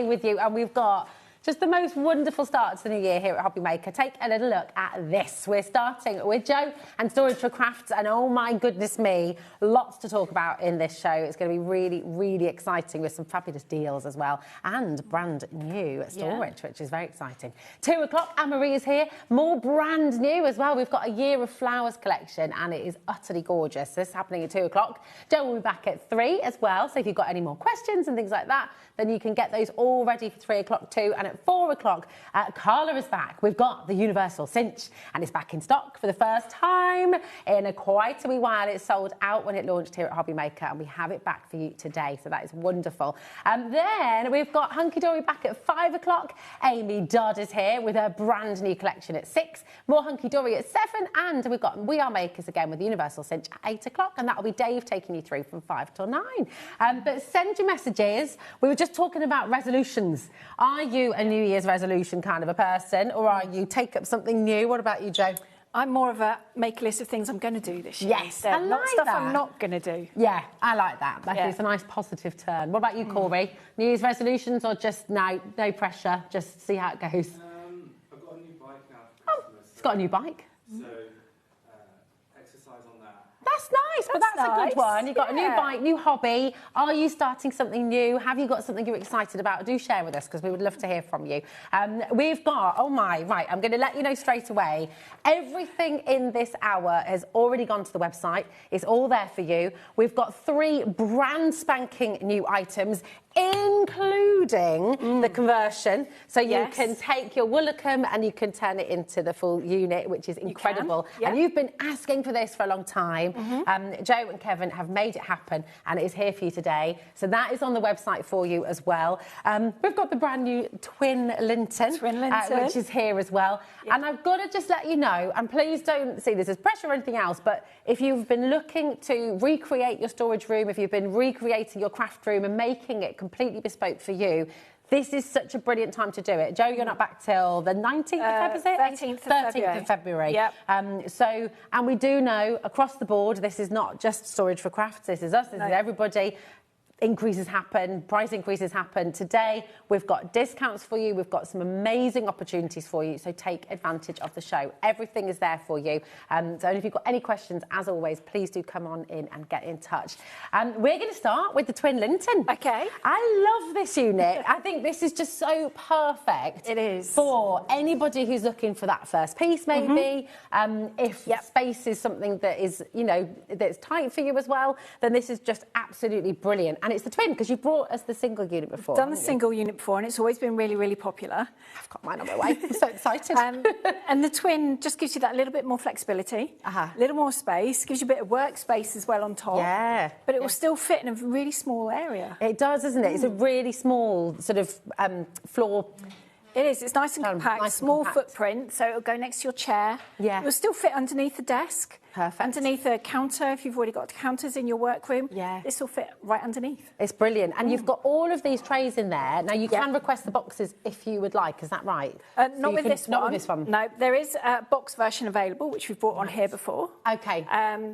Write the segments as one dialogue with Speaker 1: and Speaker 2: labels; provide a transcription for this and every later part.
Speaker 1: with you, and we've got just the most wonderful start to the new year here at HobbyMaker. Take a little look at this. We're starting with Joe and Storage for Crafts, and oh my goodness me, lots to talk about in this show. It's going to be really, really exciting with some fabulous deals as well, and brand new storage, which is very exciting. 2 o'clock, Anne-Marie is here, more brand new as well. We've got a Year of Flowers collection, and it is utterly gorgeous. This is happening at 2 o'clock. Joe will be back at 3 as well, so if you've got any more questions and things like that, then you can get those all ready for 3 o'clock too. And at 4 o'clock, Carla is back. We've got the Universal Cinch, and it's back in stock for the first time in quite a wee while. It's sold out when it launched here at HobbyMaker, and we have it back for you today, so that is wonderful. Then we've got Hunkydory back at 5 o'clock. Amy Dodd is here with her brand new collection at 6. More Hunkydory at 7, and we've got We Are Makers again with the Universal Cinch at 8 o'clock, and that'll be Dave taking you through from 5 till 9. But send your messages. We were just talking about resolutions. Are you a New Year's resolution kind of a person, or are you take up something new? What about you, Joe?
Speaker 2: I'm more of a make a list of things I'm going to do this year.
Speaker 1: Yes, I like
Speaker 2: not stuff
Speaker 1: that.
Speaker 2: I'm not going to do.
Speaker 1: Yeah, I like that. It's a nice positive turn. What about you, Corey? New Year's resolutions, or just no pressure, just see how it goes?
Speaker 3: I've got a new bike now for Christmas.
Speaker 1: It's got a new bike.
Speaker 3: So, exercise on that.
Speaker 1: That's nice, but that's a good one. You've got a new bike, new hobby. Are you starting something new? Have you got something you're excited about? Do share with us, because we would love to hear from you. We've got, oh my, right, I'm going to let you know straight away. Everything in this hour has already gone to the website. It's all there for you. We've got 3 brand spanking new items, including the conversion. So you can take your Woolacombe and you can turn it into the full unit, which is incredible. And you've been asking for this for a long time. Joe and Kevin have made it happen, and it is here for you today. So that is on the website for you as well. We've got the brand new twin Lynton, which is here as well. And I've got to just let you know, and please don't see this as pressure or anything else, but if you've been looking to recreate your storage room, if you've been recreating your craft room and making it completely bespoke for you, this is such a brilliant time to do it. Joe, you're not back till the 19th of February, is it? 13th of February.
Speaker 2: Yep.
Speaker 1: And we do know across the board, this is not just Storage for Crafts, this is us, this is everybody. Increases happen, price increases happen. Today, we've got discounts for you. We've got some amazing opportunities for you. So take advantage of the show. Everything is there for you. So if you've got any questions, as always, please do come on in and get in touch. We're going to start with the twin Lynton.
Speaker 2: Okay.
Speaker 1: I love this unit. I think this is just so perfect.
Speaker 2: It is.
Speaker 1: For anybody who's looking for that first piece, maybe. If space is something that is, you know, that's tight for you as well, then this is just absolutely brilliant. And it's the twin, because you brought us the single unit before.
Speaker 2: I've done the single unit before, and it's always been really, really popular.
Speaker 1: I've got mine on my way. I'm so excited.
Speaker 2: And the twin just gives you that little bit more flexibility, a little more space, gives you a bit of workspace as well on top. Yeah. But it will still fit in a really small area.
Speaker 1: It does, doesn't it? It's a really small sort of floor.
Speaker 2: It is. It's nice and compact,
Speaker 1: nice
Speaker 2: small
Speaker 1: compact.
Speaker 2: footprint, so it'll go next to your chair.
Speaker 1: Yeah.
Speaker 2: It'll still fit underneath the desk.
Speaker 1: Perfect.
Speaker 2: Underneath a counter, if you've already got counters in your workroom.
Speaker 1: Yeah.
Speaker 2: This will fit right underneath.
Speaker 1: It's brilliant. And you've got all of these trays in there. Now, you can request the boxes if you would like. Is that right?
Speaker 2: Not with this one.
Speaker 1: Not with this one.
Speaker 2: No, there is a box version available, which we've brought on here before.
Speaker 1: Okay.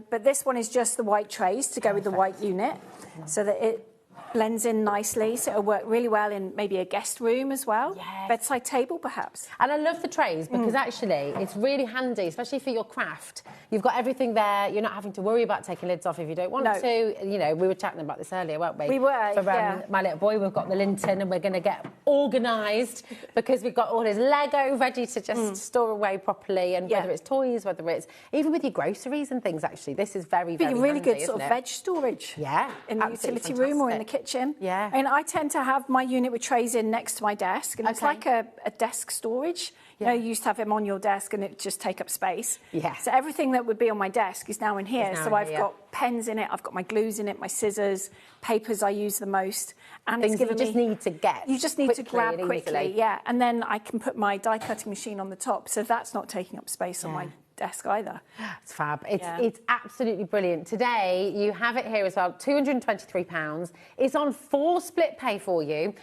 Speaker 2: But this one is just the white trays to go with the white unit, so that it blends in nicely, so it'll work really well in maybe a guest room as well. Yes. Bedside table, perhaps.
Speaker 1: And I love the trays because actually it's really handy, especially for your craft. You've got everything there. You're not having to worry about taking lids off if you don't want to. You know, we were chatting about this earlier, weren't we?
Speaker 2: We were,
Speaker 1: For my little boy, we've got the Lynton, and we're going to get organised because we've got all his Lego ready to just store away properly. And whether it's toys, whether it's even with your groceries and things, actually, this is very, very
Speaker 2: really
Speaker 1: handy,
Speaker 2: good sort of veg storage.
Speaker 1: Yeah,
Speaker 2: in the utility room or in the kitchen.
Speaker 1: Yeah.
Speaker 2: And I tend to have my unit with trays in next to my desk, and it's like a desk storage. You know, you used to have them on your desk and it just take up space. Yeah. So everything that would be on my desk is now in here. So I've got pens in it, I've got my glues in it, my scissors, papers I use the most. And
Speaker 1: things you just need to get.
Speaker 2: You just need to grab quickly, and then I can put my die cutting machine on the top, so that's not taking up space on my desk either.
Speaker 1: It's fab. It's absolutely brilliant. Today, you have it here as well, £223. It's on 4 split pay for you.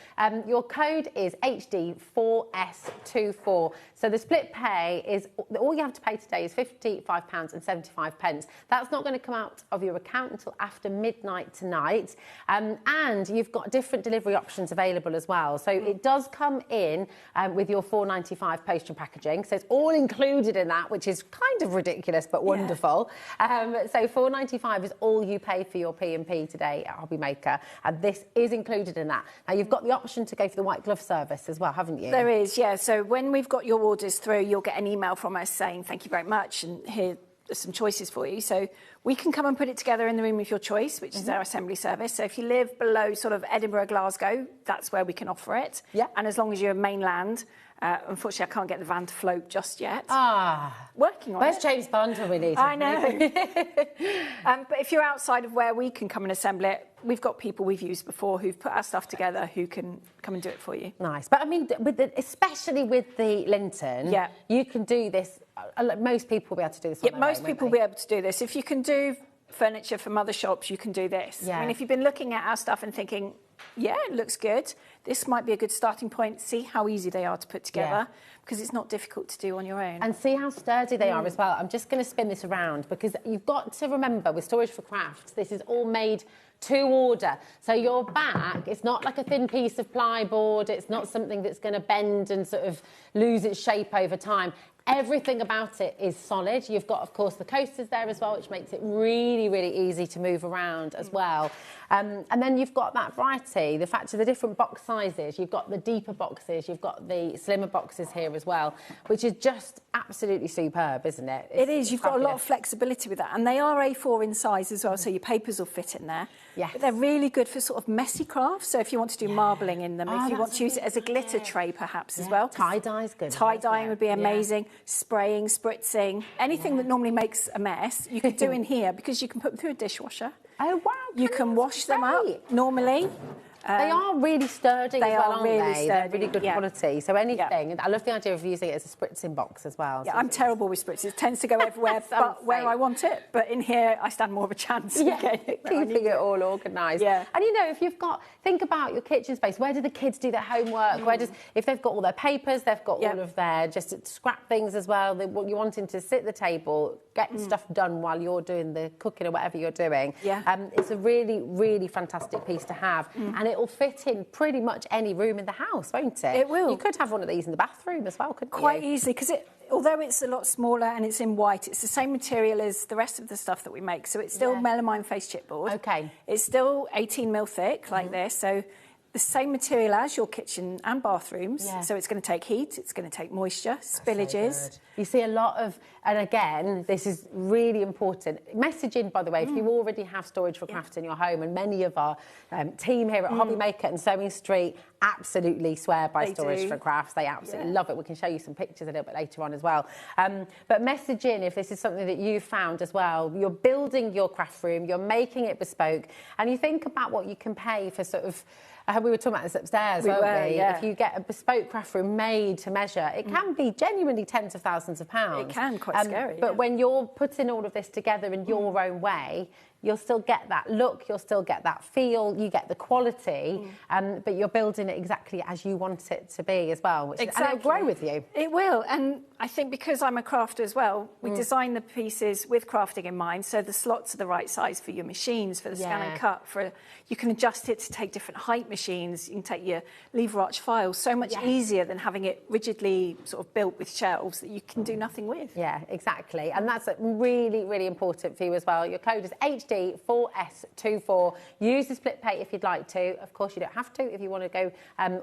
Speaker 1: Your code is HD4S24. So the split pay is, all you have to pay today is £55.75. That's not going to come out of your account until after midnight tonight. And you've got different delivery options available as well. So it does come in with your £4.95 post and packaging. So it's all included in that, which is kind of ridiculous but wonderful. So £4.95 is all you pay for your P&P today at HobbyMaker, and this is included in that. Now you've got the option to go for the white glove service as well, haven't you?
Speaker 2: There is, yeah. So when we've got your orders through, you'll get an email from us saying thank you very much, and here are some choices for you. So we can come and put it together in the room of your choice, which is our assembly service. So if you live below sort of Edinburgh, Glasgow, that's where we can offer it. Yeah. And as long as you're mainland, unfortunately, I can't get the van to float just yet. Working on it.
Speaker 1: Where's James Bond when we need him?
Speaker 2: I know. But if you're outside of where we can come and assemble it, we've got people we've used before who've put our stuff together who can come and do it for you.
Speaker 1: Nice. But I mean, especially with the Lynton, you can do this. Most people will be able to do this on their own,
Speaker 2: most people will be able to do this. If you can do furniture from other shops, you can do this. I mean, if you've been looking at our stuff and thinking, yeah, it looks good, this might be a good starting point. See how easy they are to put together, because it's not difficult to do on your own.
Speaker 1: And see how sturdy they are as well. I'm just going to spin this around, because you've got to remember, with Storage for Crafts, this is all made to order. So your back, it's not like a thin piece of plyboard. It's not something that's going to bend and sort of lose its shape over time. Everything about it is solid. You've got, of course, the coasters there as well, which makes it really, really easy to move around as well. And then you've got that variety, the fact of the different box sizes. You've got the deeper boxes, you've got the slimmer boxes here as well, which is just absolutely superb, isn't it?
Speaker 2: It is. You've got a lot of flexibility with that. And they are A4 in size as well, so your papers will fit in there. Yes. But they're really good for sort of messy crafts. So if you want to do marbling in them, if you want to use it as a glitter tray perhaps as well.
Speaker 1: Tie-dye's good.
Speaker 2: Tie-dyeing would be amazing. Spraying, spritzing, anything that normally makes a mess, you could do in here, because you can put them through a dishwasher.
Speaker 1: Oh, wow.
Speaker 2: You can wash them up normally.
Speaker 1: They are really sturdy as well, aren't they? They're really good quality. So anything, and I love the idea of using it as a spritzing box as well.
Speaker 2: Yeah, I'm terrible with spritzes. It tends to go everywhere but where I want it. But in here, I stand more of a chance of getting it.
Speaker 1: Keeping it all organised. Yeah. And you know, if you've got, think about your kitchen space. Where do the kids do their homework? Where does, if they've got all their papers, they've got all of their just scrap things as well. You're wanting to sit at the table, get stuff done while you're doing the cooking or whatever you're doing. It's a really, really fantastic piece to have. And it will fit in pretty much any room in the house, won't it?
Speaker 2: It will.
Speaker 1: You could have one of these in the bathroom as well, couldn't you?
Speaker 2: Quite easily, because although it's a lot smaller and it's in white, it's the same material as the rest of the stuff that we make. So it's still melamine face chipboard. Okay. It's still 18mm thick, like this. So the same material as your kitchen and bathrooms. So it's going to take heat, it's going to take moisture, spillages.
Speaker 1: So you see a lot of, and again, this is really important. Messaging, by the way, if you already have Storage for Crafts in your home, and many of our team here at HobbyMaker and Sewing Street absolutely swear by Storage for Crafts. They absolutely love it. We can show you some pictures a little bit later on as well. But message in if this is something that you've found as well. You're building your craft room, you're making it bespoke, and you think about what you can pay for sort of, we were talking about this upstairs, weren't we? If you get a bespoke craft room made to measure, it can be genuinely tens of thousands of pounds.
Speaker 2: It can, quite scary.
Speaker 1: But when you're putting all of this together in your own way, you'll still get that look, you'll still get that feel, you get the quality, but you're building it exactly as you want it to be as well, which and it'll grow with you.
Speaker 2: It will, and I think because I'm a crafter as well, we design the pieces with crafting in mind, so the slots are the right size for your machines, for the scan and cut, you can adjust it to take different height machines, you can take your lever arch files, so much easier than having it rigidly sort of built with shelves that you can do nothing with.
Speaker 1: Yeah, exactly, and that's really, really important for you as well. Your code is HD4S24. Use the split pay if you'd like to. Of course, you don't have to if you want to go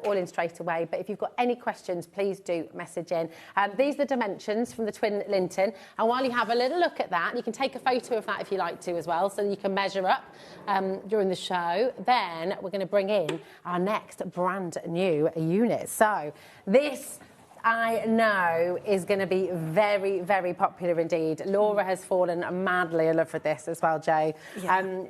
Speaker 1: all in straight away, but if you've got any questions, please do message in. These are the dimensions from the twin Lynton, and while you have a little look at that, you can take a photo of that if you like to as well, so you can measure up during the show. Then we're going to bring in our next brand new unit. So this, I know, is going to be very, very popular indeed. Laura has fallen madly in love with this as well, Jo.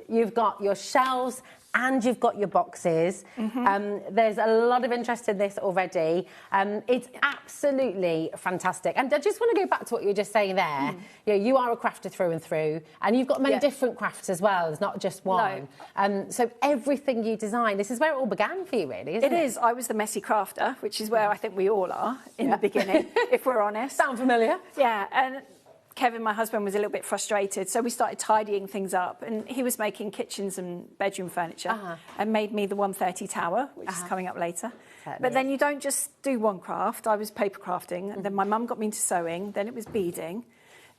Speaker 1: You've got your shelves and you've got your boxes. There's a lot of interest in this already. It's absolutely fantastic. And I just want to go back to what you were just saying there. You know, you are a crafter through and through, and you've got many different crafts as well. It's not just one.
Speaker 2: No.
Speaker 1: So everything you design, this is where it all began for you, really, isn't it?
Speaker 2: It is. I was the messy crafter, which is where I think we all are in the beginning, if we're honest.
Speaker 1: Sound familiar?
Speaker 2: Yeah, and Kevin, my husband, was a little bit frustrated, so we started tidying things up, and he was making kitchens and bedroom furniture and made me the 130 tower, which is coming up later. But then you don't just do one craft. I was paper crafting, and then my mum got me into sewing, then it was beading,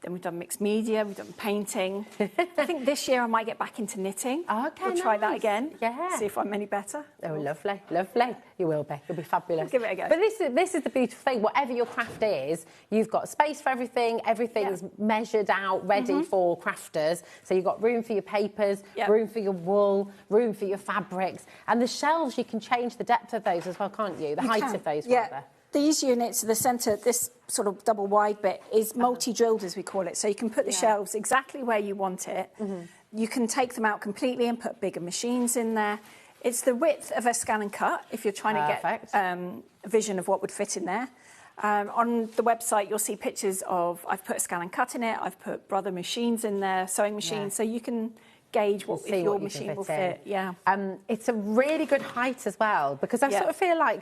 Speaker 2: then we've done mixed media, we've done painting. I think this year I might get back into knitting.
Speaker 1: Okay,
Speaker 2: we'll try that again.
Speaker 1: Yeah.
Speaker 2: See if I'm any better.
Speaker 1: Oh, lovely, lovely. You will be. You'll be fabulous.
Speaker 2: Give it a go.
Speaker 1: But this is the beautiful thing. Whatever your craft is, you've got space for everything. Everything's measured out, ready for crafters. So you've got room for your papers, room for your wool, room for your fabrics. And the shelves, you can change the depth of those as well, can't you? The height of those, rather.
Speaker 2: These units, the centre, this sort of double wide bit is multi-drilled, as we call it. So you can put the shelves exactly where you want it. You can take them out completely and put bigger machines in there. It's the width of a scan and cut if you're trying to get a vision of what would fit in there. On the website, you'll see pictures of, I've put a scan and cut in it, I've put brother machines in there, sewing machines, so you can gauge if your machine will fit. Yeah.
Speaker 1: It's a really good height as well, because I sort of feel like,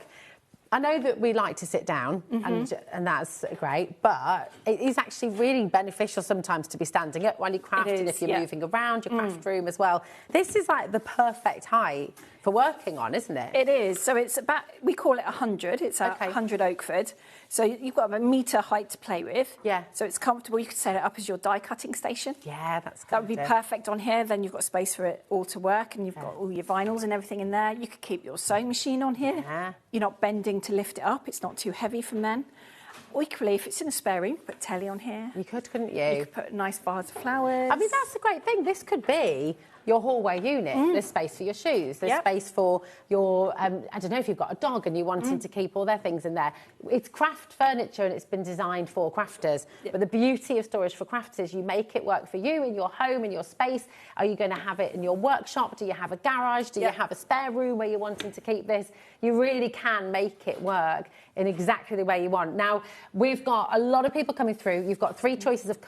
Speaker 1: I know that we like to sit down, and that's great, but it is actually really beneficial sometimes to be standing up while you craft, and if you're moving around your craft room as well. This is like the perfect height for working on, isn't it?
Speaker 2: It is. So it's about, we call it 100. It's a 100 Oakford. So you've got a metre height to play with.
Speaker 1: Yeah.
Speaker 2: So it's comfortable. You could set it up as your die cutting station.
Speaker 1: Yeah, that's good.
Speaker 2: That would be perfect on here. Then you've got space for it all to work, and you've got all your vinyls and everything in there. You could keep your sewing machine on here.
Speaker 1: Yeah.
Speaker 2: You're not bending to lift it up. It's not too heavy from then. Or equally, if it's in a spare room, put telly on here.
Speaker 1: You could, couldn't you?
Speaker 2: You could put a nice vase of flowers.
Speaker 1: I mean, that's a great thing. This could be your hallway unit. There's space for your shoes. There's space for your, I don't know if you've got a dog and you're wanting to keep all their things in there. It's craft furniture and it's been designed for crafters. But the beauty of storage for crafters is you make it work for you in your home, in your space. Are you going to have it in your workshop? Do you have a garage? Do you have a spare room where you're wanting to keep this? You really can make it work in exactly the way you want. Now, we've got a lot of people coming through. You've got three choices of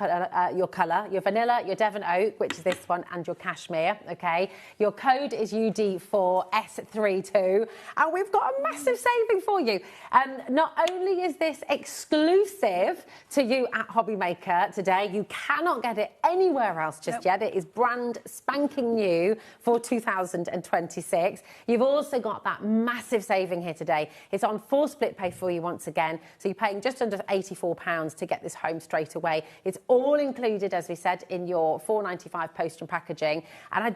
Speaker 1: your colour, your vanilla, your Devon Oak, which is this one, and your cashmere, okay? Your code is UD4S32, and we've got a massive saving for you. Not only is this exclusive to you at HobbyMaker today, you cannot get it anywhere else just yet. It is brand spanking new for 2026. You've also got that massive saving here today. It's on 4 split pay for you once again, so you're paying just under £84 to get this home straight away. It's all included, as we said, in your £4.95 post and packaging, and I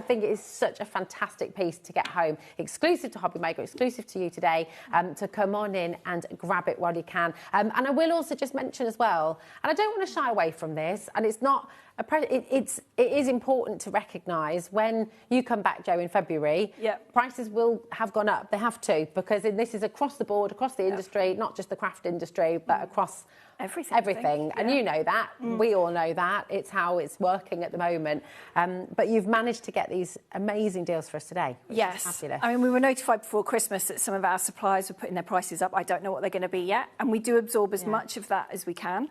Speaker 1: think it is such a fantastic piece to get home, exclusive to HobbyMaker, exclusive to you today, to come on in and grab it while you can. And I will also just mention as well, and I don't want to shy away from this, and it's not it is important to recognise when you come back, Jo, in February, prices will have gone up. They have to, because this is across the board, across the industry, not just the craft industry, but across everything. And you know that. We all know that. It's how it's working at the moment. But you've managed to get these amazing deals for us today.
Speaker 2: Yes.
Speaker 1: Fabulous.
Speaker 2: I mean, we were notified before Christmas that some of our suppliers were putting their prices up. I don't know what they're going to be yet. And we do absorb as much of that as we can.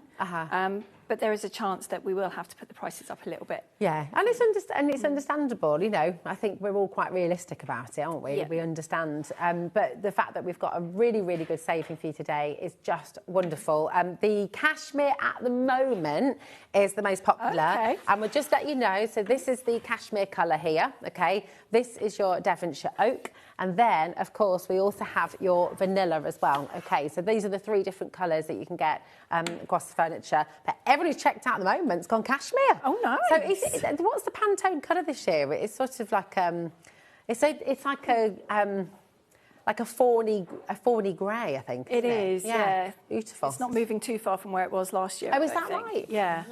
Speaker 2: But there is a chance that we will have to put the prices up a little bit.
Speaker 1: Yeah, and it's understandable, you know. I think we're all quite realistic about it, aren't we? Yeah. We understand. But the fact that we've got a really, really good saving for you today is just wonderful. The cashmere at the moment is the most popular. And we'll just let you know, so this is the cashmere colour here, okay? This is your Devonshire Oak. And then, of course, we also have your vanilla as well. Okay, so these are the 3 different colours that you can get across the furniture. But everybody's checked out at the moment. It's gone cashmere.
Speaker 2: Oh, nice.
Speaker 1: So what's the Pantone colour this year? It's sort of like it's like a fawny grey, I think.
Speaker 2: It is, yeah.
Speaker 1: Beautiful.
Speaker 2: It's not moving too far from where it was last year.
Speaker 1: Oh, is that right?
Speaker 2: Yeah.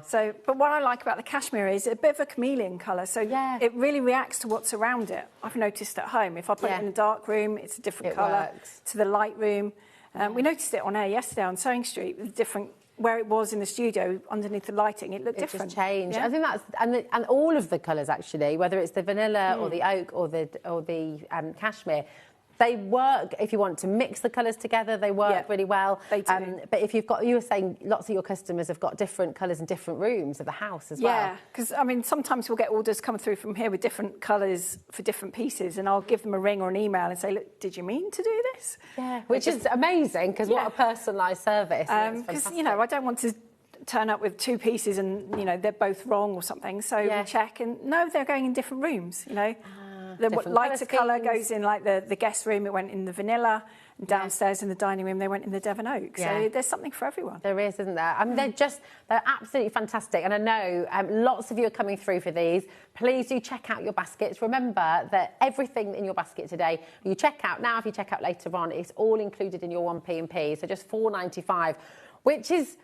Speaker 2: So, but what I like about the cashmere is it's a bit of a chameleon colour, so it really reacts to what's around it. I've noticed at home, if I put it in a dark room, it's a different colour to the light room. We noticed it on air yesterday on Sewing Street with different where it was in the studio underneath the lighting, it looked different.
Speaker 1: It just changed. I think that's and all of the colours actually, whether it's the vanilla or the oak or the cashmere. They work, if you want to mix the colours together, they work really well.
Speaker 2: They do.
Speaker 1: But if you've got, you were saying lots of your customers have got different colours in different rooms of the house as well.
Speaker 2: Yeah, because, I mean, sometimes we'll get orders come through from here with different colours for different pieces, and I'll give them a ring or an email and say, look, did you mean to do this?
Speaker 1: Yeah, which is amazing, because what a personalised service.
Speaker 2: Because, you know, I don't want to turn up with 2 pieces and, you know, they're both wrong or something. So we check, and no, they're going in different rooms, you know. The lighter colour goes in like the guest room, it went in the vanilla, and downstairs in the dining room they went in the Devon Oak. So there's something for everyone.
Speaker 1: There is, isn't there? I mean, they're absolutely fantastic, and I know lots of you are coming through for these. Please do check out your baskets. Remember that everything in your basket today, you check out now, if you check out later on, it's all included in your 1p&p, so just £4.95, which is...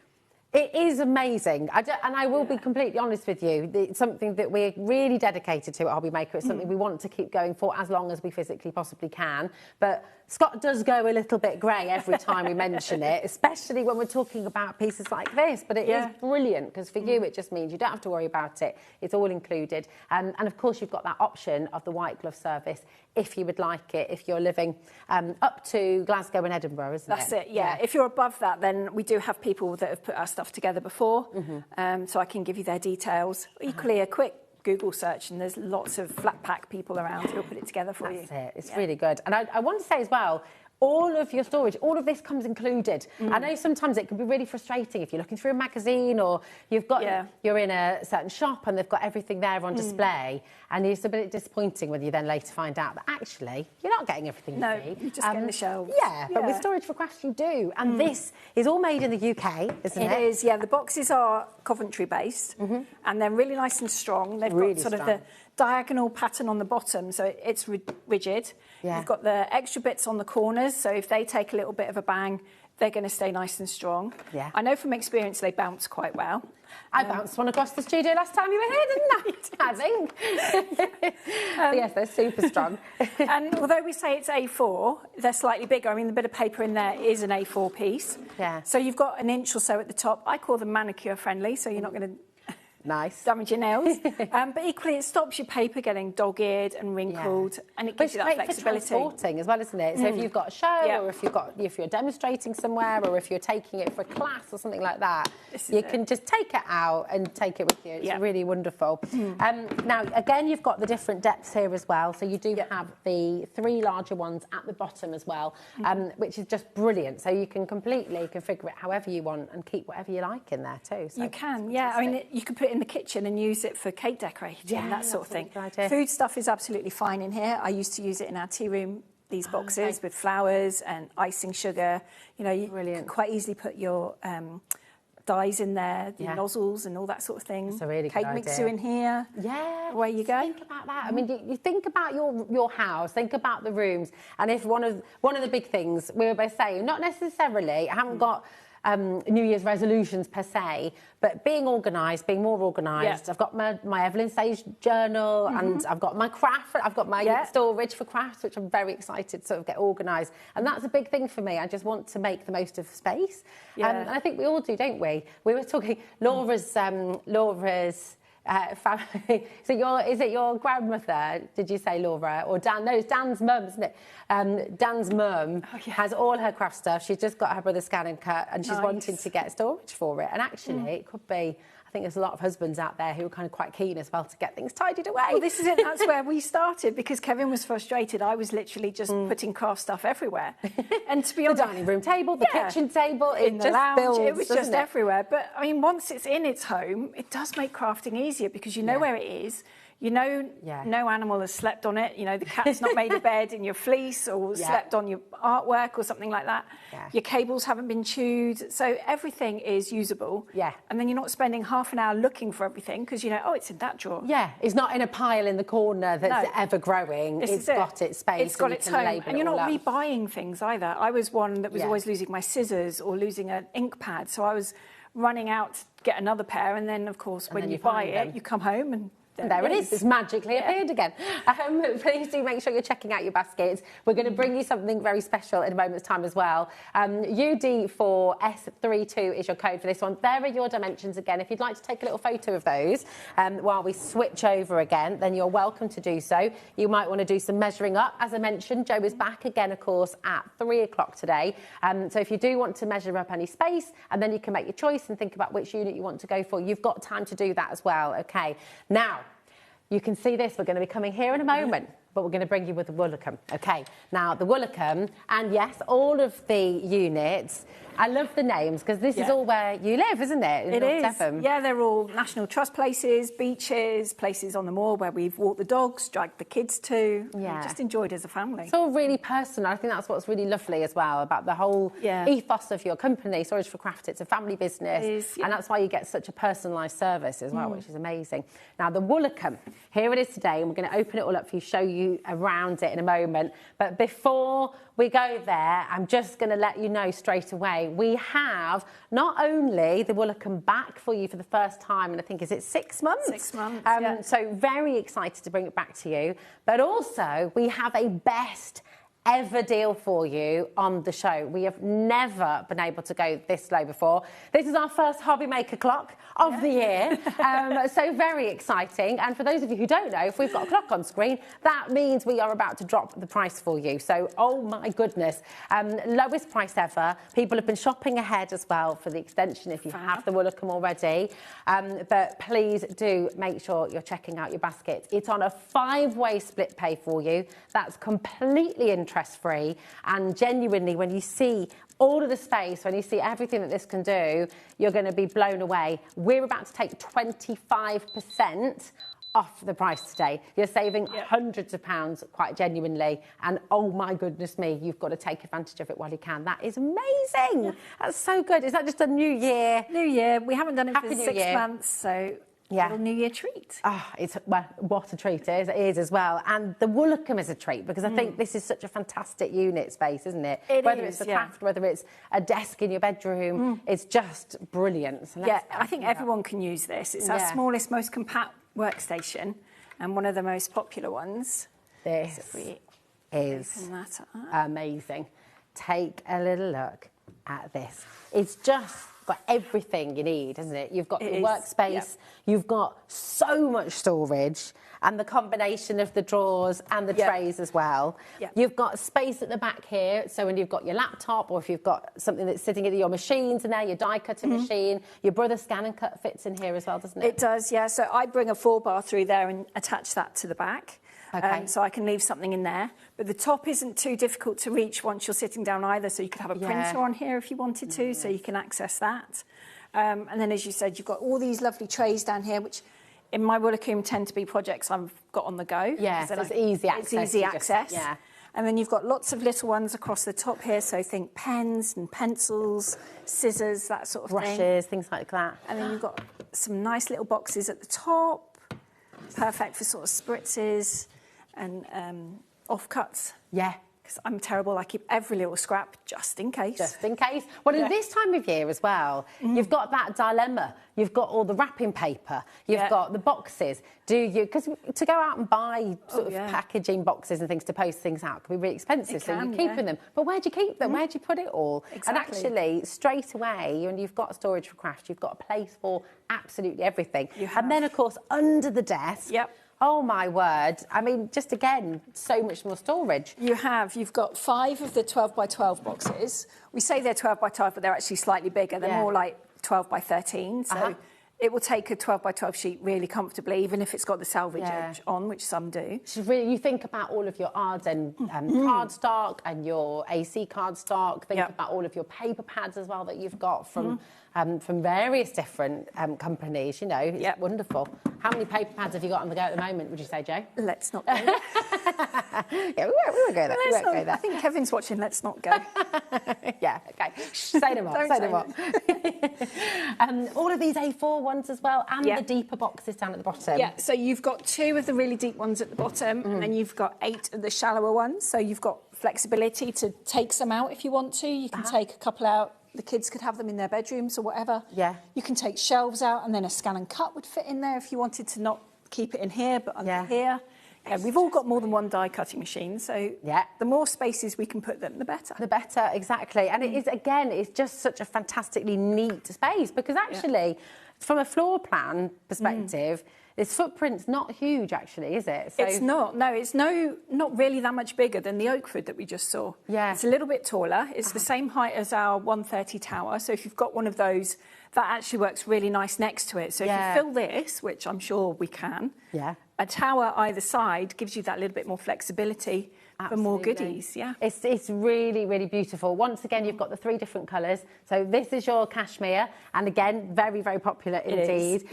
Speaker 1: It is amazing, and I will be completely honest with you. It's something that we're really dedicated to at HobbyMaker. It's something we want to keep going for as long as we physically possibly can. But Scott does go a little bit grey every time we mention it, especially when we're talking about pieces like this. But it is brilliant, because for you it just means you don't have to worry about it. It's all included. And of course you've got that option of the white glove service if you would like it, if you're living up to Glasgow and Edinburgh, isn't it?
Speaker 2: That's it, yeah. If you're above that, then we do have people that have put our stuff together before, so I can give you their details. Equally, a quick Google search, and there's lots of flat pack people around who'll put it together for you.
Speaker 1: That's it. It's really good. And I want to say as well, all of your storage, all of this comes included. I know sometimes it can be really frustrating if you're looking through a magazine or you've got you're in a certain shop and they've got everything there on display, and it's a bit disappointing when you then later find out that actually you're not getting everything you need.
Speaker 2: You just get the shelves.
Speaker 1: Yeah, but with Storage for Crafts you do. And this is all made in the UK, isn't it?
Speaker 2: It is, yeah. The boxes are Coventry based, and they're really nice and strong. They've got sort of the diagonal pattern on the bottom, so it's rigid. You've got the extra bits on the corners, so if they take a little bit of a bang, they're going to stay nice and strong. I know from experience they bounce quite well.
Speaker 1: I bounced one across the studio last time you were here, didn't I? I think. Yes, they're super strong.
Speaker 2: And although we say it's A4, they're slightly bigger. I mean, the bit of paper in there is an A4 piece. So you've got an inch or so at the top. I call them manicure friendly, so you're not going to damage your nails. But equally, it stops your paper getting dog-eared and wrinkled, and it gives you that flexibility.
Speaker 1: It's great for transporting as well, isn't it? So if you've got a show, or if you're demonstrating somewhere, or if you're taking it for a class or something like that, you can just take it out and take it with you. It's really wonderful. Now, again, you've got the different depths here as well. So you do have the 3 larger ones at the bottom as well, which is just brilliant. So you can completely configure it however you want and keep whatever you like in there too. So
Speaker 2: you can, I mean, you can put it in the kitchen and use it for cake decorating, that sort of thing. Food stuff is absolutely fine in here. I used to use it in our tea room, these boxes with flowers and icing sugar. You know, you can quite easily put your dyes in there, the nozzles and all that sort of thing.
Speaker 1: That's a really
Speaker 2: cake
Speaker 1: good
Speaker 2: mixer in here. Away you go.
Speaker 1: Think about that. I mean, you think about your house, think about the rooms, and if one of the big things we were both saying, not necessarily, I haven't got New Year's resolutions per se, but being organised, being more organised. I've got my Evelyn Sage journal, and I've got my craft, I've got my storage for crafts, which I'm very excited to sort of get organised. And that's a big thing for me. I just want to make the most of space. And I think we all do, don't we? We were talking, Laura's family. So is it your grandmother, did you say, Laura? Or Dan? No, it's Dan's mum, isn't it? Dan's mum has all her craft stuff. She's just got her brother's scan and cut, and she's wanting to get storage for it. And actually, it could be... I think there's a lot of husbands out there who are kind of quite keen as well to get things tidied away.
Speaker 2: Well, this is it. That's where we started, because Kevin was frustrated. I was literally just putting craft stuff everywhere. And to be honest...
Speaker 1: The dining room table, the kitchen table,
Speaker 2: in the lounge, it was just everywhere. But, I mean, once it's in its home, it does make crafting easier, because you know where it is. You know, no animal has slept on it. You know, the cat's not made a bed in your fleece or slept on your artwork or something like that. Your cables haven't been chewed. So everything is usable. And then you're not spending half an hour looking for everything, because you know, oh, it's in that drawer.
Speaker 1: It's not in a pile in the corner that's ever growing. It's got its space.
Speaker 2: It's got its home. And you're not rebuying things either. I was one that was always losing my scissors or losing an ink pad. So I was running out to get another pair. And then, of course, when you buy it, you come home and
Speaker 1: There it is. It's magically appeared again. Please do make sure you're checking out your baskets. We're going to bring you something very special in a moment's time as well. UD4S32 is your code for this one. There are your dimensions again. If you'd like to take a little photo of those while we switch over again, then you're welcome to do so. You might want to do some measuring up. As I mentioned, Jo is back again, of course, at 3 o'clock today. So if you do want to measure up any space, and then you can make your choice and think about which unit you want to go for, you've got time to do that as well. Okay. Now, you can see this. We're going to be coming here in a moment, but we're going to bring you with the Woolacombe. Okay. Now, the Woolacombe, and yes, all of the units. I love the names because this is all where you live, isn't it?
Speaker 2: It is. Yeah, they're all National Trust places, beaches, places on the moor where we've walked the dogs, dragged the kids to. Yeah. Just enjoyed as a family.
Speaker 1: It's all really personal. I think that's what's really lovely as well about the whole ethos of your company, Storage for Craft. It's a family business. It is, and that's why you get such a personalised service as well, which is amazing. Now, the Woolacombe, here it is today, and we're going to open it all up for you, show you around it in a moment. But before we go there, I'm just going to let you know straight away, we have not only the Woolacombe back for you for the first time, and I think, is it 6 months?
Speaker 2: 6 months,
Speaker 1: So very excited to bring it back to you. But also, we have a best ever deal for you on the show. We have never been able to go this low before. This is our first HobbyMaker clock of the year, so very exciting. And for those of you who don't know, if we've got a clock on screen, that means we are about to drop the price for you. So, oh my goodness, lowest price ever. People have been shopping ahead as well for the extension if you have the Woolacombe already. But please do make sure you're checking out your basket. It's on a 5-way split pay for you. That's completely interest-free, and genuinely, when you see all of the space, when you see everything that this can do, you're going to be blown away. We're about to take 25% off the price today. You're saving hundreds of pounds, quite genuinely, and oh my goodness me, you've got to take advantage of it while you can. That is amazing. That's so good. Is that just a new year?
Speaker 2: New year. We haven't done it for 6 months, so little New Year treat.
Speaker 1: It's what a treat it is as well. And the Woolacombe is a treat because I think this is such a fantastic unit space, isn't it? Whether it's a craft, whether it's a desk in your bedroom, it's just brilliant. So
Speaker 2: I think everyone can use this. It's our smallest, most compact workstation and one of the most popular ones.
Speaker 1: This is amazing. Take a little look at this. It's just got everything you need, isn't it? You've got the workspace, you've got so much storage, and the combination of the drawers and the trays as well. You've got space at the back here, so when you've got your laptop or if you've got something that's sitting in your machines in there, your die cutting machine, your brother scan and cut fits in here as well, doesn't it?
Speaker 2: It does, yeah. So I bring a 4-bar through there and attach that to the back. So I can leave something in there. But the top isn't too difficult to reach once you're sitting down either, so you could have a printer on here if you wanted to, so you can access that. And then, as you said, you've got all these lovely trays down here, which in my Woolacombe tend to be projects I've got on the go.
Speaker 1: Yeah, so it's easy access.
Speaker 2: It's easy access. And then you've got lots of little ones across the top here, so think pens and pencils, scissors, that sort of thing.
Speaker 1: Brushes, things like that.
Speaker 2: And then you've got some nice little boxes at the top, perfect for sort of spritzes and offcuts.
Speaker 1: Yeah.
Speaker 2: Because I'm terrible, I keep every little scrap just in case.
Speaker 1: Just in case. Well, in this time of year as well, you've got that dilemma. You've got all the wrapping paper. You've got the boxes. Do you... Because to go out and buy sort of packaging boxes and things to post things out can be really expensive, so you're keeping them. But where do you keep them? Where do you put it all? And actually, straight away, when you've got storage for craft, you've got a place for absolutely everything. And then, of course, under the desk... Oh, my word. I mean, just again, so much more storage.
Speaker 2: You've got 5 of the 12 by 12 boxes. We say they're 12 by 12, but they're actually slightly bigger. They're more like 12 by 13. So it will take a 12 by 12 sheet really comfortably, even if it's got the salvage edge on, which some do.
Speaker 1: You think about all of your Arden cardstock and your AC cardstock. Think about all of your paper pads as well that you've got from various different companies. You know, it's wonderful. How many paper pads have you got on the go at the moment, would you say, Jo?
Speaker 2: Let's not go there.
Speaker 1: We won't go there. We won't go there.
Speaker 2: I think Kevin's watching. Let's not go.
Speaker 1: Okay. Say no more. Say no more. All of these A4 ones as well, and the deeper boxes down at the bottom.
Speaker 2: Yeah, so you've got 2 of the really deep ones at the bottom, and then you've got 8 of the shallower ones. So you've got flexibility to take some out if you want to. You can take a couple out. The kids could have them in their bedrooms or whatever. You can take shelves out, and then a scan and cut would fit in there if you wanted to not keep it in here, but under here. Yeah, we've all got more than one die cutting machine, so the more spaces we can put them, the better. The
Speaker 1: better, exactly. And it is, again, it's just such a fantastically neat space because actually, from a floor plan perspective, this footprint's not huge, actually, is it?
Speaker 2: So it's not. No, it's not really that much bigger than the Oakford that we just saw. Yeah. It's a little bit taller. It's the same height as our 130 tower. So if you've got one of those, that actually works really nice next to it. So if you fill this, which I'm sure we can, a tower either side gives you that little bit more flexibility for more goodies.
Speaker 1: It's really, really beautiful. Once again, you've got the 3 different colours. So this is your cashmere, and again, very, very popular indeed.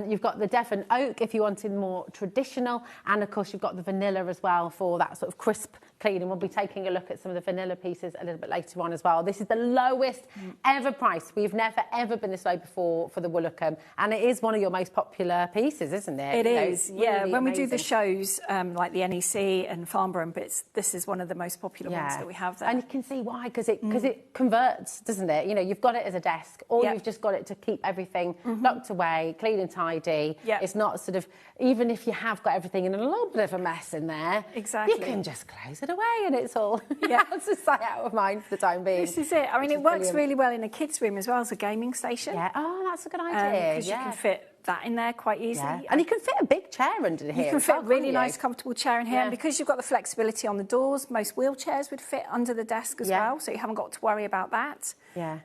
Speaker 1: You've got the Devon oak if you wanted more traditional, and of course you've got the vanilla as well for that sort of crisp clean, and we'll be taking a look at some of the vanilla pieces a little bit later on as well. This is the lowest ever price. We've never ever been this low before for the Woolacombe, and it is one of your most popular pieces, isn't it?
Speaker 2: It is, really when we do the shows like the NEC and Farnborough and bits, this is one of the most popular ones that we have there.
Speaker 1: And you can see why, because it converts, doesn't it? You know, you've got it as a desk, or you've just got it to keep everything locked away, clean and tidy. It's not sort of, even if you have got everything in a little bit of a mess in there, you can just close it away and it's all out of sight, out of mind for the time being.
Speaker 2: This is it. I mean, it works really well in a kids' room as well as a gaming station.
Speaker 1: Oh, that's a good idea.
Speaker 2: Because you can fit that in there quite easily.
Speaker 1: And you can fit a big chair under here.
Speaker 2: You can fit a really nice, comfortable chair in here. And because you've got the flexibility on the doors, most wheelchairs would fit under the desk as well, so you haven't got to worry about that.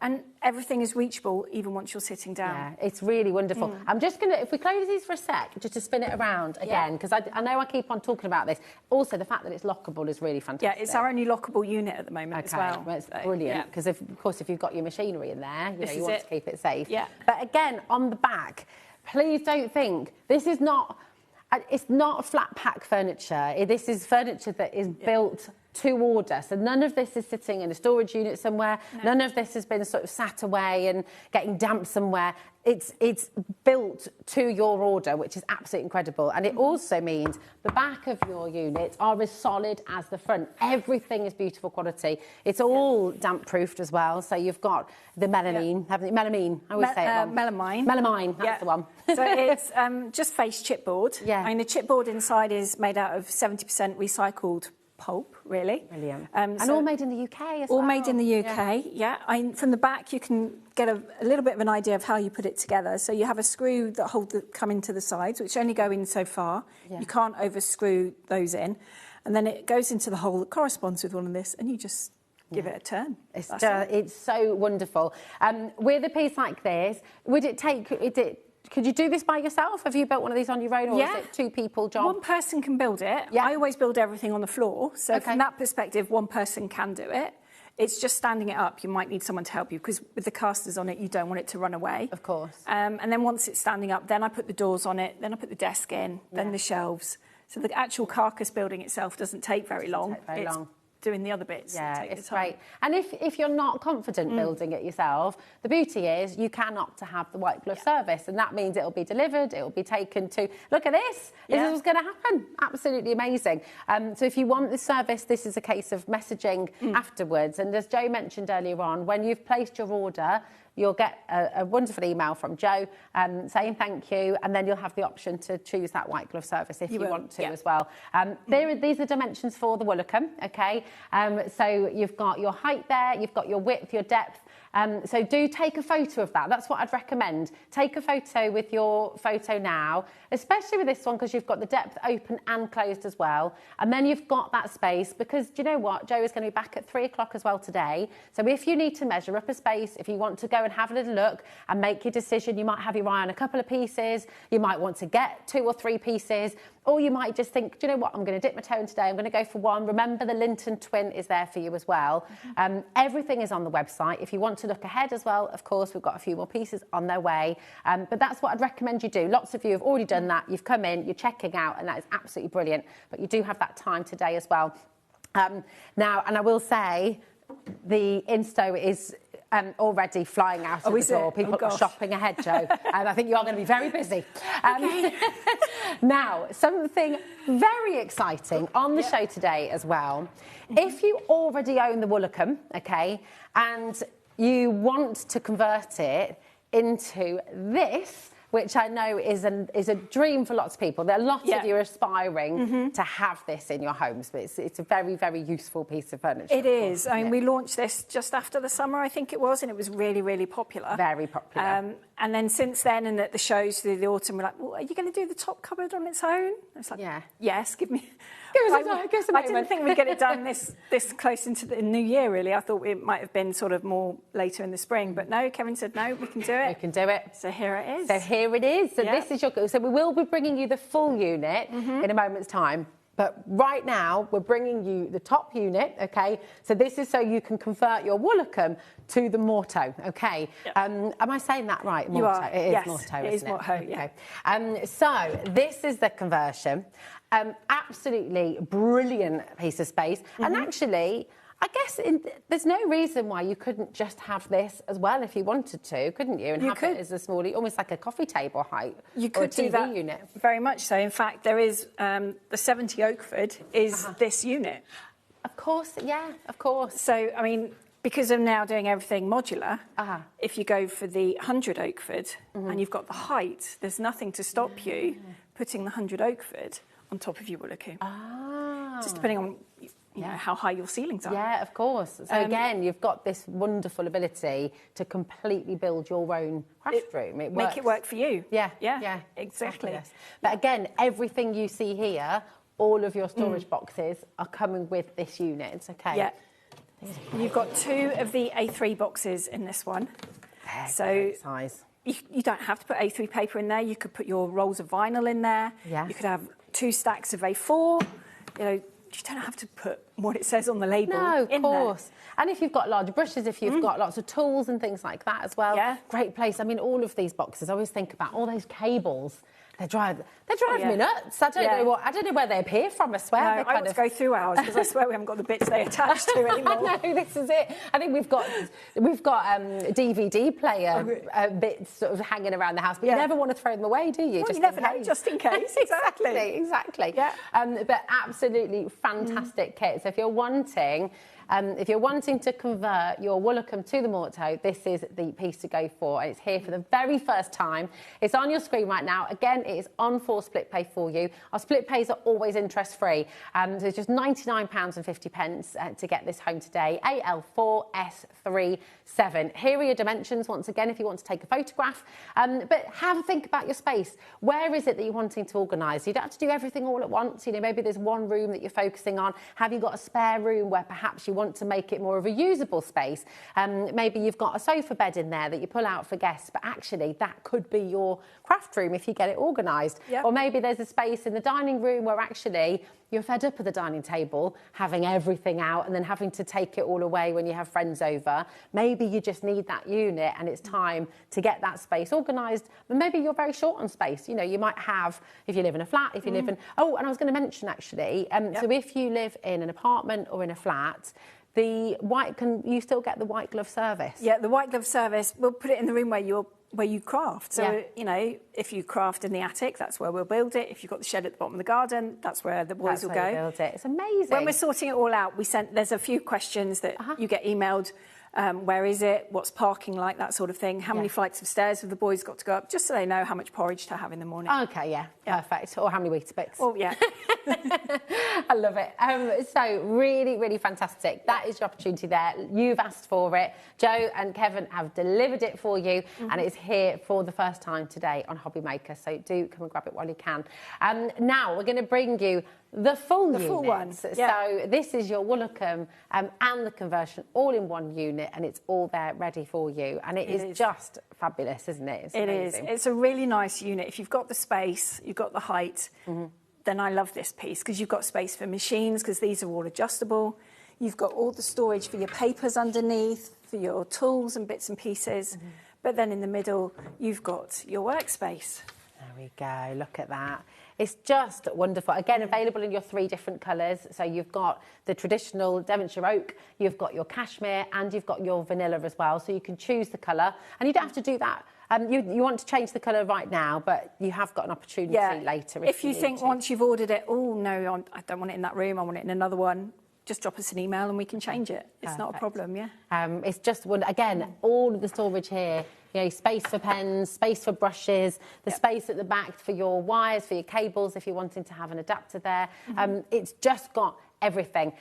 Speaker 2: And everything is reachable even once you're sitting down.
Speaker 1: It's really wonderful. I'm just going to, if we close these for a sec, just to spin it around again, because I know I keep on talking about this. Also, the fact that it's lockable is really fantastic.
Speaker 2: Yeah, it's our only lockable unit at the moment as well.
Speaker 1: It's brilliant, because of course, if you've got your machinery in there, you want to keep it safe. But again, on the back, please don't think this is not. It's not flat pack furniture. This is furniture that is built to order. So none of this is sitting in a storage unit somewhere. No. None of this has been sort of sat away and getting damp somewhere. It's built to your order, which is absolutely incredible. And it also means the back of your unit are as solid as the front. Everything is beautiful quality. It's all damp-proofed as well. So you've got the melamine, haven't you? Melamine, I always say it wrong.
Speaker 2: Melamine.
Speaker 1: Melamine, that's the one.
Speaker 2: So it's just face chipboard. I mean, the chipboard inside is made out of 70% recycled pulp, really.
Speaker 1: Brilliant. And all made in the UK as well.
Speaker 2: All made in the UK, from the back, you can get a little bit of an idea of how you put it together. So you have a screw that come into the sides, which only go in so far. You can't over-screw those in. And then it goes into the hole that corresponds with all of this, and you just give it a turn.
Speaker 1: It's so wonderful. With a piece like this, could you do this by yourself? Have you built one of these on your own, or is it 2 people job?
Speaker 2: One person can build it. I always build everything on the floor. So from that perspective, one person can do it. It's just standing it up. You might need someone to help you, because with the casters on it, you don't want it to run away.
Speaker 1: Of course.
Speaker 2: And then once it's standing up, then I put the doors on it, then I put the desk in, then the shelves. So the actual carcass building itself doesn't take very long. Doing the other bits.
Speaker 1: It's great. And if you're not confident building it yourself, the beauty is you can opt to have the white glove service, and that means it'll be delivered, it'll be taken to, look at this, this is what's going to happen. Absolutely amazing. So if you want the service, this is a case of messaging afterwards. And as Jo mentioned earlier on, when you've placed your order, you'll get a wonderful email from Jo saying thank you, and then you'll have the option to choose that white glove service if you want to as well. These are dimensions for the Woolacombe, okay? So you've got your height there, you've got your width, your depth. So do take a photo of that. That's what I'd recommend. Take a photo with your photo now, especially with this one, because you've got the depth open and closed as well. And then you've got that space, because do you know what? Jo is going to be back at 3 o'clock as well today. So if you need to measure up a space, if you want to go and have a little look and make your decision, you might have your eye on a couple of pieces, you might want to get 2 or 3 pieces, or you might just think, do you know what, I'm going to dip my toe in today, I'm going to go for one. Remember, the Lynton twin is there for you as well. Everything is on the website. If you want to look ahead as well, of course, we've got a few more pieces on their way. But that's what I'd recommend you do. Lots of you have already done that. You've come in, you're checking out, and that is absolutely brilliant. But you do have that time today as well. Now, and I will say, the Insto is already flying out of the door. People are shopping ahead, Jo. And I think you are going to be very busy. Now, something very exciting on the show today as well. If you already own the Woolacombe, okay, and you want to convert it into this which I know is a dream for lots of people. There are lots of you aspiring to have this in your homes, but it's a very, very useful piece of furniture.
Speaker 2: It is. I mean, we launched this just after the summer, I think it was, and it was really, really popular.
Speaker 1: Very popular.
Speaker 2: And then since then, and at the shows through the autumn, we're like, well, are you going to do the top cupboard on its own? It's like, yes, give us a moment. I didn't think we'd get it done this close into the new year, really. I thought it might have been sort of more later in the spring, but no, Kevin said, no, we can do it.
Speaker 1: We can do it.
Speaker 2: So here it is.
Speaker 1: So here it is. So this is so we will be bringing you the full unit in a moment's time. But right now, we're bringing you the top unit, OK? So this is so you can convert your Woolacombe to the Mortehoe, OK? Yep. Am I saying that right?
Speaker 2: You are.
Speaker 1: It is
Speaker 2: yes,
Speaker 1: Mortehoe,
Speaker 2: it is
Speaker 1: isn't it?
Speaker 2: Mortehoe, yeah.
Speaker 1: OK. So this is the conversion. Absolutely brilliant piece of space. And actually, I guess there's no reason why you couldn't just have this as well if you wanted to, couldn't you? And have it as a small, almost like a coffee table height.
Speaker 2: You could do that
Speaker 1: unit.
Speaker 2: Very much so. In fact, there is the 70 Oakford is this unit.
Speaker 1: Of course, yeah, of course.
Speaker 2: So, I mean, because I'm now doing everything modular, if you go for the 100 Oakford and you've got the height, there's nothing to stop you putting the 100 Oakford on top of your Woolacombe. Just depending on how high your ceilings are.
Speaker 1: Yeah, of course. So again, you've got this wonderful ability to completely build your own craft room.
Speaker 2: Make it work for you.
Speaker 1: Yeah,
Speaker 2: exactly.
Speaker 1: But again, everything you see here, all of your storage boxes are coming with this unit, okay?
Speaker 2: Yeah. You've got 2 of the A3 boxes in this one.
Speaker 1: So size.
Speaker 2: You don't have to put A3 paper in there. You could put your rolls of vinyl in there.
Speaker 1: Yeah.
Speaker 2: You could have 2 stacks of A4. You know, you don't have to put what it says on the label in
Speaker 1: course.
Speaker 2: there.
Speaker 1: And if you've got large brushes, if you've got lots of tools and things like that as well, great place. I mean, all of these boxes, I always think about all those cables. They drive me nuts. I don't know where they appear from, I swear.
Speaker 2: No, I want to go through ours because I swear we haven't got the bits they attach to anymore.
Speaker 1: I know, this is it. I think we've got DVD player bits sort of hanging around the house, but you never want to throw them away, do you?
Speaker 2: Well, you never know, just in case.
Speaker 1: Exactly. Yeah. But absolutely fantastic kit. So if you're wanting to convert your Woolacombe to the Mortehoe, this is the piece to go for. And it's here for the very first time. It's on your screen right now. Again, it is on for split pay for you. Our split pays are always interest-free. So it's just £99.50 to get this home today. AL4S37. Here are your dimensions, once again, if you want to take a photograph. But have a think about your space. Where is it that you're wanting to organise? You don't have to do everything all at once. You know, maybe there's one room that you're focusing on. Have you got a spare room where perhaps you want to make it more of a usable space? Maybe you've got a sofa bed in there that you pull out for guests, but actually that could be your craft room if you get it organised. Yep. Or maybe there's a space in the dining room where actually you're fed up at the dining table, having everything out and then having to take it all away when you have friends over. Maybe you just need that unit and it's time to get that space organised. But maybe you're very short on space. You know, you might have, if you live in a flat, if you live in... Oh, and I was going to mention actually, so if you live in an apartment or in a flat, can you still get the white glove service? Yeah, the white glove service, we'll put it in the room where you craft. So, you know, if you craft in the attic, that's where we'll build it. If you've got the shed at the bottom of the garden, that's where the boys will go. Build it. It's amazing. When we're sorting it all out, there's a few questions that you get emailed. Where is it? What's parking like? That sort of thing. How many flights of stairs have the boys got to go up? Just so they know how much porridge to have in the morning. Okay, perfect. Or how many Weetabix. Oh, yeah. I love it. So really, really fantastic. That is your opportunity there. You've asked for it. Joe and Kevin have delivered it for you, and it's here for the first time today on HobbyMaker. So do come and grab it while you can. Now we're going to bring you the full one. So this is your Woolacombe and the conversion all in one unit, and it's all there ready for you. And it is just fabulous, isn't it? It's amazing. It's a really nice unit. If you've got the space, you've got the height, then I love this piece because you've got space for machines because these are all adjustable. You've got all the storage for your papers underneath, for your tools and bits and pieces. But then in the middle, you've got your workspace. There we go. Look at that. It's just wonderful. Again, available in your 3 different colours. So you've got the traditional Devonshire oak, you've got your cashmere, and you've got your vanilla as well. So you can choose the colour. And you don't have to do that. You want to change the colour right now, but you have got an opportunity later. If you think once you've ordered it, oh, no, I don't want it in that room, I want it in another one, just drop us an email and we can change it. It's not a problem, It's just, again, all of the storage here You know, space for pens, space for brushes, the space at the back for your wires, for your cables, if you're wanting to have an adapter there. It's just got everything.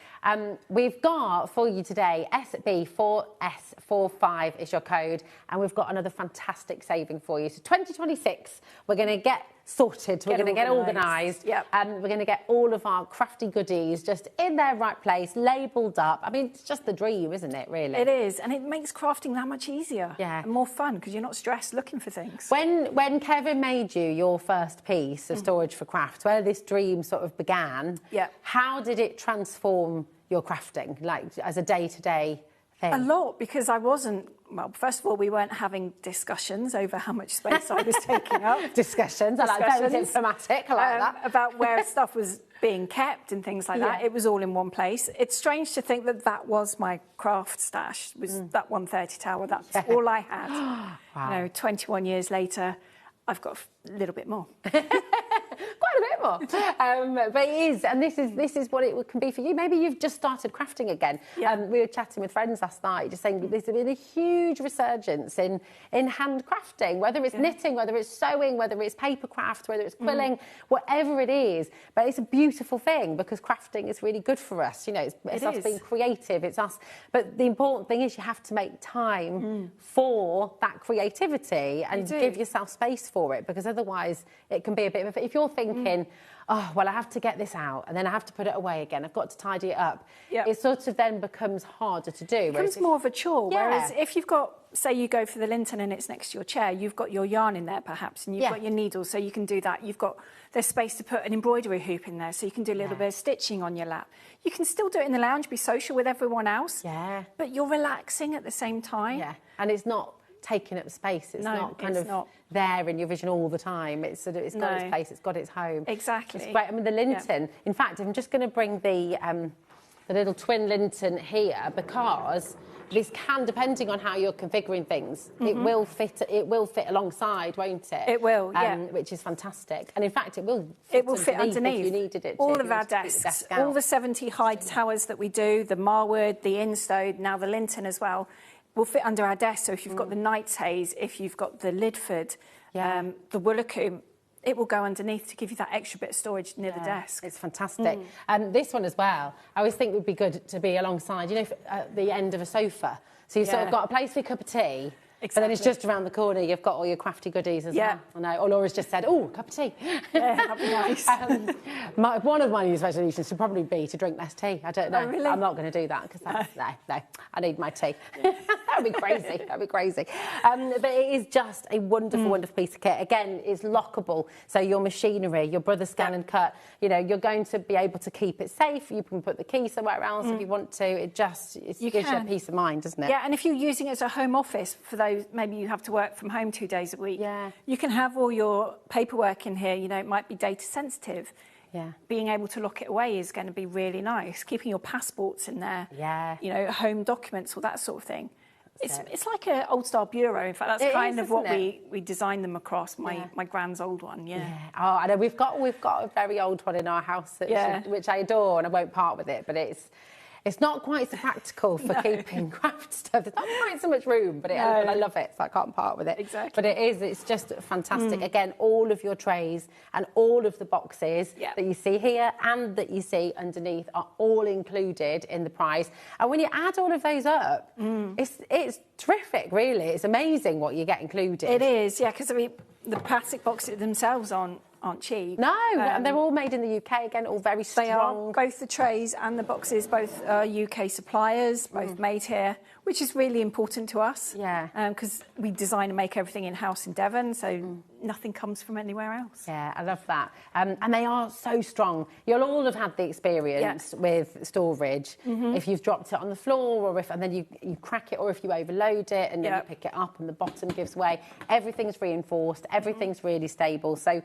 Speaker 1: We've got for you today SB4S45 is your code, and we've got another fantastic saving for you. So 2026, we're going to get sorted, we're going to get organised, and we're going to get all of our crafty goodies just in their right place, labelled up. I mean, it's just the dream, isn't it, really?
Speaker 2: It is, and it makes crafting that much easier and more fun because you're not stressed looking for things.
Speaker 1: When Kevin made you your first piece of Storage for Crafts, where this dream sort of began, how did it transform your crafting, like as a day-to-day thing?
Speaker 2: A lot, because I wasn't, well, first of all, we weren't having discussions over how much space I was taking up.
Speaker 1: Discussions. I like very diplomatic, I like that.
Speaker 2: About where stuff was being kept and things like that. It was all in one place. It's strange to think that that was my craft stash, was that 130 tower. That's all I had. You know, 21 years later, I've got a little bit more.
Speaker 1: Quite a bit more. But it is, and this is what it can be for you. Maybe you've just started crafting again. We were chatting with friends last night, just saying there's been a huge resurgence in hand crafting, whether it's knitting, whether it's sewing, whether it's paper craft, whether it's quilling, whatever it is. But it's a beautiful thing because crafting is really good for us. You know, it's us being creative. It's us. But the important thing is you have to make time for that creativity and give yourself space for it, because otherwise it can be a bit of a... If you're thinking, oh, well, I have to get this out and then I have to put it away again, I've got to tidy it up, it sort of then becomes harder to do.
Speaker 2: It becomes more of a chore, whereas if you've got, say you go for the Lynton and it's next to your chair, you've got your yarn in there perhaps, and you've got your needles, so you can do that. You've got, there's space to put an embroidery hoop in there, so you can do a little bit of stitching on your lap. You can still do it in the lounge, be social with everyone else, but you're relaxing at the same time. And
Speaker 1: it's not taking up space. It's not kind of there in your vision all the time. It's sort of, it's got its place, it's got its home.
Speaker 2: Exactly.
Speaker 1: It's great. I mean, the Lynton, in fact, I'm just going to bring the little twin Lynton here, because this can, depending on how you're configuring things, it will fit alongside, won't it?
Speaker 2: It will,
Speaker 1: which is fantastic. And in fact, it will
Speaker 2: fit underneath
Speaker 1: if you needed it to.
Speaker 2: All of our desks, all the 70 hide towers that we do, the Marwood, the Instowed, now the Lynton as well, will fit under our desk. So if you've got the Knight's Haze, if you've got the Lidford, the Woolacombe, it will go underneath to give you that extra bit of storage near the desk.
Speaker 1: It's fantastic. And this one as well, I always think would be good to be alongside, you know, at the end of a sofa. So you've sort of got a place for your cup of tea, but then it's just around the corner, you've got all your crafty goodies as well. I know. Or Laura's just said, oh, cup of tea.
Speaker 2: That'd be nice.
Speaker 1: One of my New Year's resolutions should probably be to drink less tea. I don't know.
Speaker 2: Oh, really?
Speaker 1: I'm not going to do that because that's, no, I need my tea. That'd be crazy. That'd be crazy. But it is just a wonderful, wonderful piece of kit. Again, it's lockable. So your machinery, your brother scan and cut, you know, you're going to be able to keep it safe. You can put the key somewhere else if you want to. It gives you a peace of mind, doesn't it?
Speaker 2: Yeah, and if you're using it as a home office, for those, maybe you have to work from home 2 days a week, you can have all your paperwork in here. You know, it might be data sensitive. Being able to lock it away is going to be really nice. Keeping your passports in there, you know, home documents, all that sort of thing. It's like an old-style bureau. In fact, that's kind of what we designed them across. My grand's old one, Oh, I know. We've got a very old one in our house, which I adore, and I won't part with it. But it's not quite so practical for keeping craft stuff. There's not quite so much room, but I love it, so I can't part with it. Exactly.
Speaker 1: But it's just fantastic. Again, all of your trays and all of the boxes that you see here and that you see underneath are all included in the price. And when you add all of those up, it's terrific, really. It's amazing what you get included.
Speaker 2: It is, because I mean, the plastic boxes themselves aren't cheap.
Speaker 1: No, and they're all made in the UK, again, all very strong.
Speaker 2: They are, both the trays and the boxes, both UK suppliers, both made here, which is really important to us. Because we design and make everything in-house in Devon, so nothing comes from anywhere else.
Speaker 1: Yeah, I love that. And they are so strong. You'll all have had the experience with storage. If you've dropped it on the floor, and then you crack it, or if you overload it and then you pick it up and the bottom gives way. Everything's reinforced, everything's really stable. So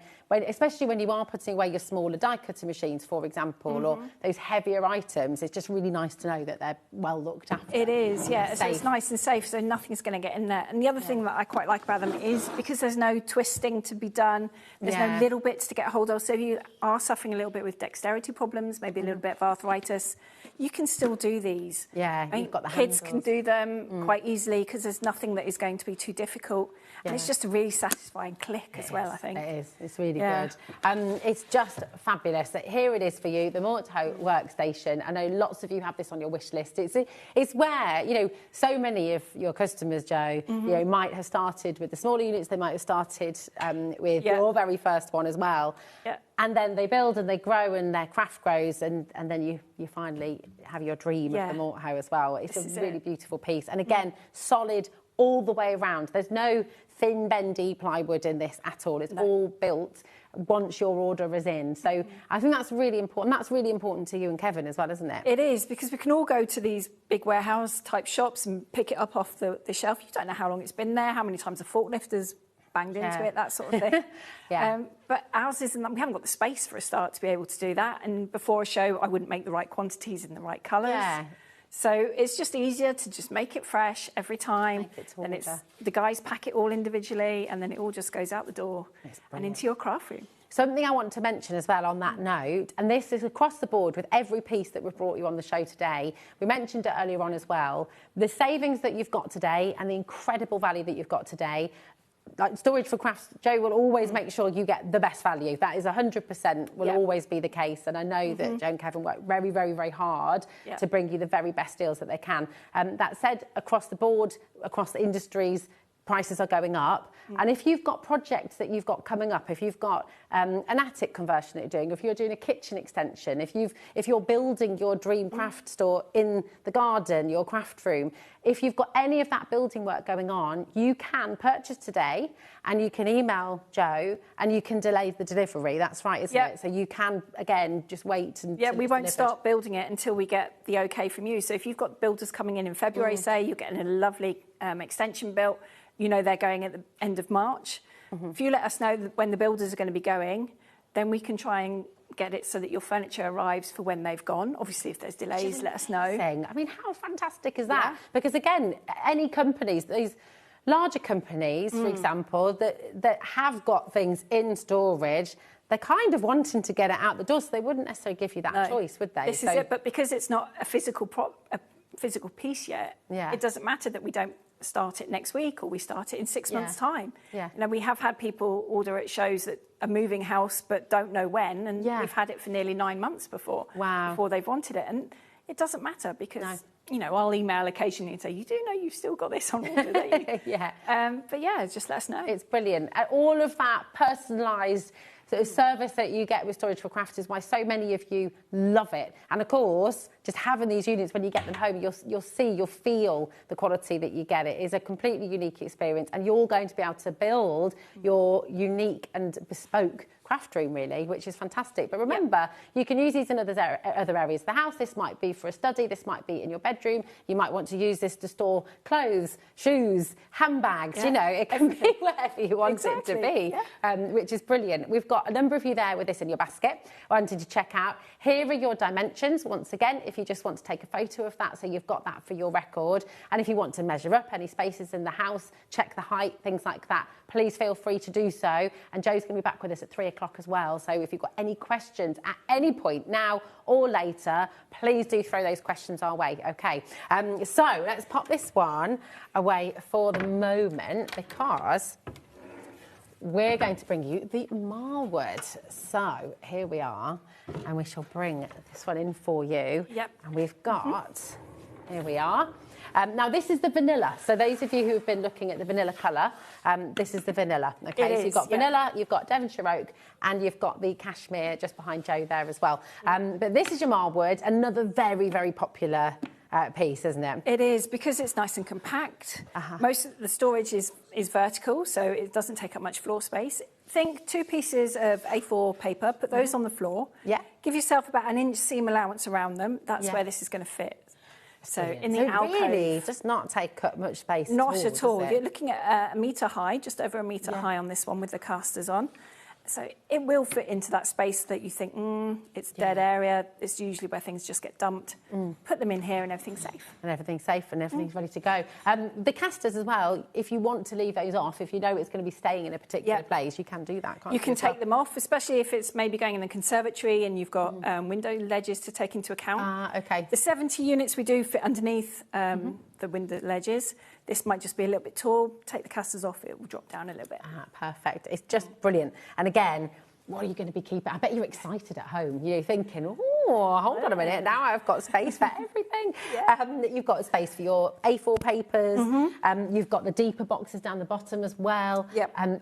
Speaker 1: especially when you are putting away your smaller die cutter machines, for example, or those heavier items, it's just really nice to know that they're well looked after.
Speaker 2: It is, so it's nice and safe, so nothing's going to get in there. And the other thing that I quite like about them is because there's no twisting to be done, there's no little bits to get hold of. So if you are suffering a little bit with dexterity problems, maybe a little bit of arthritis, you can still do these.
Speaker 1: Yeah, you've got the
Speaker 2: kids
Speaker 1: handles.
Speaker 2: can do them quite easily because there's nothing that is going to be too difficult. And it's just a really satisfying click as well, I think.
Speaker 1: It is. It's really good. It's just fabulous. Here it is for you, the Mortehoe workstation. I know lots of you have this on your wish list. It's where, you know, so many of your customers, Jo, you know, might have started with the smaller units. They might have started with your very first one as well. Yeah. And then they build and they grow and their craft grows and then you finally have your dream of the Mortehoe as well. It's a really beautiful piece. And again, solid all the way around. There's no thin, bendy plywood in this at all. It's all built once your order is in. So I think that's really important. That's really important to you and Kevin as well, isn't it?
Speaker 2: It is, because we can all go to these big warehouse-type shops and pick it up off the shelf. You don't know how long it's been there, how many times a forklift has banged into it, that sort of thing. But ours isn't. We haven't got the space for a start to be able to do that. And before a show, I wouldn't make the right quantities in the right colours. Yeah. So it's just easier to just make it fresh every time. And the guys pack it all individually and then it all just goes out the door and into your craft room.
Speaker 1: Something I want to mention as well on that note, and this is across the board with every piece that we've brought you on the show today, we mentioned it earlier on as well, the savings that you've got today and the incredible value that you've got today. Like Storage for Crafts, Jo will always make sure you get the best value. That is 100% will always be the case. And I know that Jo and Kevin work very, very, very hard to bring you the very best deals that they can. That said, across the board, across the industries, prices are going up. And if you've got projects that you've got coming up, if you've got an attic conversion that you're doing, if you're doing a kitchen extension, if you're building your dream craft store in the garden, your craft room, if you've got any of that building work going on, you can purchase today and you can email Jo and you can delay the delivery. That's right, isn't it? So you can, again, just wait.
Speaker 2: We won't start building it until we get the OK from you. So if you've got builders coming in February, say, you're getting a lovely extension built, you know they're going at the end of March. If you let us know when the builders are going to be going, then we can try and get it so that your furniture arrives for when they've gone. Obviously, if there's delays, let us know.
Speaker 1: I mean, how fantastic is that? Because, again, any companies, these larger companies, for example, that have got things in storage, they're kind of wanting to get it out the door, so they wouldn't necessarily give you that choice, would they?
Speaker 2: This is it, but because it's not a physical piece yet, it doesn't matter that we don't start it next week or we start it in 6 months' time. You know, we have had people order at shows that are moving house but don't know when, and we've had it for nearly 9 months before they've wanted it. And it doesn't matter because, you know, I'll email occasionally and say, you do know you've still got this on order, don't you? But just let us know.
Speaker 1: It's brilliant. All of that personalised service that you get with Storage for Crafts is why so many of you love it. And of course, just having these units, when you get them home, you'll feel the quality that you get. It is a completely unique experience, and you're going to be able to build your unique and bespoke craft room, really, which is fantastic. But remember, you can use these in other areas of the house. This might be for a study. This might be in your bedroom. You might want to use this to store clothes, shoes, handbags. You know, it can be wherever you want it to be, which is brilliant. We've got a number of you there with this in your basket wanting to check out. Here are your dimensions. Once again, if you just want to take a photo of that, so you've got that for your record. And if you want to measure up any spaces in the house, check the height, things like that, please feel free to do so. And Jo's going to be back with us at 3 o'clock as well. So if you've got any questions at any point now or later, please do throw those questions our way. Okay. So let's pop this one away for the moment because we're going to bring you the Marwood. So here we are, and we shall bring this one in for you. And we've got, here we are. Now, this is the vanilla. So those of you who have been looking at the vanilla colour, this is the vanilla. Okay, so you've got vanilla, you've got Devonshire oak, and you've got the cashmere just behind Jo there as well. But this is your Marwood, another very, very popular piece, isn't it?
Speaker 2: It is, because it's nice and compact. Most of the storage is vertical, so it doesn't take up much floor space. Think 2 pieces of A4 paper, put those on the floor. Give yourself about an inch seam allowance around them. That's where this is going to fit. So in the alcove,
Speaker 1: really does not take up much space.
Speaker 2: Not at all. You're looking at a metre high, just over a metre high on this one with the casters on. So it will fit into that space that you think, it's a dead area. It's usually where things just get dumped. Put them in here and everything's safe.
Speaker 1: And everything's safe and everything's ready to go. The casters as well, if you want to leave those off, if you know it's going to be staying in a particular place, you can do that, can't you?
Speaker 2: You can take them off, especially if it's maybe going in the conservatory and you've got window ledges to take into account.
Speaker 1: Okay.
Speaker 2: The 70 units we do fit underneath the window ledges. This might just be a little bit tall. Take the casters off, it will drop down a little bit.
Speaker 1: Perfect. It's just brilliant. And again, what are you going to be keeping? I bet you're excited at home. You're thinking, oh, hold on a minute. Now I've got space for everything. You've got space for your A4 papers. You've got the deeper boxes down the bottom as well.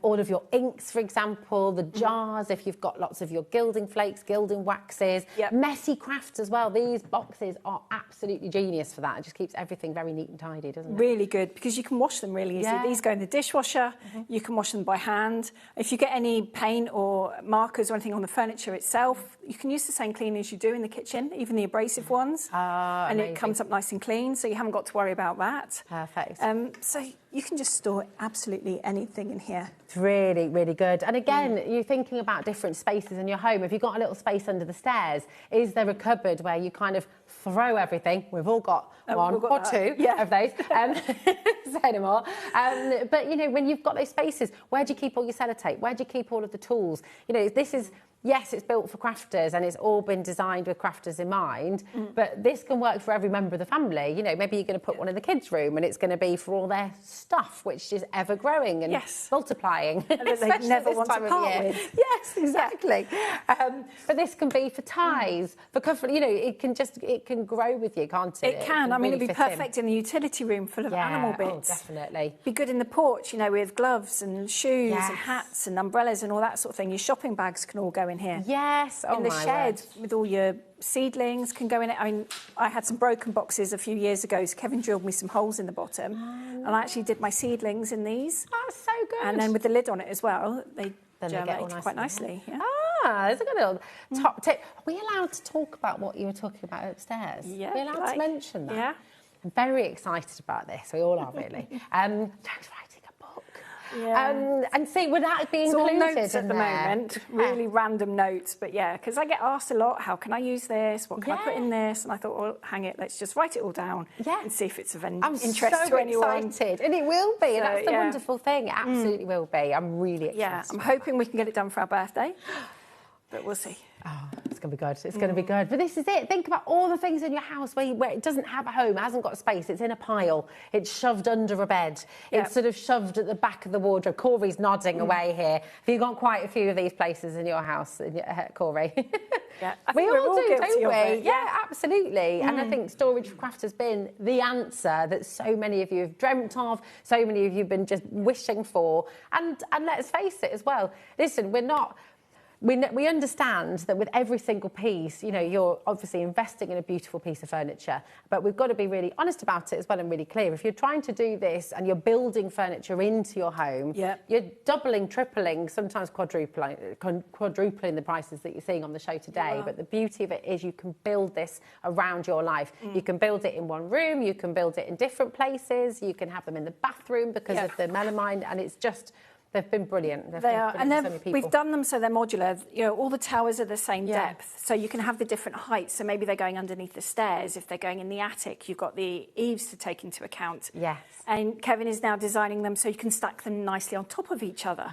Speaker 1: All of your inks, for example, the jars, if you've got lots of your gilding flakes, gilding waxes, messy crafts as well. These boxes are absolutely genius for that. It just keeps everything very neat and tidy, doesn't it?
Speaker 2: Really good, because you can wash them really easily. These go in the dishwasher. You can wash them by hand. If you get any paint or markers or anything on the furniture itself, you can use the same cleaner as you do in the kitchen, even the abrasive ones. And
Speaker 1: amazing.
Speaker 2: It comes up nice and clean, so you haven't got to worry about that.
Speaker 1: Perfect.
Speaker 2: So you can just store absolutely anything in here.
Speaker 1: It's really, really good. And again, you're thinking about different spaces in your home. If you've got a little space under the stairs, is there a cupboard where you kind of throw everything? We've all got one or two of those. Say no more. But, you know, when you've got those spaces, where do you keep all your sellotape? Where do you keep all of the tools? You know, this is... Yes, it's built for crafters and it's all been designed with crafters in mind, but this can work for every member of the family. You know, maybe you're going to put one in the kids' room and it's going to be for all their stuff, which is ever growing and multiplying.
Speaker 2: And that they never want to part with.
Speaker 1: Yes, exactly. But this can be for ties, for comfort. You know, it can grow with you, can't it?
Speaker 2: It can. I mean, it'd be perfect in the utility room full of animal bits.
Speaker 1: Oh, definitely.
Speaker 2: Be good in the porch, you know, with gloves and shoes and hats and umbrellas and all that sort of thing. Your shopping bags can all go in here.
Speaker 1: Yes.
Speaker 2: In the shed with all your seedlings can go in it. I mean, I had some broken boxes a few years ago, so Kevin drilled me some holes in the bottom, and I actually did my seedlings in these.
Speaker 1: That's so good.
Speaker 2: And then with the lid on it as well, they germinate quite nicely.
Speaker 1: There's a good little top tip. Are we allowed to talk about what you were talking about upstairs?
Speaker 2: Yeah.
Speaker 1: Are we allowed to mention that?
Speaker 2: Yeah.
Speaker 1: I'm very excited about this. We all are, really. Jack's writing a book.
Speaker 2: Yeah.
Speaker 1: And see, would that be included
Speaker 2: all notes at the
Speaker 1: there?
Speaker 2: moment, really random notes, but because I get asked a lot, how can I use this? What can I put in this? And I thought, well, hang it, let's just write it all down and see if it's of any interest to anyone.
Speaker 1: I'm so excited, and it will be. So, that's the wonderful thing. It absolutely will be. I'm really excited.
Speaker 2: Yeah, I'm hoping we can get it done for our birthday, but we'll see.
Speaker 1: Oh, it's going to be good. It's going to be good. But this is it. Think about all the things in your house where it doesn't have a home, it hasn't got space. It's in a pile. It's shoved under a bed. It's sort of shoved at the back of the wardrobe. Corey's nodding away here. Have you got quite a few of these places in your house, Corey?
Speaker 2: Yeah,
Speaker 1: we all do, don't we?
Speaker 2: Yeah,
Speaker 1: absolutely. And I think storage for craft has been the answer that so many of you have dreamt of, so many of you have been just wishing for. And let's face it as well. Listen, we understand that with every single piece, you know, you're obviously investing in a beautiful piece of furniture, but we've got to be really honest about it as well and really clear. If you're trying to do this and you're building furniture into your home, you're doubling, tripling, sometimes quadrupling the prices that you're seeing on the show today. But the beauty of it is you can build this around your life. You can build it in one room, you can build it in different places, you can have them in the bathroom because of the melamine, and it's just... They've been brilliant.
Speaker 2: They are, and we've done them so they're modular. You know, all the towers are the same depth, so you can have the different heights. So maybe they're going underneath the stairs. If they're going in the attic, you've got the eaves to take into account.
Speaker 1: Yes.
Speaker 2: And Kevin is now designing them so you can stack them nicely on top of each other.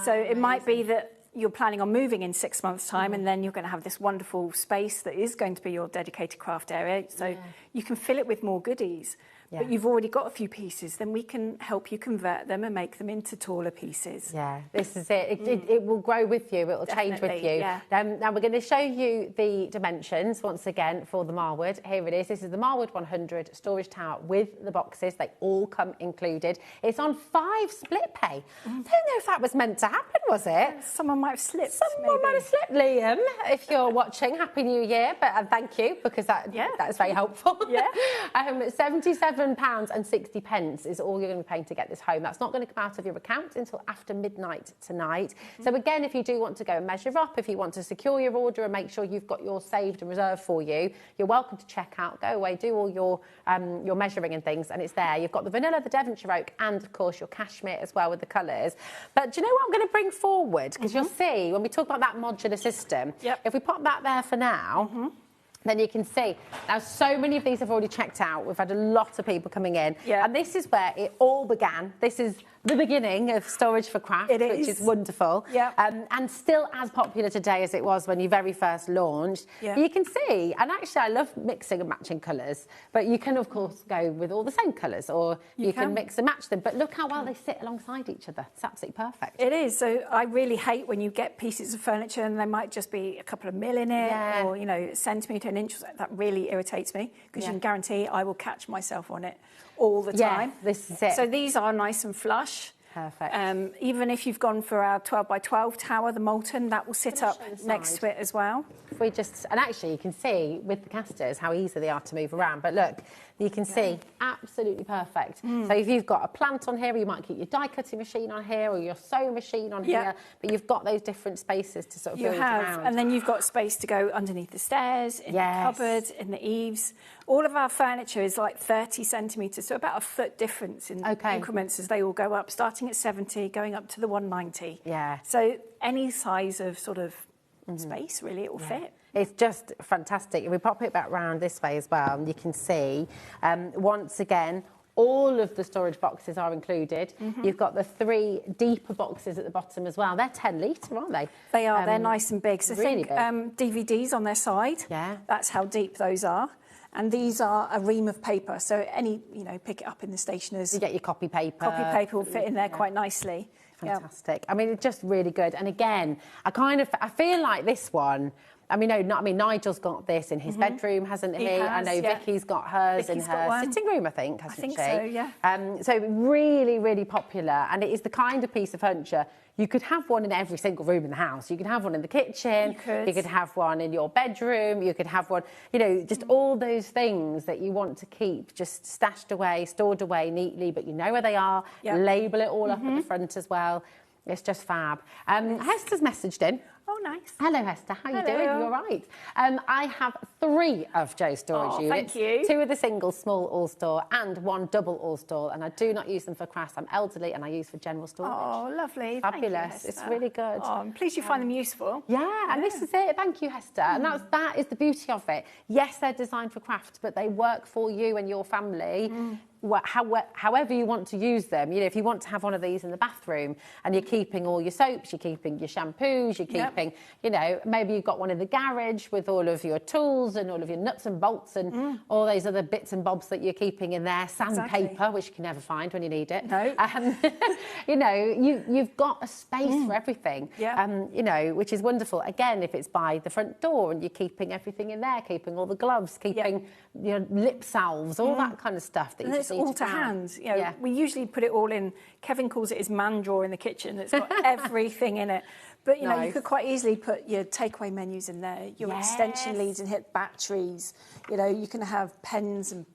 Speaker 2: So it might be that you're planning on moving in 6 months' time, and then you're going to have this wonderful space that is going to be your dedicated craft area. So you can fill it with more goodies. But you've already got a few pieces, then we can help you convert them and make them into taller pieces. Yeah, this is it. It will grow with you. It will change with you. Yeah. Now, we're going to show you the dimensions once again for the Marwood. Here it is. This is the Marwood 100 storage tower with the boxes. They all come included. It's on 5 split pay. I don't know if that was meant to happen, was it? Someone might have slipped. Someone might have slipped, Liam, if you're watching. Happy New Year. But thank you, because that is very helpful. Yeah. £77.60 is all you're going to be paying to get this home. That's not going to come out of your account until after midnight tonight. So again, if you do want to go and measure up, if you want to secure your order and make sure you've got yours saved and reserved for you, you're welcome to check out, go away, do all your measuring and things, and it's there. You've got the vanilla, the Devonshire oak, and of course your cashmere as well with the colours. But do you know what I'm going to bring
Speaker 1: forward, because you'll see when we talk about that modular system, if we pop that there for now, then you can see, now so many of these have already checked out. We've had a lot of people coming in. And this is where it all began. This is the beginning of storage for craft, which is wonderful. And still as popular today as it was when you very first launched. You can see, and actually I love mixing and matching colours, but you can of course go with all the same colours, or you can mix and match them. But look how well they sit alongside each other. It's absolutely perfect.
Speaker 2: It is. So I really hate when you get pieces of furniture and there might just be a couple of mil in it, or, you know, a centimetre, an inch. That really irritates me, because you can guarantee I will catch myself on it all the time.
Speaker 1: This is it.
Speaker 2: So these are nice and flush.
Speaker 1: Perfect.
Speaker 2: Even if you've gone for our 12 by 12 tower, the molten, that will sit up next to it as well.
Speaker 1: If we just, and actually you can see with the casters how easy they are to move around. But look, you can see absolutely perfect. So if you've got a plant on here, you might keep your die cutting machine on here, or your sewing machine on here, but you've got those different spaces to sort of build around.
Speaker 2: And then you've got space to go underneath the stairs, in the cupboard, in the eaves. All of our furniture is like 30 centimetres, so about a foot difference in increments as they all go up, starting at 70, going up to the 190. So any size of sort of space, really, it will fit.
Speaker 1: It's just fantastic. If we pop it back round this way as well, and you can see, once again, all of the storage boxes are included. You've got the 3 deeper boxes at the bottom as well. They're 10 litre, aren't they?
Speaker 2: They are. They're nice and big. So
Speaker 1: really
Speaker 2: think DVDs on their side. That's how deep those are. And these are a ream of paper. So any, you know, pick it up in the stationers.
Speaker 1: You get your copy paper.
Speaker 2: Copy paper will fit in there quite nicely.
Speaker 1: Fantastic. I mean, it's just really good. And again, I feel like this one, I mean, Nigel's got this in his bedroom, hasn't he? I know Vicky's got hers in her sitting room, I think, hasn't she?
Speaker 2: I think so, yeah.
Speaker 1: So really, really popular. And it is the kind of piece of furniture you could have one in every single room in the house. You could have one in the kitchen. You could have one in your bedroom. You could have one, you know, just all those things that you want to keep just stashed away, stored away neatly, but you know where they are. Label it all up at the front as well. It's just fab. Hester's messaged in.
Speaker 2: Oh, nice.
Speaker 1: Hello, Hester. How are you doing? You all right? I have 3 of Joe's storage units.
Speaker 2: Thank you.
Speaker 1: 2 of the single small all-store and 1 double all-store, and I do not use them for crafts. I'm elderly and I use for general storage.
Speaker 2: Oh, lovely.
Speaker 1: Fabulous.
Speaker 2: Thank you,
Speaker 1: it's really good.
Speaker 2: Oh, I'm pleased you find them useful.
Speaker 1: Yeah, and this is it. Thank you, Hester. And that is the beauty of it. Yes, they're designed for crafts, but they work for you and your family. However you want to use them. You know, if you want to have one of these in the bathroom and you're keeping all your soaps, you're keeping your shampoos, you're keeping, you know, maybe you've got one in the garage with all of your tools and all of your nuts and bolts and all those other bits and bobs that you're keeping in there, sandpaper, which you can never find when you need it.
Speaker 2: No.
Speaker 1: You know, you've got a space for everything, you know, which is wonderful. Again, if it's by the front door and you're keeping everything in there, keeping all the gloves, keeping your lip salves, all that kind of stuff that you just
Speaker 2: all to hand. You know, we usually put it all in. Kevin calls it his man drawer in the kitchen. It's got everything in it. But you know, you could quite easily put your takeaway menus in there, your extension leads and hit batteries. You know, you can have pens and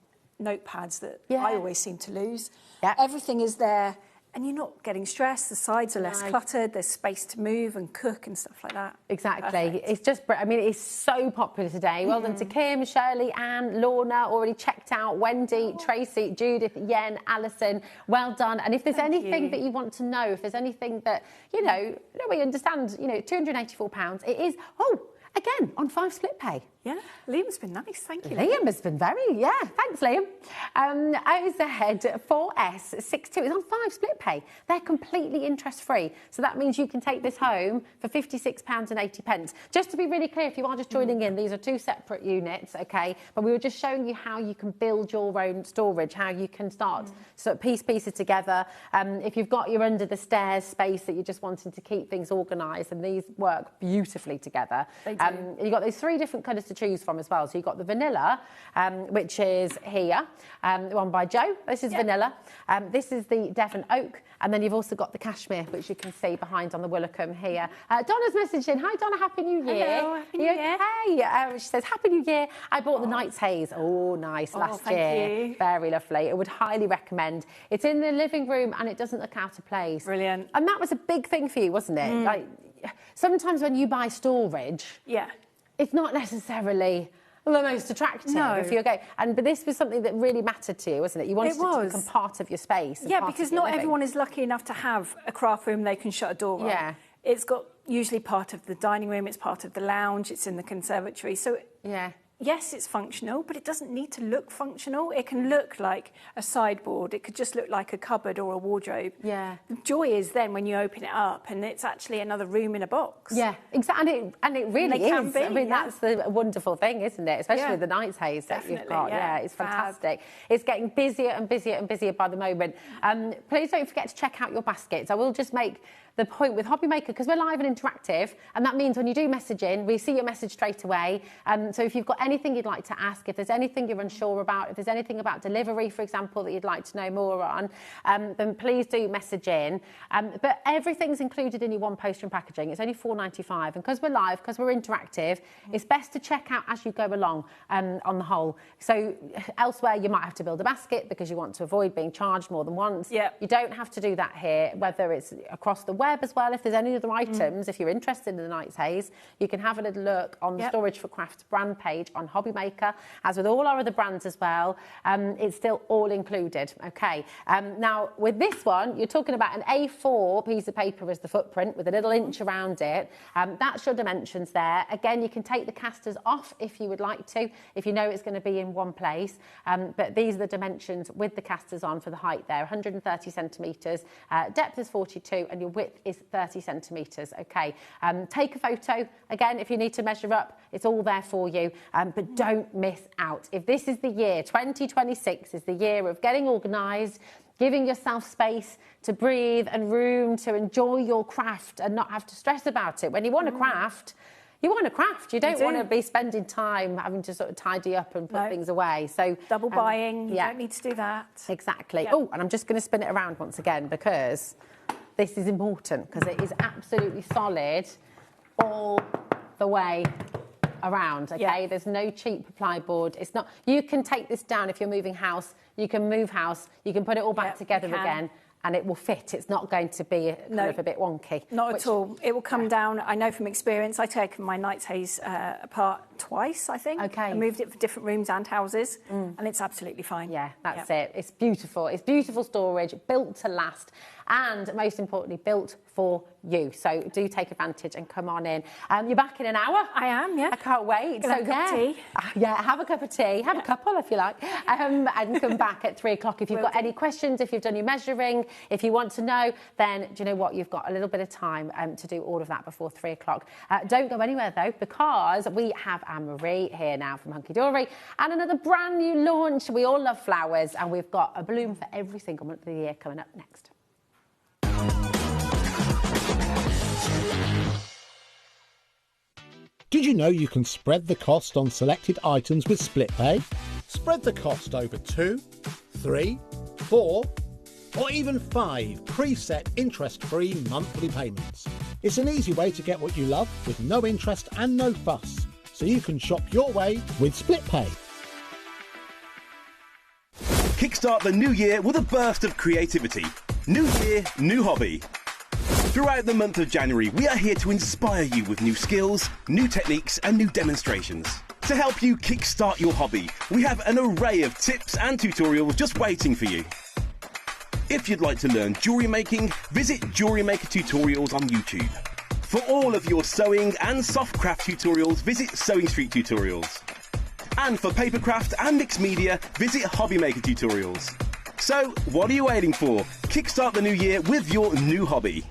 Speaker 2: notepads that I always seem to lose. Everything is there. And you're not getting stressed, the sides are less cluttered, there's space to move and cook and stuff like that.
Speaker 1: Exactly.
Speaker 2: Perfect.
Speaker 1: It's just, I mean, it's so popular today. Well done to Kim, Shirley, Anne, Lorna, already checked out, Wendy, Tracy, Judith, Yen, Alison, well done. And if there's anything that you want to know, if there's anything that, you know, we understand, you know, £284, it is, again, on 5 split pay.
Speaker 2: Yeah, Liam's been nice, thank you.
Speaker 1: Liam has been very, thanks Liam. OZ4S62 is on 5 split pay. They're completely interest-free. So that means you can take this home for £56.80. Just to be really clear, if you are just joining in, these are 2 separate units, okay? But we were just showing you how you can build your own storage, how you can start sort of piece pieces together. If you've got your under the stairs space that you're just wanting to keep things organised, and these work beautifully together.
Speaker 2: They do.
Speaker 1: You've got those 3 different colours to choose from as well. So you've got the vanilla, which is here, the one by Joe. This is vanilla. This is the Devon oak. And then you've also got the cashmere, which you can see behind on the Woolacombe here. Donna's messaged in. Hi, Donna. Happy New Year.
Speaker 2: Hello. Happy New Year.
Speaker 1: Okay. She says, Happy New Year. I bought the Knight's Haze. Oh, nice. Last year.
Speaker 2: Thank you.
Speaker 1: Very lovely. I would highly recommend. It's in the living room and it doesn't look out of place.
Speaker 2: Brilliant.
Speaker 1: And that was a big thing for you, wasn't it? Like, sometimes when you buy storage, it's not necessarily the most attractive if you're going. But this was something that really mattered to you, wasn't it? You wanted it to become part of your space.
Speaker 2: Yeah, because not everyone is lucky enough to have a craft room they can shut a door on. It's got usually part of the dining room, it's part of the lounge, it's in the conservatory. So
Speaker 1: yeah.
Speaker 2: Yes, it's functional, but it doesn't need to look functional. It can look like a sideboard. It could just look like a cupboard or a wardrobe.
Speaker 1: Yeah.
Speaker 2: The joy is then when you open it up and it's actually another room in a box.
Speaker 1: Yeah, exactly. And it really is.
Speaker 2: Can be,
Speaker 1: I mean, that's the wonderful thing, isn't it? Especially with the Knight's Haze that you've got. Yeah, it's fantastic. It's getting busier and busier and busier by the moment. Please don't forget to check out your baskets. I will just make the point with HobbyMaker, because we're live and interactive, and that means when you do message in, we see your message straight away. So if you've got anything you'd like to ask, if there's anything you're unsure about, if there's anything about delivery, for example, that you'd like to know more on, then please do message in. But everything's included in your one poster and packaging. It's only £4.95, and because we're live, because we're interactive, it's best to check out as you go along on the whole. So elsewhere, you might have to build a basket because you want to avoid being charged more than once.
Speaker 2: Yep.
Speaker 1: You don't have to do that here, whether it's across the web as well. If there's any other items, if you're interested in the Knight's Haze, you can have a little look on the Storage for Crafts brand page on HobbyMaker. As with all our other brands as well, it's still all included. Okay. Now, with this one, you're talking about an A4 piece of paper as the footprint with a little inch around it. That's your dimensions there. Again, you can take the casters off if you would like to, if you know it's going to be in one place. But these are the dimensions with the casters on for the height there, 130 centimetres, depth is 42, and your width is 30 centimetres. Okay. Take a photo. Again, if you need to measure up, it's all there for you. But don't miss out. If this is the year, 2026 is the year of getting organised, giving yourself space to breathe and room to enjoy your craft and not have to stress about it. When you want to craft, you want to craft. You don't want to be spending time having to sort of tidy up and put things away. So
Speaker 2: double buying, you don't need to do that.
Speaker 1: Exactly. Yeah. Oh, and I'm just going to spin it around once again because this is important, because it is absolutely solid all the way around. Okay, there's no cheap plyboard. It's not. You can take this down if you're moving house. You can move house. You can put it all back together again, and it will fit. It's not going to be kind of a bit wonky.
Speaker 2: Not at all. It will come down. I know from experience. I taken my Knight's Haze apart twice, I think. Okay. I moved it for different rooms and houses, and it's absolutely fine. Yeah, that's it. It's beautiful. It's beautiful storage, built to last, and most importantly, built for you. So do take advantage and come on in. You're back in an hour. I am, yeah.
Speaker 1: I can't wait.
Speaker 2: So have a cup of tea.
Speaker 1: Yeah, have a cup of tea. Have a couple if you like. And come back at 3 o'clock. If you've got any questions, if you've done your measuring, if you want to know, then do you know what? You've got a little bit of time to do all of that before 3 o'clock. Don't go anywhere though, because we have Anne-Marie here now from Hunkydory and another brand new launch. We all love flowers, and we've got a bloom for every single month of the year coming up next.
Speaker 4: Did you know you can spread the cost on selected items with split pay? Spread the cost over 2, 3, 4, or even 5 preset interest-free monthly payments. It's an easy way to get what you love with no interest and no fuss, so you can shop your way with split pay.
Speaker 5: Kickstart the new year with a burst of creativity. New year, new hobby. Throughout the month of January, we are here to inspire you with new skills, new techniques and new demonstrations. To help you kickstart your hobby, we have an array of tips and tutorials just waiting for you. If you'd like to learn jewellery making, visit Jewellery Maker Tutorials on YouTube. For all of your sewing and soft craft tutorials, visit Sewing Street Tutorials. And for papercraft and mixed media, visit HobbyMaker Tutorials. So, what are you waiting for? Kickstart the new year with your new hobby.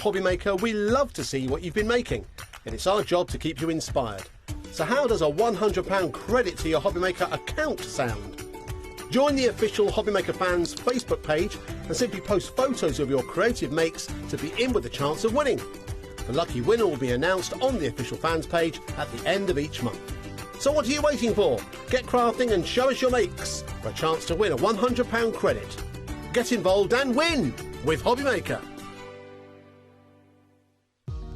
Speaker 4: HobbyMaker, we love to see what you've been making, and it's our job to keep you inspired. So how does a £100 credit to your HobbyMaker account sound? Join the official HobbyMaker fans Facebook page and simply post photos of your creative makes to be in with a chance of winning. The lucky winner will be announced on the official fans page at the end of each month. So what are you waiting for? Get crafting and show us your makes for a chance to win a £100 credit. Get involved and win with HobbyMaker.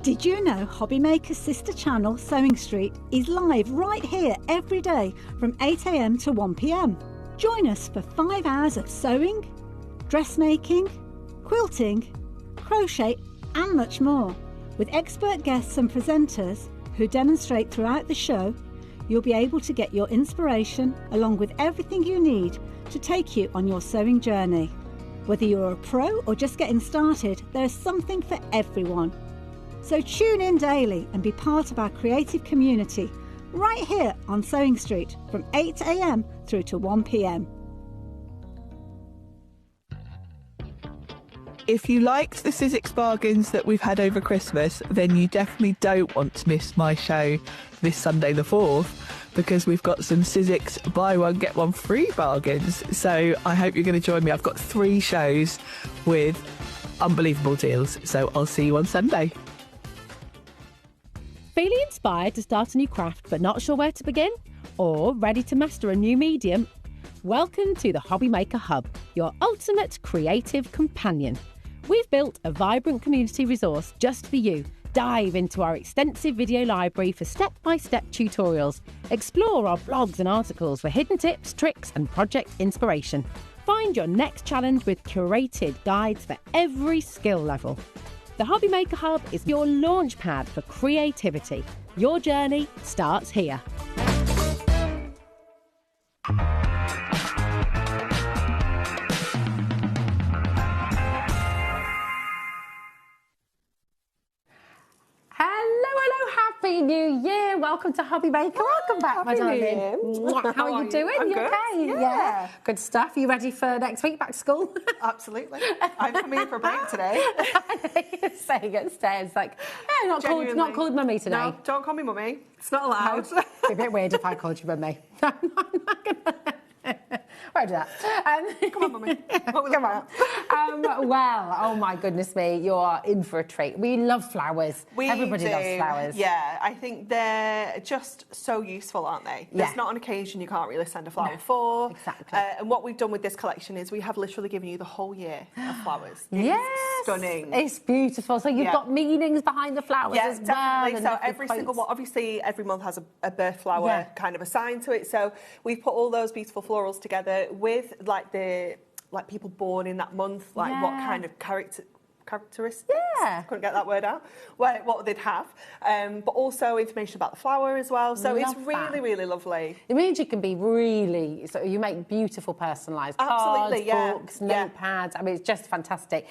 Speaker 6: Did you know HobbyMaker's sister channel, Sewing Street, is live right here every day from 8 AM to 1 PM? Join us for 5 hours of sewing, dressmaking, quilting, crochet and much more. With expert guests and presenters who demonstrate throughout the show, you'll be able to get your inspiration along with everything you need to take you on your sewing journey. Whether you're a pro or just getting started, there's something for everyone. So tune in daily and be part of our creative community right here on Sewing Street from 8 AM through to 1 PM.
Speaker 7: If you liked the Sizzix bargains that we've had over Christmas, then you definitely don't want to miss my show this Sunday the 4th, because we've got some Sizzix buy one get one free bargains. So I hope you're going to join me. I've got 3 shows with unbelievable deals. So I'll see you on Sunday.
Speaker 8: Feeling inspired to start a new craft but not sure where to begin? Or ready to master a new medium? Welcome to the HobbyMaker Hub, your ultimate creative companion. We've built a vibrant community resource just for you. Dive into our extensive video library for step-by-step tutorials. Explore our blogs and articles for hidden tips, tricks and project inspiration. Find your next challenge with curated guides for every skill level. The HobbyMaker Hub is your launch pad for creativity. Your journey starts here.
Speaker 1: Happy New Year. Welcome to HobbyMaker. Welcome back, my darling. How are you doing?
Speaker 9: I'm
Speaker 1: you
Speaker 9: good.
Speaker 1: okay? Yeah. Good stuff. Are you ready for next week, back to school?
Speaker 9: Absolutely. I'm coming in for a break today.
Speaker 1: You're saying upstairs, like, hey, not called mummy today.
Speaker 9: No, don't call me mummy. It's not allowed.
Speaker 1: It'd be a bit weird if I called you mummy. I'm not gonna... Won't do that.
Speaker 9: Come on, mummy.
Speaker 1: Come on. Well, oh my goodness me, you're in for a treat. We love flowers. Everybody loves flowers.
Speaker 9: Yeah, I think they're just so useful, aren't they?
Speaker 1: Yeah.
Speaker 9: There's not an occasion you can't really send a flower for.
Speaker 1: Exactly.
Speaker 9: And what we've done with this collection is we have literally given you the whole year of flowers.
Speaker 1: Yes.
Speaker 9: It's stunning.
Speaker 1: It's beautiful. So you've got meanings behind the flowers as well.
Speaker 9: Definitely. So every single one, obviously every month has a birth flower kind of assigned to it. So we've put all those beautiful florals together with like people born in that month, like what kind of characteristics, couldn't get that word out, what they'd have, but also information about the flower as well. So it's really, really lovely.
Speaker 1: It means you can be really, so you make beautiful personalised cards, books, notepads. I mean, it's just fantastic.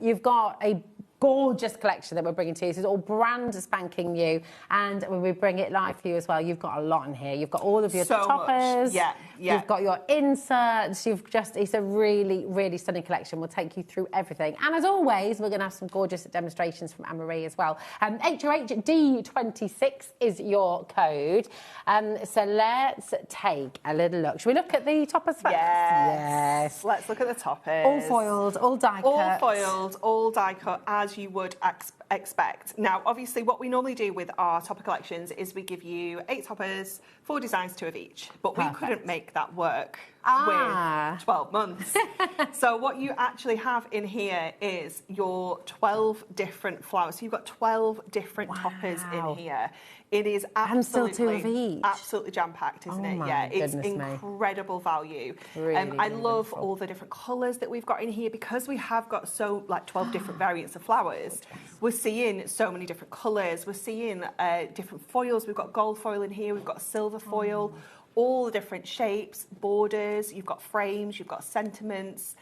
Speaker 1: You've got a gorgeous collection that we're bringing to you. This is all brand spanking new, and when we bring it live for you as well, you've got a lot in here. You've got all of your toppers, you've got your inserts, it's a really, really stunning collection. We'll take you through everything. And as always, we're going to have some gorgeous demonstrations from Anne-Marie as well. HOHD26 is your code. So let's take a little look. Should we look at the toppers first?
Speaker 9: Yes. Let's look at the toppers.
Speaker 1: All foiled, all die cut.
Speaker 9: All foiled, all die cut, as you would expect. Now, obviously, what we normally do with our topper collections is we give you 8 toppers, 4 designs, 2 of each. But we couldn't make that work with 12 months. So what you actually have in here is your 12 different flowers. So you've got 12 different toppers in here. It is absolutely,
Speaker 1: still 2 of each.
Speaker 9: Absolutely jam-packed, isn't it? Yeah, it's incredible value. I love all the different colours that we've got in here, because we have got 12 different variants of flowers. We're seeing so many different colours. We're seeing different foils. We've got gold foil in here. We've got silver foil. All the different shapes, borders. You've got frames. You've got sentiments.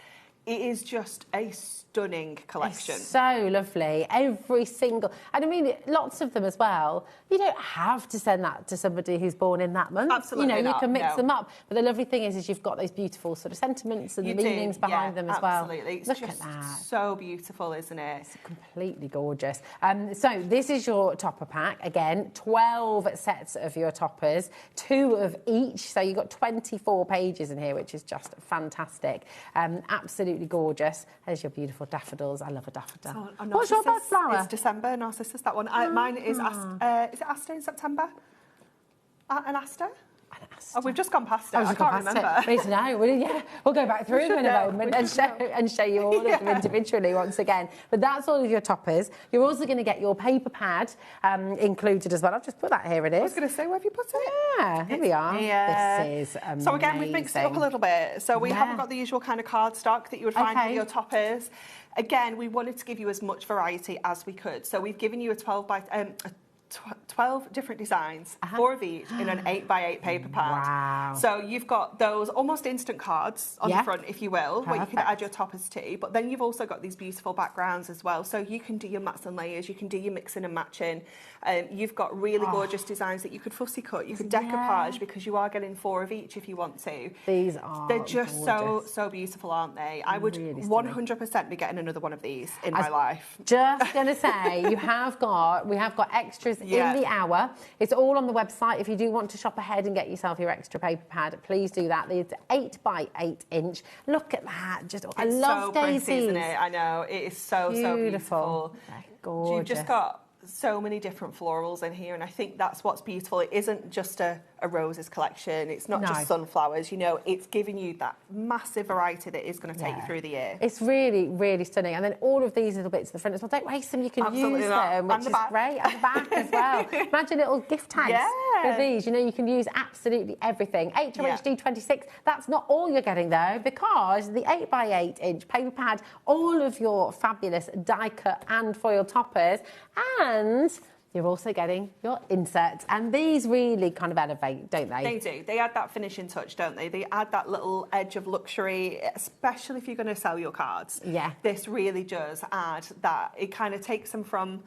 Speaker 9: it is just a stunning collection.
Speaker 1: It's so lovely. Every single, and I mean, lots of them as well. You don't have to send that to somebody who's born in that month.
Speaker 9: Absolutely
Speaker 1: You know,
Speaker 9: not,
Speaker 1: you can mix
Speaker 9: no.
Speaker 1: them up. But the lovely thing is you've got those beautiful sort of sentiments and the meanings behind them as well.
Speaker 9: Absolutely. It's
Speaker 1: Look
Speaker 9: just
Speaker 1: at that.
Speaker 9: so beautiful, isn't it?
Speaker 1: It's completely gorgeous. So this is your topper pack. Again, 12 sets of your toppers, 2 of each. So you've got 24 pages in here, which is just fantastic. Absolutely gorgeous. There's your beautiful daffodils. I love a daffodil. What's your best flower?
Speaker 9: It's December, Narcissus, that one. Mine is, is it Aster in September? An Aster? Oh, we've just gone past it. I can't remember.
Speaker 1: We need to know. We'll go back through them in a moment and show you all of them individually once again. But that's all of your toppers. You're also going to get your paper pad included as well. I've just put that here. It is.
Speaker 9: I was going to say, where have you put it?
Speaker 1: Yeah, here we are. This is amazing.
Speaker 9: So again, we've mixed it up a little bit. So we haven't got the usual kind of cardstock that you would find with your toppers. Again, we wanted to give you as much variety as we could. So we've given you a 12 different designs, 4 of each in an 8x8 paper pad.
Speaker 1: Wow.
Speaker 9: So you've got those almost instant cards on the front, if you will, where you can add your toppers to. But then you've also got these beautiful backgrounds as well. So you can do your mats and layers, you can do your mixing and matching. You've got really gorgeous designs that you could fussy cut, you could decoupage, because you are getting 4 of each if you want to.
Speaker 1: These are
Speaker 9: They're just so beautiful, aren't they? I would 100% be getting another one of these in my life.
Speaker 1: Just going to say, we have got extras in the hour. It's all on the website. If you do want to shop ahead and get yourself your extra paper pad, please do that. It's 8x8 inch. Look at that. I love daisies.
Speaker 9: Pretty, isn't it? I know. It is so beautiful.
Speaker 1: Gorgeous.
Speaker 9: You've just got so many different florals in here, and I think that's what's beautiful. It isn't just a roses collection. It's not just sunflowers. You know, it's giving you that massive variety that is going to take you through the year. It's
Speaker 1: really, really stunning. And then all of these little bits at the front as well. Don't waste them. You can use them, which is great. And the back as well. Imagine little gift tags for these. You know, you can use absolutely everything. HOHD 26. That's not all you're getting though, because the 8x8 inch paper pad, all of your fabulous die cut and foil toppers, and you're also getting your inserts, and these really kind of elevate, don't they?
Speaker 9: They do. They add that finishing touch, don't they? They add that little edge of luxury, especially if you're going to sell your cards.
Speaker 1: Yeah.
Speaker 9: This really does add that. It kind of takes them from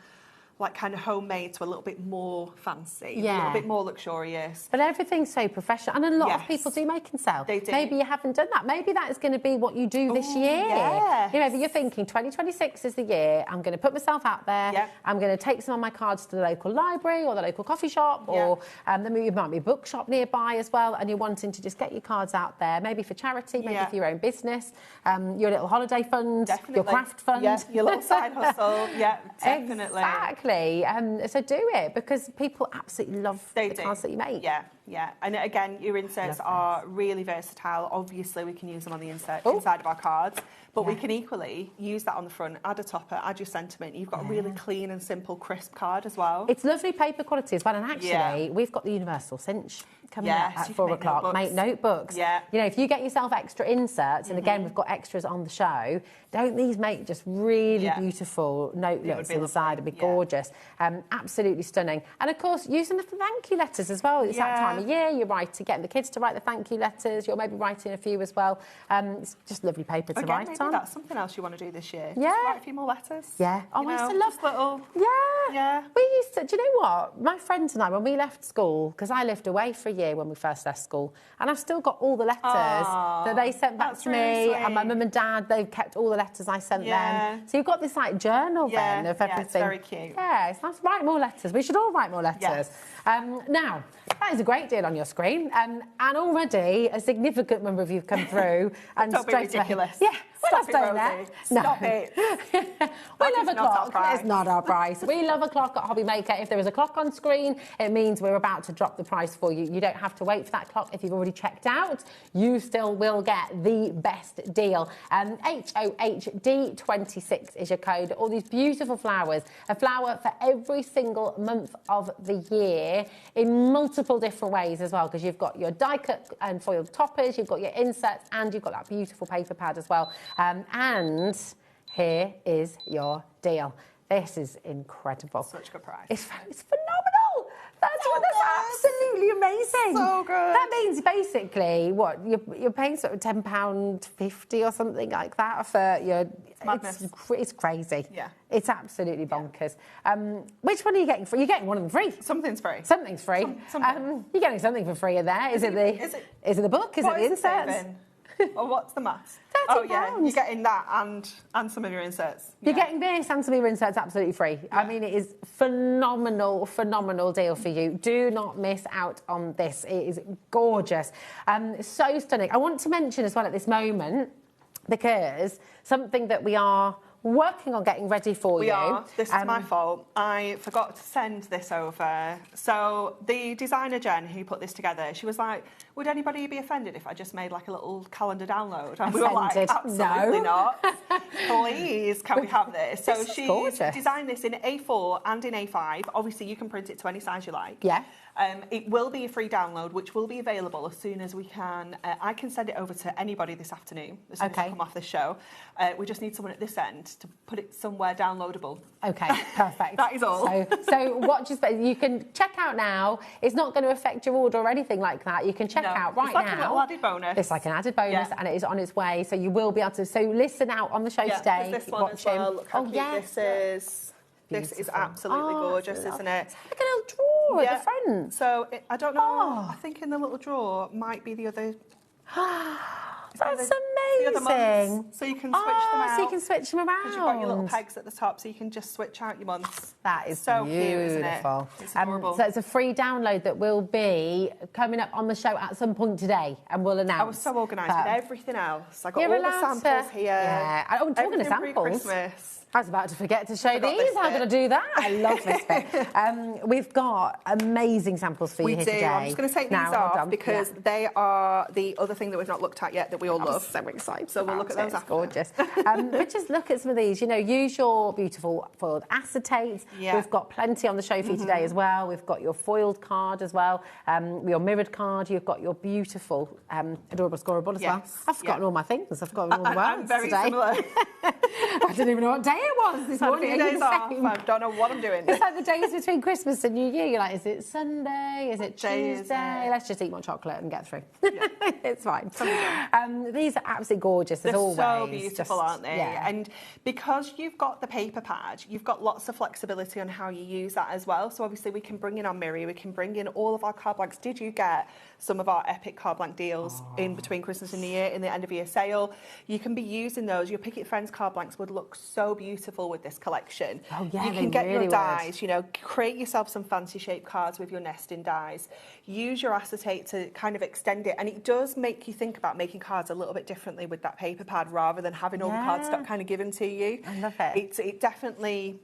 Speaker 9: like kind of homemade to a little bit more fancy, a little bit more luxurious.
Speaker 1: But everything's so professional, and a lot of people do make and sell.
Speaker 9: They do.
Speaker 1: Maybe you haven't done that. Maybe that is going to be what you do this year.
Speaker 9: Yes.
Speaker 1: You know, maybe you're thinking 2026 is the year. I'm going to put myself out there. I'm going to take some of my cards to the local library or the local coffee shop, or there might be a bookshop nearby as well, and you're wanting to just get your cards out there, maybe for charity, maybe for your own business, your little holiday fund, your craft fund.
Speaker 9: Your little side hustle. Yeah, definitely.
Speaker 1: Exactly. So do it, because people absolutely love the cards that you make.
Speaker 9: Yeah. And again, your inserts are really versatile. Obviously, we can use them on the inside of our cards, but we can equally use that on the front, add a topper, add your sentiment. You've got a really clean and simple, crisp card as well.
Speaker 1: It's lovely paper quality as well. And actually, we've got the universal cinch coming up at 4 o'clock. Make notebooks. You know, if you get yourself extra inserts, and again, we've got extras on the show, don't these make just really beautiful notelets inside? It'd be gorgeous. Absolutely stunning. And of course, using the thank you letters as well. It's that time of year, you're getting the kids to write the thank you letters. You're maybe writing a few as well. It's just lovely paper to write on.
Speaker 9: That's something else you want to do this year.
Speaker 1: Yeah.
Speaker 9: Just write a few more letters.
Speaker 1: Yeah. Oh, I used to love
Speaker 9: little.
Speaker 1: Yeah. We used to. Do you know what? My friends and I, when we left school, because I lived away for a year when we first left school, and I've still got all the letters that they sent back to me,
Speaker 9: sweet.
Speaker 1: and my mum and dad, they've kept all the letters I sent them. So you've got this like journal then of everything.
Speaker 9: It's very cute.
Speaker 1: Yeah, it's nice. Write more letters. We should all write more letters.
Speaker 9: Yes.
Speaker 1: Now, that is a great deal on your screen, and already a significant number of you have come through. And
Speaker 9: Don't be ridiculous.
Speaker 1: Yeah.
Speaker 9: Stop it, Rosie. Stop it.
Speaker 1: We love a clock. It's not our price. We love a clock at HobbyMaker. If there is a clock on screen, it means we're about to drop the price for you. You don't have to wait for that clock. If you've already checked out, you still will get the best deal. HOHD 26 is your code. All these beautiful flowers. A flower for every single month of the year in multiple different ways as well, because you've got your die cut and foiled toppers, you've got your inserts, and you've got that beautiful paper pad as well. And here is your deal. This is incredible.
Speaker 9: Such a good price.
Speaker 1: It's phenomenal. That's absolutely amazing.
Speaker 9: So good.
Speaker 1: That means basically, what, you're paying sort of £10.50 or something like that for your... It's crazy.
Speaker 9: Yeah.
Speaker 1: It's absolutely bonkers. Which one are you getting free? You're getting one of them free.
Speaker 9: Something's free.
Speaker 1: Something's free.
Speaker 9: Something.
Speaker 1: You're getting something for free in there. Is it the book? Is it the inserts?
Speaker 9: Or what's the maths?
Speaker 1: £30.
Speaker 9: Yeah, you're getting that and some of your inserts.
Speaker 1: You're getting this and some of your inserts absolutely free. Yeah. I mean, it is phenomenal deal for you. Do not miss out on this. It is gorgeous. So stunning. I want to mention as well at this moment, because something that we are working on getting ready for you.
Speaker 9: We are. This is my fault. I forgot to send this over. So the designer, Jen, who put this together, she was like, would anybody be offended if I just made like a little calendar download? And we were like, absolutely not. Please, can we have this? So she designed this in A4 and in A5. Obviously, you can print it to any size you like.
Speaker 1: Yeah.
Speaker 9: It will be a free download, which will be available as soon as we can. I can send it over to anybody this afternoon, as soon as we come off the show. We just need someone at this end to put it somewhere downloadable.
Speaker 1: Okay, perfect.
Speaker 9: That is all.
Speaker 1: So watch your space. You can check out now. It's not going to affect your order or anything like that. You can check out right now.
Speaker 9: It's like a little added bonus.
Speaker 1: It's like an added bonus, and it is on its way. So you will be able to. So listen out on the show today.
Speaker 9: This one as well. Look how cute this is. This is absolutely gorgeous, isn't it?
Speaker 1: It's like a little drawer at the front.
Speaker 9: So I don't know. I think in the little drawer might be the other.
Speaker 1: That's amazing.
Speaker 9: So you can switch them out.
Speaker 1: So you can switch them around.
Speaker 9: Because you've got your little pegs at the top, so you can just switch out your months.
Speaker 1: That is
Speaker 9: so
Speaker 1: beautiful.
Speaker 9: Cute, isn't it? It's adorable.
Speaker 1: So it's a free download that will be coming up on the show at some point today, and we'll announce.
Speaker 9: I was so organised with everything else. I got
Speaker 1: You're
Speaker 9: all the samples here.
Speaker 1: Yeah. I'm talking of samples.
Speaker 9: Pre-Christmas.
Speaker 1: I was about to forget to show these. How going to do that? I love this bit. We've got amazing samples for you here today.
Speaker 9: I'm just going to take these off because they are the other thing that we've not looked at yet that we all love.
Speaker 1: So excited.
Speaker 9: So we'll look at those after.
Speaker 1: Gorgeous. But just look at some of these. You know, use your beautiful foiled acetates. Yeah. We've got plenty on the show for you today as well. We've got your foiled card as well. Your mirrored card. You've got your beautiful adorable Scorable as well. I've forgotten all my things. I've got all the words
Speaker 9: I'm very
Speaker 1: today.
Speaker 9: similar.
Speaker 1: I didn't even know what day it was this morning.
Speaker 9: A few days off. I don't know what I'm doing.
Speaker 1: It's like the days between Christmas and New Year. You're like, is it Sunday? Is it Tuesday? Let's just eat more chocolate and get through. Yeah. It's fine. These are absolutely gorgeous,
Speaker 9: They're
Speaker 1: as always.
Speaker 9: So beautiful, aren't they? Yeah. And because you've got the paper pad, you've got lots of flexibility on how you use that as well. So obviously we can bring in our mirror, we can bring in all of our card blanks. Did you get some of our epic card blank deals in between Christmas and New Year in the end of year sale? You can be using those. Your Picket Friends card blanks would look so beautiful with this collection.
Speaker 1: Oh yeah,
Speaker 9: you can get your dies, you know, create yourself some fancy shaped cards with your nesting dies. Use your acetate to kind of extend it, and it does make you think about making cards a little bit differently with that paper pad rather than having all the cardstock kind of given to you.
Speaker 1: I love it.
Speaker 9: It definitely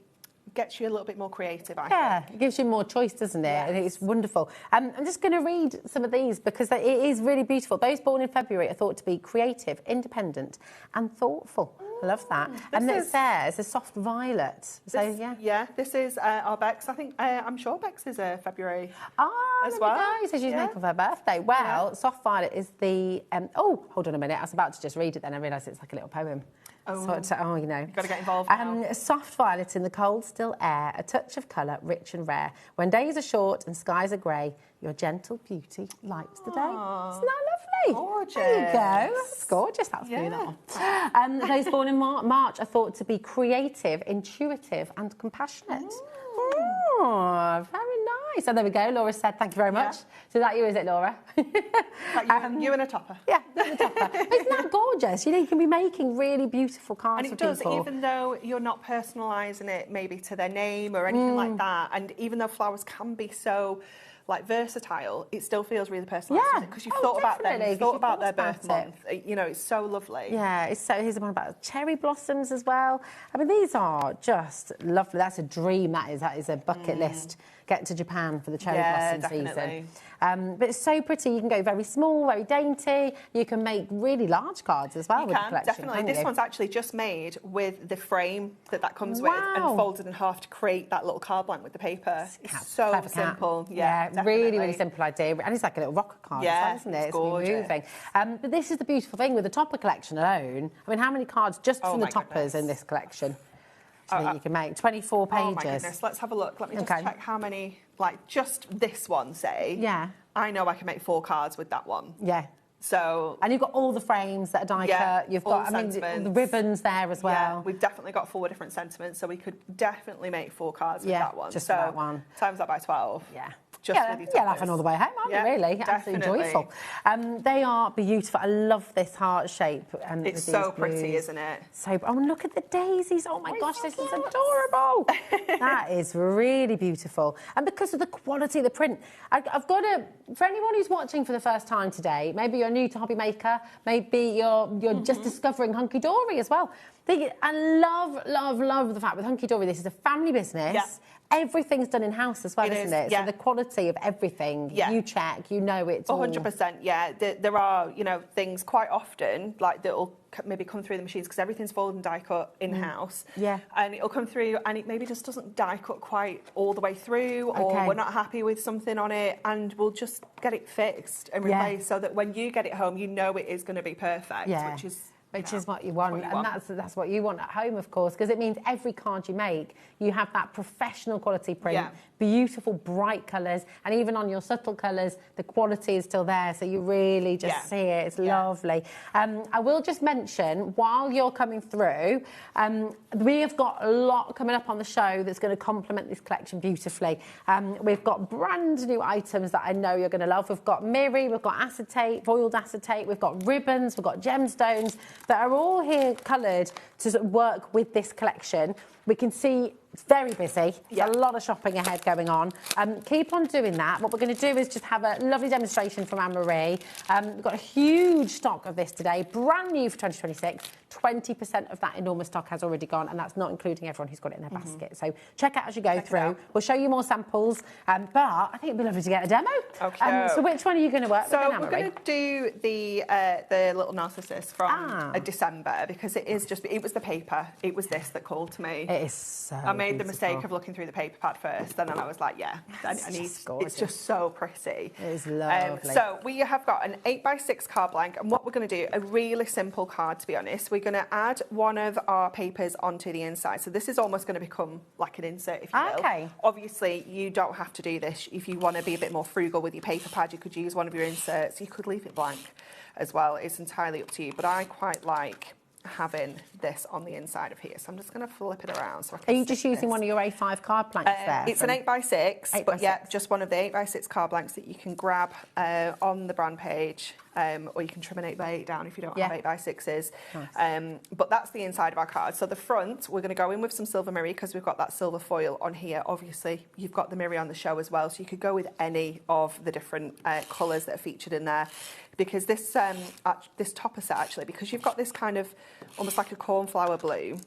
Speaker 9: gets you a little bit more creative, I think.
Speaker 1: It gives you more choice, doesn't it? Yes. I think it's wonderful. I'm just going to read some of these because it is really beautiful. Those born in February are thought to be creative, independent and thoughtful. I love that. And it says a soft violet. So,
Speaker 9: yeah, this is our Bex. I think, I'm sure Bex is February as
Speaker 1: well. It says she's making for her birthday. Well, soft violet is the... oh, hold on a minute. I was about to just read it then. I realised it's like a little poem.
Speaker 9: Oh,
Speaker 1: you know.
Speaker 9: You've got to get involved now.
Speaker 1: Soft violet in the cold, still air, a touch of colour, rich and rare. When days are short and skies are grey, your gentle beauty lights the day. Isn't that lovely?
Speaker 9: Gorgeous.
Speaker 1: There you go. That's gorgeous. That's beautiful. Those born in March are thought to be creative, intuitive and compassionate. Oh, very nice. So there we go. Laura said, thank you very much. So that you, is it, Laura?
Speaker 9: You and a topper.
Speaker 1: Yeah, and a topper. Isn't that gorgeous? You know, you can be making really beautiful cards for people.
Speaker 9: And it does, even though you're not personalising it maybe to their name or anything like that, and even though flowers can be so... like versatile, it still feels really personalised because you've thought about them, you've thought about their birth month. You know, it's so lovely.
Speaker 1: Yeah, it's so. Here's one about cherry blossoms as well. I mean, these are just lovely. That's a dream. That is a bucket list. Get to Japan for the cherry blossom season. But it's so pretty. You can go very small, very dainty. You can make really large cards as well with the collection.
Speaker 9: Definitely. This one's actually just made with the frame that comes with and folded in half to create that little card blank with the paper. It's so simple. Yeah,
Speaker 1: really, really simple idea. And it's like a little rocker card as well, isn't it?
Speaker 9: It's gorgeous.
Speaker 1: Moving. But this is the beautiful thing with the topper collection alone. I mean, how many cards just from the toppers in this collection? that you can make. 24 pages.
Speaker 9: Oh my goodness, let's have a look. Let me just check how many, like just this one, say.
Speaker 1: Yeah.
Speaker 9: I know I can make 4 cards with that one.
Speaker 1: Yeah.
Speaker 9: So,
Speaker 1: and you've got all the frames that are die cut. You've got, I mean, the ribbons there as well.
Speaker 9: Yeah, we've definitely got 4 different sentiments, so we could definitely make 4 cards with that one.
Speaker 1: Just
Speaker 9: so
Speaker 1: that one.
Speaker 9: Times that by 12.
Speaker 1: Yeah.
Speaker 9: Just
Speaker 1: yeah, laughing all the way home, aren't you, really? Absolutely joyful. They are beautiful. I love this heart shape. And
Speaker 9: it's so pretty, isn't it?
Speaker 1: So, oh, and look at the daisies. Oh my gosh, this is adorable. That is really beautiful. And because of the quality of the print, I've got to, for anyone who's watching for the first time today, maybe you're new to HobbyMaker, maybe you're just discovering Hunkydory as well. I love the fact with Hunkydory, this is a family business. Yeah. Everything's done in-house as well, isn't it?
Speaker 9: Yeah.
Speaker 1: So the quality of everything, you check, you know it's
Speaker 9: 100%, yeah. There are, you know, things quite often, like, that'll maybe come through the machines, because everything's folded and die-cut in-house.
Speaker 1: Yeah.
Speaker 9: And it'll come through, and it maybe just doesn't die-cut quite all the way through, or we're not happy with something on it, and we'll just get it fixed and replaced, so that when you get it home, you know it is going to be perfect, which is what you want. And that's what you want at home, of course, because it means every card you make, you have that professional quality print, beautiful bright colours, and even on your subtle colours, the quality is still there, so you really just see it. It's lovely. I will just mention, while you're coming through, we have got a lot coming up on the show that's going to complement this collection beautifully. We've got brand new items that I know you're going to love. We've got Miri, we've got acetate, foiled acetate, we've got ribbons, we've got gemstones, that are all here coloured to work with this collection. We can see it's very busy. There's a lot of shopping ahead going on. Keep on doing that. What we're going to do is just have a lovely demonstration from Anne-Marie. We've got a huge stock of this today, brand new for 2026. 20% of that enormous stock has already gone, and that's not including everyone who's got it in their basket. So check out as you go through. We'll show you more samples, but I think it'd be lovely to get a demo. Okay.
Speaker 1: So which one are you going to work with, Anne-Marie?
Speaker 9: We're going to do the little Narcissus from December, because it was the paper. It was this that called to me.
Speaker 1: It is so
Speaker 9: I made the mistake of looking through the paper pad first, and then I was like, it's just so pretty.
Speaker 1: It is lovely.
Speaker 9: So we have got an 8x6 card blank, and what we're going to do, a really simple card, to be honest. We're going to add one of our papers onto the inside. So this is almost going to become like an insert, if you will.
Speaker 1: Okay.
Speaker 9: Obviously, you don't have to do this. If you want to be a bit more frugal with your paper pad, you could use one of your inserts. You could leave it blank as well. It's entirely up to you. But I quite like having this on the inside of here, so I'm just going to flip it around so I can.
Speaker 1: Are you just using one of your A5 card blanks there?
Speaker 9: It's an 8x6, but yeah, just one of the 8x6 card blanks that you can grab on the brand page, or you can trim an 8x8 down if you don't have 8x6s. Nice. But that's the inside of our card. So the front, we're going to go in with some silver Miri, because we've got that silver foil on here. Obviously, you've got the Miri on the show as well, so you could go with any of the different colours that are featured in there. Because this topper set, actually, because you've got this kind of almost like a cornflower blue.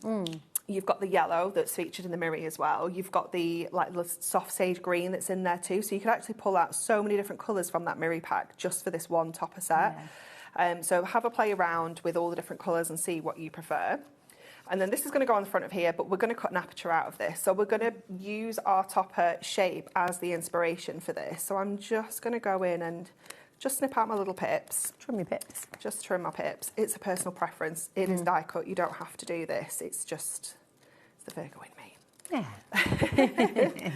Speaker 9: You've got the yellow that's featured in the Miri as well. You've got the soft sage green that's in there too. So you can actually pull out so many different colours from that Miri pack just for this one topper set. So have a play around with all the different colours and see what you prefer. And then this is going to go on the front of here, but we're going to cut an aperture out of this. So we're going to use our topper shape as the inspiration for this. So I'm just going to go in and just snip out my little pips.
Speaker 1: Trim your pips.
Speaker 9: Just trim my pips. It's a personal preference. It is die cut. You don't have to do this. It's the Virgo in me.
Speaker 1: Yeah.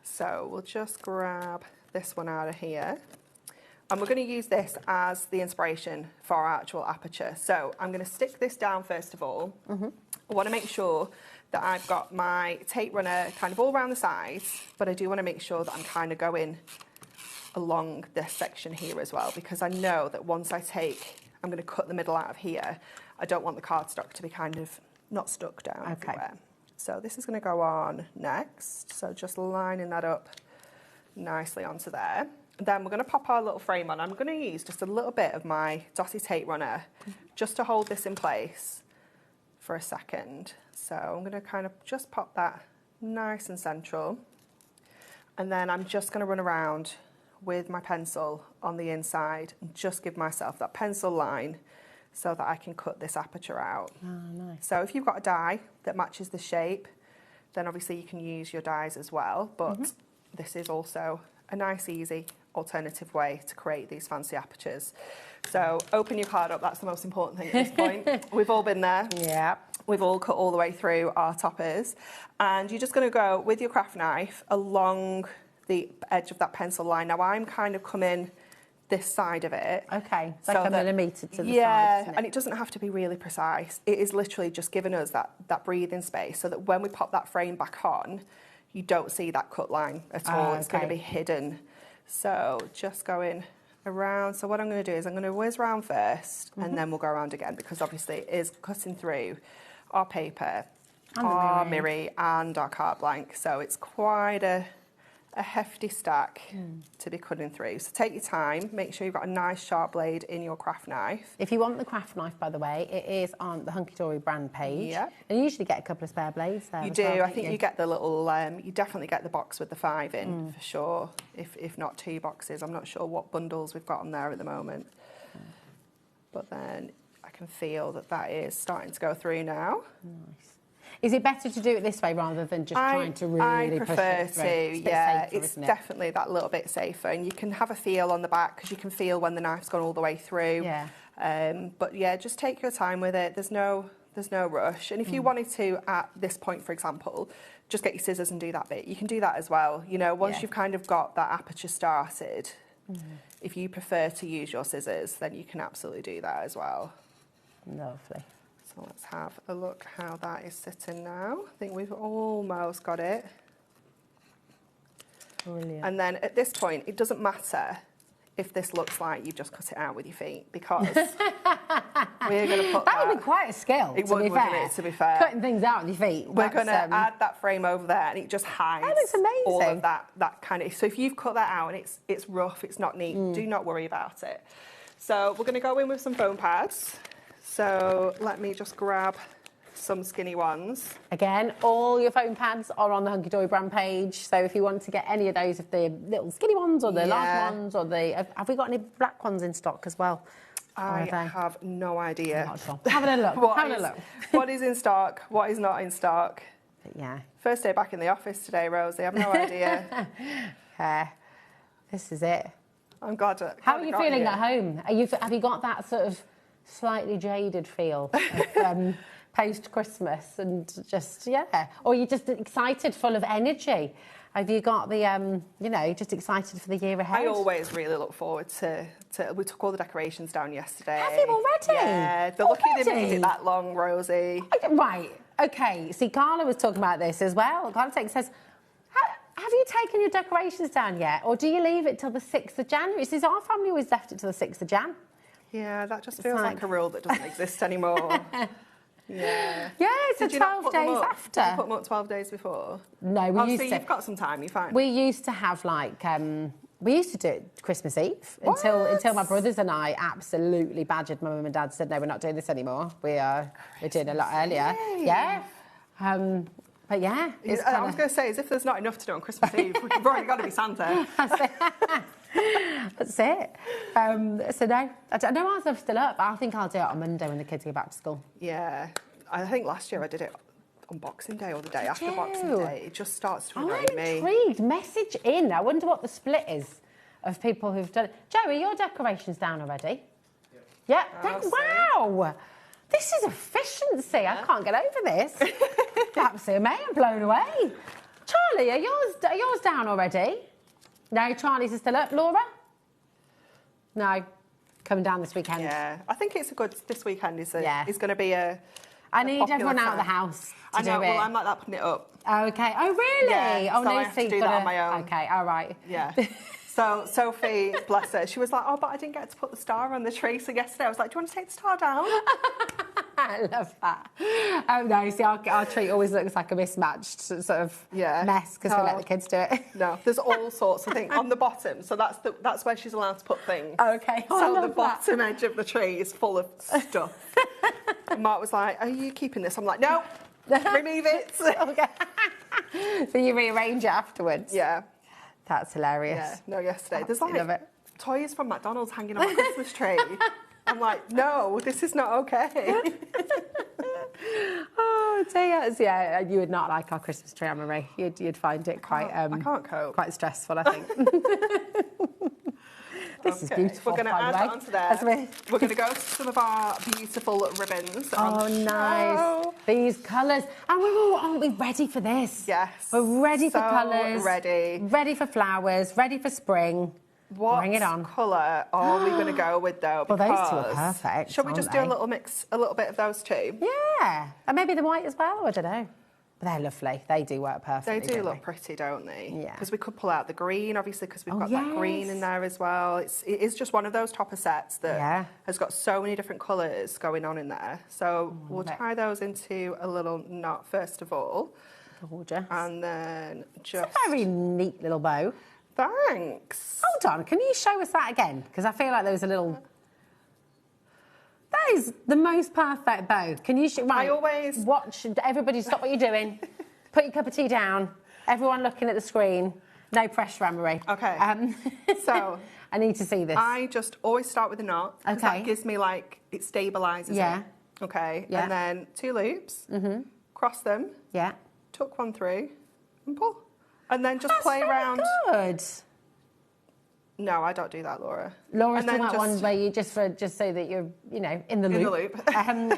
Speaker 9: So we'll just grab this one out of here. And we're going to use this as the inspiration for our actual aperture. So I'm going to stick this down first of all. I want to make sure that I've got my tape runner kind of all around the sides, but I do want to make sure that I'm kind of going along this section here as well, because I know that once I'm going to cut the middle out of here, I don't want the cardstock to be kind of not stuck down everywhere. So this is going to go on next. So just lining that up nicely onto there. Then we're going to pop our little frame on. I'm going to use just a little bit of my Dotty tape runner just to hold this in place for a second. So I'm going to kind of just pop that nice and central. And then I'm just going to run around with my pencil on the inside and just give myself that pencil line so that I can cut this aperture out.
Speaker 1: Nice.
Speaker 9: So if you've got a die that matches the shape, then obviously you can use your dies as well, but this is also a nice, easy alternative way to create these fancy apertures. So open your card up, that's the most important thing at this point. We've all been there.
Speaker 1: Yeah.
Speaker 9: we've all cut all the way through our toppers, and you're just going to go with your craft knife along the edge of that pencil line. Now I'm kind of coming this side of it.
Speaker 1: Okay, so like a millimetre to the side,
Speaker 9: yeah, and it doesn't have to be really precise. It is literally just giving us that breathing space so that when we pop that frame back on, you don't see that cut line at all. It's going to be hidden. So just going around. So what I'm going to do is I'm going to whiz round first, and then we'll go around again, because obviously it is cutting through our paper, our mirror, and our carte blanche. So it's quite a hefty stack to be cutting through. So take your time, make sure you've got a nice sharp blade in your craft knife.
Speaker 1: If you want the craft knife, by the way, it is on the Hunkydory brand page. Yeah. And you usually get a couple of spare blades there.
Speaker 9: You do. I think you get the little, you definitely get the box with the 5 in, for sure, if not 2 boxes. I'm not sure what bundles we've got on there at the moment. But then I can feel that is starting to go through now.
Speaker 1: Nice. Is it better to do it this way rather than just trying to really push it through? I prefer to,
Speaker 9: yeah. It's definitely that little bit safer, and you can have a feel on the back because you can feel when the knife's gone all the way through. Yeah. But yeah, just take your time with it. There's no rush. And if you wanted to, at this point, for example, just get your scissors and do that bit. You can do that as well. You know, once you've kind of got that aperture started, if you prefer to use your scissors, then you can absolutely do that as well.
Speaker 1: Lovely.
Speaker 9: So let's have a look how that is sitting now. I think we've almost got it.
Speaker 1: Brilliant.
Speaker 9: And then at this point, it doesn't matter if this looks like you've just cut it out with your feet, because we're going to put
Speaker 1: that would be quite a skill,
Speaker 9: it would, wouldn't it, to be fair.
Speaker 1: Cutting things out with your feet.
Speaker 9: We're going to add that frame over there, and it just hides all of that kind of... So if you've cut that out and it's rough, it's not neat, do not worry about it. So we're going to go in with some foam pads. So let me just grab some skinny ones.
Speaker 1: Again, all your foam pads are on the Hunkydory brand page. So if you want to get any of those, of the little skinny ones or the large ones, or the... Have we got any black ones in stock as well?
Speaker 9: I have no idea.
Speaker 1: I'm not sure. Having a look.
Speaker 9: What is in stock, what is not in stock.
Speaker 1: Yeah.
Speaker 9: First day back in the office today, Rosie. I have no idea.
Speaker 1: This is it.
Speaker 9: I'm glad.
Speaker 1: How are you feeling at home? Have you got that sort of slightly jaded feel of, post-Christmas, and just, or you're just excited, full of energy? Have you got the, just excited for the year ahead?
Speaker 9: I always really look forward to we took all the decorations down yesterday.
Speaker 1: Have you already?
Speaker 9: Yeah, they're lucky they made it that long, Rosie.
Speaker 1: Right, okay. See, Carla was talking about this as well. Carla says, have you taken your decorations down yet, or do you leave it till the 6th of January? Says our family always left it till the 6th of Jan.
Speaker 9: Yeah, that just feels like a rule that doesn't exist anymore.
Speaker 1: Yeah, it's 12 days after.
Speaker 9: Did you put them up 12 days before?
Speaker 1: No, we used to.
Speaker 9: You've got some time, you're fine.
Speaker 1: We used to have we used to do it Christmas Eve until my brothers and I absolutely badgered my mum and dad, said, no, we're not doing this anymore. We're doing it a lot earlier. Yeah. But yeah.
Speaker 9: I was going to say, as if there's not enough to do on Christmas Eve, we've already got to be Santa.
Speaker 1: That's it. So no, I don't know ours are still up. I think I'll do it on Monday when the kids go back to school.
Speaker 9: Yeah. I think last year I did it on Boxing Day or the day after Boxing Day. It just starts to annoy me.
Speaker 1: I'm intrigued. Message in. I wonder what the split is of people who've done it. Joey, your decoration's down already? Yeah. Wow. This is efficiency. I can't get over this. Absolutely, I'm blown away. Charlie, are yours down already? No, Charlie's are still up. Laura? No, coming down this weekend.
Speaker 9: Yeah, I think it's this weekend is going to be a
Speaker 1: I need everyone out of the house to do it.
Speaker 9: Well, I'm like that putting it up.
Speaker 1: Okay. Oh, really?
Speaker 9: Yeah,
Speaker 1: oh,
Speaker 9: so
Speaker 1: no,
Speaker 9: I have to do that on my own.
Speaker 1: Okay, all right.
Speaker 9: Yeah. So Sophie, bless her, she was like, oh, but I didn't get to put the star on the tree. So yesterday I was like, do you want to take the star down?
Speaker 1: I love that. Oh, no, see, our tree always looks like a mismatched sort of mess because we let the kids do it.
Speaker 9: No, there's all sorts of things on the bottom. So that's where she's allowed to put things.
Speaker 1: Okay.
Speaker 9: So the bottom edge of the tree is full of stuff. And Mark was like, are you keeping this? I'm like, no, remove it.
Speaker 1: Okay. So you rearrange it afterwards?
Speaker 9: Yeah.
Speaker 1: That's hilarious.
Speaker 9: Yeah, no, yesterday. There's like toys from McDonald's hanging on my Christmas tree. I'm like, no, this is not okay.
Speaker 1: Oh, dear. Yeah, you would not like our Christmas tree, Anne-Marie. You'd find it quite...
Speaker 9: I can't cope.
Speaker 1: Quite stressful, I think. This is beautiful.
Speaker 9: We're going to add that onto there. We're going to go to some of our beautiful ribbons.
Speaker 1: Oh, nice. These colours. And aren't we ready for this?
Speaker 9: Yes.
Speaker 1: We're ready for colours.
Speaker 9: Ready.
Speaker 1: Ready for flowers. Ready for spring. Bring it on.
Speaker 9: What colour are we going to go with, though?
Speaker 1: Well, those two are perfect.
Speaker 9: Shall we just do a little mix, a little bit of those two?
Speaker 1: Yeah. And maybe the white as well, I don't know. But they're lovely. They do work perfectly.
Speaker 9: They do look pretty, don't they?
Speaker 1: Yeah.
Speaker 9: Because we could pull out the green, obviously, because we've got that green in there as well. It is just one of those topper sets that has got so many different colours going on in there. So we'll tie those into a little knot first of all.
Speaker 1: Gorgeous.
Speaker 9: And then just...
Speaker 1: It's a very neat little bow.
Speaker 9: Thanks.
Speaker 1: Hold on, can you show us that again? Because I feel like there was a little... That is the most perfect bow. Can you... Right,
Speaker 9: I always...
Speaker 1: Watch, everybody stop what you're doing. Put your cup of tea down. Everyone looking at the screen. No pressure, Anne-Marie.
Speaker 9: OK. So...
Speaker 1: I need to see this.
Speaker 9: I just always start with a knot. Okay. That gives me, like, it stabilises it. OK. Yeah. And then 2 loops. Cross them.
Speaker 1: Yeah.
Speaker 9: Tuck one through and pull. And then just play around.
Speaker 1: Good.
Speaker 9: No, I don't do that, Laura.
Speaker 1: Laura's doing that one where you just so that you're, you know, in the loop.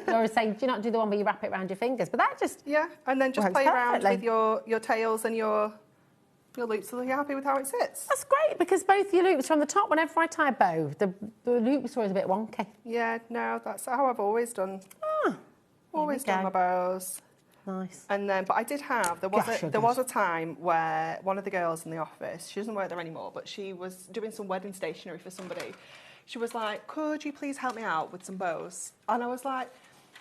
Speaker 1: Laura's saying, do you not do the one where you wrap it around your fingers? But that just
Speaker 9: and then just play around with your tails and your loops so you're happy with how it sits.
Speaker 1: That's great because both your loops are on the top. Whenever I tie a bow, the loops are always a bit wonky.
Speaker 9: Yeah, no, that's how I've always done. Always done my bows.
Speaker 1: Nice.
Speaker 9: And then, but I did have, there was a time where one of the girls in the office, she doesn't work there anymore, but she was doing some wedding stationery for somebody. She was like, could you please help me out with some bows? And I was like,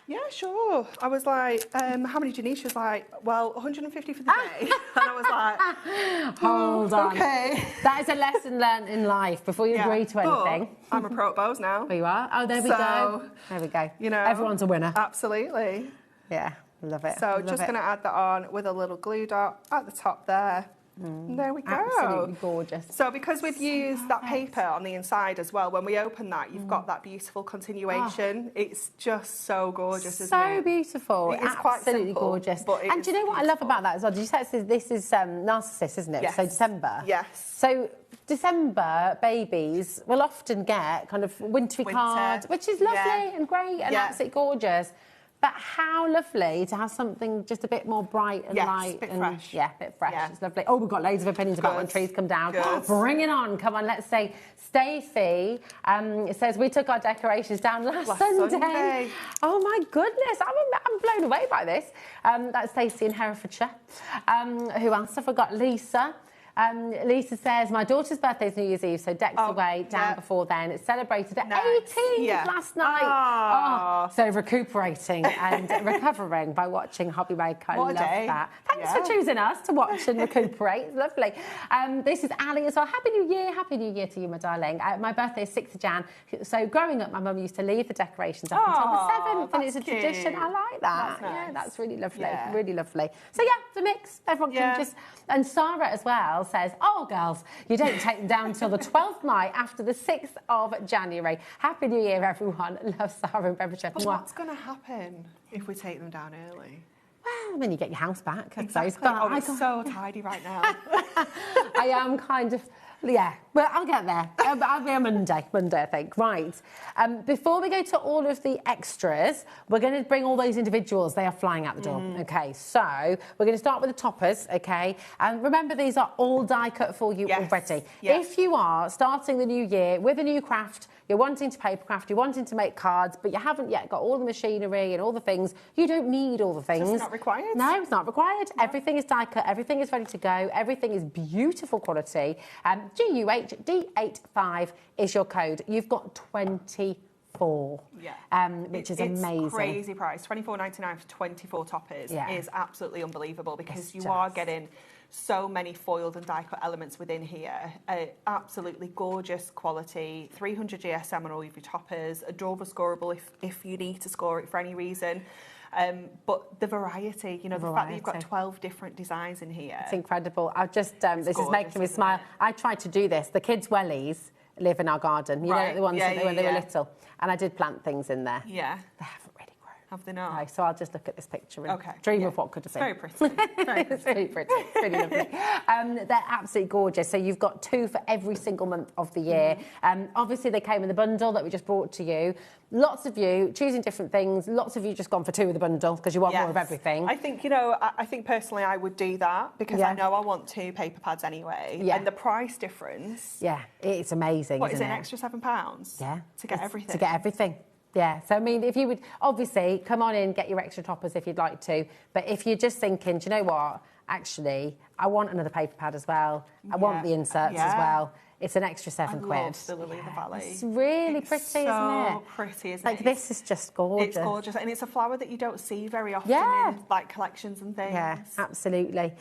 Speaker 9: yeah, sure. I was like, how many do you need? She was like, well, 150 for the day. And I was like,
Speaker 1: hold on.
Speaker 9: Okay.
Speaker 1: That is a lesson learned in life before you agree to anything.
Speaker 9: I'm a pro at bows now.
Speaker 1: Oh, you are? Oh, there we go. There we go.
Speaker 9: You know,
Speaker 1: everyone's a winner.
Speaker 9: Absolutely.
Speaker 1: Yeah. Love it.
Speaker 9: So just going to add that on with a little glue dot at the top there. And there we go.
Speaker 1: Absolutely gorgeous.
Speaker 9: So because we've used that paper on the inside as well, when we open that, you've got that beautiful continuation. It's just so gorgeous, isn't it?
Speaker 1: So beautiful.
Speaker 9: It is quite
Speaker 1: absolutely
Speaker 9: simple,
Speaker 1: gorgeous.
Speaker 9: But
Speaker 1: and do you know what I love about that as well? Did you say this is Narcissus, isn't it?
Speaker 9: Yes.
Speaker 1: So December.
Speaker 9: Yes.
Speaker 1: So December babies will often get kind of wintry cards, which is lovely and great and absolutely gorgeous. But how lovely to have something just a bit more bright and light.
Speaker 9: Bit fresh.
Speaker 1: Yeah, a bit fresh. Yeah. It's lovely. Oh, we've got loads of opinions about when trees come down.
Speaker 9: Good.
Speaker 1: Bring it on. Come on, let's say Stacey says, we took our decorations down last Sunday. Oh, my goodness. I'm blown away by this. That's Stacey in Herefordshire. Who else have I got? Lisa. Lisa says, my daughter's birthday is New Year's Eve, so decked away down before then. It's celebrated at 18 last night. So recuperating and recovering by watching HobbyMaker. I love that. Thanks for choosing us to watch and recuperate. It's lovely. This is Ali as well. Happy New Year. Happy New Year to you, my darling. My birthday is 6th of Jan. So growing up, my mum used to leave the decorations up until the 7th, and it's a tradition. I like that.
Speaker 9: That's nice.
Speaker 1: Yeah, that's really lovely. Really lovely. So yeah, the mix. Everyone can just... And Sarah as well says, oh, girls, you don't take them down until the 12th night after the 6th of January. Happy New Year, everyone. Love, Sarah and Bedfordshire.
Speaker 9: But what's going to happen if we take them down early?
Speaker 1: Well, when you get your house back, I
Speaker 9: suppose.
Speaker 1: But
Speaker 9: it's so tidy right now.
Speaker 1: I am kind of... Yeah, well, I'll get there. I'll be on Monday, I think. Right. Before we go to all of the extras, we're going to bring all those individuals. They are flying out the door. OK, so we're going to start with the toppers, OK? And remember, these are all die cut for you already. Yes. If you are starting the new year with a new craft, you're wanting to paper craft, you're wanting to make cards, but you haven't yet got all the machinery and all the things, you don't need all the things.
Speaker 9: It's not required?
Speaker 1: No, it's not required. No. Everything is die cut, everything is ready to go, everything is beautiful quality. GUHD85 is your code. You've got 24. Which is amazing.
Speaker 9: It's crazy price. $24.99 for 24 toppers is absolutely unbelievable because you are getting so many foiled and die-cut elements within here. Absolutely gorgeous quality. 300 GSM on all of your toppers. Adorable scoreable if you need to score it for any reason. But the variety, you know, the fact that you've got 12 different designs in here.
Speaker 1: It's incredible. I've just, this is making me smile. I tried to do this. The kids' wellies live in our garden. You know, the ones when they were little. And I did plant things in there.
Speaker 9: Yeah.
Speaker 1: They haven't really grown.
Speaker 9: Have they not?
Speaker 1: No, so I'll just look at this picture and
Speaker 9: Okay,
Speaker 1: dream of what could have been.
Speaker 9: Very pretty. Very pretty.
Speaker 1: It's really pretty. It's really lovely. They're absolutely gorgeous. So you've got 2 for every single month of the year. Obviously, they came in the bundle that we just brought to you. Lots of you choosing different things. Lots of you just gone for 2 of the bundle because you want more of everything.
Speaker 9: I think, you know, I think personally I would do that because I know I want 2 paper pads anyway. Yeah. And the price difference.
Speaker 1: Yeah, it's amazing.
Speaker 9: What is it, an extra £7?
Speaker 1: Yeah.
Speaker 9: To get everything.
Speaker 1: To get everything. Yeah, so I mean, if you would, obviously, come on in, get your extra toppers if you'd like to. But if you're just thinking, do you know what? Actually, I want another paper pad as well. I want the inserts as well. It's an extra £7.
Speaker 9: I love the Lily of the Valley.
Speaker 1: It's really pretty, isn't it?
Speaker 9: So pretty, isn't it?
Speaker 1: Like, this is just gorgeous.
Speaker 9: It's gorgeous, and it's a flower that you don't see very often in, like, collections and things.
Speaker 1: Yeah, absolutely.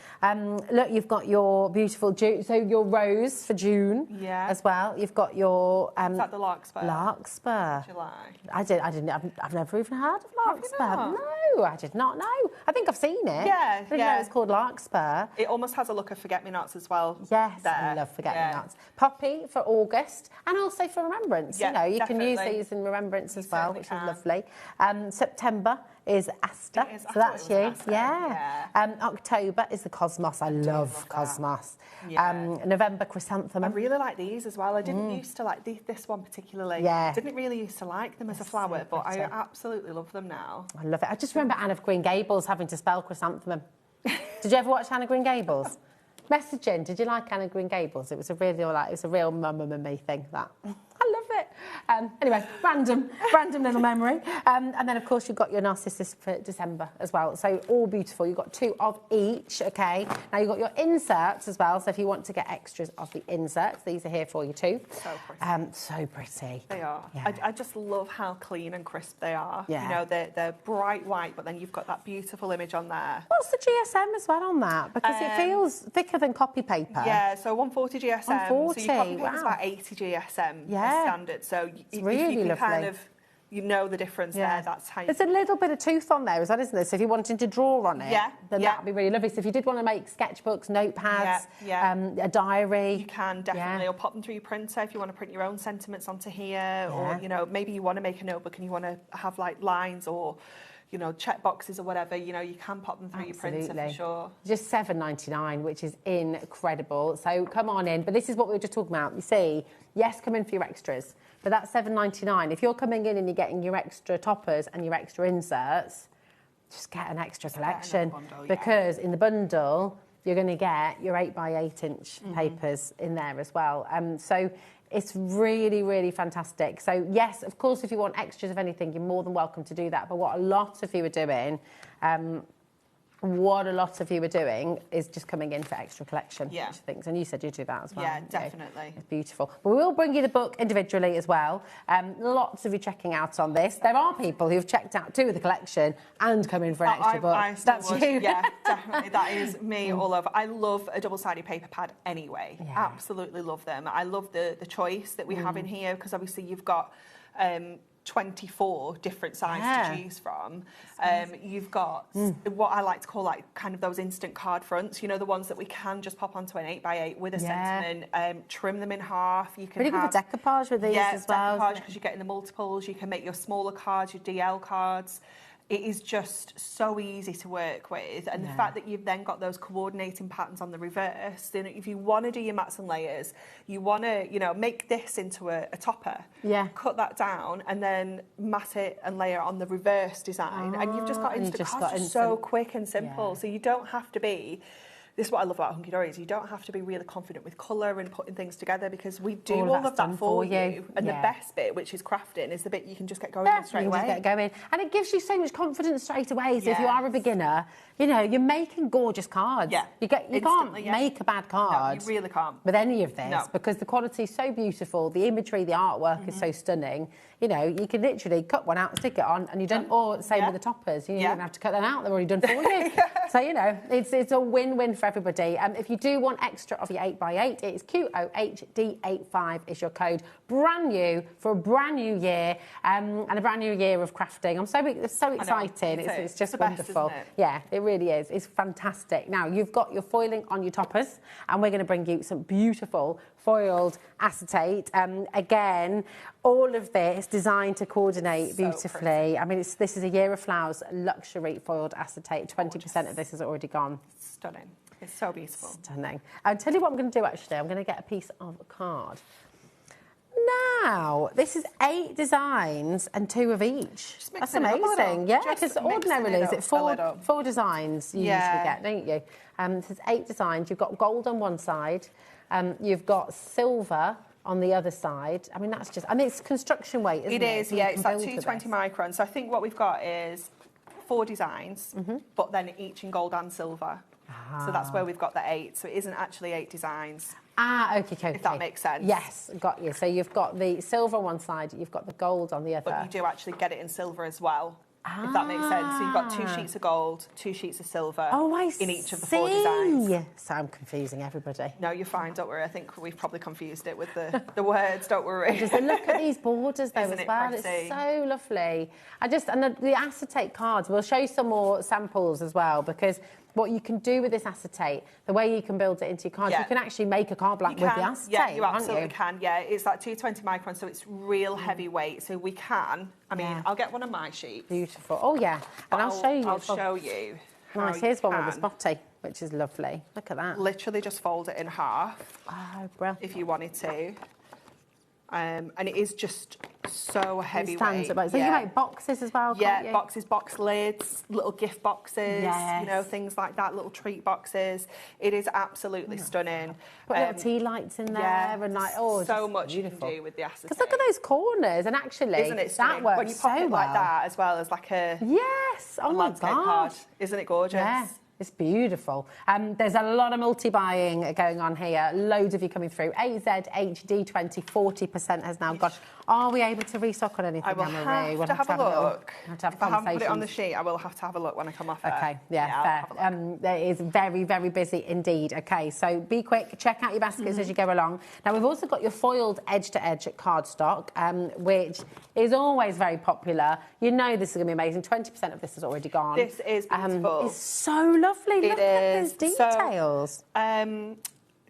Speaker 1: Look, you've got your beautiful June, so your rose for June as well. You've got your...
Speaker 9: is that the Larkspur?
Speaker 1: Larkspur.
Speaker 9: July.
Speaker 1: I've never even heard of Larkspur. No, I did not know. I think I've seen it.
Speaker 9: Yeah,
Speaker 1: I didn't know it's called Larkspur.
Speaker 9: It almost has a look of forget-me-nots as well.
Speaker 1: Yes, I love forget-me-nots. Poppy for August, and also for remembrance.
Speaker 9: Yeah,
Speaker 1: you know, you
Speaker 9: definitely.
Speaker 1: can use these in remembrance as well, which
Speaker 9: can.
Speaker 1: is lovely. September is Aster, so that's you.
Speaker 9: Aster, yeah.
Speaker 1: October is the Cosmos. I love Cosmos. November, Chrysanthemum.
Speaker 9: I really like these as well. I didn't used to like this one particularly.
Speaker 1: Yeah.
Speaker 9: Didn't really used to like them as a flower, but I absolutely love them now.
Speaker 1: I love it. I just remember Anne of Green Gables having to spell chrysanthemum. Did you ever watch Anne of Green Gables? Message in. Did you like Anne of Green Gables? It was a real mum and me thing, that. I love it. Anyway, random little memory. And then, of course, you've got your Narcissus for December as well. So all beautiful. You've got 2 of each, OK? Now, you've got your inserts as well. So if you want to get extras of the inserts, these are here for you too.
Speaker 9: So pretty.
Speaker 1: So pretty.
Speaker 9: They are.
Speaker 1: Yeah.
Speaker 9: I just love how clean and crisp they are.
Speaker 1: Yeah.
Speaker 9: You know, they're bright white, but then you've got that beautiful image on there.
Speaker 1: What's the GSM as well on that? Because it feels thicker than copy paper.
Speaker 9: Yeah, so 140 GSM.
Speaker 1: 140,
Speaker 9: so your copy paper's about 80 GSM as standard. So if
Speaker 1: really
Speaker 9: you can
Speaker 1: lovely.
Speaker 9: kind of, you know the difference there, that's how you...
Speaker 1: There's a little bit of tooth on there as well, isn't there? So if you're wanting to draw on it, then that would be really lovely. So if you did want to make sketchbooks, notepads, a diary...
Speaker 9: You can, definitely. Or pop them through your printer if you want to print your own sentiments onto here. Or, you know, maybe you want to make a notebook and you want to have, like, lines or... you know, check boxes or whatever, you know, you can pop them through your printer for sure.
Speaker 1: Just $7.99, which is incredible. So come on in. But this is what we were just talking about. You see, yes, come in for your extras, but that's $7.99. If you're coming in and you're getting your extra toppers and your extra inserts, just get an extra collection.
Speaker 9: Bundle,
Speaker 1: because in the bundle, you're going to get your 8x8 inch papers in there as well. So it's really, really fantastic. So, yes, of course, if you want extras of anything, you're more than welcome to do that. But what a lot of you are doing is just coming in for extra collection things. And you said you do that as well.
Speaker 9: Yeah, definitely.
Speaker 1: It's beautiful. But we will bring you the book individually as well. Lots of you checking out on this. There are people who've checked out 2 of the collection and come in for an extra book. That's you.
Speaker 9: Yeah, definitely. That is me all over. I love a double-sided paper pad anyway. Yeah. Absolutely love them. I love the choice that we have in here because obviously you've got... 24 different sizes to choose from. You've got what I like to call like kind of those instant card fronts, you know, the ones that we can just pop onto an 8x8 with a sentiment, trim them in half. You can have
Speaker 1: decoupage with these as well.
Speaker 9: Decoupage because you're getting the multiples. You can make your smaller cards, your DL cards. It is just so easy to work with, and the fact that you've then got those coordinating patterns on the reverse, then if you want to do your mats and layers, you want to, you know, make this into a topper, cut that down, and then mat it and layer it on the reverse design, and you've just got instant cards, so quick and simple, so you don't have to be... This is what I love about Hunkydory is you don't have to be really confident with colour and putting things together because we do all of that for you. And the best bit, which is crafting, is the bit you can just get going with straight away.
Speaker 1: You can just get going. And it gives you so much confidence straight away. So if you are a beginner, you know, you're making gorgeous cards. Yeah. You can't make a bad card.
Speaker 9: No, you really can't.
Speaker 1: With any of this because the quality is so beautiful, the imagery, the artwork is so stunning. You know, you can literally cut one out, stick it on, and you don't. Or same with the toppers, you don't have to cut them out; they're already done for you. So you know, it's a win-win for everybody. If you do want extra of your 8x8, it's QOHD85 is your code. Brand new for a brand new year and a brand new year of crafting. I'm so exciting. It's just wonderful.
Speaker 9: Best, isn't it?
Speaker 1: Yeah, it really is. It's fantastic. Now you've got your foiling on your toppers, and we're going to bring you some beautiful foiled acetate. Again, All of this designed to coordinate beautifully.
Speaker 9: Pretty.
Speaker 1: I mean, this is a Year of Flowers luxury foiled acetate. 20% of this has already gone.
Speaker 9: Stunning. It's so beautiful.
Speaker 1: Stunning. I'll tell you what I'm going to do, actually. I'm going to get a piece of card. Now, this is 8 designs and 2 of each. That's amazing. Yeah, because ordinarily is it 4 designs you usually get, don't you? This is 8 designs. You've got gold on one side. You've got silver on the other side. I mean, that's just... I mean, it's construction weight, isn't it?
Speaker 9: It is, yeah. It's like 220 microns. So I think what we've got is 4 designs, but then each in gold and silver. So that's where we've got the 8. So it isn't actually 8 designs.
Speaker 1: Okay.
Speaker 9: If that makes sense.
Speaker 1: Yes, got you. So you've got the silver on one side, you've got the gold on the other.
Speaker 9: But you do actually get it in silver as well, if that makes sense. So you've got 2 sheets of gold, 2 sheets of silver in each of the 4 designs.
Speaker 1: So I'm confusing everybody.
Speaker 9: No, you're fine, don't worry. I think we've probably confused it with the words, don't worry.
Speaker 1: Just look at these borders though
Speaker 9: Isn't
Speaker 1: as well.
Speaker 9: Pretty?
Speaker 1: It's so lovely. And the acetate cards, we'll show you some more samples as well, because what you can do with this acetate, the way you can build it into your cards, you can actually make a card blank with the acetate.
Speaker 9: Yeah, you absolutely can. Yeah, it's like 220 microns, so it's real heavy weight. So we can. I mean, I'll get one of my sheets.
Speaker 1: Beautiful. Oh yeah, and I'll show you.
Speaker 9: I'll show you.
Speaker 1: Nice. Here's one with the spotty, which is lovely. Look at that.
Speaker 9: Literally just fold it in half.
Speaker 1: Oh, brilliant.
Speaker 9: If you wanted to. And it is just so heavyweight.
Speaker 1: So you make boxes as well, can't you?
Speaker 9: Boxes, box lids, little gift boxes, you know, things like that, little treat boxes. It is absolutely stunning.
Speaker 1: Put little tea lights in there and like,
Speaker 9: so much beautiful. You can do with the acetate.
Speaker 1: Because look at those corners, and actually,
Speaker 9: isn't it
Speaker 1: that works
Speaker 9: when you pop
Speaker 1: so
Speaker 9: it like that as well as like a
Speaker 1: landscape
Speaker 9: card. Isn't it gorgeous?
Speaker 1: Yeah. It's beautiful. There's a lot of multi-buying going on here. Loads of you coming through. AZ, HD 20, 40% has now gone. Are we able to restock on anything,
Speaker 9: I will
Speaker 1: Anne-Marie?
Speaker 9: have to have a look.
Speaker 1: If I
Speaker 9: haven't put it on the sheet, I will have to have a look when I come off it.
Speaker 1: Okay, fair. It is very, very busy indeed. Okay, so be quick. Check out your baskets as you go along. Now, we've also got your foiled edge-to-edge cardstock, which is always very popular. You know this is going to be amazing. 20% of this has already gone.
Speaker 9: This is beautiful.
Speaker 1: It's so lovely. Look at those details.
Speaker 9: So,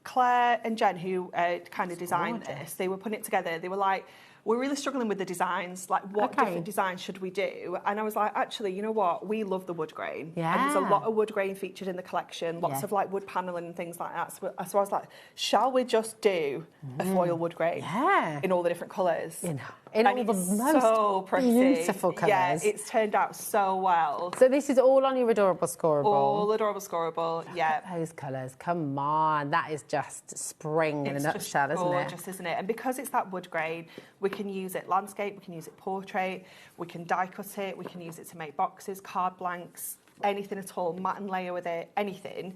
Speaker 9: Claire and Jen, who kind of designed this, they were putting it together. They were like, we're really struggling with the designs. Like, what different designs should we do? And I was like, actually, you know what? We love the wood grain.
Speaker 1: Yeah.
Speaker 9: And there's a lot of wood grain featured in the collection, lots of like wood paneling and things like that. So I was like, shall we just do a foil wood grain?
Speaker 1: Yeah.
Speaker 9: In all the different colours?
Speaker 1: You know, in all the most beautiful colours.
Speaker 9: Yeah, it's turned out so well.
Speaker 1: So this is all on your adorable Scorable.
Speaker 9: All adorable Scorable, yeah.
Speaker 1: Look at those colours, come on. That is just spring in a nutshell, isn't it?
Speaker 9: It's gorgeous, isn't it? And because it's that wood grain, we can use it landscape, we can use it portrait, we can die cut it, we can use it to make boxes, card blanks, anything at all, mat and layer with it, anything.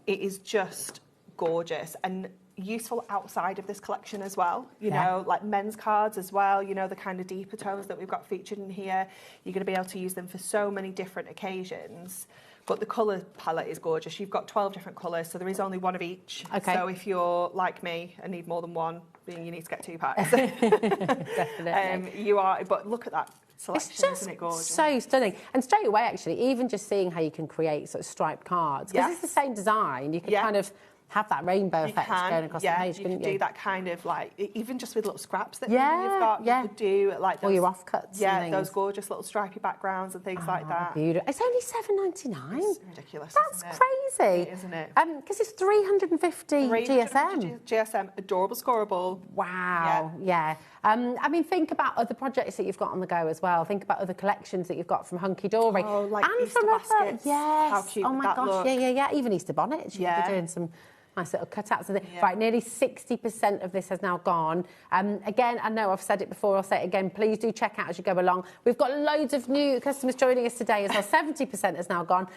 Speaker 9: It is just gorgeous and useful outside of this collection as well, you know, like men's cards as well, you know, the kind of deeper tones that we've got featured in here. You're going to be able to use them for so many different occasions. But the colour palette is gorgeous. You've got 12 different colours, so there is only one of each. Okay. So if you're like me and need more than one, being you need to get 2 packs.
Speaker 1: Definitely.
Speaker 9: You are, but look at that selection, isn't it gorgeous?
Speaker 1: So stunning. And straight away, actually, even just seeing how you can create sort of striped cards, because it's the same design, you can kind of have that rainbow effect going across the page,
Speaker 9: you can do that kind of like, even just with little scraps that
Speaker 1: you've
Speaker 9: got, you could do like those,
Speaker 1: or your offcuts.
Speaker 9: Yeah, those gorgeous little stripy backgrounds and things like that.
Speaker 1: Beautiful. It's only $7.99.
Speaker 9: It's ridiculous.
Speaker 1: That's crazy,
Speaker 9: isn't it?
Speaker 1: Because it's 350 GSM.
Speaker 9: GSM, adorable Scorable.
Speaker 1: Wow. Yeah. I mean, think about other projects that you've got on the go as well. Think about other collections that you've got from Hunkydory.
Speaker 9: Oh, like
Speaker 1: and
Speaker 9: Easter
Speaker 1: from
Speaker 9: baskets.
Speaker 1: Yes.
Speaker 9: How cute
Speaker 1: oh my
Speaker 9: that
Speaker 1: gosh.
Speaker 9: Look.
Speaker 1: Yeah. Even Easter bonnets. You could be doing some nice little cutouts of it. Right, nearly 60% of this has now gone. Again, I know I've said it before, I'll say it again, please do check out as you go along. We've got loads of new customers joining us today as well. 70% has now gone.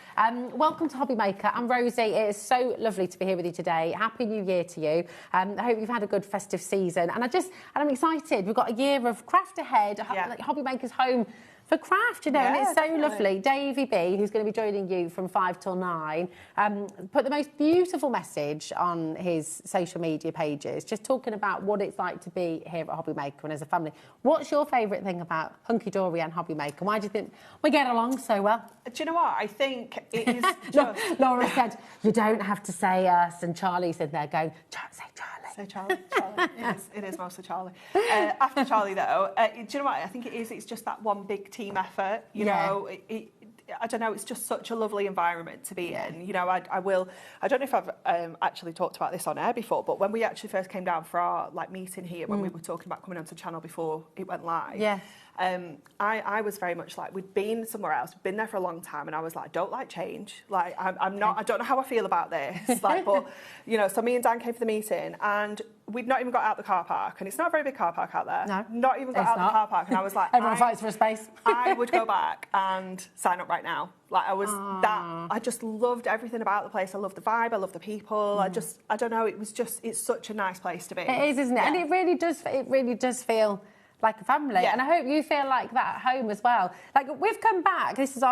Speaker 1: Welcome to HobbyMaker. I'm Rosie. It is so lovely to be here with you today. Happy New Year to you. I hope you've had a good festive season. And I'm excited. We've got a year of craft ahead. Like HobbyMaker's home for craft, you know, and it's so lovely. Davey B, who's going to be joining you from 5 till 9, put the most beautiful message on his social media pages, just talking about what it's like to be here at HobbyMaker and as a family. What's your favourite thing about Hunkydory and HobbyMaker? Why do you think we get along so well?
Speaker 9: Do you know what? I think it is just...
Speaker 1: Laura said, you don't have to say us, and Charlie's in there going, say Charlie.
Speaker 9: say Charlie. It is mostly Charlie. After Charlie, though, do you know what? I think it is. It's just that one big team effort. You know, I don't know. It's just such a lovely environment to be in. You know, I don't know if I've actually talked about this on air before, but when we actually first came down for our meeting here, when we were talking about coming onto the channel before it went live. I was very much like, we'd been somewhere else, been there for a long time, and I was like, I don't like change. Like, I'm not, I don't know how I feel about this. Like, but, you know, so me and Dan came for the meeting, and we'd not even got out the car park, and it's not a very big car park out there.
Speaker 1: No.
Speaker 9: Not even got out the car park, and I was like,
Speaker 1: everyone fights for a space.
Speaker 9: I would go back and sign up right now. Like, I just loved everything about the place. I love the vibe, I love the people. I don't know, it's such a nice place to be.
Speaker 1: It is, isn't it? And it really does feel like a family. And I hope you feel like that at home as well. Like, we've come back, this is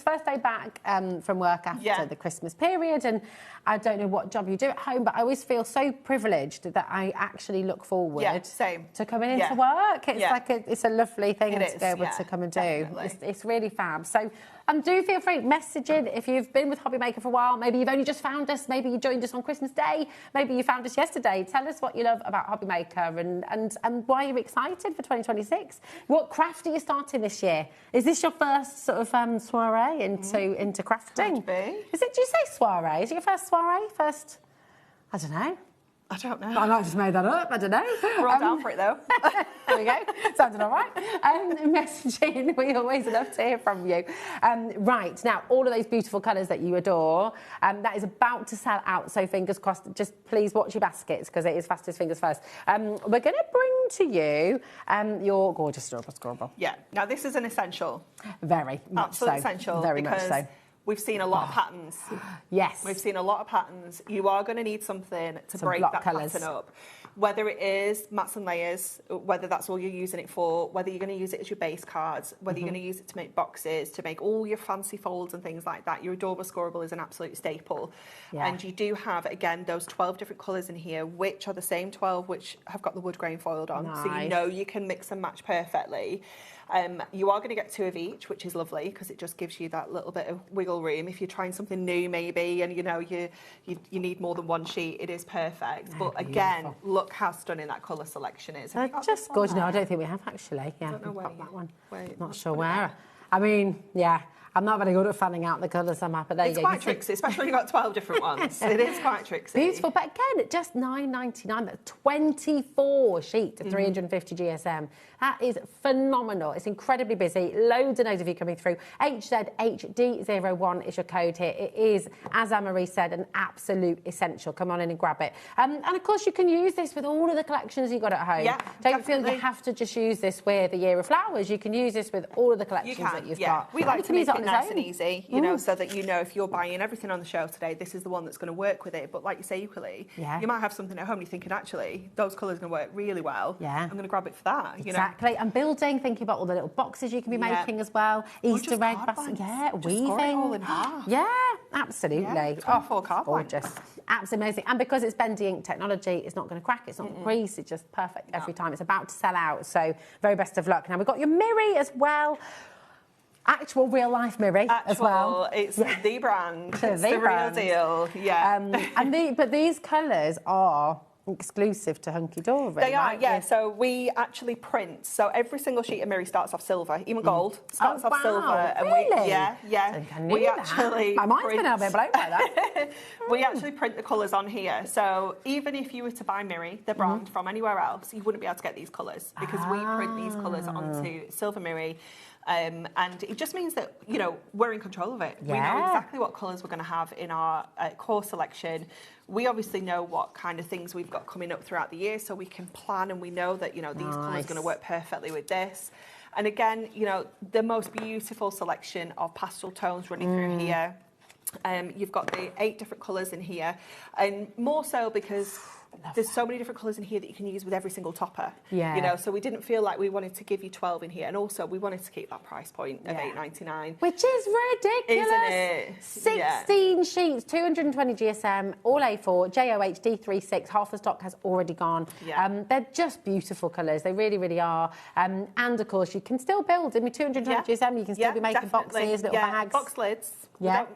Speaker 1: first day back from work after the Christmas period, and I don't know what job you do at home, but I always feel so privileged that I actually look forward to coming into work. It's like it's a lovely thing to be able to come and do. It's really fab. So do feel free, message in if you've been with HobbyMaker for a while. Maybe you've only just found us. Maybe you joined us on Christmas Day. Maybe you found us yesterday. Tell us what you love about HobbyMaker and why you're excited for 2026. What craft are you starting this year? Is this your first sort of soiree into crafting?
Speaker 9: Could be.
Speaker 1: Do you say soiree? Is it your first soiree? First? I don't know.
Speaker 9: I don't know.
Speaker 1: I might have just made that up. I don't know.
Speaker 9: We're all down for it, though.
Speaker 1: There we go. Sounded all right. Messaging, we always love to hear from you. Right, now, all of those beautiful colours that you adore, that is about to sell out, so fingers crossed. Just please watch your baskets, because it is fastest fingers first. We're going to bring to you your gorgeous Scorable.
Speaker 9: Yeah, now this is an essential.
Speaker 1: Very much
Speaker 9: Absolute
Speaker 1: so.
Speaker 9: essential.
Speaker 1: Very much so.
Speaker 9: We've seen a lot of patterns.
Speaker 1: Yes.
Speaker 9: We've seen a lot of patterns. You are going to need something to break that pattern up. Whether it is mats and layers, whether that's all you're using it for, whether you're going to use it as your base cards, whether you're going to use it to make boxes, to make all your fancy folds and things like that, your adorable Scorable is an absolute staple. Yeah. And you do have, again, those 12 different colours in here, which are the same 12 which have got the wood grain foiled on. Nice. So you know you can mix and match perfectly. You are going to get 2 of each, which is lovely, because it just gives you that little bit of wiggle room. If you're trying something new, maybe, and you know you need more than one sheet, it is perfect. Yeah, but again, look how stunning that colour selection is.
Speaker 1: Just gorgeous. No, I don't think we have actually. Yeah, I don't know where that one. Not sure where. I mean, I'm not very good at fanning out the colours somehow, but there you go.
Speaker 9: It's quite tricksy, especially when you've got 12 different ones. It is quite tricksy.
Speaker 1: Beautiful, but again, just $9.99. That's 24 sheet to 350 GSM. That is phenomenal. It's incredibly busy. Loads and loads of you coming through. HZHD01 is your code here. It is, as Anne-Marie said, an absolute essential. Come on in and grab it. And of course, you can use this with all of the collections you've got at home.
Speaker 9: Yeah,
Speaker 1: Don't feel you have to just use this with the Year of Flowers. You can use this with all of the collections that you've got.
Speaker 9: We like to make it nice and easy, you know, so that you know if you're buying everything on the shelf today, this is the one that's going to work with it. But like you say, equally, you might have something at home you're thinking, actually, those colours are going to work really well. Yeah. I'm going to grab it for that.
Speaker 1: Exactly. You know? And building, thinking about all the little boxes you can be making as well. Easter egg baskets. Yeah, weaving.
Speaker 9: Score it all in half.
Speaker 1: Yeah, absolutely.
Speaker 9: Yeah, 24 card
Speaker 1: gorgeous. Absolutely amazing. And because it's bendy ink technology, it's not going to crack, it's not grease, it's just perfect every time. It's about to sell out, so very best of luck. Now, we've got your Miri as well. Actual real life Miri as well.
Speaker 9: It's the brand. It's the real deal. Yeah.
Speaker 1: But these colours are exclusive to Hunkydory.
Speaker 9: They are, yeah. So we actually print. So every single sheet of Miri starts off silver, even gold starts off silver. And
Speaker 1: really?
Speaker 9: We actually
Speaker 1: my mind's been a bit blown by that.
Speaker 9: We actually print the colours on here. So even if you were to buy Miri, the brand, from anywhere else, you wouldn't be able to get these colours because we print these colours onto silver Miri. And it just means that, you know, we're in control of it. We know exactly what colours we're going to have in our core selection. We obviously know what kind of things we've got coming up throughout the year, so we can plan and we know that, you know, these colours are going to work perfectly with this. And again, you know, the most beautiful selection of pastel tones running through here. You've got the 8 different colours in here, and more so because there's so many different colours in here that you can use with every single topper. You know, so we didn't feel like we wanted to give you 12 in here, and also we wanted to keep that price point of $8.99,
Speaker 1: which is ridiculous,
Speaker 9: isn't it?
Speaker 1: 16 sheets, 220 GSM, all A4, JOH D36. Half the stock has already gone. They're just beautiful colours. They really, really are. And of course, you can still build. I mean, 220 GSM. You can still be making boxes, little bags,
Speaker 9: box lids.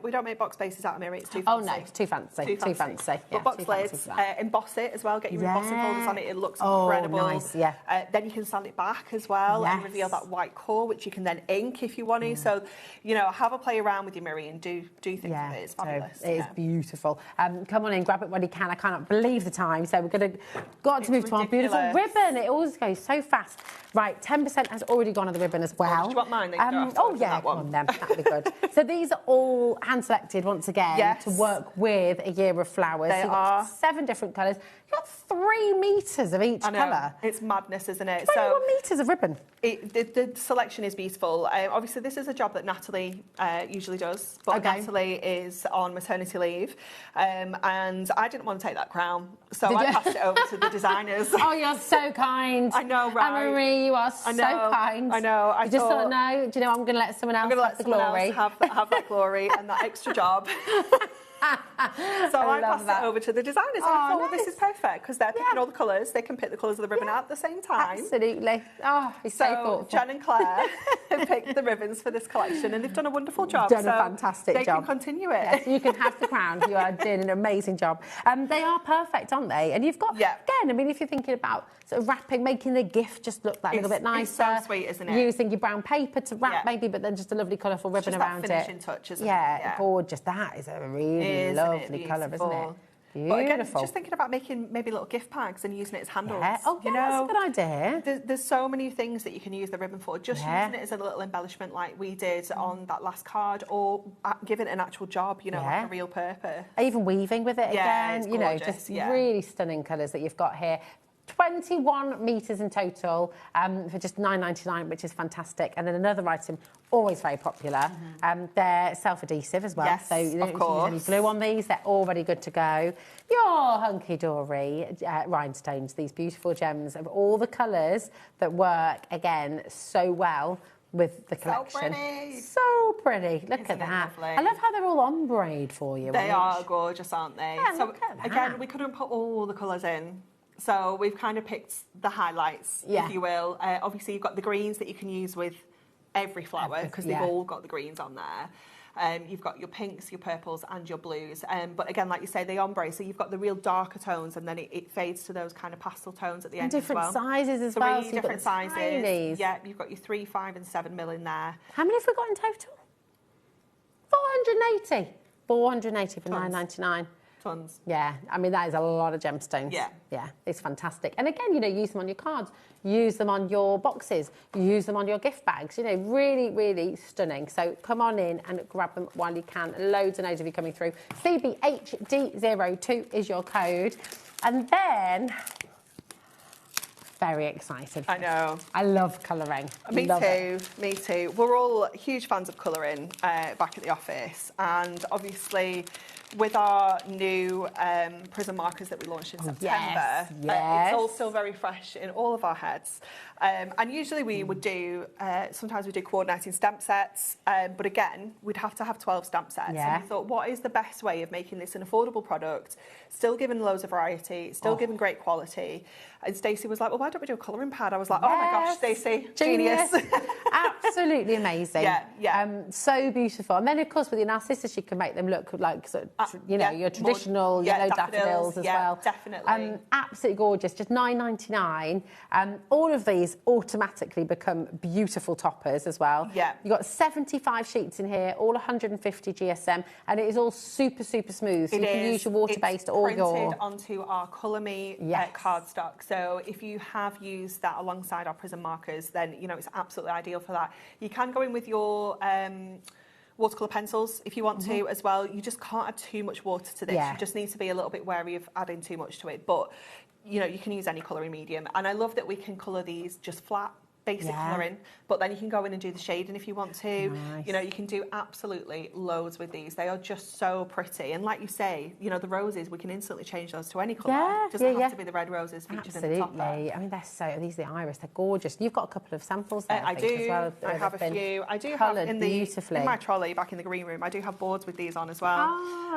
Speaker 9: We don't make box bases out of Miri. It's too fancy.
Speaker 1: Oh no, it's too fancy. Too fancy.
Speaker 9: But box lids, emboss it it as well, get your embossing folders on it. It looks incredible.
Speaker 1: Nice, yeah.
Speaker 9: Then you can sand it back as well and reveal that white core, which you can then ink if you want to. So, you know, have a play around with your mirror and do things with it. It's fabulous.
Speaker 1: It is beautiful. Come on in, grab it when you can. I cannot believe the time. So we're got to move to our beautiful ribbon. It always goes so fast. Right, 10% has already gone on the ribbon as well.
Speaker 9: Do you want mine?
Speaker 1: Oh yeah, come on then. That'd be good. So these are all hand selected once again to work with a year of flowers.
Speaker 9: They
Speaker 1: so
Speaker 9: are
Speaker 1: 7 different colours. You've got 3 metres of each colour.
Speaker 9: It's madness, isn't it?
Speaker 1: 21 metres of ribbon.
Speaker 9: The selection is beautiful. Obviously, this is a job that Natalie usually does, but Natalie is on maternity leave, and I didn't want to take that crown, so I passed it over to the designers.
Speaker 1: Oh, you're so kind.
Speaker 9: I know, right?
Speaker 1: Anne-Marie, you are so kind.
Speaker 9: I know. I
Speaker 1: just thought, no, do you know, I'm going to let someone else have the glory.
Speaker 9: Have that glory and that extra job. So I passed it over to the designers. And I thought, well, this is perfect because they're picking all the colours. They can pick the colours of the ribbon at the same time.
Speaker 1: Absolutely. Oh, it's so thoughtful.
Speaker 9: Jen and Claire have picked the ribbons for this collection and they've done a wonderful job.
Speaker 1: Done a fantastic job.
Speaker 9: They can continue it.
Speaker 1: Yes, you can have the crown. You are doing an amazing job. They are perfect, aren't they? And you've got, again, I mean, if you're thinking about sort of wrapping, making the gift just look that little bit nicer.
Speaker 9: It's so sweet, isn't it?
Speaker 1: Using your brown paper to wrap maybe, but then just a lovely colourful ribbon around it.
Speaker 9: That finishing touch, isn't it?
Speaker 1: Yeah, gorgeous. That is a really lovely colour, isn't it? Beautiful.
Speaker 9: But again, just thinking about making maybe little gift bags and using it as handles.
Speaker 1: Yeah. Oh, yeah, that's a good idea.
Speaker 9: There's so many things that you can use the ribbon for. Just using it as a little embellishment like we did on that last card, or give it an actual job, you know, like a real purpose.
Speaker 1: Even weaving with it again,
Speaker 9: it's
Speaker 1: you know, just really stunning colours that you've got here. 21 metres in total for just $9.99, which is fantastic. And then another item, always very popular, they're self-adhesive as well.
Speaker 9: Yes,
Speaker 1: so you don't use any glue on these, they're already good to go. Your Hunkydory rhinestones, these beautiful gems of all the colours that work, again, so well with the collection. So pretty. Look at that.
Speaker 9: Lovely?
Speaker 1: I love how they're all ombre for you.
Speaker 9: They are gorgeous, aren't they?
Speaker 1: Yeah,
Speaker 9: so
Speaker 1: look at that.
Speaker 9: again, we couldn't put all the colours in. So we've kind of picked the highlights, if you will. Obviously, you've got the greens that you can use with every flower because they've all got the greens on there. You've got your pinks, your purples and your blues. But again, like you say, they ombre. So you've got the real darker tones and then it fades to those kind of pastel tones at the end as well.
Speaker 1: Different sizes as well.
Speaker 9: Three different sizes.
Speaker 1: Tinies.
Speaker 9: Yeah, you've got your 3, 5 and 7 mil in there.
Speaker 1: How many have we got in total? 480. 480 for $9.99.
Speaker 9: Tons.
Speaker 1: Yeah, I mean, that is a lot of gemstones. Yeah, it's fantastic. And again, you know, use them on your cards, use them on your boxes, use them on your gift bags, you know, really, really stunning. So come on in and grab them while you can. Loads and loads of you coming through. CBHD02 is your code. And then, very excited.
Speaker 9: I know.
Speaker 1: I love colouring.
Speaker 9: Me too. We're all huge fans of colouring back at the office. And obviously, with our new prism markers that we launched in September, it's all still very fresh in all of our heads. And usually we would do, sometimes we do coordinating stamp sets, but again, we'd have to have 12 stamp sets. And we thought, what is the best way of making this an affordable product, still giving loads of variety, still giving great quality? And Stacey was like, well, why don't we do a colouring pad? I was like, oh my gosh, Stacey, genius.
Speaker 1: Absolutely amazing. So beautiful. And then, of course, with your Narcissus, you can make them look like, sort of, you know, your traditional yellow daffodils as well.
Speaker 9: Definitely.
Speaker 1: Absolutely gorgeous. Just $9.99. All of these automatically become beautiful toppers as well. You've got 75 sheets in here, all 150 GSM, and it is all super, super smooth. So you can use your water-based or your...
Speaker 9: It's printed onto our Colour Me cardstock. So if you have used that alongside our prism markers, then, you know, it's absolutely ideal for that. You can go in with your watercolour pencils if you want to as well. You just can't add too much water to this. You just need to be a little bit wary of adding too much to it. But, you know, you can use any colouring medium. And I love that we can colour these just flat, basic colouring, but then you can go in and do the shading if you want to. You know, you can do absolutely loads with these. They are just so pretty. And like you say, you know, the roses, we can instantly change those to any colour. It doesn't have to be the red roses featured in the top there.
Speaker 1: I mean, these are the iris. They're gorgeous. You've got a couple of samples there, I think,
Speaker 9: do.
Speaker 1: As well.
Speaker 9: I have a few. I do have in my trolley back in the green room. I do have boards with these on as well.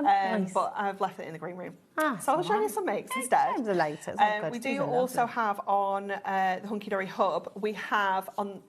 Speaker 1: Nice.
Speaker 9: But I've left it in the green room. So I'll show you some makes instead. We do also have on the Hunkydory Hub, we have on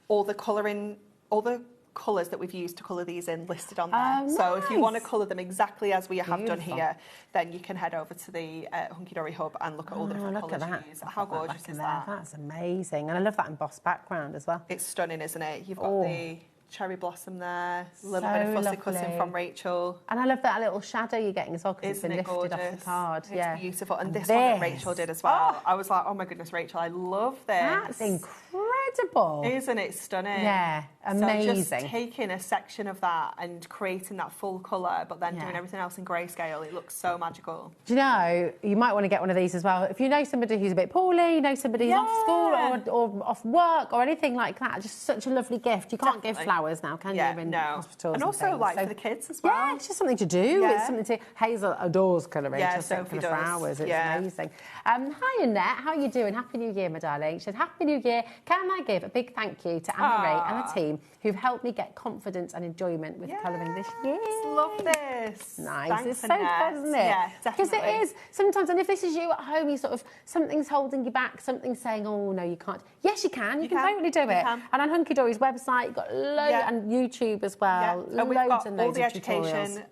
Speaker 9: all the colouring, all the colours that we've used to colour these in listed on there. So if you want to colour them exactly as we have done here, then you can head over to the Hunkydory Hub and look at all the different colours you use. How gorgeous is that?
Speaker 1: That's amazing. And I love that embossed background as well.
Speaker 9: It's stunning, isn't it? You've got the cherry blossom there, a little bit of fussy cutting from Rachel.
Speaker 1: And I love that little shadow you're getting as well, because it's been lifted off the card.
Speaker 9: It's beautiful. And this one that Rachel did as well. I was like, oh my goodness, Rachel, I love this.
Speaker 1: That's incredible.
Speaker 9: Isn't it stunning?
Speaker 1: Yeah, amazing.
Speaker 9: So just taking a section of that and creating that full colour, but then doing everything else in grayscale, it looks so magical.
Speaker 1: Do you know, you might want to get one of these as well. If you know somebody who's a bit poorly, you know somebody who's off school or off work or anything like that, just such a lovely gift. You can't give flowers now, can you, in hospitals?
Speaker 9: And also, like, for the kids as well.
Speaker 1: Yeah, it's just something to do. It's something to... Hazel adores colouring.
Speaker 9: Yeah,
Speaker 1: just
Speaker 9: Sophie
Speaker 1: for
Speaker 9: does.
Speaker 1: flowers. It's amazing. Hi, Annette. How are you doing? Happy New Year, my darling. She said, Happy New Year. Can I give a big thank you to Anne-Marie and the team who've helped me get confidence and enjoyment with colouring this year?
Speaker 9: Love this.
Speaker 1: Nice.
Speaker 9: Thanks,
Speaker 1: it's so fun, isn't it?
Speaker 9: Yeah, definitely.
Speaker 1: Because it is sometimes, and if this is you at home, you sort of, something's holding you back, something's saying, oh, no, you can't. Yes, you can. You can totally do it. And on Hunkydory's website, you've got loads, and YouTube as well.
Speaker 9: And we've got
Speaker 1: and
Speaker 9: all the education.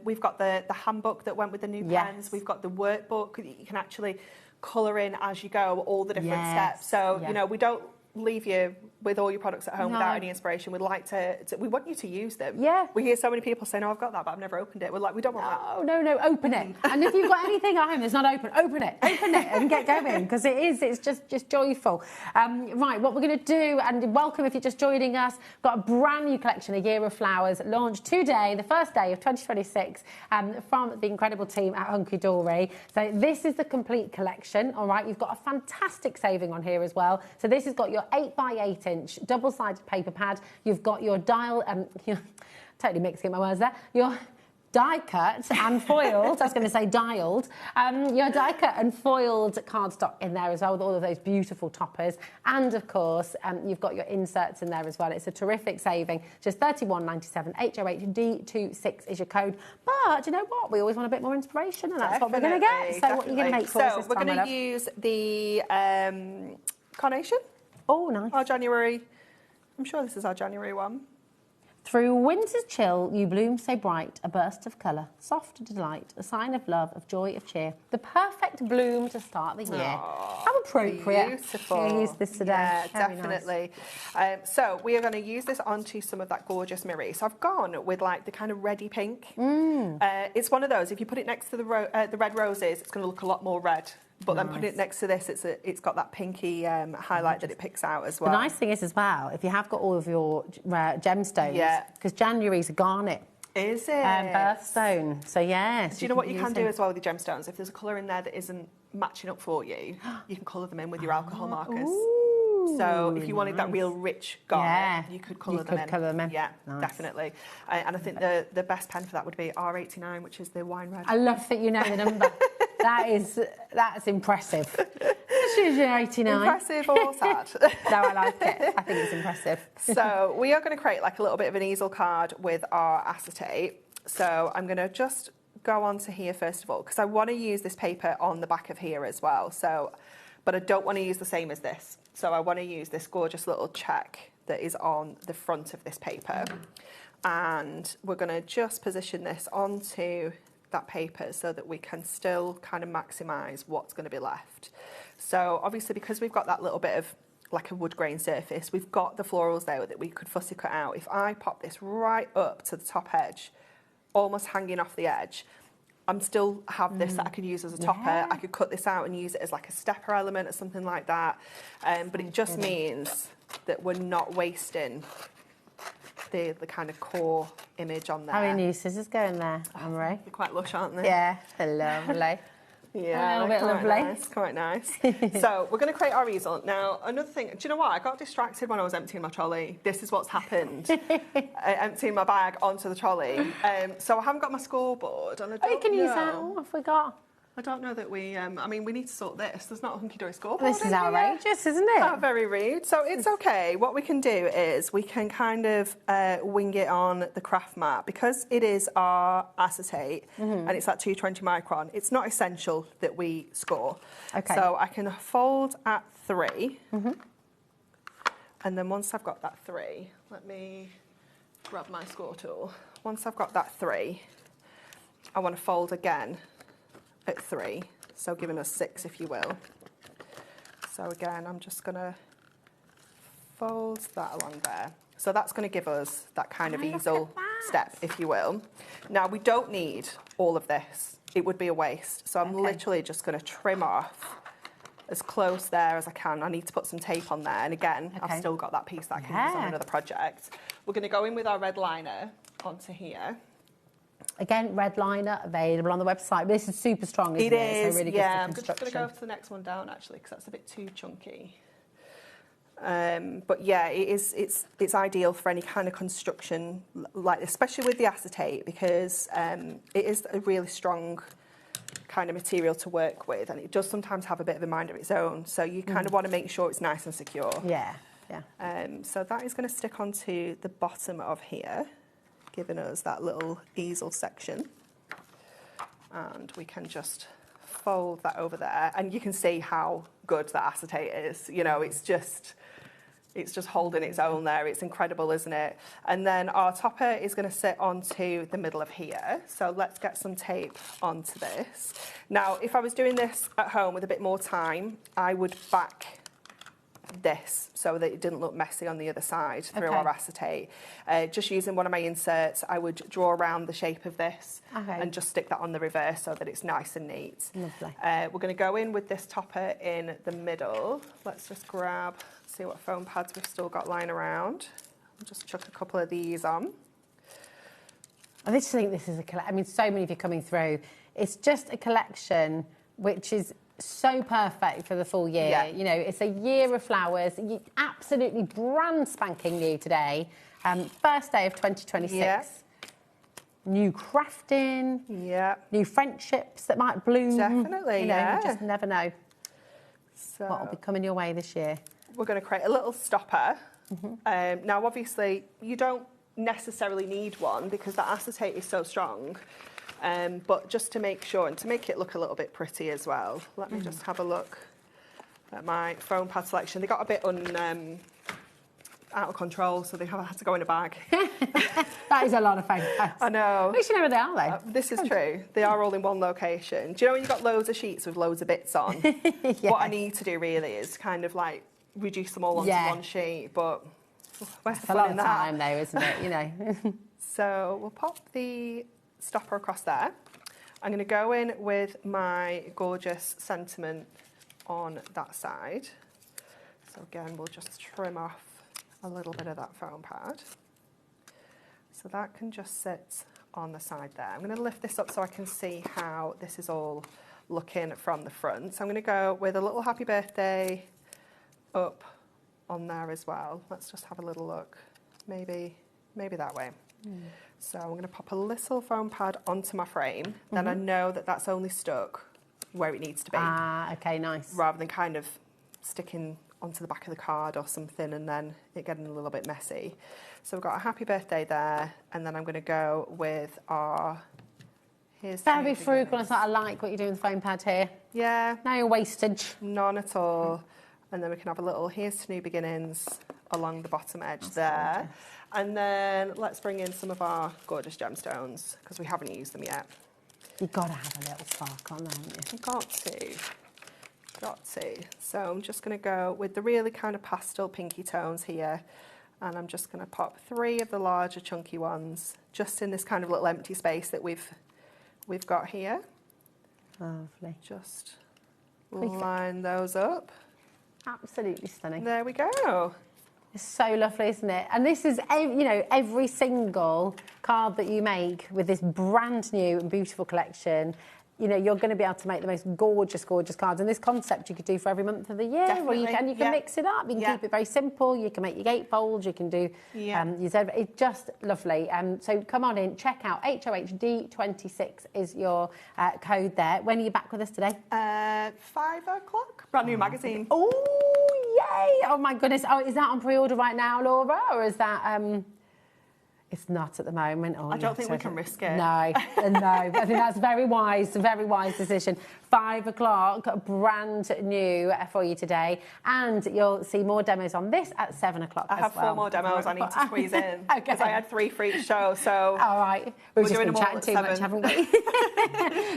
Speaker 9: We've got the handbook that went with the new pens. We've got the workbook that you can actually colour in as you go, all the different steps. So, you know, we don't leave you with all your products at home without any inspiration. We'd like to we want you to use them. Yeah. We hear so many people saying, oh, I've got that, but I've never opened it. We're like, we don't want that.
Speaker 1: Oh, no, open it. And if you've got anything at home that's not open it and get going, because it's just joyful. Right, what we're going to do, and welcome if you're just joining us, we've got a brand new collection, A Year of Flowers, launched today, the first day of 2026, from the incredible team at Hunkydory. So this is the complete collection, all right? You've got a fantastic saving on here as well. So this has got your 8x8-inch double-sided paper pad. You've got your dial, totally mixing my words there, your die cut and foiled, I was going to say dialed, your die cut and foiled cardstock in there as well, with all of those beautiful toppers. And of course, you've got your inserts in there as well. It's a terrific saving, just £31.97, HO8D26 is your code. But you know what? We always want a bit more inspiration, and that's what we're going to get. So what are you going to make for us this time?
Speaker 9: So we're going to use the carnation.
Speaker 1: Oh, nice.
Speaker 9: Our January, I'm sure this is our January one.
Speaker 1: Through winter's chill, you bloom so bright, a burst of colour, soft delight, a sign of love, of joy, of cheer. The perfect bloom to start the year. How appropriate.
Speaker 9: Beautiful.
Speaker 1: To use this today.
Speaker 9: Yeah,
Speaker 1: very
Speaker 9: definitely. Nice. So we are going to use this onto some of that gorgeous mirror. So I've gone with like the kind of reddy pink. It's one of those, if you put it next to the red roses, it's going to look a lot more red. But then putting it next to this, it's got that pinky highlight that it picks out as well.
Speaker 1: The nice thing is as well, if you have got all of your gemstones, because January's a garnet.
Speaker 9: Is it?
Speaker 1: Birthstone. So yes.
Speaker 9: Do you know what you can do as well with your gemstones? If there's a colour in there that isn't matching up for you, you can colour them in with your alcohol markers.
Speaker 1: Ooh,
Speaker 9: so if you wanted that real rich garnet, you could colour them in. Yeah,
Speaker 1: nice.
Speaker 9: Definitely. And I think the best pen for that would be R89, which is the wine red.
Speaker 1: I love that you know the number. That's impressive. This is your 89.
Speaker 9: Impressive or sad?
Speaker 1: No, I like it. I think it's impressive.
Speaker 9: So we are going to create like a little bit of an easel card with our acetate. So I'm going to just go on to here first of all, because I want to use this paper on the back of here as well. So, but I don't want to use the same as this. So I want to use this gorgeous little check that is on the front of this paper. And we're going to just position this onto that paper so that we can still kind of maximise what's going to be left. So obviously, because we've got that little bit of like a wood grain surface, we've got the florals there that we could fussy cut out. If I pop this right up to the top edge, almost hanging off the edge, I'm still have this that I could use as a topper. I could cut this out and use it as like a stepper element or something like that. But it just means that we're not wasting the kind of core image on there.
Speaker 1: How are your new scissors going there, Anne-Marie?
Speaker 9: They're quite lush, aren't they?
Speaker 1: Yeah, they're lovely.
Speaker 9: Yeah,
Speaker 1: a little bit lovely.
Speaker 9: Nice, quite nice. So we're going to create our easel. Now, another thing, do you know what? I got distracted when I was emptying my trolley. This is what's happened. Emptying my bag onto the trolley. So I haven't got my scoreboard. And I don't
Speaker 1: you can use that. Oh, I forgot.
Speaker 9: I don't know that we, I mean, we need to sort this. There's not a Hunkydory scoreboard.
Speaker 1: This is outrageous, isn't it?
Speaker 9: Oh, very rude. So it's okay. What we can do is we can kind of wing it on the craft mat. Because it is our acetate and it's at 220 micron, it's not essential that we score. Okay. So I can fold at 3. And then once I've got that 3, let me grab my score tool. Once I've got that 3, I want to fold again at 3, so giving us 6, if you will. So again, I'm just going to fold that along there. So that's going to give us that kind of easel step, if you will. Now, we don't need all of this. It would be a waste. So I'm literally just going to trim off as close there as I can. I need to put some tape on there. And again, I've still got that piece that I can use on another project. We're going to go in with our red liner onto here.
Speaker 1: Again, red liner available on the website. This is super strong, isn't it?
Speaker 9: It is,
Speaker 1: so really
Speaker 9: yeah.
Speaker 1: good for
Speaker 9: I'm just going to go to the next one down, actually, because that's a bit too chunky. But yeah, it's ideal for any kind of construction like this, especially with the acetate, because it is a really strong kind of material to work with, and it does sometimes have a bit of a mind of its own, so you kind of want to make sure it's nice and secure.
Speaker 1: Yeah.
Speaker 9: So that is going to stick onto the bottom of here, giving us that little easel section, and we can just fold that over there, and you can see how good that acetate is. You know, it's just holding its own there. It's incredible, isn't it? And then our topper is going to sit onto the middle of here. So let's get some tape onto this. Now, if I was doing this at home with a bit more time, I would back this so that it didn't look messy on the other side through our acetate. Just using one of my inserts, I would draw around the shape of this and just stick that on the reverse so that it's nice and neat.
Speaker 1: Lovely.
Speaker 9: We're going to go in with this topper in the middle. Let's just grab, see what foam pads we've still got lying around. I'll just chuck a couple of these on.
Speaker 1: I just think this is I mean, so many of you coming through. It's just a collection which is so perfect for the full year.
Speaker 9: Yeah.
Speaker 1: You know, it's a year of flowers. Absolutely brand spanking new today. First day of 2026.
Speaker 9: Yeah.
Speaker 1: New crafting.
Speaker 9: Yeah.
Speaker 1: New friendships that might bloom.
Speaker 9: Definitely,
Speaker 1: you know, you just never know
Speaker 9: so
Speaker 1: what will be coming your way this year.
Speaker 9: We're going to create a little stopper. Now, obviously, you don't necessarily need one because the acetate is so strong. But just to make sure and to make it look a little bit pretty as well, let me just have a look at my foam pad selection. They got a bit out of control, so they have had to go in a bag.
Speaker 1: That is a lot of foam pads.
Speaker 9: I know.
Speaker 1: At least you know where they are, though.
Speaker 9: This is true. They are all in one location. Do you know when you've got loads of sheets with loads of bits on? What I need to do really is kind of like reduce them all onto one sheet, but where's the fun in that?
Speaker 1: It's a lot of time, though, isn't it? You know.
Speaker 9: So we'll pop the stopper across there. I'm going to go in with my gorgeous sentiment on that side. So again, we'll just trim off a little bit of that foam pad. So that can just sit on the side there. I'm going to lift this up so I can see how this is all looking from the front. So I'm going to go with a little happy birthday up on there as well. Let's just have a little look. Maybe that way. So I'm going to pop a little foam pad onto my frame. Then I know that that's only stuck where it needs to be.
Speaker 1: Ah, okay, nice.
Speaker 9: Rather than kind of sticking onto the back of the card or something and then it getting a little bit messy. So we've got a happy birthday there, and then I'm going to go with our...
Speaker 1: Very frugal. I like what you're doing with the foam pad here.
Speaker 9: Yeah.
Speaker 1: No wastage.
Speaker 9: None at all. And then we can have a little here's to new beginnings along the bottom edge there. Gorgeous. And then let's bring in some of our gorgeous gemstones because we haven't used them yet.
Speaker 1: You've got to have a little spark on there, haven't you?
Speaker 9: Got to. So I'm just going to go with the really kind of pastel pinky tones here, and I'm just going to pop 3 of the larger chunky ones just in this kind of little empty space that we've got here.
Speaker 1: Lovely.
Speaker 9: Just line those up.
Speaker 1: Absolutely stunning.
Speaker 9: There we go.
Speaker 1: It's so lovely, isn't it? And this is, you know, every single card that you make with this brand new and beautiful collection. You know, you're going to be able to make the most gorgeous, gorgeous cards. And this concept you could do for every month of the year.
Speaker 9: Definitely.
Speaker 1: Or you can mix it up. You can keep it very simple. You can make your gatefolds. You can do... it's just lovely. So come on in, check out HOHD26 is your code there. When are you back with us today?
Speaker 9: 5 o'clock. Brand new magazine.
Speaker 1: Oh, yay! Oh, my goodness. Oh, is that on pre-order right now, Laura? Or is that... It's not at the moment. Oh,
Speaker 9: I don't think we can risk it.
Speaker 1: No, no. I think that's a very wise decision. 5 o'clock, brand new for you today. And you'll see more demos on this at 7 o'clock
Speaker 9: I have 4 more demos I need to squeeze in. Because I had 3 for each show, so...
Speaker 1: All right. We've just been chatting too
Speaker 9: 7.
Speaker 1: much, haven't we?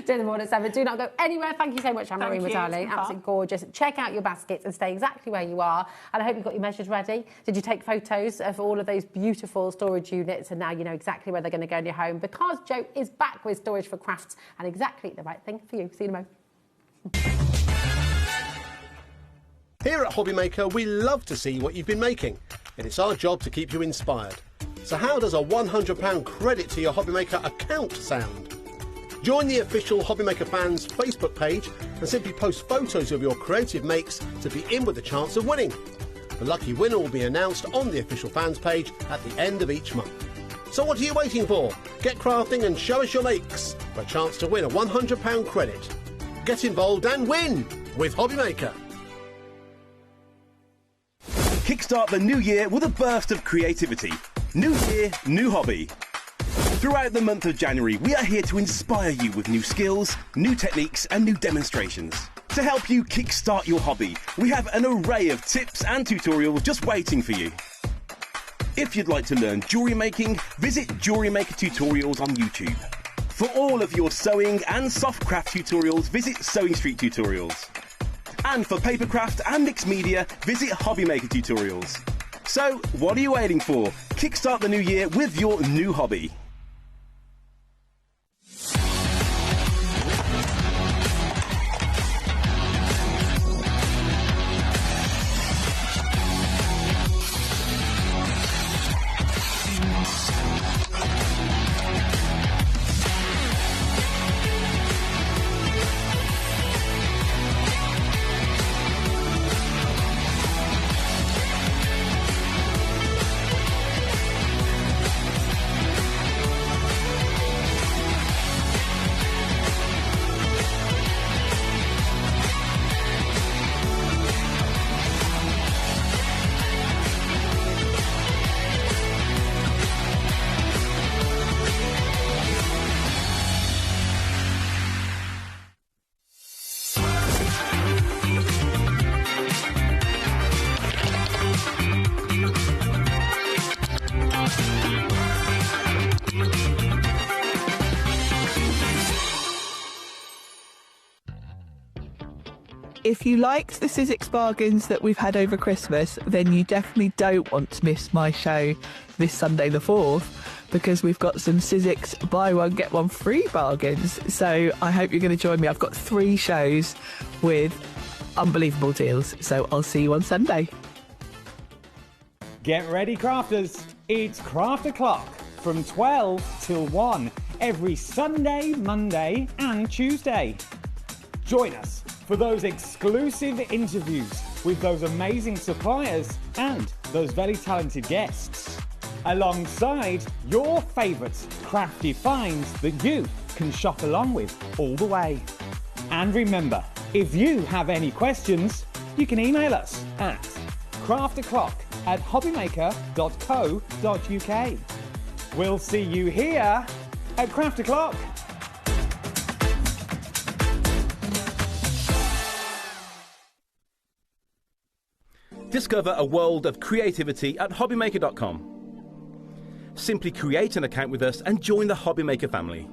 Speaker 1: Doing them all at 7. Do not go anywhere. Thank you so much, Anne-Marie, my darling. Absolutely gorgeous. Check out your baskets and stay exactly where you are. And I hope you've got your measures ready. Did you take photos of all of those beautiful storage units? And now you know exactly where they're going to go in your home, because Jo is back with Storage for Crafts and exactly the right thing for you. See you in a moment.
Speaker 4: Here at HobbyMaker, we love to see what you've been making, and it's our job to keep you inspired. So how does a £100 credit to your HobbyMaker account sound? Join the official HobbyMaker fans Facebook page and simply post photos of your creative makes to be in with a chance of winning. The lucky winner will be announced on the official fans page at the end of each month. So what are you waiting for? Get crafting and show us your makes for a chance to win a £100 credit. Get involved and win with HobbyMaker.
Speaker 5: Kickstart the new year with a burst of creativity. New year, new hobby. Throughout the month of January, we are here to inspire you with new skills, new techniques and new demonstrations. To help you kickstart your hobby, we have an array of tips and tutorials just waiting for you. If you'd like to learn jewellery making, visit Jewellery Maker Tutorials on YouTube. For all of your sewing and soft craft tutorials, visit Sewing Street Tutorials. And for papercraft and mixed media, visit HobbyMaker Tutorials. So, what are you waiting for? Kickstart the new year with your new hobby.
Speaker 7: If you liked the Sizzix bargains that we've had over Christmas, then you definitely don't want to miss my show this Sunday the 4th, because we've got some Sizzix buy one get one free bargains. So I hope you're going to join me. I've got 3 shows with unbelievable deals. So I'll see you on Sunday.
Speaker 10: Get ready, crafters. It's Craft O'Clock from 12 till 1 every Sunday, Monday and Tuesday. Join us for those exclusive interviews with those amazing suppliers and those very talented guests, alongside your favourite crafty finds that you can shop along with all the way. And remember, if you have any questions, you can email us at craftoclock@hobbymaker.co.uk. We'll see you here at Craft O'Clock.
Speaker 5: Discover a world of creativity at hobbymaker.com. Simply create an account with us and join the HobbyMaker family.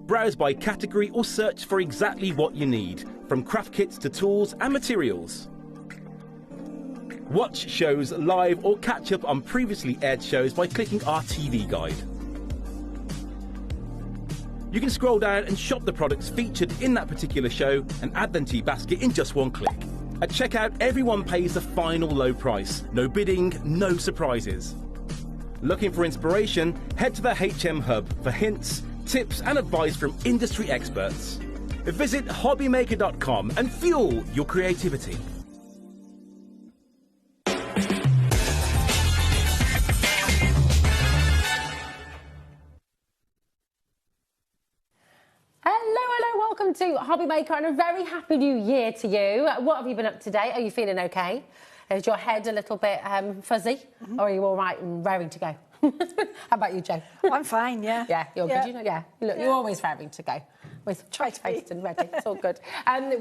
Speaker 5: Browse by category or search for exactly what you need, from craft kits to tools and materials. Watch shows live or catch up on previously aired shows by clicking our TV guide. You can scroll down and shop the products featured in that particular show and add them to your basket in just one click. At checkout, everyone pays the final low price. No bidding, no surprises. Looking for inspiration? Head to the HM Hub for hints, tips and advice from industry experts. Visit hobbymaker.com and fuel your creativity.
Speaker 1: Welcome to HobbyMaker and a very happy new year to you. What have you been up to today? Are you feeling okay? Is your head a little bit fuzzy? Or are you all right and raring to go? How about you, Jo?
Speaker 2: I'm fine, yeah.
Speaker 1: Yeah, you're good. You know, yeah. Look, you're always raring to go. With toast and ready. It's all good.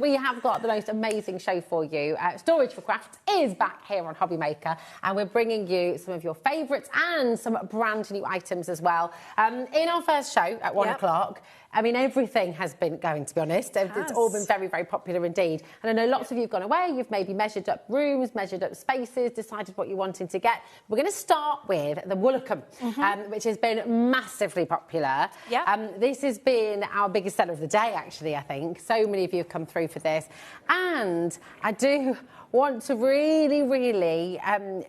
Speaker 1: We have got the most amazing show for you. Storage for Crafts is back here on HobbyMaker, and we're bringing you some of your favourites and some brand new items as well. In our first show at 1 o'clock, I mean, everything has been going, to be honest. It's all been very, very popular indeed. And I know lots of you have gone away. You've maybe measured up rooms, measured up spaces, decided what you're wanting to get. We're going to start with the Woolacombe, which has been massively popular. This has been our biggest seller of the day, actually, I think. So many of you have come through for this. And I do want to really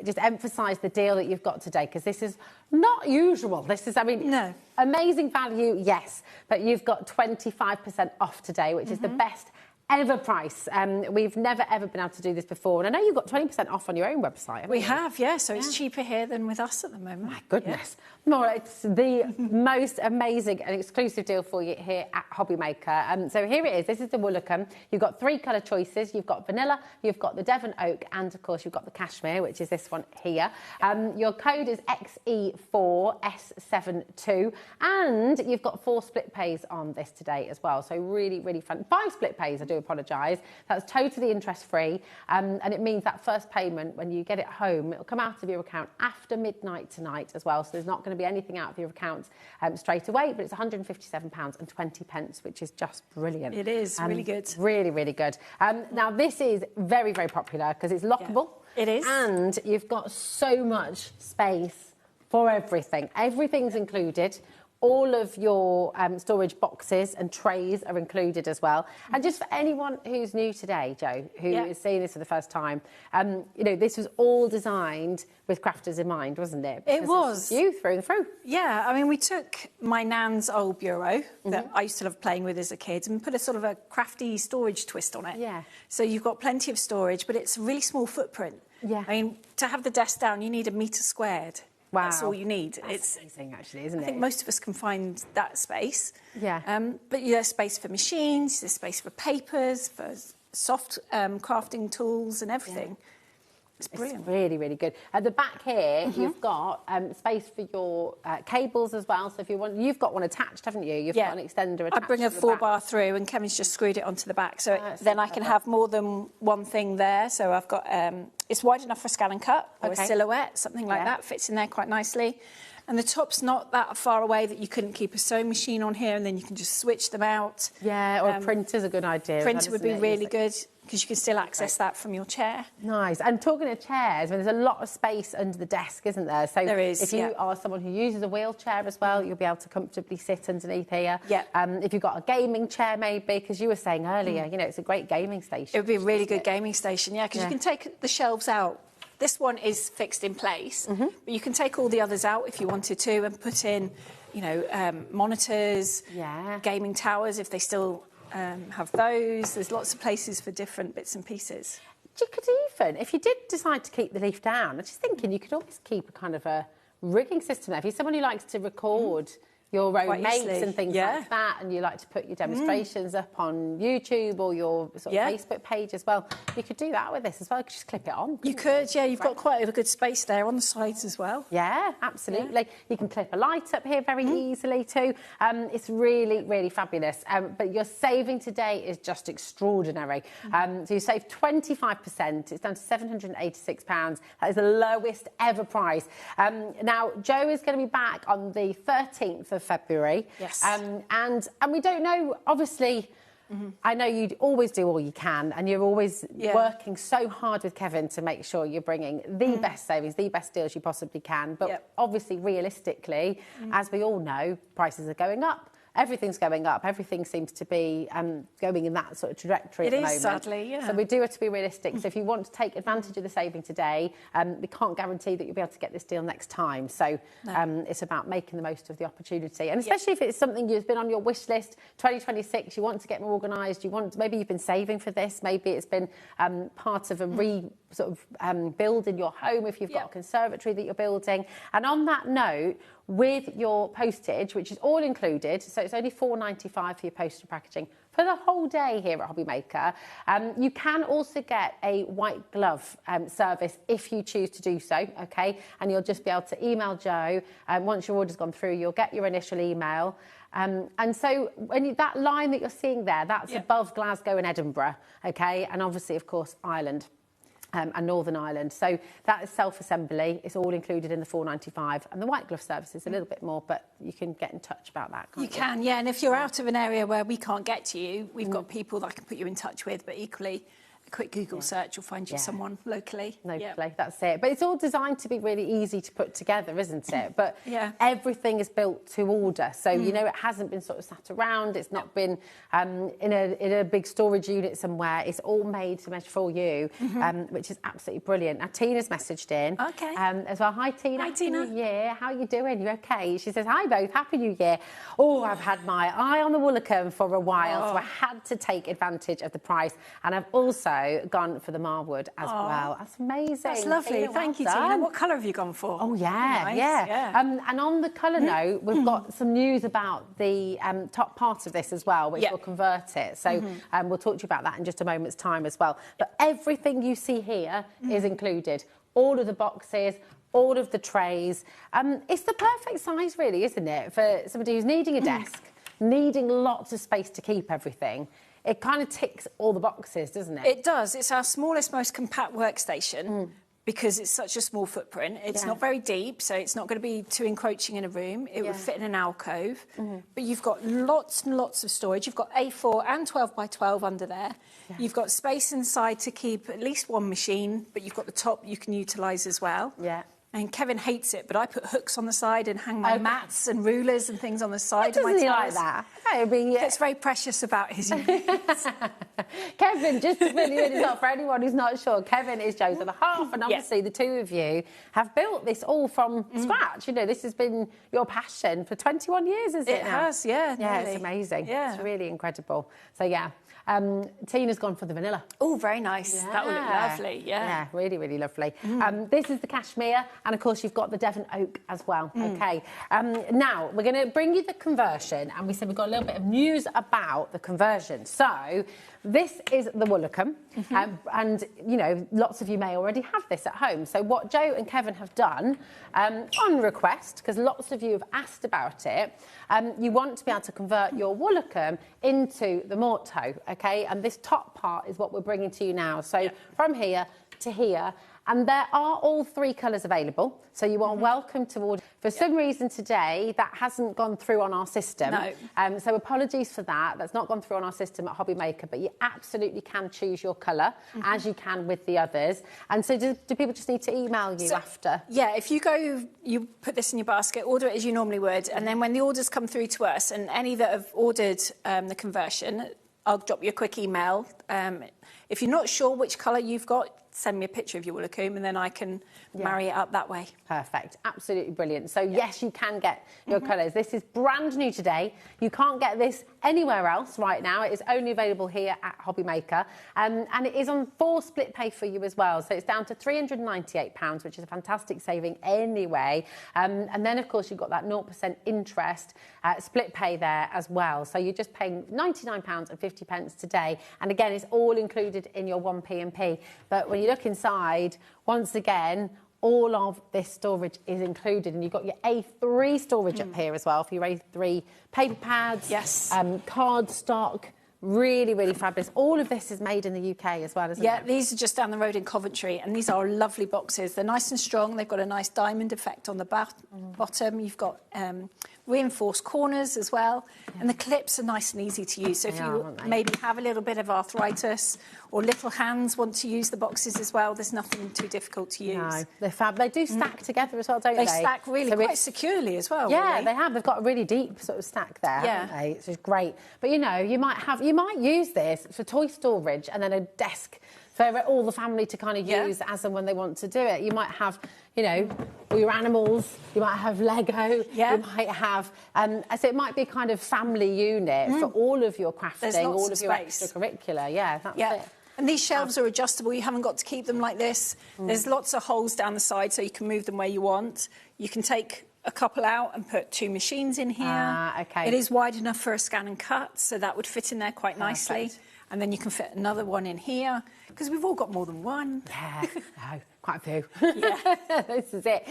Speaker 1: just emphasise the deal that you've got today, because this is not usual. This is, I mean, amazing value, yes, but you've got 25% off today, which is the best ever price. We've never ever been able to do this before, and I know you've got 20% off on your own website. We
Speaker 2: have, so it's cheaper here than with us at the moment.
Speaker 1: My goodness. Maura, it's the most amazing and exclusive deal for you here at HobbyMaker. So here it is. This is the Woolacombe. You've got 3 colour choices. You've got vanilla, you've got the Devon Oak, and of course you've got the cashmere, which is this one here. Your code is XE4S72, and you've got 4 split pays on this today as well. So really fun. 5 split pays, I do apologise. That's totally interest-free, and it means that first payment, when you get it home, it'll come out of your account after midnight tonight as well. So there's not going to be anything out of your account straight away, but it's £157.20, which is just brilliant.
Speaker 2: It is really good.
Speaker 1: Really good. Now this is very popular because it's lockable.
Speaker 2: It is.
Speaker 1: And you've got so much space for everything. Everything's included. All of your storage boxes and trays are included as well. And just for anyone who's new today, Jo, who is seeing this for the first time, you know, this was all designed with crafters in mind, wasn't it?
Speaker 2: It was.
Speaker 1: You through and through.
Speaker 2: Yeah, I mean, we took my nan's old bureau that I used to love playing with as a kid and put a sort of a crafty storage twist on it.
Speaker 1: Yeah.
Speaker 2: So you've got plenty of storage, but it's a really small footprint. Yeah. I mean, to have the desk down, you need 1 metre squared. Wow. That's all you need.
Speaker 1: It's amazing, actually, isn't it?
Speaker 2: I think most of us can find that space.
Speaker 1: Yeah.
Speaker 2: But there's space for machines, there's space for papers, for soft crafting tools and everything. It's brilliant.
Speaker 1: It's really good. At the back here, you've got space for your cables as well. So if you want, you've got one attached, haven't you? You've got an extender attached.
Speaker 2: I bring a 4-bar through, and Kevin's just screwed it onto the back, so then I can have more than one thing there. So I've got it's wide enough for a scan and cut or a silhouette, something like that. Fits in there quite nicely. And the top's not that far away that you couldn't keep a sewing machine on here, and then you can just switch them out.
Speaker 1: Yeah, or a printer's a good idea.
Speaker 2: Printer would be really good, because you can still access that from your chair.
Speaker 1: Nice. And talking of chairs, I mean, there's a lot of space under the desk, isn't there? So
Speaker 2: there is,
Speaker 1: if you are someone who uses a wheelchair as well, you'll be able to comfortably sit underneath here.
Speaker 2: Yeah.
Speaker 1: If you've got a gaming chair, maybe, because you were saying earlier, you know, it's a great gaming station.
Speaker 2: It would be a really good gaming station, because you can take the shelves out. This one is fixed in place, but you can take all the others out if you wanted to and put in, you know, monitors, gaming towers if they still have those. There's lots of places for different bits and pieces.
Speaker 1: You could even, if you did decide to keep the leaf down, I'm just thinking you could always keep a kind of a rigging system there. If you're someone who likes to record your own makes and things like that, and you like to put your demonstrations up on YouTube or your sort of Facebook page as well, you could do that with this as well. You could just clip it on.
Speaker 2: You could, you've got quite a good space there on the sides as well.
Speaker 1: Yeah, absolutely. You can clip a light up here very easily too. It's really fabulous. But your saving today is just extraordinary. So you save 25%. It's down to £786. That is the lowest ever price. Now, Jo is going to be back on the 13th of February.
Speaker 2: Yes.
Speaker 1: And we don't know, obviously, I know you always do all you can, and you're always working so hard with Kevin to make sure you're bringing the best savings, the best deals you possibly can. But obviously, realistically, as we all know, prices are going up. Everything's going up. Everything seems to be going in that sort of trajectory at the moment.
Speaker 2: It is, sadly,
Speaker 1: So we do have to be realistic. So if you want to take advantage of the saving today, we can't guarantee that you'll be able to get this deal next time. So it's about making the most of the opportunity. And especially if it's something that's been on your wish list, 2026, you want to get more organised, maybe you've been saving for this, maybe it's been part of a build in your home if you've got a conservatory that you're building. And on that note, with your postage, which is all included, so it's only £4.95 for your postage and packaging for the whole day here at HobbyMaker. You can also get a white glove service if you choose to do so, okay? And you'll just be able to email Jo, and once your order's gone through, you'll get your initial email. And so that line that you're seeing there, that's above Glasgow and Edinburgh, okay? And obviously, of course, Ireland. And Northern Ireland. So that is self-assembly. It's all included in the $4.95. And the white glove service is a little bit more, but you can get in touch about that, can't you?
Speaker 2: You can, yeah. And if you're out of an area where we can't get to you, we've got people that I can put you in touch with, but equally, a quick Google search will find you someone locally.
Speaker 1: That's it. But it's all designed to be really easy to put together, isn't it? But everything is built to order. So, you know, it hasn't been sort of sat around. It's not been in a big storage unit somewhere. It's all made to measure for you, which is absolutely brilliant. Now, Tina's messaged in as well. Hi, Tina.
Speaker 2: Hi, Tina.
Speaker 1: Happy New Year. How are you doing? You okay? She says, hi, both. Happy New Year. Oh, I've had my eye on the Woolacombe for a while, so I had to take advantage of the price. And I've also gone for the Marwood as well. That's amazing.
Speaker 2: That's lovely. Thank you, Tina. What colour have you gone for?
Speaker 1: Oh, yeah. And on the colour note, we've got some news about the top part of this as well, which will convert it. So we'll talk to you about that in just a moment's time as well. But everything you see here is included. All of the boxes, all of the trays. It's the perfect size, really, isn't it, for somebody who's needing a desk, needing lots of space to keep everything. It kind of ticks all the boxes, doesn't it?
Speaker 2: It does. It's our smallest, most compact workstation because it's such a small footprint. It's not very deep, so it's not going to be too encroaching in a room. It would fit in an alcove. But you've got lots and lots of storage. You've got A4 and 12 by 12 under there. You've got space inside to keep at least one machine, but you've got the top you can utilise as well. And Kevin hates it, but I put hooks on the side and hang my mats and rulers and things on the side of my
Speaker 1: tiles.
Speaker 2: He
Speaker 1: like that?
Speaker 2: It's very precious about his units.
Speaker 1: Kevin, just to fill you in as well, for anyone who's not sure, Kevin is Joe's other half, and obviously the two of you have built this all from scratch. You know, this has been your passion for 21 years, isn't it?
Speaker 2: It has, yeah.
Speaker 1: Yeah, it's amazing. Yeah. It's really incredible. So, yeah. Tina's gone for the vanilla.
Speaker 2: Oh, very nice. That will look lovely,
Speaker 1: Yeah, really, really lovely. This is the cashmere, and of course you've got the Devon oak as well. Okay. Now, we're going to bring you the conversion, and we said we've got a little bit of news about the conversion. So, this is the Woolacombe, and, you know, lots of you may already have this at home. So what Joe and Kevin have done, on request, because lots of you have asked about it, you want to be able to convert your Woolacombe into the Mortehoe, okay? And this top part is what we're bringing to you now. So from here to here, and there are all three colours available, so you are welcome to order. For some reason today, that hasn't gone through on our system.
Speaker 2: No.
Speaker 1: So apologies for that. That's not gone through on our system at HobbyMaker, but you absolutely can choose your colour, as you can with the others. And so do people just need to email you after?
Speaker 2: Yeah, if you go, you put this in your basket, order it as you normally would, and then when the orders come through to us, and any that have ordered the conversion, I'll drop you a quick email. If you're not sure which colour you've got, send me a picture of your Woolacombe and then I can marry it up that way.
Speaker 1: Perfect. Absolutely brilliant. So, yes, you can get your colours. This is brand new today. You can't get this anywhere else right now. It is only available here at HobbyMaker. And it is on 4 split pay for you as well. So it's down to £398, which is a fantastic saving anyway. And then, of course, you've got that 0% interest split pay there as well. So you're just paying £99.50 today. And again, it's all included in your 1p&p. But when you look inside, once again, all of this storage is included, and you've got your A3 storage up here as well for your A3 paper pads, card stock. Really, really fabulous. All of this is made in the UK as well, isn't it?
Speaker 2: Yeah, these are just down the road in Coventry, and these are lovely boxes. They're nice and strong. They've got a nice diamond effect on the bottom. You've got reinforced corners as well, and the clips are nice and easy to use. So if you maybe have a little bit of arthritis or little hands want to use the boxes as well, there's nothing too difficult to use.
Speaker 1: No, they're fab. They do stack together as well, don't they?
Speaker 2: They stack really quite securely as well.
Speaker 1: Yeah,
Speaker 2: really.
Speaker 1: they have. They've got a really deep sort of stack there, haven't they? Which is great. But, you know, you might use this for toy storage and then a desk for all the family to kind of use as and when they want to do it. You might have, you know, all your animals, you might have Lego, you might have... so it might be a kind of family unit for all of your crafting, all of your extracurricular. Yeah, that's it.
Speaker 2: And these shelves are adjustable. You haven't got to keep them like this. There's lots of holes down the side so you can move them where you want. You can take a couple out and put 2 machines in here.
Speaker 1: Okay.
Speaker 2: It is wide enough for a scan and cut, so that would fit in there quite nicely. and then you can fit another one in here, because we've all got more than one.
Speaker 1: Yeah, no, quite a few. Yeah. This is it.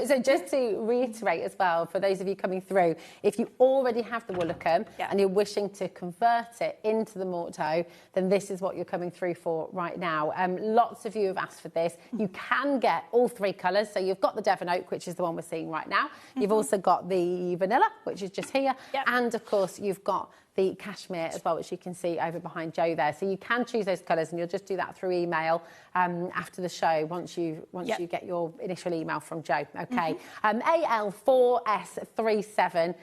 Speaker 1: So just to reiterate as well, for those of you coming through, if you already have the Woolacombe and you're wishing to convert it into the Mortehoe, then this is what you're coming through for right now. Lots of you have asked for this. You can get all 3 colours. So you've got the Devon Oak, which is the one we're seeing right now. You've also got the Vanilla, which is just here. And of course, you've got the cashmere as well, which you can see over behind Jo there. So you can choose those colours, and you'll just do that through email after the show once you get your initial email from Jo. Okay. AL4S37,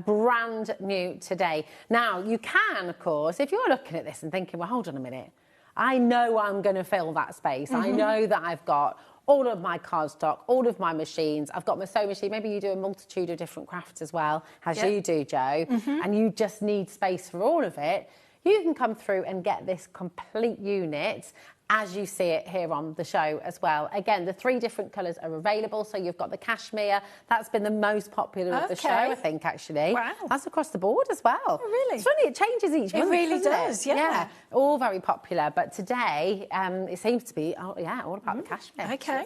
Speaker 1: brand new today. Now, you can, of course, if you're looking at this and thinking, well, hold on a minute, I know I'm going to fill that space. I know that I've got all of my cardstock, all of my machines. I've got my sewing machine. Maybe you do a multitude of different crafts as well, as you do, Jo, and you just need space for all of it. You can come through and get this complete unit as you see it here on the show as well. Again, the 3 different colours are available. So you've got the cashmere. That's been the most popular of the show, I think, actually.
Speaker 2: Wow.
Speaker 1: That's across the board as well.
Speaker 2: Oh, really?
Speaker 1: It's funny, it changes each month,
Speaker 2: really
Speaker 1: doesn't
Speaker 2: does,
Speaker 1: it?
Speaker 2: yeah.
Speaker 1: All very popular. But today, it seems to be, all about the cashmere.
Speaker 2: Okay.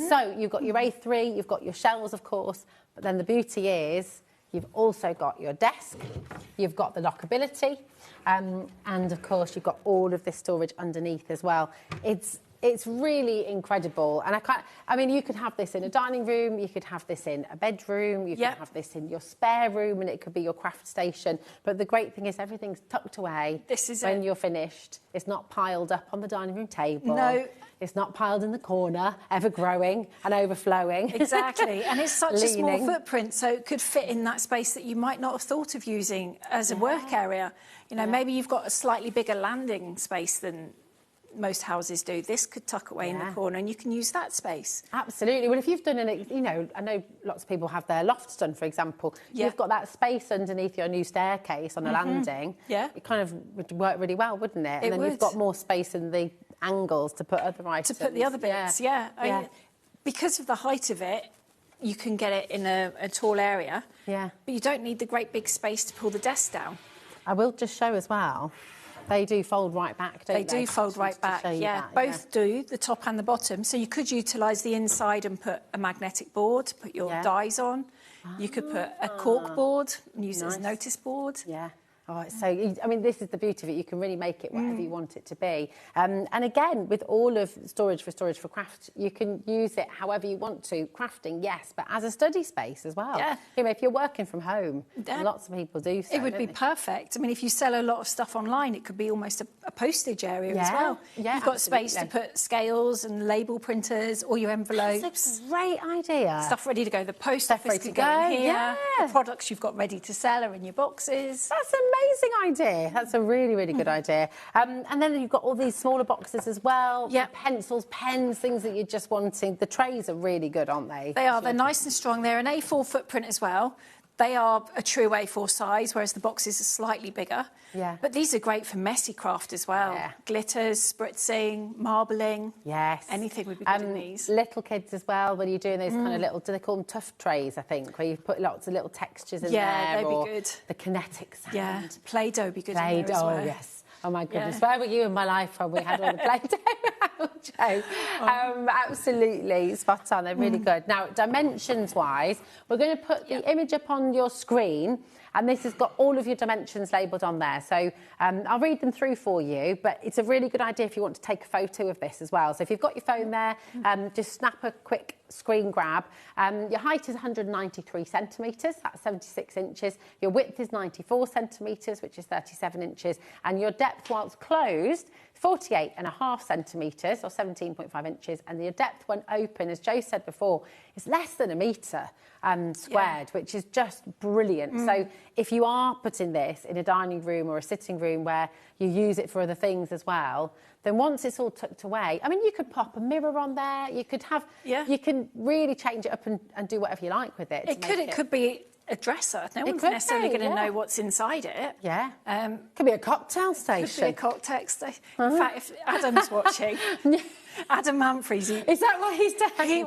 Speaker 1: So you've got your A3, you've got your shelves, of course. But then the beauty is, you've also got your desk, you've got the lockability, and of course you've got all of this storage underneath as well. It's really incredible, and you could have this in a dining room, you could have this in a bedroom, you could have this in your spare room, and it could be your craft station. But the great thing is everything's tucked away.
Speaker 2: This is
Speaker 1: when you're finished. It's not piled up on the dining room table.
Speaker 2: No.
Speaker 1: It's not piled in the corner, ever growing and overflowing.
Speaker 2: Exactly, and it's such a small footprint, so it could fit in that space that you might not have thought of using as a work area. You know, maybe you've got a slightly bigger landing space than most houses do. This could tuck away in the corner, and you can use that space.
Speaker 1: Absolutely. Well, if you've done I know lots of people have their lofts done, for example. You've got that space underneath your new staircase on a landing. Yeah. It kind of would work really well, wouldn't it? And then you've got more space in the angles to put other items.
Speaker 2: To put the other bits, because of the height of it, you can get it in a tall area. Yeah. But you don't need the great big space to pull the desk down.
Speaker 1: I will just show as well. They do fold right back, don't they?
Speaker 2: They do fold right back, Both do, the top and the bottom. So you could utilise the inside and put a magnetic board to put your dies on. You could put a cork board and use it as a notice board. Yeah. Oh, so, this is the beauty of it. You can really make it whatever you want it to be. And again, with all of storage for craft, you can use it however you want to. Crafting, yes, but as a study space as well. Yeah. If you're working from home, lots of people do so. It would be perfect. If you sell a lot of stuff online, it could be almost a postage area as well. Yeah, you've got space to put scales and label printers, all your envelopes.
Speaker 1: That's a great idea.
Speaker 2: Stuff ready to go. The post office could go in here. Yeah. The products you've got ready to sell are in your boxes.
Speaker 1: That's amazing idea. That's a really, really good idea. And then you've got all these smaller boxes as well. Yeah. Pencils, pens, things that you're just wanting. The trays are really good, aren't they?
Speaker 2: They are. They're nice and strong. They're an A4 footprint as well. They are a true A4 size, whereas the boxes are slightly bigger. Yeah. But these are great for messy craft as well. Yeah. Glitters, spritzing, marbling. Yes. Anything would be good in these.
Speaker 1: Little kids as well, when you're doing those kind of little, do they call them tuft trays, I think, where you put lots of little textures in there.
Speaker 2: Yeah, they'd be good.
Speaker 1: The kinetic sound.
Speaker 2: Yeah. Play-Doh would be good in there as well.
Speaker 1: Oh, yes. Oh, my goodness. Where were you in my life when we had all the Play-Doh out, Jo? Absolutely spot on. They're really good. Now, dimensions-wise, we're going to put the image up on your screen, and this has got all of your dimensions labelled on there. So I'll read them through for you, but it's a really good idea if you want to take a photo of this as well. So if you've got your phone there, just snap a quick screen grab. Your height is 193 centimetres, that's 76 inches. Your width is 94 centimetres, which is 37 inches. And your depth whilst closed, 48.5 centimetres, or 17.5 inches. And your depth when open, as Jo said before, is less than a metre squared, which is just brilliant. So if you are putting this in a dining room or a sitting room where you use it for other things as well, then once it's all tucked away, you could pop a mirror on there, you could have, you can really change it up and do whatever you like with it.
Speaker 2: It could be a dresser. No one's necessarily going to know what's inside it.
Speaker 1: Yeah. Could be a cocktail station.
Speaker 2: Could be a cocktail station. In fact, if Adam's watching, Adam Humphreys...
Speaker 1: Is that what he's doing?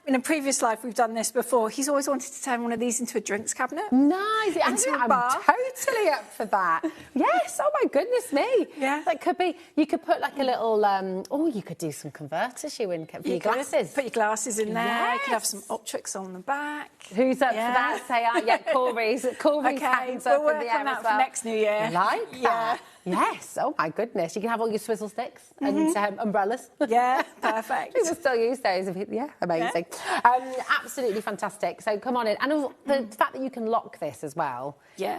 Speaker 2: in a previous life, we've done this before. He's always wanted to turn one of these into a drinks cabinet.
Speaker 1: Nice. I'm
Speaker 2: bar.
Speaker 1: totally up for that. Yes. Oh, my goodness me.
Speaker 2: Yeah.
Speaker 1: That could be, you could put like a little, you could do some converters, for your glasses.
Speaker 2: Put your glasses in there.
Speaker 1: Yes.
Speaker 2: You could have some optics on the back.
Speaker 1: Who's up for that? Say, Corey's
Speaker 2: Okay,
Speaker 1: hands
Speaker 2: we'll
Speaker 1: up in
Speaker 2: work
Speaker 1: the air
Speaker 2: on that
Speaker 1: as well.
Speaker 2: for next New Year.
Speaker 1: Like that. Yes. Oh, my goodness. You can have all your swizzle sticks and umbrellas.
Speaker 2: Yeah, perfect.
Speaker 1: People still use those. Yeah, amazing. Yeah. Absolutely fantastic. So come on in. And the fact that you can lock this as well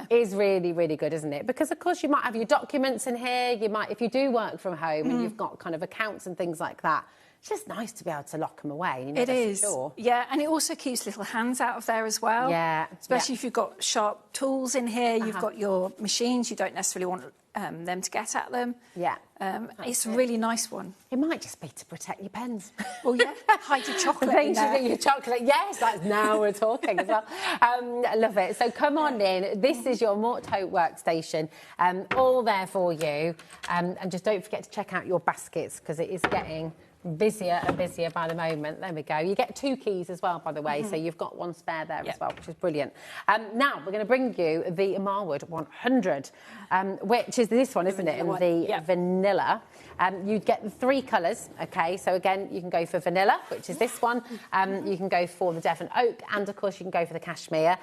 Speaker 1: is really, really good, isn't it? Because, of course, you might have your documents in here. You might, if you do work from home and you've got kind of accounts and things like that, it's just nice to be able to lock them away.
Speaker 2: It is. Secure. Yeah, and it also keeps little hands out of there as well.
Speaker 1: Yeah.
Speaker 2: Especially if you've got sharp tools in here, you've got your machines, you don't necessarily want them to get at them.
Speaker 1: Yeah.
Speaker 2: It's a really nice one.
Speaker 1: It might just be to protect your pens.
Speaker 2: Well, yeah, hide your chocolate in there.
Speaker 1: Your chocolate, yes, that's now we're talking as well. I love it. So come on in. This is your Mortehoe workstation, all there for you. And just don't forget to check out your baskets because it is getting busier and busier by the moment. There we go. You get 2 keys as well, by the way, so you've got one spare there as well, which is brilliant. Now, we're going to bring you the Marwood 100, which is this one, isn't it? And the vanilla. You'd get the 3 colours, OK? So, again, you can go for vanilla, which is this one. You can go for the Devon Oak, and, of course, you can go for the cashmere.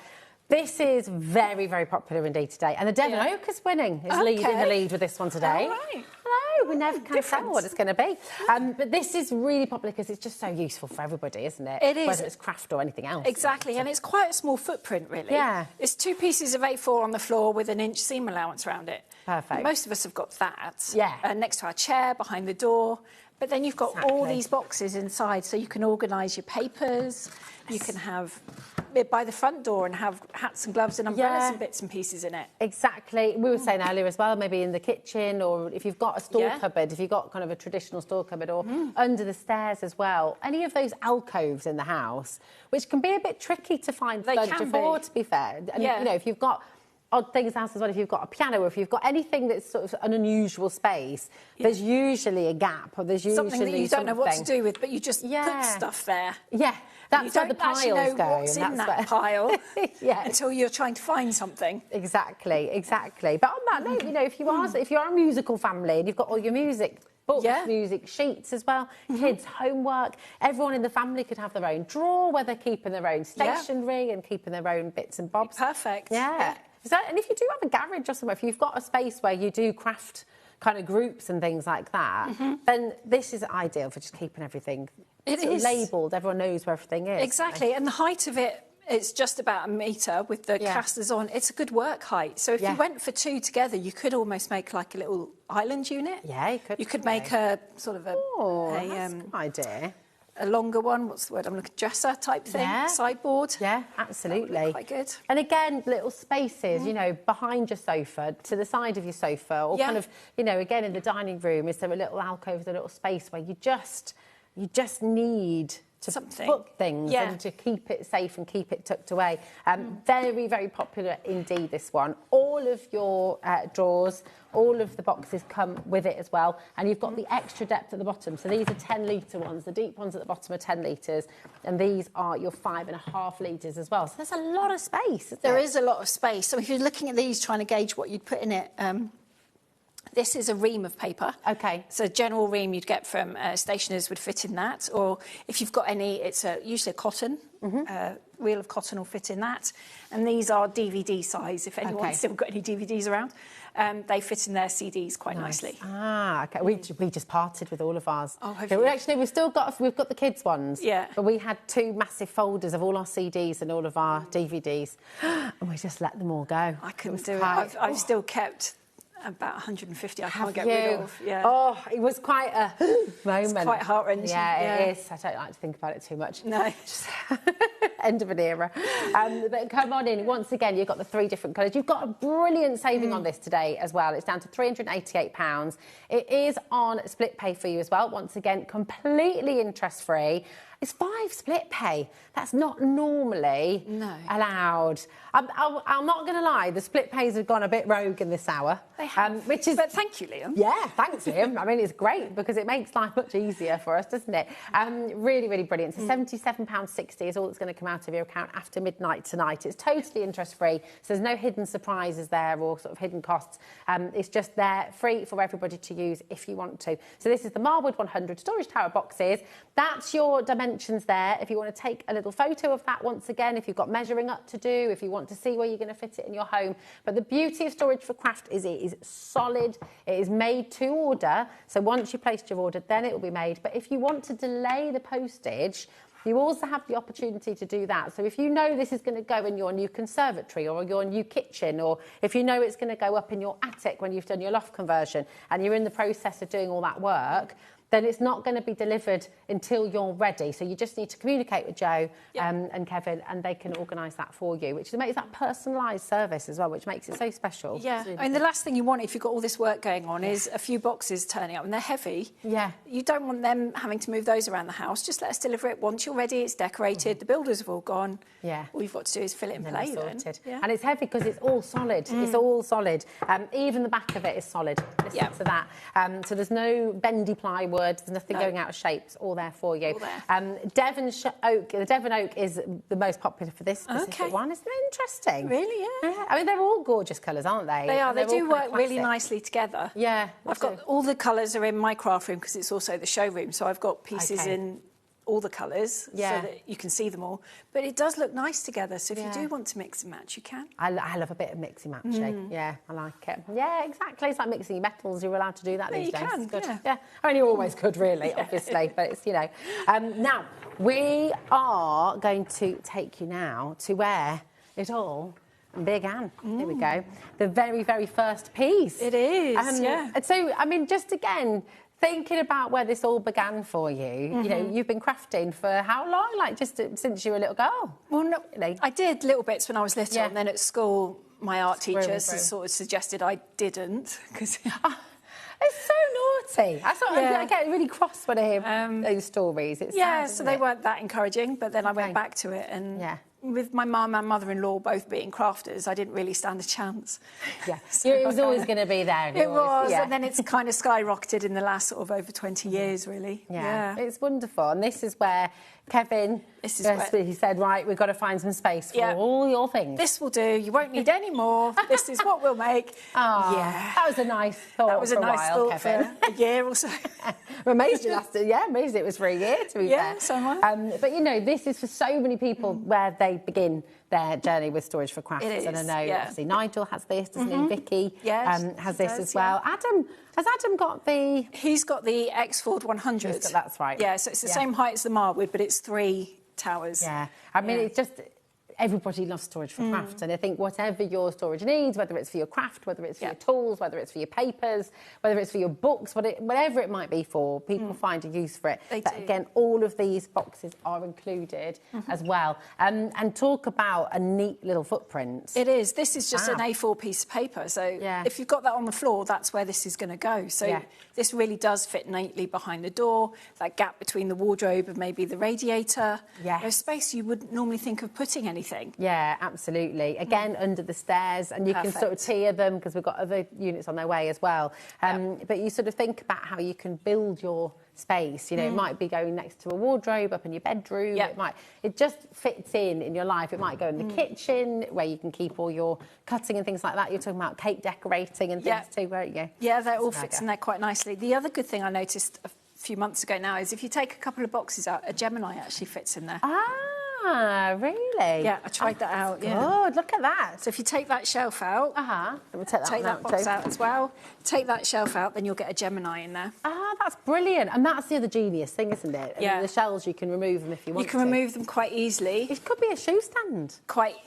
Speaker 1: This is very, very popular indeed today. And the Devon Oak is winning, is leading the lead with this one today.
Speaker 2: All right.
Speaker 1: Hello, we never can tell what it's going to be. But this is really popular because it's just so useful for everybody, isn't it?
Speaker 2: It is.
Speaker 1: Whether it's craft or anything else.
Speaker 2: Exactly, and it's quite a small footprint, really.
Speaker 1: Yeah.
Speaker 2: It's 2 pieces of A4 on the floor with an inch seam allowance around it.
Speaker 1: Perfect.
Speaker 2: Most of us have got that.
Speaker 1: Yeah.
Speaker 2: Next to our chair, behind the door. But then you've got all these boxes inside, so you can organise your papers. You can have it by the front door and have hats and gloves and umbrellas and bits and pieces in it.
Speaker 1: Exactly. We were saying earlier as well, maybe in the kitchen, or if you've got a store cupboard, if you've got kind of a traditional store cupboard, or under the stairs as well. Any of those alcoves in the house, which can be a bit tricky to find before, to be fair. And, you know, if you've got odd things in the house as well, if you've got a piano or if you've got anything that's sort of an unusual space, there's usually a gap, or there's usually
Speaker 2: something that you don't know what to do with, but you just put stuff there.
Speaker 1: Yeah, that's where the piles
Speaker 2: know
Speaker 1: go.
Speaker 2: What's in that pile until you're trying to find something.
Speaker 1: Exactly. But on that note, you know, if you are a musical family and you've got all your music books, music sheets as well, kids' homework, everyone in the family could have their own drawer where they're keeping their own stationery and keeping their own bits and bobs.
Speaker 2: Perfect.
Speaker 1: Yeah. And if you do have a garage or somewhere, if you've got a space where you do craft kind of groups and things like that, then this is ideal for just keeping everything labelled. Everyone knows where everything is.
Speaker 2: Exactly. And the height of it, it's just about 1 metre with the casters on. It's a good work height. So if you went for 2 together, you could almost make like a little island unit.
Speaker 1: Yeah, you could.
Speaker 2: You could make a sort of
Speaker 1: that's a good idea.
Speaker 2: A longer one, what's the word? I'm looking, dresser type thing, sideboard.
Speaker 1: Yeah, absolutely.
Speaker 2: Quite good.
Speaker 1: And again, little spaces, you know, behind your sofa, to the side of your sofa, or kind of, you know, again in the dining room, is there a little alcove, a little space where you just need to put things and to keep it safe and keep it tucked away. Very, very popular indeed, this one. All of your drawers, all of the boxes come with it as well. And you've got the extra depth at the bottom. So these are 10-litre ones. The deep ones at the bottom are 10 litres. And these are your 5.5 litres as well. So there's a lot of space,
Speaker 2: There is a lot of space. So if you're looking at these, trying to gauge what you'd put in it, this is a ream of paper.
Speaker 1: OK.
Speaker 2: So a general ream you'd get from stationers would fit in that. Or if you've got any, it's usually a cotton. Reel of cotton will fit in that. And these are DVD size, if anyone's still got any DVDs around. They fit in their CDs quite nicely.
Speaker 1: Ah, OK. We just parted with all of ours.
Speaker 2: Oh, have you?
Speaker 1: Actually, we've got the kids' ones.
Speaker 2: Yeah.
Speaker 1: But we had 2 massive folders of all our CDs and all of our DVDs. And we just let them all go.
Speaker 2: I couldn't do it. I've still kept about 150 I can't get rid of. Yeah.
Speaker 1: Oh, it was quite a moment.
Speaker 2: It's quite heart-wrenching.
Speaker 1: Yeah, it is. I don't like to think about it too much.
Speaker 2: No.
Speaker 1: Just end of an era. But come on in. Once again, you've got the 3 different colours. You've got a brilliant saving on this today as well. It's down to £388. It is on split pay for you as well. Once again, completely interest-free. It's 5 split pay. That's not normally allowed. I'm not going to lie, the split pays have gone a bit rogue in this hour.
Speaker 2: They
Speaker 1: Which is...
Speaker 2: But thank you, Liam.
Speaker 1: Yeah, thanks, Liam. I mean, it's great because it makes life much easier for us, doesn't it? Really, really brilliant. So £77.60 is all that's going to come out of your account after midnight tonight. It's totally interest-free, so there's no hidden surprises there or sort of hidden costs. It's just there, free for everybody to use if you want to. So this is the Marwood 100 storage tower boxes. That's your dimensions there. If you want to take a little photo of that once again, if you've got measuring up to do, if you want to see where you're going to fit it in your home. But the beauty of Storage for Craft is it is solid. It is made to order. So once you placed your order, then it will be made. But if you want to delay the postage, you also have the opportunity to do that. So if you know this is going to go in your new conservatory or your new kitchen, or if you know it's going to go up in your attic when you've done your loft conversion and you're in the process of doing all that work, then it's not going to be delivered until you're ready. So you just need to communicate with Joe and Kevin, and they can organise that for you, which makes that personalised service as well, which makes it so special.
Speaker 2: Yeah, really, I mean, the last thing you want if you've got all this work going on is a few boxes turning up, and they're heavy. Yeah. You don't want them having to move those around the house. Just let us deliver it once you're ready, it's decorated, the builders have all gone. Yeah. All you've got to do is fill it in play then.
Speaker 1: Yeah. And it's heavy because it's all solid. It's all solid. Even the back of it is solid. Listen to that. So there's no bendy plywood. There's nothing going out of shape. It's all there for you. Devon Oak. The Devon Oak is the most popular for this specific one. Isn't it interesting?
Speaker 2: Really, yeah.
Speaker 1: I mean, they're all gorgeous colours, aren't they?
Speaker 2: They are. They do work really nicely together.
Speaker 1: Yeah.
Speaker 2: I've got all the colours are in my craft room because it's also the showroom. So I've got pieces in all the colours so that you can see them all. But it does look nice together, so if you do want to mix and match, you can.
Speaker 1: I love a bit of mixing matching. Yeah, I like it. Yeah, exactly. It's like mixing your metals. You're allowed to do that these days.
Speaker 2: Can,
Speaker 1: good. Yeah. I mean, you always could, really, obviously, but it's, you know. Now, we are going to take you now to where it all began. Here we go. The very, very first piece.
Speaker 2: It is,
Speaker 1: And so, I mean, just again, thinking about where this all began for you, you know, you've been crafting for how long? Like, just since you were a little girl?
Speaker 2: Well, no, really. I did little bits when I was little, and then at school, my art teachers sort of suggested I didn't, because...
Speaker 1: It's so naughty. I get really cross when I hear those stories. It's sad,
Speaker 2: so they weren't that encouraging, but then I went back to it, and with my mum and mother-in-law both being crafters, I didn't really stand a chance.
Speaker 1: Yeah, so it was always going to be there.
Speaker 2: It was, and then it's kind of skyrocketed in the last sort of over 20 years, really.
Speaker 1: Yeah, it's wonderful. And this is where Kevin, he said, right, we've got to find some space for all your things.
Speaker 2: This will do. You won't need any more. This is what we'll make.
Speaker 1: That was a nice thought.
Speaker 2: That was a nice thought
Speaker 1: Kevin.
Speaker 2: for a year or so.
Speaker 1: Amazed it lasted. Yeah, amazed it was for a year, to be fair.
Speaker 2: Yeah, so am I.
Speaker 1: But, you know, this is for so many people where they begin their journey with Storage for Crafts. And I know, obviously, Nigel has this, doesn't he? Vicky has this as well. Adam, has Adam got the...
Speaker 2: He's got the Oakford 100.
Speaker 1: That's right.
Speaker 2: Yeah, so it's the same height as the Marwood, but it's 3 towers.
Speaker 1: Yeah. I mean, it's just... Everybody loves Storage for Craft, and I think whatever your storage needs, whether it's for your craft, whether it's for your tools, whether it's for your papers, whether it's for your books, whatever it might be for, people find a use for it. But again, all of these boxes are included as well. And talk about a neat little footprint.
Speaker 2: It is. This is just an A4 piece of paper, so if you've got that on the floor, that's where this is going to go. So this really does fit neatly behind the door, that gap between the wardrobe and maybe the radiator. There's space you wouldn't normally think of putting anything.
Speaker 1: Yeah, absolutely. Again, under the stairs, and you can sort of tier them because we've got other units on their way as well. But you sort of think about how you can build your space. You know, it might be going next to a wardrobe up in your bedroom. It just fits in your life. It might go in the kitchen where you can keep all your cutting and things like that. You're talking about cake decorating and things too, weren't you?
Speaker 2: Yeah, that all fits in there quite nicely. The other good thing I noticed a few months ago now is if you take a couple of boxes out, a Gemini actually fits in there.
Speaker 1: Ah, really?
Speaker 2: Yeah, I tried that out.
Speaker 1: Good, look at that.
Speaker 2: So if you take that shelf out,
Speaker 1: we'll take
Speaker 2: that box out as well. Take that shelf out, then you'll get a Gemini in there.
Speaker 1: Ah, that's brilliant. And that's the other genius thing, isn't it?
Speaker 2: Yeah.
Speaker 1: I mean, the shelves, you can remove them if you want to.
Speaker 2: You can remove them quite easily.
Speaker 1: It could be a shoe stand.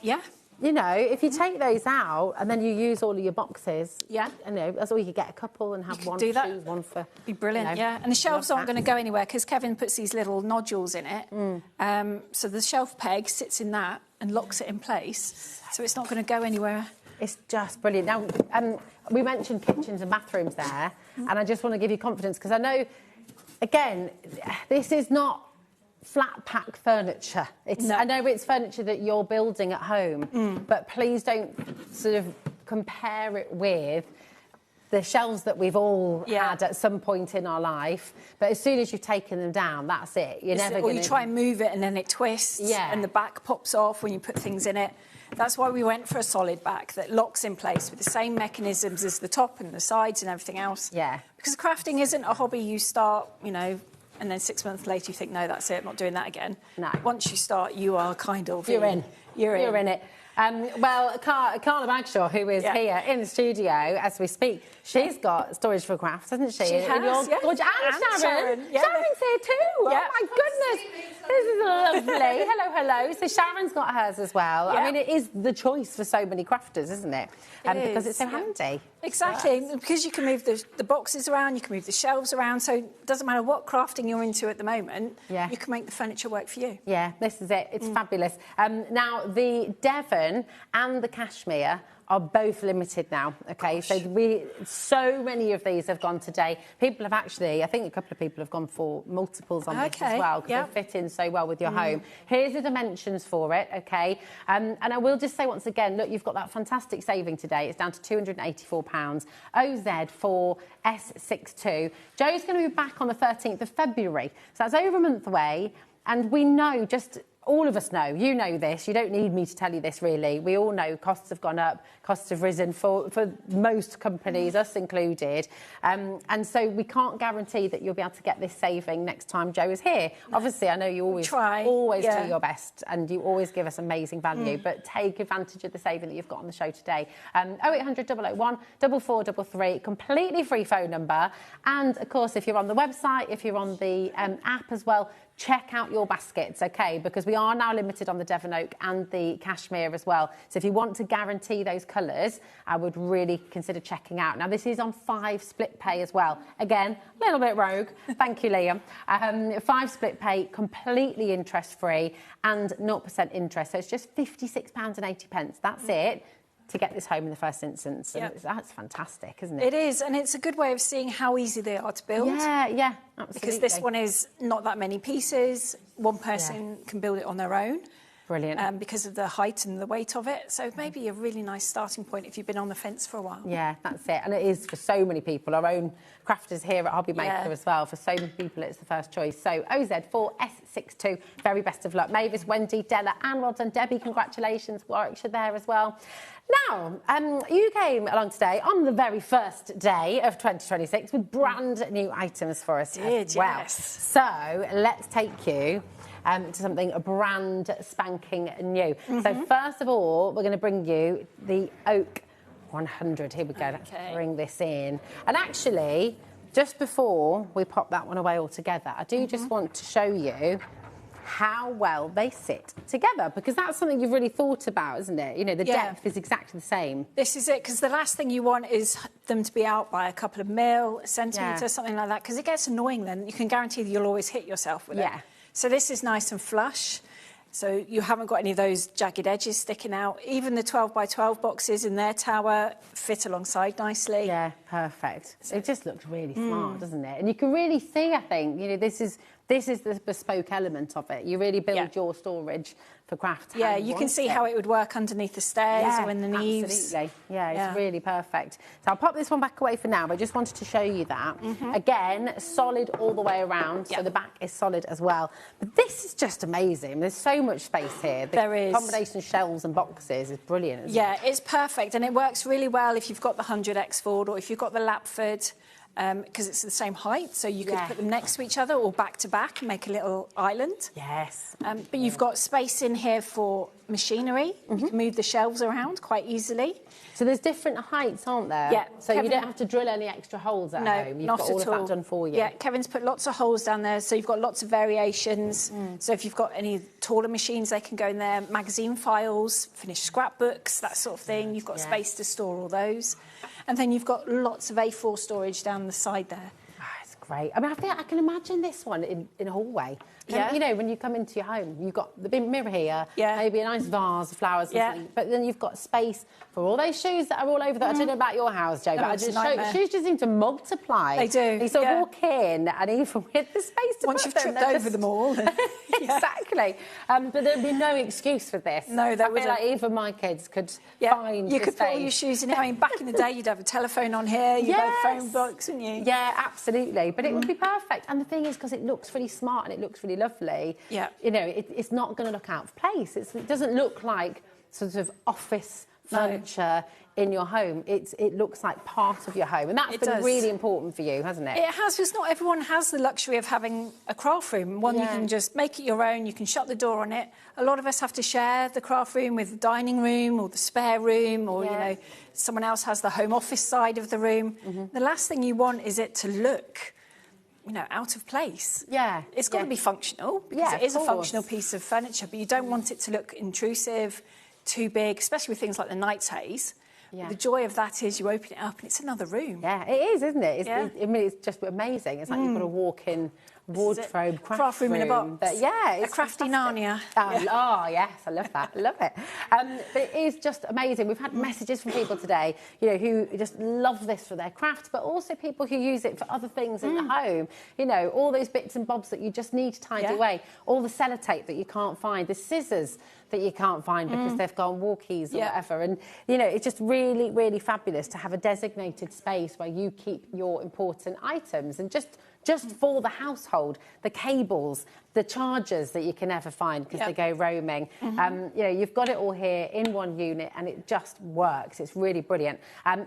Speaker 2: Yeah.
Speaker 1: You know, if you take those out and then you use all of your boxes, you know, that's all you could get a couple and have one for shoes, one for...
Speaker 2: Be brilliant, And the shelves aren't going to go anywhere because Kevin puts these little nodules in it. So the shelf peg sits in that and locks it in place. So it's not going to go anywhere.
Speaker 1: It's just brilliant. Now, we mentioned kitchens and bathrooms there, and I just want to give you confidence because I know, again, this is not flat pack furniture. I know it's furniture that you're building at home, but please don't sort of compare it with the shelves that we've all had at some point in our life, but as soon as you've taken them down, that's it. You're never going to...
Speaker 2: Or you try and move it and then it twists and the back pops off when you put things in it. That's why we went for a solid back that locks in place with the same mechanisms as the top and the sides and everything else.
Speaker 1: Yeah.
Speaker 2: Because crafting isn't a hobby you start, you know, and then 6 months later you think, no, that's it, I'm not doing that again.
Speaker 1: No.
Speaker 2: Once you start, you are kind of...
Speaker 1: You're in.
Speaker 2: You're in
Speaker 1: it. Well, Carla Bagshaw, who is here in the studio as we speak, she's got storage for crafts, hasn't she?
Speaker 2: She has,
Speaker 1: And Sharon.
Speaker 2: Yeah.
Speaker 1: Sharon's here too.
Speaker 2: Yeah.
Speaker 1: Oh, my goodness. This is lovely. Hello. So Sharon's got hers as well.
Speaker 2: Yeah.
Speaker 1: I mean, it is the choice for so many crafters, isn't it? Because it's so handy.
Speaker 2: Exactly. Because you can move the boxes around, you can move the shelves around, so it doesn't matter what crafting you're into at the moment, you can make the furniture work for you.
Speaker 1: Yeah, this is it. It's fabulous. Now, the Devon and the Cashmere are both limited now, OK?
Speaker 2: Gosh.
Speaker 1: So many of these have gone today. People have actually, I think a couple of people have gone for multiples on this as well, because they fit in so well with your home. Here's the dimensions for it, OK? And I will just say once again, look, you've got that fantastic saving today. It's down to £284. OZ for S62. Joe's going to be back on the 13th of February. So that's over a month away. And we know all of us know, you know this, you don't need me to tell you this really, we all know costs have gone up, costs have risen for most companies, us included, and so we can't guarantee that you'll be able to get this saving next time Joe is here. Obviously, I know you always do your best and you always give us amazing value, but take advantage of the saving that you've got on the show today. 0800 001 4433, completely free phone number, and of course if you're on the website, if you're on the app as well, check out your baskets, OK? Because we are now limited on the Devon Oak and the Cashmere as well. So if you want to guarantee those colours, I would really consider checking out. Now, this is on 5 split pay as well. Again, a little bit rogue. Thank you, Liam. 5 split pay, completely interest-free and 0% interest. So it's just £56.80. That's it. To get this home in the first instance. And that's fantastic, isn't it?
Speaker 2: It is, and it's a good way of seeing how easy they are to build.
Speaker 1: Yeah, absolutely.
Speaker 2: Because this one is not that many pieces. One person can build it on their own.
Speaker 1: Brilliant.
Speaker 2: Because of the height and the weight of it. So maybe a really nice starting point if you've been on the fence for a while.
Speaker 1: Yeah, that's it. And it is for so many people. Our own crafters here at HobbyMaker as well. For so many people, it's the first choice. So OZ4S62, very best of luck. Mavis, Wendy, Della, and well done, Debbie. Congratulations. Warwickshire there as well. Now, you came along today on the very first day of 2026 with brand new items for us as well.
Speaker 2: Yes.
Speaker 1: So let's take you to something brand spanking new. So first of all, we're going to bring you the Oak 100. Here we go. Let's bring this in. And actually, just before we pop that one away altogether, I do just want to show you how well they sit together, because that's something you've really thought about, isn't it? You know, the depth is exactly the same.
Speaker 2: This is it, because the last thing you want is them to be out by a couple of mil, a centimetre, something like that, because it gets annoying then. You can guarantee that you'll always hit yourself with it. So this is nice and flush. So you haven't got any of those jagged edges sticking out. Even the 12 by 12 boxes in their tower fit alongside nicely. Yeah, perfect. So it just looks really smart, doesn't it? And you can really see, I think, you know, this is the bespoke element of it. You really build your storage for craft. Yeah, you can see how it would work underneath the stairs or in the eaves. Absolutely. Yeah, it's really perfect. So I'll pop this one back away for now, but I just wanted to show you that. Again, solid all the way around, so the back is solid as well. But this is just amazing. There's so much space here. The combination of shelves and boxes is brilliant, isn't it? It's perfect, and it works really well if you've got the 100 Exford or if you've got the Lapford. Because it's the same height, so you could put them next to each other or back to back and make a little island. Yes. But you've got space in here for machinery. You can move the shelves around quite easily. So there's different heights, aren't there? Yeah. So you don't have to drill any extra holes at home. You've got all of that done for you. Yeah, Kevin's put lots of holes down there, so you've got lots of variations. So if you've got any taller machines, they can go in there. Magazine files, finished scrapbooks, that sort of thing. You've got space to store all those. And then you've got lots of A4 storage down the side there. Oh, it's great. I mean, I can imagine this one in a hallway.
Speaker 1: And, you know, when you come into your home, you've got the big mirror here, maybe a nice vase of flowers or something, but then you've got space for all those shoes that are all over. I don't know about your house, Jo, but I just shoes just seem to multiply.
Speaker 2: They do.
Speaker 1: You sort of walk in, and even with the space to
Speaker 2: once
Speaker 1: put
Speaker 2: you've
Speaker 1: them,
Speaker 2: tripped over them all.
Speaker 1: Exactly. But there'd be no excuse for this.
Speaker 2: No, that would
Speaker 1: like even my kids could find.
Speaker 2: You could put all your shoes in here. I mean, back in the day, you'd have a telephone on here. You'd have phone books, wouldn't you?
Speaker 1: Yeah, absolutely. But it would be perfect. And the thing is, because it looks really smart and it looks really lovely.
Speaker 2: Yeah.
Speaker 1: You know, it's not going to look out of place. It doesn't look like sort of office furniture in your home. It looks like part of your home, and that's been really important for you, hasn't it?
Speaker 2: It has, because not everyone has the luxury of having a craft room. One you can just make it your own, you can shut the door on it. A lot of us have to share the craft room with the dining room or the spare room, or you know, someone else has the home office side of the room. The last thing you want is it to look, you know, out of place. Yeah. It's got to be functional, because it is a functional piece of furniture, but you don't want it to look intrusive, too big, especially with things like the nightstays. The joy of that is you open it up and it's another room. Yeah, it is, isn't it? I mean, it's just amazing. It's like you've got a walk-in wardrobe, craft room in a box. But it's a crafty Narnia.
Speaker 1: Oh, yes, I love that. I love it. But it is just amazing. We've had messages from people today, you know, who just love this for their craft, but also people who use it for other things in the home. You know, all those bits and bobs that you just need to tidy away, all the sellotape that you can't find, the scissors that you can't find because they've gone walkies or whatever. And, you know, it's just really, really fabulous to have a designated space where you keep your important items, and just for the household, the cables, the chargers that you can never find because they go roaming. You know, you've got it all here in one unit, and it just works. It's really brilliant.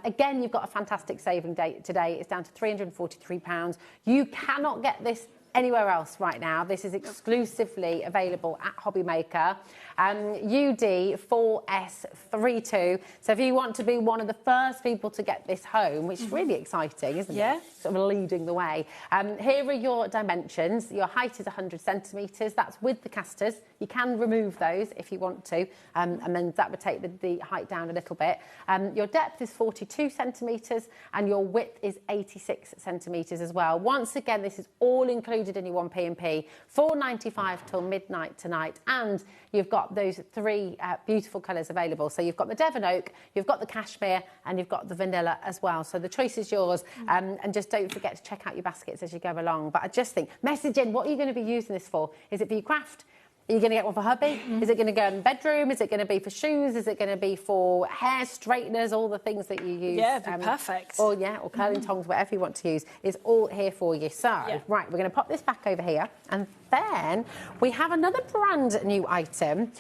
Speaker 1: Again, you've got a fantastic saving date today. It's down to £343. You cannot get this anywhere else right now. This is exclusively available at HobbyMaker. UD4S32. So if you want to be one of the first people to get this home, which is really exciting, isn't it? Sort of leading the way. Here are your dimensions. Your height is 100 centimetres. That's with the casters. You can remove those if you want to, and then that would take the height down a little bit. Your depth is 42 centimetres, and your width is 86 centimetres as well. Once again, this is all included in your 1P&P, £4.95 till midnight tonight, and you've got those three beautiful colours available. So you've got the Devon Oak, you've got the Cashmere, and you've got the Vanilla as well. So the choice is yours, and just don't forget to check out your baskets as you go along. But I just think, message in, what are you going to be using this for? Is it for your craft? Are you going to get one for hubby? Is it going to go in the bedroom? Is it going to be for shoes? Is it going to be for hair straighteners? All the things that you use.
Speaker 2: Yeah, it'd be perfect.
Speaker 1: Or curling tongs, whatever you want to use, is all here for you. So, right, we're going to pop this back over here, and then we have another brand new item,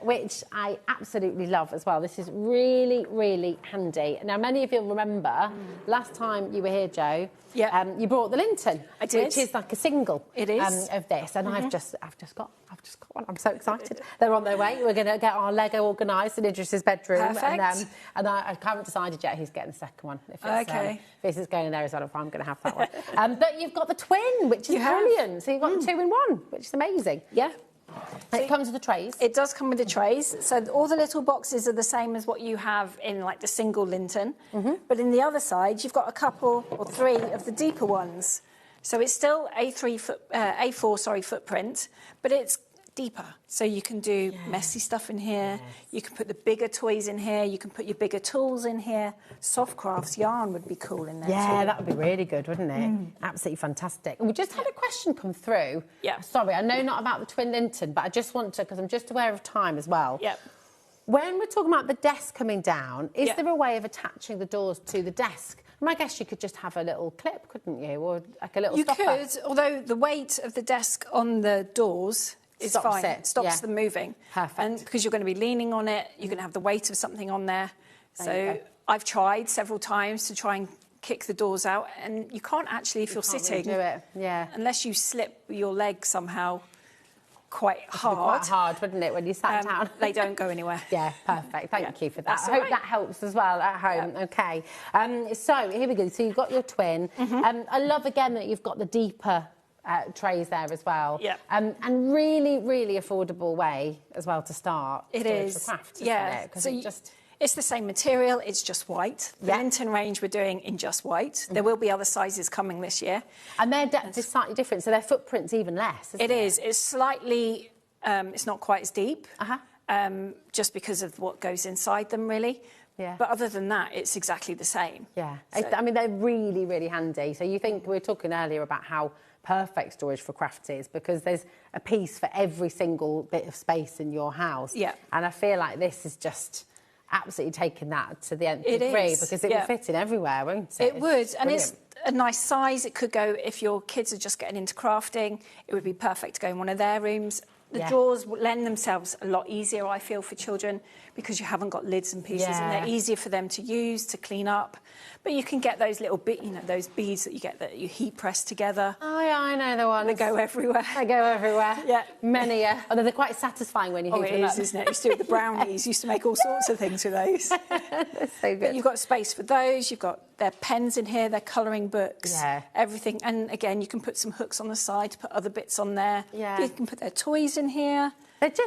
Speaker 1: which I absolutely love as well. This is really, really handy. Now, many of you remember last time you were here, Jo. You brought the Lynton. I did. Which is like a single. It is of this, and I've just got one. I'm so excited. They're on their way. We're going to get our Lego organised in Idris's bedroom.
Speaker 2: Perfect.
Speaker 1: And I haven't decided yet who's getting the second one. If it's, if this is going in there as well, if I'm going to have that one. But you've got the twin, which is brilliant. So you've got the 2-in-1, which is amazing. Yeah. And it comes with the trays. It does come with the trays. So all the little boxes are the same as what you have in like the single Lynton. But in the other side, you've got a couple or three of the deeper ones. So it's still A4 footprint, but it's deeper. So you can do messy stuff in here. You can put the bigger toys in here. You can put your bigger tools in here. Soft crafts yarn would be cool in there too. That would be really good, wouldn't it? Absolutely fantastic. And we just had a question come through. Sorry, I know not about the twin Lynton, but I just want to, because I'm just aware of time as well. When we're talking about the desk coming down, is there a way of attaching the doors to the desk? I guess you could just have a little clip, couldn't you? Or like a little stopper. You could, although the weight of the desk on the doors is fine. It stops them moving. Perfect. And because you're going to be leaning on it, you're going to have the weight of something on there. So I've tried several times to try and kick the doors out, and you can't actually, if you're sitting, really do it. Unless you slip your leg somehow quite hard. Quite hard, wouldn't it, when you sat down? They don't go anywhere. Perfect. Thank you for that. I hope that helps as well at home. Okay. So here we go. So you've got your twin. I love again that you've got the deeper trays there as well. And really, really affordable way as well to start. It is. Craft, isn't it? 'Cause so
Speaker 2: It's the same material, it's just white. The Lynton range we're doing in just white. There will be other sizes coming this year.
Speaker 1: And their depth is slightly different, so their footprint's even less, isn't it?
Speaker 2: It is. It's slightly, it's not quite as deep, just because of what goes inside them, really. Yeah. But other than that, it's exactly the same.
Speaker 1: Yeah. So, I mean, they're really, really handy. So you think, we were talking earlier about how perfect storage for crafts is, because there's a piece for every single bit of space in your house.
Speaker 2: Yeah.
Speaker 1: And I feel like this is just absolutely taking that to the nth degree, because it will fit in everywhere, won't it?
Speaker 2: It would. And it's a nice size. It could go, if your kids are just getting into crafting, it would be perfect to go in one of their rooms. The drawers lend themselves a lot easier, I feel, for children, because you haven't got lids and pieces, and they're easier for them to use, to clean up. But you can get those little those beads that you get that you heat press together.
Speaker 1: Oh, yeah, I know the ones.
Speaker 2: They go everywhere.
Speaker 1: They go everywhere.
Speaker 2: Yeah.
Speaker 1: Many, although they're quite satisfying when you heat them up.
Speaker 2: It is, isn't it? Used to do with the brownies. Used to make all sorts of things with those.
Speaker 1: That's so good.
Speaker 2: But you've got space for those. You've got their pens in here, their colouring books, everything. And again, you can put some hooks on the side to put other bits on there. Yeah. You can put their toys in here.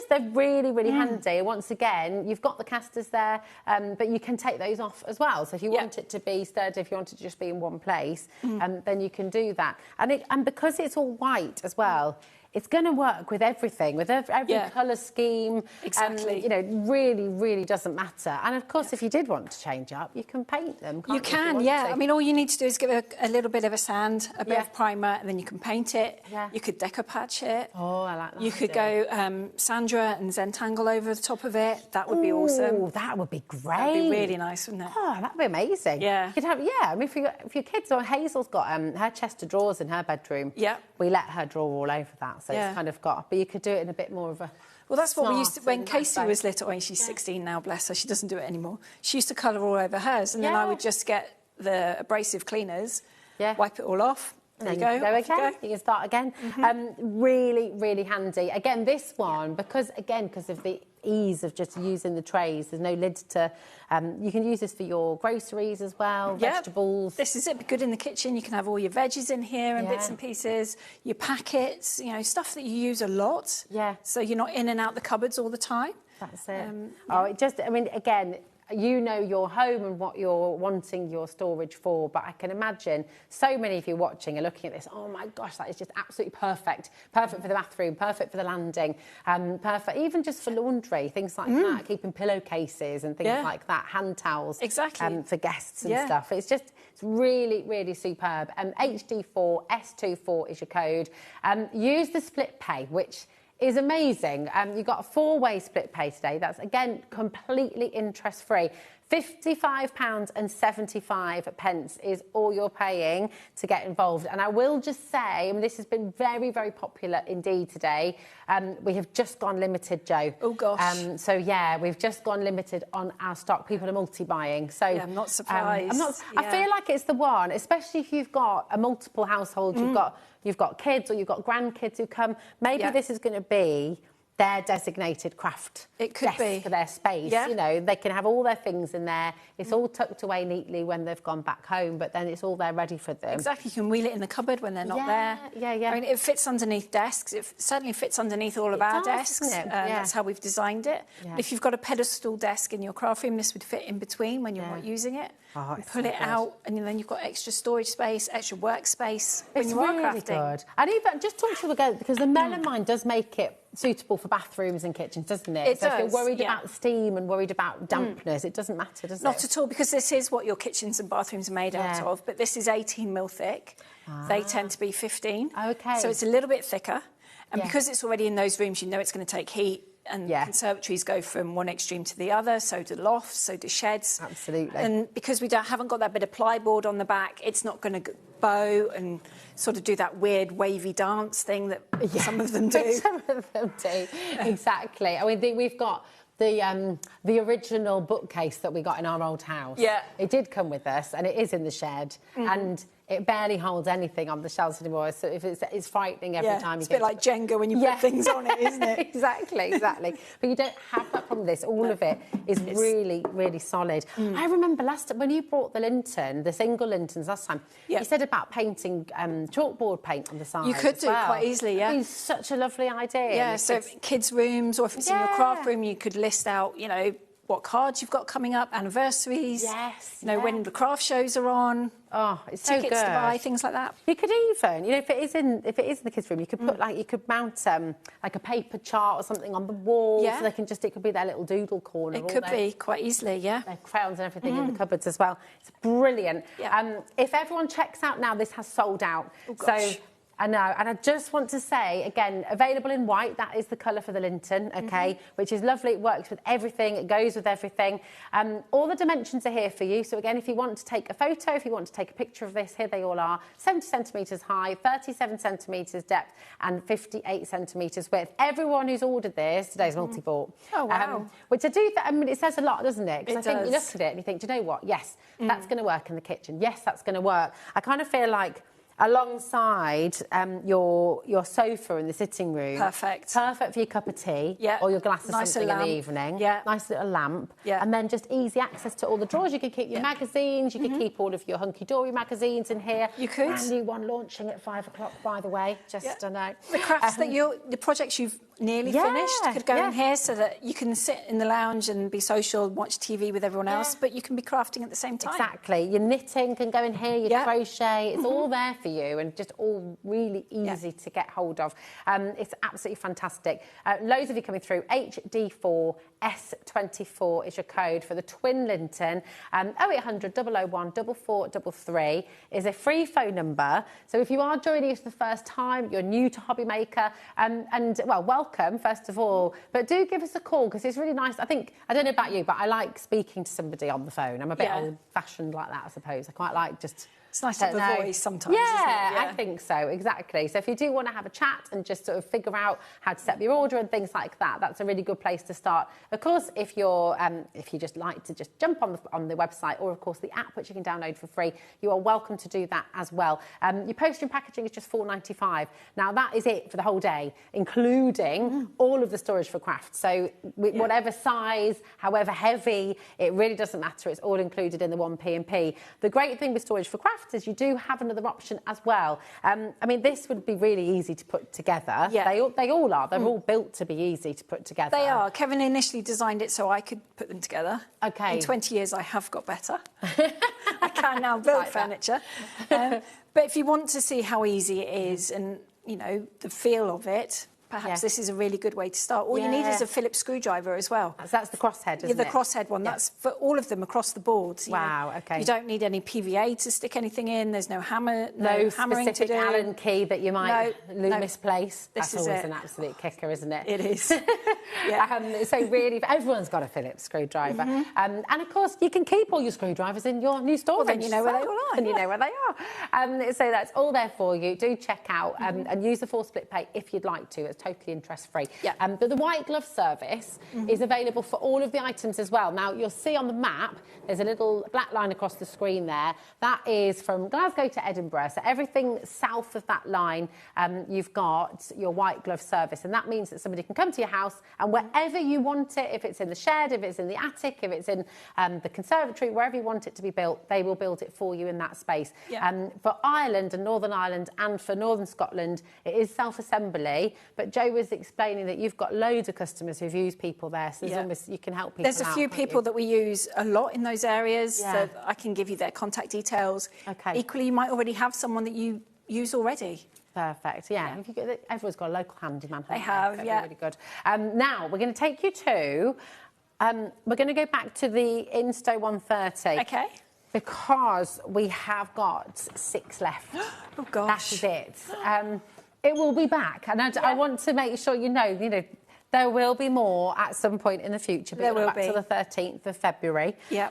Speaker 1: They're really, really handy. Once again, you've got the casters there, but you can take those off as well. So if you want it to be sturdy, if you want it to just be in one place, then you can do that. And because it's all white as well, it's going to work with everything, with every colour scheme.
Speaker 2: Exactly.
Speaker 1: You know, it really, really doesn't matter. And of course, if you did want to change up, you can paint them.
Speaker 2: You can, I mean, all you need to do is give it a little bit of a sand, a bit of primer, and then you can paint it. Yeah. You could deco patch it.
Speaker 1: Oh, I like that.
Speaker 2: You could go Sandra and Zentangle over the top of it. That would be awesome.
Speaker 1: Oh, that would be great.
Speaker 2: That'd be really nice, wouldn't it?
Speaker 1: Oh, that'd be amazing. Yeah. You could have, I mean, if your kids, or Hazel's got her chest of drawers in her bedroom. Yeah. We let her draw all over that, so it's kind of got, but you could do it in a bit more of a...
Speaker 2: Well, that's what we used to, when Casey was little, and she's 16 now, bless her, she doesn't do it anymore. She used to colour all over hers, and then I would just get the abrasive cleaners, wipe it all off. There you go.
Speaker 1: You can start again. Really, really handy. Again, this one, because of the ease of just using the trays, there's no lid to... you can use this for your groceries as well, vegetables.
Speaker 2: This is it. Good in the kitchen. You can have all your veggies in here and bits and pieces, your packets, you know, stuff that you use a lot. Yeah. So you're not in and out the cupboards all the time.
Speaker 1: That's it. It just... I mean, again... You know your home and what you're wanting your storage for, but I can imagine so many of you watching are looking at this, oh my gosh, that is just absolutely perfect. Perfect for the bathroom, perfect for the landing, perfect even just for laundry, things like that, keeping pillowcases and things like that, hand towels.
Speaker 2: Exactly.
Speaker 1: For guests and stuff. It's really, really superb. HD4, S24 is your code. Use the split pay, which is amazing. You've got a 4-way split pay today. That's, again, completely interest-free. £55.75 is all you're paying to get involved. And I will just say, I mean, this has been very, very popular indeed today. We have just gone limited, Jo.
Speaker 2: Oh, gosh.
Speaker 1: We've just gone limited on our stock. People are multi-buying. So
Speaker 2: I'm not surprised.
Speaker 1: I feel like it's the one, especially if you've got a multiple household, you've got kids or you've got grandkids who come. Maybe this is going to be their designated craft desk for their space. You know, they can have all their things in there. It's all tucked away neatly when they've gone back home, but then it's all there ready for them.
Speaker 2: Exactly. You can wheel it in the cupboard when they're not there. I mean, it fits underneath desks. It certainly fits underneath all of our desks. That's how we've designed it. If you've got a pedestal desk in your craft room, this would fit in between when you're not using it. You pull it out, and then you've got extra storage space, extra workspace when you are crafting.
Speaker 1: Good. And even just talk to them again, because the melamine does make it suitable for bathrooms and kitchens, doesn't it?
Speaker 2: It does.
Speaker 1: If you're worried about steam and worried about dampness, it doesn't matter, does it?
Speaker 2: Not at all, because this is what your kitchens and bathrooms are made out of, but this is 18 mil thick. They tend to be 15.
Speaker 1: Okay.
Speaker 2: So it's a little bit thicker. And because it's already in those rooms, you know it's going to take heat. And conservatories go from one extreme to the other, so do lofts, so do sheds.
Speaker 1: Absolutely.
Speaker 2: And because we haven't got that bit of plyboard on the back, it's not going to bow and sort of do that weird wavy dance thing that some of them do.
Speaker 1: Some of them do, exactly. I mean, we've got the original bookcase that we got in our old house.
Speaker 2: Yeah.
Speaker 1: It did come with us, and it is in the shed, and it barely holds anything on the shelves anymore. So if it's frightening every time.
Speaker 2: It's a bit like Jenga when you put things on it, isn't it?
Speaker 1: Exactly. But you don't have that problem with this. All of it is really, really solid. I remember when you brought the Lynton, the single Lyntons last time, you said about painting chalkboard paint on the side.
Speaker 2: You could do quite easily,
Speaker 1: It's such a lovely idea.
Speaker 2: Yeah, so kids' rooms, or if it's in your craft room, you could list out, you know, what cards you've got coming up, anniversaries.
Speaker 1: Yes.
Speaker 2: You know, when the craft shows are on.
Speaker 1: Oh, it's so good.
Speaker 2: Tickets to buy, things like that.
Speaker 1: You could even, you know, if it is in the kids' room, you could put you could mount like a paper chart or something on the wall, so they can just, it could be their little doodle corner.
Speaker 2: It could be quite easily, yeah.
Speaker 1: Their crayons and everything in the cupboards as well. It's brilliant.
Speaker 2: Yeah.
Speaker 1: If everyone checks out now, this has sold out.
Speaker 2: Oh, gosh.
Speaker 1: So. I know, and I just want to say, again, available in white, that is the colour for the Lynton, okay, which is lovely. It works with everything, it goes with everything. All the dimensions are here for you. So again, if you want to take a photo, if you want to take a picture of this, here they all are. 70 centimetres high, 37 centimetres depth, and 58 centimetres width. Everyone who's ordered this, today's multi-bought.
Speaker 2: Oh, wow.
Speaker 1: Which I do, I mean, it says a lot, doesn't it? Because I think you look at it and you think, do you know what? Yes, that's going to work in the kitchen. Yes, that's going to work. I kind of feel like alongside your sofa in the sitting room.
Speaker 2: Perfect.
Speaker 1: Perfect for your cup of tea or your glass of something in the evening.
Speaker 2: Yeah.
Speaker 1: Nice little lamp.
Speaker 2: Yeah.
Speaker 1: And then just easy access to all the drawers. You could keep your magazines, you could keep all of your Hunkydory magazines in here.
Speaker 2: You could.
Speaker 1: Brand new one launching at 5 o'clock, by the way. Just, I know.
Speaker 2: The crafts that the projects you've nearly finished could go in here so that you can sit in the lounge and be social, watch TV with everyone else, but you can be crafting at the same time.
Speaker 1: Exactly. Your knitting can go in here, your crochet, it's all there for you and just all really easy to get hold of. It's absolutely fantastic. Loads of you coming through. HD4 S24 is your code for the twin Lynton. 0800 001 4433 is a free phone number. So if you are joining us for the first time, you're new to HobbyMaker, and well, welcome first of all. But do give us a call because it's really nice. I don't know about you, but I like speaking to somebody on the phone. I'm a bit old-fashioned like that, I suppose. I quite like just.
Speaker 2: It's nice to have a voice sometimes,
Speaker 1: yeah,
Speaker 2: isn't it? Yeah,
Speaker 1: I think so, exactly. So if you do want to have a chat and just sort of figure out how to set up your order and things like that, that's a really good place to start. Of course, if you just like to just jump on the website, or of course the app which you can download for free, you are welcome to do that as well. Your postage and packaging is just £4.95. Now that is it for the whole day, including all of the storage for crafts. So whatever size, however heavy, it really doesn't matter. It's all included in the 1P&P. The great thing with storage for crafts is you do have another option as well. I mean, this would be really easy to put together.
Speaker 2: Yeah.
Speaker 1: They all are. They're all built to be easy to put together.
Speaker 2: They are. Kevin initially designed it so I could put them together.
Speaker 1: Okay.
Speaker 2: In 20 years, I have got better. I can now build furniture. But if you want to see how easy it is and, you know, the feel of it, perhaps this is a really good way to start. All you need is a Phillips screwdriver as well.
Speaker 1: That's the crosshead, isn't it?
Speaker 2: The crosshead one. That's for all of them across the board.
Speaker 1: Wow, okay.
Speaker 2: You don't need any PVA to stick anything in. There's no hammer, no hammering
Speaker 1: specific
Speaker 2: to do.
Speaker 1: Allen key that you might misplace.
Speaker 2: That's
Speaker 1: always an absolute kicker, isn't it?
Speaker 2: It is.
Speaker 1: So really, everyone's got a Phillips screwdriver. And of course, you can keep all your screwdrivers in your new storage.
Speaker 2: Well, then you know where they all are.
Speaker 1: And you know where they are. So that's all there for you. Do check out and use the 4-split pay if you'd like to. It's totally interest-free.
Speaker 2: Yeah.
Speaker 1: But the white glove service is available for all of the items as well. Now, you'll see on the map, there's a little black line across the screen there. That is from Glasgow to Edinburgh. So everything south of that line, you've got your white glove service. And that means that somebody can come to your house and wherever you want it, if it's in the shed, if it's in the attic, if it's in the conservatory, wherever you want it to be built, they will build it for you in that space.
Speaker 2: Yeah.
Speaker 1: For Ireland and Northern Ireland and for Northern Scotland, it is self-assembly. But Joe was explaining that you've got loads of customers who've used people there, so there's almost, you can help people.
Speaker 2: There's a few people that we use a lot in those areas, so I can give you their contact details.
Speaker 1: Okay.
Speaker 2: Equally, you might already have someone that you use already.
Speaker 1: Perfect. Yeah. Everyone's got a local handyman.
Speaker 2: They have. Yeah.
Speaker 1: Really good. Now we're going to take you to. We're going to go back to the Insto 130.
Speaker 2: Okay.
Speaker 1: Because we have got 6 left.
Speaker 2: Oh gosh.
Speaker 1: That is it. It will be back, and I want to make sure you know, there will be more at some point in the future. But
Speaker 2: there will
Speaker 1: back
Speaker 2: be.
Speaker 1: To the 13th of February.
Speaker 2: Yeah.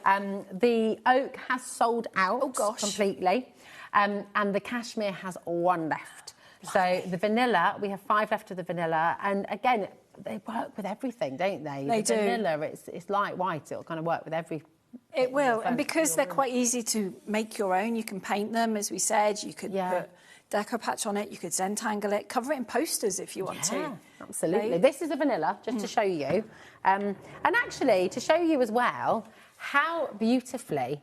Speaker 1: The oak has sold out completely, and the cashmere has 1 left. So the vanilla, we have 5 left of the vanilla, and again, they work with everything, don't they?
Speaker 2: They do.
Speaker 1: Vanilla, it's light white. It'll kind of work with every.
Speaker 2: It will, and because they're quite easy to make your own, you can paint them, as we said. You could put deco patch on it, you could Zentangle it, cover it in posters if you want to.
Speaker 1: Absolutely. So, this is a vanilla, just to show you. And actually, to show you as well how beautifully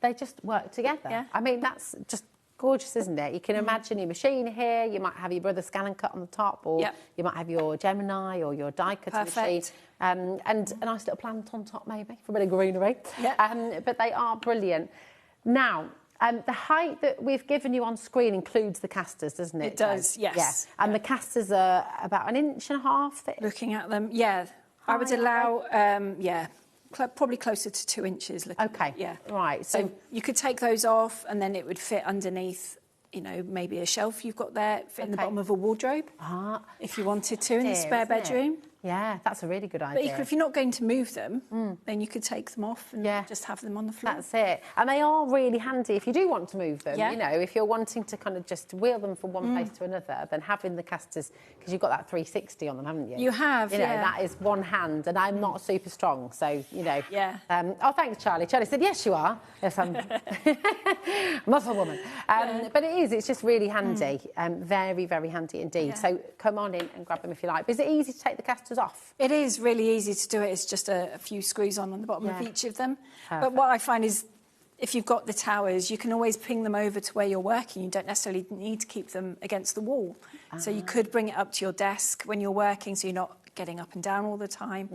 Speaker 1: they just work together.
Speaker 2: Yeah.
Speaker 1: I mean, that's just Gorgeous, isn't it? You can imagine your machine here. You might have your brother scan and cut on the top, or you might have your Gemini or your die cutting machine. And a nice little plant on top, maybe, for a bit of greenery. But they are brilliant. Now, the height that we've given you on screen includes the casters, doesn't it?
Speaker 2: It does, yes.
Speaker 1: Yeah. And the casters are about 1.5 inches thick.
Speaker 2: Looking at them, I would allow, probably closer to 2 inches.
Speaker 1: Okay.
Speaker 2: Yeah.
Speaker 1: Right.
Speaker 2: So you could take those off, and then it would fit underneath, you know, maybe a shelf you've got there, fit in the bottom of a wardrobe, if you wanted to, in the spare bedroom.
Speaker 1: Yeah, that's a really good idea.
Speaker 2: But if you're not going to move them, then you could take them off and just have them on the floor.
Speaker 1: That's it. And they are really handy if you do want to move them. You know, if you're wanting to kind of just wheel them from one place to another, then having the casters, because you've got that 360 on them, haven't you?
Speaker 2: You have,
Speaker 1: You know, that is one hand, and I'm not super strong, so, you know. Oh, thanks, Charlie. Charlie said, yes, you are. Yes, I'm muscle woman. But it's just really handy. Very, very handy indeed. So come on in and grab them if you like. But is it easy to take the casters off?
Speaker 2: It is really easy to do it. It's just a few screws on the bottom of each of them. But what I find is, if you've got the towers, you can always ping them over to where you're working. You don't necessarily need to keep them against the wall. So you could bring it up to your desk when you're working, so you're not getting up and down all the time.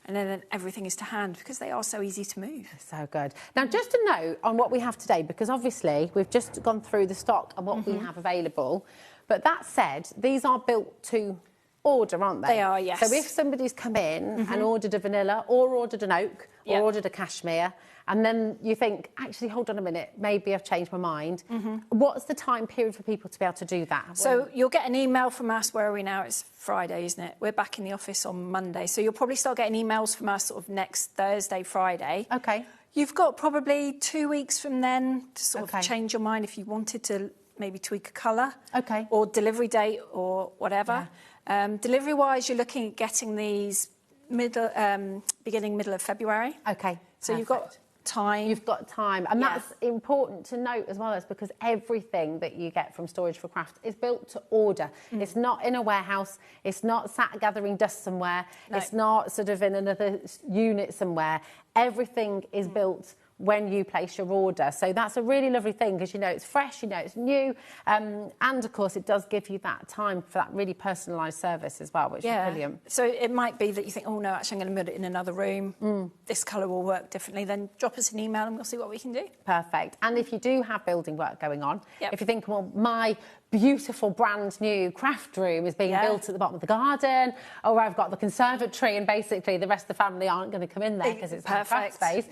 Speaker 2: And then everything is to hand, because they are so easy to move.
Speaker 1: So good. Now, just a note on what we have today, because obviously we've just gone through the stock and what we have available. But that said, these are built to order, aren't they?
Speaker 2: They are, yes.
Speaker 1: So if somebody's come in and ordered a vanilla, or ordered an oak, or ordered a cashmere, and then you think, actually, hold on a minute, maybe I've changed my mind. What's the time period for people to be able to do that?
Speaker 2: So you'll get an email from us. Where are we now? It's Friday, isn't it? We're back in the office on Monday. So you'll probably start getting emails from us sort of next Thursday, Friday.
Speaker 1: Okay.
Speaker 2: You've got probably 2 weeks from then to sort of change your mind if you wanted to maybe tweak a colour.
Speaker 1: Okay.
Speaker 2: Or delivery date or whatever. Delivery-wise, you're looking at getting these beginning, middle of February.
Speaker 1: Okay.
Speaker 2: So you've got time.
Speaker 1: You've got time. And that's important to note as well, as because everything that you get from Storage for Craft is built to order. It's not in a warehouse. It's not sat gathering dust somewhere. It's not sort of in another unit somewhere. Everything is built when you place your order. So that's a really lovely thing, because you know it's fresh, you know it's new, and of course it does give you that time for that really personalised service as well, which is brilliant.
Speaker 2: So it might be that you think, oh no, actually I'm going to put it in another room, this colour will work differently, then drop us an email and we'll see what we can do.
Speaker 1: Perfect. And if you do have building work going on, if you think, well, my beautiful brand new craft room is being built at the bottom of the garden, or I've got the conservatory and basically the rest of the family aren't going to come in there because it's a craft space.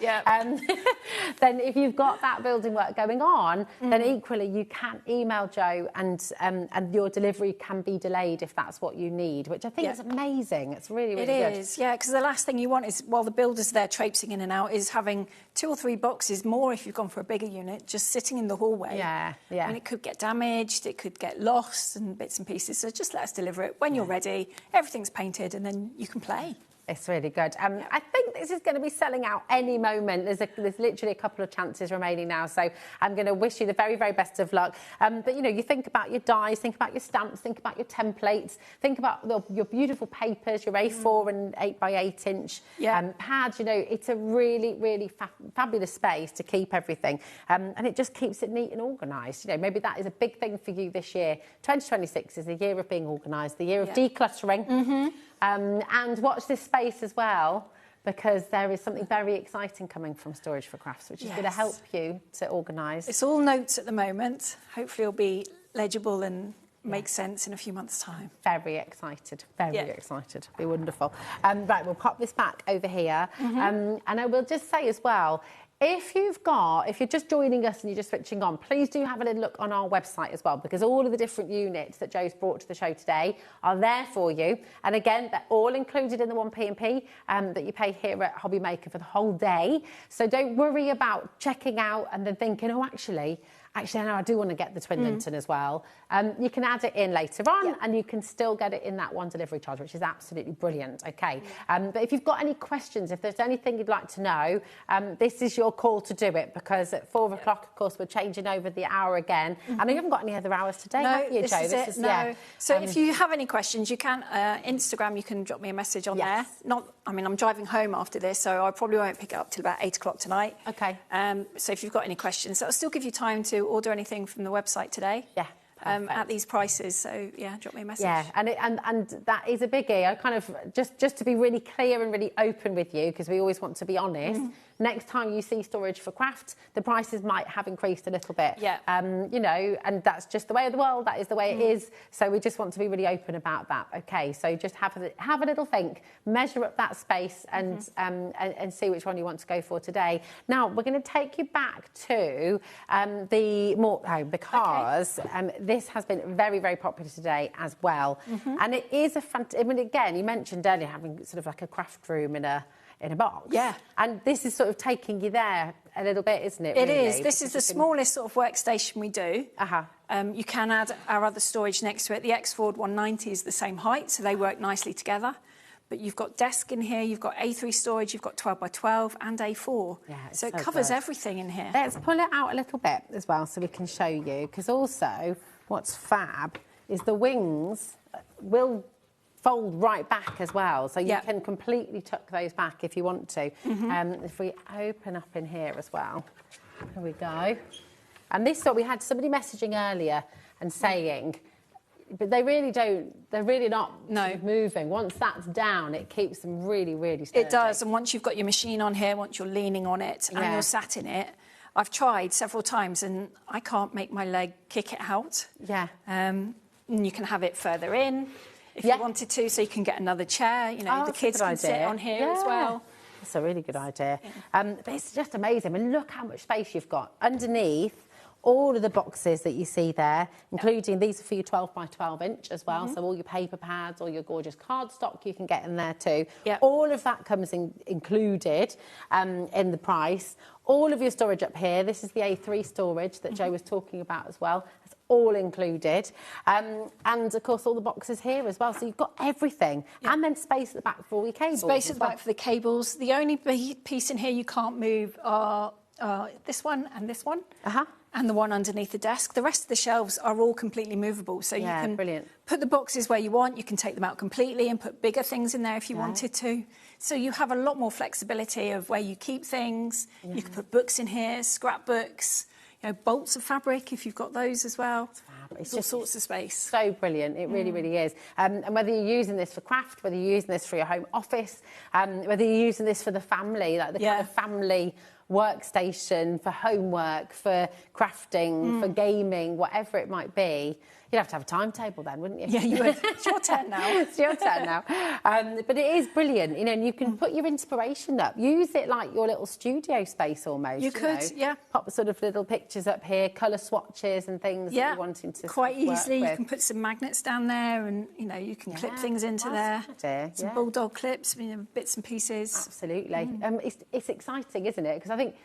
Speaker 1: Then if you've got that building work going on, then equally you can email Jo, and your delivery can be delayed if that's what you need, which I think is amazing. It's really, really good.
Speaker 2: It is, because the last thing you want is, while the builders are there traipsing in and out, is having 2 or 3 boxes more if you've gone for a bigger unit, just sitting in the hallway. And it could get damaged, it could get lost and bits and pieces. So just let us deliver it when you're ready. Everything's painted, and then you can play.
Speaker 1: It's really good. I think this is going to be selling out any moment. There's literally a couple of chances remaining now, so I'm going to wish you the very, very best of luck. But, you know, you think about your dies, think about your stamps, think about your templates, think about your beautiful papers, your A4 and 8x8 inch pads. You know, it's a really, really fabulous space to keep everything. And it just keeps it neat and organised. You know, maybe that is a big thing for you this year. 2026 is the year of being organised, the year of decluttering. And watch this space as well, because there is something very exciting coming from Storage for Crafts, which is going to help you to organise.
Speaker 2: It's all notes at the moment. Hopefully it'll be legible and make sense in a few months' time.
Speaker 1: Very excited, very excited. Be wonderful. Right, we'll pop this back over here. And I will just say as well, if you're just joining us and you're just switching on, please do have a little look on our website as well, because all of the different units that Jo's brought to the show today are there for you. And again, they're all included in the 1P&P that you pay here at HobbyMaker for the whole day. So don't worry about checking out and then thinking, oh, actually, no, I do want to get the twin Lynton as well. You can add it in later on, and you can still get it in that one delivery charge, which is absolutely brilliant. Okay. But if you've got any questions, if there's anything you'd like to know, this is your call to do it, because at 4 o'clock, of course, we're changing over the hour again. And you haven't got any other hours today, have you, Jo?
Speaker 2: This is it. So if you have any questions, you can Instagram. You can drop me a message on there. I'm driving home after this, so I probably won't pick it up till about 8 o'clock tonight.
Speaker 1: Okay.
Speaker 2: So if you've got any questions, that'll still give you time to order anything from the website today.
Speaker 1: Yeah.
Speaker 2: At these prices, so yeah, drop me a message.
Speaker 1: Yeah, and that is a biggie. I kind of just to be really clear and really open with you, because we always want to be honest. Next time you see storage for craft, the prices might have increased a little bit.
Speaker 2: Yeah.
Speaker 1: You know, and that's just the way of the world. That is the way it is. So we just want to be really open about that. Okay, so just have a little think, measure up that space, and see which one you want to go for today. Now we're going to take you back to the Mortehoe, because this has been very, very popular today as well. And it is I mean, again, you mentioned earlier having sort of like a craft room in a box.
Speaker 2: Yeah.
Speaker 1: And this is sort of taking you there a little bit, isn't it?
Speaker 2: It
Speaker 1: really?
Speaker 2: is. This is the smallest sort of workstation we do. You can add our other storage next to it. The Oakford 190 is the same height, so they work nicely together. But you've got desk in here, you've got A3 storage, you've got 12 by 12 and A4.
Speaker 1: Yeah,
Speaker 2: so it covers everything in here.
Speaker 1: Let's pull it out a little bit as well so we can show you, because also what's fab is the wings will fold right back as well, so you can completely tuck those back if you want to. If we open up in here as well, here we go. And this we had somebody messaging earlier and saying, but they really don't, they're really not sort of moving. Once that's down, it keeps them really, really sturdy.
Speaker 2: It does, and once you've got your machine on here, once you're leaning on it and you're sat in it, I've tried several times and I can't make my leg kick it out.
Speaker 1: Yeah.
Speaker 2: And you can have it further in if you wanted to, so you can get another chair. You know, the kids can sit on here as well.
Speaker 1: That's a really good idea. But it's just amazing. I mean, look how much space you've got underneath. All of the boxes that you see there, including these are for your 12 by 12 inch as well. So all your paper pads, all your gorgeous cardstock you can get in there too. All of that comes included in the price. All of your storage up here. This is the A3 storage that Joe was talking about as well. It's all included. And of course all the boxes here as well. So you've got everything. And then space at the back for all your cables.
Speaker 2: Space at the back for the cables. The only piece in here you can't move are this one and this one. And the one underneath the desk. The rest of the shelves are all completely movable. So you can put the boxes where you want. You can take them out completely and put bigger things in there if you wanted to. So you have a lot more flexibility of where you keep things. You can put books in here, scrapbooks, you know, bolts of fabric if you've got those as well. It's all sorts of space.
Speaker 1: So brilliant. It really, really is. And whether you're using this for craft, whether you're using this for your home office, whether you're using this for the family, like the kind of family workstation, for homework, for crafting, for gaming, whatever it might be. You'd have to have a timetable then, wouldn't you?
Speaker 2: Yeah, you would. It's your turn now.
Speaker 1: It's your turn now. But it is brilliant, you know, and you can put your inspiration up. Use it like your little studio space almost.
Speaker 2: You could,
Speaker 1: Pop sort of little pictures up here, colour swatches and things that you're wanting to
Speaker 2: quite easily.
Speaker 1: Work
Speaker 2: you can put some magnets down there and, you know, you can clip things into there. Some bulldog clips, you know, bits and pieces.
Speaker 1: Absolutely. It's exciting, isn't it? Because I think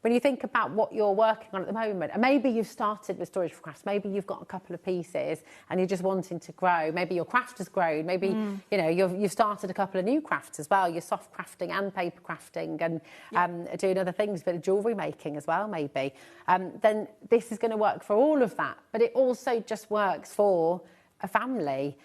Speaker 1: when you think about what you're working on at the moment, and maybe you've started with storage for crafts, maybe you've got a couple of pieces and you're just wanting to grow, maybe your craft has grown, maybe you know you've started a couple of new crafts as well, you're soft crafting and paper crafting and doing other things, a bit of jewellery making as well maybe, then this is going to work for all of that, but it also just works for a family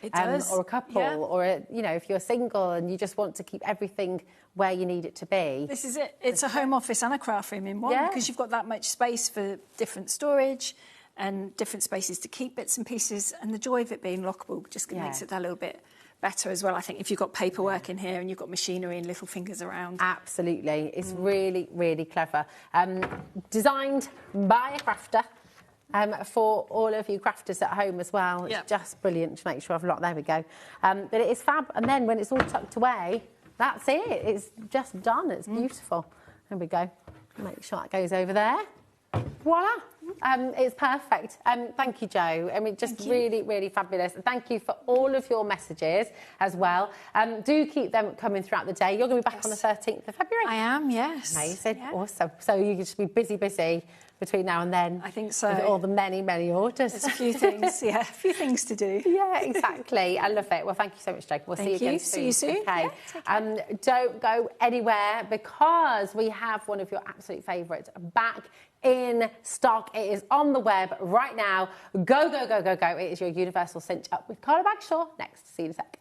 Speaker 1: or a couple or you know, if you're single and you just want to keep everything where you need it to be.
Speaker 2: This is it. It's a home office and a craft room in one because you've got that much space for different storage and different spaces to keep bits and pieces, and the joy of it being lockable just makes it that little bit better as well. I think if you've got paperwork in here and you've got machinery and little fingers around.
Speaker 1: Absolutely. It's really, really clever. Designed by a crafter. For all of you crafters at home as well. It's just brilliant to make sure I've locked. There we go. But it is fab. And then when it's all tucked away, that's it. It's just done. It's beautiful. There we go. Make sure that goes over there. Voila. It's perfect. Thank you, Joe. I mean, just really, really fabulous. Thank you for all of your messages as well. Do keep them coming throughout the day. You're going to be back on the 13th of February.
Speaker 2: I am, yes.
Speaker 1: Amazing. Awesome. So you can just be busy between now and then.
Speaker 2: I think so.
Speaker 1: With all the many, many orders.
Speaker 2: There's a few things, a few things to do.
Speaker 1: Yeah, exactly. I love it. Well, thank you so much, Jake. We'll see you again soon.
Speaker 2: See you soon.
Speaker 1: Okay. Don't go anywhere because we have one of your absolute favourites back in stock. It is on the web right now. Go, go, go, go, go. It is your Universal Cinch up with Carla Bagshaw next. See you in a sec.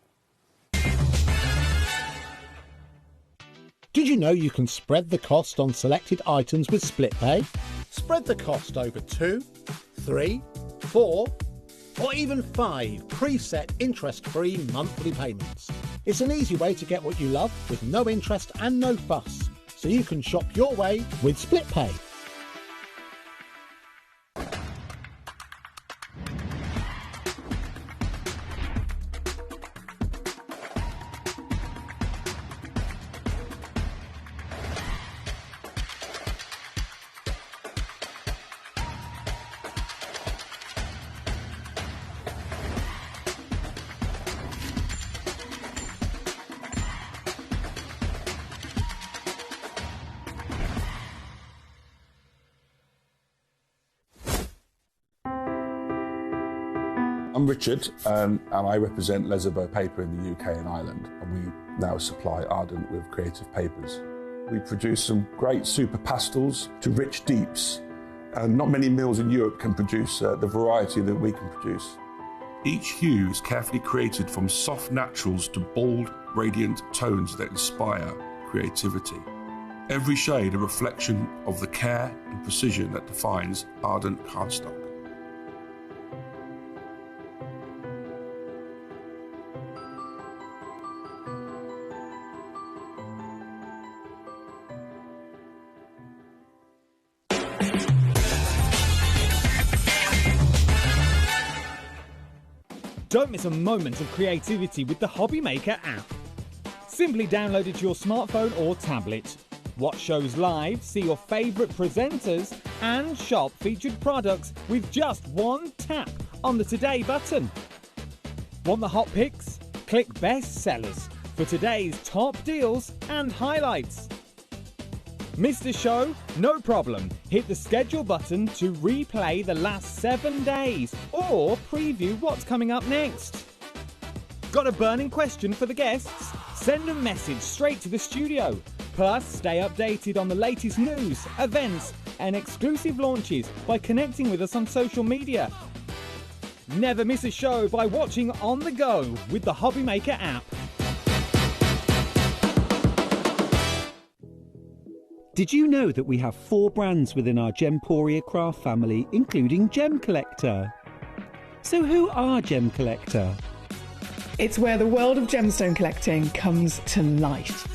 Speaker 4: Did you know you can spread the cost on selected items with split pay? Spread the cost over 2, 3, 4 or even 5 preset interest-free monthly payments. It's an easy way to get what you love with no interest and no fuss, so you can shop your way with Split Pay.
Speaker 11: I'm Richard, and I represent Lesabo Paper in the UK and Ireland, and we now supply Ardent with creative papers. We produce some great super pastels to rich deeps, and not many mills in Europe can produce the variety that we can produce. Each hue is carefully created from soft naturals to bold, radiant tones that inspire creativity. Every shade a reflection of the care and precision that defines Ardent cardstock.
Speaker 10: Don't miss a moment of creativity with the HobbyMaker app. Simply download it to your smartphone or tablet. Watch shows live, see your favourite presenters, and shop featured products with just one tap on the Today button. Want the hot picks? Click Best Sellers for today's top deals and highlights. Missed a show? No problem. Hit the schedule button to replay the last 7 days or preview what's coming up next. Got a burning question for the guests? Send a message straight to the studio. Plus, stay updated on the latest news, events and exclusive launches by connecting with us on social media. Never miss a show by watching on the go with the HobbyMaker app.
Speaker 12: Did you know that we have 4 brands within our Gemporia craft family, including Gem Collector? So who are Gem Collector?
Speaker 13: It's where the world of gemstone collecting comes to life.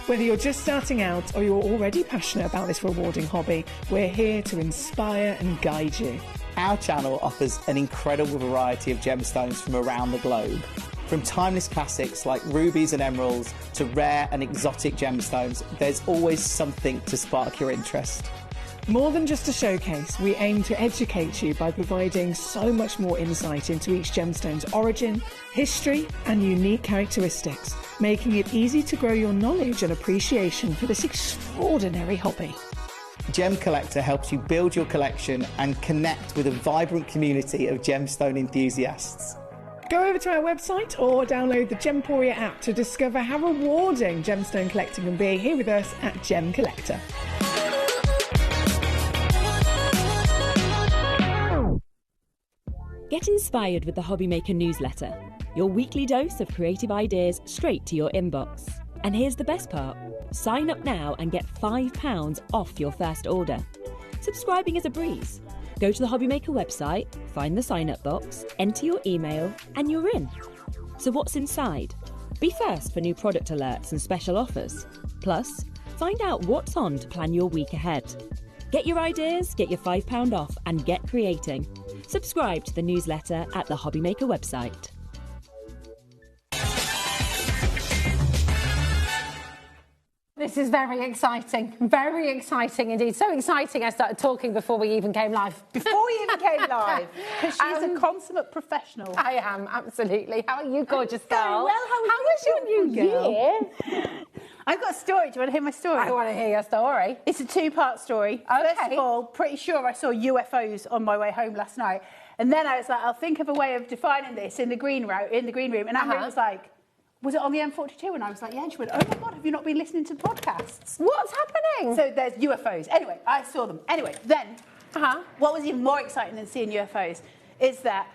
Speaker 13: Whether you're just starting out or you're already passionate about this rewarding hobby, we're here to inspire and guide you.
Speaker 14: Our channel offers an incredible variety of gemstones from around the globe. From timeless classics like rubies and emeralds to rare and exotic gemstones, there's always something to spark your interest.
Speaker 13: More than just a showcase, we aim to educate you by providing so much more insight into each gemstone's origin, history and unique characteristics, making it easy to grow your knowledge and appreciation for this extraordinary hobby.
Speaker 14: Gem Collector helps you build your collection and connect with a vibrant community of gemstone enthusiasts.
Speaker 13: Go over to our website or download the Gemporia app to discover how rewarding gemstone collecting can be here with us at Gem Collector.
Speaker 8: Get inspired with the HobbyMaker newsletter, your weekly dose of creative ideas straight to your inbox. And here's the best part. Sign up now and get £5 off your first order. Subscribing is a breeze. Go to the HobbyMaker website, find the sign-up box, enter your email, and you're in. So what's inside? Be first for new product alerts and special offers. Plus, find out what's on to plan your week ahead. Get your ideas, get your £5 off, and get creating. Subscribe to the newsletter at the HobbyMaker website.
Speaker 1: This is very exciting indeed. So exciting I started talking before we even came live.
Speaker 15: Before you even came live? Because she's a consummate professional.
Speaker 1: I am, absolutely. How are you, gorgeous girl?
Speaker 15: Very well, how was your new year? I've got a story. Do you want to hear my story?
Speaker 1: I want to hear your story.
Speaker 15: It's a 2-part story.
Speaker 1: Okay.
Speaker 15: First of all, pretty sure I saw UFOs on my way home last night. And then I was like, I'll think of a way of defining this in the green room. And Anne was like, was it on the M42? And I was like, yeah. And she went, oh my God, have you not been listening to the podcasts?
Speaker 1: What's happening?
Speaker 15: So there's UFOs. Anyway, I saw them. Anyway, then what was even more exciting than seeing UFOs is that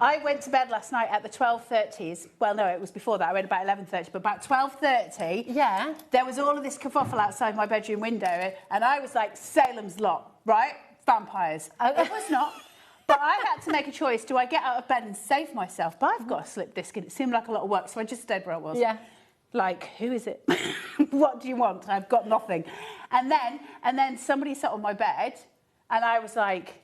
Speaker 15: I went to bed last night at the 12:30s. Well, no, it was before that. I went about 11:30, but about 12:30, there was all of this kerfuffle outside my bedroom window, and I was like, Salem's Lot, right? vampires. It was not. But I had to make a choice. Do I get out of bed and save myself? But I've got a slip disc and it seemed like a lot of work, so I just stayed where I was.
Speaker 1: Yeah.
Speaker 15: Like, who is it? What do you want? I've got nothing. And then somebody sat on my bed and I was like,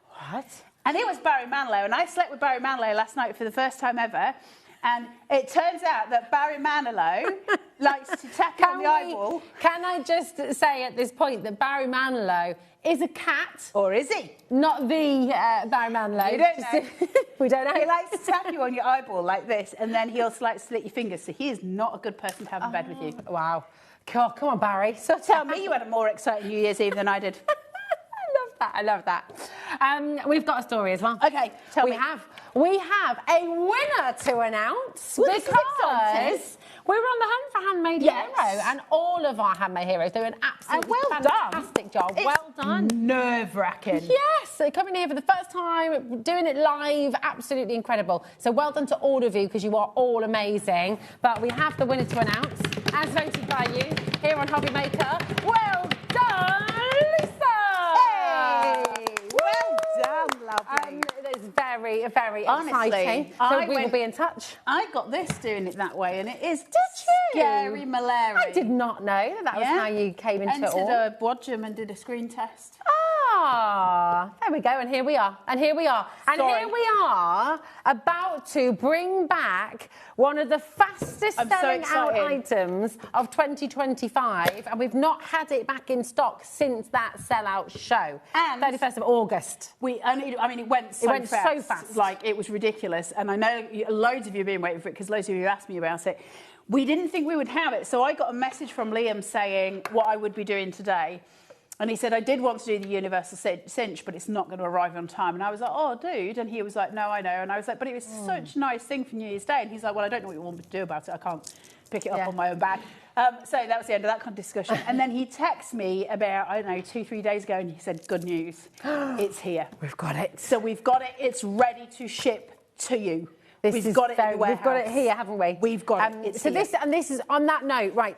Speaker 15: what? And it was Barry Manilow, and I slept with Barry Manilow last night for the first time ever. And it turns out that Barry Manilow likes to tap you on the eyeball.
Speaker 1: Can I just say at this point that Barry Manilow is a cat?
Speaker 15: Or is he?
Speaker 1: Not the Barry Manilow.
Speaker 15: We don't know.
Speaker 1: We don't know.
Speaker 15: He likes to tap you on your eyeball like this, and then he'll like slit your fingers. So he is not a good person to have in bed with you.
Speaker 1: Wow. God, come on, Barry.
Speaker 15: So tell me you had a more exciting New Year's Eve than I did.
Speaker 1: I love that. We've got a story as well.
Speaker 15: Okay, tell me.
Speaker 1: We have a winner to announce because we're on the hunt for Handmade Hero, and all of our Handmade Heroes do an absolutely fantastic job.
Speaker 15: It's
Speaker 1: well done.
Speaker 15: Nerve-wracking.
Speaker 1: Yes, so coming here for the first time, doing it live, absolutely incredible. So well done to all of you because you are all amazing. But we have the winner to announce, as voted by you here on HobbyMaker. Well done, Lisa!
Speaker 15: Lovely.
Speaker 1: It's very, very
Speaker 15: Honestly,
Speaker 1: exciting. So we will be in touch.
Speaker 15: I got this doing it that way, and it is
Speaker 1: you?
Speaker 15: scary malaria.
Speaker 1: I did not know that was how you came into it all.
Speaker 15: Entered a Bodgem and did a screen test.
Speaker 1: Ah, there we go, and here we are, and here we are, and here we are about to bring back one of the fastest selling out items of 2025, and we've not had it back in stock since that sellout show,
Speaker 15: and
Speaker 1: 31st of August.
Speaker 15: It went so fast. Like, it was ridiculous, and I know loads of you have been waiting for it because loads of you asked me about it. We didn't think we would have it, so I got a message from Liam saying what I would be doing today. And he said, I did want to do the universal cinch, but it's not going to arrive on time. And I was like, oh, dude. And he was like, no, I know. And I was like, but it was such a nice thing for New Year's Day. And he's like, well, I don't know what you want me to do about it. I can't pick it up on my own bag. So that was the end of that kind of discussion. And then he texted me about, I don't know, 2-3 days ago, and he said, good news. It's here.
Speaker 1: We've got it.
Speaker 15: So we've got it. It's ready to ship to you. We've got it in the warehouse.
Speaker 1: We've got it here, haven't we?
Speaker 15: We've got it.
Speaker 1: So this is on that note, right.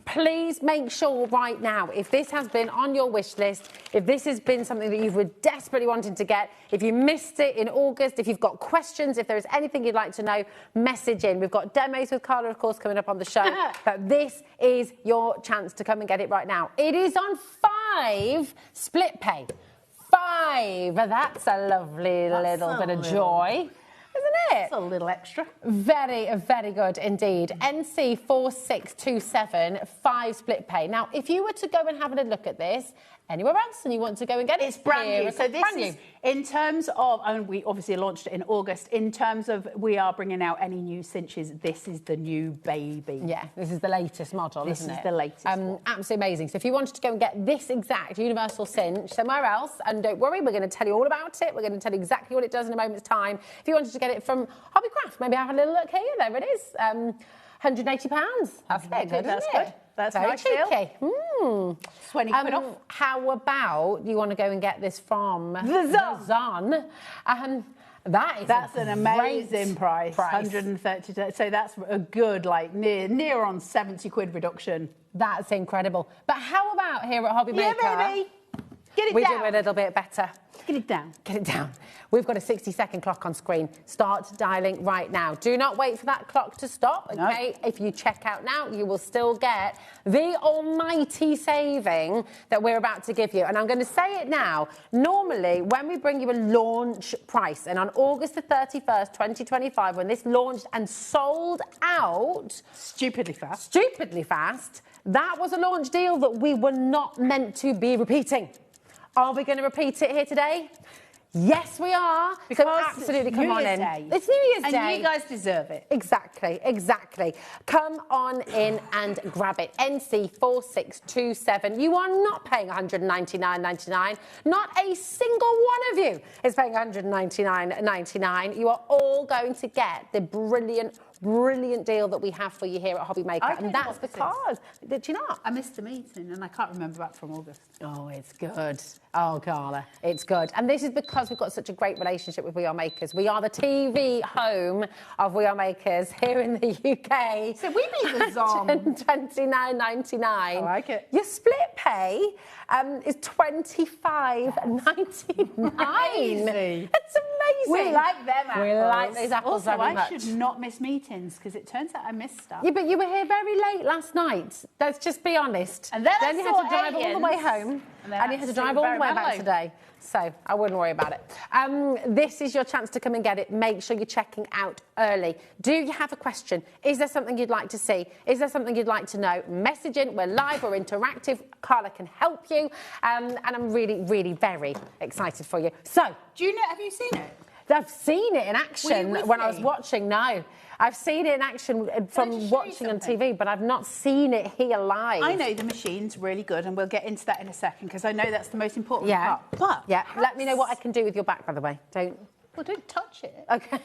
Speaker 1: Please make sure right now, if this has been on your wish list, if this has been something that you were desperately wanting to get, if you missed it in August, if you've got questions, if there is anything you'd like to know, message in. We've got demos with Carla, of course, coming up on the show. But this is your chance to come and get it right now. It is on 5 split pay. 5. That's a lovely little bit of joy. Isn't it?
Speaker 15: It's a little extra.
Speaker 1: Very, very good indeed. NC4627, 5 split pay. Now, if you were to go and have a look at this anywhere else and you want to go and get it,
Speaker 15: it's brand new. So this is, in terms of, and we obviously launched it in August, in terms of we are bringing out any new cinches, this is the new baby.
Speaker 1: Yeah, this is the latest model, isn't it?
Speaker 15: This is the latest one.
Speaker 1: Absolutely amazing. So if you wanted to go and get this exact universal cinch somewhere else, and don't worry, we're going to tell you all about it. We're going to tell you exactly what it does in a moment's time. If you wanted to get it from Hobbycraft, maybe have a little look here. There it is. £180. That's very good, isn't it?
Speaker 15: That's
Speaker 1: very
Speaker 15: nice
Speaker 1: cheeky.
Speaker 15: 20 quid off.
Speaker 1: How about you want to go and get this from
Speaker 15: the
Speaker 1: Zon? That's
Speaker 15: an amazing price. 130. So that's a good, like near on 70 quid reduction.
Speaker 1: That's incredible. But how about here at HobbyMaker?
Speaker 15: Yeah, baby. Get it down.
Speaker 1: We do a little bit better.
Speaker 15: Get it down.
Speaker 1: Get it down. We've got a 60-second clock on screen. Start dialing right now. Do not wait for that clock to stop, okay? No. If you check out now, you will still get the almighty saving that we're about to give you. And I'm going to say it now. Normally, when we bring you a launch price, and on August the 31st, 2025, when this launched and sold out...
Speaker 15: Stupidly fast,
Speaker 1: that was a launch deal that we were not meant to be repeating. Are we going to repeat it here today? Yes, we are.
Speaker 15: Because
Speaker 1: so absolutely come on in.
Speaker 15: Day.
Speaker 1: It's New Year's Day.
Speaker 15: And you guys deserve it.
Speaker 1: Exactly. Come on in and grab it. NC4627. You are not paying $199.99. Not a single one of you is paying $199.99. You are all going to get the brilliant brilliant deal that we have for you here at HobbyMaker, and that's because, did you not?
Speaker 15: I missed the meeting and I can't remember back from August.
Speaker 1: Oh, it's good. Oh, Carla, it's good. And this is because we've got such a great relationship with We Are Makers. We are the TV home of We Are Makers here in the UK.
Speaker 15: So we be the Zom.
Speaker 1: $29.99.
Speaker 15: I like it.
Speaker 1: Your split pay is $25.99.
Speaker 15: Amazing.
Speaker 1: It's amazing.
Speaker 15: We like them apples.
Speaker 1: We like these apples
Speaker 15: also,
Speaker 1: very much.
Speaker 15: I should not miss meetings because it turns out I missed stuff.
Speaker 1: Yeah, but you were here very late last night. Let's just be honest.
Speaker 15: And then
Speaker 1: you had to drive all the way home. And you had to drive all the way back today. So I wouldn't worry about it. This is your chance to come and get it. Make sure you're checking out early. Do you have a question? Is there something you'd like to see? Is there something you'd like to know? Message in. We're live. We're interactive. Carla can help you. And I'm really, really very excited for you. So,
Speaker 15: do you know? Have you seen it?
Speaker 1: I've seen it in action when I was watching. No, I've seen it in action from watching on TV, but I've not seen it here live.
Speaker 15: I know the machine's really good, and we'll get into that in a second because I know that's the most important part. But
Speaker 1: let me know what I can do with your back, by the way.
Speaker 15: Well, don't touch it.
Speaker 1: Okay.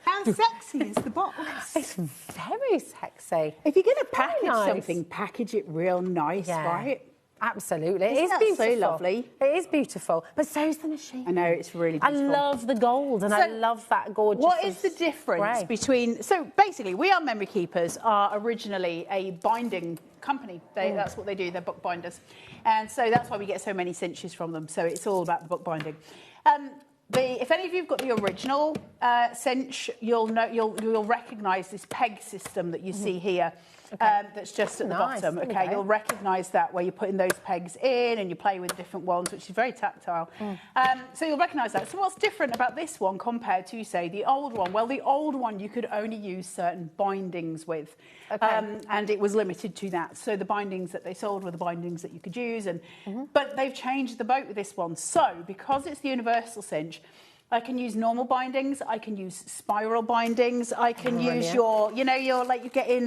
Speaker 15: How sexy is the box?
Speaker 1: It's very sexy.
Speaker 15: If you're going to package something, package it real nice, right?
Speaker 1: Absolutely.
Speaker 15: Isn't
Speaker 1: It is
Speaker 15: that
Speaker 1: beautiful.
Speaker 15: so lovely?
Speaker 1: It is beautiful. But so is the machine.
Speaker 15: I know, it's really beautiful.
Speaker 1: I love the gold and I love that gorgeous.
Speaker 15: What is the difference between... So basically, We Are Memory Keepers are originally a binding company. That's what they do. They're bookbinders. And so that's why we get so many cinches from them. So it's all about the bookbinding. If any of you've got the original cinch, you'll recognise this peg system that you see here. That's just at the bottom. Okay, you'll recognise that where you're putting those pegs in and you play with different ones, which is very tactile. So you'll recognise that. So what's different about this one compared to, say, the old one? Well, the old one you could only use certain bindings with, and it was limited to that. So the bindings that they sold were the bindings that you could use, but they've changed the boat with this one. So because it's the universal cinch, I can use normal bindings. I can use spiral bindings. I can use your like you get in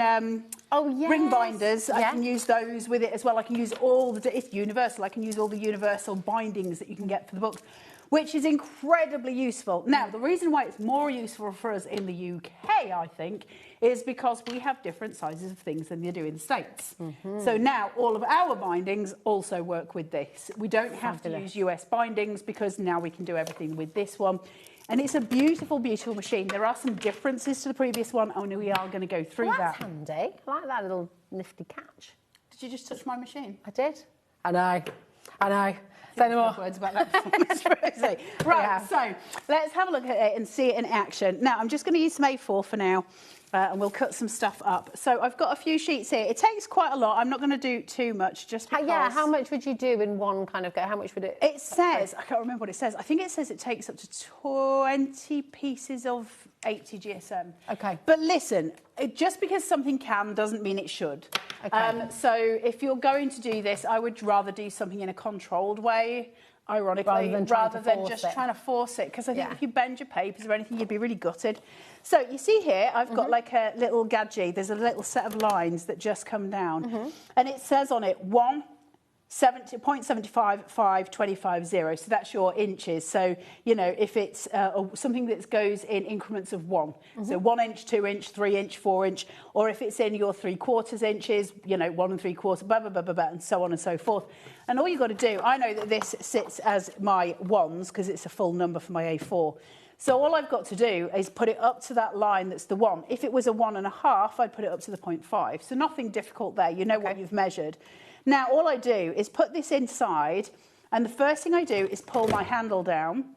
Speaker 15: ring binders. I can use those with it as well. I can use it's universal. I can use all the universal bindings that you can get for the books, which is incredibly useful. Now, the reason why it's more useful for us in the UK, I think, is because we have different sizes of things than they do in the States. So now all of our bindings also work with this. We don't have to use US bindings because now we can do everything with this one. And it's a beautiful, beautiful machine. There are some differences to the previous one, and we are going to go through that.
Speaker 1: That's handy. I like that little nifty catch.
Speaker 15: Did you just touch my machine?
Speaker 1: I did. I know. Say no more
Speaker 15: words about that. Right, so let's have a look at it and see it in action. Now, I'm just going to use some A4 for now, and we'll cut some stuff up. So I've got a few sheets here. It takes quite a lot. I'm not going to do too much, just because...
Speaker 1: how much would you do in one kind of go? How much would it...
Speaker 15: It says, I can't remember what it says. I think it says it takes up to 20 pieces of 80 GSM.
Speaker 1: Okay.
Speaker 15: But listen, just because something can doesn't mean it should. Okay. So if you're going to do this, I would rather do something in a controlled way, ironically, rather than just trying to force it. Because I think if you bend your papers or anything, you'd be really gutted. So you see here, I've got like a little gadget. There's a little set of lines that just come down. And it says on it, 0.75, 5, 25, 0. So that's your inches. So, you know, if it's something that goes in increments of 1. So 1 inch, 2 inch, 3 inch, 4 inch. Or if it's in your 3/4 inches, you know, 1 3/4, blah, blah, blah, blah, blah, and so on and so forth. And all you've got to do, I know that this sits as my 1s because it's a full number for my A4. So all I've got to do is put it up to that line that's the 1. If it was a 1.5, I'd put it up to the 0.5. So nothing difficult there. You know what you've measured. Now, all I do is put this inside, and the first thing I do is pull my handle down.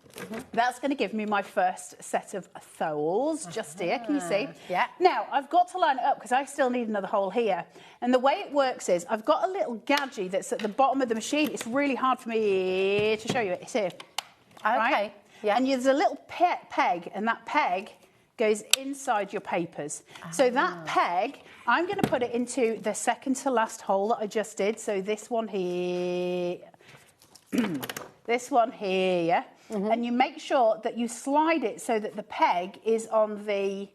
Speaker 15: That's going to give me my first set of tholes, just here, can you see?
Speaker 1: Yeah.
Speaker 15: Now, I've got to line it up because I still need another hole here. And the way it works is I've got a little gadget that's at the bottom of the machine. It's really hard for me to show you it. It's here.
Speaker 1: Okay.
Speaker 15: Right? Yeah. And there's a little peg, and that peg goes inside your papers. So that peg, I'm going to put it into the second to last hole that I just did. So this one here, this one here, yeah? And you make sure that you slide it so that the peg is on the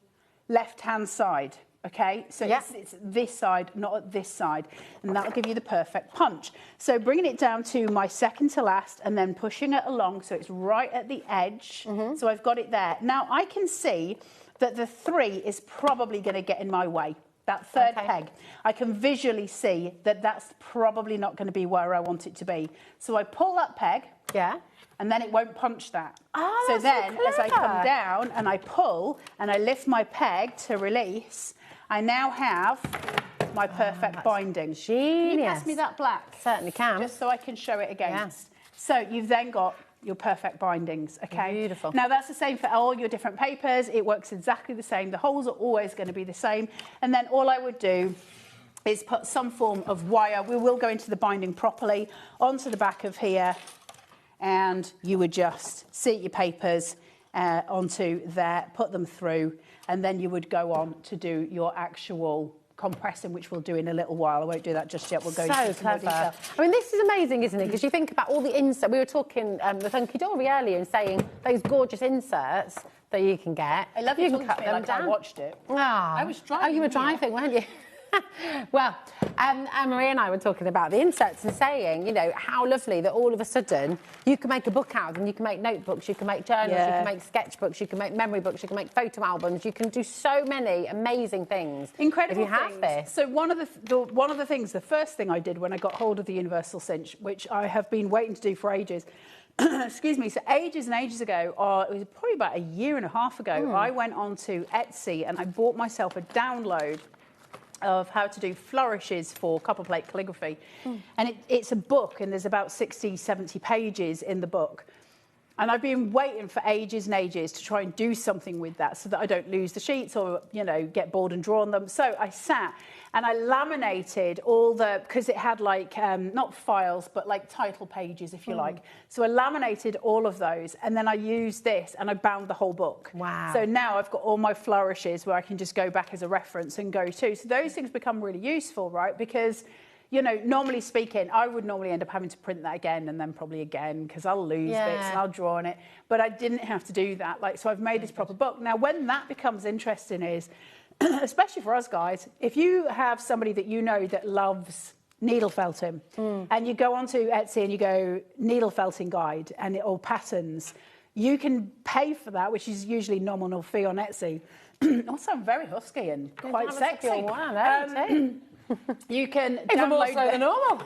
Speaker 15: left-hand side, okay? So it's this side, not this side, and that'll give you the perfect punch. So bringing it down to my second to last and then pushing it along so it's right at the edge. So I've got it there. Now I can see that the 3 is probably going to get in my way. That third peg, I can visually see that that's probably not going to be where I want it to be. So I pull that peg, and then it won't punch that.
Speaker 1: Oh,
Speaker 15: so then,
Speaker 1: so
Speaker 15: as I come down and I pull and I lift my peg to release, I now have my perfect binding.
Speaker 1: Genius.
Speaker 15: Can you pass me that black?
Speaker 1: Certainly can.
Speaker 15: Just so I can show it against. So you've then got your perfect bindings, okay?
Speaker 1: Beautiful.
Speaker 15: Now that's the same for all your different papers. It works exactly the same. The holes are always going to be the same. And then all I would do is put some form of wire. We will go into the binding properly onto the back of here, and you would just seat your papers onto there, put them through, and then you would go on to do your actual compressing, which we'll do in a little while. I won't do that just yet. We'll go into some more detail.
Speaker 1: I mean, this is amazing, isn't it? Because you think about all the inserts. We were talking with Hunkydory earlier and saying those gorgeous inserts that you can get.
Speaker 15: I love you talking to me like I watched it. I was driving.
Speaker 1: Oh, you were driving, weren't you? Well, Anne-Marie and I were talking about the inserts and saying, you know, how lovely that all of a sudden you can make a book out of them. You can make notebooks, you can make journals, you can make sketchbooks, you can make memory books, you can make photo albums. You can do so many amazing things.
Speaker 15: Incredible
Speaker 1: if you have this.
Speaker 15: So one of the things, the first thing I did when I got hold of the Universal Cinch, which I have been waiting to do for ages, excuse me, so ages and ages ago, it was probably about a year and a half ago, I went onto Etsy and I bought myself a download of how to do flourishes for copper plate calligraphy. And it's a book, and there's about 60, 70 pages in the book. And I've been waiting for ages and ages to try and do something with that so that I don't lose the sheets or, you know, get bored and draw on them. So I sat and I laminated all the, because it had like, not files, but like title pages, if you like. So I laminated all of those, and then I used this and I bound the whole book.
Speaker 1: Wow.
Speaker 15: So now I've got all my flourishes where I can just go back as a reference and go to. So those things become really useful, right? Because, you know, normally speaking, I would normally end up having to print that again and then probably again, because I'll lose bits and I'll draw on it. But I didn't have to do that. Like, so I've made this proper book. Now, when that becomes interesting is, especially for us guys, if you have somebody that you know that loves needle felting, and you go onto Etsy and you go needle felting guide or patterns, you can pay for that, which is usually nominal fee on Etsy. Also, I'm very husky and quite sexy. You can
Speaker 1: even more so than normal.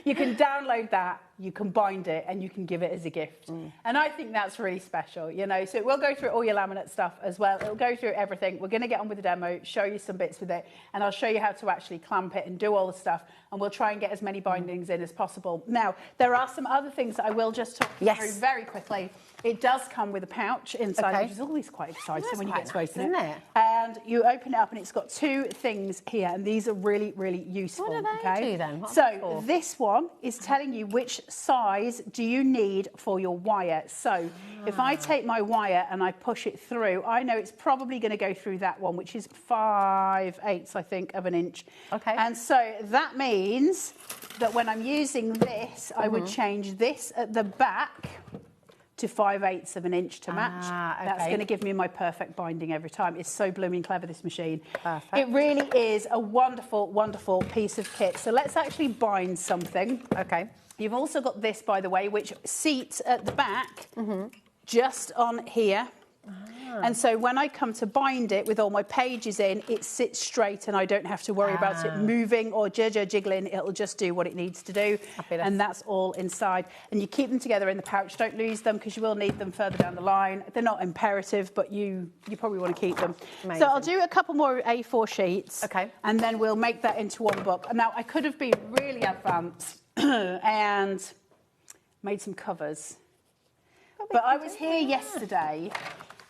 Speaker 15: You can download that, you can bind it, and you can give it as a gift. And I think that's really special, you know. So we'll go through all your laminate stuff as well. It'll go through everything. We're going to get on with the demo, show you some bits with it, and I'll show you how to actually clamp it and do all the stuff. And we'll try and get as many bindings in as possible. Now, there are some other things that I will just talk you through very quickly. It does come with a pouch inside, which is always quite exciting when you get to open it. And you open it up, and it's got 2 things here, and these are really, really useful.
Speaker 1: What do they do then?
Speaker 15: So this one is telling you which size do you need for your wire. So if I take my wire and I push it through, I know it's probably going to go through that one, which is 5/8, I think, of an inch. And so that means that when I'm using this, I would change this at the back to 5/8 of an inch to match. That's going to give me my perfect binding every time. It's so blooming clever, this machine. It really is a wonderful, wonderful piece of kit. So let's actually bind something. You've also got this, by the way, which seats at the back, just on here. And so when I come to bind it with all my pages in, it sits straight and I don't have to worry about it moving or jiggling. It'll just do what it needs to do. And that's all inside. And you keep them together in the pouch. Don't lose them, because you will need them further down the line. They're not imperative, but you probably want to keep them.
Speaker 1: Amazing.
Speaker 15: So I'll do a couple more A4 sheets. And then we'll make that into one book. Now, I could have been really advanced and made some covers. But I was here yesterday,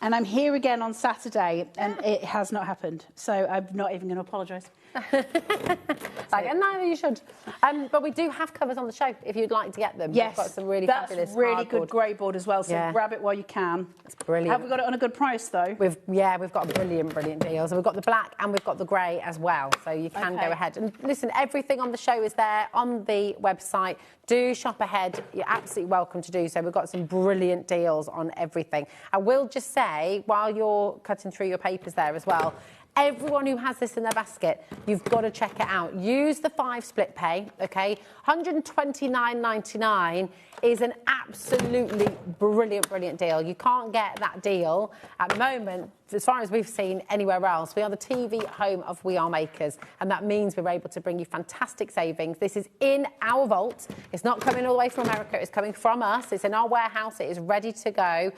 Speaker 15: and I'm here again on Saturday, and it has not happened. So I'm not even going to apologise.
Speaker 1: And neither you should. But we do have covers on the show if you'd like to get them.
Speaker 15: Yes,
Speaker 1: we've got some really
Speaker 15: that's
Speaker 1: fabulous
Speaker 15: really
Speaker 1: hardboard.
Speaker 15: good grey board as well. So grab it while you can.
Speaker 1: It's brilliant.
Speaker 15: Have we got it on a good price though?
Speaker 1: We've got a brilliant deal. So we've got the black and we've got the grey as well. So you can go ahead and listen. Everything on the show is there on the website. Do shop ahead. You're absolutely welcome to do so. We've got some brilliant deals on everything. I will just say, while you're cutting through your papers there as well, Everyone who has this in their basket, you've got to check it out. Use the 5 split pay, okay? $129.99 is an absolutely brilliant deal. You can't get that deal at the moment, as far as we've seen, anywhere else. We are the TV home of We Are Makers, and that means we're able to bring you fantastic savings. This is in our vault. It's not coming all the way from America. It's coming from us. It's in our warehouse. It is ready to go.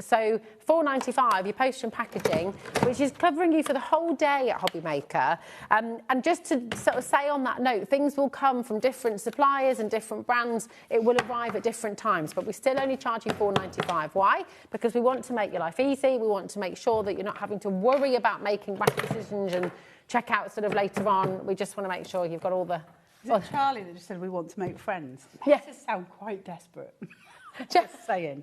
Speaker 1: So $4.95, your postage and packaging, which is covering you for the whole day at HobbyMaker. And just to sort of say on that note, things will come from different suppliers and different brands. It will arrive at different times, but we still only charge you $4.95. Why? Because we want to make your life easy. We want to make sure that you're not having to worry about making rash decisions and check out sort of later on. We just want to make sure you've got all the...
Speaker 15: Is it Charlie that just said we want to make friends?
Speaker 1: Yes.
Speaker 15: This sound quite desperate. Just saying.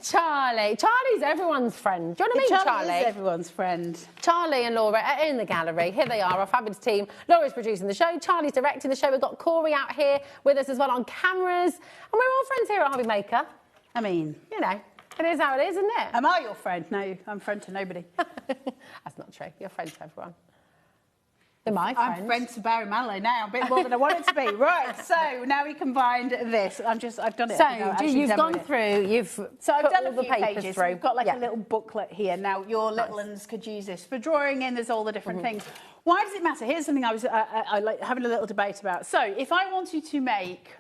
Speaker 1: Charlie's everyone's friend. Do you want to meet Charlie?
Speaker 15: Is everyone's friend.
Speaker 1: Charlie and Laura are in the gallery. Here they are, our fabulous team. Laura's producing the show. Charlie's directing the show. We've got Corey out here with us as well on cameras. And we're all friends here at HobbyMaker.
Speaker 15: I mean...
Speaker 1: You know, it is how it is, isn't it?
Speaker 15: Am I your friend? No, I'm friend to nobody.
Speaker 1: That's not true. You're friend to everyone. They're my friends.
Speaker 15: I'm friends to Barry Manilow now, a bit more than I wanted to be. Right, so now we combined this. I've done it.
Speaker 1: So you've gone through,
Speaker 15: So I've done a few
Speaker 1: papers
Speaker 15: pages.
Speaker 1: through.
Speaker 15: We've got like a little booklet here. Now your little ones could use this for drawing in. There's all the different things. Why does it matter? Here's something I was like having a little debate about. So if I wanted to make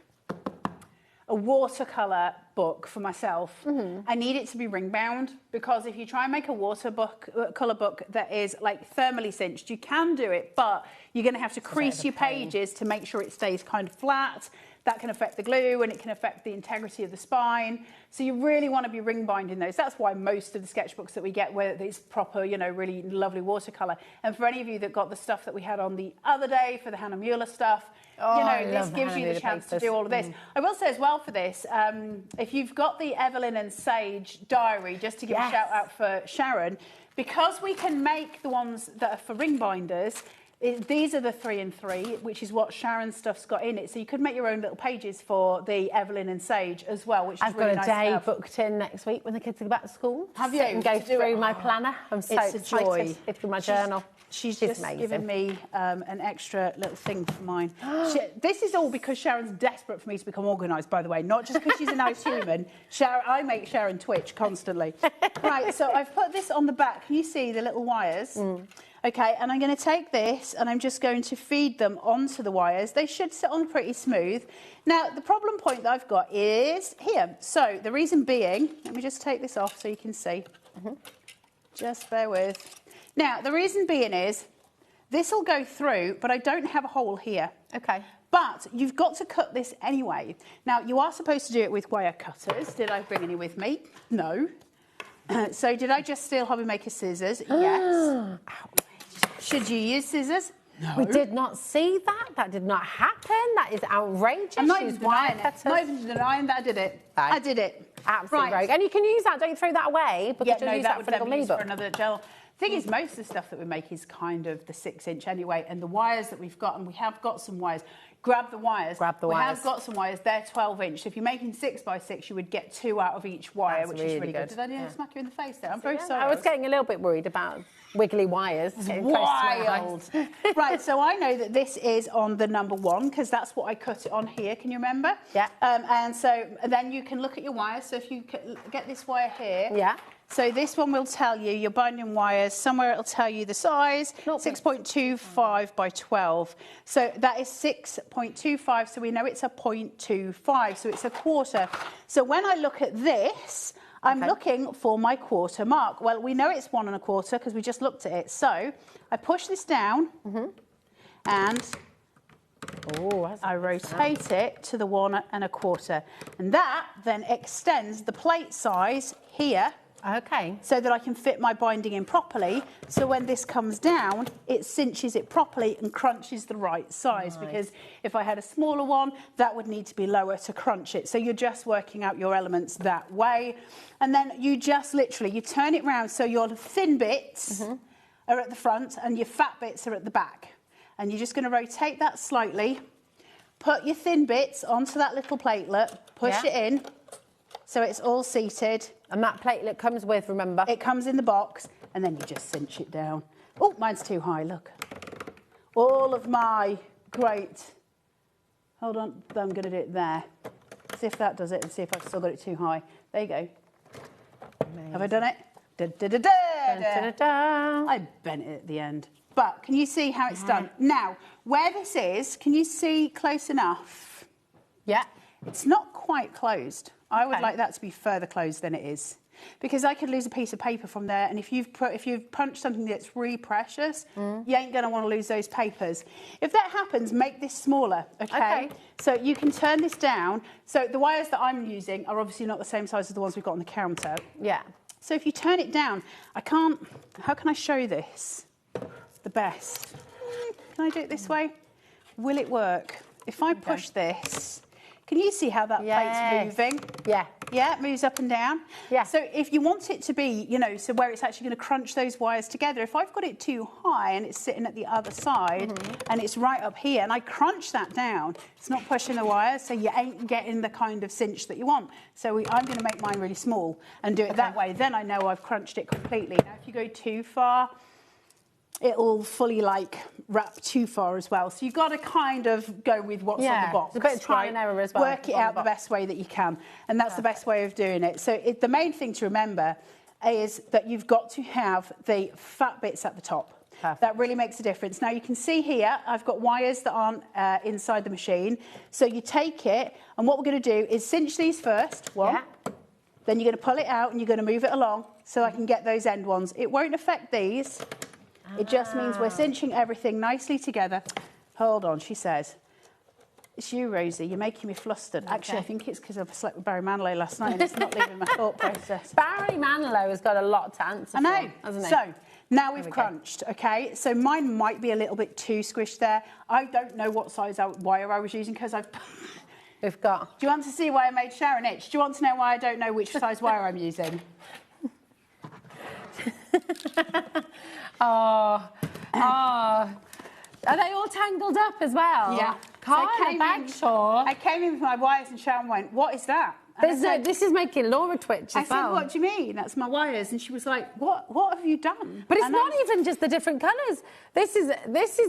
Speaker 15: a watercolour book for myself, I need it to be ring bound, because if you try and make a watercolour book that is like thermally cinched, you can do it, but you're going to have to crease your pages to make sure it stays kind of flat. That can affect the glue and it can affect the integrity of the spine. So you really want to be ring binding those. That's why most of the sketchbooks that we get, where it's proper, you know, really lovely watercolour. And for any of you that got the stuff that we had on the other day for the Hannah Mueller stuff, you know, this gives you the chance to do all of this. I will say as well for this, if you've got the Evelyn and Sage diary, just to give a shout out for Sharon, because we can make the ones that are for ring binders, these are the 3 and 3, which is what Sharon's stuff's got in it. So you could make your own little pages for the Evelyn and Sage as well, which is really nice.
Speaker 1: I've got a day booked in next week when the kids are back to school.
Speaker 15: Have you?
Speaker 1: And go through my planner. I'm so excited.
Speaker 15: It's a joy.
Speaker 1: Through my journal.
Speaker 15: She's just given me an extra little thing for mine. This is all because Sharon's desperate for me to become organised, by the way, not just because she's a nice human. I make Sharon twitch constantly. Right, so I've put this on the back. Can you see the little wires? Okay, and I'm going to take this and I'm just going to feed them onto the wires. They should sit on pretty smooth. Now, the problem point that I've got is here. So the reason being, let me just take this off so you can see. Just bear with. Now, the reason being is this will go through, but I don't have a hole here.
Speaker 1: Okay.
Speaker 15: But you've got to cut this anyway. Now, you are supposed to do it with wire cutters. Did I bring any with me? No. So did I just steal HobbyMaker scissors? Yes. Should you use scissors? No.
Speaker 1: We did not see that. That did not happen. That is outrageous.
Speaker 15: I'm not even denying it. I'm not even denying that I did it. No. I did it.
Speaker 1: Absolutely rogue. And you can use that. Don't throw that away. Because
Speaker 15: no,
Speaker 1: use
Speaker 15: that would
Speaker 1: for
Speaker 15: never be used for another gel. The thing is, most of the stuff that we make is kind of the 6-inch anyway, and the wires that we've got, and we have got some wires. Grab the wires. We have got some wires. They're 12-inch. So if you're making 6x6, you would get 2 out of each wire, which is really good. Did I smack you in the face there? I'm very sorry.
Speaker 1: I was getting a little bit worried about wiggly wires.
Speaker 15: Wild. Right, so I know that this is on the number 1 because that's what I cut it on here. Can you remember?
Speaker 1: Yeah.
Speaker 15: And then you can look at your wires. So if you get this wire here.
Speaker 1: Yeah.
Speaker 15: So this one will tell you your binding wires. Somewhere it'll tell you the size, 6.25 by 12. So that is 6.25. So we know it's a 0.25. So it's a quarter. So when I look at this, I'm looking for my quarter mark. Well, we know it's 1 1/4 because we just looked at it. So I push this down and I rotate it to the 1 1/4. And that then extends the plate size here.
Speaker 1: Okay.
Speaker 15: So that I can fit my binding in properly. So when this comes down, it cinches it properly and crunches the right size. Nice. Because if I had a smaller one, that would need to be lower to crunch it. So you're just working out your elements that way. And then you just literally, you turn it round so your thin bits are at the front and your fat bits are at the back. And you're just going to rotate that slightly. Put your thin bits onto that little platelet, push it in. So it's all seated.
Speaker 1: And that platelet comes with, remember?
Speaker 15: It comes in the box, and then you just cinch it down. Oh, mine's too high, look. All of my great... Hold on, I'm going to do it there. See if that does it and see if I've still got it too high. There you go. Amazing. Have I done it? Da, da, da, da, da. Da, da. I bent it at the end. But can you see how it's done? Now, where this is, can you see close enough?
Speaker 1: Yeah.
Speaker 15: It's not quite closed. I would like that to be further closed than it is. Because I could lose a piece of paper from there, and if you've punched something that's really precious, you ain't going to want to lose those papers. If that happens, make this smaller, okay? So you can turn this down. So the wires that I'm using are obviously not the same size as the ones we've got on the counter.
Speaker 1: Yeah.
Speaker 15: So if you turn it down, I can't... How can I show this? It's the best. Can I do it this way? Will it work? If I push this... Can you see how that plate's moving?
Speaker 1: Yeah.
Speaker 15: Yeah, it moves up and down.
Speaker 1: Yeah.
Speaker 15: So if you want it to be, you know, so where it's actually going to crunch those wires together, if I've got it too high and it's sitting at the other side and it's right up here and I crunch that down, it's not pushing the wires, so you ain't getting the kind of cinch that you want. So I'm going to make mine really small and do it that way. Then I know I've crunched it completely. Now, if you go too far, it'll fully like wrap too far as well. So you've got to kind of go with what's on the box.
Speaker 1: It's a bit of trial and error as well.
Speaker 15: Work it out the best way that you can. And that's the best way of doing it. So the main thing to remember is that you've got to have the fat bits at the top. Perfect. That really makes a difference. Now you can see here, I've got wires that aren't inside the machine. So you take it, and what we're going to do is cinch these first. One. Then you're going to pull it out and you're going to move it along so I can get those end ones. It won't affect these. It just means we're cinching everything nicely together. Hold on, she says. It's you, Rosie. You're making me flustered. Actually, I think it's because I slept with Barry Manilow last night and it's not leaving my thought process.
Speaker 1: Barry Manilow has got a lot to answer
Speaker 15: I know.
Speaker 1: for, hasn't he?
Speaker 15: So, now we've crunched, okay? So mine might be a little bit too squished there. I don't know what size wire I was using because
Speaker 1: we've got...
Speaker 15: Do you want to see why I made Sharon itch? Do you want to know why I don't know which size wire I'm using? Oh. Are
Speaker 1: they all tangled up as well?
Speaker 15: Yeah.
Speaker 1: I
Speaker 15: came in with my wires and Sharon went, what is that?
Speaker 1: This is making Laura twitch as well.
Speaker 15: I said, what do you mean? That's my wires. And she was like, what have you done?
Speaker 1: But it's not even just the different colours. This is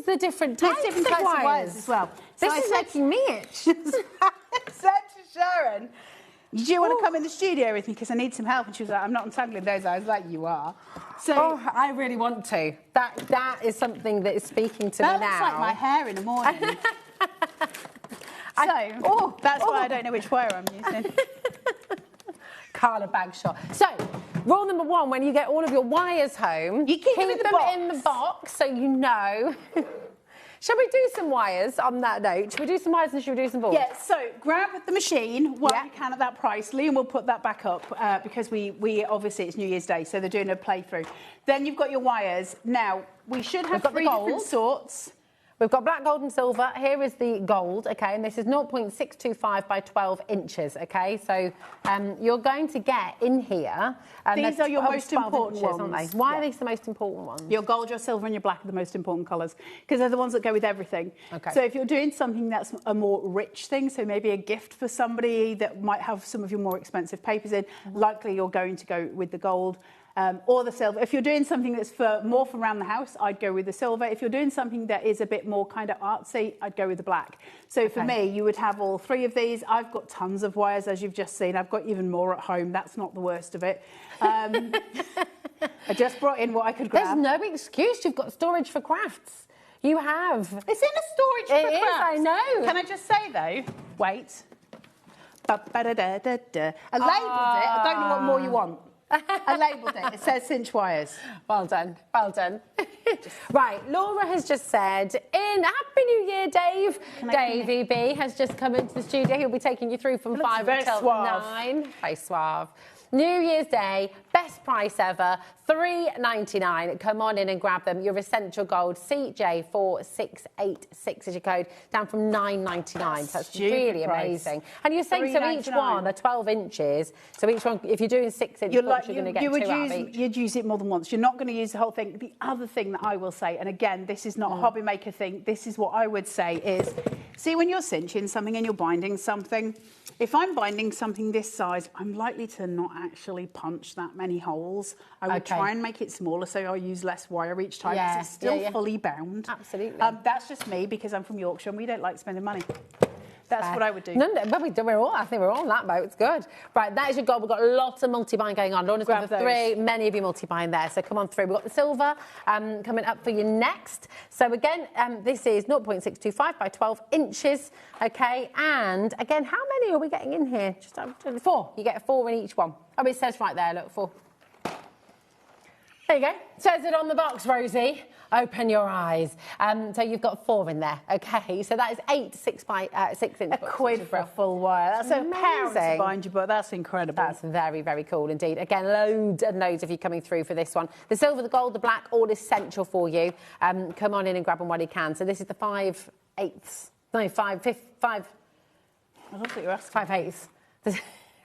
Speaker 1: the different types of wires
Speaker 15: as well.
Speaker 1: This is making me itch.
Speaker 15: I said to Sharon, do you want to come in the studio with me because I need some help? And she was like, I'm not untangling those. I was like, you are. So
Speaker 1: I really want to. That is something that is speaking to me now.
Speaker 15: That looks like my hair in the morning. That's why I don't know which wire I'm using.
Speaker 1: Carla Bagshaw. So, rule number one, when you get all of your wires home,
Speaker 15: you keep them in
Speaker 1: the box so you know. Shall we do some wires on that note? Should we do some wires and should we do some balls?
Speaker 15: Yeah, so grab the machine while you can at that price. Liam will put that back up because we obviously it's New Year's Day, so they're doing a playthrough. Then you've got your wires. Now, we should have three different sorts.
Speaker 1: We've got black, gold and silver. Here is the gold, okay, and this is 0.625 by 12 inches, okay? So you're going to get in here...
Speaker 15: These are your most important ones.
Speaker 1: Aren't they? Why are these the most important ones?
Speaker 15: Your gold, your silver and your black are the most important colours because they're the ones that go with everything.
Speaker 1: Okay.
Speaker 15: So if you're doing something that's a more rich thing, so maybe a gift for somebody that might have some of your more expensive papers in, likely you're going to go with the gold. Or the silver. If you're doing something that's more for around the house, I'd go with the silver. If you're doing something that is a bit more kind of artsy, I'd go with the black. So for me, you would have all three of these. I've got tons of wires, as you've just seen. I've got even more at home. That's not the worst of it. I just brought in what I could grab.
Speaker 1: There's no excuse. You've got storage for crafts. You have.
Speaker 15: It's in a storage for crafts.
Speaker 1: It is, I know.
Speaker 15: Can I just say, though, wait. I labelled it. I don't know what more you want. I labelled it. It says Cinch wires.
Speaker 1: Well done. Well done. Right, Laura has just said, Happy New Year, Dave. Davey B has just come into the studio. He'll be taking you through from 5 until 9. Very suave. New Year's Day, best price ever, $3.99. Come on in and grab them. Your Essential Gold CJ4686 is your code, down from $9.99. So that's really amazing. And you're saying so each one are 12 inches. So each one, if you're doing 6-inch pots, you're going to get two out of each.
Speaker 15: You'd use it more than once. You're not going to use the whole thing. The other thing that I will say, and again, this is not a HobbyMaker thing. This is what I would say is, see when you're cinching something and you're binding something, if I'm binding something this size, I'm likely to not actually punch that many holes. I would try and make it smaller, so I'll use less wire each time, because it's still fully bound.
Speaker 1: Absolutely.
Speaker 15: That's just me, because I'm from Yorkshire and we don't like spending money. That's what I would do.
Speaker 1: No, I think we're all on that boat. It's good. Right, that is your goal. We've got lots of multi-buying going on. Lorna's got the 3. Many of you multi-buying there, so come on through. We've got the silver coming up for you next. So again, this is 0.625 by 12 inches. Okay, and again, how many are we getting in here? Just 4. You get 4 in each one. Oh, it says right there, look, 4. There you go. Says it on the box, Rosie. Open your eyes. So you've got 4 in there, okay? So that is 8 6 by 6 inch.
Speaker 15: £1 for a full wire. That's a pound to bind your book. That's incredible.
Speaker 1: That's very, very cool indeed. Again, loads and loads of you coming through for this one. The silver, the gold, the black, all essential for you. Come on in and grab them while you can. So this is the 5/8. No, 5.
Speaker 15: I don't think you're asking.
Speaker 1: 5/8.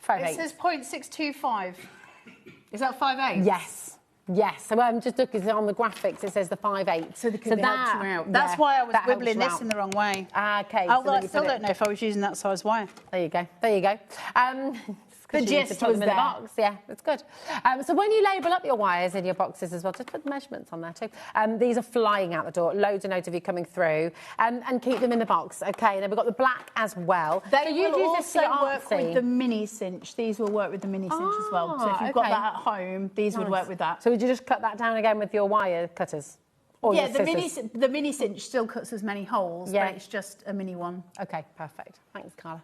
Speaker 1: 5/8.
Speaker 15: It says 0.625. Is that 5/8?
Speaker 1: Yes. Yes, so I'm just looking on the graphics, it says the 5/8.
Speaker 15: So that's why I was wibbling this in the wrong way.
Speaker 1: Okay.
Speaker 15: Although I still don't know if I was using that size wire.
Speaker 1: There you go. There you go. The gist was there. The box. Yeah, that's good. So when you label up your wires in your boxes as well, just put the measurements on there too. These are flying out the door. Loads and loads of you coming through. And keep them in the box. Okay, and then we've got the black as well.
Speaker 15: They will also work with the mini cinch. These will work with the mini cinch as well. So if you've got that at home, these would work with that.
Speaker 1: So would you just cut that down again with your wire cutters? Or
Speaker 15: yeah, the mini cinch still cuts as many holes, but it's just a mini one.
Speaker 1: Okay, perfect. Thanks, Carla.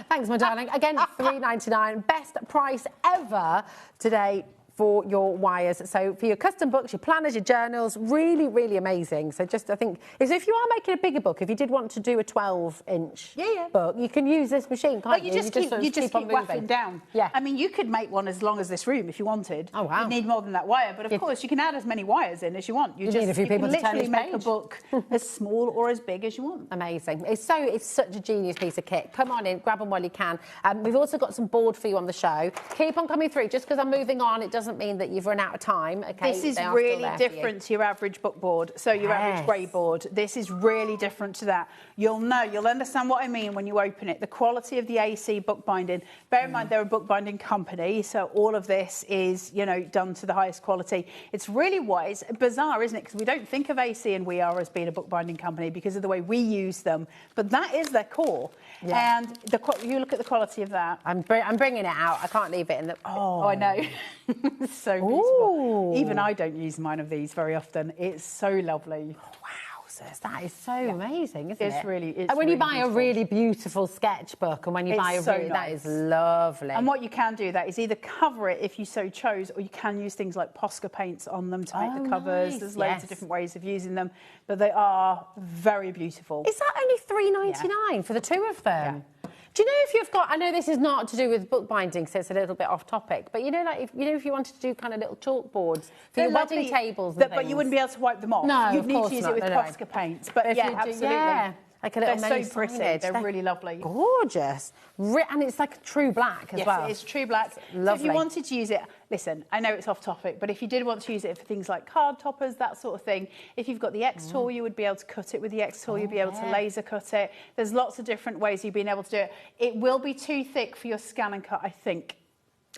Speaker 1: Thanks, my darling. Again, $3.99. Best price ever today for your wires. So for your custom books, your planners, your journals, really, really amazing. So just, I think, if you are making a bigger book, if you did want to do a 12-inch book, you can use this machine, can't you?
Speaker 15: You just keep whacking down.
Speaker 1: Yeah.
Speaker 15: I mean, you could make one as long as this room if you wanted.
Speaker 1: Oh, wow.
Speaker 15: You need more than that wire, but of course, you can add as many wires in as you want.
Speaker 1: You need a few people to turn
Speaker 15: literally make a book as small or as big as you want.
Speaker 1: Amazing. It's such a genius piece of kit. Come on in, grab them while you can. We've also got some board for you on the show. Keep on coming through. Just because I'm moving on, it doesn't mean that you've run out of time. Okay,
Speaker 15: this is really different to your average book board. So your average grey board. This is really different to that. You'll understand what I mean when you open it. The quality of the AC bookbinding. Bear in mind they're a bookbinding company, so all of this is, done to the highest quality. It's really wise, bizarre, isn't it? Because we don't think of AC and We Are as being a bookbinding company because of the way we use them, but that is their core. Yeah. And you look at the quality of that. I'm
Speaker 1: bringing it out. I can't leave it in the.
Speaker 15: Oh, I know. So beautiful. Ooh. Even I don't use mine of these very often. It's so lovely.
Speaker 1: Wowzers, that is so amazing, isn't it?
Speaker 15: It's really.
Speaker 1: And when you buy a really beautiful sketchbook, and when you buy that is lovely.
Speaker 15: And what you can do that is either cover it if you so chose, or you can use things like Posca paints on them to make the covers. Nice. There's loads of different ways of using them, but they are very beautiful.
Speaker 1: Is that only $3.99 for the 2 of them? Yeah. Do you know if you've got? I know this is not to do with bookbinding, so it's a little bit off topic. But if you wanted to do kind of little chalkboards for your wedding tables, and
Speaker 15: but you wouldn't be able to wipe them off.
Speaker 1: No,
Speaker 15: you'd need to use it with Posca paints. But yeah, absolutely. Yeah.
Speaker 1: Like a little
Speaker 15: They're so pretty. They're really lovely.
Speaker 1: Gorgeous. And it's like true black as well.
Speaker 15: Yes, it's true black.
Speaker 1: Lovely.
Speaker 15: So if you wanted to use it, listen, I know it's off topic, but if you did want to use it for things like card toppers, that sort of thing, if you've got the X-Tool, you would be able to cut it with the X-Tool. You'd be able to laser cut it. There's lots of different ways you've been able to do it. It will be too thick for your scan and cut, I think.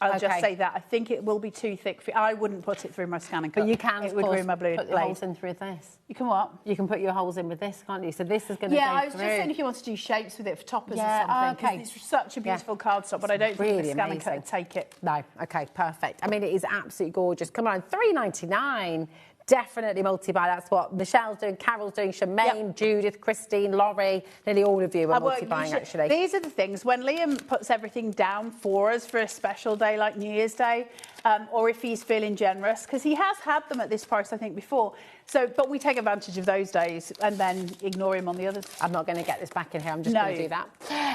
Speaker 15: I'll just say that. I think it will be too thick. I wouldn't put it through my scan and cut.
Speaker 1: But you can,
Speaker 15: it would ruin my blade.
Speaker 1: Put your holes in through this.
Speaker 15: You can what?
Speaker 1: You can put your holes in with this, can't you? So this is going to go
Speaker 15: I was just saying if you want to do shapes with it for toppers or something. Okay. It's such a beautiful cardstock, but I don't think the scan and cut would take it.
Speaker 1: No. Okay, perfect. I mean, it is absolutely gorgeous. Come on, $3.99. Definitely multi-buy. That's what Michelle's doing, Carol's doing, Shemaine, Judith, Christine, Laurie, nearly all of you are multi-buying, actually.
Speaker 15: These are the things. When Liam puts everything down for us for a special day like New Year's Day, or if he's feeling generous, because he has had them at this price, I think, before. So, but we take advantage of those days and then ignore him on the others.
Speaker 1: I'm not going to get this back in here. I'm just going to do that.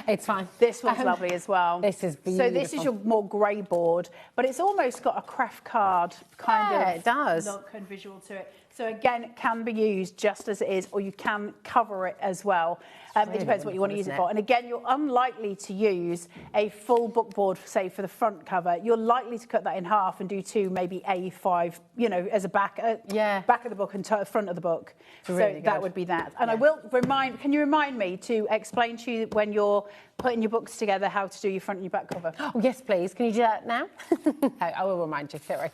Speaker 1: It's fine.
Speaker 15: This one's lovely as well.
Speaker 1: This is beautiful.
Speaker 15: So this is your more grey board, but it's almost got a craft card kind of look and visual to it. So again, it can be used just as it is, or you can cover it as well. It depends what you want to use it for. And again, you're unlikely to use a full book board, say, for the front cover. You're likely to cut that in half and do 2, maybe A5, you know, as a back of the book and front of the book. Really so that would be that. And I will can you remind me to explain to you when you're putting your books together how to do your front and your back cover?
Speaker 1: Oh, yes, please. Can you do that now? I will remind you, don't worry.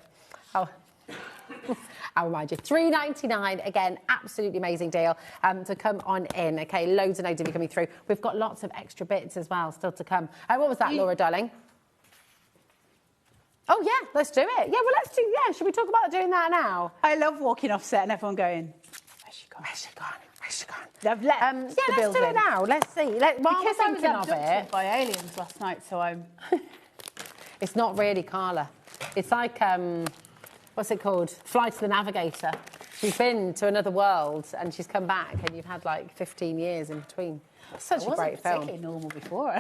Speaker 1: I'll remind you, $3.99, again, absolutely amazing deal to come on in. Okay, loads and loads of you coming through. We've got lots of extra bits as well still to come. What was that, Laura, darling? Oh, yeah, let's do it. Yeah, well, let's do, should we talk about doing that now?
Speaker 15: I love walking off set and everyone going, where's she gone? Where's she gone? Where's she gone? They've left the
Speaker 1: let's do it now. Let's see.
Speaker 15: Because I was abducted by aliens last night, so I'm...
Speaker 1: It's not really Carla. It's like... what's it called? Flight of the Navigator. She's been to another world and she's come back and you've had like 15 years in between. Such a great film.
Speaker 15: Particularly normal before.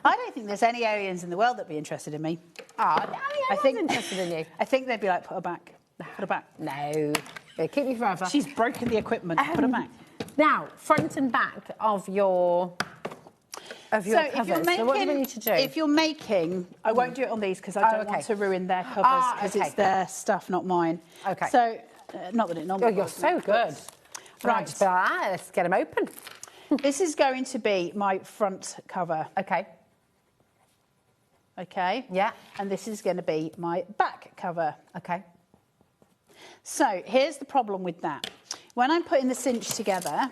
Speaker 15: I don't think there's any aliens in the world that'd be interested in me.
Speaker 1: I think interested in you.
Speaker 15: I think they'd be like, put her back. Put her back.
Speaker 1: No. Keep me forever.
Speaker 15: She's broken the equipment. Put her back.
Speaker 1: Now, front and back of your... covers.
Speaker 15: If you're making,
Speaker 1: so what do we need to do?
Speaker 15: If you're making, I won't do it on these because I don't want to ruin their covers because it's their stuff, not mine.
Speaker 1: Okay.
Speaker 15: So, not that it normally.
Speaker 1: Oh, you're so good. Right. Let's get them open.
Speaker 15: This is going to be my front cover.
Speaker 1: Okay.
Speaker 15: Okay.
Speaker 1: Yeah.
Speaker 15: And this is going to be my back cover.
Speaker 1: Okay.
Speaker 15: So here's the problem with that. When I'm putting the cinch together,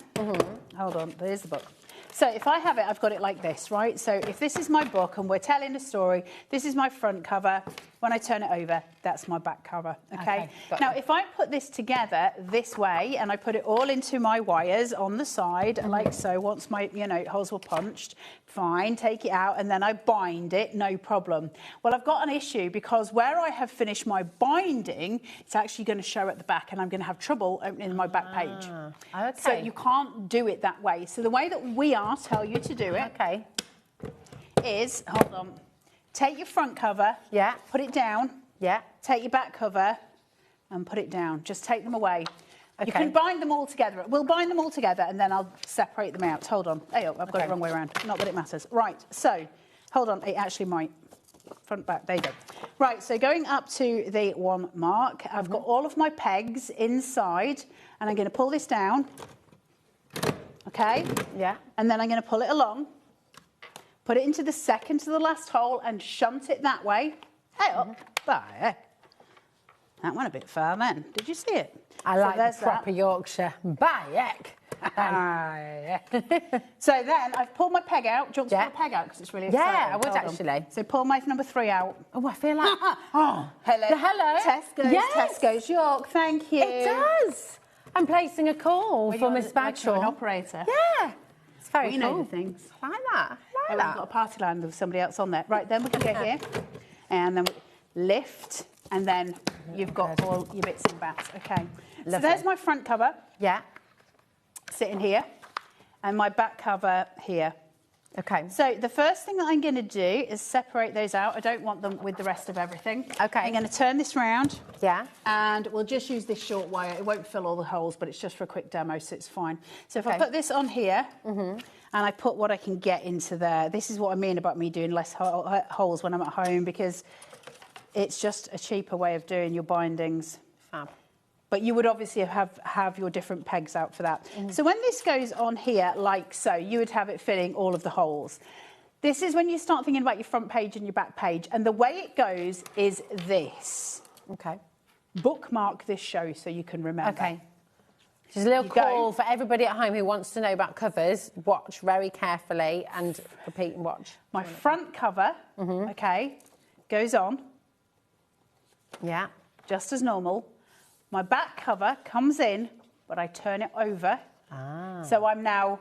Speaker 15: hold on, there's the book. So if I have it, I've got it like this, right? So if this is my book and we're telling a story, this is my front cover. When I turn it over, that's my back cover, okay? Now, if I put this together this way and I put it all into my wires on the side, like so, once my, holes were punched, fine, take it out, and then I bind it, no problem. Well, I've got an issue because where I have finished my binding, it's actually going to show at the back and I'm going to have trouble opening my back page.
Speaker 1: Okay.
Speaker 15: So you can't do it that way. So the way that we tell you to do it is, hold on, take your front cover, put it down, take your back cover and put it down. Just take them away. You can bind them all together. We'll bind them all together and then I'll separate them out. Hold on. Hey, I've got it the wrong way around. Not that it matters. Right, so, hold on. It actually might. Front, back, there you go. Right, so going up to the 1 mark, I've got all of my pegs inside and I'm going to pull this down. Okay?
Speaker 1: Yeah.
Speaker 15: And then I'm going to pull it along, put it into the second to the last hole and shunt it that way. Hey up. Bye. That went a bit far then. Did you see it?
Speaker 1: I like the proper Yorkshire. Bye.
Speaker 15: So then I've pulled my peg out. Do you want to pull the peg out? Because it's really exciting.
Speaker 1: Yeah, I would actually.
Speaker 15: So pull my number 3 out.
Speaker 1: Oh, I feel like...
Speaker 15: Hello. Tesco's.
Speaker 1: Yes.
Speaker 15: Tesco's York. Thank you.
Speaker 1: It does. I'm placing a call for Miss Bagshaw.
Speaker 15: An operator.
Speaker 1: Yeah. It's very
Speaker 15: cool.
Speaker 1: know
Speaker 15: the things.
Speaker 1: I like that.
Speaker 15: I've got a party line with somebody else on there. Right, then we can go here. And then we lift. And then you've got all your bits and bats. Okay. Lovely. So there's my front cover.
Speaker 1: Yeah.
Speaker 15: Sitting here. And my back cover here.
Speaker 1: Okay.
Speaker 15: So the first thing that I'm going to do is separate those out. I don't want them with the rest of everything.
Speaker 1: Okay.
Speaker 15: I'm going to turn this round.
Speaker 1: Yeah.
Speaker 15: And we'll just use this short wire. It won't fill all the holes, but it's just for a quick demo, so it's fine. So if I put this on here, and I put what I can get into there, this is what I mean about me doing less holes when I'm at home, because it's just a cheaper way of doing your bindings.
Speaker 1: Fab.
Speaker 15: But you would obviously have your different pegs out for that. So when this goes on here, like so, you would have it filling all of the holes. This is when you start thinking about your front page and your back page. And the way it goes is this.
Speaker 1: Okay.
Speaker 15: Bookmark this show so you can remember.
Speaker 1: Okay. Just a little call for everybody at home who wants to know about covers. Watch very carefully and repeat and watch.
Speaker 15: My front cover, okay, goes on.
Speaker 1: Yeah.
Speaker 15: Just as normal. My back cover comes in, but I turn it over. So I'm now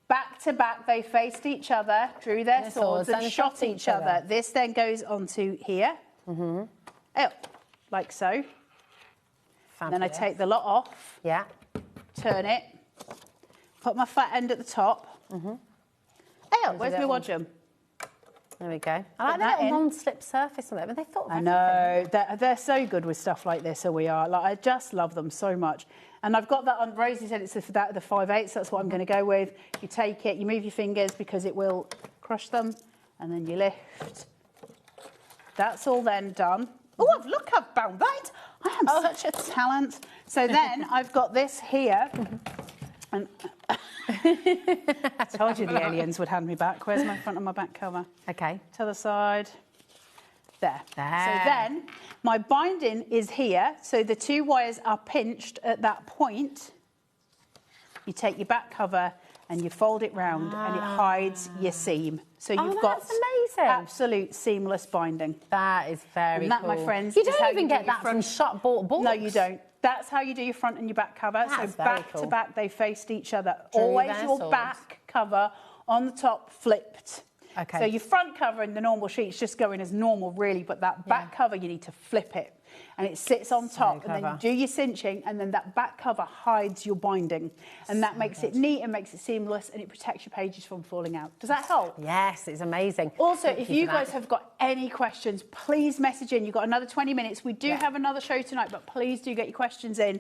Speaker 15: back to back. They faced each other, drew their swords and shot each other. This then goes onto here, like so. Then I take the lot off.
Speaker 1: Yeah.
Speaker 15: Turn it. Put my fat end at the top. Where's my wadgum?
Speaker 1: There we go. I like that little non-slip surface on it, but they thought of
Speaker 15: I know. They're so good with stuff like this, so we are. Like, I just love them so much. And I've got that on, Rosie said it's the 5/8, so that's what I'm going to go with. You take it, you move your fingers because it will crush them, and then you lift. That's all then done. Oh, look, I've found that. I am such a talent. So then I've got this here. And I told you the aliens would hand me back. Where's my front and my back cover?
Speaker 1: Okay.
Speaker 15: To the side. There. So then my binding is here. So the 2 wires are pinched at that point. You take your back cover and you fold it round and it hides your seam. So you've got
Speaker 1: amazing.
Speaker 15: Absolute seamless binding.
Speaker 1: That is very
Speaker 15: and that,
Speaker 1: cool.
Speaker 15: my friends,
Speaker 1: you don't even get that from shop-bought books.
Speaker 15: No, you don't. That's how you do your front and your back cover.
Speaker 1: That's
Speaker 15: so back to back, they faced each other. Always your back cover on the top flipped.
Speaker 1: Okay.
Speaker 15: So your front cover in the normal sheet's just going as normal, really, but that back cover, you need to flip it. And it sits on top, and then you do your cinching, and then that back cover hides your binding. And that makes it neat and makes it seamless, and it protects your pages from falling out. Does that help?
Speaker 1: Yes, it's amazing.
Speaker 15: Also, if you guys have got any questions, please message in. You've got another 20 minutes. We do have another show tonight, but please do get your questions in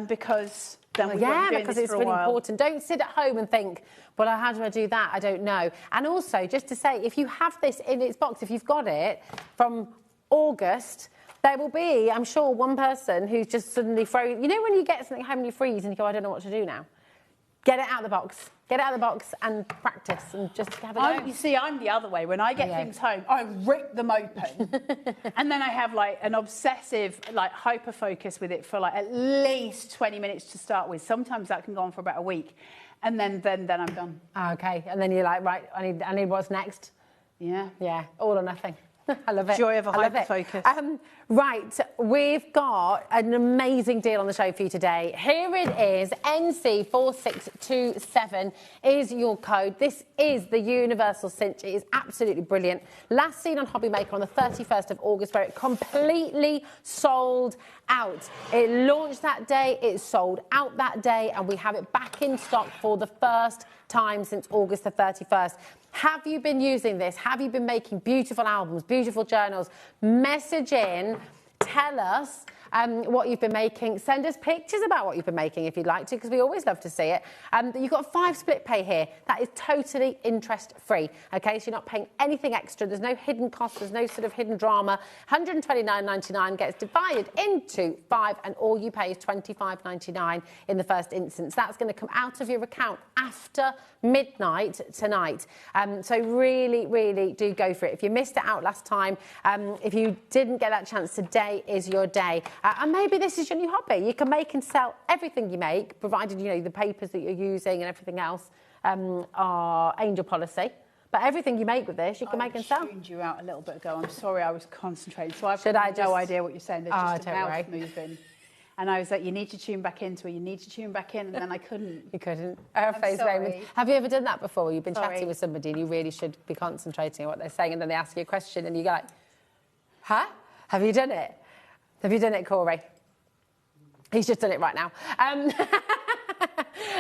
Speaker 15: because then we're doing
Speaker 1: because
Speaker 15: this
Speaker 1: it's
Speaker 15: for a
Speaker 1: really
Speaker 15: while.
Speaker 1: important. Don't sit at home and think, well, how do I do that? I don't know. And also, just to say, if you have this in its box, if you've got it from August, there will be, I'm sure, one person who's just suddenly frozen. You know when you get something home and you freeze and you go, I don't know what to do now? Get it out of the box. Get it out of the box and practice and just have a go.
Speaker 15: You see, I'm the other way. When I get things home, I rip them open. And then I have like an obsessive, like hyper focus with it for like at least 20 minutes to start with. Sometimes that can go on for about a week. And then I'm done.
Speaker 1: Okay. And then you're like, right, I need what's next.
Speaker 15: Yeah.
Speaker 1: Yeah. All or nothing. I love it.
Speaker 15: Joy of a hyper focus.
Speaker 1: Right, we've got an amazing deal on the show for you today. Here it is, NC4627 is your code. This is the Universal Cinch. It is absolutely brilliant. Last seen on HobbyMaker on the 31st of August, where it completely sold out. It launched that day, it sold out that day, and we have it back in stock for the first time since August the 31st. Have you been using this? Have you been making beautiful albums, beautiful journals? Message in, tell us what you've been making. Send us pictures about what you've been making if you'd like to, because we always love to see it. You've got 5 split pay here. That is totally interest-free, OK? So you're not paying anything extra. There's no hidden cost. There's no sort of hidden drama. £129.99 gets divided into 5, and all you pay is £25.99 in the first instance. That's going to come out of your account after midnight tonight. So really, really do go for it. If you missed it out last time, if you didn't get that chance, today is your day. And maybe this is your new hobby. You can make and sell everything you make, provided, you know, the papers that you're using and everything else are angel policy. But everything you make with this, you can make and sell. I
Speaker 15: tuned you out a little bit ago. I'm sorry, I was concentrating. So I've got no idea what you're saying. There's just a mouth moving. And I was like, you need to tune back into it. You need to tune back in. And then I couldn't.
Speaker 1: You couldn't.
Speaker 15: I'm sorry.
Speaker 1: Have you ever done that before? You've been chatting with somebody and you really should be concentrating on what they're saying, and then they ask you a question and you go like, huh? Have you done it? Have you done it, Corey? He's just done it right now.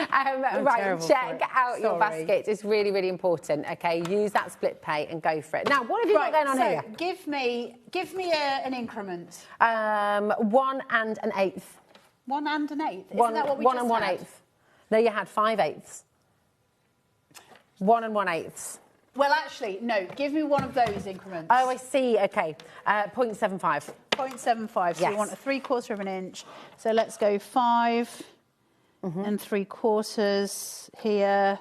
Speaker 1: Right, check out your basket. It's really, really important. Okay, use that split pay and go for it. Now, what have you got going on here?
Speaker 15: Give me an increment.
Speaker 1: 1 and an 1/8.
Speaker 15: 1 and an 1/8. Isn't that what we
Speaker 1: 1
Speaker 15: just
Speaker 1: and 1/8. No, you had 5/8. 1 and 1/8.
Speaker 15: Well, actually, no. Give me one of those increments.
Speaker 1: Oh, I see. Okay, 0.75.
Speaker 15: 0.75. So you want a 3/4 of an inch. So let's go 5 and 3/4 here.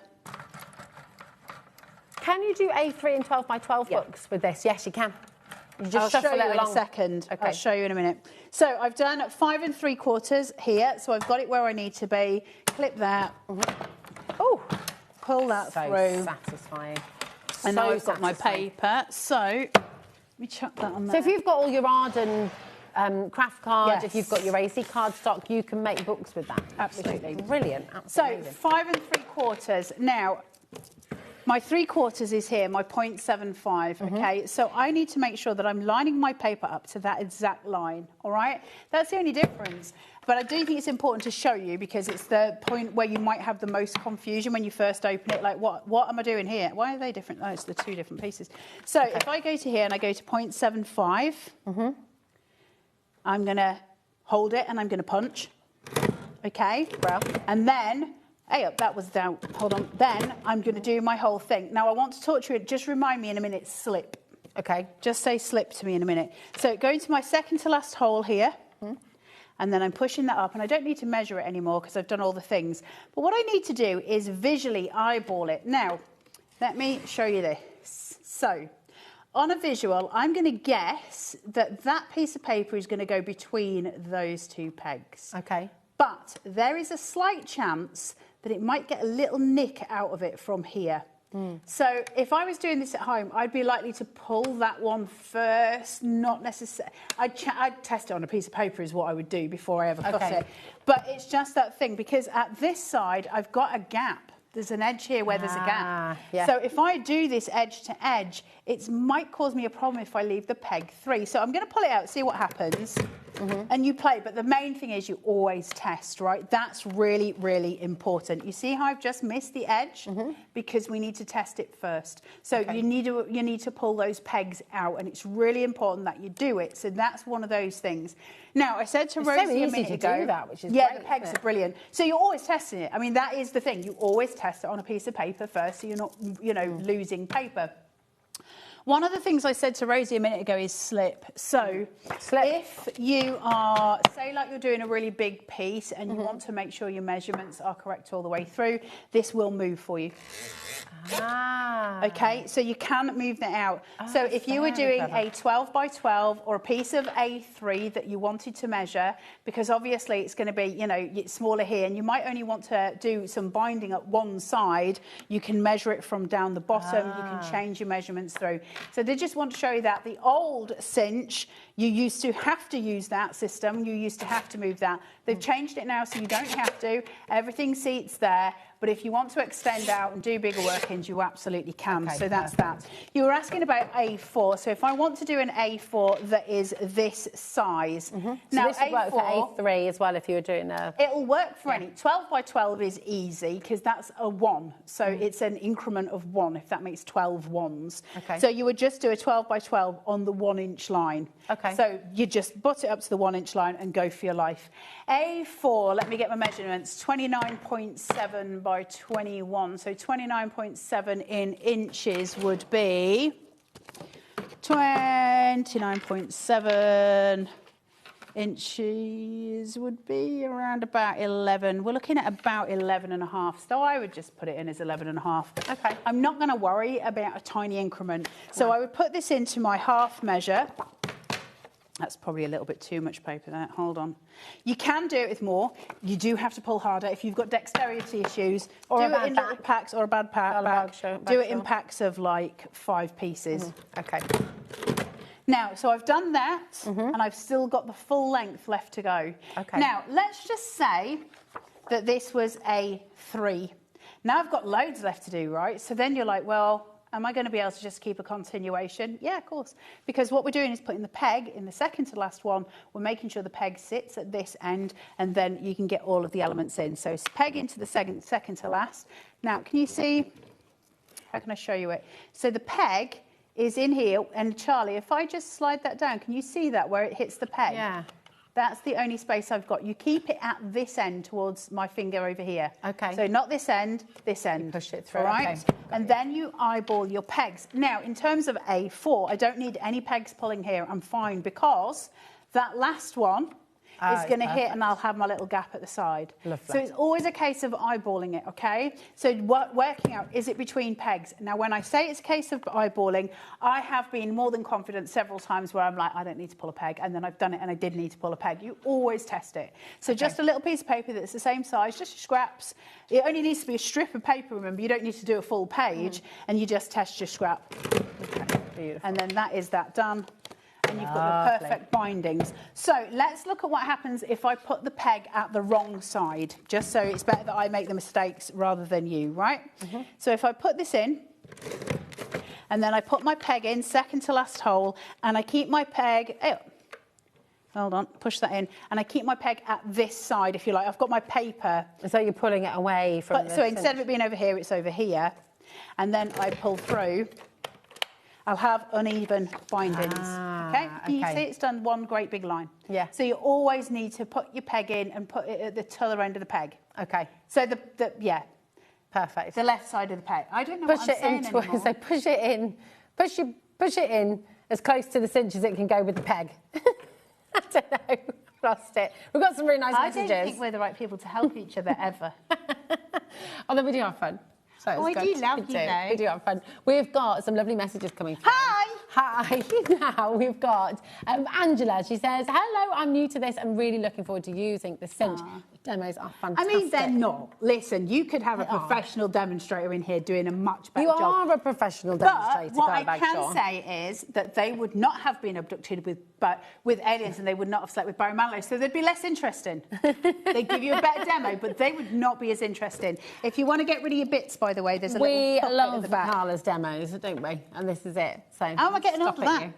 Speaker 1: Can you do A3 and 12 by 12 books with this? Yes, you can. You just
Speaker 15: I'll show you
Speaker 1: it
Speaker 15: in
Speaker 1: along.
Speaker 15: a second.
Speaker 1: Okay.
Speaker 15: I'll show you in a minute. So I've done 5 3/4 here. So I've got it where I need to be. Clip that. Oh, pull that through.
Speaker 1: Satisfying.
Speaker 15: And now I've got my paper. So let me chuck that on there.
Speaker 1: So if you've got all your Arden craft cards, if you've got your AC card stock, you can make books with that.
Speaker 15: Absolutely.
Speaker 1: Brilliant. Absolutely.
Speaker 15: So 5 3/4. Now, My 3/4 is here, my 0.75, okay? So I need to make sure that I'm lining my paper up to that exact line, all right? That's the only difference. But I do think it's important to show you because it's the point where you might have the most confusion when you first open it, like what am I doing here? Why are they different? Oh, it's the two different pieces. So if I go to here and I go to 0.75, I'm going to hold it and I'm going to punch, okay? Well, and then... Hey, that was down. Hold on. Then I'm going to do my whole thing. Now, I want to talk to you. Just remind me in a minute, slip. Okay? Just say slip to me in a minute. So go into my second to last hole here. And then I'm pushing that up. And I don't need to measure it anymore because I've done all the things. But what I need to do is visually eyeball it. Now, let me show you this. So, on a visual, I'm going to guess that that piece of paper is going to go between those two pegs. Okay. But there is a slight chance that it might get a little nick out of it from here. So if I was doing this at home, I'd be likely to pull that one first, not necessarily. I'd test it on a piece of paper is what I would do before I ever cut it. But it's just that thing, because at this side, I've got a gap. There's an edge here where there's a gap. Yeah. So if I do this edge to edge, it might cause me a problem if I leave the peg 3. So I'm going to pull it out, see what happens. And you play. But the main thing is you always test, right? That's really, really important. You see how I've just missed the edge? Because we need to test it first. So you need to pull those pegs out, and it's really important that you do it. So that's one of those things. Now, I said to Rosie a minute ago,
Speaker 1: do that, which is
Speaker 15: great, the pegs are brilliant. So you're always testing it. I mean, that is the thing. You always test it on a piece of paper first, so you're not, losing paper. One of the things I said to Rosie a minute ago is slip. So if you are, say like you're doing a really big piece and you want to make sure your measurements are correct all the way through, this will move for you. Okay, so you can move that out. So if you were doing a 12 by 12 or a piece of A3 that you wanted to measure, because obviously it's going to be, it's smaller here, and you might only want to do some binding at one side, you can measure it from down the bottom, you can change your measurements through. So they just want to show you that the old cinch, you used to have to use that system, you used to have to move that. They've changed it now so you don't have to, everything seats there. But if you want to extend out and do bigger workings, you absolutely can. So that's that. You were asking about A4. So if I want to do an A4 that is this size.
Speaker 1: Now, this would work for A3 as well if you were doing a...
Speaker 15: It'll work for any. 12 by 12 is easy because that's a 1. So it's an increment of 1, if that makes 12 ones. So you would just do a 12 by 12 on the 1 inch line. So you just butt it up to the 1 inch line and go for your life. A4, let me get my measurements, 29.7 by 21. So 29.7 in inches would be 29.7 inches would be around about 11. We're looking at about 11 and a half. So I would just put it in as 11 and a half. I'm not going to worry about a tiny increment. So I would put this into my half measure. That's probably a little bit too much paper there. Hold on. You can do it with more. You do have to pull harder. If you've got dexterity issues, do it in little packs or a bad pack. Do it in packs of like 5 pieces. Now, so I've done that, and I've still got the full length left to go. Now, let's just say that this was a 3. Now I've got loads left to do, right? So then you're like, well, am I going to be able to just keep a continuation? Yeah, of course. Because what we're doing is putting the peg in the second to last one. We're making sure the peg sits at this end, and then you can get all of the elements in. So peg into the second to last. Now, can you see? How can I show you it? So the peg is in here, and Charlie, if I just slide that down, can you see that where it hits the peg? Yeah. That's the only space I've got. You keep it at this end towards my finger over here. So not this end, this end. You push it through, all right? And then you eyeball your pegs. Now, in terms of A4, I don't need any pegs pulling here. I'm fine because that last one is going to hit, and I'll have my little gap at the side. So it's always a case of eyeballing it, okay? So working out, is it between pegs? Now, when I say it's a case of eyeballing, I have been more than confident several times where I'm like, I don't need to pull a peg, and then I've done it and I did need to pull a peg. You always test it. So just a little piece of paper that's the same size, just scraps. It only needs to be a strip of paper, remember, you don't need to do a full page, and you just test your scrap. And then that is that done. And you've got your perfect bindings. So let's look at what happens if I put the peg at the wrong side, just so it's better that I make the mistakes rather than you, right? So if I put this in, And then I put my peg in, second to last hole, and I keep my peg, hold on, push that in, and I keep my peg at this side, if you like. I've got my paper.
Speaker 1: So you're pulling it away from
Speaker 15: So instead of it being over here, it's over here. And then I pull through. I'll have uneven bindings, okay? You see it's done one great big line.
Speaker 1: Yeah.
Speaker 15: So you always need to put your peg in and put it at the other end of the peg.
Speaker 1: Okay.
Speaker 15: So yeah.
Speaker 1: Perfect.
Speaker 15: The left side of the peg. I don't know what I'm saying anymore.
Speaker 1: So push it in, push it in as close to the cinch as it can go with the peg. I don't know. I've lost it. We've got some really nice messages.
Speaker 15: I don't think we're the right people to help each other ever.
Speaker 1: Although we do have fun. So
Speaker 15: I do love you though.
Speaker 1: We do have fun. We've got some lovely messages coming through. Hi. Now we've got Angela. She says, hello, I'm new to this. I'm really looking forward to using the cinch. The demos are fantastic.
Speaker 15: I mean, they're not. Listen, you could have a professional demonstrator in here doing a much better job.
Speaker 1: You are a professional demonstrator.
Speaker 15: But what I can say is that they would not have been abducted with aliens, and they would not have slept with Barry Manilow, so they'd be less interesting. They'd give you a better demo, but they would not be as interesting. If you want to get rid of your bits, by the way, there's a little pocket at the back.
Speaker 1: We love Carla's demos, don't we? And this is it. So
Speaker 15: how am I getting hold of that?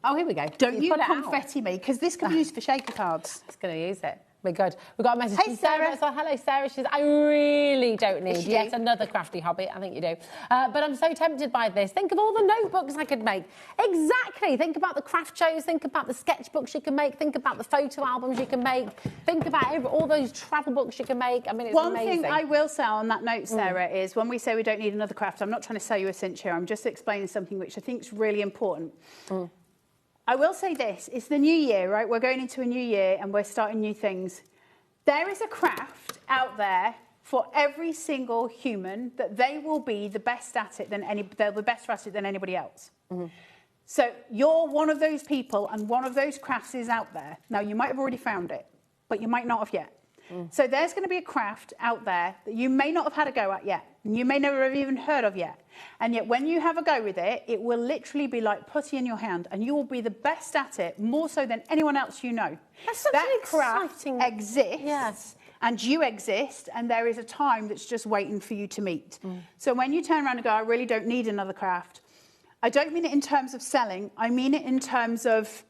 Speaker 1: Oh, here we go.
Speaker 15: Don't you confetti me, because this can be used for shaker cards.
Speaker 1: It's going to use it. We're good. We've got a message
Speaker 15: Hey,
Speaker 1: from Sarah. So, hello, Sarah. She says, I really don't need yet another crafty hobby. I think you do. But I'm so tempted by this. Think of all the notebooks I could make. Exactly. Think about the craft shows. Think about the sketchbooks you can make. Think about the photo albums you can make. Think about all those travel books you can make. I mean, it's amazing.
Speaker 15: One thing I will say on that note, Sarah, is when we say we don't need another craft, I'm not trying to sell you a cinch here. I'm just explaining something which I think is really important. I will say this, it's the new year, right? We're going into a new year and we're starting new things. There is a craft out there for every single human that they will be the best at it they'll be better at it than anybody else. So you're one of those people and one of those crafts is out there. Now, you might have already found it, but you might not have yet. So there's going to be a craft out there that you may not have had a go at yet, and you may never have even heard of yet. And yet when you have a go with it, it will literally be like putty in your hand, and you will be the best at it, more so than anyone else you know.
Speaker 1: That's such
Speaker 15: that
Speaker 1: an exciting...
Speaker 15: craft exists, and you exist, and there is a time that's just waiting for you to meet. So when you turn around and go, I really don't need another craft, I don't mean it in terms of selling, I mean it in terms of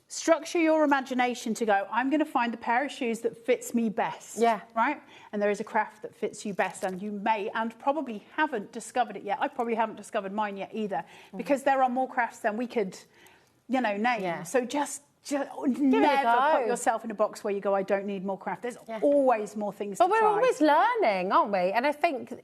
Speaker 15: structure your imagination to go, I'm going to find the pair of shoes that fits me best. Yeah. Right? And there is a craft that fits you best, and you may and probably haven't discovered it yet. I probably haven't discovered mine yet either, because there are more crafts than we could, name. Yeah. So just never put yourself in a box where you go, I don't need more craft. There's always more things to try.
Speaker 1: But we're always learning, aren't we? And I think,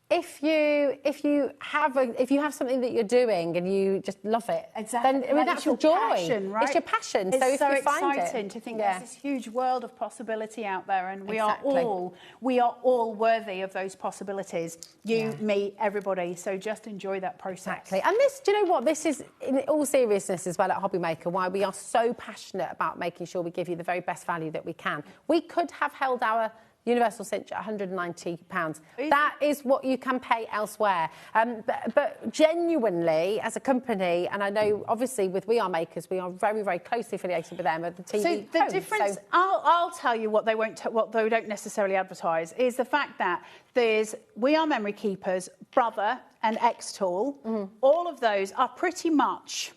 Speaker 1: if you have something that you're doing and you just love it, then that's your joy. Passion, right? It's your passion.
Speaker 15: It's
Speaker 1: so if
Speaker 15: so
Speaker 1: you find
Speaker 15: exciting to think there's this huge world of possibility out there, and we are all worthy of those possibilities. You, me, everybody. So just enjoy that process.
Speaker 1: Exactly. And this, do you know what? This is, in all seriousness as well, at HobbyMaker, why we are so passionate about making sure we give you the very best value that we can. We could have held our Universal Cinch at £190. That is what you can pay elsewhere. But genuinely, as a company, and I know obviously with We Are Makers, we are very, very closely affiliated with them at the TV.
Speaker 15: So the difference, I'll tell you what they don't necessarily advertise is the fact that there's We Are Memory Keepers, Brother, and X-Tool. All of those are pretty much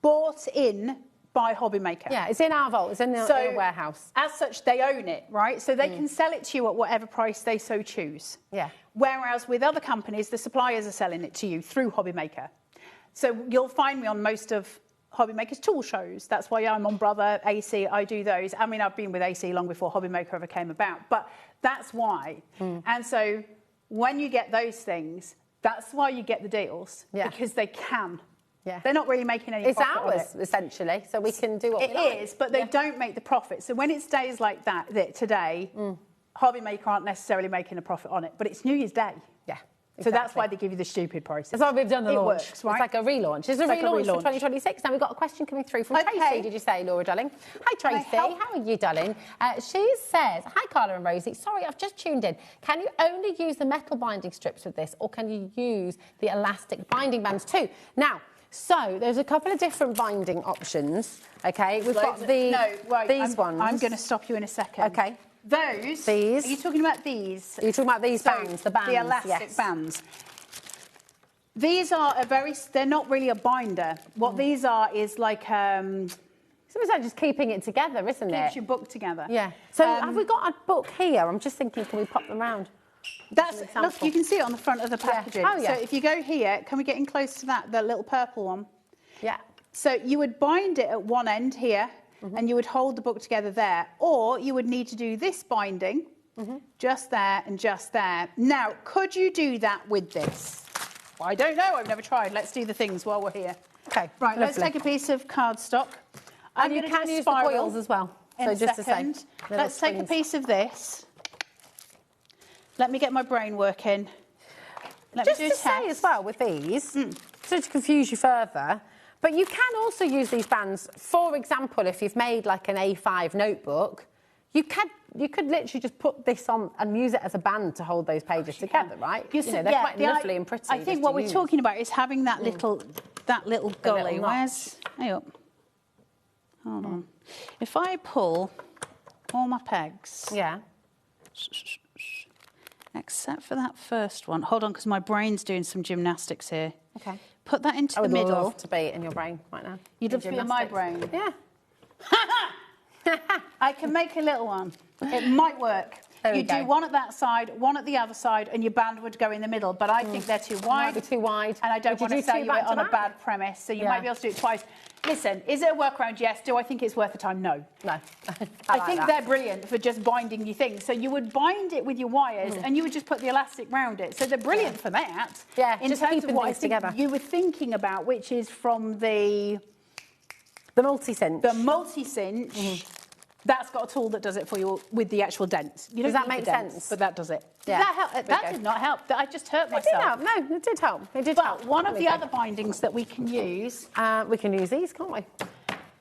Speaker 15: bought in by HobbyMaker.
Speaker 1: Yeah, it's in our vault, it's in the warehouse.
Speaker 15: As such, they own it, right? So they can sell it to you at whatever price they so choose. Yeah. Whereas with other companies, the suppliers are selling it to you through HobbyMaker. So you'll find me on most of HobbyMaker's tool shows. That's why I'm on Brother, AC, I do those. I mean, I've been with AC long before HobbyMaker ever came about, but that's why. And so when you get those things, that's why you get the deals, because they can. Yeah. They're not really making any profit on it.
Speaker 1: It's ours, essentially, so we can do what we like.
Speaker 15: It is, but they don't make the profit. So when it's days like that today, HobbyMaker aren't necessarily making a profit on it, but it's New Year's Day. Yeah. So that's why they give you the stupid prices.
Speaker 1: That's why we've done the launch.
Speaker 15: Works, right?
Speaker 1: It's like a relaunch. It's a relaunch for 2026. Now, we've got a question coming through from Tracy, did you say, Laura, darling? Hi, Tracy. How are you, darling? She says, hi, Carla and Rosie. Sorry, I've just tuned in. Can you only use the metal binding strips with this, or can you use the elastic binding bands too? Now, so there's a couple of different binding options, okay? We've got these ones.
Speaker 15: I'm going to stop you in a second.
Speaker 1: Okay.
Speaker 15: These.
Speaker 1: These.
Speaker 15: Are you talking about these?
Speaker 1: Are you talking about these bands, the bands?
Speaker 15: The elastic bands. These are they're not really a binder. What these are is like,
Speaker 1: it's almost like just keeping it together, isn't it?
Speaker 15: Keeps your book together.
Speaker 1: Yeah. So have we got a book here? I'm just thinking, can we pop them round?
Speaker 15: Look, you can see it on the front of the packaging.
Speaker 1: Yeah. Oh, yeah.
Speaker 15: So if you go here, can we get in close to that, the little purple one?
Speaker 1: Yeah.
Speaker 15: So you would bind it at one end here, and you would hold the book together there, or you would need to do this binding, just there and just there. Now, could you do that with this? Well, I don't know. I've never tried. Let's do the things while we're here.
Speaker 1: Okay.
Speaker 15: Right. Let's take a piece of cardstock.
Speaker 1: And you can use the foils as well.
Speaker 15: So
Speaker 1: just to say,
Speaker 15: let's take a piece of this. Let me get my brain working.
Speaker 1: Just to say as well with these, so to confuse you further, but you can also use these bands. For example, if you've made like an A5 notebook, you could literally just put this on and use it as a band to hold those pages together, right? You know, they're quite lovely and pretty.
Speaker 15: I think what we're talking about is having that little gully. Where's? Hey up. Hold on. If I pull all my pegs.
Speaker 1: Yeah.
Speaker 15: Except for that first one. Hold on, because my brain's doing some gymnastics here.
Speaker 1: Okay.
Speaker 15: Put that into the middle.
Speaker 1: I would love to be in your brain right now.
Speaker 15: You'd love to be in my brain?
Speaker 1: Yeah.
Speaker 15: I can make a little one. It might work. You do one at that side, one at the other side, and your band would go in the middle. But I think they're too wide.
Speaker 1: Might be too wide.
Speaker 15: And I don't want to sell you it on a bad premise. So you might be able to do it twice. Listen, is it a workaround? Yes. Do I think it's worth the time? No.
Speaker 1: No.
Speaker 15: I think they're brilliant for just binding your things. So you would bind it with your wires and you would just put the elastic round it. So they're brilliant for that.
Speaker 1: Yeah,
Speaker 15: in
Speaker 1: just
Speaker 15: terms
Speaker 1: keeping
Speaker 15: of what I
Speaker 1: things
Speaker 15: think
Speaker 1: together.
Speaker 15: you were thinking about, which is from the
Speaker 1: multi-cinch.
Speaker 15: The multi-cinch. That's got a tool that does it for you with the actual dents. You
Speaker 1: does
Speaker 15: don't
Speaker 1: that
Speaker 15: need
Speaker 1: make
Speaker 15: the dents,
Speaker 1: sense?
Speaker 15: But that does it.
Speaker 1: Yeah.
Speaker 15: Did that help? That did not help. I just hurt myself.
Speaker 1: It did help. No, it did help. It did help.
Speaker 15: One of the other bindings that we can use.
Speaker 1: We can use these, can't we?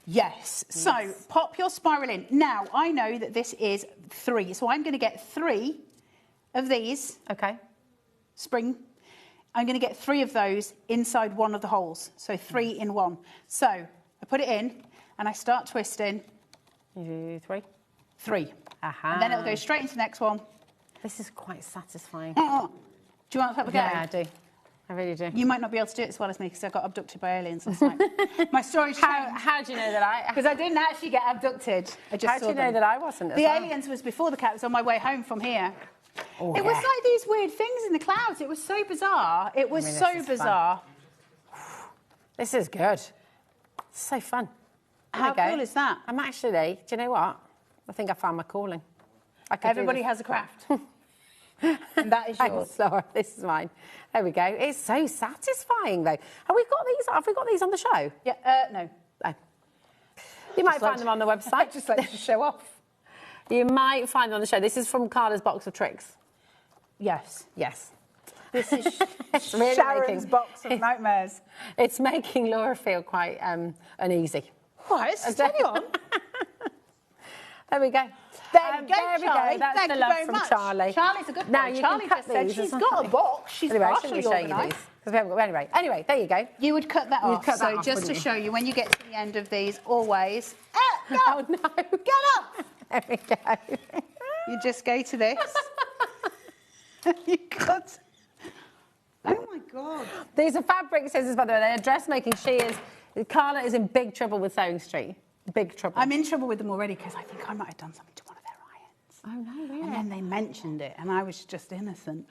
Speaker 15: Yes. So pop your spiral in. Now, I know that this is 3. So I'm going to get 3 of these.
Speaker 1: Okay.
Speaker 15: Spring. I'm going to get 3 of those inside one of the holes. So 3 in 1. So I put it in and I start twisting.
Speaker 1: You do 3?
Speaker 15: 3.
Speaker 1: Aha.
Speaker 15: And then it'll go straight into the next one.
Speaker 1: This is quite satisfying.
Speaker 15: Do you want to have a go?
Speaker 1: Yeah, I do. I really do.
Speaker 15: You might not be able to do it as well as me because I got abducted by aliens last night. My story's changed.
Speaker 1: How do you know that I...
Speaker 15: Because I didn't actually get abducted. I just
Speaker 1: How do you know that I wasn't?
Speaker 15: The aliens was before the cat was on my way home from here. Oh, it was like these weird things in the clouds. It was so bizarre. It was so bizarre.
Speaker 1: This is good. It's so fun.
Speaker 15: How cool is that?
Speaker 1: I'm actually, do you know what? I think I found my calling.
Speaker 15: Everybody has a craft. And that is yours.
Speaker 1: Sorry, this is mine. There we go. It's so satisfying, though. Have we got these on the show?
Speaker 15: Yeah. No.
Speaker 1: You might find them on the website.
Speaker 15: Just like to show off.
Speaker 1: You might find them on the show. This is from Carla's Box of Tricks.
Speaker 15: Yes.
Speaker 1: Yes.
Speaker 15: This is
Speaker 1: really
Speaker 15: Sharon's box of nightmares.
Speaker 1: It's making Laura feel quite uneasy.
Speaker 15: Right, steady on.
Speaker 1: There we go.
Speaker 15: There we go, Charlie.
Speaker 1: That's
Speaker 15: Thank
Speaker 1: the
Speaker 15: you
Speaker 1: love
Speaker 15: very
Speaker 1: from
Speaker 15: much.
Speaker 1: Charlie.
Speaker 15: Charlie's a good boy.
Speaker 1: Now you
Speaker 15: Charlie
Speaker 1: can cut
Speaker 15: just said
Speaker 1: these
Speaker 15: she's
Speaker 1: as
Speaker 15: got
Speaker 1: well.
Speaker 15: a box. She's
Speaker 1: anyway,
Speaker 15: partially
Speaker 1: show you
Speaker 15: organised.
Speaker 1: these because we haven't got. Anyway, there you go.
Speaker 15: You would cut that off.
Speaker 1: Cut that off,
Speaker 15: just to show you, when you get to the end of these, always.
Speaker 1: Oh no!
Speaker 15: Get up!
Speaker 1: There we go.
Speaker 15: You just go to this. You cut. Oh my God!
Speaker 1: These are fabric scissors, by the way. They're dressmaking. Carla is in big trouble with Sewing Street. Big trouble.
Speaker 15: I'm in trouble with them already because I think I might have done something to one of their irons.
Speaker 1: Oh no, really?
Speaker 15: And then they mentioned it, and I was just innocent.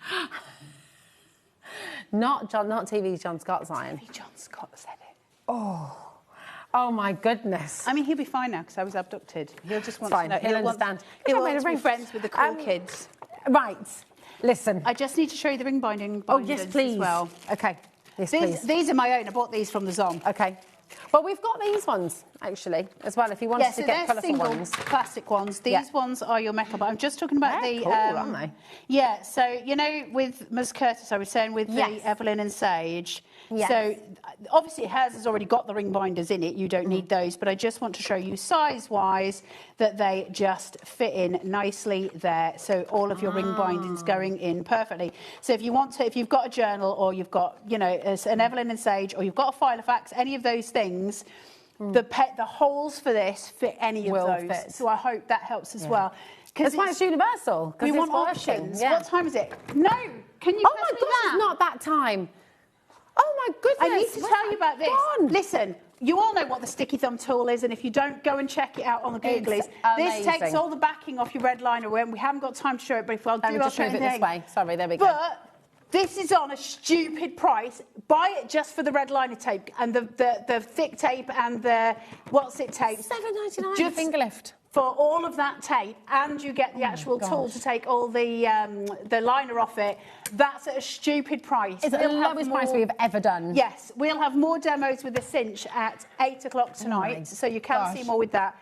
Speaker 1: Not TV John Scott's iron.
Speaker 15: TV John Scott said it.
Speaker 1: Oh my goodness.
Speaker 15: I mean, he'll be fine now because I was abducted. He'll just want to know.
Speaker 1: He'll understand.
Speaker 15: He'll want to be friends with the cool kids.
Speaker 1: Right. Listen.
Speaker 15: I just need to show you the ring binding.
Speaker 1: Oh yes, please.
Speaker 15: As well.
Speaker 1: Okay. Yes, please.
Speaker 15: These are my own. I bought these from the Zom.
Speaker 1: Okay. Well, we've got these ones, actually, as well, if you wanted to get colourful ones.
Speaker 15: Plastic ones. These ones are your metal, but I'm just talking about
Speaker 1: They're cool, aren't they?
Speaker 15: Yeah, so, you know, with Ms. Curtis, I was saying with the Evelyn and Sage.
Speaker 1: Yes.
Speaker 15: So, obviously, hers has already got the ring binders in it. You don't need those, but I just want to show you size-wise that they just fit in nicely there. So, all of your ring bindings going in perfectly. So, if you want to, if you've got a journal or you've got, you know, an Evelyn and Sage or you've got a Filofax, any of those things, the holes for this fit any of those.
Speaker 1: Fit.
Speaker 15: So I hope that helps as well.
Speaker 1: That's why it's universal.
Speaker 15: We want
Speaker 1: working.
Speaker 15: options.
Speaker 1: Yeah.
Speaker 15: What time is it? No. Can you?
Speaker 1: Oh my gosh! It's not that time. my goodness.
Speaker 15: I need to tell you about this. Listen, you all know what the sticky thumb tool is, and if you don't, go and check it out on the Googlies. This takes all the backing off your red liner. We haven't got time to show it, but if I'll do
Speaker 1: I'll show it this way. Sorry, there we go.
Speaker 15: But this is on a stupid price. Buy it just for the red liner tape and the thick tape and the what's it tape.
Speaker 1: £7.99
Speaker 15: just
Speaker 1: finger lift.
Speaker 15: For all of that tape, and you get the actual tool to take all the liner off it. That's at a stupid price.
Speaker 1: It's the lowest price we've ever done.
Speaker 15: Yes, we'll have more demos with the Cinch at 8 o'clock tonight, so you can see more with that.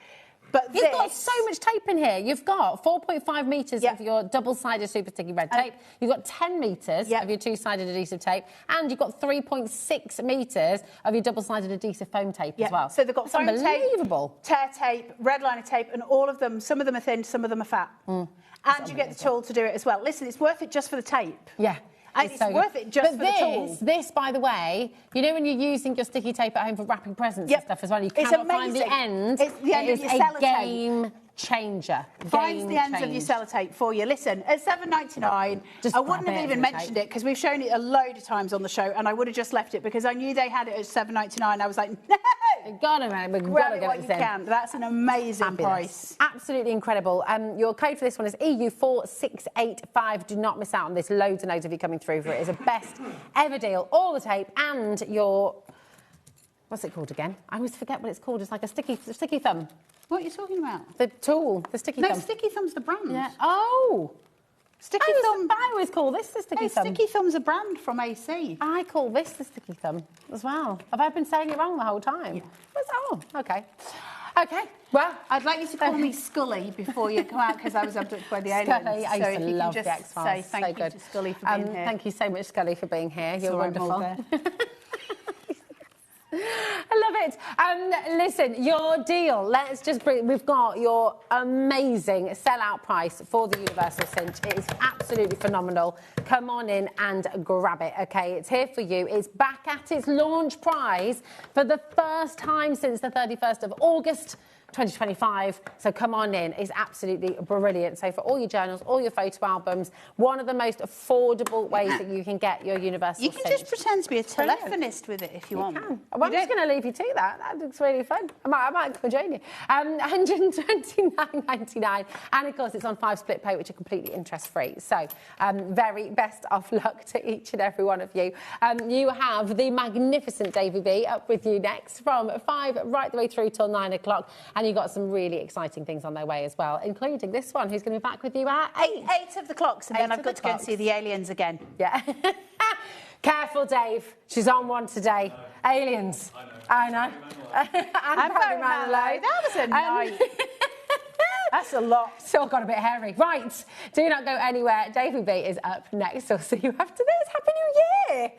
Speaker 15: But
Speaker 1: you've got so much tape in here. You've got 4.5 metres of your double-sided super sticky red tape. You've got 10 metres of your two-sided adhesive tape. And you've got 3.6 metres of your double-sided adhesive foam tape as well.
Speaker 15: So they've got foam
Speaker 1: unbelievable.
Speaker 15: tape, tear tape, red liner tape, and all of them, some of them are thin, some of them are fat. And you get the tool to do it as well. Listen, it's worth it just for the tape.
Speaker 1: Yeah.
Speaker 15: And it's worth it just for the tool.
Speaker 1: This, by the way, you know when you're using your sticky tape at home for wrapping presents and stuff as well, you cannot find the end.
Speaker 15: It's the end of your sellotape.
Speaker 1: Game changer.
Speaker 15: Finds the ends of your sellotape for you. Listen, at $7.99, I wouldn't have even mentioned it because we've shown it a load of times on the show, and I would have just left it because I knew they had it at $7.99. I was like, no!
Speaker 1: We've got to get
Speaker 15: it in. That's an amazing price.
Speaker 1: Absolutely incredible. Your code for this one is EU4685. Do not miss out on this. Loads and loads of you coming through for it. It's a best ever deal. All the tape and your... What's it called again? I always forget what it's called. It's like a sticky thumb.
Speaker 15: What are you talking about?
Speaker 1: The tool, the sticky thumb.
Speaker 15: No, Sticky Thumb's the brand.
Speaker 1: Yeah. Oh!
Speaker 15: Sticky Thumb.
Speaker 1: I always call this the Sticky Thumb.
Speaker 15: Sticky Thumb's a brand from AC.
Speaker 1: I call this the Sticky Thumb as well. Have I been saying it wrong the whole time? Yeah. Oh, okay. Okay, well,
Speaker 15: I'd like you to call me Scully before you come out because I was abducted by the aliens.
Speaker 1: Scully, I used to love the X-Files.
Speaker 15: Say thank you to Scully for being here.
Speaker 1: Thank you so much, Scully, for being here. You're wonderful. I love it. Listen, your deal. Let's just bring. We've got your amazing sell-out price for the Universal Cinch. It is absolutely phenomenal. Come on in and grab it. Okay, it's here for you. It's back at its launch price for the first time since the 31st of August. 2025, so come on in. It's absolutely brilliant. So for all your journals, all your photo albums, one of the most affordable ways that you can get your Universal
Speaker 15: You can
Speaker 1: Cinch.
Speaker 15: just pretend to be a telephonist with it if you want.
Speaker 1: Can. Well, I'm just going to leave you to that. That looks really fun. I might come join you. £129.99, and of course it's on 5 split pay, which are completely interest-free. So very best of luck to each and every one of you. You have the magnificent Davy B up with you next from 5 right the way through till 9 o'clock. And you've got some really exciting things on their way as well, including this one, who's going to be back with you at
Speaker 15: 8 of the clocks, and then I've got to go and see the aliens again.
Speaker 1: Yeah. Careful, Dave. She's on one today. Aliens. I know.
Speaker 15: I'm Barry Manilow. That was a night. That's a lot.
Speaker 1: Still got a bit hairy. Right. Do not go anywhere. Davy B is up next. We'll see you after this. Happy New Year.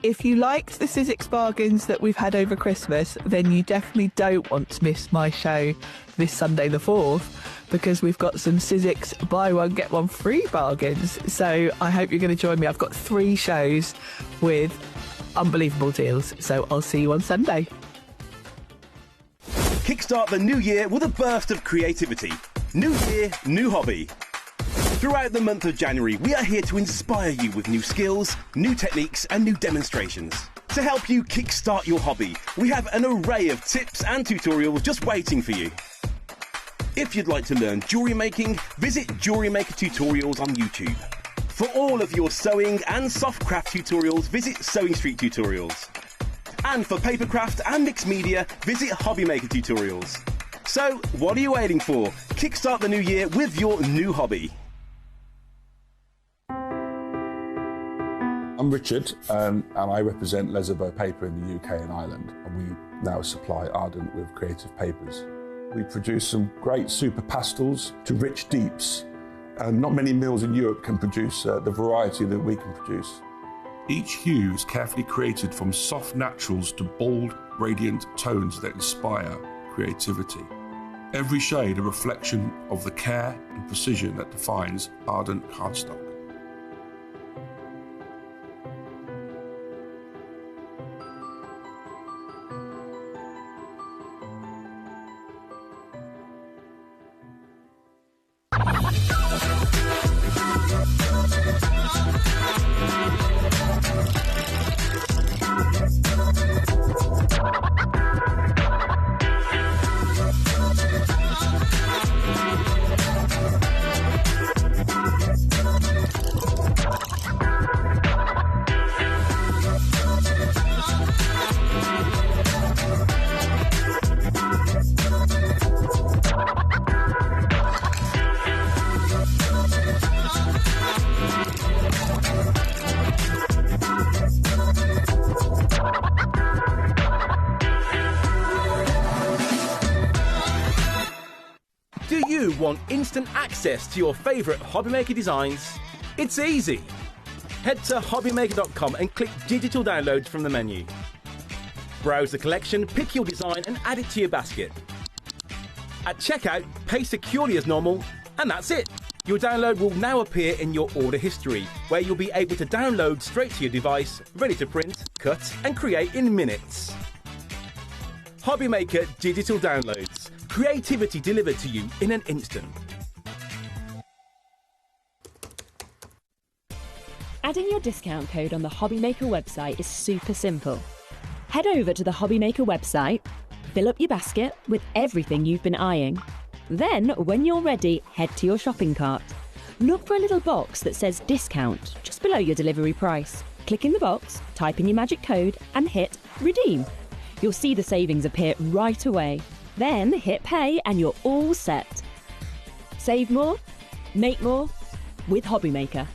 Speaker 7: If you liked the Sizzix bargains that we've had over Christmas, then you definitely don't want to miss my show this Sunday the 4th, because we've got some Sizzix buy one, get one free bargains. So I hope you're going to join me. I've got 3 shows with unbelievable deals. So I'll see you on Sunday.
Speaker 5: Kickstart the new year with a burst of creativity. New year, new hobby. Throughout the month of January, we are here to inspire you with new skills, new techniques and new demonstrations. To help you kickstart your hobby, we have an array of tips and tutorials just waiting for you. If you'd like to learn jewellery making, visit Jewellery Maker Tutorials on YouTube. For all of your sewing and soft craft tutorials, visit Sewing Street Tutorials. And for papercraft and mixed media, visit HobbyMaker Tutorials. So, what are you waiting for? Kickstart the new year with your new hobby.
Speaker 11: I'm Richard, and I represent Lezabo Paper in the UK and Ireland, and we now supply Ardent with creative papers. We produce some great super pastels to rich deeps, and not many mills in Europe can produce the variety that we can produce. Each hue is carefully created from soft naturals to bold, radiant tones that inspire creativity. Every shade a reflection of the care and precision that defines Ardent cardstock.
Speaker 5: you want instant access to your favourite HobbyMaker designs, it's easy. Head to hobbymaker.com and click Digital Downloads from the menu. Browse the collection, pick your design and add it to your basket. At checkout, pay securely as normal, and that's it. Your download will now appear in your order history, where you'll be able to download straight to your device, ready to print, cut and create in minutes. HobbyMaker Digital Downloads. Creativity delivered to you in an instant.
Speaker 16: Adding your discount code on the HobbyMaker website is super simple. Head over to the HobbyMaker website, fill up your basket with everything you've been eyeing. Then, when you're ready, head to your shopping cart. Look for a little box that says discount just below your delivery price. Click in the box, type in your magic code and hit redeem. You'll see the savings appear right away. Then hit pay and you're all set. Save more, make more with HobbyMaker.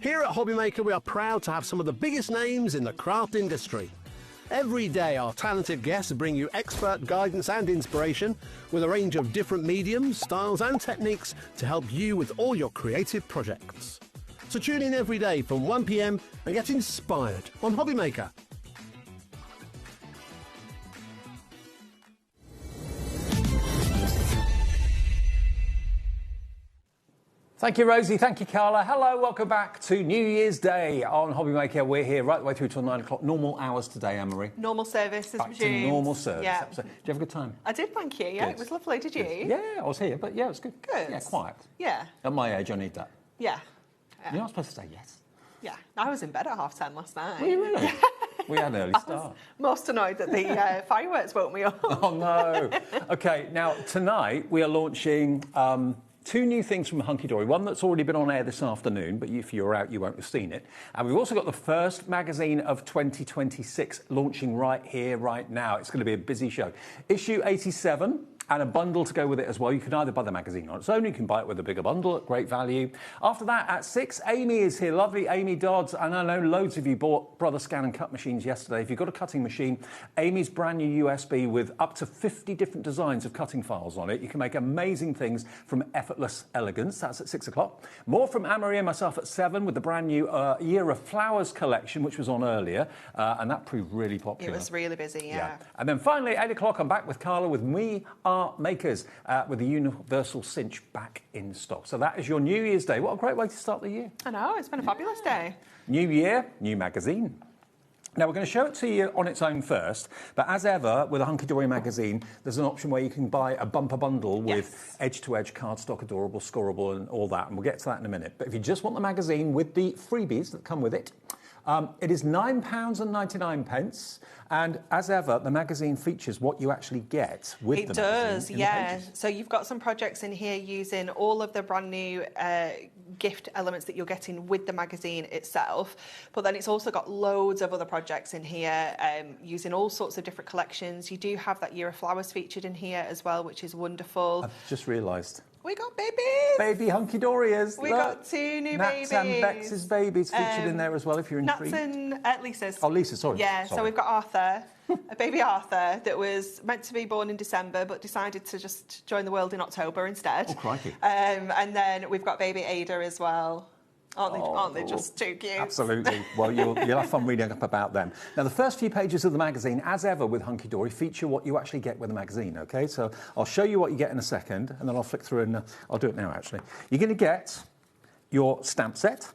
Speaker 4: Here at HobbyMaker, we are proud to have some of the biggest names in the craft industry. Every day, our talented guests bring you expert guidance and inspiration with a range of different mediums, styles and techniques to help you with all your creative projects. So tune in every day from 1 p.m. and get inspired on HobbyMaker.
Speaker 17: Thank you, Rosie. Thank you, Carla. Hello, welcome back to New Year's Day on HobbyMaker. We're here right the way through till 9 o'clock. Normal hours today, Anne-Marie.
Speaker 9: Normal service, as
Speaker 17: back to normal service.
Speaker 9: Yeah.
Speaker 17: Did you have a good time?
Speaker 9: I did, thank you. Yeah,
Speaker 17: Good.
Speaker 9: it was lovely. Did you?
Speaker 17: Good. Yeah, I was here, but yeah, it was good.
Speaker 9: Good.
Speaker 17: Yeah, quiet.
Speaker 9: Yeah.
Speaker 17: At my age, I need that.
Speaker 9: Yeah.
Speaker 17: You're not supposed to say yes.
Speaker 9: Yeah. I was in bed at 10:30 last night.
Speaker 17: Were you really? We had an early start.
Speaker 9: I was most annoyed that the fireworks woke me up.
Speaker 17: Oh, no. OK, now, tonight we are launching two new things from Hunkydory. One that's already been on air this afternoon, but if you're out, you won't have seen it. And we've also got the first magazine of 2026 launching right here, right now. It's going to be a busy show. Issue 87. And a bundle to go with it as well. You can either buy the magazine on its own, you can buy it with a bigger bundle at great value. After that, at 6, Amy is here. Lovely Amy Dodds. And I know loads of you bought Brother Scan and Cut machines yesterday. If you've got a cutting machine, Amy's brand new USB with up to 50 different designs of cutting files on it. You can make amazing things from effortless elegance. That's at 6 o'clock. More from Anne-Marie and myself at 7 with the brand new Year of Flowers collection, which was on earlier. And that proved really popular.
Speaker 9: It was really busy, yeah.
Speaker 17: And then finally, 8 o'clock, I'm back with Carla with We Are Makers with the universal cinch back in stock. So that is your New Year's Day. What a great way to start the year.
Speaker 9: I know, it's been a fabulous day.
Speaker 17: New year, new magazine. Now, we're going to show it to you on its own first, but as ever, with a Hunkydory magazine, there's an option where you can buy a bumper bundle with edge-to-edge cardstock, adorable, scorable and all that, and we'll get to that in a minute. But if you just want the magazine with the freebies that come with it, it is £9.99, and as ever, the magazine features what you actually get with the magazine.
Speaker 9: It does, yeah. So you've got some projects in here using all of the brand new gift elements that you're getting with the magazine itself, but then it's also got loads of other projects in here using all sorts of different collections. You do have that Year of Flowers featured in here as well, which is wonderful.
Speaker 17: I've just realised.
Speaker 9: We got babies!
Speaker 17: Baby Hunkydoryers.
Speaker 9: We got 2 new babies.
Speaker 17: Nats and Bex's babies featured in there as well, if you're intrigued.
Speaker 9: Nats and Lisa's.
Speaker 17: Oh, Lisa, sorry.
Speaker 9: Yeah, so we've got Arthur, a baby Arthur that was meant to be born in December but decided to just join the world in October instead.
Speaker 17: Oh, crikey.
Speaker 9: And then we've got baby Ada as well. Aren't they just too cute?
Speaker 17: Absolutely. Well, you'll have fun reading up about them. Now, the first few pages of the magazine, as ever with Hunkydory, feature what you actually get with the magazine, OK? So I'll show you what you get in a second, and then I'll flick through and I'll do it now, actually. You're going to get your stamp set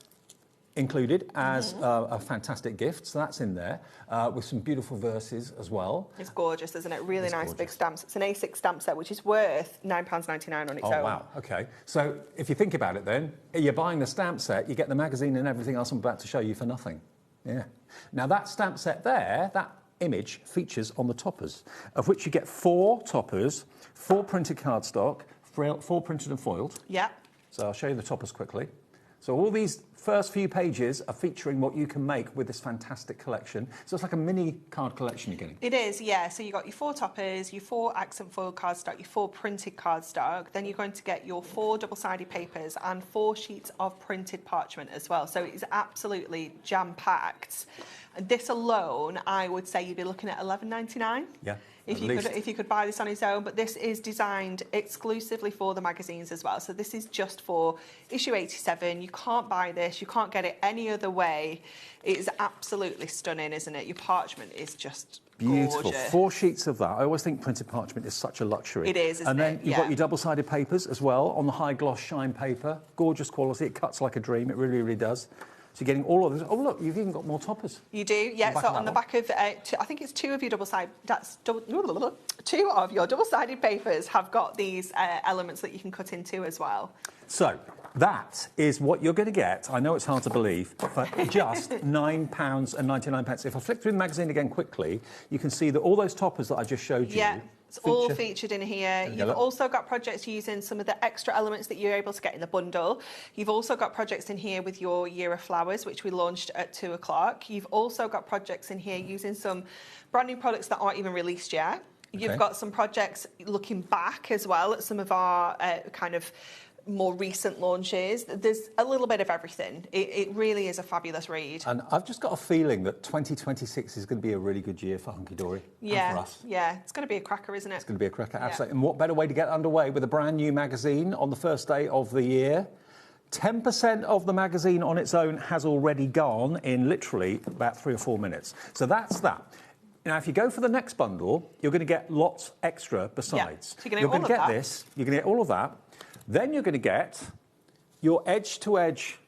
Speaker 17: included as a fantastic gift. So that's in there with some beautiful verses as well.
Speaker 9: It's gorgeous, isn't it? Really nice big stamps. It's an A6 stamp set, which is worth £9.99 on its own.
Speaker 17: Oh, wow. OK. So if you think about it then, you're buying the stamp set, you get the magazine and everything else I'm about to show you for nothing. Yeah. Now, that stamp set there, that image features on the toppers, of which you get 4 toppers, 4 printed cardstock, 4 printed and foiled.
Speaker 9: Yeah.
Speaker 17: So I'll show you the toppers quickly. So all these first few pages are featuring what you can make with this fantastic collection. So it's like a mini card collection you're getting.
Speaker 9: It is, yeah. So you've got your 4 toppers, your 4 accent foil cardstock, your 4 printed cardstock. Then you're going to get your 4 double-sided papers and 4 sheets of printed parchment as well. So it is absolutely jam-packed. This alone, I would say you'd be looking at $11.99.
Speaker 17: Yeah.
Speaker 9: If you could buy this on its own, but this is designed exclusively for the magazines as well. So this is just for issue 87. You can't buy this. You can't get it any other way. It is absolutely stunning, isn't it? Your parchment is just
Speaker 17: beautiful.
Speaker 9: gorgeous.
Speaker 17: 4 sheets of that. I always think printed parchment is such a luxury.
Speaker 9: It is, isn't
Speaker 17: And then
Speaker 9: it?
Speaker 17: you've got your double-sided papers as well on the high gloss shine paper. Gorgeous quality. It cuts like a dream. It really, really does. So you're getting all of this. Oh, look, you've even got more toppers.
Speaker 9: You do, yeah. So on the back of, I think it's 2 of your two of your double-sided papers have got these elements that you can cut into as well.
Speaker 17: So that is what you're going to get. I know it's hard to believe, for just £9.99. If I flick through the magazine again quickly, you can see that all those toppers that I just showed you.
Speaker 9: Yeah. It's all featured in here. You've also got projects using some of the extra elements that you're able to get in the bundle. You've also got projects in here with your Year of Flowers, which we launched at 2 o'clock. You've also got projects in here using some brand new products that aren't even released yet. You've got some projects looking back as well at some of our kind of more recent launches. There's a little bit of everything. It really is a fabulous read.
Speaker 17: And I've just got a feeling that 2026 is going to be a really good year for Hunkydory and for us.
Speaker 9: Yeah, it's going to be a cracker, isn't it?
Speaker 17: It's going to be a cracker, absolutely. And what better way to get underway with a brand new magazine on the first day of the year? 10% of the magazine on its own has already gone in literally about 3 or 4 minutes. So that's that. Now, if you go for the next bundle, you're going to get lots extra besides.
Speaker 9: So you're going to
Speaker 17: get this. You're going to get all of that. Then you're going to get your edge-to-edge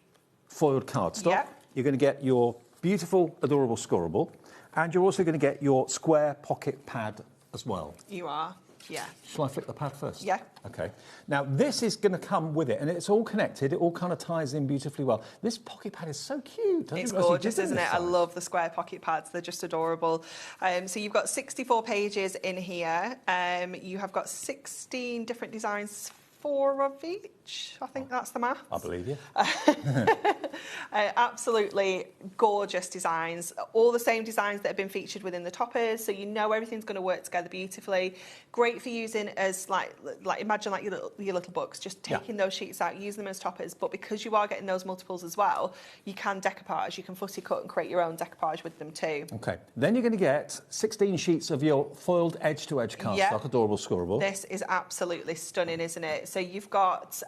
Speaker 17: foiled cardstock.
Speaker 9: Yep.
Speaker 17: You're going to get your beautiful, adorable Scorable. And you're also going to get your square pocket pad as well.
Speaker 9: You are, yeah.
Speaker 17: Shall I flick the pad first?
Speaker 9: Yeah.
Speaker 17: OK. Now, this is going to come with it, and it's all connected. It all kind of ties in beautifully well. This pocket pad is so cute.
Speaker 9: It's gorgeous, isn't it? I love the square pocket pads. They're just adorable. So you've got 64 pages in here. You have got 16 different designs, 4 of each. I think that's the math.
Speaker 17: I believe you.
Speaker 9: Absolutely gorgeous designs. All the same designs that have been featured within the toppers, so you know everything's going to work together beautifully. Great for using as like imagine like your little books, just taking those sheets out, using them as toppers. But because you are getting those multiples as well, you can decoupage. You can footy cut and create your own decoupage with them too. Okay.
Speaker 17: Then you're going to get 16 sheets of your foiled edge-to-edge cardstock, adorable Scorable.
Speaker 9: This is absolutely stunning, isn't it? So you've got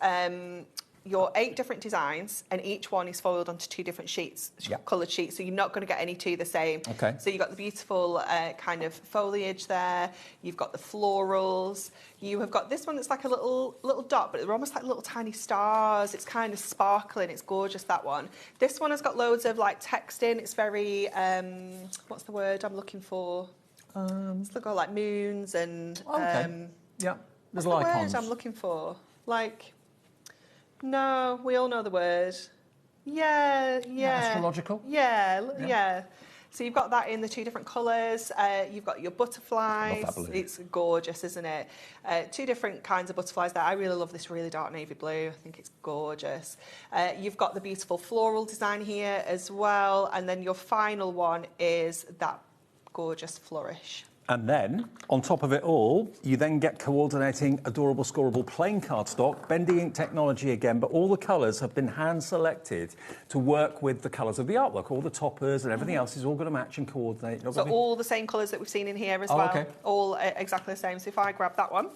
Speaker 9: your 8 different designs, and each one is foiled onto 2 different sheets, coloured sheets, so you're not going to get any 2 the same.
Speaker 17: Okay.
Speaker 9: So you've got the beautiful kind of foliage there, you've got the florals, you have got this one that's like a little dot, but they're almost like little tiny stars. It's kind of sparkling, it's gorgeous, that one. This one has got loads of like text in, it's very, what's the word I'm looking for? It's got like moons and...
Speaker 17: yeah, there's
Speaker 9: what's the
Speaker 17: icons.
Speaker 9: word I'm looking for? Like... No, we all know the word. Yeah.
Speaker 17: Astrological?
Speaker 9: Yeah. So you've got that in the 2 different colours. You've got your butterflies.
Speaker 17: Love that blue.
Speaker 9: It's gorgeous, isn't it? 2 different kinds of butterflies there. I really love this really dark navy blue. I think it's gorgeous. You've got the beautiful floral design here as well. And then your final one is that gorgeous flourish.
Speaker 17: And then, on top of it all, you then get coordinating adorable Scorable plain cardstock, bendy ink technology again, but all the colours have been hand-selected to work with the colours of the artwork. All the toppers and everything else is all going to match and coordinate.
Speaker 9: So all the same colours that we've seen in here as well.
Speaker 17: Okay.
Speaker 9: All exactly the same. So if I grab that one...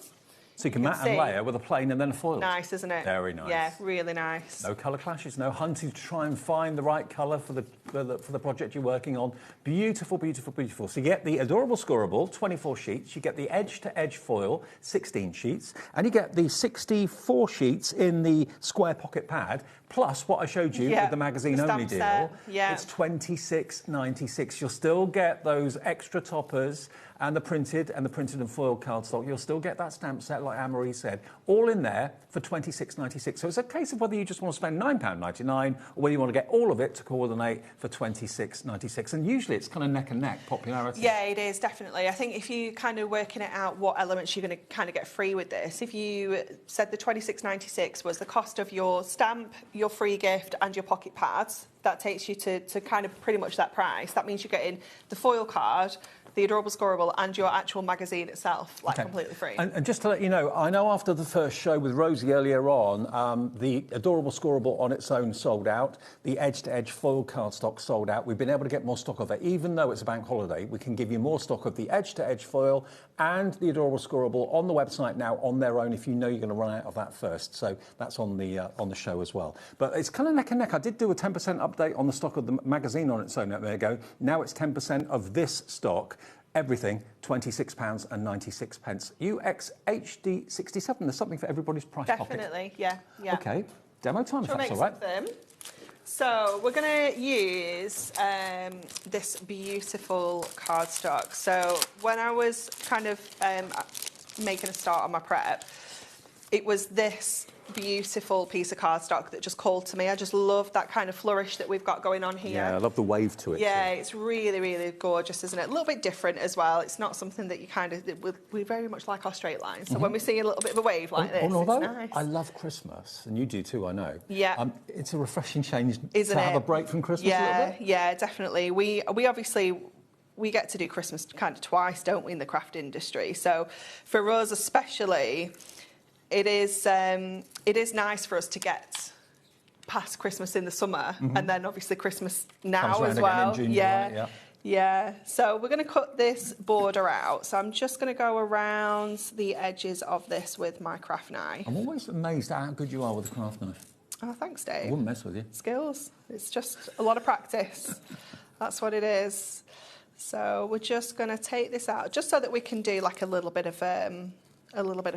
Speaker 17: So you can mat and layer with a plain and then a foil.
Speaker 9: Nice, isn't it?
Speaker 17: Very nice.
Speaker 9: Yeah, really nice.
Speaker 17: No colour clashes, no hunting to try and find the right colour for the project you're working on. Beautiful, beautiful, beautiful. So you get the adorable Scorable, 24 sheets. You get the edge-to-edge foil, 16 sheets. And you get the 64 sheets in the square pocket pad, plus what I showed you with the magazine-only deal.
Speaker 9: Set. Yeah.
Speaker 17: It's $26.96. You'll still get those extra toppers and the printed and foiled cardstock. You'll still get that stamp set, like Anne-Marie said, all in there for $26.96. So it's a case of whether you just want to spend £9.99 or whether you want to get all of it to coordinate for $26.96. And usually it's kind of neck and neck popularity.
Speaker 9: Yeah, it is, definitely. I think if you kind of working it out what elements you're going to kind of get free with this, if you said the $26.96 was the cost of your stamp, your free gift and your pocket pads, that takes you to kind of pretty much that price. That means you're getting the foil card, the Adorable Scorable and your actual magazine itself, like completely free.
Speaker 17: And just to let you know, I know after the first show with Rosie earlier on, the Adorable Scorable on its own sold out. The edge-to-edge foil cardstock sold out. We've been able to get more stock of it. Even though it's a bank holiday, we can give you more stock of the edge-to-edge foil and the Adorable Scorable on the website now on their own if you know you're going to run out of that first. So that's on the show as well. But it's kind of neck and neck. I did do a 10% update on the stock of the magazine on its own. There you go. Now it's 10% of this stock. Everything, £26.96. UXHD67. There's something for everybody's price pocket.
Speaker 9: Definitely, yeah.
Speaker 17: OK, demo time, if that's all right.
Speaker 9: So we're going to use this beautiful cardstock. So when I was kind of making a start on my prep, it was this beautiful piece of cardstock that just called to me. I just love that kind of flourish that we've got going on here.
Speaker 17: Yeah, I love the wave to it.
Speaker 9: Yeah, it's really, really gorgeous, isn't it? A little bit different as well. It's not something that you kind of... We very much like our straight lines. So when we see a little bit of a wave like this,
Speaker 17: although
Speaker 9: it's nice.
Speaker 17: I love Christmas, and you do too, I know.
Speaker 9: Yeah.
Speaker 17: It's a refreshing change
Speaker 9: Isn't
Speaker 17: to have
Speaker 9: it?
Speaker 17: a break from Christmas a little bit.
Speaker 9: Yeah, definitely. We obviously... We get to do Christmas kind of twice, don't we, in the craft industry? So for us especially... It is nice for us to get past Christmas in the summer and then obviously Christmas now as well.
Speaker 17: Again in June, July,
Speaker 9: yeah. So we're going to cut this border out. So I'm just going to go around the edges of this with my craft knife.
Speaker 17: I'm always amazed at how good you are with a craft knife.
Speaker 9: Oh, thanks, Dave.
Speaker 17: I wouldn't mess with you.
Speaker 9: Skills. It's just a lot of practice. That's what it is. So we're just going to take this out just so that we can do like a little bit of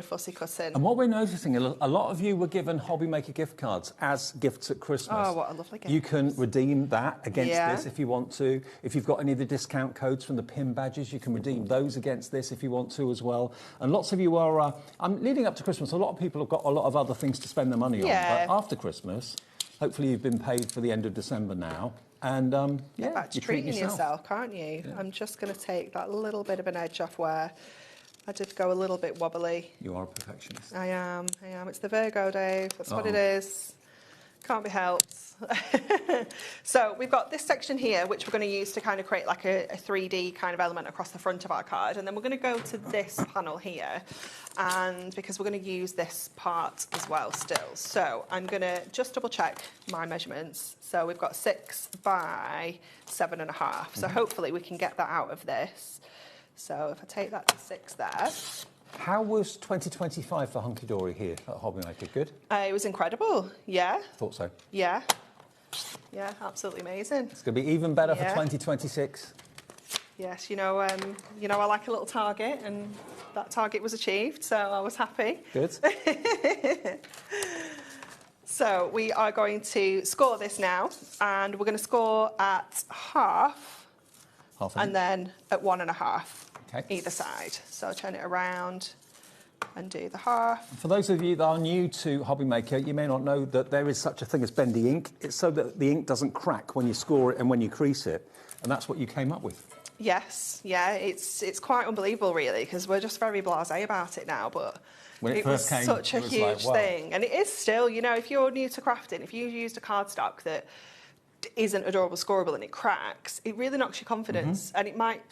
Speaker 9: fussy cutting.
Speaker 17: And what we're noticing, a lot of you were given HobbyMaker gift cards as gifts at Christmas.
Speaker 9: Oh, what a lovely gift.
Speaker 17: You can redeem that against this if you want to. If you've got any of the discount codes from the PIN badges, you can redeem those against this if you want to as well. And lots of you are... leading up to Christmas, a lot of people have got a lot of other things to spend their money on. But after Christmas, hopefully you've been paid for the end of December now. And,
Speaker 9: Get back to treating yourself, can't you? Yeah. I'm just going to take that little bit of an edge off where... I did go a little bit wobbly.
Speaker 17: You are a perfectionist.
Speaker 9: I am. It's the Virgo, Dave. That's what it is. Can't be helped. So we've got this section here, which we're going to use to kind of create like a 3D kind of element across the front of our card. And then we're going to go to this panel here, and because we're going to use this part as well still. So I'm going to just double check my measurements. So we've got 6 by 7.5. So hopefully we can get that out of this. So if I take that to 6 there.
Speaker 17: How was 2025 for Hunkydory here at HobbyMaker? Good?
Speaker 9: It was incredible, yeah.
Speaker 17: Thought so.
Speaker 9: Yeah, absolutely amazing.
Speaker 17: It's going to be even better for 2026.
Speaker 9: Yes, you know, I like a little target, and that target was achieved, so I was happy.
Speaker 17: Good.
Speaker 9: So we are going to score this now, and we're going to score at half and then at 1.5 either side. So turn it around and do the half.
Speaker 17: For those of you that are new to HobbyMaker, you may not know that there is such a thing as bendy ink. It's so that the ink doesn't crack when you score it and when you crease it, and that's what you came up with.
Speaker 9: Yes, yeah, it's quite unbelievable really, because we're just very blasé about it now, but
Speaker 17: when it
Speaker 9: was
Speaker 17: first came,
Speaker 9: such a huge thing, and it is still. You know, if you're new to crafting, if you used a cardstock that isn't Adorable Scorable and it cracks, it really knocks your confidence, and you might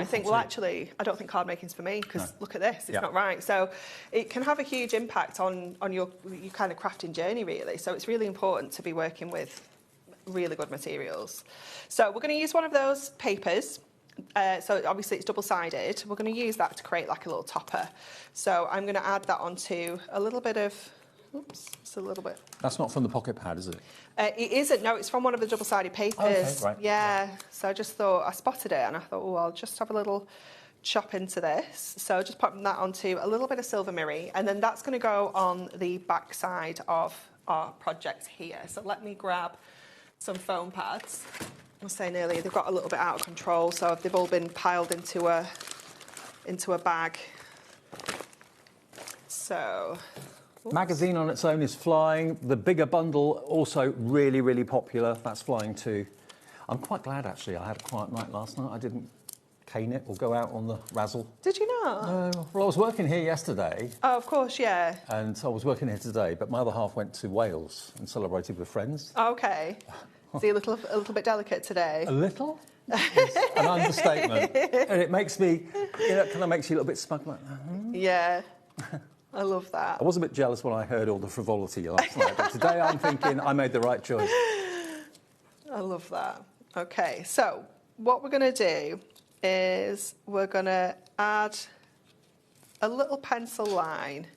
Speaker 9: think, well, actually, I don't think card making's for me, because look at this, it's not right. So it can have a huge impact on your kind of crafting journey, really. So it's really important to be working with really good materials. So we're going to use one of those papers. So obviously it's double-sided. We're going to use that to create like a little topper. So I'm going to add that onto a little bit of... Oops, it's a little bit...
Speaker 17: That's not from the pocket pad, is it?
Speaker 9: It isn't. No, it's from one of the double-sided papers.
Speaker 17: Okay, right.
Speaker 9: Yeah. So I just thought... I spotted it and I thought, oh, I'll just have a little chop into this. So just popping that onto a little bit of silver mirror, and then that's going to go on the back side of our project here. So let me grab some foam pads. I was saying earlier, they've got a little bit out of control, so they've all been piled into a bag. So... Oops.
Speaker 17: Magazine on its own is flying. The bigger bundle also really, really popular. That's flying too. I'm quite glad, actually. I had a quiet night last night. I didn't cane it or go out on the razzle.
Speaker 9: Did you not?
Speaker 17: No. Well, I was working here yesterday.
Speaker 9: Oh, of course, yeah.
Speaker 17: And I was working here today, but my other half went to Wales and celebrated with friends.
Speaker 9: Okay. Is he a little bit delicate today?
Speaker 17: A little? is an understatement. And it makes me, kind of makes you a little bit smug. Like,
Speaker 9: Yeah. I love that.
Speaker 17: I was a bit jealous when I heard all the frivolity last night, but today I'm thinking I made the right choice.
Speaker 9: I love that. Okay, so what we're going to do is we're going to add a little pencil line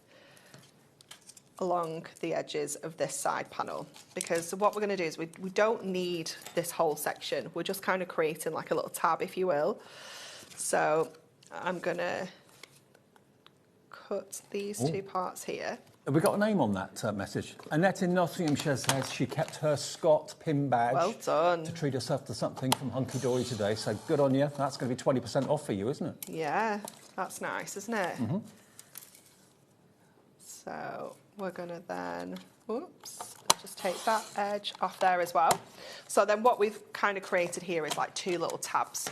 Speaker 9: along the edges of this side panel, because what we're going to do is we don't need this whole section. We're just kind of creating like a little tab, if you will. So I'm going to cut these two parts here.
Speaker 17: Have we got a name on that message? Annette in Nottinghamshire says she kept her Scott pin badge.
Speaker 9: Well done.
Speaker 17: To treat herself to something from Hunkydory today, so good on you. That's going to be 20% off for you, isn't it?
Speaker 9: Yeah, that's nice, isn't it? So we're going to then, just take that edge off there as well. So then what we've kind of created here is like two little tabs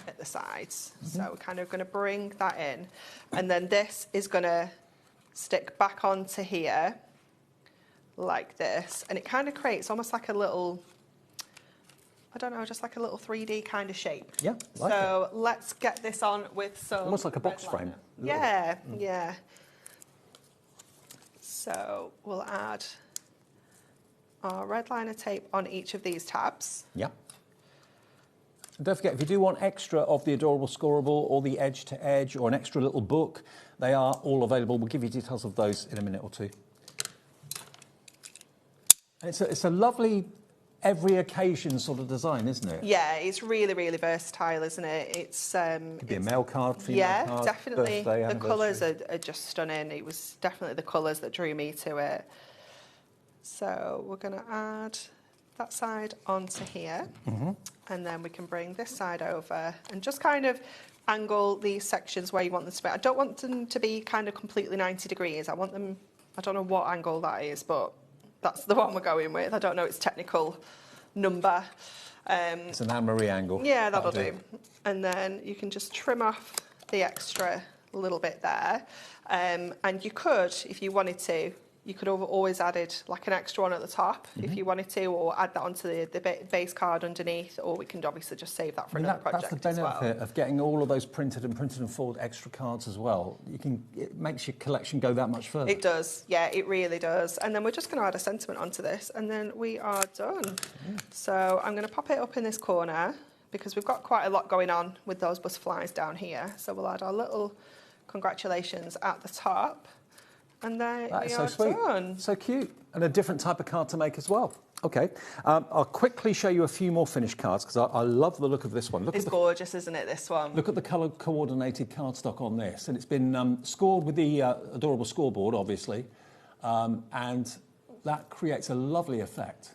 Speaker 9: at the sides. So we're kind of going to bring that in. And then this is going to stick back onto here like this. And it kind of creates almost like a little, I don't know, just like a little 3D kind of shape.
Speaker 17: Yeah,
Speaker 9: so let's get this on with some...
Speaker 17: Almost like a box frame.
Speaker 9: Yeah, yeah. So we'll add our red liner tape on each of these tabs.
Speaker 17: Yeah. And don't forget, if you do want extra of the adorable Scorable or the edge to edge or an extra little book, they are all available. We'll give you details of those in a minute or two. And it's a lovely every occasion sort of design, isn't it?
Speaker 9: Yeah, it's really, really versatile, isn't it? It's
Speaker 17: could be a mail card, female card,
Speaker 9: definitely.
Speaker 17: birthday,
Speaker 9: the colours are just stunning. It was definitely the colours that drew me to it. So we're going to add that side onto here, and then we can bring this side over and just kind of angle these sections where you want them to be. I don't want them to be kind of completely 90 degrees. I want them, I don't know what angle that is, but that's the one we're going with. I don't know its technical number.
Speaker 17: It's an Anne-Marie angle.
Speaker 9: Yeah, that'll do. And then you can just trim off the extra little bit there. And you could, if you wanted to, you could have always added like an extra one at the top if you wanted to, or add that onto the base card underneath, or we can obviously just save that for another project.
Speaker 17: That's the benefit of getting all of those printed and forward extra cards as well. It makes your collection go that much further.
Speaker 9: It does, yeah, it really does. And then we're just going to add a sentiment onto this, and then we are done. So I'm going to pop it up in this corner because we've got quite a lot going on with those butterflies down here. So we'll add our little congratulations at the top. And there
Speaker 17: that
Speaker 9: we
Speaker 17: is
Speaker 9: are
Speaker 17: so sweet.
Speaker 9: done.
Speaker 17: So cute. And a different type of card to make as well. OK. I'll quickly show you a few more finished cards because I love the look of this one.
Speaker 9: It's gorgeous, isn't it, this one?
Speaker 17: Look at the colour-coordinated cardstock on this. And it's been scored with the adorable scoreboard, obviously. And that creates a lovely effect.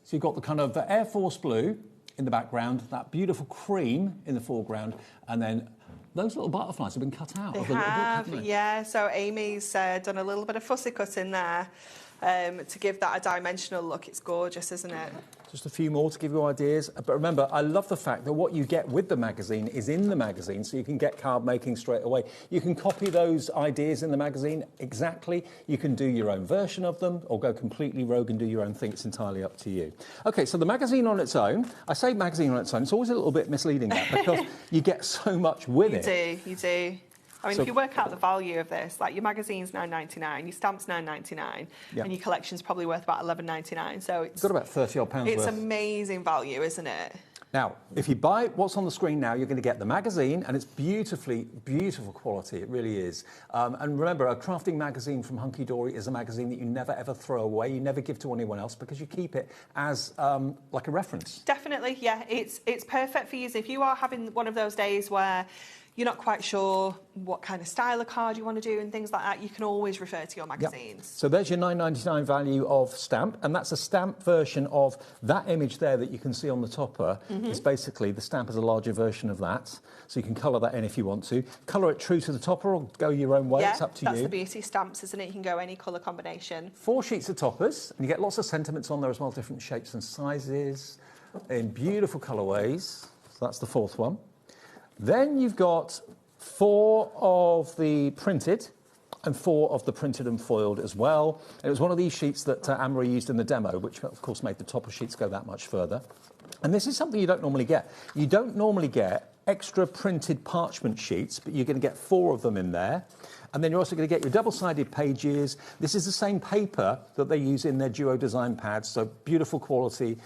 Speaker 17: So you've got the kind of the Air Force blue in the background, that beautiful cream in the foreground, and then those little butterflies have been cut out.
Speaker 9: They
Speaker 17: of the little book,
Speaker 9: have,
Speaker 17: haven't they?
Speaker 9: yeah. So Amy's done a little bit of fussy cutting there to give that a dimensional look. It's gorgeous, isn't it?
Speaker 17: Just a few more to give you ideas. But remember, I love the fact that what you get with the magazine is in the magazine, so you can get card making straight away. You can copy those ideas in the magazine exactly. You can do your own version of them or go completely rogue and do your own thing. It's entirely up to you. OK, so the magazine on its own, I say magazine on its own, it's always a little bit misleading that because you get so much with it.
Speaker 9: You do. I mean, if you work out the value of this, like your magazine's £9.99, your stamp's £9.99, and your collection's probably worth about £11.99. So it's
Speaker 17: got about £30 worth.
Speaker 9: It's amazing value, isn't it?
Speaker 17: Now, if you buy what's on the screen now, you're going to get the magazine, and it's beautiful quality. It really is. And remember, a crafting magazine from Hunkydory is a magazine that you never ever throw away. You never give to anyone else because you keep it as like a reference.
Speaker 9: Definitely, yeah. It's perfect for you. If you are having one of those days where you're not quite sure what kind of style of card you want to do and things like that, you can always refer to your magazines.
Speaker 17: Yep. So there's your £9.99 value of stamp, and that's a stamp version of that image there that you can see on the topper. It's basically, the stamp is a larger version of that, so you can colour that in if you want to. Colour it true to the topper or go your own way, it's up to you.
Speaker 9: That's the beauty of stamps, isn't it? You can go any colour combination.
Speaker 17: 4 sheets of toppers, and you get lots of sentiments on there as well, different shapes and sizes, in beautiful colourways. So that's the 4th one. Then you've got 4 of the printed and 4 of the printed and foiled as well. It was one of these sheets that Anne-Marie used in the demo, which of course made the topper sheets go that much further. And this is something you don't normally get. You don't normally get extra printed parchment sheets, but you're going to get 4 of them in there. And then you're also going to get your double-sided pages. This is the same paper that they use in their Duo design pads, so beautiful quality,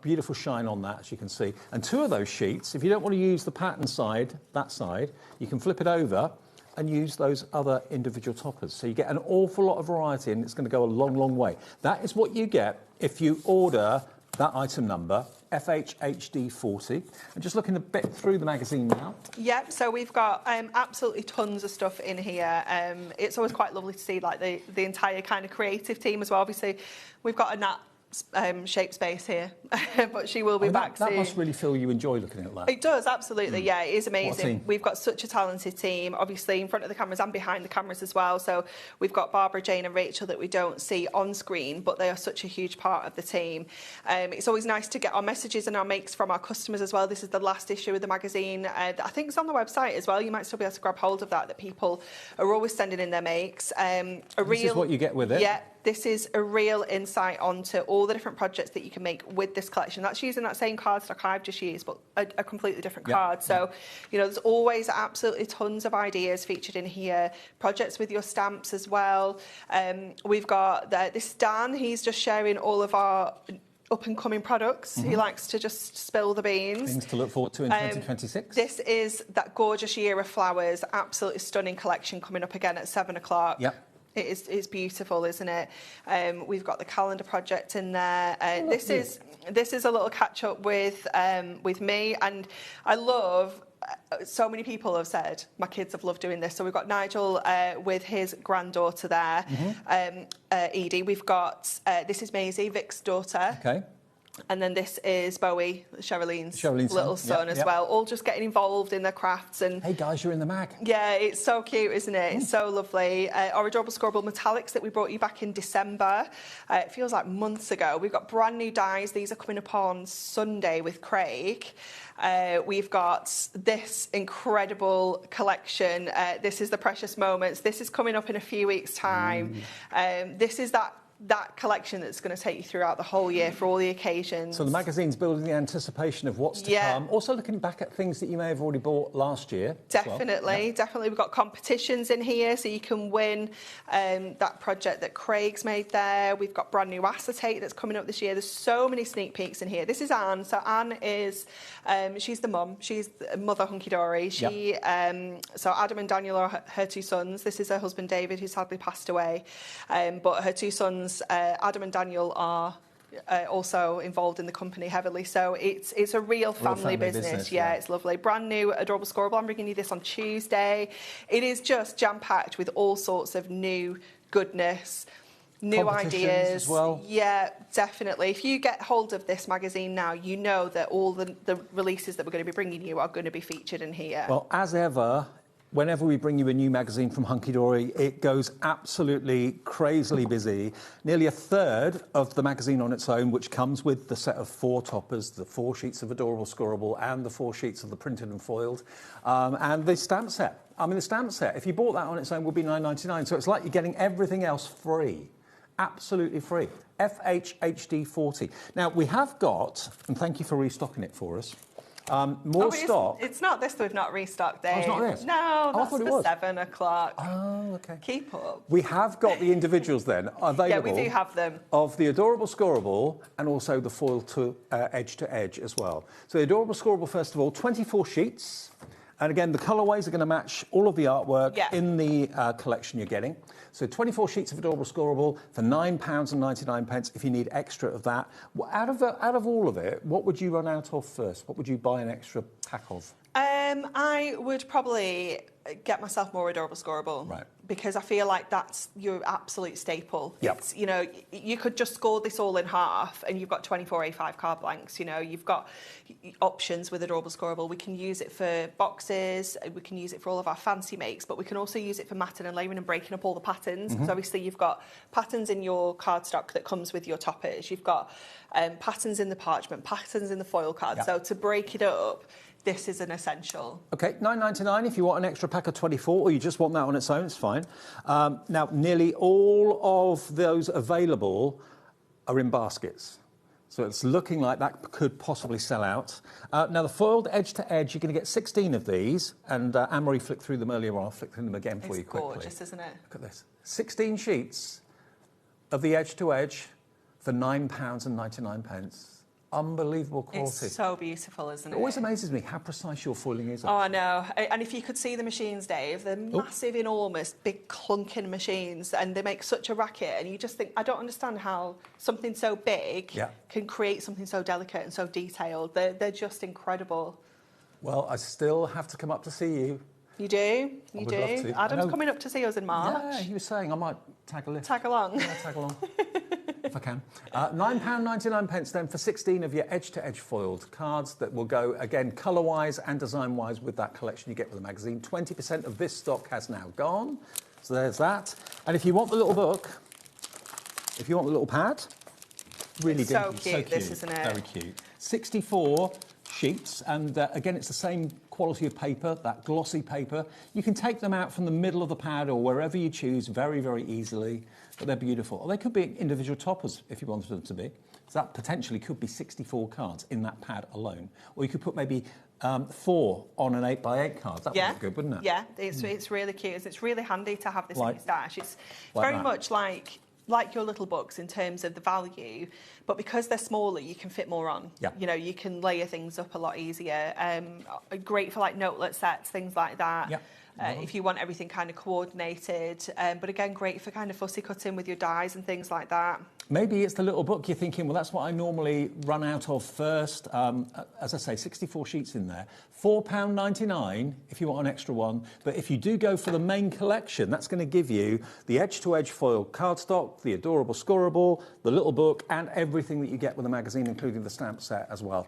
Speaker 17: beautiful shine on that, as you can see. And 2 of those sheets, if you don't want to use the pattern side, that side, you can flip it over and use those other individual toppers. So you get an awful lot of variety, and it's going to go a long, long way. That is what you get if you order that item number, FHHD40. I'm just looking a bit through the magazine now.
Speaker 9: Yep, so we've got absolutely tons of stuff in here. It's always quite lovely to see like the entire kind of creative team as well. Obviously, we've got a Nat shape space here, but she will be back soon.
Speaker 17: That must really feel you enjoy looking at that.
Speaker 9: It does, absolutely, yeah, it is amazing. We've got such a talented team, obviously in front of the cameras and behind the cameras as well. So we've got Barbara, Jane and Rachel that we don't see on screen, but they are such a huge part of the team. It's always nice to get our messages and our makes from our customers as well. This is the last issue of the magazine. I think it's on the website as well. You might still be able to grab hold of that people are always sending in their makes.
Speaker 17: This is what you get with it?
Speaker 9: Yeah. This is a real insight onto all the different projects that you can make with this collection. That's using that same cardstock I've just used, but a completely different card. So, you know, there's always absolutely tons of ideas featured in here. Projects with your stamps as well. We've got this Dan, he's just sharing all of our up-and-coming products. He likes to just spill the beans.
Speaker 17: Things to look forward to in 2026.
Speaker 9: This is that gorgeous Year of Flowers, absolutely stunning collection coming up again at 7 o'clock.
Speaker 17: Yep.
Speaker 9: It's beautiful, isn't it? We've got the calendar project in there. This is a little catch up with me, and I love. So many people have said my kids have loved doing this. So we've got Nigel with his granddaughter there, Edie. We've got this is Maisie, Vic's daughter.
Speaker 17: Okay.
Speaker 9: And then this is Bowie, Sherilyn's little son as
Speaker 17: yep.
Speaker 9: well, all just getting involved in their crafts. And
Speaker 17: hey guys, you're in the mag.
Speaker 9: Yeah, it's so cute, isn't it? It's so lovely. Our adorable Scorable metallics that we brought you back in December. It feels like months ago. We've got brand new dies. These are coming up on Sunday with Craig. We've got this incredible collection. This is the Precious Moments. This is coming up in a few weeks' time. This is that collection that's going to take you throughout the whole year for all the occasions.
Speaker 17: So the magazine's building the anticipation of what's to come. Also looking back at things that you may have already bought last year.
Speaker 9: Definitely. We've got competitions in here, so you can win that project that Craig's made there. We've got brand new acetate that's coming up this year. There's so many sneak peeks in here. This is Anne. So Anne is, she's the mum. She's mother Hunkydory. She, so Adam and Daniel are her 2 sons. This is her husband David, who sadly passed away. But her 2 sons, Adam and Daniel, are also involved in the company heavily, so it's a real family business. Yeah, it's lovely. Brand new adorable Scorable. I'm bringing you this on Tuesday. It is just jam packed with all sorts of new goodness, new ideas
Speaker 17: as well.
Speaker 9: Yeah, definitely. If you get hold of this magazine now, you know that all the releases that we're going to be bringing you are going to be featured in here.
Speaker 17: Well, as ever, whenever we bring you a new magazine from Hunkydory, it goes absolutely crazily busy. Nearly a third of the magazine on its own, which comes with the set of 4 toppers, the 4 sheets of adorable Scorable and the 4 sheets of the printed and foiled, and the stamp set. I mean, the stamp set, if you bought that on its own, would be £9.99. So it's like you're getting everything else free. Absolutely free. FHHD40. Now, we have got, and thank you for restocking it for us, more stock.
Speaker 9: It's not this that we've not restocked, Dave.
Speaker 17: Oh, it's not this?
Speaker 9: No, that's
Speaker 17: I thought it
Speaker 9: for
Speaker 17: was.
Speaker 9: 7 o'clock.
Speaker 17: Oh, OK.
Speaker 9: Keep up.
Speaker 17: We have got the individuals then available.
Speaker 9: Yeah, we do have them.
Speaker 17: Of the adorable Scorable and also the foil to edge as well. So the adorable Scorable, first of all, 24 sheets. And again, the colourways are going to match all of the artwork in the collection you're getting. So 24 sheets of adorable Scorable for £9.99 if you need extra of that. Out of all of it, what would you run out of first? What would you buy an extra pack of?
Speaker 9: I would probably get myself more adorable Scorable.
Speaker 17: Right.
Speaker 9: Because I feel like that's your absolute staple.
Speaker 17: Yep.
Speaker 9: It's, you know, you could just score this all in half and you've got 24 A5 card blanks. You know, you've got options with adorable Scorable. We can use it for boxes, we can use it for all of our fancy makes, but we can also use it for matting and layering and breaking up all the patterns. Because obviously you've got patterns in your cardstock that comes with your toppers. You've got patterns in the parchment, patterns in the foil card. So to break it up, this is an essential. OK, £9.99 if you want an extra pack of 24, or you just want that on its own, it's fine. Now, nearly all of those available are in baskets.
Speaker 17: So it's looking like that could possibly sell out. Now, the foiled edge-to-edge, you're going to get 16 of these, and Anne-Marie flicked through them earlier on. I'll flick through them again for you quickly.
Speaker 9: It's gorgeous, isn't it?
Speaker 17: Look at this. 16 sheets of the edge-to-edge for £9.99. Unbelievable quality.
Speaker 9: It's so beautiful, isn't it?
Speaker 17: It always amazes me how precise your foiling is.
Speaker 9: Oh, I know. And if you could see the machines, Dave, they're massive, enormous, big clunking machines, and they make such a racket, and you just think, I don't understand how something so big can create something so delicate and so detailed. They're just incredible.
Speaker 17: Well, I still have to come up to see you.
Speaker 9: You do? You do? Adam's coming up to see us in March.
Speaker 17: Yeah, he was saying I might tag a lift.
Speaker 9: Tag along.
Speaker 17: Yeah, tag along. If I can. £9.99 then for 16 of your edge-to-edge foiled cards that will go, again, colour-wise and design-wise with that collection you get with the magazine. 20% of this stock has now gone. So there's that. And if you want the little book, if you want the little pad, really
Speaker 9: so
Speaker 17: dinky,
Speaker 9: cute, this, isn't it?
Speaker 17: Very cute. 64 sheets, and again, it's the same quality of paper, that glossy paper. You can take them out from the middle of the pad or wherever you choose very, very easily, but they're beautiful. Or they could be individual toppers if you wanted them to be. So that potentially could be 64 cards in that pad alone. Or you could put maybe 4 on an 8x8 card. That would be good, wouldn't it?
Speaker 9: Yeah, it's really cute. It's really handy to have this in your stash. It's
Speaker 17: like
Speaker 9: very much like your little books in terms of the value, but because they're smaller, you can fit more on.
Speaker 17: Yeah.
Speaker 9: You know, you can layer things up a lot easier. Great for like notelet sets, things like that.
Speaker 17: Yeah.
Speaker 9: If you want everything kind of coordinated, but again, great for kind of fussy cutting with your dies and things like that.
Speaker 17: Maybe it's the little book you're thinking, well, that's what I normally run out of first. As I say, 64 sheets in there. £4.99 if you want an extra one. But if you do go for the main collection, that's going to give you the edge-to-edge foil cardstock, the adorable Scorable, the little book, and everything that you get with the magazine, including the stamp set as well.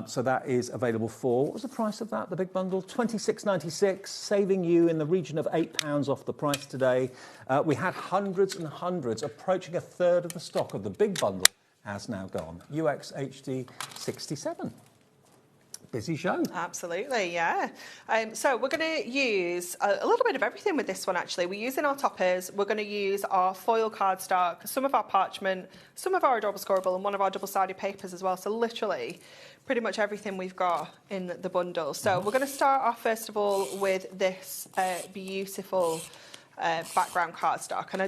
Speaker 17: So that is available for, what was the price of that, the big bundle? £26.96, saving you in the region of £8 off the price today. We had hundreds and hundreds, approaching a third of the stock of the big bundle has now gone. UXHD 67. Busy show.
Speaker 9: Absolutely, yeah. So we're going to use a little bit of everything with this one, actually. We're using our toppers. We're going to use our foil cardstock, some of our parchment, some of our adorable Scorable, and one of our double-sided papers as well. So literally pretty much everything we've got in the bundle. So we're going to start off, first of all, with this beautiful background cardstock, and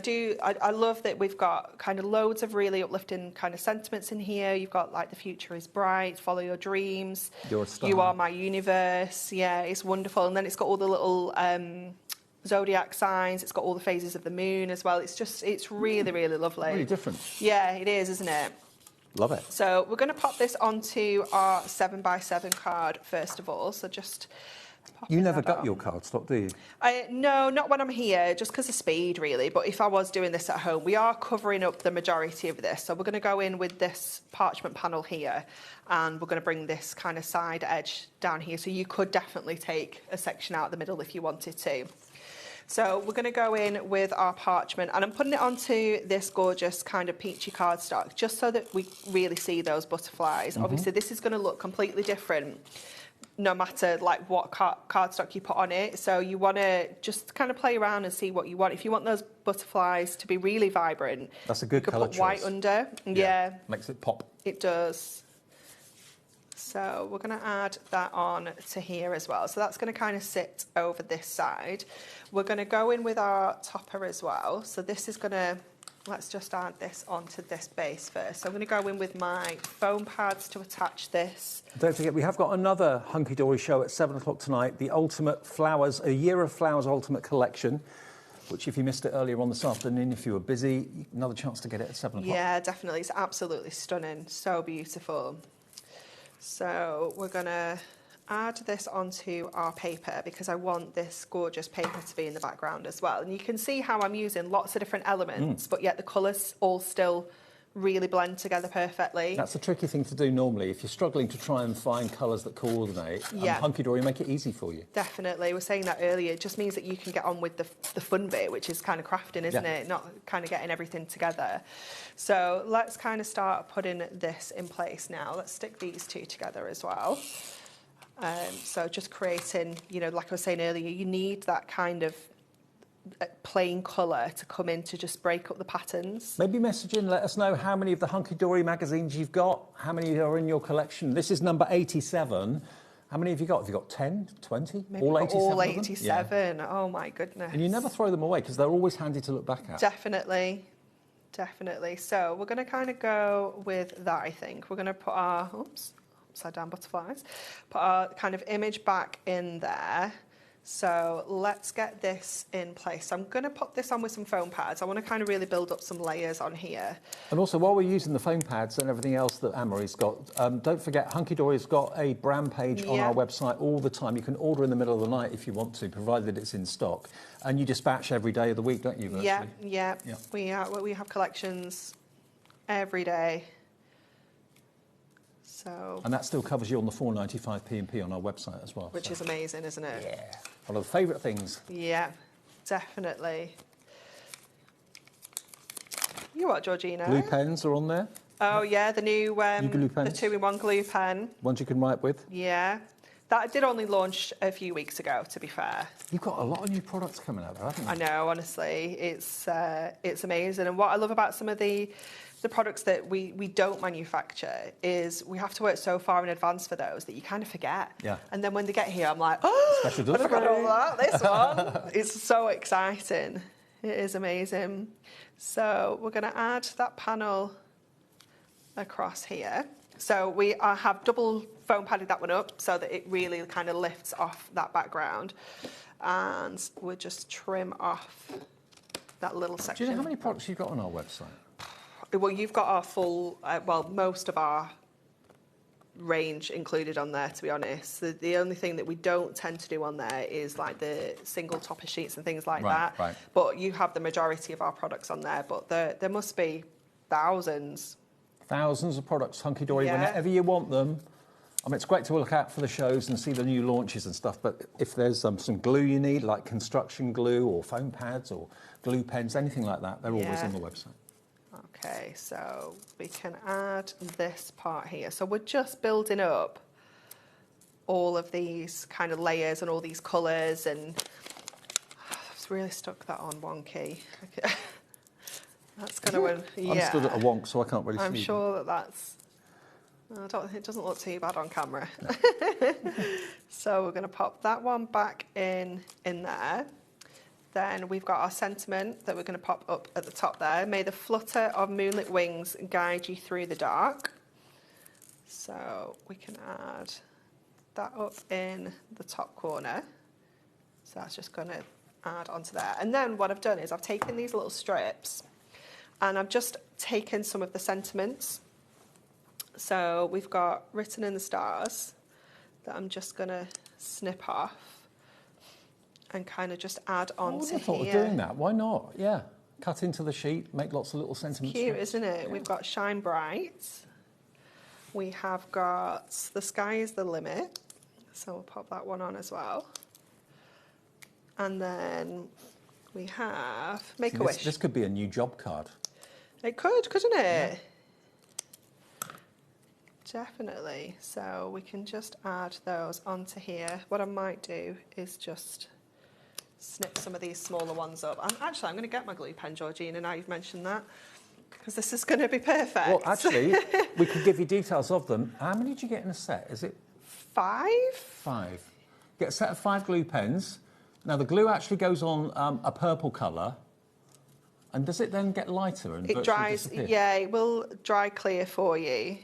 Speaker 9: I love that we've got kind of loads of really uplifting kind of sentiments in here. You've got like the future is bright, follow your dreams, you are my universe. Yeah, it's wonderful. And then it's got all the little zodiac signs. It's got all the phases of the moon as well. It's really, really lovely.
Speaker 17: Really different.
Speaker 9: Yeah, it is, isn't it?
Speaker 17: Love it.
Speaker 9: So we're going to pop this onto our 7x7 card first of all. So just
Speaker 17: you never gut your cardstock, do you?
Speaker 9: No, not when I'm here, just because of speed, really. But if I was doing this at home, we are covering up the majority of this. So we're going to go in with this parchment panel here, and we're going to bring this kind of side edge down here. So you could definitely take a section out the middle if you wanted to. So we're going to go in with our parchment, and I'm putting it onto this gorgeous kind of peachy cardstock, just so that we really see those butterflies. Obviously, this is going to look completely different no matter like what cardstock you put on it. So you want to just kind of play around and see what you want. If you want those butterflies to be really vibrant,
Speaker 17: that's a good colour choice.
Speaker 9: Put white under. Yeah.
Speaker 17: Makes it pop.
Speaker 9: It does. So we're going to add that on to here as well. So that's going to kind of sit over this side. We're going to go in with our topper as well. So this is going to, let's just add this onto this base first. So I'm going to go in with my foam pads to attach this.
Speaker 17: Don't forget, we have got another Hunkydory show at 7 o'clock tonight, the Ultimate Flowers, a Year of Flowers Ultimate Collection, which if you missed it earlier on this afternoon, if you were busy, another chance to get it at 7 o'clock.
Speaker 9: Yeah, definitely. It's absolutely stunning. So beautiful. So we're going to add this onto our paper because I want this gorgeous paper to be in the background as well. And you can see how I'm using lots of different elements, but yet the colours all still really blend together perfectly.
Speaker 17: That's a tricky thing to do normally. If you're struggling to try and find colours that coordinate, Hunkydory make it easy for you.
Speaker 9: Definitely. We were saying that earlier. It just means that you can get on with the fun bit, which is kind of crafting, isn't it? Not kind of getting everything together. So let's kind of start putting this in place now. Let's stick these two together as well. So just creating, you know, like I was saying earlier, you need that kind of plain colour to come in to just break up the patterns.
Speaker 17: Maybe message in, let us know how many of the Hunkydory magazines you've got, how many are in your collection. This is number 87. How many have you got? Have you got 10, 20?
Speaker 9: Maybe
Speaker 17: all 87?
Speaker 9: All 87. Yeah. Oh, my goodness.
Speaker 17: And you never throw them away because they're always handy to look back at.
Speaker 9: Definitely. So we're going to kind of go with that, I think. We're going to put our, upside down butterflies, put our kind of image back in there. So let's get this in place. So I'm going to pop this on with some foam pads. I want to kind of really build up some layers on here.
Speaker 17: And also, while we're using the foam pads and everything else that Anne-Marie's got, don't forget, Hunkydory's got a brand page on our website all the time. You can order in the middle of the night if you want to, provided it's in stock. And you dispatch every day of the week, don't you, virtually?
Speaker 9: Yeah. We have collections every day. So,
Speaker 17: and that still covers you on the £4.95 P&P on our website as well.
Speaker 9: Which is amazing, isn't it?
Speaker 17: Yeah. One of the favourite things.
Speaker 9: Yeah, definitely. You what, Georgina?
Speaker 17: Glue pens are on there.
Speaker 9: Oh, yeah, the new
Speaker 17: glue pens.
Speaker 9: the 2-in-1 glue pen.
Speaker 17: Ones you can write with.
Speaker 9: Yeah. That did only launch a few weeks ago, to be fair.
Speaker 17: You've got a lot of new products coming out there, haven't you?
Speaker 9: I know, honestly. It's amazing. And what I love about some of the products that we don't manufacture is we have to work so far in advance for those that you kind of forget.
Speaker 17: Yeah.
Speaker 9: And then when they get here, I'm like, oh, I forgot all that, this one. It's so exciting. It is amazing. So we're going to add that panel across here. So we have double foam padded that one up so that it really kind of lifts off that background. And we'll just trim off that little section.
Speaker 17: Do you know how many products you've got on our website?
Speaker 9: Well, you've got our full, most of our range included on there, to be honest. The only thing that we don't tend to do on there is like the single topper sheets and things like that.
Speaker 17: Right.
Speaker 9: But you have the majority of our products on there. But there must be thousands.
Speaker 17: Thousands of products, Hunkydory,
Speaker 9: Yeah.
Speaker 17: whenever you want them. I mean, it's great to look out for the shows and see the new launches and stuff, but if there's some glue you need, like construction glue or foam pads or glue pens, anything like that, they're always on the website.
Speaker 9: Okay, so we can add this part here. So we're just building up all of these kind of layers and all these colours, and I've really stuck that on wonky. That's going to,
Speaker 17: I'm stood at a wonk, so I can't really see.
Speaker 9: I'm sure that's, it doesn't look too bad on camera. No. So we're going to pop that one back in there. Then we've got our sentiment that we're going to pop up at the top there. May the flutter of moonlit wings guide you through the dark. So we can add that up in the top corner. So that's just going to add onto there. And then what I've done is I've taken these little strips and I've just taken some of the sentiments. So we've got written in the stars that I'm just going to snip off and kind of just add onto here.
Speaker 17: I thought of doing that. Why not? Yeah. Cut into the sheet, make lots of little sentiments.
Speaker 9: Cute, isn't it? Yeah. We've got Shine Bright. We have got The Sky is the Limit. So we'll pop that one on as well. And then we have Make a Wish.
Speaker 17: This could be a new job card.
Speaker 9: It could, couldn't it?
Speaker 17: Yeah.
Speaker 9: Definitely. So we can just add those onto here. What I might do is just snip some of these smaller ones up. I'm going to get my glue pen, Georgina, now you've mentioned that, because this is going to be perfect.
Speaker 17: Well, actually, we could give you details of them. How many did you get in a set? Is it
Speaker 9: 5?
Speaker 17: 5. Get a set of 5 glue pens. Now, the glue actually goes on a purple colour. And does it then get lighter and
Speaker 9: it dries?
Speaker 17: Disappear?
Speaker 9: Yeah, it will dry clear for you.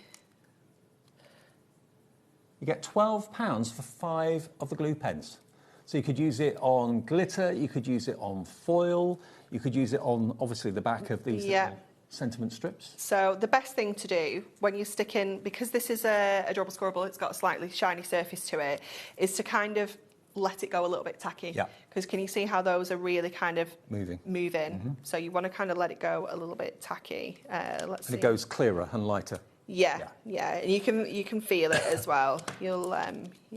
Speaker 17: You get £12 for 5 of the glue pens. So you could use it on glitter, you could use it on foil, you could use it on, obviously, the back of these little sentiment strips.
Speaker 9: So the best thing to do when you stick in, because this is a durable scorable, it's got a slightly shiny surface to it, is to kind of let it go a little bit tacky.
Speaker 17: Yeah.
Speaker 9: Because can you see how those are really kind of
Speaker 17: moving?
Speaker 9: Mm-hmm. So you want to kind of let it go a little bit tacky. Let's see.
Speaker 17: And it goes clearer and lighter.
Speaker 9: Yeah. And you can feel it as well. You'll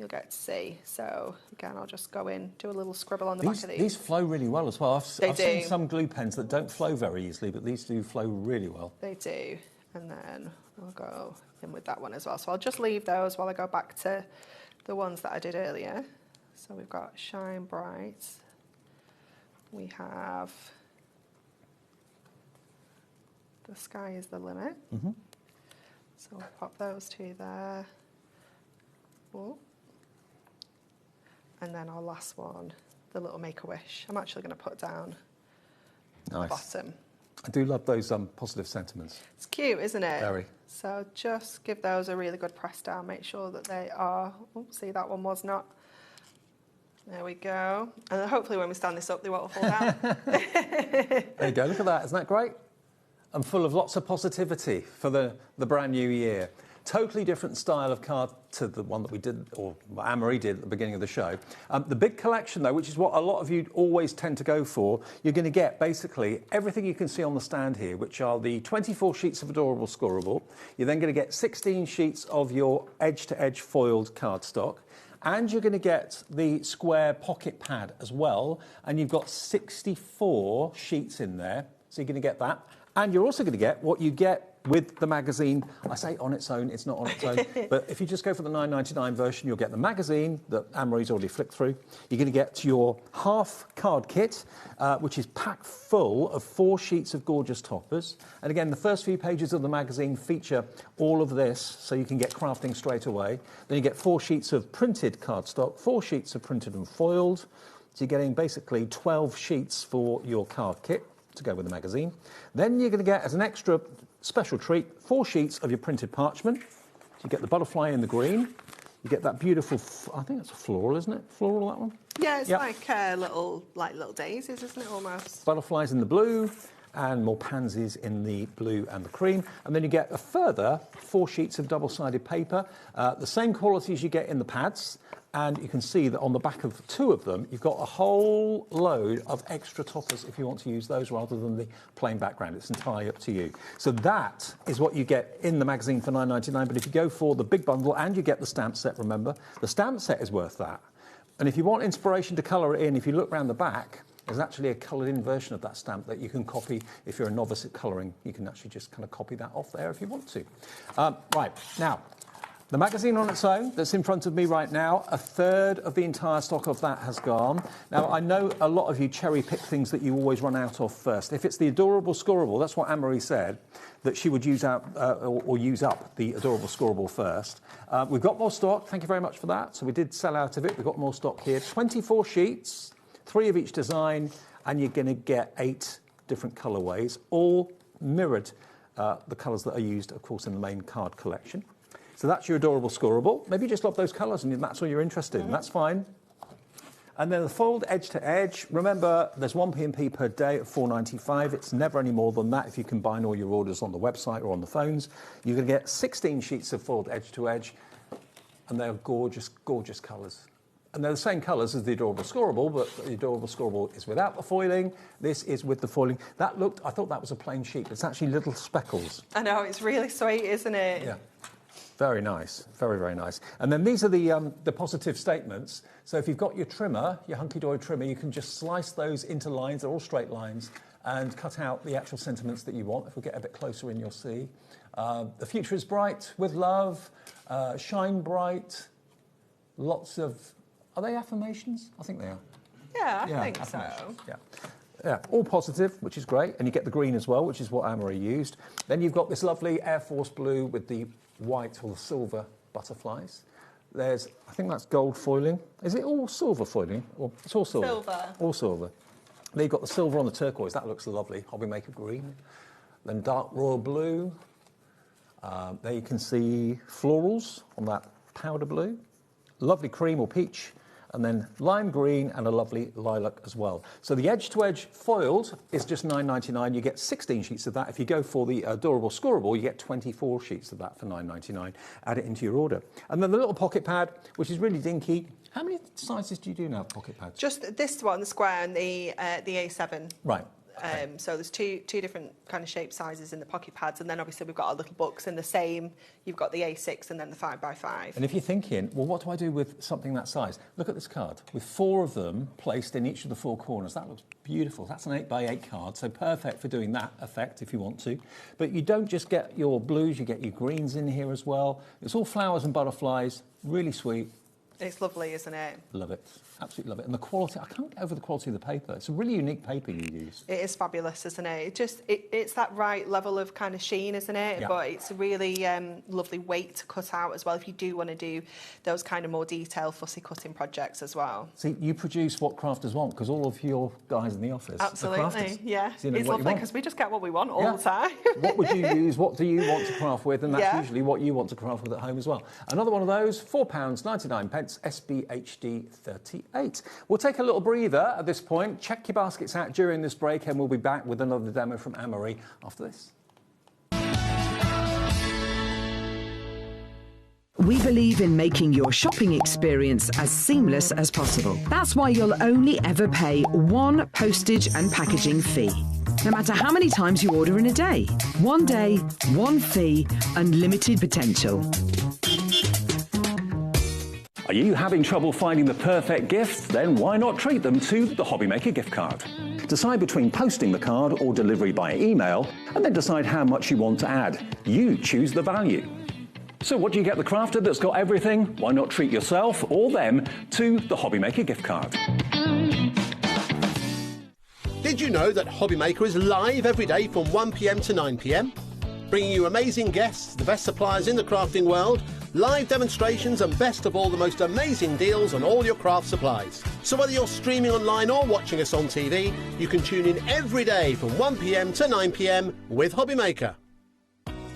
Speaker 9: get to see. So again, I'll just go in, do a little scribble on the back of these.
Speaker 17: These flow really well as well. I've seen some glue pens that don't flow very easily, but these do flow really well.
Speaker 9: They do. And then we'll go in with that one as well. So I'll just leave those while I go back to the ones that I did earlier. So we've got Shine Bright. we have the sky is the limit. So we'll pop those two there. Oh. And then our last one, the little Make-A-Wish. I'm actually going to put down the bottom.
Speaker 17: I do love those positive sentiments.
Speaker 9: It's cute, isn't it?
Speaker 17: Very.
Speaker 9: So just give those a really good press down. Make sure that they are... Oh, see, that one was not. There we go. And then hopefully when we stand this up, they won't fall down.
Speaker 17: There you go. Look at that. Isn't that great? And full of lots of positivity for the brand new year. Totally different style of card to the one that we did, or Anne-Marie did at the beginning of the show. The big collection, though, which is what a lot of you always tend to go for, you're going to get basically everything you can see on the stand here, which are the 24 sheets of adorable Scorable. You're then going to get 16 sheets of your edge-to-edge foiled cardstock. And you're going to get the square pocket pad as well. And you've got 64 sheets in there. So you're going to get that. And you're also going to get what you get with the magazine. I say on its own, it's not on its own. But if you just go for the $9.99 version, you'll get the magazine that Anne-Marie's already flicked through. You're going to get your half card kit, which is packed full of 4 sheets of gorgeous toppers. And again, the first few pages of the magazine feature all of this, so you can get crafting straight away. Then you get 4 sheets of printed cardstock, 4 sheets of printed and foiled. So you're getting basically 12 sheets for your card kit to go with the magazine. Then you're going to get, as an extra special treat, 4 sheets of your printed parchment. So you get the butterfly in the green. You get that beautiful, I think it's a floral, isn't it? Floral, that one?
Speaker 9: Yeah, it's like little daisies, isn't it, almost?
Speaker 17: Butterflies in the blue, and more pansies in the blue and the cream. And then you get a further 4 sheets of double-sided paper, the same quality as you get in the pads. And you can see that on the back of 2 of them, you've got a whole load of extra toppers if you want to use those rather than the plain background. It's entirely up to you. So that is what you get in the magazine for $9.99. But if you go for the big bundle and you get the stamp set, remember, the stamp set is worth that. And if you want inspiration to colour it in, if you look around the back, there's actually a coloured-in version of that stamp that you can copy. If you're a novice at colouring, you can actually just kind of copy that off there if you want to. Right, now, the magazine on its own, that's in front of me right now, 1/3 of the entire stock of that has gone. Now, I know a lot of you cherry-pick things that you always run out of first. If it's the adorable Scorable, that's what Anne-Marie said, that she would use out or use up the adorable Scorable first. We've got more stock. Thank you very much for that. So we did sell out of it. We've got more stock here. 24 sheets, 3 of each design, and you're going to get 8 different colourways, all mirrored the colours that are used, of course, in the main card collection. So that's your adorable Scorable. Maybe you just love those colours and that's all you're interested in. That's fine. And then the fold edge to edge. Remember, there's 1 P&P per day at $4.95. It's never any more than that if you combine all your orders on the website or on the phones. You're going to get 16 sheets of fold edge to edge, and they're gorgeous, gorgeous colours. And they're the same colours as the adorable Scorable, but the adorable Scorable is without the foiling. This is with the foiling. That looked, I thought that was a plain sheet. It's actually little speckles.
Speaker 9: I know, it's really sweet, isn't it?
Speaker 17: Yeah. Very nice, very, very nice. And then these are the positive statements. So if you've got your trimmer, your Hunkydory trimmer, you can just slice those into lines, they're all straight lines, and cut out the actual sentiments that you want. If we get a bit closer in, you'll see. The future is bright, with love, shine bright, lots of... Are they affirmations? I think they are.
Speaker 9: Yeah, I think so.
Speaker 17: Yeah. Yeah, all positive, which is great. And you get the green as well, which is what Anne-Marie used. Then you've got this lovely Air Force blue with the white or the silver butterflies. There's, I think that's gold foiling. Is it all silver foiling? Or it's all silver?
Speaker 9: Silver.
Speaker 17: All silver. Then you've got the silver on the turquoise. That looks lovely. HobbyMaker green. Then dark royal blue. There you can see florals on that powder blue. Lovely cream or peach. And then lime green and a lovely lilac as well. So the edge-to-edge foiled is just $9.99. You get 16 sheets of that. If you go for the adorable Scorable, you get 24 sheets of that for $9.99. Add it into your order. And then the little pocket pad, which is really dinky. How many sizes do you do now, pocket pads?
Speaker 9: Just this one, the square, and the A7.
Speaker 17: Right.
Speaker 9: So there's two different kind of shape sizes in the pocket pads, and then obviously we've got our little books in the same. You've got the A6 and then the 5x5.
Speaker 17: And if you're thinking, well, what do I do with something that size? Look at this card with 4 of them placed in each of the 4 corners. That looks beautiful. That's an 8x8 card, so perfect for doing that effect if you want to. But you don't just get your blues, you get your greens in here as well. It's all flowers and butterflies, really sweet.
Speaker 9: It's lovely, isn't it?
Speaker 17: Love it. Absolutely love it. And the quality, I can't get over the quality of the paper. It's a really unique paper you use.
Speaker 9: It is fabulous, isn't it? It's that right level of kind of sheen, isn't it? Yeah. But it's a really lovely weight to cut out as well if you do want to do those kind of more detailed, fussy cutting projects as well.
Speaker 17: See, you produce what crafters want, because all of your guys in the office
Speaker 9: absolutely, yeah.
Speaker 17: So you know
Speaker 9: it's lovely because we just get what we want all the time.
Speaker 17: What would you use? What do you want to craft with? And that's usually what you want to craft with at home as well. Another one of those, £4.99, SBHD 38. We'll take a little breather at this point. Check your baskets out during this break, and we'll be back with another demo from Anne-Marie after this.
Speaker 18: We believe in making your shopping experience as seamless as possible. That's why you'll only ever pay one postage and packaging fee. No matter how many times you order in a day. One day, one fee, unlimited potential.
Speaker 17: Are you having trouble finding the perfect gift? Then why not treat them to the HobbyMaker gift card? Decide between posting the card or delivery by email, and then decide how much you want to add. You choose the value. So what do you get the crafter that's got everything? Why not treat yourself or them to the HobbyMaker gift card?
Speaker 4: Did you know that HobbyMaker is live every day from 1 p.m. to 9 p.m? Bringing you amazing guests, the best suppliers in the crafting world, live demonstrations and best of all, the most amazing deals on all your craft supplies. So whether you're streaming online or watching us on TV, you can tune in every day from 1 p.m. to 9 p.m. with HobbyMaker.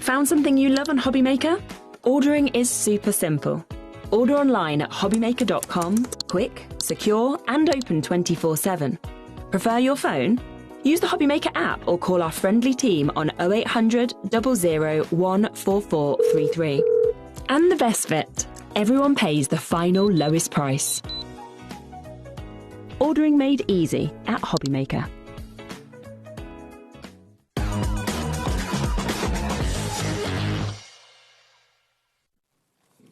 Speaker 16: Found something you love on HobbyMaker? Ordering is super simple. Order online at hobbymaker.com, quick, secure and open 24/7. Prefer your phone? Use the HobbyMaker app or call our friendly team on 0800 00 14433. And the best bit, everyone pays the final lowest price. Ordering made easy at HobbyMaker.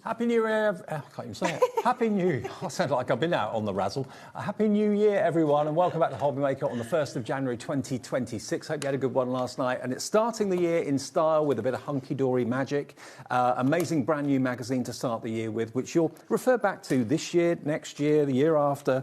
Speaker 17: Happy New Year, I can't even say it. Happy New, I sound like I've been out on the razzle. Happy New Year, everyone, and welcome back to HobbyMaker on the 1st of January 2026. Hope you had a good one last night. And it's starting the year in style with a bit of hunky-dory magic. Amazing brand new magazine to start the year with, which you'll refer back to this year, next year, the year after,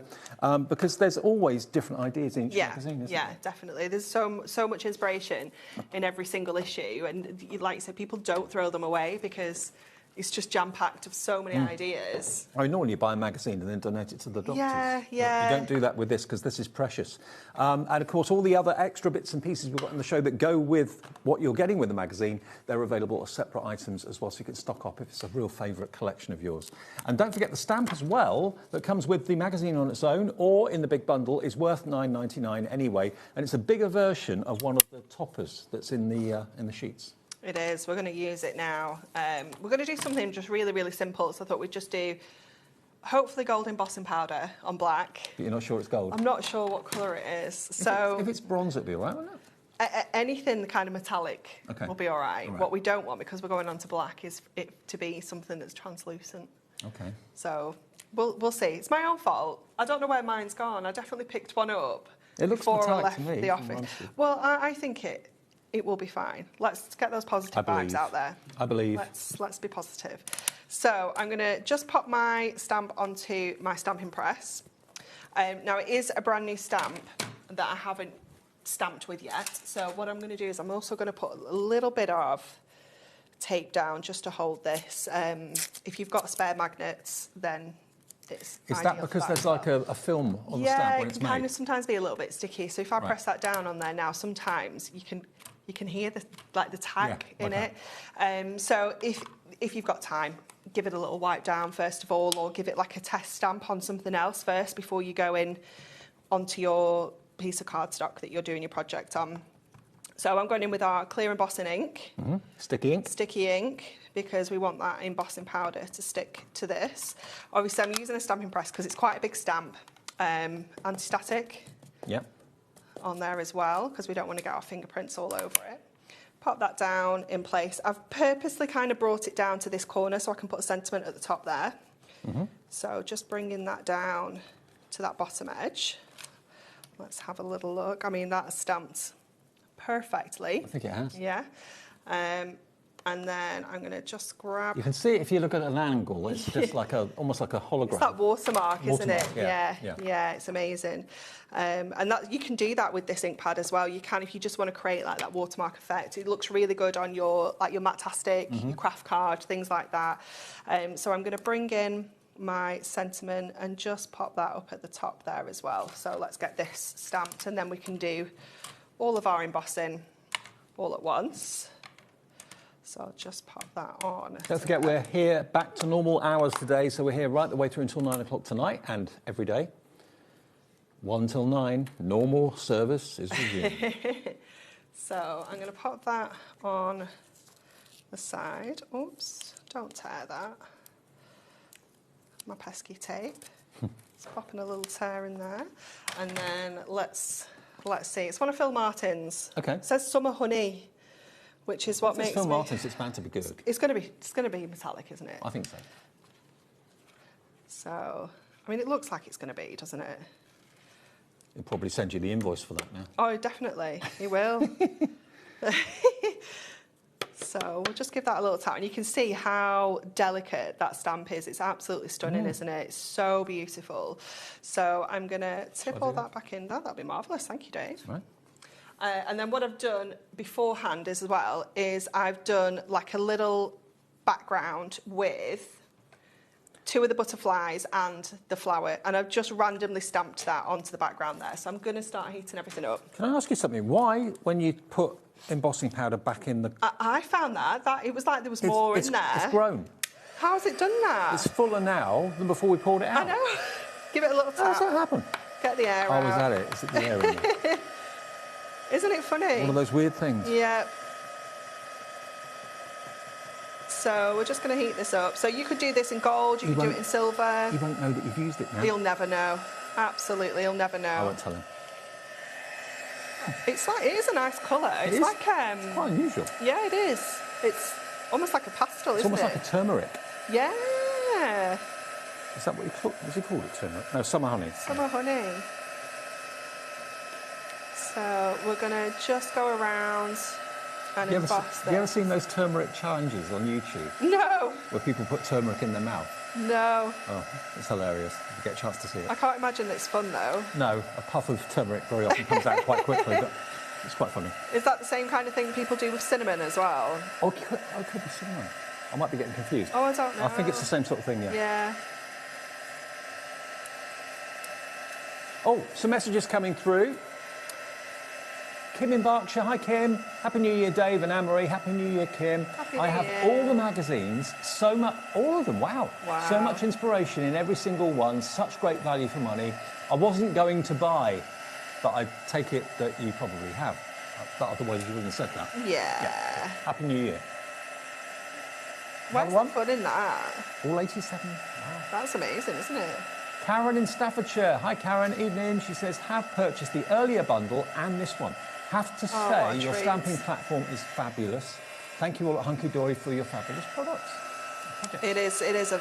Speaker 17: because there's always different ideas in each magazine, isn't there?
Speaker 9: Yeah, definitely. There's so much inspiration in every single issue. And like you said, people don't throw them away because it's just jam-packed of so many ideas.
Speaker 17: I mean, normally you buy a magazine and then donate it to the doctors.
Speaker 9: Yeah.
Speaker 17: You don't do that with this because this is precious. And of course, all the other extra bits and pieces we've got on the show that go with what you're getting with the magazine, they're available as separate items as well, so you can stock up if it's a real favourite collection of yours. And don't forget the stamp as well that comes with the magazine on its own or in the big bundle is worth $9.99 anyway, and it's a bigger version of one of the toppers that's in the sheets.
Speaker 9: It is. We're going to use it now. We're going to do something just really, really simple. So I thought we'd just do, hopefully, gold embossing powder on black.
Speaker 17: But you're not sure it's gold?
Speaker 9: I'm not sure what colour it is. So
Speaker 17: if it's bronze, it'll be all right, won't it?
Speaker 9: Anything kind of metallic will be all right. What we don't want, because we're going on to black, is it to be something that's translucent.
Speaker 17: Okay.
Speaker 9: So we'll see. It's my own fault. I don't know where mine's gone. I definitely picked one up before I left the office. Well, I think it will be fine. Let's get those positive vibes out there.
Speaker 17: I believe.
Speaker 9: Let's be positive. So I'm going to just pop my stamp onto my stamping press. Now it is a brand new stamp that I haven't stamped with yet. So what I'm going to do is I'm also going to put a little bit of tape down just to hold this. If you've got spare magnets, then it's
Speaker 17: Is that because there's like a film on the stamp when it's made? Yeah, it can
Speaker 9: kind of sometimes be a little bit sticky. So if I press that down on there now, sometimes you can hear the tag in it. So if you've got time, give it a little wipe down first of all, or give it like a test stamp on something else first before you go in onto your piece of cardstock that you're doing your project on. So I'm going in with our clear embossing ink.
Speaker 17: Mm-hmm. Sticky ink.
Speaker 9: Sticky ink, because we want that embossing powder to stick to this. Obviously, I'm using a stamping press because it's quite a big stamp. Anti-static.
Speaker 17: Yep.
Speaker 9: On there as well, because we don't want to get our fingerprints all over it. Pop that down in place. I've purposely kind of brought it down to this corner so I can put a sentiment at the top there. Mm-hmm. So just bringing that down to that bottom edge. Let's have a little look. I mean, that's stamped perfectly.
Speaker 17: I think it has.
Speaker 9: Yeah. And then I'm going to just grab...
Speaker 17: You can see it if you look at an angle. It's just like almost like a hologram.
Speaker 9: It's that watermark, isn't it?
Speaker 17: Yeah.
Speaker 9: It's amazing. And that you can do that with this ink pad as well. You can, if you just want to create like that watermark effect. It looks really good on your Matastic, your craft card, things like that. So I'm going to bring in my sentiment and just pop that up at the top there as well. So let's get this stamped, and then we can do all of our embossing all at once. So I'll just pop that on.
Speaker 17: Don't forget, we're here back to normal hours today, so we're here right the way through until 9 o'clock tonight and every day. 1 till 9, normal service is resumed.
Speaker 9: So I'm going to pop that on the side. Oops, don't tear that. My pesky tape. It's popping a little tear in there. And then let's see. It's one of Phil Martin's.
Speaker 17: Okay.
Speaker 9: It says Summer Honey, which is what makes
Speaker 17: Phil Martin's, it's bound to be good.
Speaker 9: It's going to be metallic, isn't it?
Speaker 17: I think so.
Speaker 9: So, I mean, it looks like it's going to be, doesn't it?
Speaker 17: He'll probably send you the invoice for that now.
Speaker 9: Oh, definitely. He will. So we'll just give that a little tap, and you can see how delicate that stamp is. It's absolutely stunning, isn't it? It's so beautiful. So I'm going to tip all that back in there. That'll be marvellous. Thank you, Dave.
Speaker 17: Right.
Speaker 9: And then what I've done beforehand as well is I've done like a little background with 2 of the butterflies and the flower, and I've just randomly stamped that onto the background there. So I'm going to start heating everything up.
Speaker 17: Can I ask you something? Why, when you put embossing powder back in the...
Speaker 9: I found that it was like there was more in there.
Speaker 17: It's grown.
Speaker 9: How has it done that?
Speaker 17: It's fuller now than before we poured it out.
Speaker 9: I know. Give it a little tap.
Speaker 17: How does that happen?
Speaker 9: Get the air out.
Speaker 17: Oh, is that it? Is it the air in there?
Speaker 9: Isn't it funny?
Speaker 17: One of those weird things.
Speaker 9: Yeah. So we're just going to heat this up. So you could do this in gold, you could do it in silver.
Speaker 17: You won't know that you've used it now.
Speaker 9: He'll never know. Absolutely, he'll never know.
Speaker 17: I won't tell him.
Speaker 9: It is a nice colour. It's like
Speaker 17: it's quite unusual.
Speaker 9: Yeah, it is. It's almost like a pastel, isn't it?
Speaker 17: It's almost like a turmeric.
Speaker 9: Yeah.
Speaker 17: Is that what he called it? Turmeric? No, summer honey.
Speaker 9: Summer honey. So we're going to just go around and emboss this.
Speaker 17: Have you ever seen those turmeric challenges on YouTube?
Speaker 9: No.
Speaker 17: Where people put turmeric in their mouth?
Speaker 9: No.
Speaker 17: Oh, it's hilarious. You get a chance to see it.
Speaker 9: I can't imagine that it's fun, though.
Speaker 17: No, a puff of turmeric very often comes out quite quickly, but it's quite funny.
Speaker 9: Is that the same kind of thing people do with cinnamon as well?
Speaker 17: Oh, it could be cinnamon. I might be getting confused.
Speaker 9: Oh, I don't know.
Speaker 17: I think it's the same sort of thing, yeah.
Speaker 9: Yeah.
Speaker 17: Oh, some messages coming through. Kim in Berkshire. Hi, Kim. Happy New Year, Dave and Anne-Marie. Happy New Year, Kim. I have all the magazines, so much, all of them, wow. So much inspiration in every single one, such great value for money. I wasn't going to buy, but I take it that you probably have. Otherwise you wouldn't have said that.
Speaker 9: Yeah.
Speaker 17: Happy New Year.
Speaker 9: Where's the fun in that?
Speaker 17: All 87. Wow.
Speaker 9: That's amazing, isn't it?
Speaker 17: Karen in Staffordshire. Hi, Karen. Evening. She says, have purchased the earlier bundle and this one. Have to say, your stamping platform is fabulous. Thank you all at Hunkydory for your fabulous products.
Speaker 9: It is a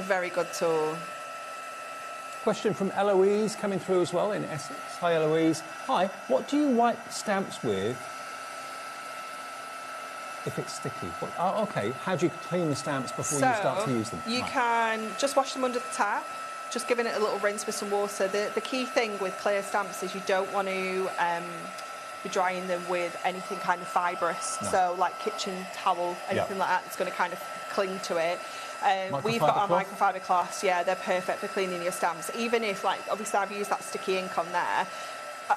Speaker 9: very good tool.
Speaker 17: Question from Eloise coming through as well in Essex. Hi, Eloise. Hi, what do you wipe stamps with if it's sticky? OK, how do you clean the stamps before you start to use them?
Speaker 9: You can just wash them under the tap, just giving it a little rinse with some water. The key thing with clear stamps is you don't want to be drying them with anything kind of fibrous. No. So like kitchen towel, anything like that, it's going to kind of cling to it. We've got our microfiber cloths, yeah, they're perfect for cleaning your stamps. Even if, like, obviously I've used that sticky ink on there,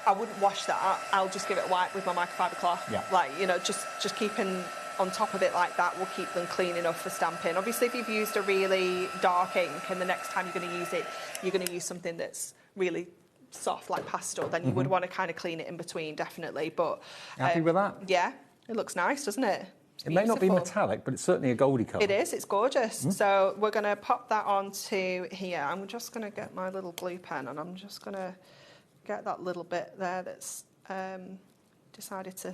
Speaker 9: I wouldn't wash that. I'll just give it a wipe with my microfiber cloth. Yeah. Like, you know, just keeping on top of it like that will keep them clean enough for stamping. Obviously, if you've used a really dark ink and the next time you're going to use it, you're going to use something that's really soft, like pastel, then you would want to kind of clean it in between, definitely. But
Speaker 17: happy with that?
Speaker 9: Yeah, it looks nice, doesn't it?
Speaker 17: It may not be metallic, but it's certainly a goldy colour.
Speaker 9: It is, it's gorgeous. So we're going to pop that onto here. I'm just going to get my little glue pen and I'm just going to get that little bit there that's decided to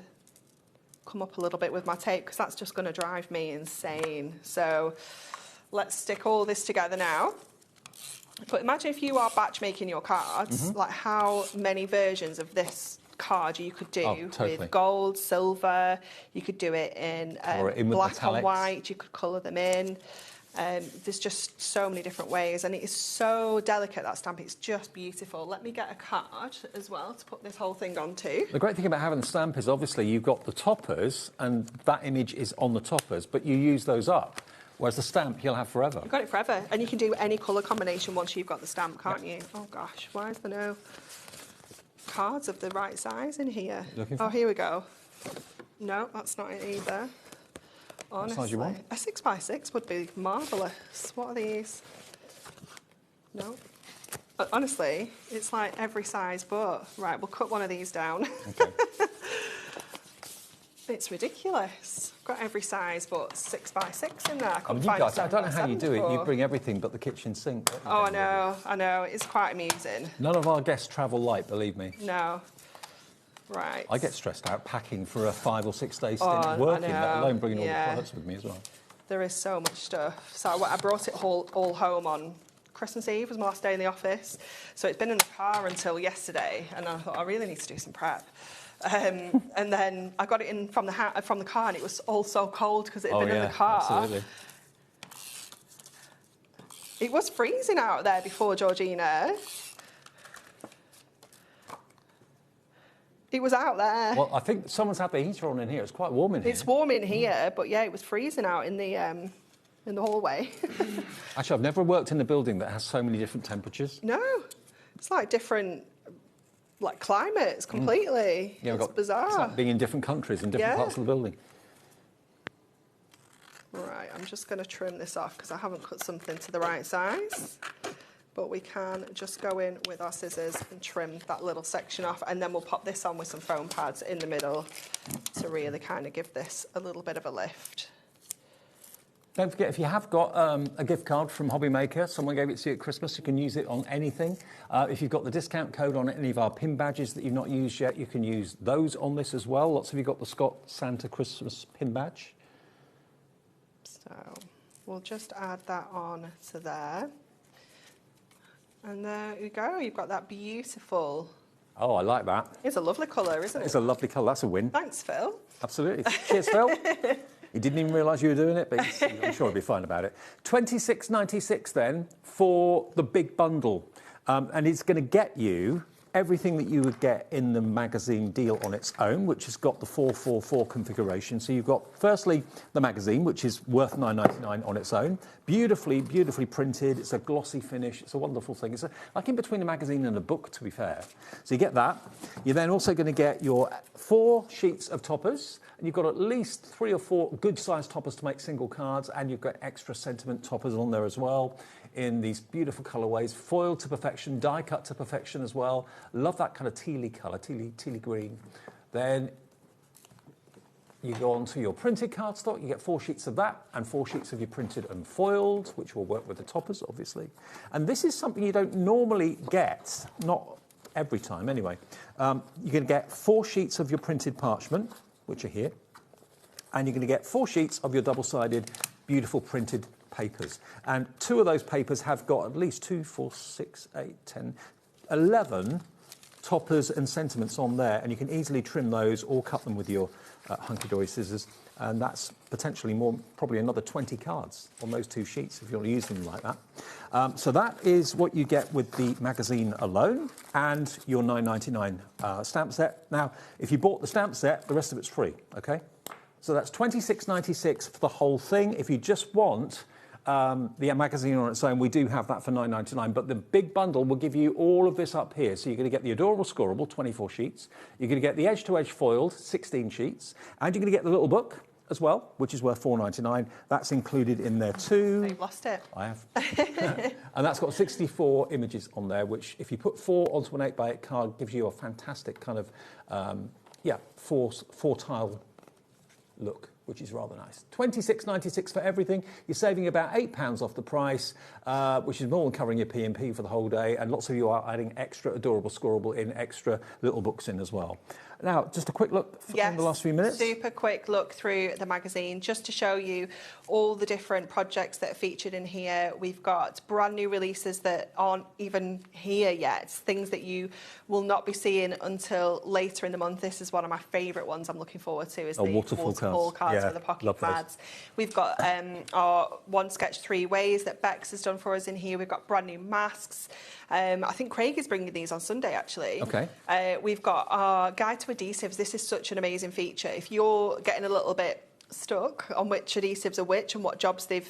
Speaker 9: come up a little bit with my tape, because that's just going to drive me insane. So let's stick all this together now. But imagine if you are batch making your cards, like how many versions of this card you could do
Speaker 17: totally.
Speaker 9: with gold, silver. You could do it in black and white. You could colour them in. There's just so many different ways, and it is so delicate, that stamp. It's just beautiful. Let me get a card as well to put this whole thing onto.
Speaker 17: The great thing about having the stamp is obviously you've got the toppers, and that image is on the toppers, but you use those up. Whereas the stamp you'll have forever.
Speaker 9: You've got it forever, and you can do any colour combination once you've got the stamp, can't you? Oh gosh, why is there no cards of the right size in here? Oh, here we go. No, that's not it either. Honestly, what size you want? A 6x6 would be marvellous. What are these? No. Honestly, it's like every size but. Right, we'll cut one of these down. Okay. It's ridiculous. Got every size but 6x6 in there. I
Speaker 17: don't know how you do it. You bring everything but the kitchen sink.
Speaker 9: Oh, I know. It's quite amusing.
Speaker 17: None of our guests travel light, believe me.
Speaker 9: No. Right.
Speaker 17: I get stressed out packing for a 5 or 6 day stint working, let alone bringing all the products with me as well.
Speaker 9: There is so much stuff. So I brought it all home on Christmas Eve, was my last day in the office. So it's been in the car until yesterday, and I thought I really need to do some prep. And then I got it in from the car, and it was all so cold because it had been in the car.
Speaker 17: Absolutely.
Speaker 9: It was freezing out there before, Georgina. It was out there.
Speaker 17: Well, I think someone's had the heater on in here. It's quite warm in here.
Speaker 9: It's warm in here, but yeah, it was freezing out in the hallway.
Speaker 17: Actually, I've never worked in a building that has so many different temperatures.
Speaker 9: No, it's like different, like climates completely.
Speaker 17: Yeah,
Speaker 9: it's bizarre.
Speaker 17: It's like being in different countries in different parts of the building.
Speaker 9: Right, I'm just going to trim this off because I haven't cut something to the right size. But we can just go in with our scissors and trim that little section off, and then we'll pop this on with some foam pads in the middle to really kind of give this a little bit of a lift.
Speaker 17: Don't forget, if you have got a gift card from HobbyMaker, someone gave it to you at Christmas, you can use it on anything. If you've got the discount code on any of our pin badges that you've not used yet, you can use those on this as well. Lots of you got the Scott Santa Christmas pin badge.
Speaker 9: So we'll just add that on to there. And there you go, you've got that beautiful...
Speaker 17: Oh, I like that.
Speaker 9: It's a lovely colour, isn't it?
Speaker 17: It's a lovely colour, that's a win.
Speaker 9: Thanks, Phil.
Speaker 17: Absolutely. Cheers, Phil. He didn't even realise you were doing it, but I'm sure he'll be fine about it. $26.96 then for the big bundle. And it's going to get you everything that you would get in the magazine deal on its own, which has got the 444 configuration. So you've got, firstly, the magazine, which is worth $9.99 on its own. Beautifully, beautifully printed. It's a glossy finish. It's a wonderful thing. It's like in between a magazine and a book, to be fair. So you get that. You're then also going to get your 4 sheets of toppers. And you've got at least 3 or 4 good-sized toppers to make single cards, and you've got extra sentiment toppers on there as well in these beautiful colourways, foiled to perfection, die cut to perfection as well. Love that kind of tealy colour, tealy green. Then you go on to your printed cardstock. You get 4 sheets of that and 4 sheets of your printed and foiled, which will work with the toppers, obviously. And this is something you don't normally get, not every time anyway. You're going to get 4 sheets of your printed parchment, which are here, and you're going to get 4 sheets of your double-sided, beautiful printed papers. And 2 of those papers have got at least 2, 4, 6, 8, 10, 11 toppers and sentiments on there, and you can easily trim those or cut them with your Hunkydory scissors, and that's potentially more, probably another 20 cards on those 2 sheets if you want to use them like that. So that is what you get with the magazine alone and your $9.99 stamp set. Now, if you bought the stamp set, the rest of it's free, okay? So that's $26.96 for the whole thing. If you just want the magazine on its own, we do have that for $9.99, but the big bundle will give you all of this up here. So you're going to get the adorable Scorable, 24 sheets. You're going to get the edge-to-edge foiled, 16 sheets. And you're going to get the little book as well, which is worth $4.99. That's included in there too.
Speaker 9: You've lost it.
Speaker 17: I have. And that's got 64 images on there, which if you put 4 onto an 8x8 card, gives you a fantastic kind of, four tile look, which is rather nice. $26.96 for everything. You're saving about £8 off the price, which is more than covering your P&P for the whole day, and lots of you are adding extra adorable Scorable in, extra little books in as well. Now, just a quick look in the last few minutes.
Speaker 9: Super quick look through the magazine just to show you all the different projects that are featured in here. We've got brand new releases that aren't even here yet, things that you will not be seeing until later in the month. This is one of my favourite ones I'm looking forward to, is the waterfall cards for the pocket pads. We've got our One Sketch 3 Ways that Bex has done for us in here. We've got brand new masks. I think Craig is bringing these on Sunday, actually.
Speaker 17: Okay.
Speaker 9: We've got our guide to adhesives. This is such an amazing feature. If you're getting a little bit stuck on which adhesives are which and what jobs they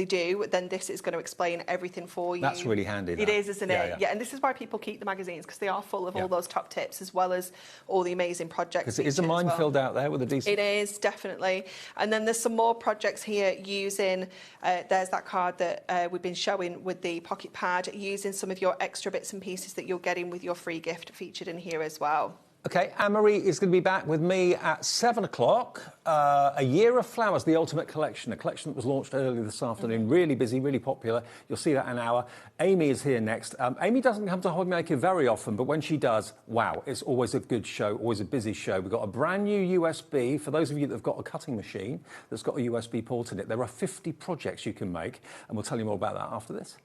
Speaker 9: do, then this is going to explain everything for you.
Speaker 17: That's really handy.
Speaker 9: It is, isn't it? Yeah, and this is why people keep the magazines, because they are full of all those top tips as well as all the amazing projects.
Speaker 17: Because it is a minefield out there with adhesive.
Speaker 9: It is, definitely. And then there's some more projects here using, there's that card that we've been showing with the pocket pad, using some of your extra bits and pieces that you're getting with your free gift featured in here as well.
Speaker 17: Okay, Anne-Marie is going to be back with me at 7 o'clock. A Year of Flowers, the Ultimate Collection, a collection that was launched earlier this afternoon. Really busy, really popular. You'll see that in an hour. Amy is here next. Amy doesn't come to HobbyMaker very often, but when she does, wow, it's always a good show, always a busy show. We've got a brand new USB. For those of you that have got a cutting machine that's got a USB port in it, there are 50 projects you can make, and we'll tell you more about that after this.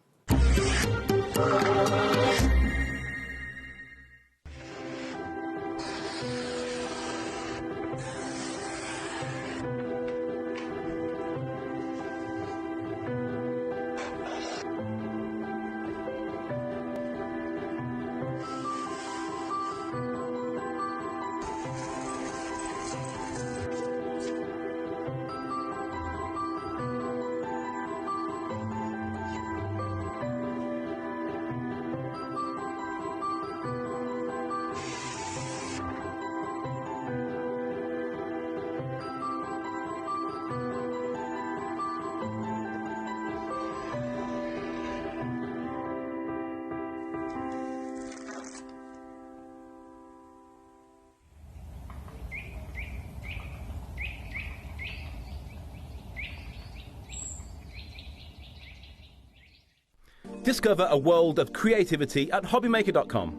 Speaker 5: Discover a world of creativity at HobbyMaker.com.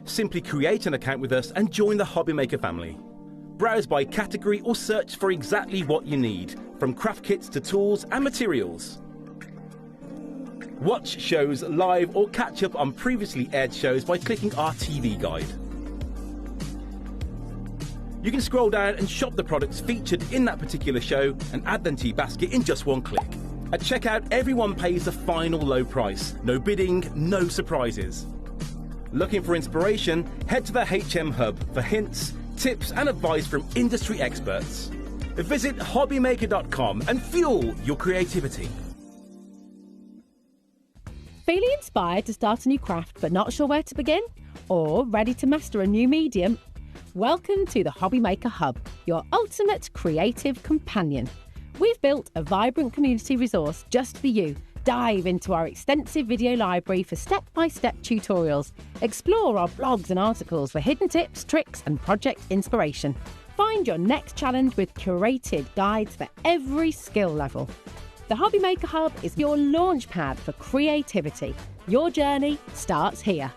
Speaker 5: Simply create an account with us and join the HobbyMaker family. Browse by category or search for exactly what you need, from craft kits to tools and materials. Watch shows live or catch up on previously aired shows by clicking our TV guide. You can scroll down and shop the products featured in that particular show and add them to your basket in just one click. At checkout, everyone pays the final low price. No bidding, no surprises. Looking for inspiration? Head to the HM Hub for hints, tips and advice from industry experts. Visit HobbyMaker.com and fuel your creativity.
Speaker 8: Feeling inspired to start a new craft but not sure where to begin? Or ready to master a new medium? Welcome to the HobbyMaker Hub, your ultimate creative companion. We've built a vibrant community resource just for you. Dive into our extensive video library for step-by-step tutorials. Explore our blogs and articles for hidden tips, tricks and project inspiration. Find your next challenge with curated guides for every skill level. The HobbyMaker Hub is your launch pad for creativity. Your journey starts here.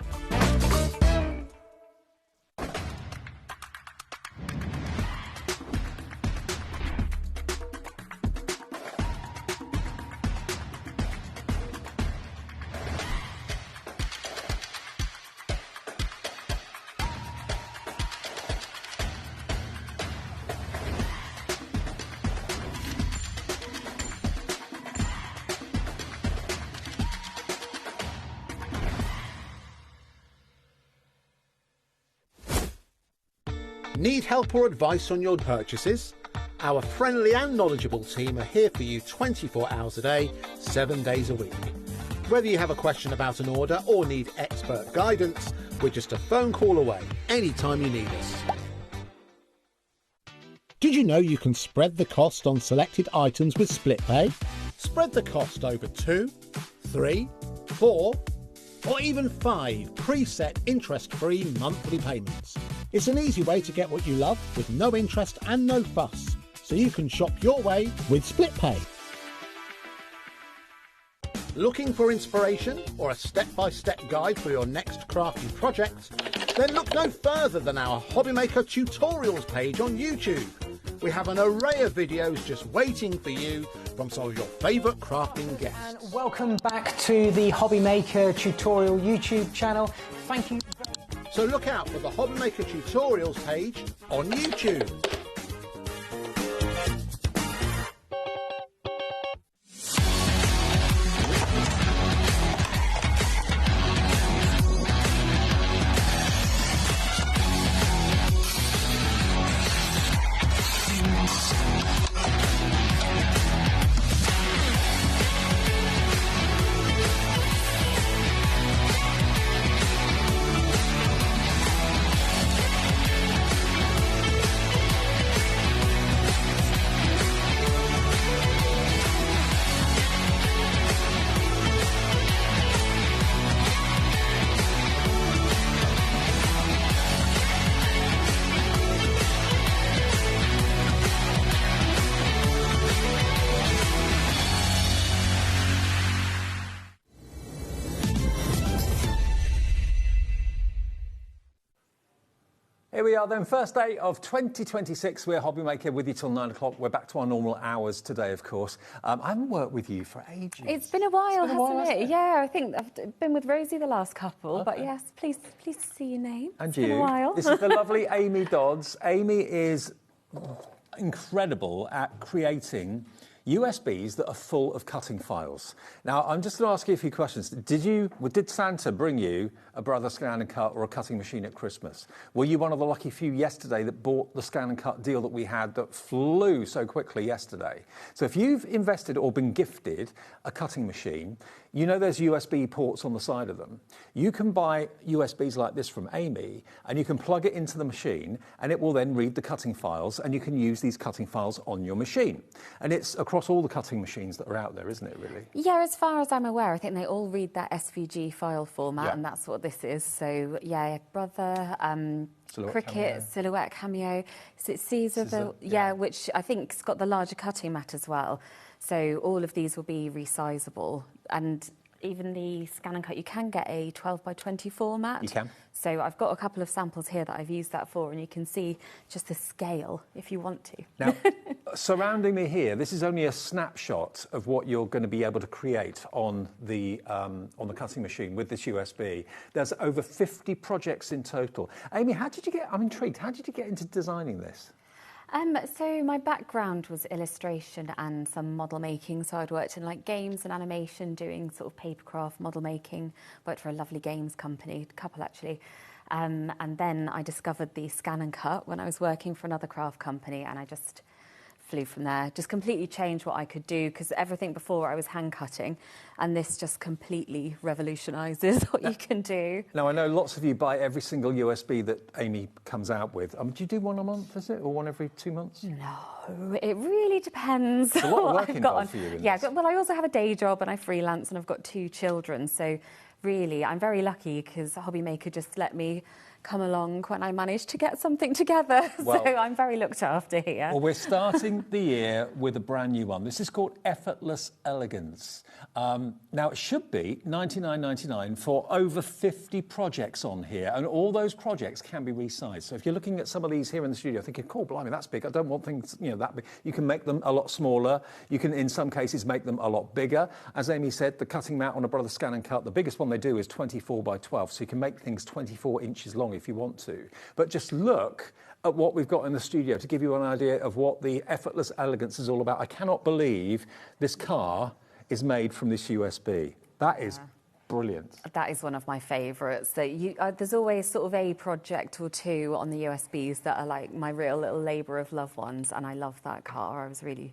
Speaker 4: Need help or advice on your purchases? Our friendly and knowledgeable team are here for you 24 hours a day, 7 days a week. Whether you have a question about an order or need expert guidance, we're just a phone call away anytime you need us. Did you know you can spread the cost on selected items with split pay? Spread the cost over 2, 3, 4 or even 5 preset interest-free monthly payments. It's an easy way to get what you love with no interest and no fuss, so you can shop your way with split pay. Looking for inspiration or a step-by-step guide for your next crafty project? Then look no further than our HobbyMaker tutorials page on YouTube. We have an array of videos just waiting for you from some of your favourite crafting guests.
Speaker 10: And welcome back to the HobbyMaker tutorial YouTube channel. Thank you.
Speaker 4: So look out for the HobbyMaker tutorials page on YouTube.
Speaker 17: Here we are then, first day of 2026. We're HobbyMaker with you till 9 o'clock. We're back to our normal hours today, of course. I haven't worked with you for ages.
Speaker 19: It's been a while, hasn't it? Yeah, I think I've been with Rosie the last couple, but yes, pleased to see your name.
Speaker 17: And
Speaker 19: it's
Speaker 17: you.
Speaker 19: Been a while.
Speaker 17: This is the lovely Amy Dodds. Amy is incredible at creating USBs that are full of cutting files. Now, I'm just going to ask you a few questions. Did Santa bring you a Brother Scan and Cut or a cutting machine at Christmas? Were you one of the lucky few yesterday that bought the Scan and Cut deal that we had that flew so quickly yesterday? So if you've invested or been gifted a cutting machine, you know there's USB ports on the side of them. You can buy USBs like this from Amy, and you can plug it into the machine, and it will then read the cutting files, and you can use these cutting files on your machine. And it's across all the cutting machines that are out there, isn't it, really?
Speaker 19: Yeah, as far as I'm aware, I think they all read that SVG file format, and that's what this is. So, yeah, Brother, Cricket, Silhouette Cameo, Caesar, which I think's got the larger cutting mat as well. So all of these will be resizable, and even the Scan and Cut, you can get a 12 by 20 format.
Speaker 17: You can.
Speaker 19: So I've got a couple of samples here that I've used that for, and you can see just the scale if you want to.
Speaker 17: Now, surrounding me here, this is only a snapshot of what you're going to be able to create on the cutting machine with this USB. There's over 50 projects in total. Amy, I'm intrigued, how did you get into designing this?
Speaker 19: So my background was illustration and some model making. So I'd worked in like games and animation, doing sort of papercraft model making. Worked for a lovely games company, a couple actually. And then I discovered the Scan and Cut when I was working for another craft company, and I just flew from there. Just completely changed what I could do, because everything before I was hand cutting, and this just completely revolutionises what you can do.
Speaker 17: Now, I know lots of you buy every single USB that Amy comes out with. Do you do one a month, is it, or one every 2 months?
Speaker 19: No, it really depends.
Speaker 17: So what work involved for you in this?
Speaker 19: Well, I also have a day job and I freelance, and I've got 2 children. So really, I'm very lucky because HobbyMaker just let me come along when I managed to get something together.
Speaker 17: Well,
Speaker 19: so I'm very looked after here.
Speaker 17: Well, we're starting the year with a brand new one. This is called Effortless Elegance. Now, it should be $99.99 for over 50 projects on here, and all those projects can be resized. So if you're looking at some of these here in the studio thinking, cool, blimey, that's big, I don't want things that big, you can make them a lot smaller. You can, in some cases, make them a lot bigger. As Amy said, the cutting mat on a Brother Scan and Cut, the biggest one they do is 24 by 12, so you can make things 24 inches long if you want to. But just look at what we've got in the studio to give you an idea of what the Effortless Elegance is all about. I cannot believe this car is made from this USB. That is brilliant.
Speaker 19: That is one of my favourites. So there's always sort of a project or two on the USBs that are like my real little labour of love ones, and I love that car. I was really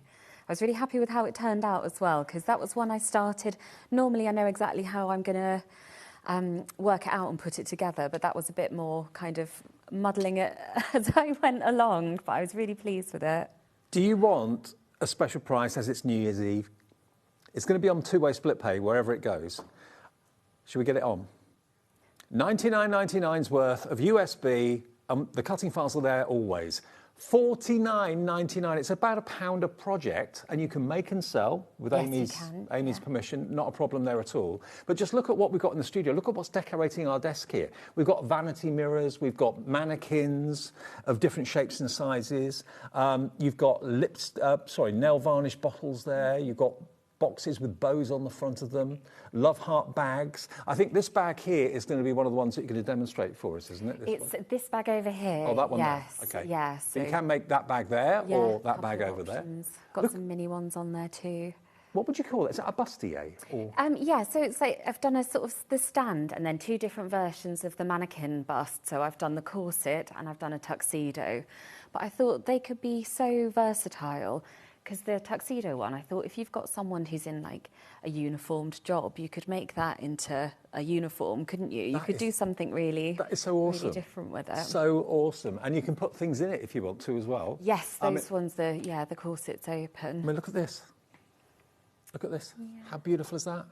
Speaker 19: happy with how it turned out as well, because that was one I started. Normally I know exactly how I'm going to work it out and put it together, but that was a bit more kind of muddling it as I went along, but I was really pleased with it.
Speaker 17: Do you want a special price as it's New Year's Eve? It's going to be on two-way split pay wherever it goes. Should we get it on? $99.99's worth of USB The cutting files are there always. $49.99. It's about £1 a project, and you can make and sell with Amy's permission. Not a problem there at all. But just look at what we've got in the studio. Look at what's decorating our desk here. We've got vanity mirrors. We've got mannequins of different shapes and sizes. You've got nail varnish bottles there. You've got boxes with bows on the front of them, love heart bags. I think this bag here is going to be one of the ones that you're going to demonstrate for us, isn't it?
Speaker 19: This bag over here.
Speaker 17: Oh, that one
Speaker 19: yes,
Speaker 17: there. Okay.
Speaker 19: Yes.
Speaker 17: So you can make that bag there or that bag over there.
Speaker 19: Got some mini ones on there too.
Speaker 17: What would you call it? Is it a bustier? Or?
Speaker 19: Yeah, so it's like I've done a sort of the stand and then 2 different versions of the mannequin bust. So I've done the corset and I've done a tuxedo. But I thought they could be so versatile. Because the tuxedo one, I thought if you've got someone who's in like a uniformed job, you could make that into a uniform, couldn't you? You could do something really,
Speaker 17: that is so awesome.
Speaker 19: Really different with it.
Speaker 17: So awesome. And you can put things in it if you want to as well.
Speaker 19: Yes, those ones, the corset's open.
Speaker 17: I mean, look at this. Look at this. Yeah. How beautiful is that?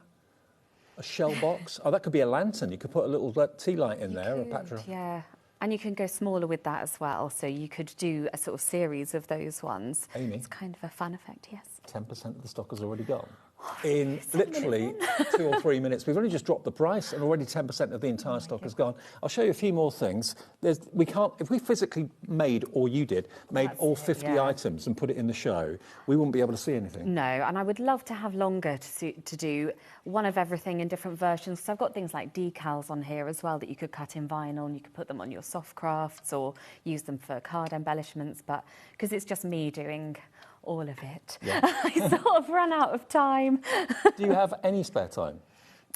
Speaker 17: A shell box. Oh, that could be a lantern. You could put a little tea light in there. Or a patch of...
Speaker 19: Yeah. And you can go smaller with that as well. So you could do a sort of series of those ones.
Speaker 17: Amy.
Speaker 19: It's kind of a fun effect, yes.
Speaker 17: 10% of the stock has already gone. In literally 2 or 3 minutes. We've only just dropped the price and already 10% of the entire stock has gone. I'll show you a few more things. If we physically made, or you did, all 50 items and put it in the show, we wouldn't be able to see anything.
Speaker 19: No, and I would love to have longer to do one of everything in different versions. So I've got things like decals on here as well that you could cut in vinyl and you could put them on your soft crafts or use them for card embellishments. But because it's just me doing all of it, I sort of run out of time.
Speaker 17: Do you have any spare time?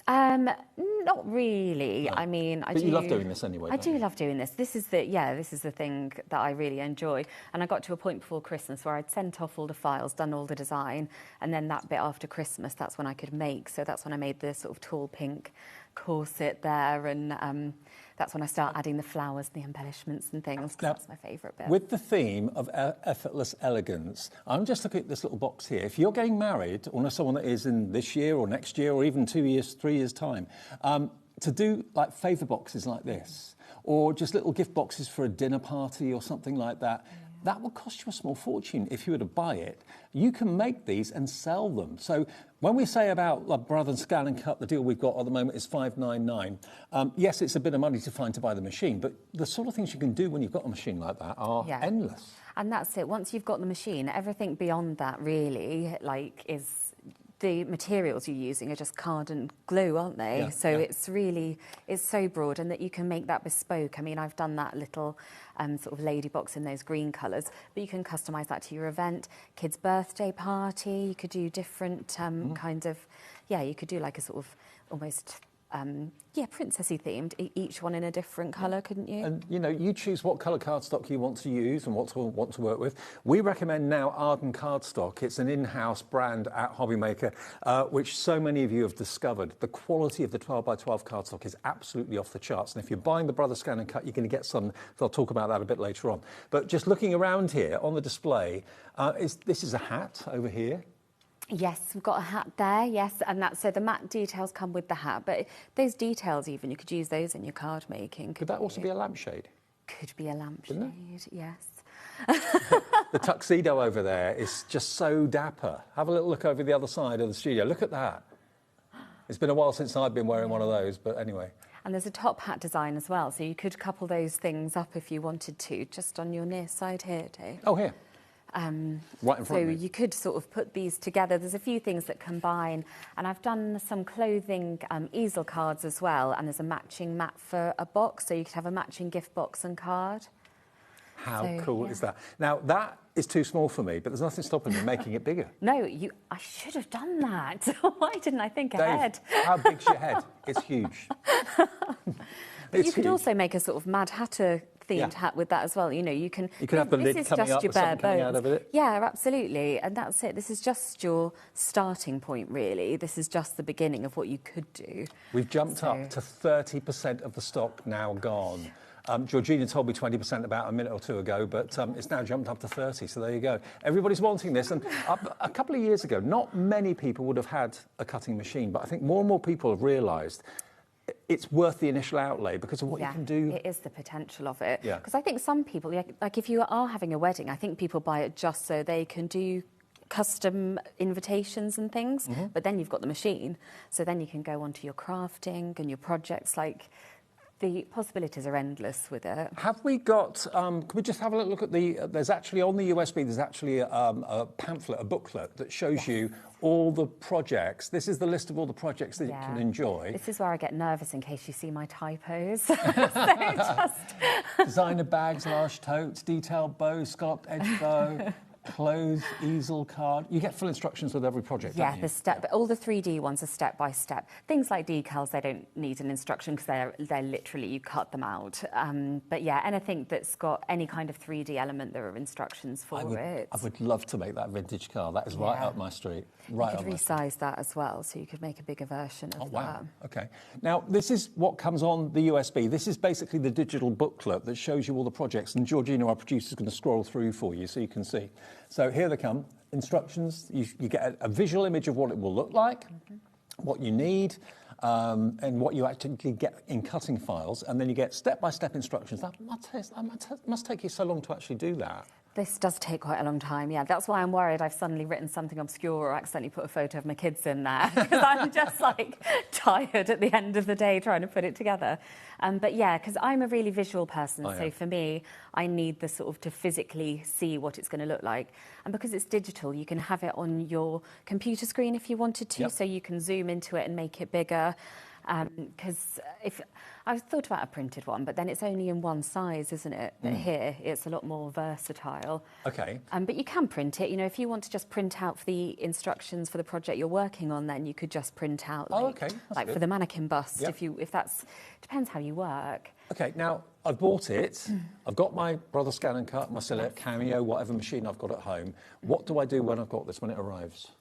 Speaker 19: Not really. No. I mean,
Speaker 17: but you love doing this anyway.
Speaker 19: I do love doing this. This is the thing that I really enjoy. And I got to a point before Christmas where I'd sent off all the files, done all the design, and then that bit after Christmas, that's when I could make. So that's when I made the sort of tall pink corset there, and that's when I start adding the flowers, the embellishments and things. Now, that's my favourite bit.
Speaker 17: With the theme of effortless elegance, I'm just looking at this little box here. If you're getting married, or know someone that is in this year or next year or even 2 years, 3 years' time, to do like favour boxes like this, or just little gift boxes for a dinner party or something like that, that will cost you a small fortune if you were to buy it. You can make these and sell them. So when we say about like Brother Scan and Cut, the deal we've got at the moment is $5.99. Yes, it's a bit of money to find to buy the machine, but the sort of things you can do when you've got a machine like that are endless.
Speaker 19: And that's it. Once you've got the machine, everything beyond that really is the materials you're using are just card and glue, aren't they? Yeah, so it's so broad, and that you can make that bespoke. I mean, I've done that little sort of lady box in those green colours, but you can customise that to your event, kid's birthday party. You could do different kind of, you could do like a sort of almost princessy themed, each one in a different colour, couldn't you?
Speaker 17: And, you know, you choose what colour cardstock you want to use and what to work with. We recommend now Arden Cardstock. It's an in-house brand at HobbyMaker, which so many of you have discovered. The quality of the 12x12 cardstock is absolutely off the charts. And if you're buying the Brother Scan and Cut, you're going to get some. I'll talk about that a bit later on. But just looking around here on the display, this is a hat over here.
Speaker 19: Yes, we've got a hat there, yes, and so the matte details come with the hat, but those details even, you could use those in your card making.
Speaker 17: Could that also be a lampshade?
Speaker 19: Could be a lampshade, yes.
Speaker 17: The tuxedo over there is just so dapper. Have a little look over the other side of the studio. Look at that. It's been a while since I've been wearing one of those, but anyway.
Speaker 19: And there's a top hat design as well, so you could couple those things up if you wanted to, just on your near side here, Dave.
Speaker 17: Oh, here. Right in front of me.
Speaker 19: So you could sort of put these together. There's a few things that combine, and I've done some clothing easel cards as well, and there's a matching mat for a box, so you could have a matching gift box and card.
Speaker 17: How cool is that? Now, that is too small for me, but there's nothing stopping me making it bigger.
Speaker 19: No, I should have done that. Why didn't I think ahead?
Speaker 17: How big's your head? It's huge.
Speaker 19: But you could also make a sort of Mad Hatter themed hat with that as well. You know, you can
Speaker 17: have the lid coming up with something coming out of it.
Speaker 19: Yeah, absolutely. And that's it. This is just your starting point, really. This is just the beginning of what you could do.
Speaker 17: We've jumped up to 30% of the stock now gone. Georgina told me 20% about a minute or two ago, but it's now jumped up to 30, so there you go. Everybody's wanting this, and a couple of years ago, not many people would have had a cutting machine, but I think more and more people have realised it's worth the initial outlay because of what you can do.
Speaker 19: It is the potential of it.
Speaker 17: Yeah.
Speaker 19: Because I think some people, like if you are having a wedding, I think people buy it just so they can do custom invitations and things, but then you've got the machine. So then you can go on to your crafting and your projects. Like, the possibilities are endless with it.
Speaker 17: Have we got, can we just have a look at there's actually on the USB, there's actually a pamphlet, a booklet that shows you all the projects. This is the list of all the projects that you can enjoy.
Speaker 19: This is where I get nervous in case you see my typos.
Speaker 17: Designer bags, large totes, detailed bow, scalloped edge bow, clothes, easel, card. You get full instructions with every project, don't you?
Speaker 19: But all the 3D ones are step by step. Things like decals, they don't need an instruction because they're literally, you cut them out. But yeah, anything that's got any kind of 3D element, there are instructions for it.
Speaker 17: I would love to make that vintage car. That is right up my street. Right
Speaker 19: you could resize that as well, so you could make a bigger version of that.
Speaker 17: Okay. Now, this is what comes on the USB. This is basically the digital booklet that shows you all the projects, and Georgina, our producer, is going to scroll through for you so you can see. So here they come, instructions. You get a visual image of what it will look like, what you need, and what you actually get in cutting files, and then you get step-by-step instructions. That must take you so long to actually do that.
Speaker 19: This does take quite a long time, yeah. That's why I'm worried I've suddenly written something obscure or accidentally put a photo of my kids in there, because I'm just like tired at the end of the day trying to put it together. But yeah, because I'm a really visual person, so for me, I need the sort of to physically see what it's going to look like. And because it's digital, you can have it on your computer screen if you wanted to, so you can zoom into it and make it bigger. Because if I've thought about a printed one, but then it's only in one size, isn't it? But here it's a lot more versatile.
Speaker 17: Okay.
Speaker 19: But you can print it. You know, if you want to just print out for the instructions for the project you're working on, then you could just print out. Like for the mannequin bust. If that's depends how you work.
Speaker 17: Okay. Now I've bought it. I've got my Brother Scan and Cut, my Select Cameo, whatever machine I've got at home. What do I do when I've got this when it arrives?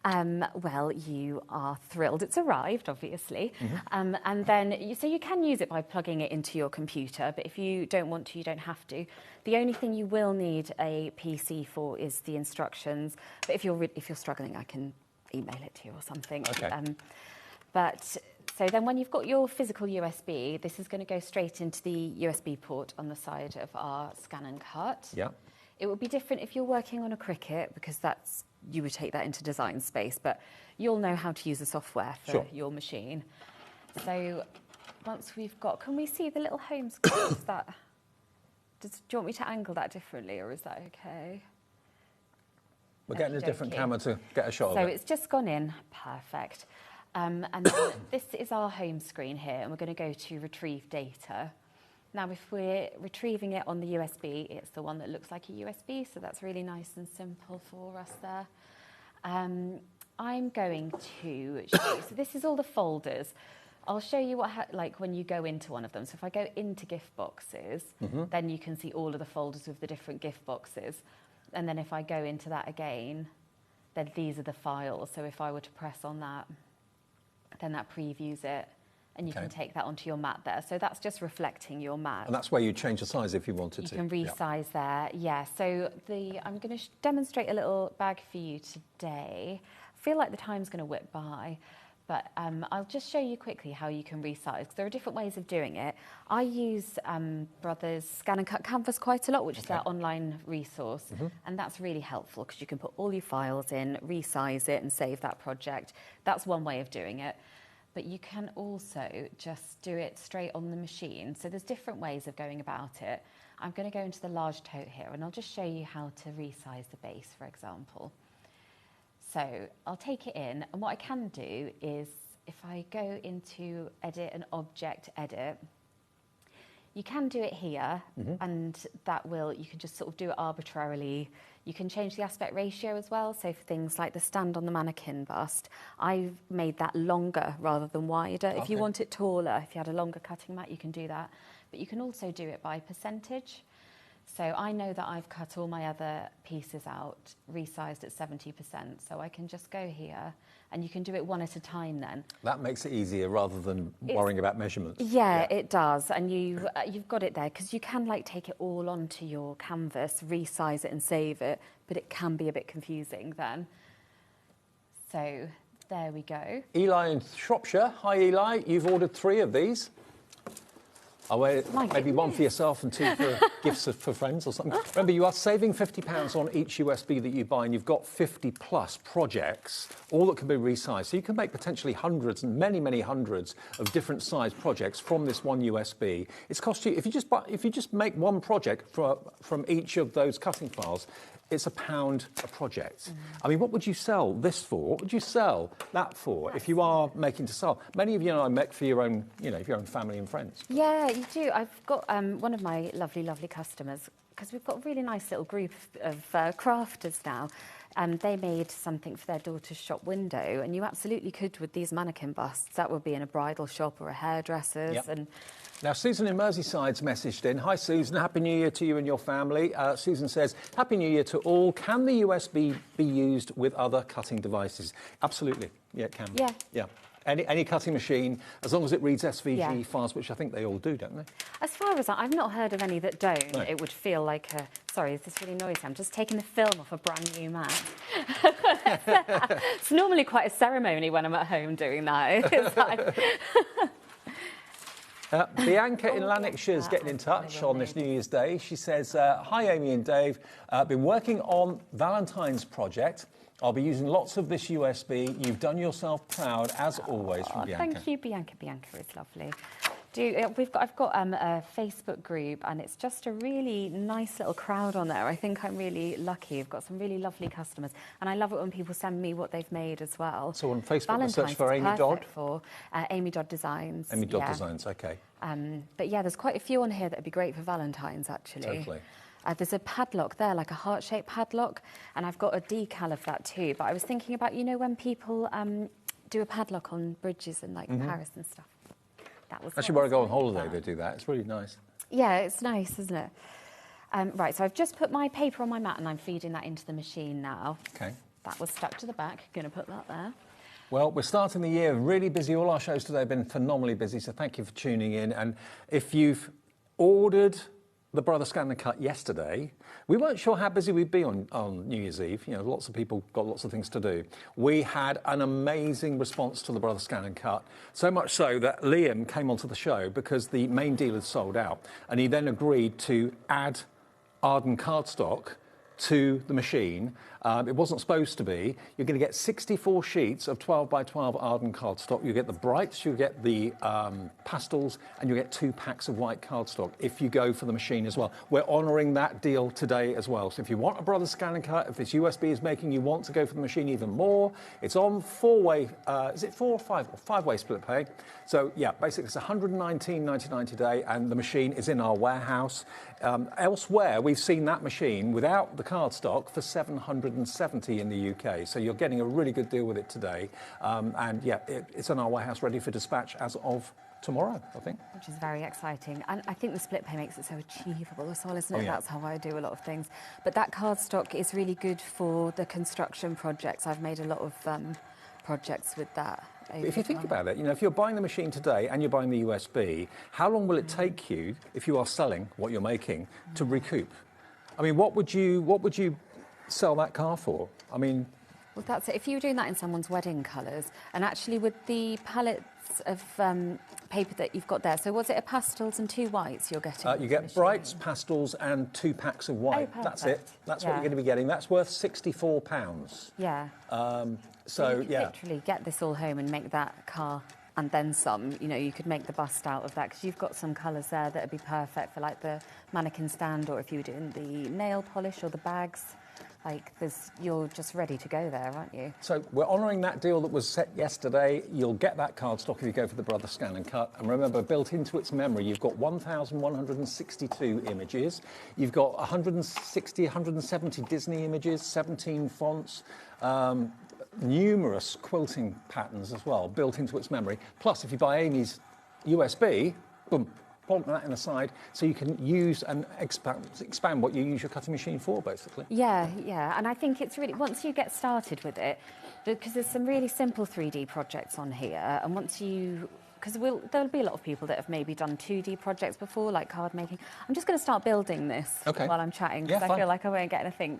Speaker 19: Well, you are thrilled it's arrived, obviously. And then, so you can use it by plugging it into your computer, but if you don't want to, you don't have to. The only thing you will need a PC for is the instructions. But if you're struggling, I can email it to you or something.
Speaker 17: Okay.
Speaker 19: So then when you've got your physical USB, this is going to go straight into the USB port on the side of our Scan and Cut.
Speaker 17: Yeah.
Speaker 19: It would be different if you're working on a Cricut, because you would take that into design space, but you'll know how to use the software for your machine. So once we've got, can we see the little home screen? Do you want me to angle that differently, or is that okay?
Speaker 17: We're getting a different camera to get a shot of it.
Speaker 19: So it's just gone in, perfect. And then this is our home screen here, and we're going to go to retrieve data. Now, if we're retrieving it on the USB, it's the one that looks like a USB, so that's really nice and simple for us there. I'm going to show you, so this is all the folders. I'll show you what, like when you go into one of them. So if I go into gift boxes, then you can see all of the folders with the different gift boxes. And then if I go into that again, then these are the files. So if I were to press on that, then that previews it. And you can take that onto your mat there. So that's just reflecting your mat.
Speaker 17: And that's where you change the size if you wanted to.
Speaker 19: You can resize there, yeah. So I'm going to demonstrate a little bag for you today. I feel like the time's going to whip by, but I'll just show you quickly how you can resize, because there are different ways of doing it. I use Brothers Scan and Cut Canvas quite a lot, which is their online resource, and that's really helpful because you can put all your files in, resize it and save that project. That's one way of doing it. But you can also just do it straight on the machine. So there's different ways of going about it. I'm going to go into the large tote here, and I'll just show you how to resize the base, for example. So I'll take it in, and what I can do is, if I go into Edit and Object Edit, you can do it here, and you can just sort of do it arbitrarily. You can change the aspect ratio as well. So for things like the stand on the mannequin bust, I've made that longer rather than wider. If you want it taller, if you had a longer cutting mat, you can do that. But you can also do it by percentage. So I know that I've cut all my other pieces out, resized at 70%. So I can just go here, and you can do it one at a time then.
Speaker 17: That makes it easier rather than worrying about measurements.
Speaker 19: Yeah, it does. And you've got it there, because you can take it all onto your canvas, resize it and save it, but it can be a bit confusing then. So There we go.
Speaker 17: Eli in Shropshire. Hi, Eli. You've ordered 3 of these. Maybe one for yourself and 2 for gifts for friends or something. Remember, you are saving £50 on each USB that you buy, and you've got 50 plus projects, all that can be resized. So you can make potentially hundreds and many, many hundreds of different size projects from this one USB. It's cost you, if you just make one project from each of those cutting files, it's £1 a project. I mean, what would you sell this for? What would you sell that for if you are making to sell? Many of you know I make for your own, for your own family and friends.
Speaker 19: Yeah, you do. I've got one of my lovely, lovely customers, because we've got a really nice little group of crafters now. They made something for their daughter's shop window, and you absolutely could with these mannequin busts. That would be in a bridal shop or a hairdresser's.
Speaker 17: Yep.
Speaker 19: And
Speaker 17: now, Susan in Merseyside's messaged in. Hi, Susan. Happy New Year to you and your family. Susan says, Happy New Year to all. Can the USB be used with other cutting devices? Absolutely. Yeah, it can.
Speaker 19: Yeah.
Speaker 17: Yeah. Any cutting machine, as long as it reads SVG files, which I think they all do, don't they?
Speaker 19: As far as I've not heard of any that don't.
Speaker 17: No.
Speaker 19: It would feel like a... Sorry, is this really noisy? I'm just taking the film off a brand new Mac. It's normally quite a ceremony when I'm at home doing that. It's like...
Speaker 17: Bianca in Lanarkshire is getting in touch on this New Year's Day. She says, Hi, Amy and Dave. Been working on Valentine's project. I'll be using lots of this USB. You've done yourself proud, as always, from Bianca.
Speaker 19: Thank you, Bianca. Bianca is lovely. I've got a Facebook group, and it's just a really nice little crowd on there. I think I'm really lucky. I've got some really lovely customers, and I love it when people send me what they've made as well.
Speaker 17: So on Facebook, search for Amy Dodd?
Speaker 19: For Amy Dodd Designs.
Speaker 17: Amy Dodd Designs, OK.
Speaker 19: But yeah, there's quite a few on here that would be great for Valentine's, actually.
Speaker 17: Totally.
Speaker 19: There's a padlock there, like a heart-shaped padlock, and I've got a decal of that too. But I was thinking about, when people do a padlock on bridges in Paris and stuff. That was
Speaker 17: actually where I go on holiday, they do that. It's really nice.
Speaker 19: Yeah, it's nice, isn't it? Right, so I've just put my paper on my mat and I'm feeding that into the machine now.
Speaker 17: OK.
Speaker 19: That was stuck to the back. Going to put that there.
Speaker 17: Well, we're starting the year really busy. All our shows today have been phenomenally busy, so thank you for tuning in. And if you've ordered the Brother Scan and Cut yesterday, we weren't sure how busy we'd be on New Year's Eve. Lots of people got lots of things to do. We had an amazing response to the Brother Scan and Cut, so much so that Liam came onto the show because the main deal had sold out, and he then agreed to add Arden cardstock to the machine. It wasn't supposed to be. You're going to get 64 sheets of 12 by 12 Arden cardstock. You get the brights, you get the pastels, and you get 2 packs of white cardstock if you go for the machine as well. We're honouring that deal today as well. So if you want a Brother Scan and Cut, if this USB is making you want to go for the machine even more, it's on 4-way, is it 4 or 5? Or 5-way split pay. So yeah, basically it's $119.99 today, and the machine is in our warehouse. Elsewhere, we've seen that machine without the cardstock for $770 in the UK. So you're getting a really good deal with it today. And yeah, it's in our warehouse ready for dispatch as of tomorrow, I think.
Speaker 19: Which is very exciting. And I think the split pay makes it so achievable as well, isn't it?
Speaker 17: Oh, yeah.
Speaker 19: That's how I do a lot of things. But that cardstock is really good for the construction projects. I've made a lot of projects with that.
Speaker 17: If you think about it, if you're buying the machine today and you're buying the USB, how long will it take you, if you are selling what you're making, to recoup? I mean, what would you sell that car for? I mean...
Speaker 19: Well, that's it. If you were doing that in someone's wedding colours, and actually with the palettes of paper that you've got there, so was it a pastels and 2 whites you're getting?
Speaker 17: You get brights, pastels and 2 packs of white.
Speaker 19: Oh,
Speaker 17: that's it. That's what you're going to be getting. That's worth £64.
Speaker 19: Yeah.
Speaker 17: So
Speaker 19: you could literally get this all home and make that car and then some. You could make the bust out of that, because you've got some colours there that would be perfect for like the mannequin stand, or if you were doing the nail polish or the bags. You're just ready to go there, aren't you?
Speaker 17: So we're honouring that deal that was set yesterday. You'll get that cardstock if you go for the Brother Scan and Cut. And remember, built into its memory, you've got 1,162 images. You've got 170 Disney images, 17 fonts, numerous quilting patterns as well, built into its memory. Plus, if you buy Amy's USB, boom, plonk that in the side, so you can use and expand what you use your cutting machine for, basically.
Speaker 19: Yeah, and I think it's really, once you get started with it, because there's some really simple 3D projects on here, and once you, because there'll be a lot of people that have maybe done 2D projects before, like card making. I'm just going to start building this while I'm chatting, because I feel like I won't get anything.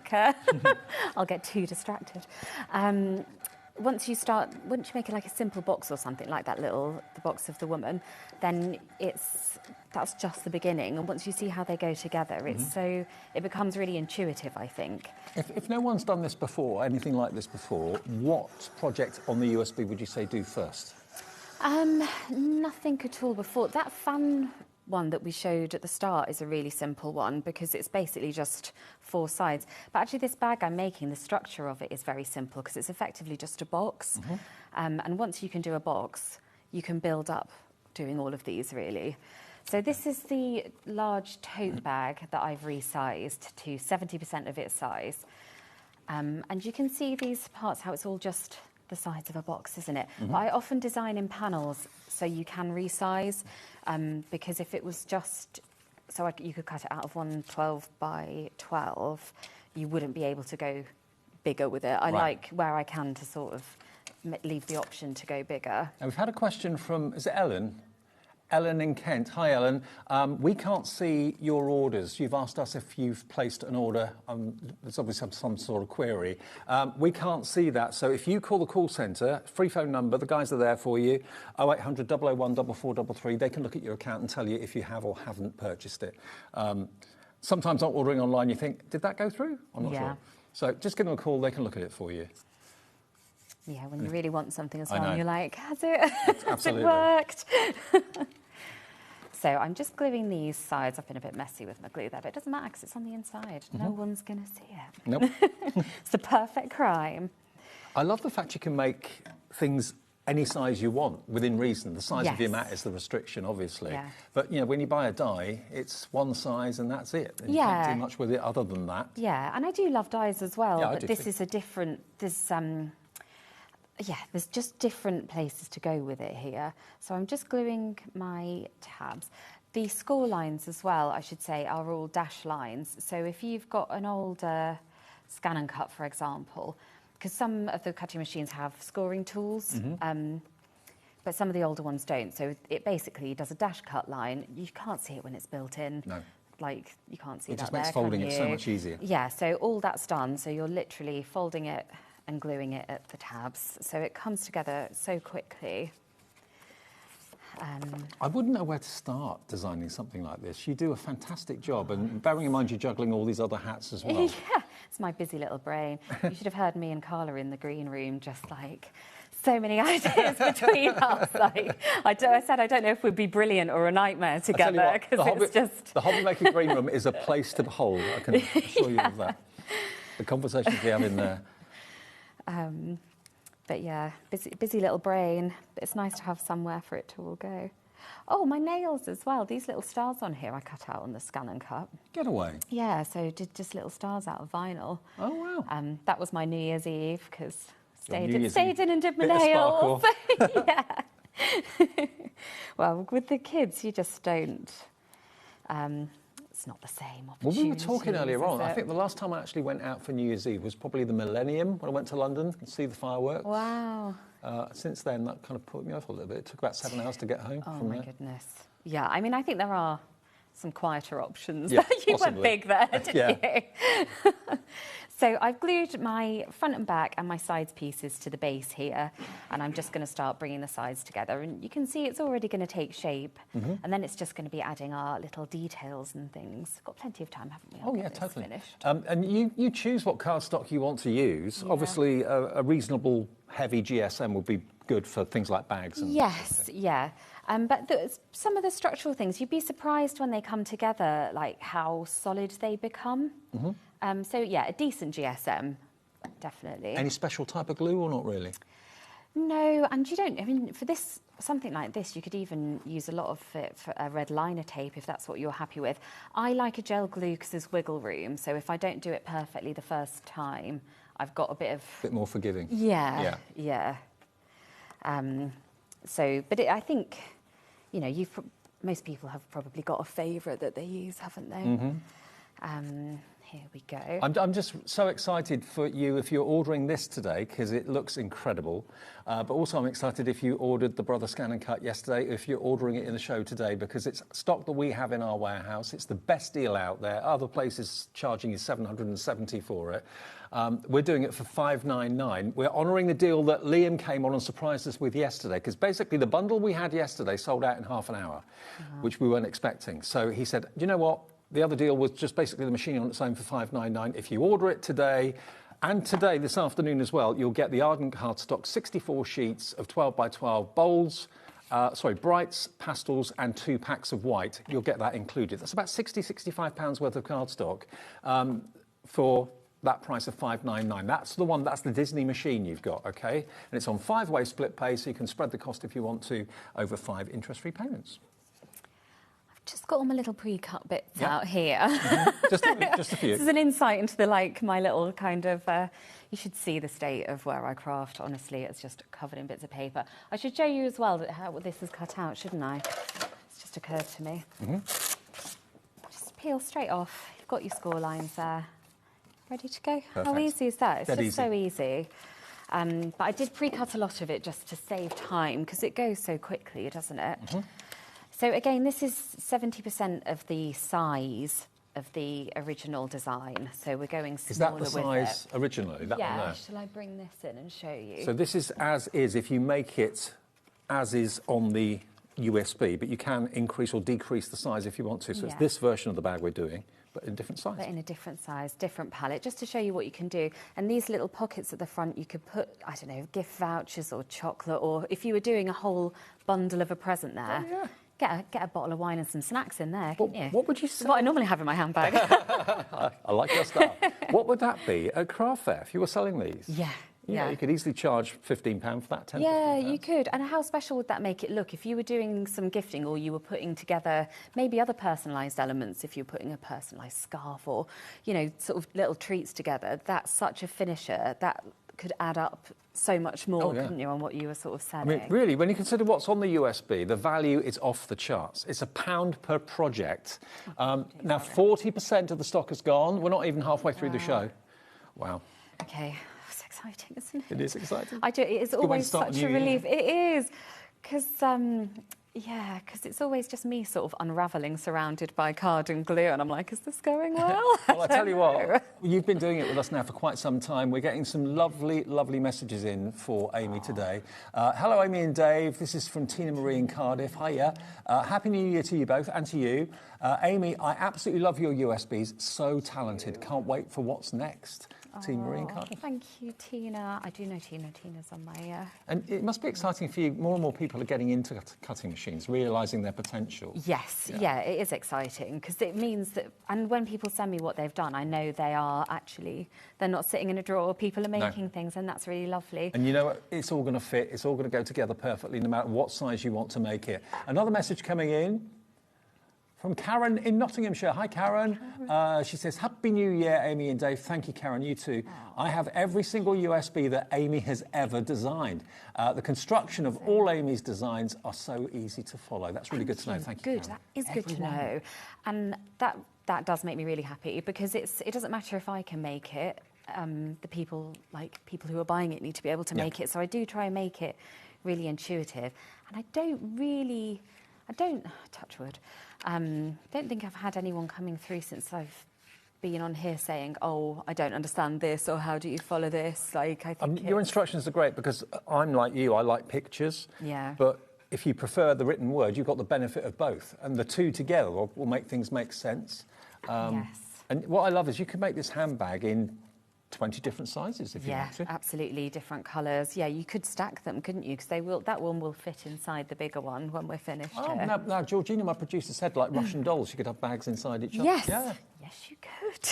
Speaker 19: I'll get too distracted. once you make it like a simple box or something like that the box of the woman, then that's just the beginning. And once you see how they go together, it becomes really intuitive, I think.
Speaker 17: If no one's done this before, anything like this before, what project on the USB would you say do first?
Speaker 19: Nothing at all before. That fan one that we showed at the start is a really simple one because it's basically just 4 sides. But actually this bag I'm making, the structure of it is very simple because it's effectively just a box. And once you can do a box, you can build up doing all of these really. So this is the large tote bag that I've resized to 70% of its size. And you can see these parts, how it's all just the sides of a box, isn't it? But I often design in panels so you can resize, because if it was just, you could cut it out of 112 by 12, you wouldn't be able to go bigger with it. I like where I can to sort of leave the option to go bigger.
Speaker 17: Now we've had a question from, is it Ellen? Ellen in Kent. Hi, Ellen. We can't see your orders. You've asked us if you've placed an order. There's obviously some sort of query. We can't see that. So if you call the call centre, free phone number, the guys are there for you, 0800 001 4433. They can look at your account and tell you if you have or haven't purchased it. Sometimes not ordering online, you think, did that go through? I'm not sure. So just give them a call. They can look at it for you.
Speaker 19: Yeah, when you really want something as well, you're like, has it
Speaker 17: Absolutely.
Speaker 19: worked? So I'm just gluing these sides. I've been a bit messy with my glue there, but it doesn't matter because it's on the inside. No one's going to see it.
Speaker 17: Nope.
Speaker 19: It's the perfect crime.
Speaker 17: I love the fact you can make things any size you want within reason. The size of your mat is the restriction, obviously. Yeah. But, when you buy a die, it's one size and that's it. And you can't do much with it other than that.
Speaker 19: Yeah, and I do love dies as well, but this is a different... there's just different places to go with it here. So I'm just gluing my tabs. The score lines as well, I should say, are all dash lines. So if you've got an older scan and cut, for example, because some of the cutting machines have scoring tools, but some of the older ones don't. So it basically does a dash cut line. You can't see it when it's built in. No. Like, you can't see that there,
Speaker 17: It just makes folding it so much easier.
Speaker 19: Yeah, so all that's done. So you're literally folding it and gluing it at the tabs. So it comes together so quickly.
Speaker 17: I wouldn't know where to start designing something like this. You do a fantastic job, and bearing in mind you're juggling all these other hats as well.
Speaker 19: Yeah, it's my busy little brain. You should have heard me and Carla in the green room, just like so many ideas between us. Like, I said I don't know if we'd be brilliant or a nightmare together, because it's just...
Speaker 17: The HobbyMaker green room is a place to behold, I can assure you of that. The conversations we have in there.
Speaker 19: But yeah, busy little brain. But it's nice to have somewhere for it to all go. Oh, my nails as well. These little stars on here I cut out on the scan and cut.
Speaker 17: Get away.
Speaker 19: Yeah, so did just little stars out of vinyl.
Speaker 17: Oh, wow.
Speaker 19: That was my New Year's Eve, because stayed in and did my nails. Yeah. Well, with the kids, you just don't... it's not the same opportunity.
Speaker 17: Well, we were talking earlier on. I think the last time I actually went out for New Year's Eve was probably the Millennium, when I went to London and see the fireworks.
Speaker 19: Wow.
Speaker 17: Since then, that kind of put me off a little bit. It took about 7 hours to get home from there.
Speaker 19: Oh, my goodness. Yeah, I mean, I think there are some quieter options.
Speaker 17: Yeah,
Speaker 19: you
Speaker 17: possibly.
Speaker 19: went big there, didn't you? So I've glued my front and back and my sides pieces to the base here, and I'm just going to start bringing the sides together. And you can see it's already going to take shape, and then it's just going to be adding our little details and things. Got plenty of time, haven't we?
Speaker 17: Oh, yeah, totally. And you choose what cardstock you want to use. Yeah. Obviously, a reasonable heavy GSM would be good for things like bags. And
Speaker 19: yes, yeah. But some of the structural things, you'd be surprised when they come together, like how solid they become. So, yeah, a decent GSM, definitely.
Speaker 17: Any special type of glue or not really?
Speaker 19: No, and you don't, I mean, for this, something like this, you could even use a lot of it for a red liner tape if that's what you're happy with. I like a gel glue because there's wiggle room, so if I don't do it perfectly the first time, I've got a bit
Speaker 17: more forgiving.
Speaker 19: Yeah. But I think, most people have probably got a favourite that they use, haven't they? Here we go.
Speaker 17: I'm just so excited for you if you're ordering this today, because it looks incredible. But also I'm excited if you ordered the Brother Scan and Cut yesterday, if you're ordering it in the show today, because it's stock that we have in our warehouse. It's the best deal out there. Other places charging you $770 for it. We're doing it for $599. We're honouring the deal that Liam came on and surprised us with yesterday, because basically the bundle we had yesterday sold out in half an hour, which we weren't expecting. So he said, you know what? The other deal was just basically the machine on its own for $599. If you order it today, and today, this afternoon as well, you'll get the Ardent cardstock 64 sheets of 12 by 12 bowls, brights, pastels, and 2 packs of white. You'll get that included. That's about £60–65 worth of cardstock for that price of $599. That's the one, that's the Disney machine you've got, okay? And it's on 5-way split pay, so you can spread the cost if you want to over 5 interest-free payments.
Speaker 19: Just got all my little pre-cut bits out here.
Speaker 17: Just a few.
Speaker 19: This is an insight into my little kind of, you should see the state of where I craft, honestly. It's just covered in bits of paper. I should show you as well how this is cut out, shouldn't I? It's just occurred to me. Just peel straight off. You've got your score lines there. Ready to go?
Speaker 17: Perfect.
Speaker 19: How easy is that? It's
Speaker 17: Dead
Speaker 19: just
Speaker 17: easy.
Speaker 19: so easy. But I did pre-cut a lot of it just to save time, because it goes so quickly, doesn't it? So again, this is 70% of the size of the original design. So we're going smaller with it.
Speaker 17: Is that the size originally, that one there?
Speaker 19: Shall I bring this in and show you?
Speaker 17: So this is as is if you make it as is on the USB, but you can increase or decrease the size if you want to. So it's this version of the bag we're doing, but in a different size.
Speaker 19: But in a different size, different palette, just to show you what you can do. And these little pockets at the front, you could put, I don't know, gift vouchers or chocolate, or if you were doing a whole bundle of a present there.
Speaker 17: Oh, yeah.
Speaker 19: Get a bottle of wine and some snacks in there, couldn't you?
Speaker 17: What would you say?
Speaker 19: What I normally have in my handbag.
Speaker 17: I like your style. What would that be at craft fair if you were selling these?
Speaker 19: Yeah.
Speaker 17: You could easily charge £15 for that, £10.
Speaker 19: Yeah, you could. And how special would that make it look if you were doing some gifting, or you were putting together maybe other personalised elements, if you're putting a personalised scarf or, you know, sort of little treats together? That's such a finisher. That could add up so much more, couldn't you, on what you were sort of selling?
Speaker 17: I mean, really, when you consider what's on the USB, the value is off the charts. It's £1 per project. Now, 40% of the stock is gone. We're not even halfway through the show. Wow.
Speaker 19: Okay. It's exciting, isn't it?
Speaker 17: It is exciting.
Speaker 19: It is always such a relief. It is, because it's always just me sort of unravelling, surrounded by card and glue, and I'm like, is this going well?
Speaker 17: Well, I tell you what, you've been doing it with us now for quite some time. We're getting some lovely, lovely messages in for Amy today. Hello, Amy and Dave. This is from Tina Marie in Cardiff. Hiya. Happy New Year to you both and to you. Amy, I absolutely love your USBs. So talented. Can't wait for what's next. Tina Marie in Cardiff.
Speaker 19: Thank you, Tina. I do know Tina. Tina's on my...
Speaker 17: And it must be exciting for you. More and more people are getting into cutting machines, realising their potential.
Speaker 19: Yes, yeah, it is exciting, because it means that... And when people send me what they've done, I know they are actually... They're not sitting in a drawer. People are making things, and that's really lovely.
Speaker 17: And you know what? It's all going to fit. It's all going to go together perfectly, no matter what size you want to make it. Another message coming in from Karen in Nottinghamshire. Hi, Karen. She says, Happy New Year, Amy and Dave. Thank you, Karen. You too. I have every single USB that Amy has ever designed. The construction of all Amy's designs are so easy to follow. That's really good to know. Thank you,
Speaker 19: Good.
Speaker 17: Karen.
Speaker 19: That is good to know. And that does make me really happy, because it doesn't matter if I can make it. The people who are buying it need to be able to make it. So I do try and make it really intuitive. And I don't, touch wood, don't think I've had anyone coming through since I've been on here saying, oh, I don't understand this, or how do you follow this? Like, I think
Speaker 17: your instructions are great, because I'm like you, I like pictures.
Speaker 19: Yeah.
Speaker 17: But if you prefer the written word, you've got the benefit of both. And the two together will make things make sense.
Speaker 19: Yes.
Speaker 17: And what I love is you can make this handbag in 20 different sizes if you want to.
Speaker 19: Yeah, absolutely, different colours. Yeah, you could stack them, couldn't you? Because that one will fit inside the bigger one when we're finished.
Speaker 17: Oh,
Speaker 19: here.
Speaker 17: now, Georgina, my producer, said like Russian dolls, you could have bags inside each other.
Speaker 19: Yes.
Speaker 17: Yeah.
Speaker 19: Yes, you could.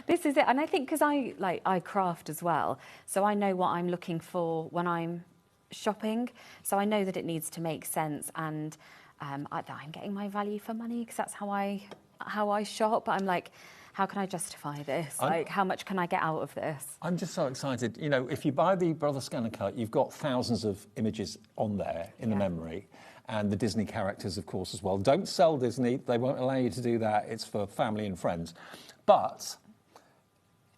Speaker 19: This is it. And I think because I craft as well, so I know what I'm looking for when I'm shopping. So I know that it needs to make sense, and I'm getting my value for money, because that's how I shop. I'm like, how can I justify this? How much can I get out of this?
Speaker 17: I'm just so excited. You know, if you buy the Brother Scan and Cut, you've got thousands of images on there in the memory. and the Disney characters, of course, as well. Don't sell Disney. They won't allow you to do that. It's for family and friends. But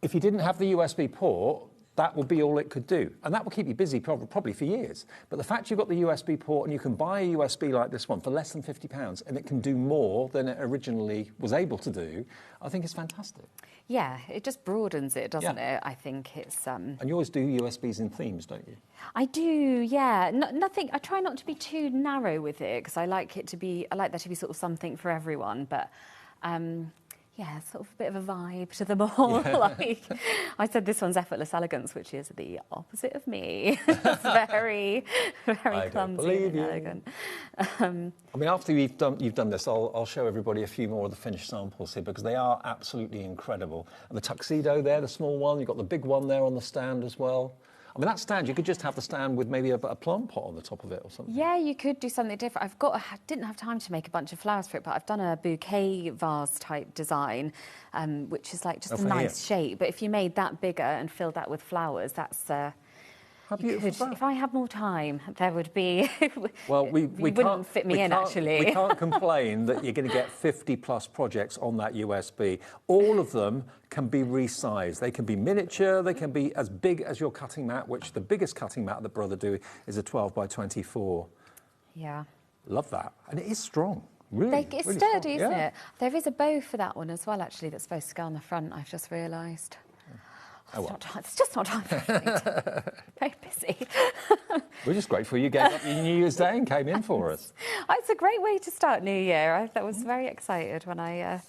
Speaker 17: if you didn't have the USB port, that will be all it could do. And that will keep you busy probably for years. But the fact you've got the USB port and you can buy a USB like this one for less than £50 and it can do more than it originally was able to do, I think it's fantastic.
Speaker 19: Yeah, it just broadens it, doesn't it? I think it's...
Speaker 17: And you always do USBs in themes, don't you?
Speaker 19: I do, yeah. Nothing. I try not to be too narrow with it because I like there to be sort of something for everyone. But yeah, sort of a bit of a vibe to them all. Yeah. Like I said, this one's effortless elegance, which is the opposite of me. It's very, very clumsy and elegant.
Speaker 17: I mean, after you've done this, I'll show everybody a few more of the finished samples here because they are absolutely incredible. And the tuxedo there, the small one, you've got the big one there on the stand as well. I mean, that stand, you could just have the stand with maybe a plant pot on the top of it or something.
Speaker 19: Yeah, you could do something different. I didn't have time to make a bunch of flowers for it, but I've done a bouquet vase type design, which is like just a nice shape. But if you made that bigger and filled that with flowers, that's...
Speaker 17: How beautiful is that?
Speaker 19: If I had more time, there would be...
Speaker 17: Well, we
Speaker 19: wouldn't fit me in, actually.
Speaker 17: We can't complain that you're going to get 50-plus projects on that USB. All of them can be resized. They can be miniature, they can be as big as your cutting mat, which the biggest cutting mat that Brother do is a 12 by 24.
Speaker 19: Yeah.
Speaker 17: Love that. And it is strong. Really,
Speaker 19: it's
Speaker 17: really
Speaker 19: sturdy,
Speaker 17: strong.
Speaker 19: isn't it? There is a bow for that one as well, actually, that's supposed to go on the front, I've just realised. It's just not time for everything. Very busy.
Speaker 17: We're just grateful you gave up your New Year's Day and came in for us.
Speaker 19: It's a great way to start New Year. I was very excited when I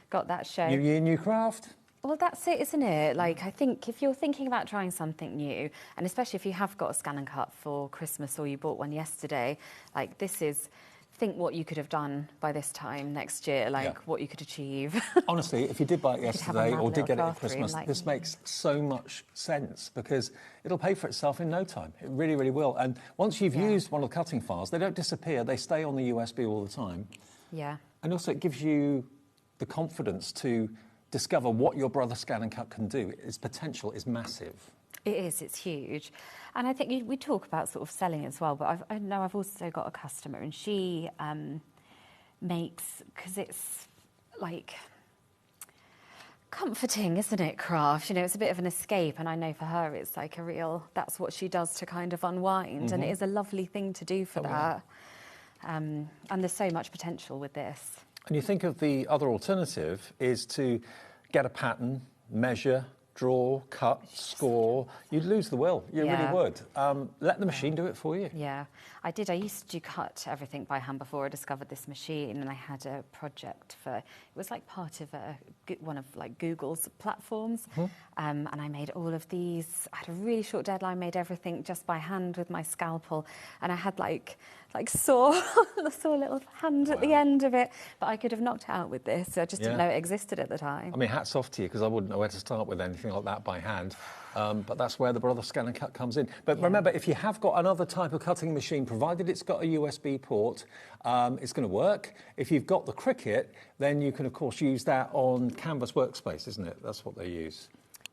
Speaker 19: got that show.
Speaker 17: New Year, new craft.
Speaker 19: Well, that's it, isn't it? Like, I think if you're thinking about trying something new, and especially if you have got a scan and cut for Christmas or you bought one yesterday, like this is... Think what you could have done by this time next year, what you could achieve.
Speaker 17: Honestly, if you did buy it yesterday or did get it at Christmas, this makes so much sense because it'll pay for itself in no time. It really, really will. And once you've used one of the cutting files, they don't disappear. They stay on the USB all the time.
Speaker 19: Yeah.
Speaker 17: And also it gives you the confidence to discover what your Brother Scan and Cut can do. Its potential is massive.
Speaker 19: It is, it's huge. And I think we talk about sort of selling as well, but I know I've also got a customer and she makes, because it's like comforting, isn't it, craft? You know, it's a bit of an escape, and I know for her it's like a real, that's what she does to kind of unwind, and it is a lovely thing to do for that. Yeah. And there's so much potential with this.
Speaker 17: And you think of the other alternative is to get a pattern, measure, draw, cut, score, you'd lose the will. You really would. Let the machine do it for you.
Speaker 19: Yeah, I did. I used to cut everything by hand before I discovered this machine, and I had a project for, it was like part of one of like Google's platforms, and I made all of these. I had a really short deadline, made everything just by hand with my scalpel, and I had like saw little hand at the end of it, but I could have knocked it out with this, so I just didn't know it existed at the time.
Speaker 17: I mean, hats off to you, because I wouldn't know where to start with anything like that by hand, but that's where the Brother Scan and Cut comes in. But remember, if you have got another type of cutting machine, provided it's got a USB port, it's going to work. If you've got the Cricut, then you can, of course, use that on Canvas Workspace, isn't it? That's what they use.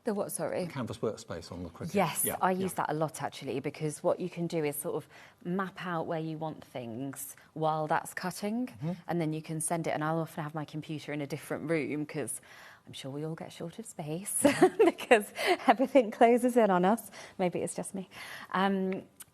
Speaker 19: The what, sorry?
Speaker 17: Canvas Workspace on the Cricut.
Speaker 19: Yes, I use that a lot, actually, because what you can do is sort of map out where you want things while that's cutting, and then you can send it, and I'll often have my computer in a different room, because I'm sure we all get short of space, because everything closes in on us. Maybe it's just me.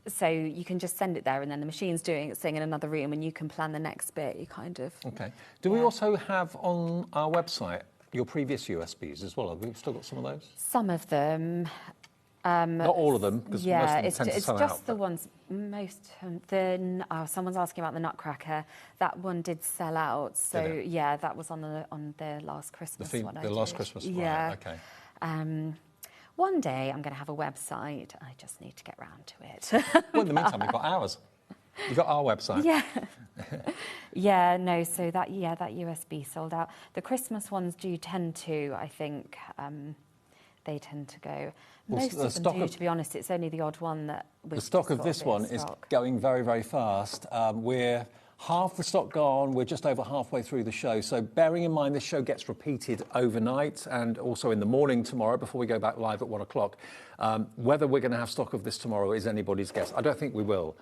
Speaker 19: So you can just send it there, and then the machine's doing its thing in another room, and you can plan the next bit, you kind of...
Speaker 17: Okay. Do we also have on our website your previous USBs as well? Have we still got some of those?
Speaker 19: Some of them.
Speaker 17: Not all of them, because most of them tend to sell out.
Speaker 19: It's just the ones, someone's asking about the Nutcracker. That one did sell out, so yeah, that was on the last Christmas one.
Speaker 17: The last Christmas one,
Speaker 19: yeah.
Speaker 17: Okay.
Speaker 19: One day I'm going to have a website. I just need to get round to it.
Speaker 17: Well, in the meantime, you've got ours. You've got our website.
Speaker 19: Yeah. Yeah, no, so that USB sold out. The Christmas ones do tend to, I think, they tend to go. Most of them do, to be honest. It's only the odd one that...
Speaker 17: The stock of this one is going very, very fast. We're half the stock gone. We're just over halfway through the show. So bearing in mind this show gets repeated overnight and also in the morning tomorrow before we go back live at 1 o'clock. Whether we're going to have stock of this tomorrow is anybody's guess. I don't think we will.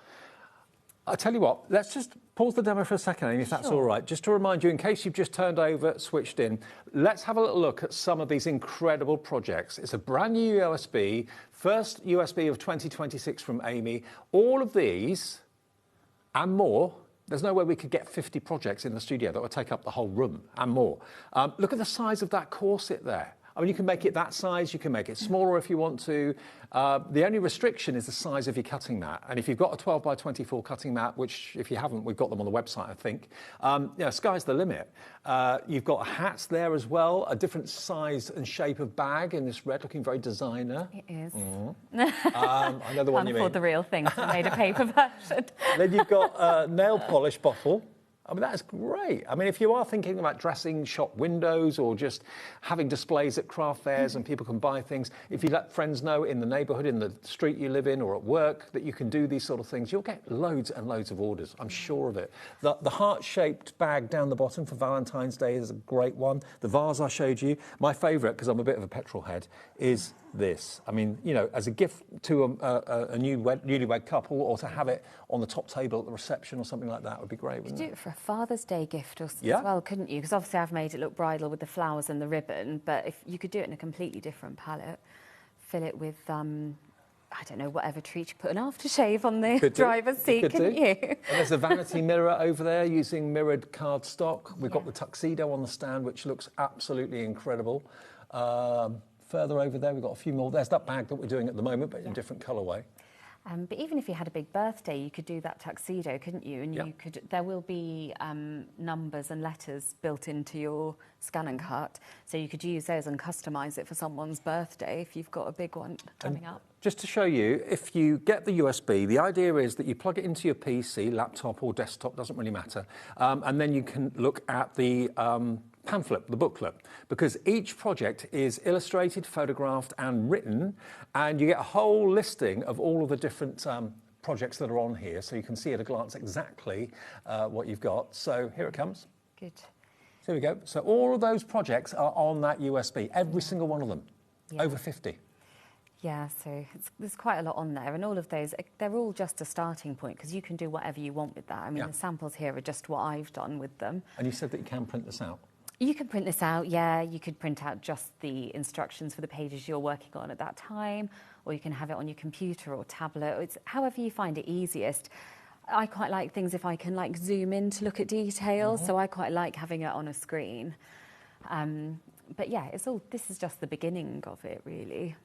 Speaker 17: I'll tell you what, let's just pause the demo for a second, Amy, if that's all right. Just to remind you, in case you've just turned over, switched in, let's have a little look at some of these incredible projects. It's a brand new USB, first USB of 2026 from Amy. All of these and more. There's no way we could get 50 projects in the studio that would take up the whole room and more. Look at the size of that corset there. I mean, you can make it that size, you can make it smaller if you want to. The only restriction is the size of your cutting mat. And if you've got a 12 by 24 cutting mat, which if you haven't, we've got them on the website, I think, sky's the limit. You've got hats there as well, a different size and shape of bag in this red, looking very designer.
Speaker 19: It is.
Speaker 17: I know the one you mean.
Speaker 19: Can't afford the real thing, so I made a paper version.
Speaker 17: Then you've got a nail polish bottle. I mean, that's great. I mean, if you are thinking about dressing shop windows or just having displays at craft fairs and people can buy things, if you let friends know in the neighbourhood, in the street you live in or at work that you can do these sort of things, you'll get loads and loads of orders. I'm sure of it. The heart-shaped bag down the bottom for Valentine's Day is a great one. The vase I showed you, my favourite, because I'm a bit of a petrol head, is this. I mean, you know, as a gift to a newlywed couple, or to have it on the top table at the reception or something like that would be great, wouldn't
Speaker 19: You
Speaker 17: it?
Speaker 19: could do it for a Father's Day gift as
Speaker 17: Yeah.
Speaker 19: well, couldn't you? Because obviously I've made it look bridal with the flowers and the ribbon, but if you could do it in a completely different palette, fill it with, I don't know, whatever treat you put an aftershave on the driver's seat, couldn't you?
Speaker 17: And there's a vanity mirror over there using mirrored cardstock. We've got the tuxedo on the stand, which looks absolutely incredible. Further over there, we've got a few more. There's that bag that we're doing at the moment, but in a different colourway.
Speaker 19: But even if you had a big birthday, you could do that tuxedo, couldn't you? And you could. There will be numbers and letters built into your scan and cut, so you could use those and customise it for someone's birthday if you've got a big one coming up.
Speaker 17: Just to show you, if you get the USB, the idea is that you plug it into your PC, laptop or desktop, doesn't really matter, and then you can look at the pamphlet, the booklet, because each project is illustrated, photographed and written, and you get a whole listing of all of the different projects that are on here, so you can see at a glance exactly what you've got. So here it comes.
Speaker 19: Good.
Speaker 17: Here we go. So all of those projects are on that USB, every single one of them, over 50.
Speaker 19: Yeah, so there's quite a lot on there, and all of those, they're all just a starting point, because you can do whatever you want with that. I mean, the samples here are just what I've done with them.
Speaker 17: And you said that you can print this out?
Speaker 19: You can print this out, yeah. You could print out just the instructions for the pages you're working on at that time, or you can have it on your computer or tablet. It's however you find it easiest. I quite like things if I can like zoom in to look at details, so I quite like having it on a screen. But yeah, this is just the beginning of it, really.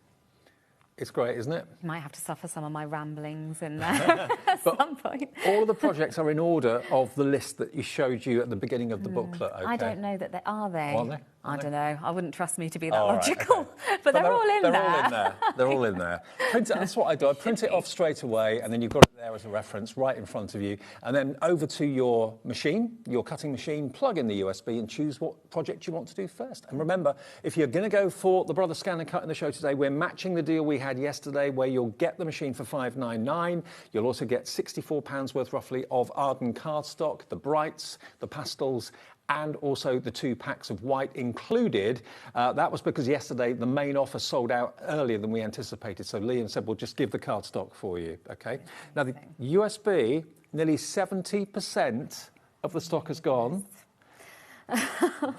Speaker 17: It's great, isn't it?
Speaker 19: You might have to suffer some of my ramblings at some point.
Speaker 17: All of the projects are in order of the list that you showed you at the beginning of the booklet, okay?
Speaker 19: I don't know that they are.
Speaker 17: Are they?
Speaker 19: I don't know. I wouldn't trust me to be that logical. Right, okay. But they're all in there.
Speaker 17: They're all in there. They're all in there. That's what I do. I print it off straight away, and then you've got it there as a reference right in front of you. And then over to your machine, your cutting machine, plug in the USB and choose what project you want to do first. And remember, if you're going to go for the Brother Scan and Cut in the show today, we're matching the deal we had yesterday, where you'll get the machine for £599. You'll also get £64 worth, roughly, of Arden cardstock, the brights, the pastels, and also the 2 packs of white included. That was because yesterday the main offer sold out earlier than we anticipated. So Liam said, we'll just give the cardstock for you, okay? Now, the USB, nearly 70% of the stock has gone.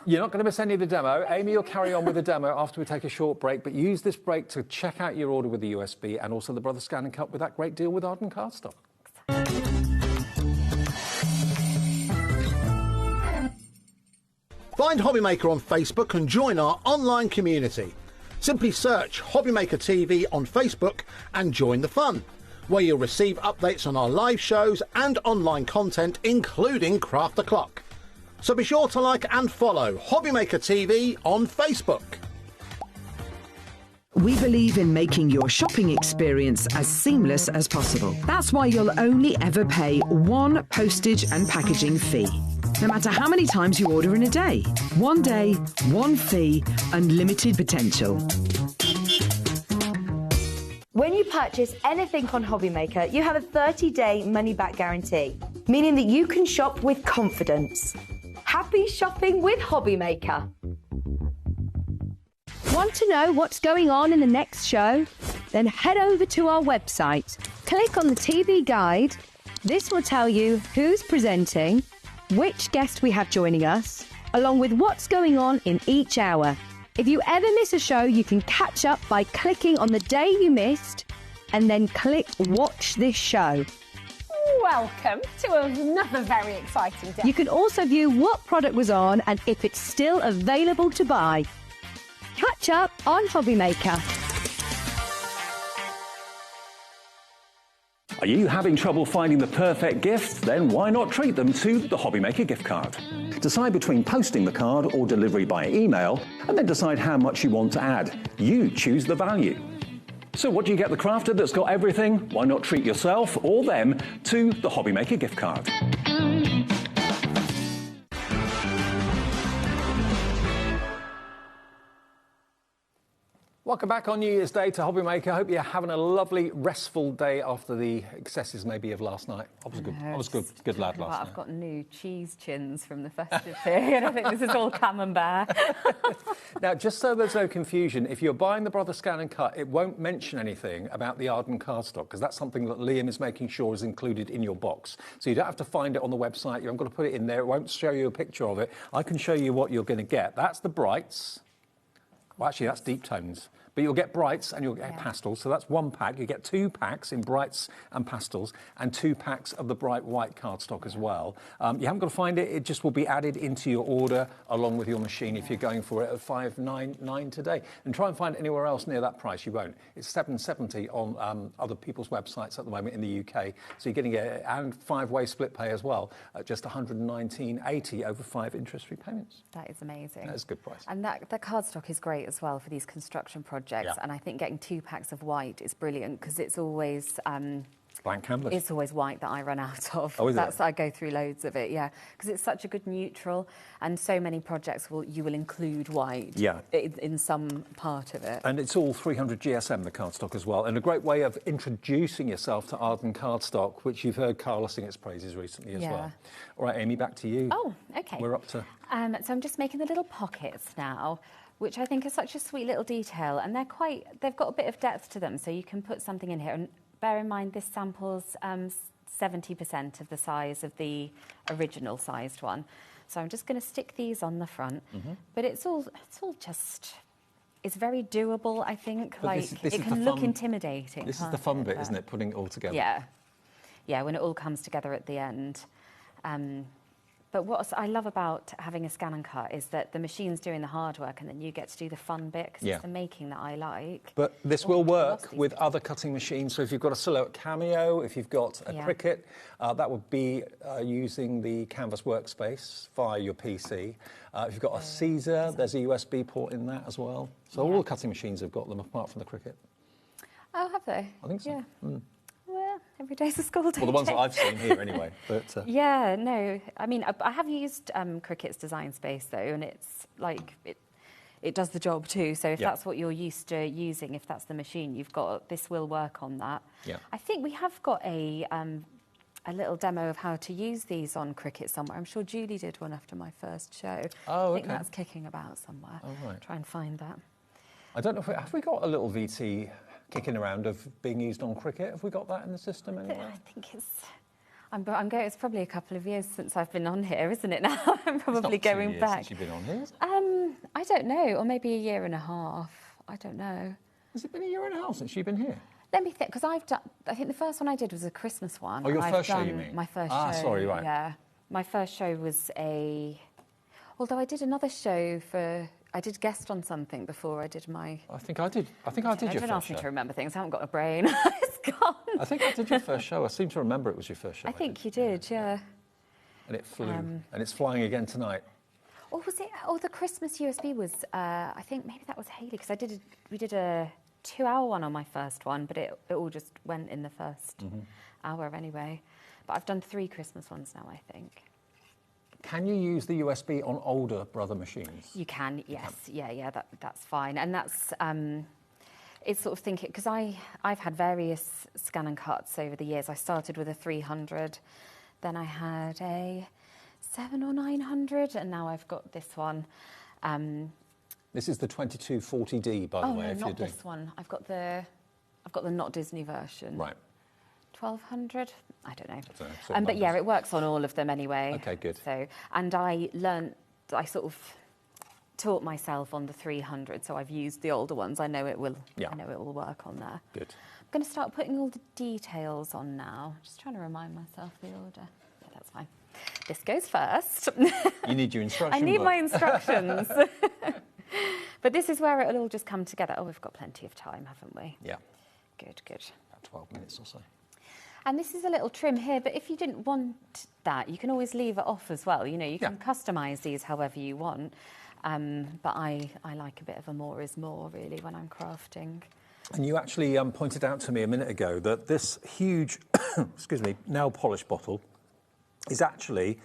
Speaker 17: You're not going to miss any of the demo. Amy will carry on with the demo after we take a short break, but use this break to check out your order with the USB and also the Brother Scan and Cut with that great deal with Arden cardstock.
Speaker 4: Find HobbyMaker on Facebook and join our online community. Simply search HobbyMaker TV on Facebook and join the fun, where you'll receive updates on our live shows and online content, including Craft the Clock. So be sure to like and follow HobbyMaker TV on Facebook.
Speaker 18: We believe in making your shopping experience as seamless as possible. That's why you'll only ever pay one postage and packaging fee, no matter how many times you order in a day. One day, one fee, unlimited potential.
Speaker 20: When you purchase anything on HobbyMaker, you have a 30-day money-back guarantee, meaning that you can shop with confidence. Happy shopping with HobbyMaker.
Speaker 16: Want to know what's going on in the next show? Then head over to our website, click on the TV guide, This will tell you who's presenting, which guest we have joining us, along with what's going on in each hour. If you ever miss a show, you can catch up by clicking on the day you missed and then click Watch This Show.
Speaker 1: Welcome to another very exciting day.
Speaker 16: You can also view what product was on and if it's still available to buy. Catch up on HobbyMaker.
Speaker 17: Are you having trouble finding the perfect gift? Then why not treat them to the HobbyMaker gift card? Decide between posting the card or delivery by email, and then decide how much you want to add. You choose the value. So what do you get the crafter that's got everything? Why not treat yourself or them to the HobbyMaker gift card? Welcome back on New Year's Day to HobbyMaker. I hope you're having a lovely, restful day after the excesses maybe of last night. I was good lad last night.
Speaker 19: I've got new cheese chins from the festive period. I think this is all camembert.
Speaker 17: Now, just so there's no confusion, if you're buying the Brother Scan and Cut, it won't mention anything about the Arden cardstock, because that's something that Liam is making sure is included in your box. So you don't have to find it on the website. You haven't got to put it in there. It won't show you a picture of it. I can show you what you're going to get. That's the brights. Well, actually, that's deep tones. But you'll get brights and you'll get pastels. So that's one pack. You get 2 packs in brights and pastels and 2 packs of the bright white cardstock as well. You haven't got to find it. It just will be added into your order along with your machine if you're going for it at $5.99 today. And try and find it anywhere else near that price. You won't. It's $7.70 on other people's websites at the moment in the UK. So you're getting it, and 5-way split pay as well at just $119.80 over 5 interest-free payments.
Speaker 19: That is amazing.
Speaker 17: That is a good price.
Speaker 19: And that cardstock is great as well for these construction projects. And I think getting 2 packs of white is brilliant because it's always
Speaker 17: blank canvas.
Speaker 19: It's always white that I run out of.
Speaker 17: Oh, is it?
Speaker 19: I go through loads of it, yeah, because it's such a good neutral, and so many projects you will include white in some part of it.
Speaker 17: And it's all 300 GSM, the cardstock as well, and a great way of introducing yourself to Arden cardstock, which you've heard Carla sing its praises recently as well. All right, Amy, back to you.
Speaker 19: Oh, okay.
Speaker 17: We're up to...
Speaker 19: so I'm just making the little pockets now, which I think is such a sweet little detail, and they've got a bit of depth to them, so you can put something in here. And bear in mind, this sample's 70% of the size of the original sized one. So I'm just going to stick these on the front, but it's all just, it's very doable, I think.
Speaker 17: But
Speaker 19: like,
Speaker 17: this
Speaker 19: it can look intimidating.
Speaker 17: This is the fun bit, isn't it? Putting it all together.
Speaker 19: Yeah. Yeah, when it all comes together at the end. But what I love about having a scan and cut is that the machine's doing the hard work and then you get to do the fun bit, because it's the making that I like.
Speaker 17: But this will work with other cutting machines. So if you've got a Silhouette Cameo, if you've got a Cricut, that would be using the Canvas workspace via your PC. If you've got a Caesar, there's a USB port in that as well. So all the cutting machines have got them apart from the Cricut.
Speaker 19: Oh, have they?
Speaker 17: I think so.
Speaker 19: Yeah. Well, every day's a school day.
Speaker 17: Well, the ones that I've seen here anyway. But
Speaker 19: yeah, no. I mean, I have used Cricut's Design Space though, and it's like it does the job too. So if that's what you're used to using, if that's the machine you've got, this will work on that.
Speaker 17: Yeah.
Speaker 19: I think we have got a little demo of how to use these on Cricut somewhere. I'm sure Julie did one after my first show.
Speaker 17: Oh,
Speaker 19: I think that's kicking about somewhere.
Speaker 17: Oh, right.
Speaker 19: Try and find that.
Speaker 17: I don't know if have we got a little VT kicking around of being used on Cricut? Have we got that in the system anywhere?
Speaker 19: I think it's... I'm going. It's probably a couple of years since I've been on here, isn't it? Now I'm probably going
Speaker 17: it's not 2 years
Speaker 19: back.
Speaker 17: Since you've been on here, is it?
Speaker 19: I don't know, or maybe a year and a half. I don't know.
Speaker 17: Has it been a year and a half since you've been here?
Speaker 19: Let me think, because I've done. I think the first one I did was a Christmas one.
Speaker 17: Oh, your first show,
Speaker 19: done
Speaker 17: you mean?
Speaker 19: My first show.
Speaker 17: Ah, sorry, right.
Speaker 19: Yeah, my first show was a. Although I did another show for. I did guest on something before I did my...
Speaker 17: I think I did your first show.
Speaker 19: Don't ask me to remember things. I haven't got a brain. It's gone.
Speaker 17: I think I did your first show. I seem to remember it was your first show.
Speaker 19: I think you did, yeah.
Speaker 17: And it flew. And it's flying again tonight.
Speaker 19: Or was it... Oh, the Christmas USB was... I think maybe that was Hayley, because we did a 2-hour one on my first one, but it all just went in the first hour anyway. But I've done 3 Christmas ones now, I think.
Speaker 17: Can you use the USB on older Brother machines?
Speaker 19: You can, yes. Yeah, that's fine. And that's, it's sort of thinking, because I've had various scan and cuts over the years. I started with a 300, then I had a 700 or 900, and now I've got this one.
Speaker 17: This is the 2240D, by the way.
Speaker 19: Oh, no, not this one. I've got the not Disney version.
Speaker 17: Right.
Speaker 19: 1,200. I don't know.
Speaker 17: But
Speaker 19: but yeah, it works on all of them anyway.
Speaker 17: Okay, good.
Speaker 19: So, and I sort of taught myself on the 300, so I've used the older ones. I know it will.
Speaker 17: Yeah.
Speaker 19: I know it will work on there.
Speaker 17: Good.
Speaker 19: I'm going to start putting all the details on now. Just trying to remind myself the order. Yeah, that's fine. This goes first.
Speaker 17: You need your instructions.
Speaker 19: I need my instructions. But this is where it'll all just come together. Oh, we've got plenty of time, haven't we?
Speaker 17: Yeah.
Speaker 19: Good, good.
Speaker 17: About 12 minutes or so.
Speaker 19: And this is a little trim here, but if you didn't want that, you can always leave it off as well. You know, you can customise these however you want. But I like a bit of a more is more, really, when I'm crafting.
Speaker 17: And you actually pointed out to me a minute ago that this huge, excuse me, nail polish bottle is actually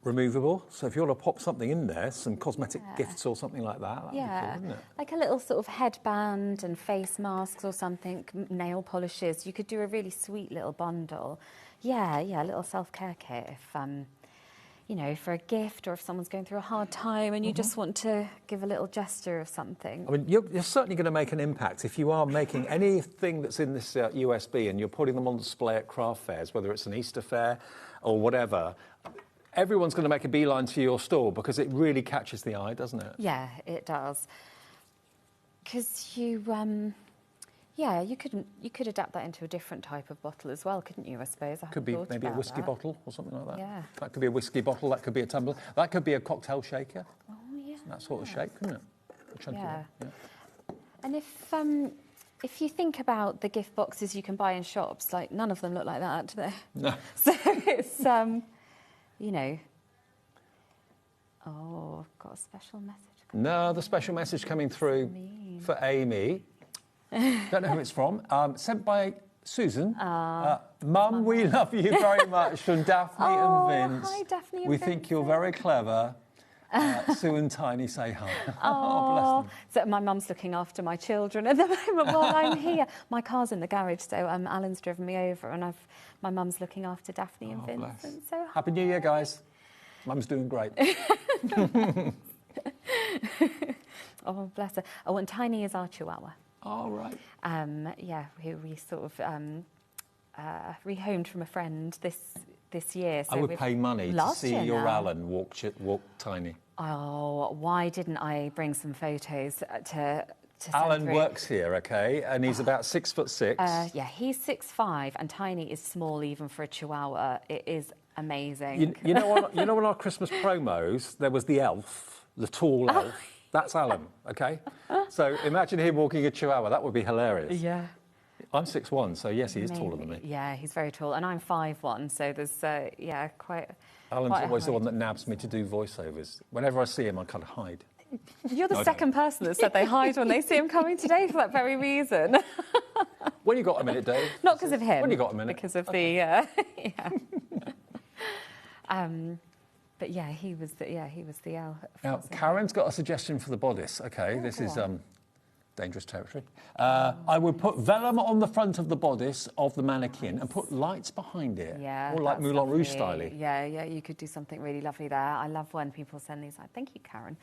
Speaker 17: removable. So if you want to pop something in there, some cosmetic gifts or something like that, that'd be cool, wouldn't it?
Speaker 19: Like a little sort of headband and face masks or something, nail polishes. You could do a really sweet little bundle. Yeah, a little self-care kit if, you know, for a gift or if someone's going through a hard time and you just want to give a little gesture of something.
Speaker 17: I mean, you're certainly going to make an impact if you are making anything that's in this USB and you're putting them on display at craft fairs, whether it's an Easter fair or whatever. Everyone's going to make a beeline to your store because it really catches the eye, doesn't it?
Speaker 19: Yeah, it does. Because you, you could adapt that into a different type of bottle as well, couldn't you? I suppose.
Speaker 17: Could be maybe a whiskey bottle or something like that.
Speaker 19: Yeah.
Speaker 17: That could be a whiskey bottle. That could be a tumbler. That could be a cocktail shaker.
Speaker 19: Oh yeah.
Speaker 17: That sort of shape, couldn't it? A chunky one. Yeah.
Speaker 19: And if you think about the gift boxes you can buy in shops, like none of them look like that, do they?
Speaker 17: No.
Speaker 19: So it's you know. Oh, I've got a special message.
Speaker 17: No, the special message coming through for Amy. Don't know who it's from. Sent by Susan. Mum, we love you very much from Daphne and Vince.
Speaker 19: Hi, Daphne and
Speaker 17: we
Speaker 19: Vince.
Speaker 17: think you're very clever. Sue and Tiny say hi.
Speaker 19: Oh,
Speaker 17: bless them.
Speaker 19: So my mum's looking after my children at the moment while I'm here. My car's in the garage, so Alan's driven me over, and my mum's looking after Daphne and Vincent. So
Speaker 17: Happy New Year, guys. Mum's doing great.
Speaker 19: Oh, bless her. Oh, and Tiny is our Chihuahua.
Speaker 17: Oh, right.
Speaker 19: Who we sort of rehomed from a friend this year. So
Speaker 17: I would pay money to see your Alan walk Tiny.
Speaker 19: Oh, why didn't I bring some photos to send
Speaker 17: Alan
Speaker 19: through?
Speaker 17: works here, okay, and he's about 6'6".
Speaker 19: He's 6'5", and Tiny is small even for a Chihuahua. It is amazing.
Speaker 17: You know what? You know, on our Christmas promos, there was the elf, the tall elf. That's Alan, okay? So imagine him walking a Chihuahua. That would be hilarious.
Speaker 19: Yeah.
Speaker 17: I'm 6'1", so yes, he is taller than me.
Speaker 19: Yeah, he's very tall, and I'm 5'1", so there's quite.
Speaker 17: Alan's
Speaker 19: quite
Speaker 17: always the one that nabs me to do voiceovers. Whenever I see him, I kind of hide.
Speaker 19: You're the second person that said they hide when they see him coming today for that very reason.
Speaker 17: When you got a minute, Dave?
Speaker 19: Not because of him.
Speaker 17: When you got a minute?
Speaker 19: Because of But yeah, he was the elf.
Speaker 17: Now, Karen's got a suggestion for the bodice. Okay, this is dangerous territory. I would put vellum on the front of the bodice of the mannequin and put lights behind it.
Speaker 19: Yeah,
Speaker 17: or like
Speaker 19: that's
Speaker 17: Moulin Rouge
Speaker 19: lovely.
Speaker 17: styling.
Speaker 19: Yeah, you could do something really lovely there. I love when people send these out. Thank you, Karen.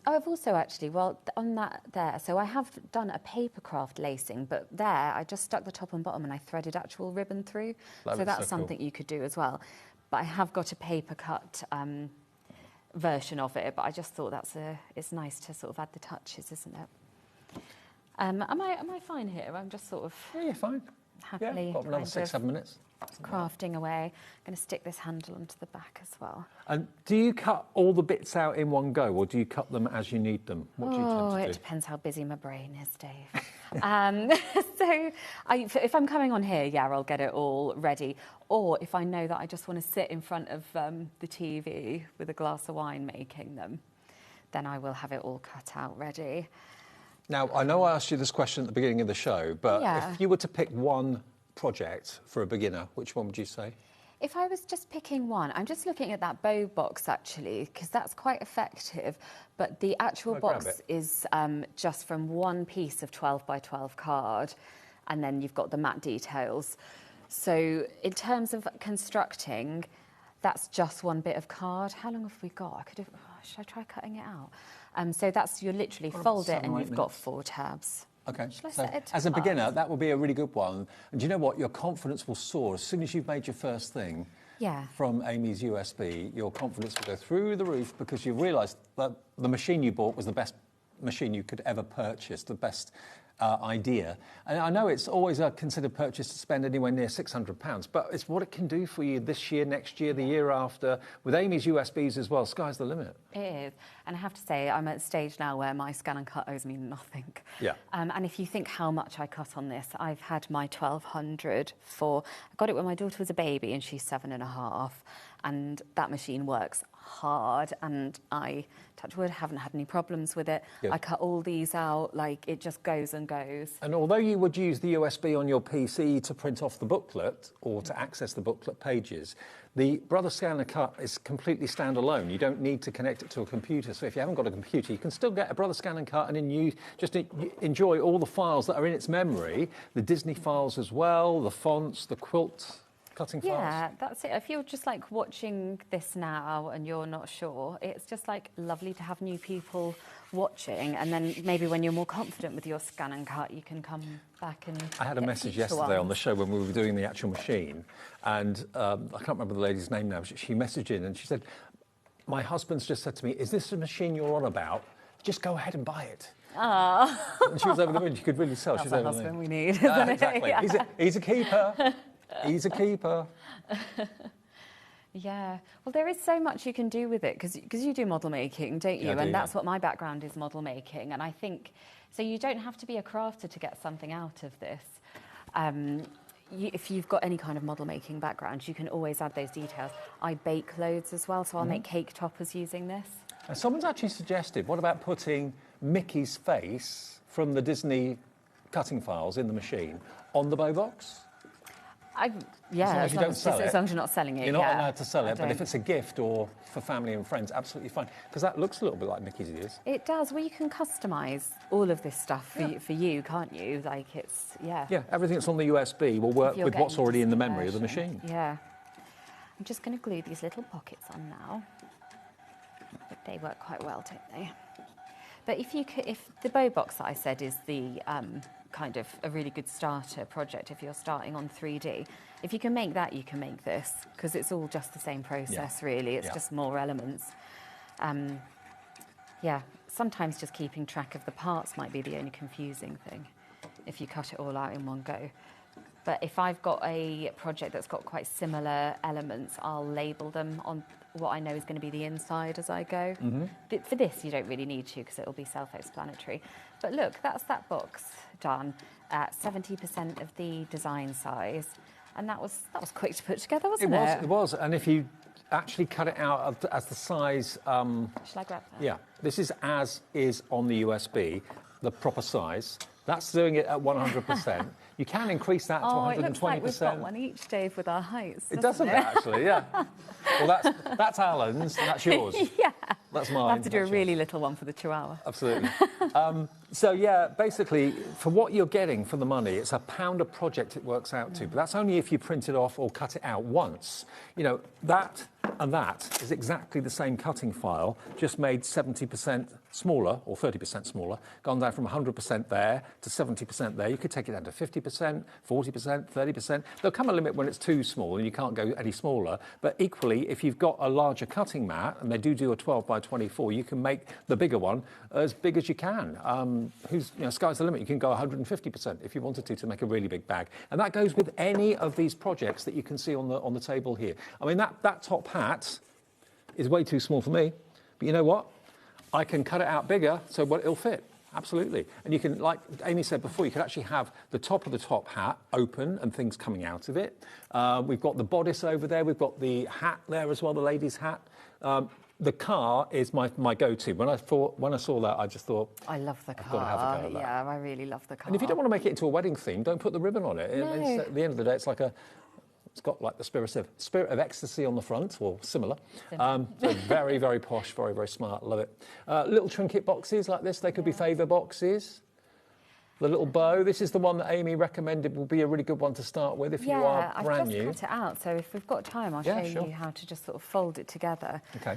Speaker 19: I've also actually, on that there, so I have done a paper craft lacing, but there I just stuck the top and bottom and I threaded actual ribbon through. So that's something you could do as well. But I have got a paper cut version of it, but I just thought it's nice to sort of add the touches, isn't it? Am I fine here? I'm just sort of...
Speaker 17: Yeah, you're fine.
Speaker 19: Happily
Speaker 17: got another 6-7 minutes.
Speaker 19: Crafting away. I'm going to stick this handle onto the back as well.
Speaker 17: And do you cut all the bits out in one go, or do you cut them as you need them? What do you tend to do?
Speaker 19: It depends how busy my brain is, Dave. So if I'm coming on here, I'll get it all ready. Or if I know that I just want to sit in front of the TV with a glass of wine making them, then I will have it all cut out ready.
Speaker 17: Now, I know I asked you this question at the beginning of the show, but if you were to pick one project for a beginner, which one would you say?
Speaker 19: If I was just picking one, I'm just looking at that bow box actually, because that's quite effective. But the actual box is just from one piece of 12 by 12 card, and then you've got the matte details. So in terms of constructing, that's just one bit of card. How long have we got? Should I try cutting it out? So you literally fold it and you've got 4 tabs.
Speaker 17: Okay,
Speaker 19: Shall I
Speaker 17: so
Speaker 19: set it to
Speaker 17: as a
Speaker 19: class?
Speaker 17: beginner, that will be a really good one. And do you know what? Your confidence will soar as soon as you've made your first thing.
Speaker 19: Yeah.
Speaker 17: From Amy's USB, your confidence will go through the roof because you've realised that the machine you bought was the best machine you could ever purchase, the best idea. And I know it's always a considered purchase to spend anywhere near £600, but it's what it can do for you this year, next year, the year after. With Amy's USBs as well, sky's the limit.
Speaker 19: It is. And I have to say, I'm at a stage now where my scan and cut owes me nothing.
Speaker 17: Yeah.
Speaker 19: And if you think how much I cut on this, I've had my 1200 I got it when my daughter was a baby and she's 7.5. And that machine works hard, and I, touch wood, haven't had any problems with it.
Speaker 17: Good.
Speaker 19: I cut all these out, like, it just goes and goes.
Speaker 17: And although you would use the USB on your PC to print off the booklet or to access the booklet pages, the Brother Scan and Cut is completely standalone. You don't need to connect it to a computer. So if you haven't got a computer, you can still get a Brother Scan and Cut and then you just enjoy all the files that are in its memory, the Disney files as well, the fonts, the quilt cutting files.
Speaker 19: Yeah, that's it. If you're just like watching this now and you're not sure, it's just like lovely to have new people watching, and then maybe when you're more confident with your scan and cut, you can come back and
Speaker 17: I had a message yesterday on the show when we were doing the actual machine, and I can't remember the lady's name now, but she messaged in and she said, my husband's just said to me, is this the machine you're on about? Just go ahead and buy it.
Speaker 19: Ah.
Speaker 17: And she was over the moon, she could really tell.
Speaker 19: That's
Speaker 17: She's
Speaker 19: the
Speaker 17: over
Speaker 19: husband
Speaker 17: the
Speaker 19: we need, isn't it?
Speaker 17: Exactly.
Speaker 19: Yeah.
Speaker 17: He's a keeper. He's a keeper.
Speaker 19: Yeah. Well, there is so much you can do with it, because you do model making, don't you?
Speaker 17: Yeah, I do,
Speaker 19: and that's
Speaker 17: yeah.
Speaker 19: what my background is, model making. And I think, so you don't have to be a crafter to get something out of this. If you've got any kind of model making background, you can always add those details. I bake loads as well, so I'll make cake toppers using this.
Speaker 17: And someone's actually suggested, what about putting Mickey's face from the Disney cutting files in the machine on the bow box?
Speaker 19: Yeah,
Speaker 17: as long as
Speaker 19: you're not selling it.
Speaker 17: You're not allowed to sell it, but if it's a gift or for family and friends, absolutely fine. Because that looks a little bit like Mickey's ears.
Speaker 19: It does. Well, you can customise all of this stuff for you, can't you? Like, it's, yeah.
Speaker 17: Yeah, everything that's on the USB will work with what's already in the memory of the machine.
Speaker 19: Yeah. I'm just going to glue these little pockets on now. But they work quite well, don't they? But if the bow box that I said is the kind of a really good starter project if you're starting on 3D, if you can make that, you can make this, because it's all just the same process, really. It's just more elements. Yeah, sometimes just keeping track of the parts might be the only confusing thing if you cut it all out in one go. But if I've got a project that's got quite similar elements, I'll label them on what I know is going to be the inside as I go. For this, you don't really need to, because it'll be self-explanatory. But look, that's that box done at 70% of the design size. And that was quick to put together, wasn't it?
Speaker 17: It was. And if you actually cut it out as the size...
Speaker 19: Shall I grab that?
Speaker 17: Yeah. This is as is on the USB, the proper size. That's doing it at 100%. You can increase that to 120%.
Speaker 19: It looks like we've got one each, Dave, with our heights.
Speaker 17: It doesn't it, actually, yeah. Well, that's Alan's, and that's yours.
Speaker 19: Yeah.
Speaker 17: That's mine.
Speaker 19: I'll have to do a really little one for the Chihuahua.
Speaker 17: Absolutely. So, yeah, basically, for what you're getting for the money, it's £1 a project it works out to. But that's only if you print it off or cut it out once. You know, that and that is exactly the same cutting file, just made 70% smaller, or 30% smaller, gone down from 100% there to 70% there. You could take it down to 50%, 40%, 30%. There'll come a limit when it's too small and you can't go any smaller. But equally, if you've got a larger cutting mat, and they do a 12 by 24, you can make the bigger one as big as you can. Sky's the limit. You can go 150% if you wanted to make a really big bag. And that goes with any of these projects that you can see on the table here. I mean, that top hat is way too small for me. But you know what? I can cut it out bigger so it'll fit. Absolutely. And you can, like Amy said before, you could actually have the top of the top hat open and things coming out of it. We've got the bodice over there. We've got the hat there as well, the lady's hat. The car is my go-to. When I saw that, I just thought,
Speaker 19: I love the car.
Speaker 17: I've got to have a go at that.
Speaker 19: Yeah, I really love the car.
Speaker 17: And if you don't want to make it into a wedding theme, don't put the ribbon on it.
Speaker 19: No.
Speaker 17: At the end of the day, it's got like the spirit of ecstasy on the front, or similar. So very, very posh, very, very smart. Love it. Little trinket boxes like this, they could be favour boxes. The little bow. This is the one that Amy recommended will be a really good one to start with if you are brand new.
Speaker 19: Yeah, I've just cut it out, so if we've got time, I'll show you how to just sort of fold it together.
Speaker 17: Okay.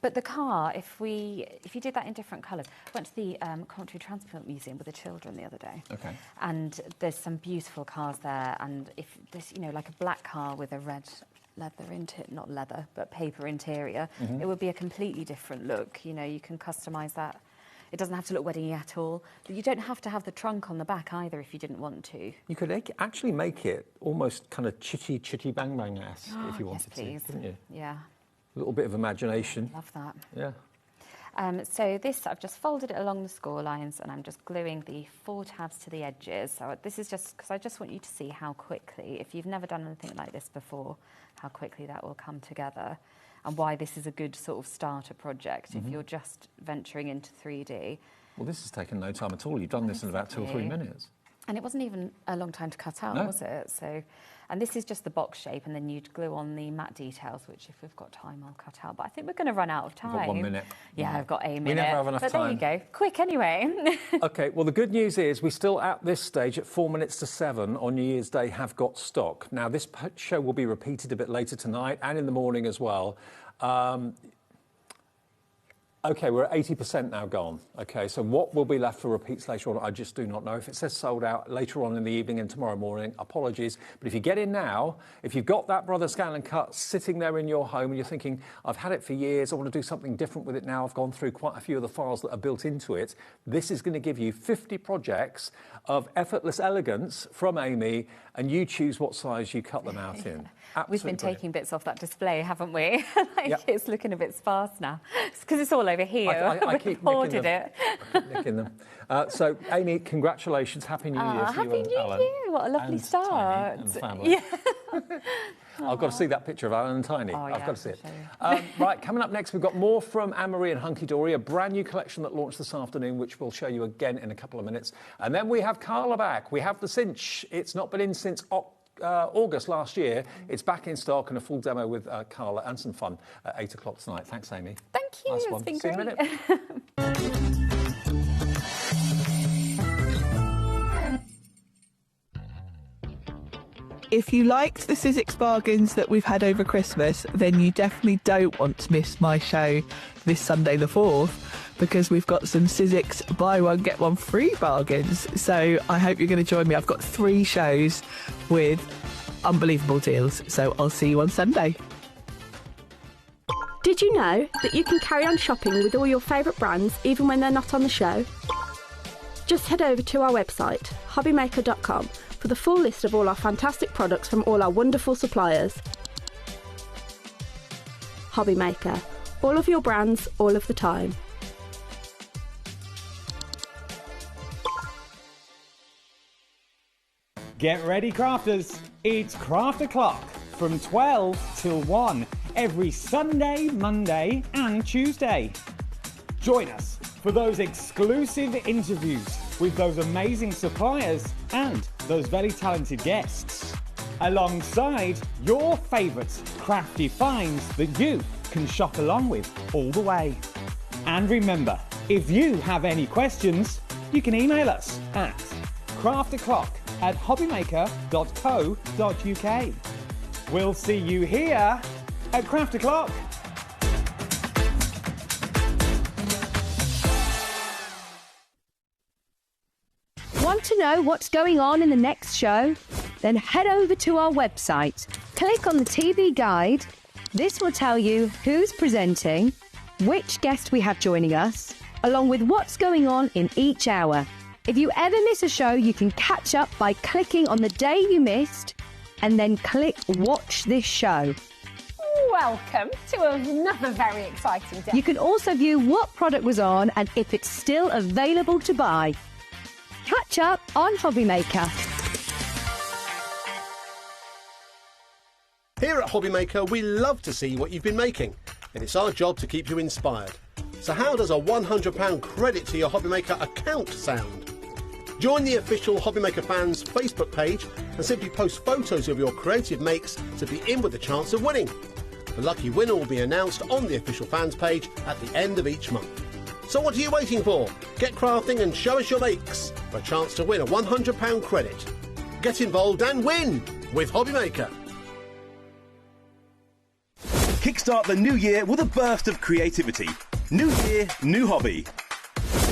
Speaker 19: But the car, if you did that in different colours, I went to the Coventry Transport Museum with the children the other day.
Speaker 17: Okay.
Speaker 19: And there's some beautiful cars there, and if there's, like a black car with a red not leather, but paper interior, it would be a completely different look. You can customise that. It doesn't have to look wedding-y at all. But you don't have to have the trunk on the back either if you didn't want to.
Speaker 17: You could actually make it almost kind of chitty bang bang-esque if you wanted to, couldn't you?
Speaker 19: Yeah.
Speaker 17: A little bit of imagination.
Speaker 19: Love that.
Speaker 17: Yeah.
Speaker 19: So this, I've just folded it along the score lines and I'm just gluing the 4 tabs to the edges. So this is just because I just want you to see how quickly, if you've never done anything like this before, how quickly that will come together. And why this is a good sort of starter project if you're just venturing into 3D.
Speaker 17: Well, this has taken no time at all. You've done this in about 2 or 3 minutes.
Speaker 19: And it wasn't even a long time to cut out, was it? So, and this is just the box shape, and then you'd glue on the matte details, which if we've got time, I'll cut out. But I think we're going to run out of time.
Speaker 17: We've got 1 minute.
Speaker 19: Yeah, I've got a minute.
Speaker 17: We never have enough time.
Speaker 19: But there you go. Quick anyway.
Speaker 17: OK, well, the good news is we still, at this stage, at 4 minutes to 7 on New Year's Day, have got stock. Now, this show will be repeated a bit later tonight and in the morning as well. OK, we're at 80% now gone. OK, so what will be left for repeats later on, I just do not know. If it says sold out later on in the evening and tomorrow morning, apologies. But if you get in now, if you've got that Brother Scanlon cut sitting there in your home and you're thinking, I've had it for years, I want to do something different with it now, I've gone through quite a few of the files that are built into it, this is going to give you 50 projects of effortless elegance from Amy, and you choose what size you cut them out in.
Speaker 19: We've been taking bits off that display, haven't we? It's looking a bit sparse now. It's because it's all over here.
Speaker 17: I keep
Speaker 19: ordered it.
Speaker 17: Nicking them. So, Amy, congratulations. Happy New Year to
Speaker 19: Happy
Speaker 17: you and
Speaker 19: New
Speaker 17: Alan.
Speaker 19: Year. What a lovely start.
Speaker 17: Tiny and the family.
Speaker 19: Yeah.
Speaker 17: I've got to see that picture of Alan and Tiny.
Speaker 19: Oh,
Speaker 17: I've got to see it. Right, coming up next, we've got more from Anne-Marie and Hunkydory, a brand new collection that launched this afternoon, which we'll show you again in a couple of minutes. And then we have Carla back. We have the Cinch. It's not been in since August last year. It's back in stock and a full demo with Carla and some fun at 8 o'clock tonight. Thanks, Amy.
Speaker 19: Thank you.
Speaker 17: Nice
Speaker 19: It's
Speaker 17: one.
Speaker 19: been
Speaker 17: See you in a
Speaker 19: great.
Speaker 17: minute.
Speaker 7: If you liked the Sizzix bargains that we've had over Christmas, then you definitely don't want to miss my show this Sunday the 4th, because we've got some Sizzix buy one, get one free bargains. So I hope you're going to join me. I've got 3 shows with unbelievable deals. So I'll see you on Sunday.
Speaker 21: Did you know that you can carry on shopping with all your favourite brands even when they're not on the show? Just head over to our website, hobbymaker.com, for the full list of all our fantastic products from all our wonderful suppliers. HobbyMaker. All of your brands, all of the time.
Speaker 10: Get ready, crafters. It's Craft O'Clock from 12 till 1 every Sunday, Monday and Tuesday. Join us for those exclusive interviews with those amazing suppliers and those very talented guests, alongside your favourite crafty finds that you can shop along with all the way. And remember, if you have any questions, you can email us at craftoclock@hobbymaker.co.uk. We'll see you here at Craft O'Clock.
Speaker 16: Want to know what's going on in the next show? Then head over to our website. Click on the TV guide. This will tell you who's presenting, which guest we have joining us, along with what's going on in each hour. If you ever miss a show, you can catch up by clicking on the day you missed and then click Watch This Show.
Speaker 1: Welcome to another very exciting day.
Speaker 16: You can also view what product was on and if it's still available to buy. Catch up on HobbyMaker.
Speaker 4: Here at HobbyMaker, we love to see what you've been making, and it's our job to keep you inspired. So how does a £100 credit to your HobbyMaker account sound? Join the official HobbyMaker fans Facebook page and simply post photos of your creative makes to be in with a chance of winning. The lucky winner will be announced on the official fans page at the end of each month. So what are you waiting for? Get crafting and show us your makes for a chance to win a £100 credit. Get involved and win with HobbyMaker.
Speaker 5: Kickstart the new year with a burst of creativity. New year, new hobby.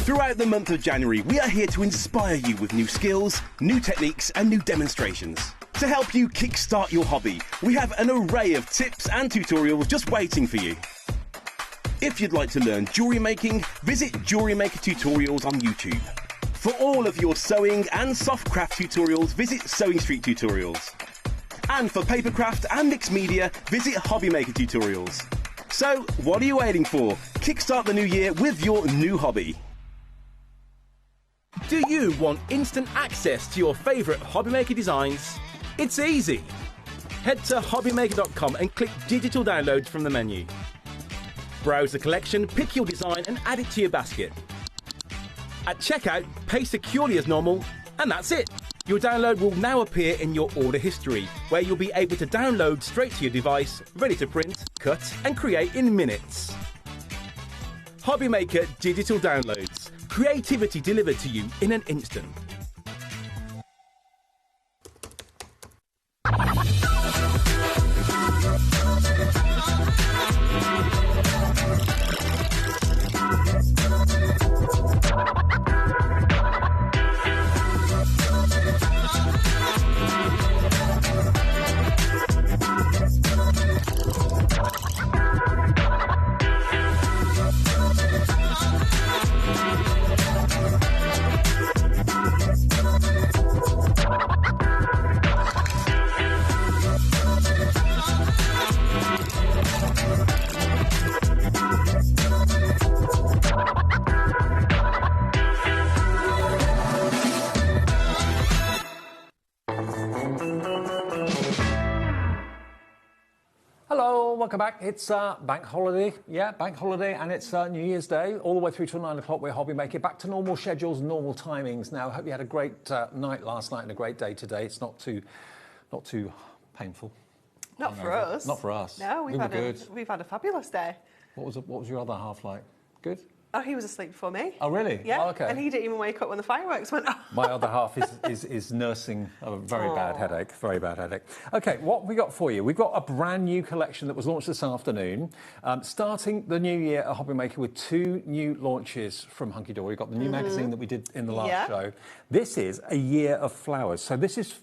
Speaker 5: Throughout the month of January, we are here to inspire you with new skills, new techniques and new demonstrations. To help you kickstart your hobby, we have an array of tips and tutorials just waiting for you. If you'd like to learn jewellery making, visit Jewellery Maker Tutorials on YouTube. For all of your sewing and soft craft tutorials, visit Sewing Street Tutorials. And for papercraft and mixed media, visit HobbyMaker Tutorials. So, what are you waiting for? Kickstart the new year with your new hobby.
Speaker 3: Do you want instant access to your favourite HobbyMaker designs? It's easy. Head to hobbymaker.com and click Digital Downloads from the menu. Browse the collection, pick your design and add it to your basket. At checkout, pay securely as normal, and that's it. Your download will now appear in your order history, where you'll be able to download straight to your device, ready to print, cut and create in minutes. HobbyMaker Digital Downloads. Creativity delivered to you in an instant.
Speaker 17: Welcome back. It's bank holiday. Yeah, bank holiday, and it's New Year's Day, all the way through till 9 o'clock. We're HobbyMaker, back to normal schedules, normal timings now. Hope you had a great night last night and a great day today. It's not too painful.
Speaker 9: Not for us.
Speaker 17: Not for us.
Speaker 9: No, we've had a fabulous day.
Speaker 17: What was your other half like? Good?
Speaker 9: Oh, he was asleep before me.
Speaker 17: Oh, really?
Speaker 9: Yeah.
Speaker 17: Oh, okay.
Speaker 9: And he didn't even wake up when the fireworks went off.
Speaker 17: My other half is nursing a very bad headache. Very bad headache. OK, what have we got for you? We've got a brand new collection that was launched this afternoon. Starting the new year at HobbyMaker with 2 new launches from Hunkydory. We've got the new magazine that we did in the last show. This is a year of flowers. So this is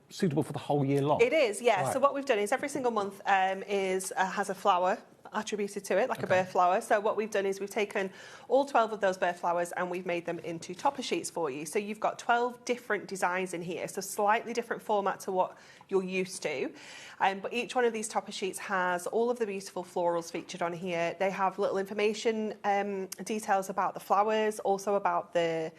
Speaker 17: suitable for the whole year long.
Speaker 9: It is, yeah.
Speaker 17: Right.
Speaker 9: So what we've done is every single month has a flower attributed to it, like a birth flower. So what we've done is we've taken all 12 of those birth flowers and we've made them into topper sheets for you. So you've got 12 different designs in here, so slightly different format to what you're used to. But each one of these topper sheets has all of the beautiful florals featured on here. They have little information details about the flowers, also about the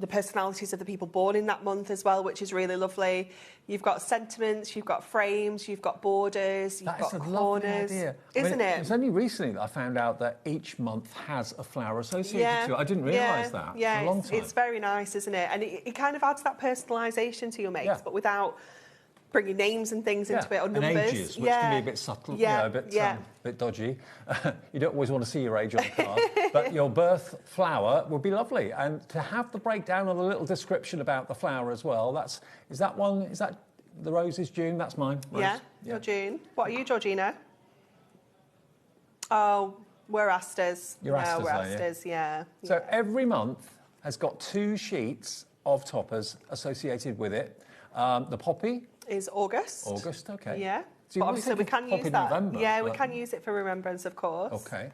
Speaker 9: personalities of the people born in that month as well, which is really lovely. You've got sentiments, you've got frames, you've got borders, you've got corners. Isn't it?
Speaker 17: It's only recently that I found out that each month has a flower associated to it. I didn't realise that for a long time.
Speaker 9: It's very nice, isn't it? And it kind of adds that personalisation to your makes, but without bringing names and things into it, or numbers.
Speaker 17: And ages, which can be a bit subtle, a bit dodgy. You don't always want to see your age on the card. But your birth flower would be lovely. And to have the breakdown of the little description about the flower as well, is that the rose is June? That's mine. Rose.
Speaker 9: Yeah, you're June. What are you, Georgina? Oh, we're Asters.
Speaker 17: You're Asters,
Speaker 9: we're Asters, yeah.
Speaker 17: So every month has got 2 sheets of toppers associated with it. The poppy
Speaker 9: is August.
Speaker 17: August, okay.
Speaker 9: Yeah.
Speaker 17: So
Speaker 9: but obviously we can use that.
Speaker 17: November,
Speaker 9: we can use it for remembrance, of course.
Speaker 17: Okay.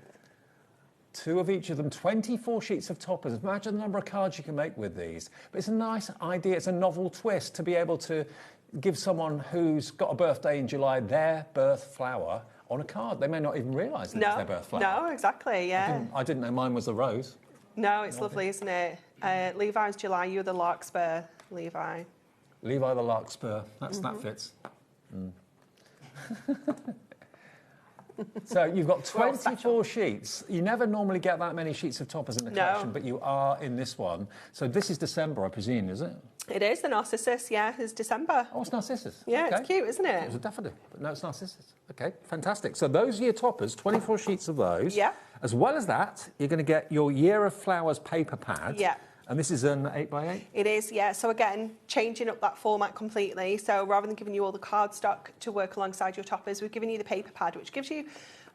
Speaker 17: 2 of each of them, 24 sheets of toppers. Imagine the number of cards you can make with these. But it's a nice idea. It's a novel twist to be able to give someone who's got a birthday in July their birth flower on a card. They may not even realise that it's their birth flower.
Speaker 9: No, exactly, yeah.
Speaker 17: I didn't know mine was a rose.
Speaker 9: No, it's lovely, isn't it? Levi's July, you're the larkspur, Levi.
Speaker 17: Levi the larkspur. That fits. So you've got 24 sheets. You never normally get that many sheets of toppers in the collection, but you are in this one. So this is December, I presume, is it?
Speaker 9: It is, the Narcissus, yeah, it's December.
Speaker 17: Oh, it's Narcissus.
Speaker 9: Yeah, it's cute, isn't it?
Speaker 17: It was a daffodil, but no, it's Narcissus. Okay, fantastic. So those are your toppers, 24 sheets of those.
Speaker 9: Yeah.
Speaker 17: As well as that, you're going to get your Year of Flowers paper pad.
Speaker 9: Yeah.
Speaker 17: And this is an 8x8?
Speaker 9: It is, yeah. So again, changing up that format completely. So rather than giving you all the cardstock to work alongside your toppers, we've given you the paper pad, which gives you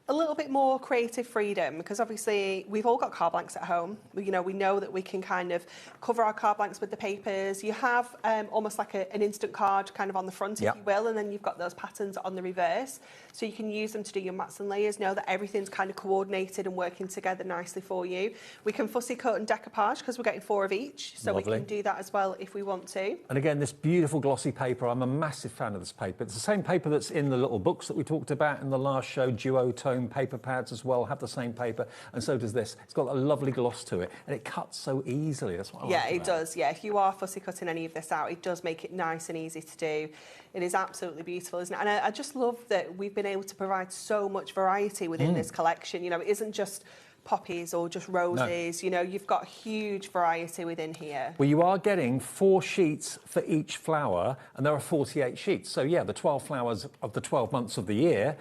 Speaker 9: a little bit more creative freedom, because obviously we've all got card blanks at home. We know that we can kind of cover our card blanks with the papers. You have almost like an instant card kind of on the front, if you will, and then you've got those patterns on the reverse. So you can use them to do your mats and layers. Know that everything's kind of coordinated and working together nicely for you. We can fussy cut and decoupage because we're getting 4 of each, so we can do that as well if we want to.
Speaker 17: And again, this beautiful glossy paper, I'm a massive fan of this paper. It's the same paper that's in the little books that we talked about in the last show. Duotone paper pads as well have the same paper, and so does this. It's got a lovely gloss to it, and it cuts so easily. That's what I like.
Speaker 9: It does. Yeah, if you are fussy cutting any of this out, it does make it nice and easy to do. It is absolutely beautiful, isn't it? And I just love that we've been able to provide so much variety within this collection. You know, it isn't just poppies or just roses. No. You know, you've got huge variety within here.
Speaker 17: Well, you are getting 4 sheets for each flower, and there are 48 sheets. So, yeah, the 12 flowers of the 12 months of the year,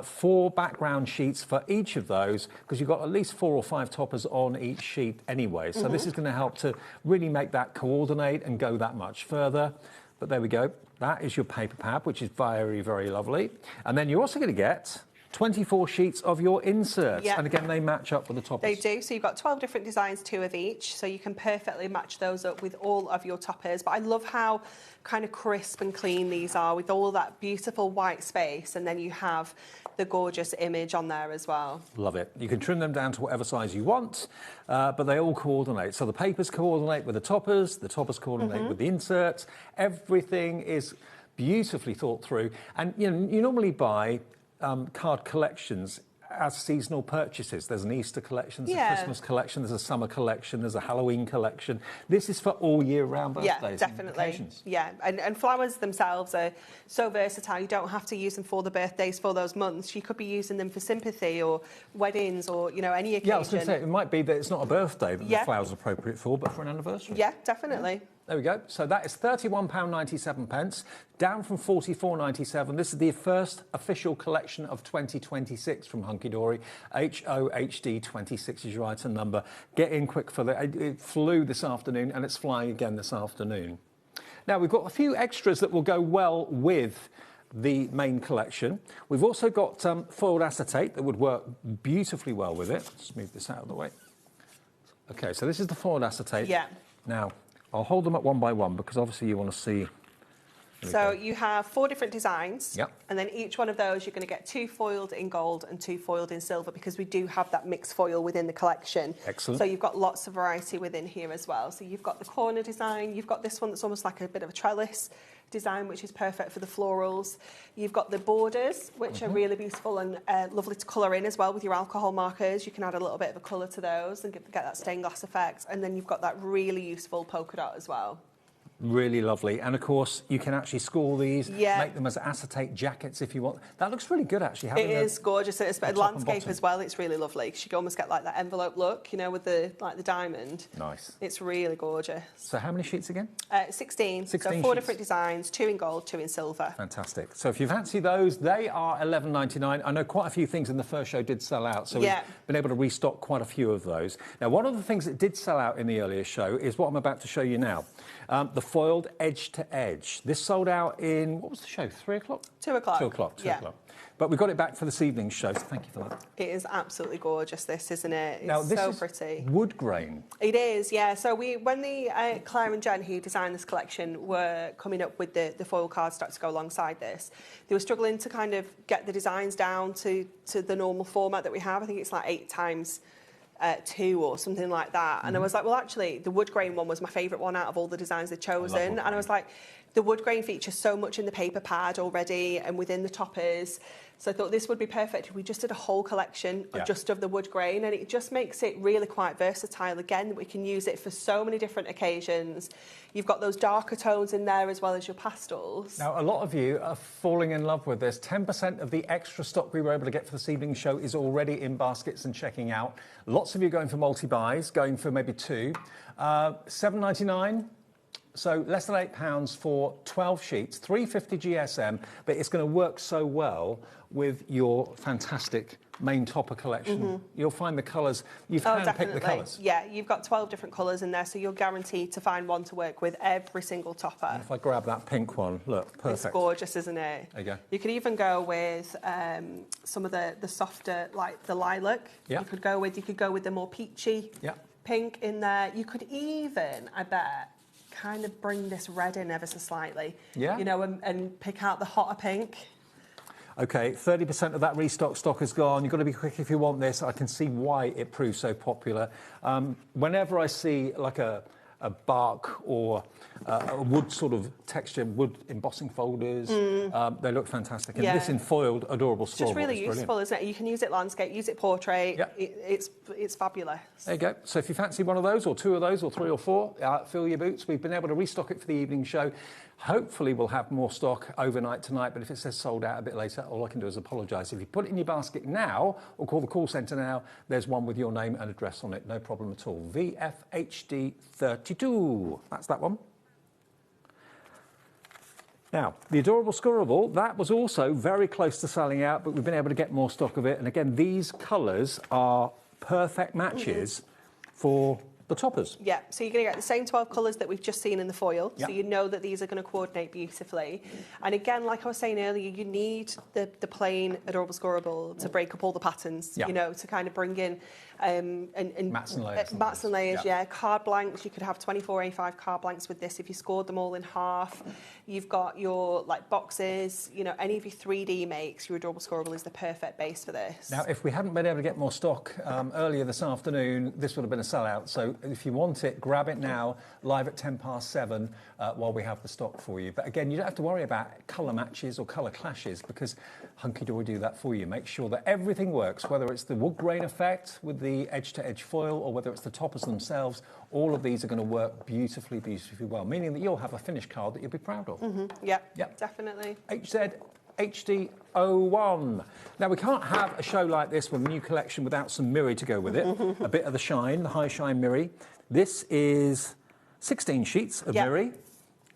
Speaker 17: 4 background sheets for each of those, because you've got at least 4 or 5 toppers on each sheet anyway. So this is going to help to really make that coordinate and go that much further. But there we go. That is your paper pad, which is very, very lovely. And then you're also going to get 24 sheets of your inserts.
Speaker 9: Yep.
Speaker 17: And again, they match up with the toppers.
Speaker 9: They do. So you've got 12 different designs, 2 of each. So you can perfectly match those up with all of your toppers. But I love how kind of crisp and clean these are with all that beautiful white space. And then you have the gorgeous image on there as well.
Speaker 17: Love it. You can trim them down to whatever size you want, but they all coordinate. So the papers coordinate with the toppers coordinate with the inserts. Everything is beautifully thought through. And you know, you normally buy card collections as seasonal purchases. There's an Easter collection, there's a Christmas collection, there's a summer collection, there's a Halloween collection. This is for all year round birthdays.
Speaker 9: Yeah, definitely. Yeah, and flowers themselves are so versatile. You don't have to use them for the birthdays for those months. You could be using them for sympathy or weddings or, you know, any occasion.
Speaker 17: Yeah, I was going to say, it might be that it's not a birthday that the flowers are appropriate for, but for an anniversary.
Speaker 9: Yeah, definitely.
Speaker 17: There we go. So that is £31.97, down from £44.97. This is the first official collection of 2026 from Hunkydory. HOHD 26 is your item number. Get in quick for that. It flew this afternoon, and it's flying again this afternoon. Now, we've got a few extras that will go well with the main collection. We've also got foiled acetate that would work beautifully well with it. Let's move this out of the way. OK, so this is the foiled acetate.
Speaker 9: Yeah.
Speaker 17: Now, I'll hold them up one by one because obviously you want to see.
Speaker 9: So you have 4 different designs.
Speaker 17: Yep.
Speaker 9: And then each one of those you're going to get 2 foiled in gold and 2 foiled in silver, because we do have that mixed foil within the collection.
Speaker 17: Excellent.
Speaker 9: So you've got lots of variety within here as well. So you've got the corner design, you've got this one that's almost like a bit of a trellis design, which is perfect for the florals. You've got the borders, which are really beautiful and lovely to colour in as well with your alcohol markers. You can add a little bit of a colour to those and get that stained glass effect. And then you've got that really useful polka dot as well.
Speaker 17: Really lovely. And of course, you can actually score these, make them as acetate jackets if you want. That looks really good, actually.
Speaker 9: It is gorgeous. It's a landscape as well. It's really lovely because you can almost get like that envelope look, you know, with the diamond.
Speaker 17: Nice.
Speaker 9: It's really gorgeous.
Speaker 17: So how many sheets again?
Speaker 9: 16.
Speaker 17: 16
Speaker 9: so 4 different designs, 2 in gold, 2 in silver.
Speaker 17: Fantastic. So if you fancy those, they are £11.99. I know quite a few things in the first show did sell out, so we've been able to restock quite a few of those. Now, one of the things that did sell out in the earlier show is what I'm about to show you now. The foiled edge to edge. This sold out in, what was the show, 3 o'clock?
Speaker 9: 2 o'clock.
Speaker 17: 2 o'clock, 2 o'clock. But we got it back for this evening's show, so thank you for that.
Speaker 9: It is absolutely gorgeous, this, isn't it? It's
Speaker 17: now, this
Speaker 9: so
Speaker 17: is
Speaker 9: pretty.
Speaker 17: Wood grain.
Speaker 9: It is, yeah. So when Claire and Jen, who designed this collection, were coming up with the foil cardstock to go alongside this, they were struggling to kind of get the designs down to the normal format that we have. I think it's like 8 times 2 or something like that. And I was like, well, actually, the wood grain one was my favourite one out of all the designs they'd chosen. And I was like, the wood grain features so much in the paper pad already and within the toppers. So I thought this would be perfect if we just did a whole collection of just of the wood grain, and it just makes it really quite versatile. Again, we can use it for so many different occasions. You've got those darker tones in there as well as your pastels.
Speaker 17: Now, a lot of you are falling in love with this. 10% of the extra stock we were able to get for this evening's show is already in baskets and checking out. Lots of you going for multi-buys, going for maybe 2. £7.99. So less than £8 for 12 sheets, 350 GSM, but it's going to work so well with your fantastic main topper collection. You'll find the colours, you've handpicked the colours.
Speaker 9: Yeah, you've got 12 different colours in there, so you're guaranteed to find one to work with every single topper.
Speaker 17: And if I grab that pink one, look, perfect.
Speaker 9: It's gorgeous, isn't it?
Speaker 17: There you go.
Speaker 9: You could even go with some of the softer, like the lilac.
Speaker 17: Yeah.
Speaker 9: You could go with the more peachy pink in there. You could even, I bet, kind of bring this red in ever so slightly.
Speaker 17: Yeah.
Speaker 9: You know, and pick out the hotter pink.
Speaker 17: OK, 30% of that restock stock is gone. You've got to be quick if you want this. I can see why it proves so popular. Whenever I see like a bark or a wood sort of texture, wood embossing folders, they look fantastic. And this in foiled, adorable Scorable.
Speaker 9: It's just really useful, isn't it? You can use it landscape, use it portrait. Yep. It's fabulous.
Speaker 17: There you go. So if you fancy one of those, or two of those, or three or four, fill your boots. We've been able to restock it for the evening show. Hopefully we'll have more stock overnight tonight, but if it says sold out a bit later, all I can do is apologise. If you put it in your basket now, or call the call centre now, there's one with your name and address on it. No problem at all. VFHD32. That's that one. Now, the adorable Scorable, that was also very close to selling out, but we've been able to get more stock of it. And again, these colours are perfect matches for the toppers.
Speaker 9: Yeah, so you're going to get the same 12 colours that we've just seen in the foil, so you know that these are going to coordinate beautifully. And again, like I was saying earlier, you need the plain adorable Scorable to break up all the patterns, you know, to kind of bring in
Speaker 17: mats and layers.
Speaker 9: Mats and layers, card blanks. You could have 24 A5 card blanks with this if you scored them all in half. You've got your like boxes, you know, any of your 3D makes, your adorable Scorable is the perfect base for this.
Speaker 17: Now, if we hadn't been able to get more stock earlier this afternoon, this would have been a sellout. So if you want it, grab it now, live at 7:10 while we have the stock for you. But again, you don't have to worry about colour matches or colour clashes because Hunkydory do that for you. Make sure that everything works, whether it's the wood grain effect with the edge-to-edge foil or whether it's the toppers themselves. All of these are going to work beautifully, beautifully well, meaning that you'll have a finished card that you'll be proud of.
Speaker 9: Yep, definitely.
Speaker 17: HZ HD01. Now, we can't have a show like this with a new collection without some mirror to go with it. A bit of the shine, the high shine mirror. This is 16 sheets of mirror.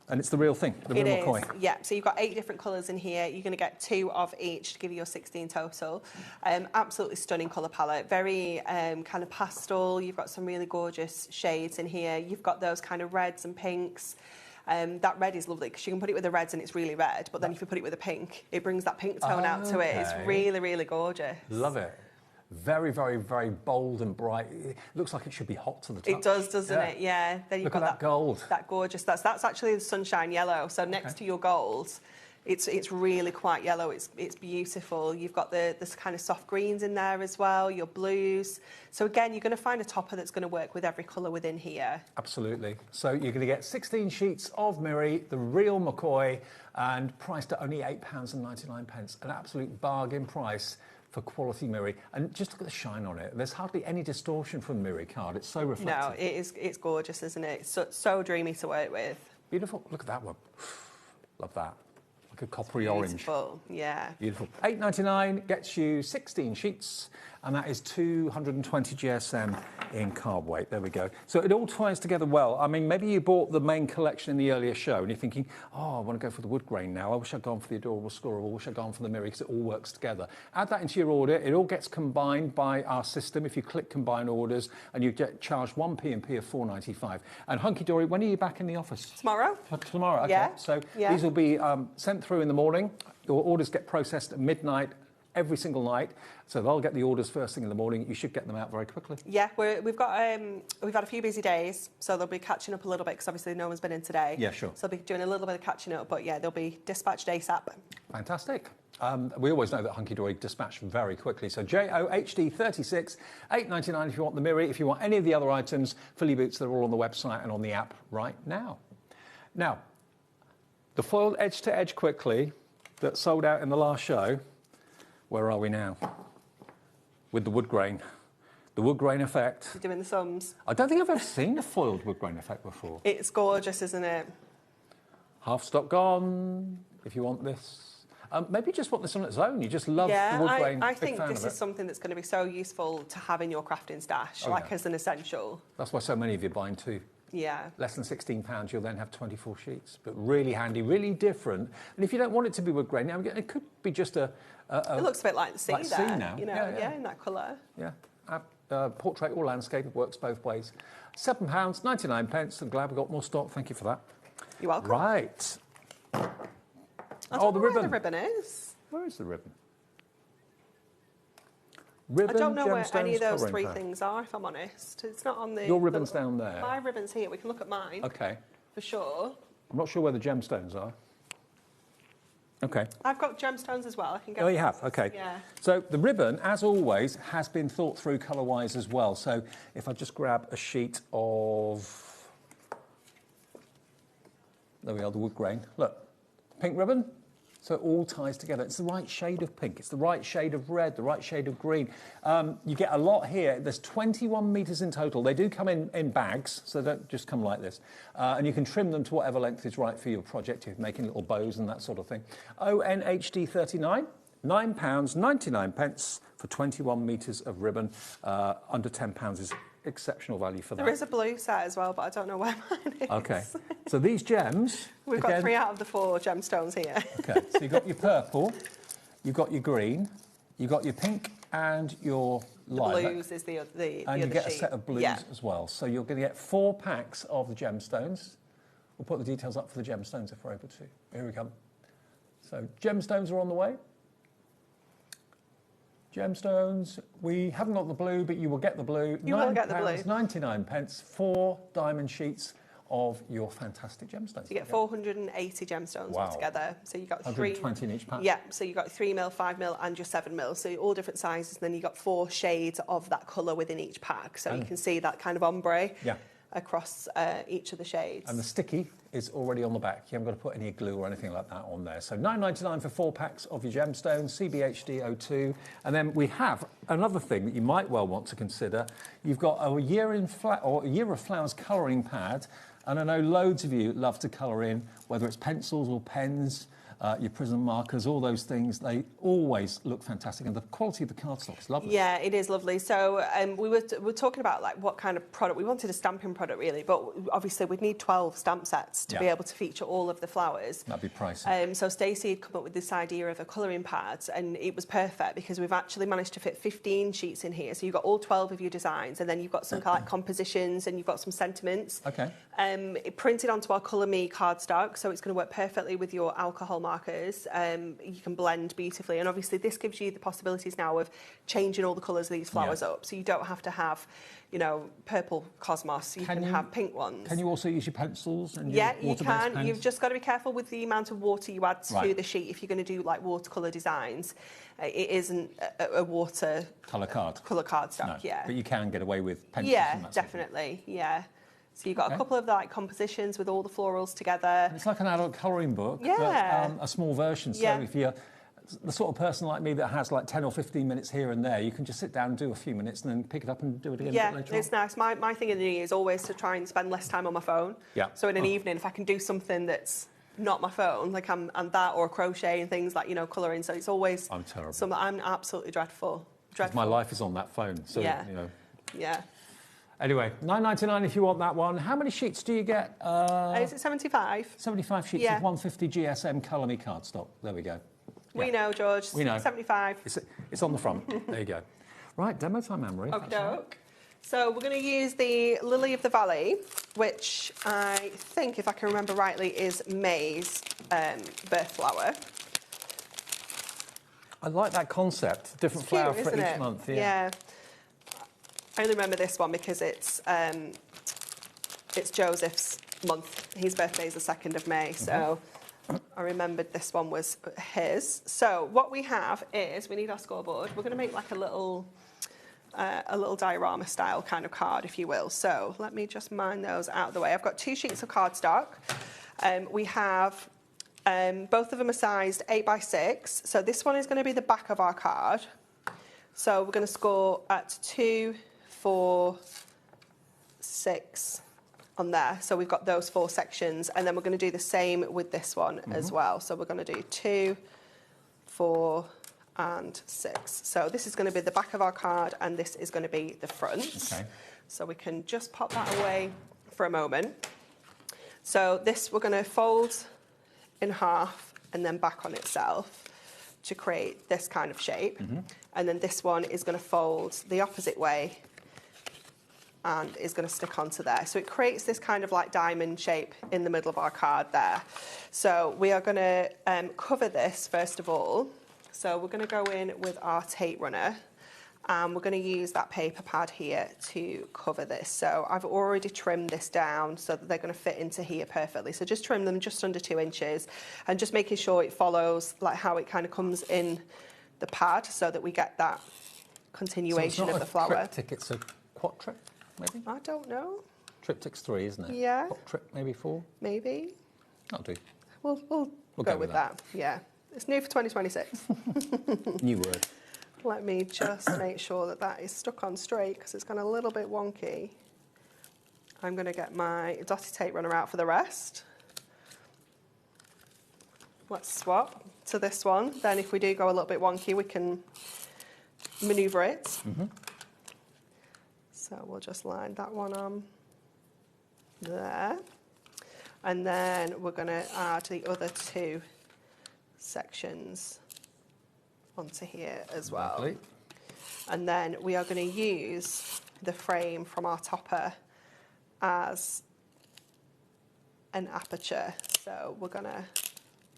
Speaker 17: And it's the real thing, the real McCoy.
Speaker 9: Yeah, so you've got 8 different colours in here. You're going to get 2 of each to give you your 16 total. Absolutely stunning colour palette. Very kind of pastel. You've got some really gorgeous shades in here. You've got those kind of reds and pinks. That red is lovely because you can put it with the reds and it's really red, but then if you put it with a pink, it brings that pink tone out to it. It's really, really gorgeous.
Speaker 17: Love it. Very, very, very bold and bright. It looks like it should be hot to the touch.
Speaker 9: It does, doesn't it? Yeah. Then you've
Speaker 17: Look
Speaker 9: got
Speaker 17: at that gold.
Speaker 9: That gorgeous. That's actually the sunshine yellow. So next to your gold, it's really quite yellow. It's beautiful. You've got this kind of soft greens in there as well. Your blues. So again, you're going to find a topper that's going to work with every colour within here.
Speaker 17: Absolutely. So you're going to get 16 sheets of Miri, the real McCoy, and priced at only £8.99. An absolute bargain price for quality mirror. And just look at the shine on it. There's hardly any distortion from the mirror card. It's so reflective.
Speaker 9: No, it's gorgeous, isn't it? It's so dreamy to work with.
Speaker 17: Beautiful. Look at that one. Love that. Like a coppery orange.
Speaker 9: Beautiful, yeah.
Speaker 17: Beautiful. £8.99 gets you 16 sheets, and that is 220 GSM in card weight. There we go. So it all ties together well. I mean, maybe you bought the main collection in the earlier show, and you're thinking, oh, I want to go for the wood grain now. I wish I'd gone for the adorable Scorable. I wish I'd gone for the mirror, because it all works together. Add that into your order. It all gets combined by our system. If you click combine orders, and you get charged 1 P&P of £4.95. And Hunkydory, when are you back in the office?
Speaker 9: Tomorrow.
Speaker 17: Tomorrow, okay.
Speaker 9: Yeah.
Speaker 17: So these will be sent through in the morning. Your orders get processed at midnight every single night, so they'll get the orders first thing in the morning. You should get them out very quickly.
Speaker 9: Yeah, we've had a few busy days, so they'll be catching up a little bit because obviously no one's been in today.
Speaker 17: Yeah, sure.
Speaker 9: So they'll be doing a little bit of catching up, but yeah, they'll be dispatched ASAP.
Speaker 17: Fantastic. We always know that Hunkydory dispatch very quickly. So JOHD36, £8.99 if you want the mirror. If you want any of the other items, Philly Boots, they're all on the website and on the app right now. Now, the foiled edge-to-edge quickly that sold out in the last show. Where are we now? With the wood grain. The wood grain effect.
Speaker 9: You're doing the sums.
Speaker 17: I don't think I've ever seen a foiled wood grain effect before.
Speaker 9: It's gorgeous, isn't it?
Speaker 17: Half stock gone, if you want this. Maybe you just want this on its own. You just love the wood grain.
Speaker 9: I think this is something that's going to be so useful to have in your crafting stash, as an essential.
Speaker 17: That's why so many of you are buying 2.
Speaker 9: Yeah.
Speaker 17: Less than £16, you'll then have 24 sheets. But really handy, really different. And if you don't want it to be wood grain, now it could be just a
Speaker 9: it looks a bit like the sea there,
Speaker 17: now.
Speaker 9: you know, yeah, in that colour.
Speaker 17: Yeah. Portrait or landscape, it works both ways. £7.99 pence. I'm glad we got more stock. Thank you for that.
Speaker 9: You're welcome.
Speaker 17: Right.
Speaker 9: I don't know where the ribbon is.
Speaker 17: Where is the ribbon?
Speaker 9: I don't know where any of those three things are, if I'm honest. It's not on the...
Speaker 17: Your ribbon's down there.
Speaker 9: My ribbon's here. We can look at mine.
Speaker 17: Okay.
Speaker 9: For sure.
Speaker 17: I'm not sure where the gemstones are. Okay.
Speaker 9: I've got gemstones as well. I can get...
Speaker 17: Oh, you have? Okay.
Speaker 9: Yeah.
Speaker 17: So the ribbon, as always, has been thought through colour-wise as well. So if I just grab a sheet of... There we are, the wood grain. Look, pink ribbon. So it all ties together. It's the right shade of pink. It's the right shade of red, the right shade of green. You get a lot here. There's 21 metres in total. They do come in bags, so they don't just come like this. And you can trim them to whatever length is right for your project. You're making little bows and that sort of thing. ONHD 39, £9.99 for 21 metres of ribbon. Under £10 is exceptional value for that.
Speaker 9: There is a blue set as well, but I don't know where mine is.
Speaker 17: Okay. So these gems...
Speaker 9: We've got 3 out of the 4 gemstones here.
Speaker 17: Okay. So you've got your purple, you've got your green, you've got your pink and your lilac.
Speaker 9: The blues is the
Speaker 17: and you get
Speaker 9: sheet.
Speaker 17: A set of blues as well. So you're going to get 4 packs of the gemstones. We'll put the details up for the gemstones if we're able to. Here we come. So gemstones are on the way. Gemstones, we haven't got the blue, but you will get the blue.
Speaker 9: You will get the blue.
Speaker 17: £9.99, 4 diamond sheets of your fantastic gemstones.
Speaker 9: So you get 480 gemstones altogether. So you got
Speaker 17: 120 in each pack.
Speaker 9: Yeah, so you got 3mm, 5mm and your 7mm. So all different sizes, and then you got 4 shades of that colour within each pack. So you can see that kind of ombre across each of the shades.
Speaker 17: And the sticky is already on the back. You haven't got to put any glue or anything like that on there. So £9.99 for 4 packs of your gemstones, CBHD02. And then we have another thing that you might well want to consider. You've got a year of flowers colouring pad. And I know loads of you love to colour in, whether it's pencils or pens, your prism markers, all those things. They always look fantastic, and the quality of the cardstock is lovely.
Speaker 9: Yeah, it is lovely. So we were talking about like what kind of product we wanted, a stamping product really, but obviously we'd need 12 stamp sets to be able to feature all of the flowers.
Speaker 17: That'd be pricey.
Speaker 9: So Stacey had come up with this idea of a colouring pad, and it was perfect because we've actually managed to fit 15 sheets in here. So you've got all 12 of your designs, and then you've got some kind of like compositions, and you've got some sentiments.
Speaker 17: Okay.
Speaker 9: It printed onto our Colour Me cardstock, so it's going to work perfectly with your alcohol markers. You can blend beautifully, and obviously this gives you the possibilities now of changing all the colours of these flowers up, so you don't have to have, you know, purple cosmos. You can have pink ones.
Speaker 17: Can you also use your pencils and
Speaker 9: your
Speaker 17: your water-based
Speaker 9: can.
Speaker 17: pens?
Speaker 9: You've just got to be careful with the amount of water you add to the sheet if you're going to do like watercolour designs. It isn't a water colour cardstock.
Speaker 17: No, but you can get away with pencils.
Speaker 9: Yeah,
Speaker 17: and that
Speaker 9: definitely. Yeah. So you've got a couple of like compositions with all the florals together.
Speaker 17: It's like an adult colouring book, but a small version. So if you're the sort of person like me that has like 10 or 15 minutes here and there, you can just sit down and do a few minutes and then pick it up and do it again later on.
Speaker 9: It's nice. My thing in the new year is always to try and spend less time on my phone.
Speaker 17: Yeah.
Speaker 9: So in an evening, if I can do something that's not my phone, like I'm that or crochet and things like, you know, colouring. So it's always...
Speaker 17: I'm terrible.
Speaker 9: I'm absolutely dreadful.
Speaker 17: My life is on that phone, so, you know...
Speaker 9: Yeah.
Speaker 17: Anyway, £9.99 if you want that one. How many sheets do you get?
Speaker 9: Is it 75?
Speaker 17: 75 sheets of 150 GSM Colour Me cardstock. There we go.
Speaker 9: We know, George.
Speaker 17: We know.
Speaker 9: 75.
Speaker 17: It's on the front. There you go. Right, demo time, Anne-Marie.
Speaker 9: Okey-doke. So we're going to use the Lily of the Valley, which I think, if I can remember rightly, is May's birth flower.
Speaker 17: I like that concept. Different flower for each month.
Speaker 9: Yeah. I only remember this one because it's Joseph's month. His birthday is the 2nd of May, so I remembered this one was his. So what we have is we need our scoreboard. We're going to make like a little diorama style kind of card, if you will. So let me just mine those out of the way. I've got 2 sheets of cardstock. We have both of them are sized 8x6. So this one is going to be the back of our card. So we're going to score at 2, 4, 6 on there. So we've got those 4 sections, and then we're going to do the same with this one as well. So we're going to do 2, 4 and 6. So this is going to be the back of our card, and this is going to be the front.
Speaker 17: Okay.
Speaker 9: So we can just pop that away for a moment. So this we're going to fold in half and then back on itself to create this kind of shape. And then this one is going to fold the opposite way and is going to stick onto there. So it creates this kind of like diamond shape in the middle of our card there. So we are going to cover this first of all. So we're going to go in with our tape runner and we're going to use that paper pad here to cover this. So I've already trimmed this down so that they're going to fit into here perfectly. So just trim them just under 2 inches and just making sure it follows like how it kind of comes in the pad so that we get that continuation of the flower.
Speaker 17: Triptych, it's a quadtrip, maybe?
Speaker 9: I don't know.
Speaker 17: Triptych's 3, isn't it?
Speaker 9: Yeah.
Speaker 17: Quadtrip, maybe 4?
Speaker 9: Maybe.
Speaker 17: That'll do.
Speaker 9: We'll go with that. Yeah. It's new for 2026.
Speaker 17: New word.
Speaker 9: Let me just make sure that that is stuck on straight because it's gone a little bit wonky. I'm going to get my dotty tape runner out for the rest. Let's swap to this one. Then if we do go a little bit wonky, we can manoeuvre it. So we'll just line that one on there. And then we're going to add the other 2 sections onto here as well.
Speaker 17: Lovely.
Speaker 9: And then we are going to use the frame from our topper as an aperture. So we're going to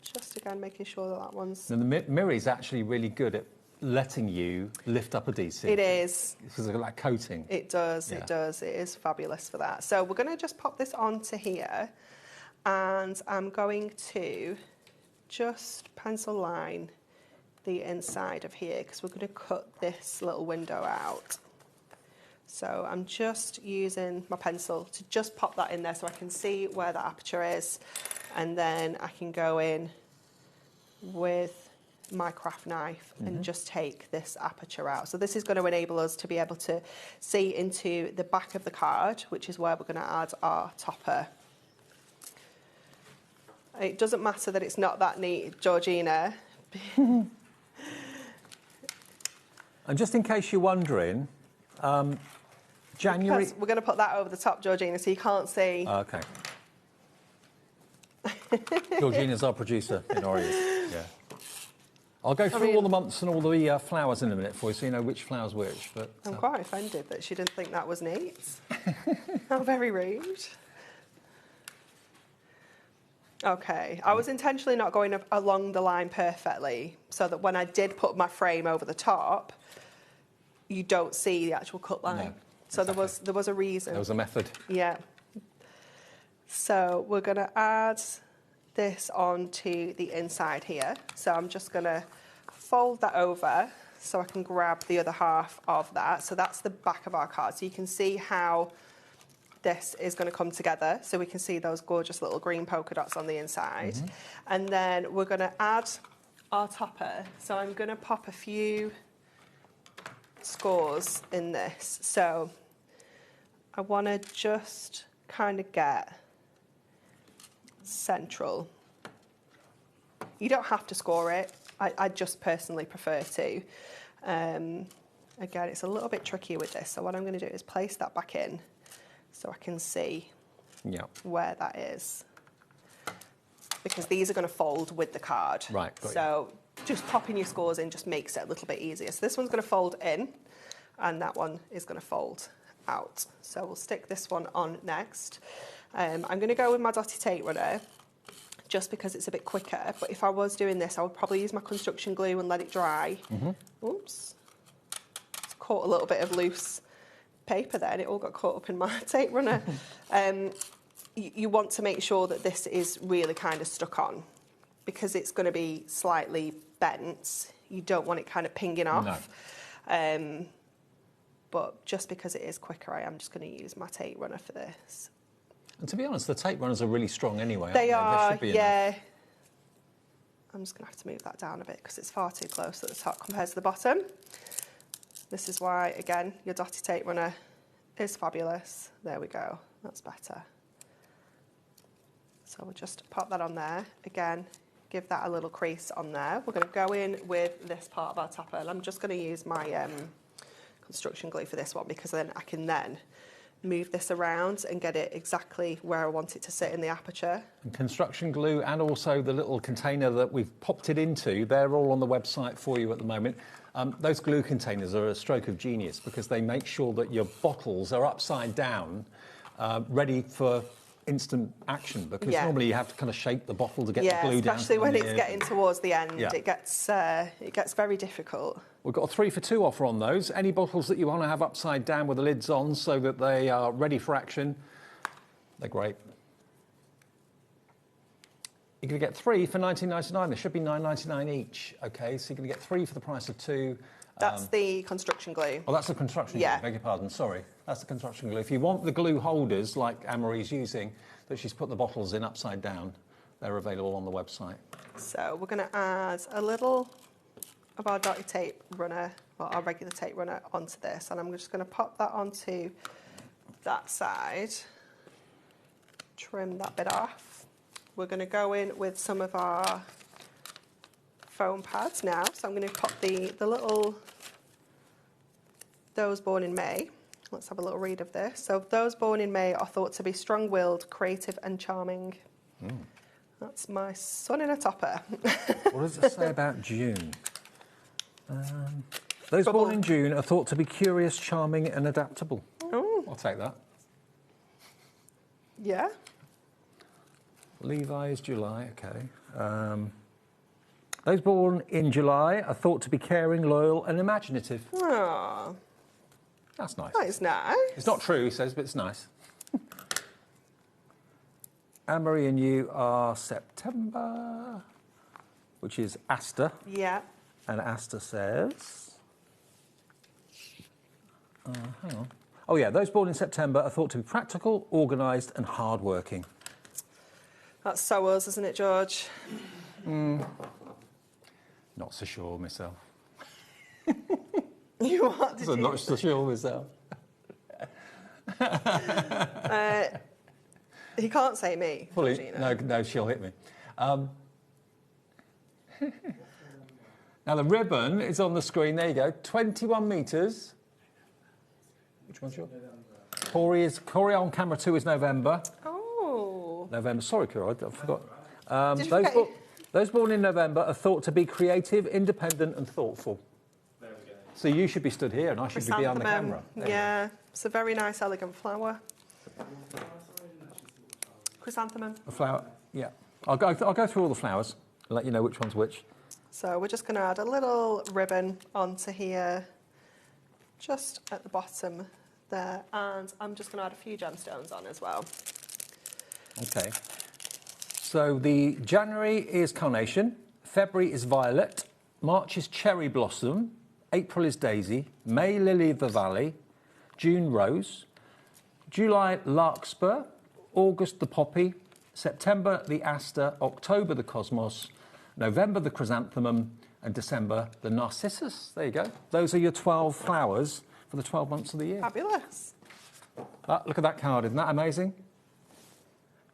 Speaker 9: just again making sure that that one's...
Speaker 17: And the mirror is actually really good at letting you lift up adhesive.
Speaker 9: It is.
Speaker 17: Because of that coating.
Speaker 9: It does,
Speaker 17: Yeah.
Speaker 9: it does. It is fabulous for that. So we're going to just pop this onto here and I'm going to just pencil line the inside of here because we're going to cut this little window out. So I'm just using my pencil to just pop that in there so I can see where the aperture is, and then I can go in with my craft knife and just take this aperture out. So this is going to enable us to be able to see into the back of the card, which is where we're going to add our topper. It doesn't matter that it's not that neat, Georgina.
Speaker 17: And just in case you're wondering, January...
Speaker 9: Because we're going to put that over the top, Georgina, so you can't see.
Speaker 17: Okay. Georgina's our producer in Orient. Yeah. I'll go through all the months and all the flowers in a minute for you so you know which flower's which. But
Speaker 9: I'm quite offended that she didn't think that was neat. How very rude. Okay, I was intentionally not going along the line perfectly so that when I did put my frame over the top, you don't see the actual cut line. No, so exactly. there was a reason.
Speaker 17: There was a method.
Speaker 9: Yeah. So we're going to add this onto the inside here. So I'm just going to fold that over so I can grab the other half of that. So that's the back of our card. So you can see how this is going to come together. So we can see those gorgeous little green polka dots on the inside. And then we're going to add our topper. So I'm going to pop a few scores in this. So I want to just kind of get central. You don't have to score it. I just personally prefer to. Again, it's a little bit tricky with this. So what I'm going to do is place that back in so I can see where that is. Because these are going to fold with the card.
Speaker 17: Right.
Speaker 9: So just popping your scores in just makes it a little bit easier. So this one's going to fold in and that one is going to fold out. So we'll stick this one on next. I'm going to go with my dotty tape runner just because it's a bit quicker. But if I was doing this, I would probably use my construction glue and let it dry. Oops. It's caught a little bit of loose paper there and it all got caught up in my tape runner. You want to make sure that this is really kind of stuck on because it's going to be slightly bent. You don't want it kind of pinging off. No. But just because it is quicker, I am just going to use my tape runner for this.
Speaker 17: And to be honest, the tape runners are really strong anyway.
Speaker 9: They are,
Speaker 17: should be
Speaker 9: yeah.
Speaker 17: enough.
Speaker 9: I'm just going to have to move that down a bit because it's far too close at the top compared to the bottom. This is why, again, your dotty tape runner is fabulous. There we go. That's better. So we'll just pop that on there. Again, give that a little crease on there. We're going to go in with this part of our topper. And I'm just going to use my construction glue for this one because then I can then move this around and get it exactly where I want it to sit in the aperture.
Speaker 17: And construction glue and also the little container that we've popped it into, they're all on the website for you at the moment. Those glue containers are a stroke of genius because they make sure that your bottles are upside down, ready for instant action, because normally you have to kind of shape the bottle to get the glue down.
Speaker 9: Especially when it's getting towards the end, it gets very difficult.
Speaker 17: We've got a 3 for 2 offer on those. Any bottles that you want to have upside down with the lids on so that they are ready for action, they're great. You're going to get 3 for $19.99. There should be $9.99 each. Okay, so you're going to get 3 for the price of 2.
Speaker 9: That's the construction glue.
Speaker 17: Oh, that's the construction glue. Beg your pardon. Sorry, that's the construction glue. If you want the glue holders like Anne-Marie's using, that she's put the bottles in upside down, they're available on the website.
Speaker 9: So we're going to add a little of our dotted tape runner, or our regular tape runner, onto this, and I'm just going to pop that onto that side, trim that bit off. We're going to go in with some of our foam pads now, so I'm going to pop the little Those Born in May. Let's have a little read of this. So those born in May are thought to be strong-willed, creative and charming. That's my son in a topper.
Speaker 17: What does it say about June? Those born in June are thought to be curious, charming and adaptable.
Speaker 9: Oh.
Speaker 17: I'll take that.
Speaker 9: Yeah.
Speaker 17: Levi is July, okay. Those born in July are thought to be caring, loyal and imaginative.
Speaker 9: Oh.
Speaker 17: That's nice.
Speaker 9: That is nice.
Speaker 17: It's not true, he says, but it's nice. Anne-Marie and you are September, which is Asta.
Speaker 9: Yeah.
Speaker 17: And Asta says... hang on. Oh, yeah, those born in September are thought to be practical, organised and hard-working.
Speaker 9: That's so us, isn't it, George?
Speaker 17: Not so sure myself.
Speaker 9: You what? Did
Speaker 17: I'm
Speaker 9: you
Speaker 17: not so sure myself.
Speaker 9: He can't say me.
Speaker 17: Fully, no, she'll hit me. Now the ribbon is on the screen. There you go. 21 metres. Which one's yours? Corey on camera 2 is November.
Speaker 9: Oh.
Speaker 17: November. Sorry, Corey, I forgot.
Speaker 9: Did you forget?
Speaker 17: Those born in November are thought to be creative, independent and thoughtful. There we go. So you should be stood here and I should be behind the camera.
Speaker 9: Yeah, it's a very nice, elegant flower. Chrysanthemum.
Speaker 17: A flower, yeah. I'll go through all the flowers and let you know which one's which.
Speaker 9: So we're just going to add a little ribbon onto here, just at the bottom there, and I'm just going to add a few gemstones on as well.
Speaker 17: Okay. So the January is carnation, February is violet, March is cherry blossom, April is daisy, May lily of the valley, June rose, July larkspur, August the poppy, September the aster, October the cosmos, November the chrysanthemum, and December the narcissus. There you go. Those are your 12 flowers for the 12 months of the year.
Speaker 9: Fabulous.
Speaker 17: Look at that card. Isn't that amazing?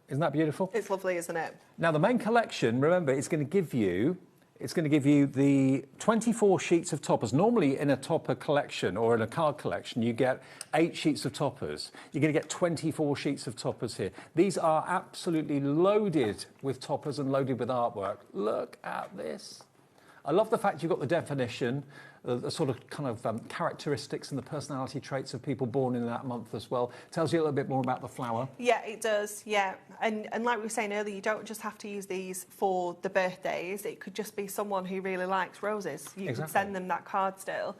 Speaker 17: Isn't that beautiful?
Speaker 9: It's lovely, isn't it?
Speaker 17: Now, the main collection, remember, it's going to give you the 24 sheets of toppers. Normally, in a topper collection or in a card collection, you get 8 sheets of toppers. You're going to get 24 sheets of toppers here. These are absolutely loaded with toppers and loaded with artwork. Look at this. I love the fact you've got the definition, the sort of kind of characteristics and the personality traits of people born in that month as well. Tells you a little bit more about the flower.
Speaker 9: Yeah, it does, yeah. And like we were saying earlier, you don't just have to use these for the birthdays. It could just be someone who really likes roses. You can send them that card still.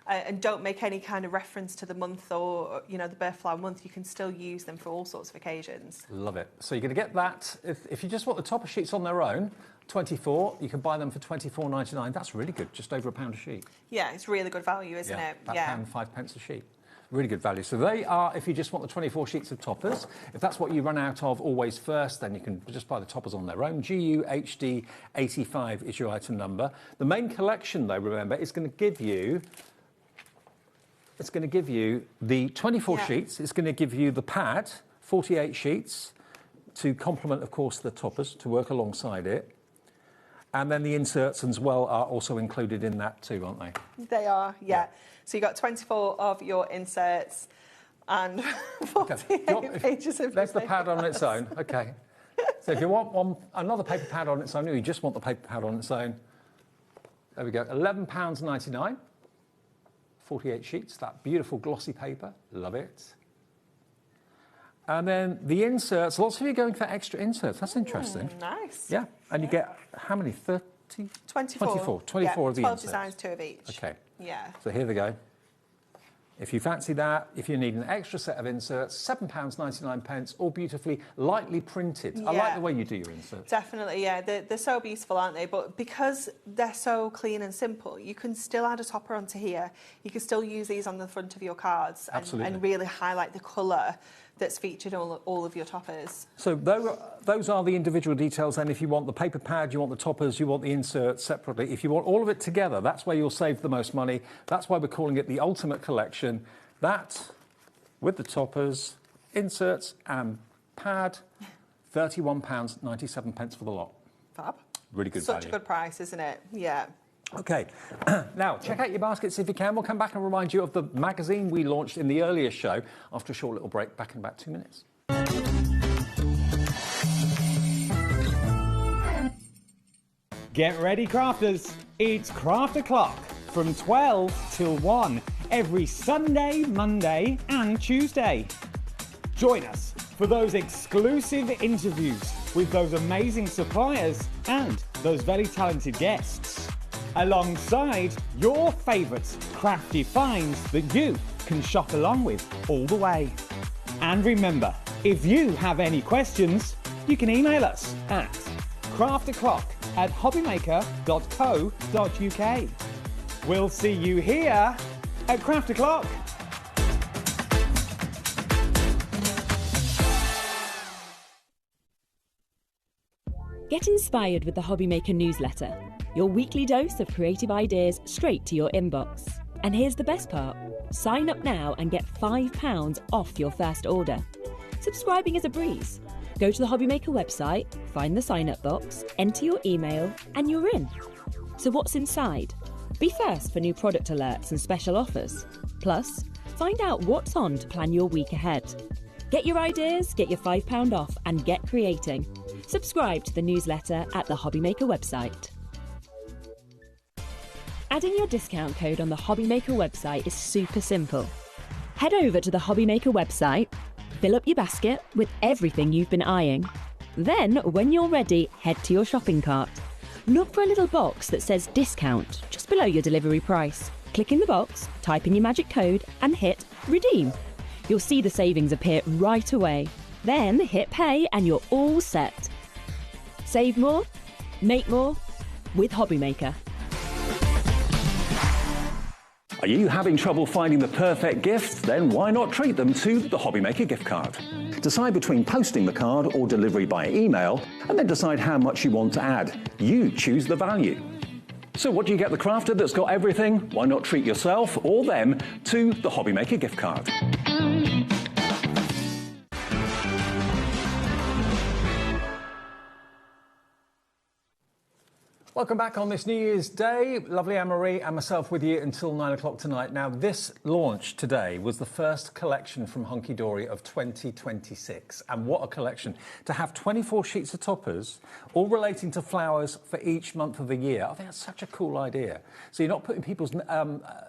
Speaker 9: And don't make any kind of reference to the month or, you know, the birth flower month. You can still use them for all sorts of occasions.
Speaker 17: Love it. So you're going to get that. If you just want the topper sheets on their own, 24, you can buy them for £24.99. That's really good, just over £1 a sheet.
Speaker 9: Yeah, it's really good value, isn't it?
Speaker 17: About £1.05 a sheet. Really good value. So they are, if you just want the 24 sheets of toppers, if that's what you run out of always first, then you can just buy the toppers on their own. GUHD85 is your item number. The main collection, though, remember, is going to give you... It's going to give you the 24 sheets. It's going to give you the pad, 48 sheets, to complement, of course, the toppers, to work alongside it. And then the inserts as well are also included in that too, aren't they?
Speaker 9: They are, yeah. So you've got 24 of your inserts. and 48 pages of
Speaker 17: There's the pad on its own. Okay. So if you want another paper pad on its own, or you just want the paper pad on its own, there we go. £11.99. 48 sheets. That beautiful glossy paper. Love it. And then the inserts. Lots of you going for extra inserts. That's interesting.
Speaker 9: Nice.
Speaker 17: Yeah. And you get how many? 30?
Speaker 9: 24.
Speaker 17: 24 of the
Speaker 9: 12
Speaker 17: inserts.
Speaker 9: designs, 2 of each.
Speaker 17: Okay.
Speaker 9: Yeah.
Speaker 17: So here we go. If you fancy that, if you need an extra set of inserts, £7.99, all beautifully, lightly printed.
Speaker 9: Yeah.
Speaker 17: I like the way you do your inserts.
Speaker 9: Definitely, yeah. They're so beautiful, aren't they? But because they're so clean and simple, you can still add a topper onto here. You can still use these on the front of your cards and really highlight the colour that's featured all of your toppers.
Speaker 17: So those are the individual details, and if you want the paper pad, you want the toppers, you want the inserts separately. If you want all of it together, that's where you'll save the most money. That's why we're calling it the Ultimate Collection. That, with the toppers, inserts and pad, £31.97 for the lot.
Speaker 9: Fab.
Speaker 17: Really good
Speaker 9: value.
Speaker 17: value.
Speaker 9: Such a good price, isn't it? Yeah.
Speaker 17: Okay, now check out your baskets if you can. We'll come back and remind you of the magazine we launched in the earlier show after a short little break, back in about 2 minutes.
Speaker 10: Get ready, crafters. It's Craft O'Clock from 12 till 1 every Sunday, Monday and Tuesday. Join us for those exclusive interviews with those amazing suppliers and those very talented guests, alongside your favourite crafty finds that you can shop along with all the way. And remember, if you have any questions, you can email us at craftoclock@hobbymaker.co.uk. We'll see you here at Craft O'Clock.
Speaker 16: Get inspired with the HobbyMaker newsletter. Your weekly dose of creative ideas straight to your inbox. And here's the best part. Sign up now and get £5 off your first order. Subscribing is a breeze. Go to the HobbyMaker website, find the sign-up box, enter your email, and you're in. So what's inside? Be first for new product alerts and special offers. Plus, find out what's on to plan your week ahead. Get your ideas, get your £5 off, and get creating. Subscribe to the newsletter at the HobbyMaker website. Adding your discount code on the HobbyMaker website is super simple. Head over to the HobbyMaker website, fill up your basket with everything you've been eyeing. Then, when you're ready, head to your shopping cart. Look for a little box that says discount just below your delivery price. Click in the box, type in your magic code and hit redeem. You'll see the savings appear right away. Then hit pay and you're all set. Save more, make more with HobbyMaker.
Speaker 17: Are you having trouble finding the perfect gift? Then why not treat them to the HobbyMaker gift card? Decide between posting the card or delivery by email, and then decide how much you want to add. You choose the value. So what do you get the crafter that's got everything? Why not treat yourself or them to the HobbyMaker gift card? Welcome back on this New Year's Day. Lovely Anne-Marie and myself with you until 9 o'clock tonight. Now, this launch today was the first collection from Hunkydory of 2026. And what a collection. To have 24 sheets of toppers, all relating to flowers for each month of the year. I think that's such a cool idea. So you're not putting people's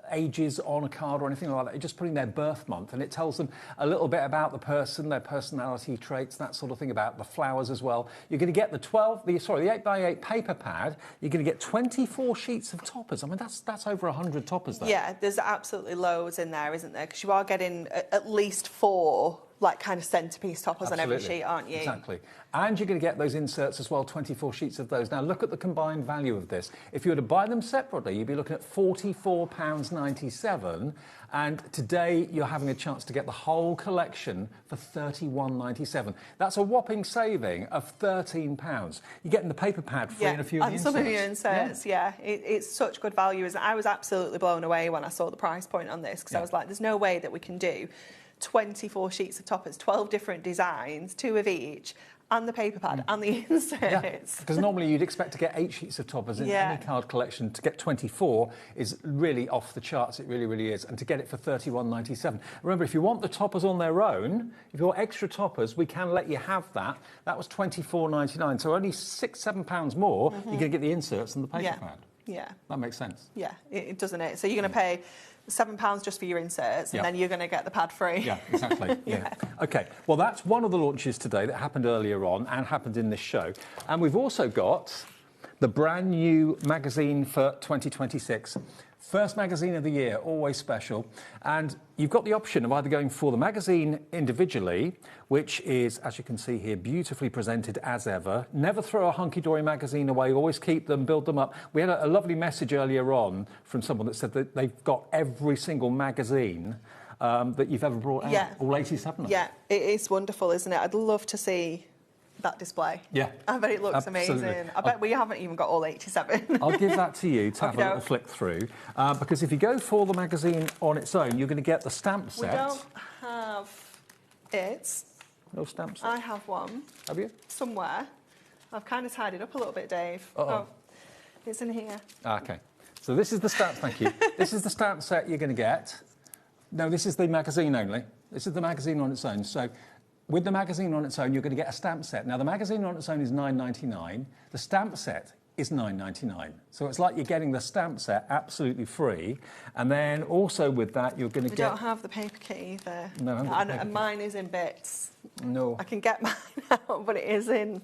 Speaker 17: ages on a card or anything like that. You're just putting their birth month. And it tells them a little bit about the person, their personality traits, that sort of thing, about the flowers as well. You're going to get the 8x8 paper pad. You're going to get 24 sheets of toppers. I mean, that's over 100 toppers there.
Speaker 9: Yeah, there's absolutely loads in there, isn't there? Because you are getting at least 4, like, kind of centrepiece toppers on every sheet, aren't you?
Speaker 17: Exactly. And you're going to get those inserts as well, 24 sheets of those. Now, look at the combined value of this. If you were to buy them separately, you'd be looking at £44.97. And today, you're having a chance to get the whole collection for £31.97. That's a whopping saving of £13. You're getting the paper pad free and a few of the inserts.
Speaker 9: And some of your inserts, it's such good value. I was absolutely blown away when I saw the price point on this, because I was like, there's no way that we can do 24 sheets of toppers, 12 different designs, 2 of each, and the paper pad and the inserts.
Speaker 17: Because normally you'd expect to get 8 sheets of toppers in any card collection. To get 24 is really off the charts. It really, really is. And to get it for £31.97. Remember, if you want the toppers on their own, if you want extra toppers, we can let you have that. That was £24.99. So only £6-7 more, you're going to get the inserts and the paper pad.
Speaker 9: Yeah.
Speaker 17: That makes sense.
Speaker 9: Yeah, it doesn't it? So you're going to pay £7 just for your inserts, and then you're going to get the pad free.
Speaker 17: Yeah, exactly. OK, well, that's one of the launches today that happened earlier on and happened in this show. And we've also got the brand new magazine for 2026. First magazine of the year, always special. And you've got the option of either going for the magazine individually, which is, as you can see here, beautifully presented as ever. Never throw a Hunkydory magazine away, always keep them, build them up. We had a lovely message earlier on from someone that said that they've got every single magazine that you've ever brought out, all 87 of them.
Speaker 9: Yeah, it is wonderful, isn't it? I'd love to see that display.
Speaker 17: Yeah.
Speaker 9: I bet it looks
Speaker 17: Absolutely.
Speaker 9: amazing. I bet we haven't even got all 87.
Speaker 17: I'll give that to you to have a little flick through. Because if you go for the magazine on its own, you're going to get the stamp set.
Speaker 9: We don't have it.
Speaker 17: No stamp set?
Speaker 9: I have one.
Speaker 17: Have you?
Speaker 9: Somewhere. I've kind of tied it up a little bit, Dave.
Speaker 17: Uh-oh.
Speaker 9: Oh, it's in here.
Speaker 17: OK. So this is the stamp, thank you. This is the stamp set you're going to get. No, this is the magazine only. This is the magazine on its own. So with the magazine on its own, you're going to get a stamp set. Now, the magazine on its own is £9.99. The stamp set is £9.99. So it's like you're getting the stamp set absolutely free. And then also with that, you're going to
Speaker 9: We
Speaker 17: get...
Speaker 9: don't have the paper kit either.
Speaker 17: No, I haven't got the paper
Speaker 9: and
Speaker 17: kit.
Speaker 9: mine is in bits.
Speaker 17: No.
Speaker 9: I can get mine out, but it's in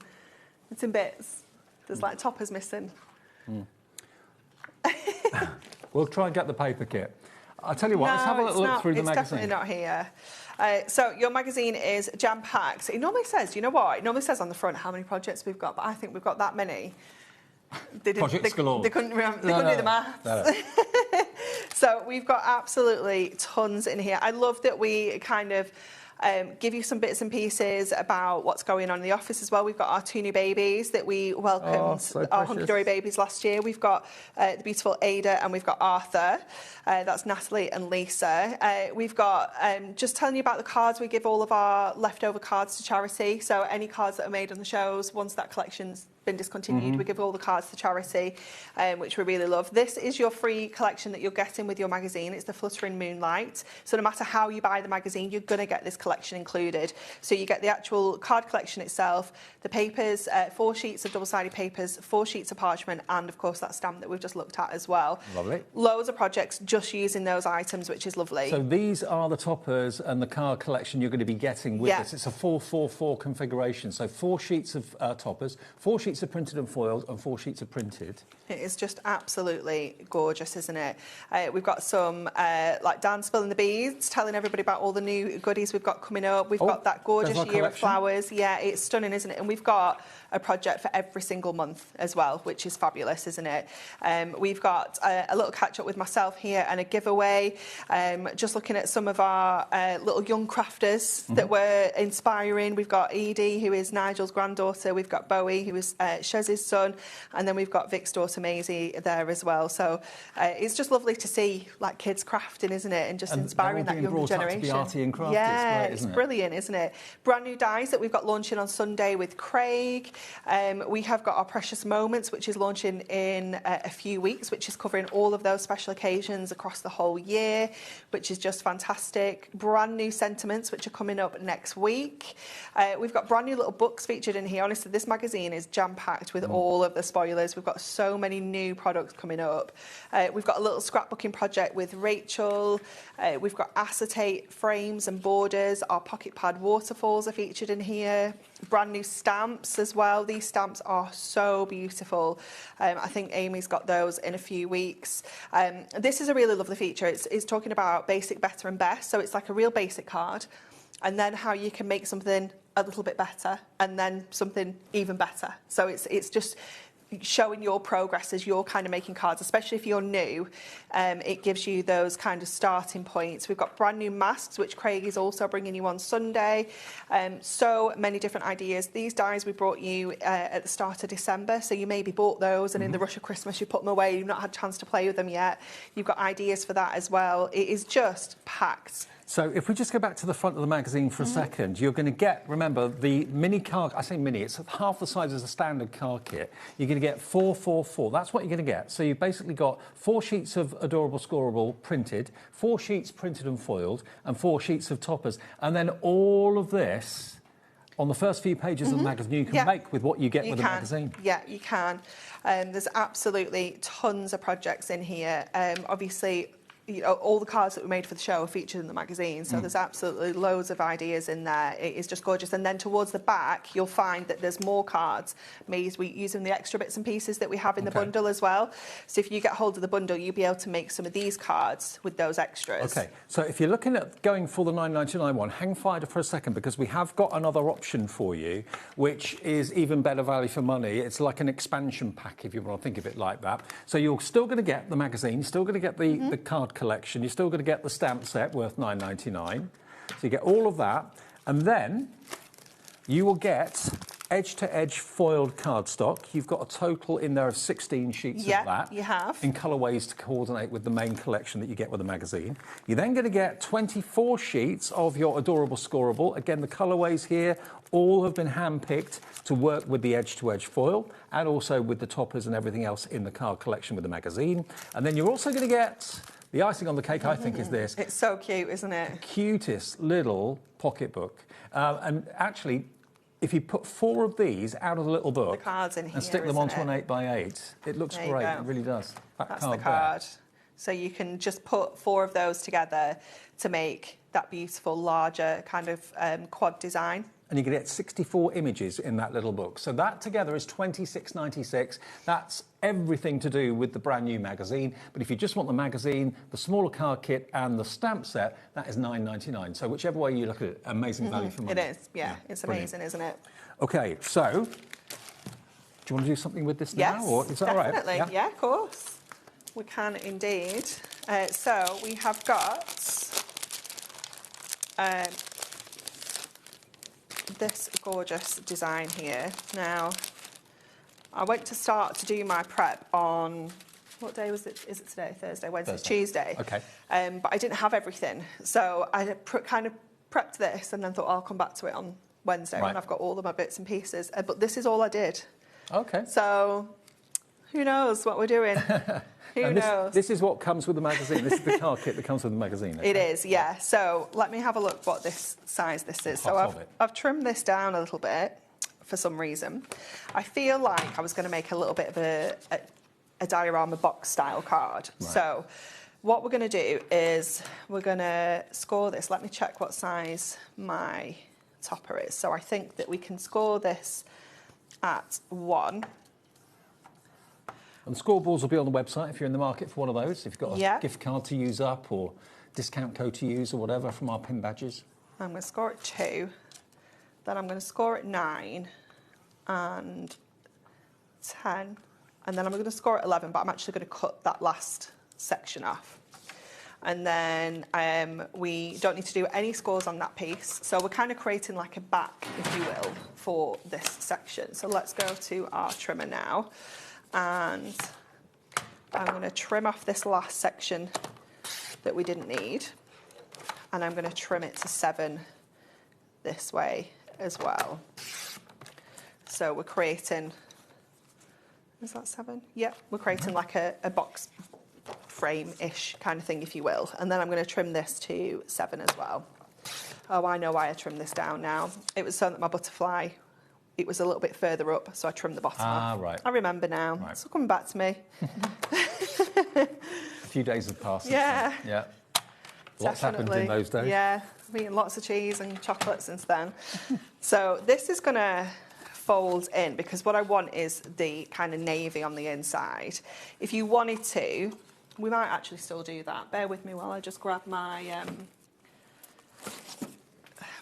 Speaker 9: bits. There's like toppers missing.
Speaker 17: We'll try and get the paper kit. I'll tell you what, let's have a little look through the magazine.
Speaker 9: It's definitely not here. So your magazine is jam-packed. It normally says, you know what? It normally says on the front how many projects we've got, but I think we've got that many.
Speaker 17: Projects galore.
Speaker 9: They couldn't remember. They couldn't do the maths.
Speaker 17: No.
Speaker 9: So we've got absolutely tons in here. I love that we kind of give you some bits and pieces about what's going on in the office as well. We've got our 2 new babies that we welcomed, our Hunkydory babies last year. We've got the beautiful Ada and we've got Arthur. That's Natalie and Lisa. We've got, just telling you about the cards, we give all of our leftover cards to charity. So any cards that are made on the shows, once that collection's been discontinued, we give all the cards to charity, which we really love. This is your free collection that you're getting with your magazine. It's the Fluttering Moonlight. So no matter how you buy the magazine, you're going to get this collection included. So you get the actual card collection itself, the papers, 4 sheets of double-sided papers, 4 sheets of parchment, and of course that stamp that we've just looked at as well.
Speaker 17: Lovely.
Speaker 9: Loads of projects just using those items, which is lovely.
Speaker 17: So these are the toppers and the card collection you're going to be getting with this. It's a 4-4-4 configuration. So 4 sheets of toppers, 4 sheets of printed and foiled, and 4 sheets of printed.
Speaker 9: It is just absolutely gorgeous, isn't it? We've got some, like Dan spilling the beads, telling everybody about all the new goodies we've got coming up. We've got that gorgeous year of flowers. Yeah, it's stunning, isn't it? And we've got a project for every single month as well, which is fabulous, isn't it? We've got a little catch-up with myself here and a giveaway. Just looking at some of our little young crafters that we're inspiring. We've got Edie, who is Nigel's granddaughter. We've got Bowie, who is Shez's son. And then we've got Vic's daughter, Maisie, there as well. So it's just lovely to see like kids crafting, isn't it? And just inspiring that younger generation.
Speaker 17: To be arty and crafty.
Speaker 9: Yeah,
Speaker 17: it's
Speaker 9: brilliant, isn't it? Brand new dies that we've got launching on Sunday with Craig. We have got our Precious Moments, which is launching in a few weeks, which is covering all of those special occasions across the whole year, which is just fantastic. Brand new Sentiments, which are coming up next week. We've got brand new little books featured in here. Honestly, this magazine is jam-packed with all of the spoilers. We've got so many new products coming up. We've got a little scrapbooking project with Rachel. We've got acetate frames and borders. Our pocket pad waterfalls are featured in here. Brand new stamps as well. These stamps are so beautiful. I think Amy's got those in a few weeks. This is a really lovely feature. It's talking about basic, better and best. So it's like a real basic card, and then how you can make something a little bit better and then something even better. So it's just showing your progress as you're kind of making cards, especially if you're new. It gives you those kind of starting points. We've got brand new masks, which Craig is also bringing you on Sunday. So many different ideas. These dies we brought you at the start of December, so you maybe bought those and in the rush of Christmas you put them away, you've not had a chance to play with them yet. You've got ideas for that as well. It is just packed.
Speaker 17: So if we just go back to the front of the magazine for a second, you're going to get, remember, the mini car, I say mini, it's half the size as a standard car kit. You're going to get 4, 4, 4. That's what you're going to get. So you've basically got 4 sheets of Adorable Scorable printed, 4 sheets printed and foiled, and 4 sheets of toppers. And then all of this, on the first few pages of the magazine, you can make with what you get with the magazine.
Speaker 9: Yeah, you can. There's absolutely tons of projects in here. Obviously, you know, all the cards that we made for the show are featured in the magazine, so there's absolutely loads of ideas in there. It is just gorgeous. And then towards the back, you'll find that there's more cards made using the extra bits and pieces that we have in the bundle as well. So if you get hold of the bundle, you'll be able to make some of these cards with those extras.
Speaker 17: Okay, so if you're looking at going for the $9.99 one, hang fire for a second, because we have got another option for you, which is even better value for money. It's like an expansion pack, if you want to think of it like that. So you're still going to get the magazine, you're still going to get the card collection, you're still going to get the stamp set worth $9.99. So you get all of that, and then you will get edge-to-edge foiled cardstock. You've got a total in there of 16 sheets of that.
Speaker 9: You have.
Speaker 17: In colourways to coordinate with the main collection that you get with the magazine. You're then going to get 24 sheets of your Adorable Scorable. Again, the colourways here all have been hand-picked to work with the edge-to-edge foil and also with the toppers and everything else in the card collection with the magazine. And then you're also going to get the icing on the cake, I think, is this.
Speaker 9: It's so cute, isn't it?
Speaker 17: The cutest little pocketbook. And actually, if you put 4 of these out of the little book
Speaker 9: the cards in here,
Speaker 17: and stick them onto an 8x8, it looks great. It really does.
Speaker 9: That's the card.
Speaker 17: There.
Speaker 9: So you can just put 4 of those together to make that beautiful, larger kind of quad design.
Speaker 17: And you can get 64 images in that little book. So that together is $26.96. That's everything to do with the brand new magazine. But if you just want the magazine, the smaller card kit and the stamp set, that is $9.99. So whichever way you look at it, amazing value for money.
Speaker 9: It is, yeah. It's amazing, isn't it?
Speaker 17: OK, so do you want to do something with this now? Or is that all right?
Speaker 9: Definitely, yeah, of course. We can indeed. So we have got this gorgeous design here. Now, I went to start to do my prep on, what day was it? Is it today? Thursday, Wednesday, Tuesday.
Speaker 17: Okay.
Speaker 9: But I didn't have everything. So I kind of prepped this and then thought I'll come back to it on Wednesday when I've got all of my bits and pieces. But this is all I did.
Speaker 17: Okay.
Speaker 9: So who knows what we're doing? Who knows?
Speaker 17: This is what comes with the magazine. This is the card kit that comes with the magazine.
Speaker 9: It is, yeah. So let me have a look what this size this is. So I've trimmed this down a little bit for some reason. I feel like I was going to make a little bit of a diorama box style card. Right. So what we're going to do is we're going to score this. Let me check what size my topper is. So I think that we can score this at 1.
Speaker 17: And the scoreballs will be on the website if you're in the market for one of those. If you've got a gift card to use up or discount code to use or whatever from our pin badges.
Speaker 9: I'm going to score it 2. Then I'm going to score it 9 and 10. And then I'm going to score it 11, but I'm actually going to cut that last section off. And then we don't need to do any scores on that piece. So we're kind of creating like a back, if you will, for this section. So let's go to our trimmer now. And I'm going to trim off this last section that we didn't need. And I'm going to trim it to 7 this way as well. So we're creating, is that 7? Yep, we're creating like a box frame-ish kind of thing, if you will. And then I'm going to trim this to 7 as well. Oh, I know why I trimmed this down now. It was so that my butterfly, it was a little bit further up, so I trimmed the bottom off.
Speaker 17: Right.
Speaker 9: I remember now. Right. It's all coming back to me.
Speaker 17: A few days have passed.
Speaker 9: Yeah.
Speaker 17: Yeah. Lots happened in those days.
Speaker 9: Yeah. I've eaten lots of cheese and chocolate since then. So this is going to fold in because what I want is the kind of navy on the inside. If you wanted to, we might actually still do that. Bear with me while I just grab my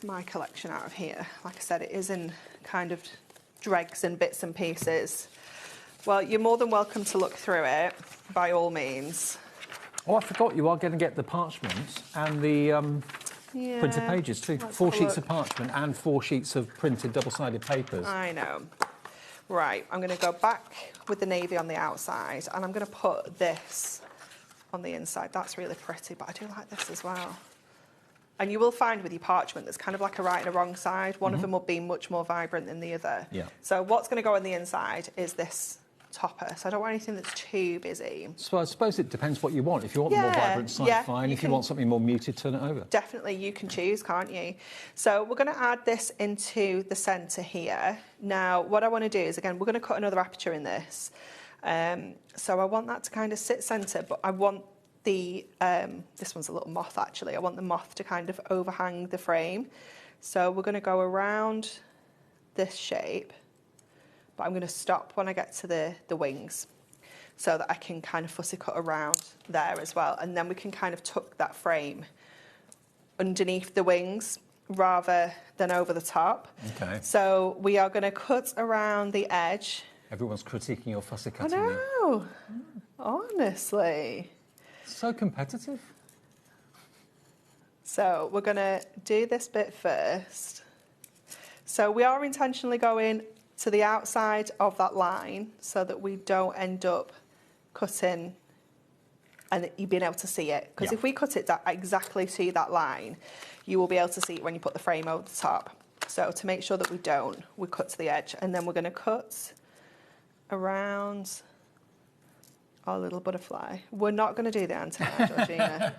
Speaker 9: my collection out of here. Like I said, it is in kind of dregs and bits and pieces. Well, you're more than welcome to look through it, by all means.
Speaker 17: Oh, I forgot, you are going to get the parchment and the printed pages too. 4 sheets of parchment and 4 sheets of printed double-sided papers.
Speaker 9: I know. Right, I'm going to go back with the navy on the outside and I'm going to put this on the inside. That's really pretty, but I do like this as well. And you will find with your parchment, there's kind of like a right and a wrong side. One of them will be much more vibrant than the other.
Speaker 17: Yeah.
Speaker 9: So what's going to go on the inside is this topper. So I don't want anything that's too busy.
Speaker 17: So I suppose it depends what you want. If you want the more vibrant side, fine. If you want something more muted, turn it over.
Speaker 9: Definitely, you can choose, can't you? So we're going to add this into the centre here. Now, what I want to do is, again, we're going to cut another aperture in this. So I want that to kind of sit centre, but I want the, this one's a little moth actually, I want the moth to kind of overhang the frame. So we're going to go around this shape, but I'm going to stop when I get to the wings so that I can kind of fussy cut around there as well. And then we can kind of tuck that frame underneath the wings rather than over the top.
Speaker 17: Okay.
Speaker 9: So we are going to cut around the edge.
Speaker 17: Everyone's critiquing your fussy cutting.
Speaker 9: I know, honestly.
Speaker 17: So competitive.
Speaker 9: So we're going to do this bit first. So we are intentionally going to the outside of that line so that we don't end up cutting and you being able to see it. Because if we cut it exactly to that line, you will be able to see it when you put the frame over the top. So to make sure that we don't, we cut to the edge, and then we're going to cut around our little butterfly. We're not going to do the antenna, Georgina.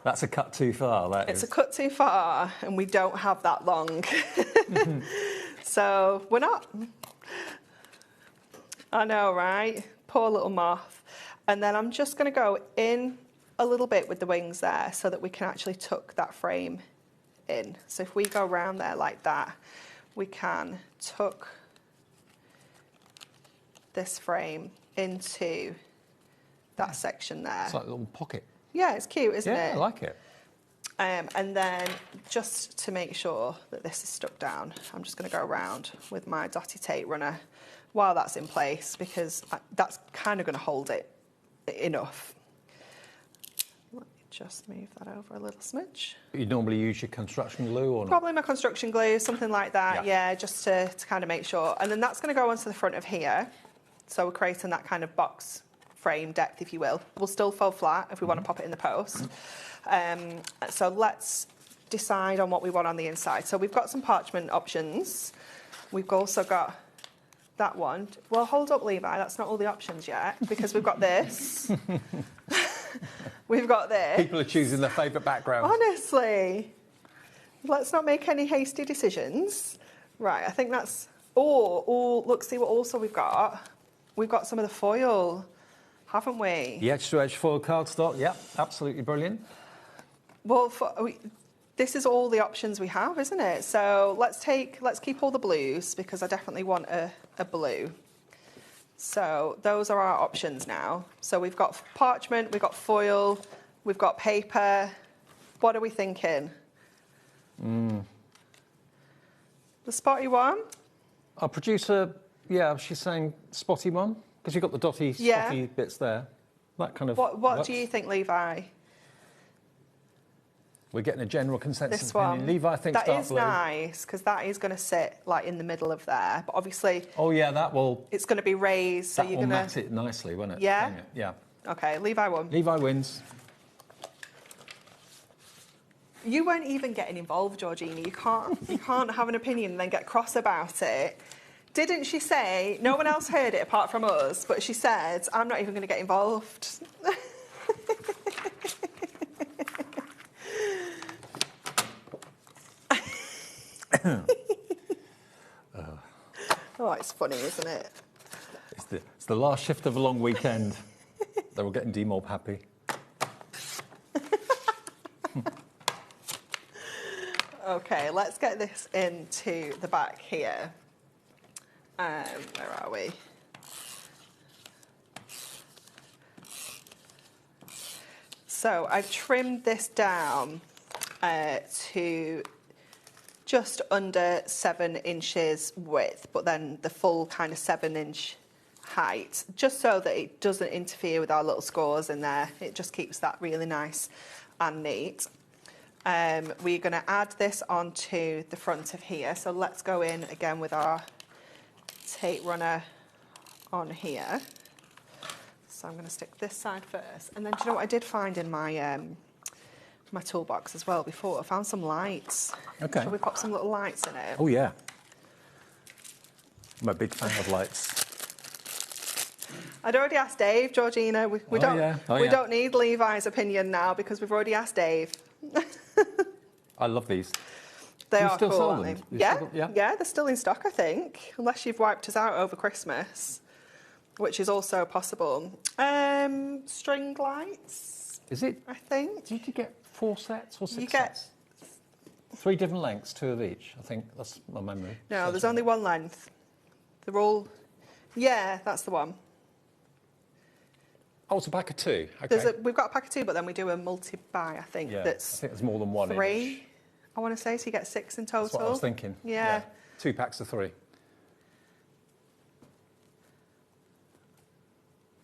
Speaker 17: That's a cut too far,
Speaker 9: It's a cut too far, and we don't have that long. So we're not. I know, right? Poor little moth. And then I'm just going to go in a little bit with the wings there so that we can actually tuck that frame in. So if we go around there like that, we can tuck this frame into that section there.
Speaker 17: It's like a little pocket.
Speaker 9: Yeah, it's cute, isn't it?
Speaker 17: Yeah, I like it.
Speaker 9: And then just to make sure that this is stuck down, I'm just going to go around with my dotty tape runner while that's in place, because that's kind of going to hold it enough. Let me just move that over a little smidge.
Speaker 17: You normally use your construction glue or not?
Speaker 9: Probably my construction glue, something like that, yeah, just to kind of make sure. And then that's going to go onto the front of here. So we're creating that kind of box frame depth, if you will. We'll still fold flat if we want to pop it in the post. So let's decide on what we want on the inside. So we've got some parchment options. We've also got that one. Well, hold up, Levi, that's not all the options yet, because we've got this. We've got this.
Speaker 17: People are choosing their favourite background.
Speaker 9: Honestly. Let's not make any hasty decisions. Right, I think that's... Oh, look, see what also we've got? We've got some of the foil, haven't we?
Speaker 17: The edge-to-edge foil cardstock, yeah, absolutely brilliant.
Speaker 9: Well, this is all the options we have, isn't it? So let's keep all the blues, because I definitely want a blue. So those are our options now. So we've got parchment, we've got foil, we've got paper. What are we thinking? The spotty one?
Speaker 17: Our producer, yeah, she's saying spotty one, because you've got the dotty, spotty bits there. That kind of...
Speaker 9: What do you think, Levi?
Speaker 17: We're getting a general consensus
Speaker 9: This
Speaker 17: opinion.
Speaker 9: one.
Speaker 17: Levi thinks dark blue.
Speaker 9: That is nice, because that is going to sit like in the middle of there. But obviously...
Speaker 17: Oh, yeah, that will...
Speaker 9: It's going to be raised, so you're going to...
Speaker 17: That will mat it nicely, won't it?
Speaker 9: Yeah?
Speaker 17: Yeah.
Speaker 9: OK, Levi won.
Speaker 17: Levi wins.
Speaker 9: You weren't even getting involved, Georgina. You can't have an opinion and then get cross about it. Didn't she say, no one else heard it apart from us, but she said, I'm not even going to get involved. Oh, it's funny, isn't it?
Speaker 17: It's the last shift of a long weekend. They were getting demob happy.
Speaker 9: OK, let's get this into the back here. Where are we? So I've trimmed this down to just under 7 inches width, but then the full kind of 7-inch height, just so that it doesn't interfere with our little scores in there. It just keeps that really nice and neat. We're going to add this onto the front of here. So let's go in again with our tape runner on here. So I'm going to stick this side first. And then do you know what I did find in my my toolbox as well before. I found some lights.
Speaker 17: Okay.
Speaker 9: Shall we pop some little lights in it?
Speaker 17: Oh, yeah. I'm a big fan of lights.
Speaker 9: I'd already asked Dave, Georgina. We don't need Levi's opinion now because we've already asked Dave.
Speaker 17: I love these.
Speaker 9: They
Speaker 17: Do you
Speaker 9: are
Speaker 17: still
Speaker 9: cool,
Speaker 17: sell
Speaker 9: aren't
Speaker 17: them?
Speaker 9: they?
Speaker 17: Yeah?
Speaker 9: Yeah, they're still in stock, I think, unless you've wiped us out over Christmas, which is also possible. String lights.
Speaker 17: Is it?
Speaker 9: I think.
Speaker 17: Did you get 4 sets or 6
Speaker 9: You get
Speaker 17: sets? 3 different lengths, 2 of each. I think that's my memory.
Speaker 9: No, there's only one length. They're all... Yeah, that's the one.
Speaker 17: Oh, it's a pack of 2. Okay.
Speaker 9: We've got a pack of 2, but then we do a multi-buy, I think.
Speaker 17: Yeah,
Speaker 9: that's
Speaker 17: I think there's more than 1
Speaker 9: 3,
Speaker 17: each.
Speaker 9: I want to say, so you get 6 in total.
Speaker 17: That's what I was thinking.
Speaker 9: Yeah.
Speaker 17: 2 packs of 3.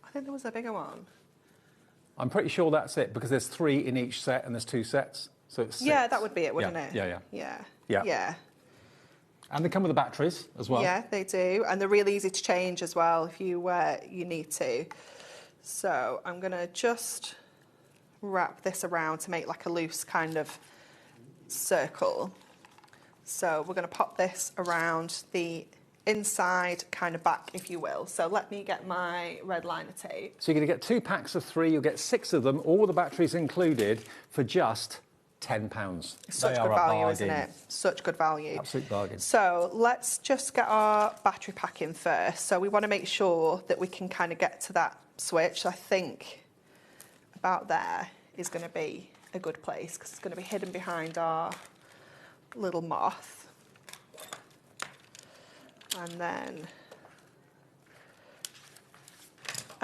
Speaker 9: I think there was a bigger one.
Speaker 17: I'm pretty sure that's it, because there's 3 in each set and there's 2 sets. So it's 6.
Speaker 9: Yeah, that would be it, wouldn't it?
Speaker 17: Yeah.
Speaker 9: Yeah.
Speaker 17: And they come with the batteries as well.
Speaker 9: Yeah, they do. And they're really easy to change as well if you need to. So I'm going to just wrap this around to make like a loose kind of circle. So we're going to pop this around the inside kind of back, if you will. So let me get my red liner tape.
Speaker 17: So you're going to get 2 packs of 3. You'll get 6 of them, all the batteries included, for just £10.
Speaker 9: Such good value, isn't it? Such good value.
Speaker 17: Absolute bargain.
Speaker 9: So let's just get our battery pack in first. So we want to make sure that we can kind of get to that switch. I think about there is going to be a good place because it's going to be hidden behind our little moth. And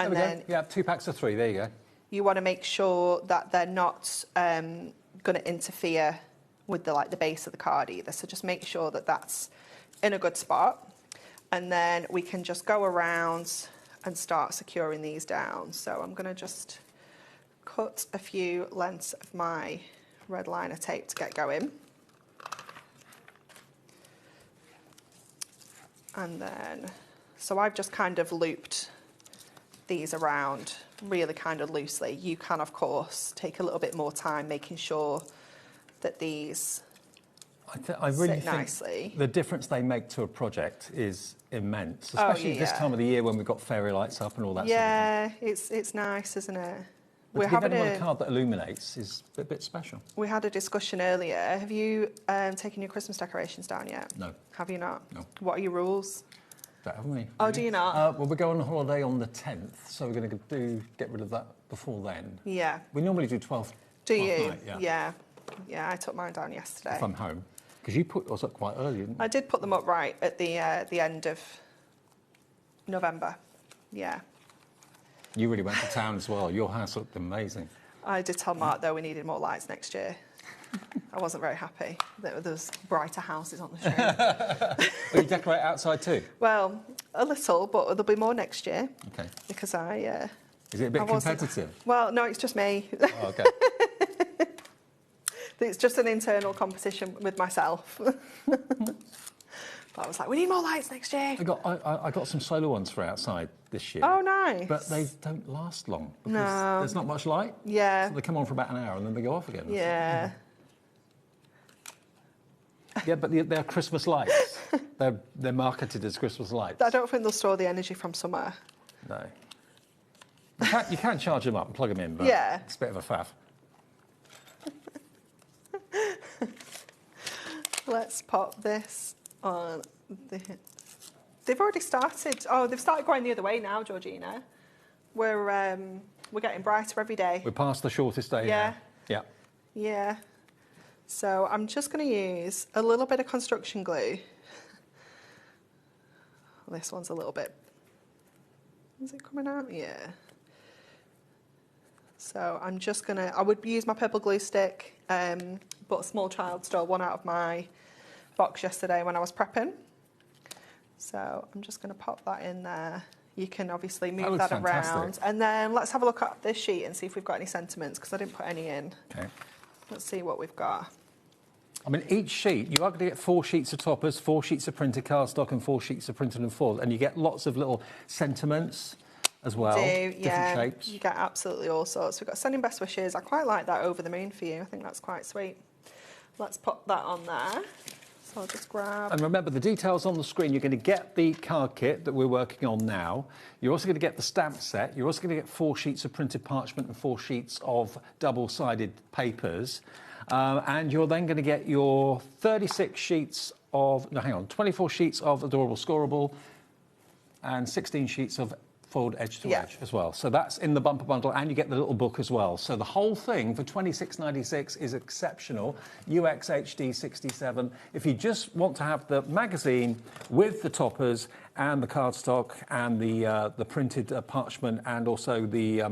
Speaker 9: then...
Speaker 17: Yeah, 2 packs of 3, there you go.
Speaker 9: You want to make sure that they're not going to interfere with the base of the card either. So just make sure that that's in a good spot. And then we can just go around and start securing these down. So I'm going to just cut a few lengths of my red liner tape to get going. And then, so I've just kind of looped these around really kind of loosely. You can, of course, take a little bit more time making sure that these
Speaker 17: I really
Speaker 9: sit nicely.
Speaker 17: think the difference they make to a project is immense, especially this time of the year when we've got fairy lights up and all that
Speaker 9: yeah,
Speaker 17: sort of thing.
Speaker 9: it's nice, isn't it?
Speaker 17: But to give anyone a card that illuminates is a bit special. We
Speaker 9: had a discussion earlier. Have you taken your Christmas decorations down yet?
Speaker 17: No.
Speaker 9: Have you not?
Speaker 17: No.
Speaker 9: What are your rules?
Speaker 17: Haven't we?
Speaker 9: Oh, do you not?
Speaker 17: Well, we're going on holiday on the 10th, so we're going to get rid of that before then.
Speaker 9: Yeah.
Speaker 17: We normally do 12th.
Speaker 9: Do you?
Speaker 17: Night,
Speaker 9: yeah. Yeah, I took mine down yesterday.
Speaker 17: If I'm home. Because you put us up quite early, didn't you?
Speaker 9: I did put them up right at the end of November. Yeah. You
Speaker 17: really went to town as well. Your house looked amazing.
Speaker 9: I did tell Mark, though, we needed more lights next year. I wasn't very happy that there was brighter houses on the street.
Speaker 17: Will you decorate outside too?
Speaker 9: Well, a little, but there'll be more next year.
Speaker 17: Okay.
Speaker 9: Because I...
Speaker 17: Is it a bit competitive?
Speaker 9: Well, no, it's just me.
Speaker 17: Oh, okay.
Speaker 9: It's just an internal competition with myself. But I was like, we need more lights next year.
Speaker 17: I got some solar ones for outside this year.
Speaker 9: Oh, nice.
Speaker 17: But they don't last long because
Speaker 9: no.
Speaker 17: There's not much light.
Speaker 9: Yeah.
Speaker 17: So they come on for about an hour and then they go off again.
Speaker 9: Yeah.
Speaker 17: Yeah, but they're Christmas lights. they're marketed as Christmas lights.
Speaker 9: I don't think they'll store the energy from summer.
Speaker 17: No. You can charge them up and plug them in, but
Speaker 9: yeah.
Speaker 17: It's a bit of a faff.
Speaker 9: Let's pop this on the... They've already started. Oh, they've started going the other way now, Georgina. We're getting brighter every day.
Speaker 17: We're past the shortest day now. Yeah.
Speaker 9: Yeah. So I'm just going to use a little bit of construction glue. This one's a little bit... Is it coming out? Yeah. So I'm just going to... I would use my purple glue stick, but a small child stole one out of my box yesterday when I was prepping. So I'm just going to pop that in there. You can obviously move that around. And then let's have a look at this sheet and see if we've got any sentiments, because I didn't put any in.
Speaker 17: Okay.
Speaker 9: Let's see what we've got.
Speaker 17: I mean, each sheet, you are going to get 4 sheets of toppers, 4 sheets of printed cardstock and 4 sheets of printed and foil, and you get lots of little sentiments. as well.
Speaker 9: Different
Speaker 17: shapes.
Speaker 9: You get absolutely all sorts. We've got sending best wishes. I quite like that over the moon for you. I think that's quite sweet. Let's put that on there. So I'll just grab...
Speaker 17: And remember, the details on the screen, you're going to get the card kit that we're working on now. You're also going to get the stamp set. You're also going to get 4 sheets of printed parchment and 4 sheets of double-sided papers. And you're then going to get your 36 sheets of... No, hang on. 24 sheets of adorable Scorable and 16 sheets of fold edge to edge as well. So that's in the bumper bundle, and you get the little book as well. So the whole thing for $26.96 is exceptional. UXHD 67. If you just want to have the magazine with the toppers and the cardstock and the printed parchment and also the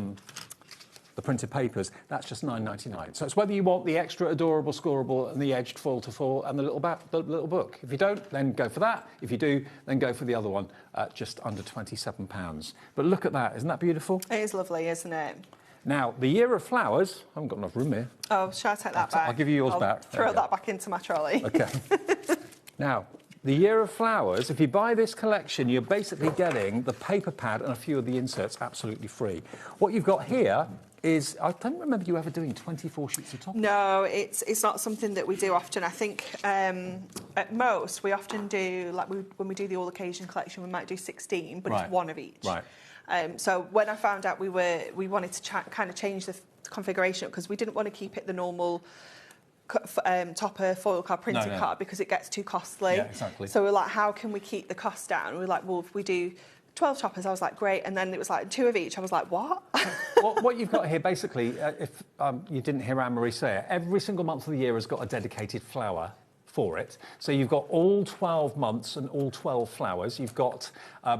Speaker 17: printed papers, that's just $9.99. So it's whether you want the extra adorable Scorable and the edged foil to foil and the little book. If you don't, then go for that. If you do, then go for the other one at just under £27. But look at that, isn't that beautiful?
Speaker 9: It is lovely, isn't it?
Speaker 17: Now, the Year of Flowers, I haven't got enough room here.
Speaker 9: Oh, shall I take that back?
Speaker 17: I'll give you yours back.
Speaker 9: Throw that back into my trolley.
Speaker 17: Okay. Now, the Year of Flowers, if you buy this collection, you're basically getting the paper pad and a few of the inserts absolutely free. What you've got here is, I don't remember you ever doing 24 sheets of top.
Speaker 9: No, it's not something that we do often. I think at most we often do, like when we do the all occasion collection, we might do 16, but it's one of each.
Speaker 17: Right.
Speaker 9: So when I found out we wanted to kind of change the configuration, because we didn't want to keep it the normal topper foil card printed card, because it gets too costly.
Speaker 17: Yeah, exactly.
Speaker 9: So we're like, how can we keep the cost down? We're like, well, if we do 12 toppers, I was like, great. And then it was like 2 of each. I was like, what?
Speaker 17: What you've got here, basically, if you didn't hear Anne-Marie say it, every single month of the year has got a dedicated flower for it. So you've got all 12 months and all 12 flowers. You've got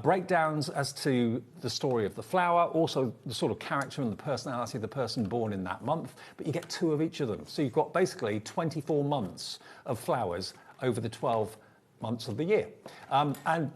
Speaker 17: breakdowns as to the story of the flower, also the sort of character and the personality of the person born in that month, but you get 2 of each of them. So you've got basically 24 months of flowers over the 12 months of the year. And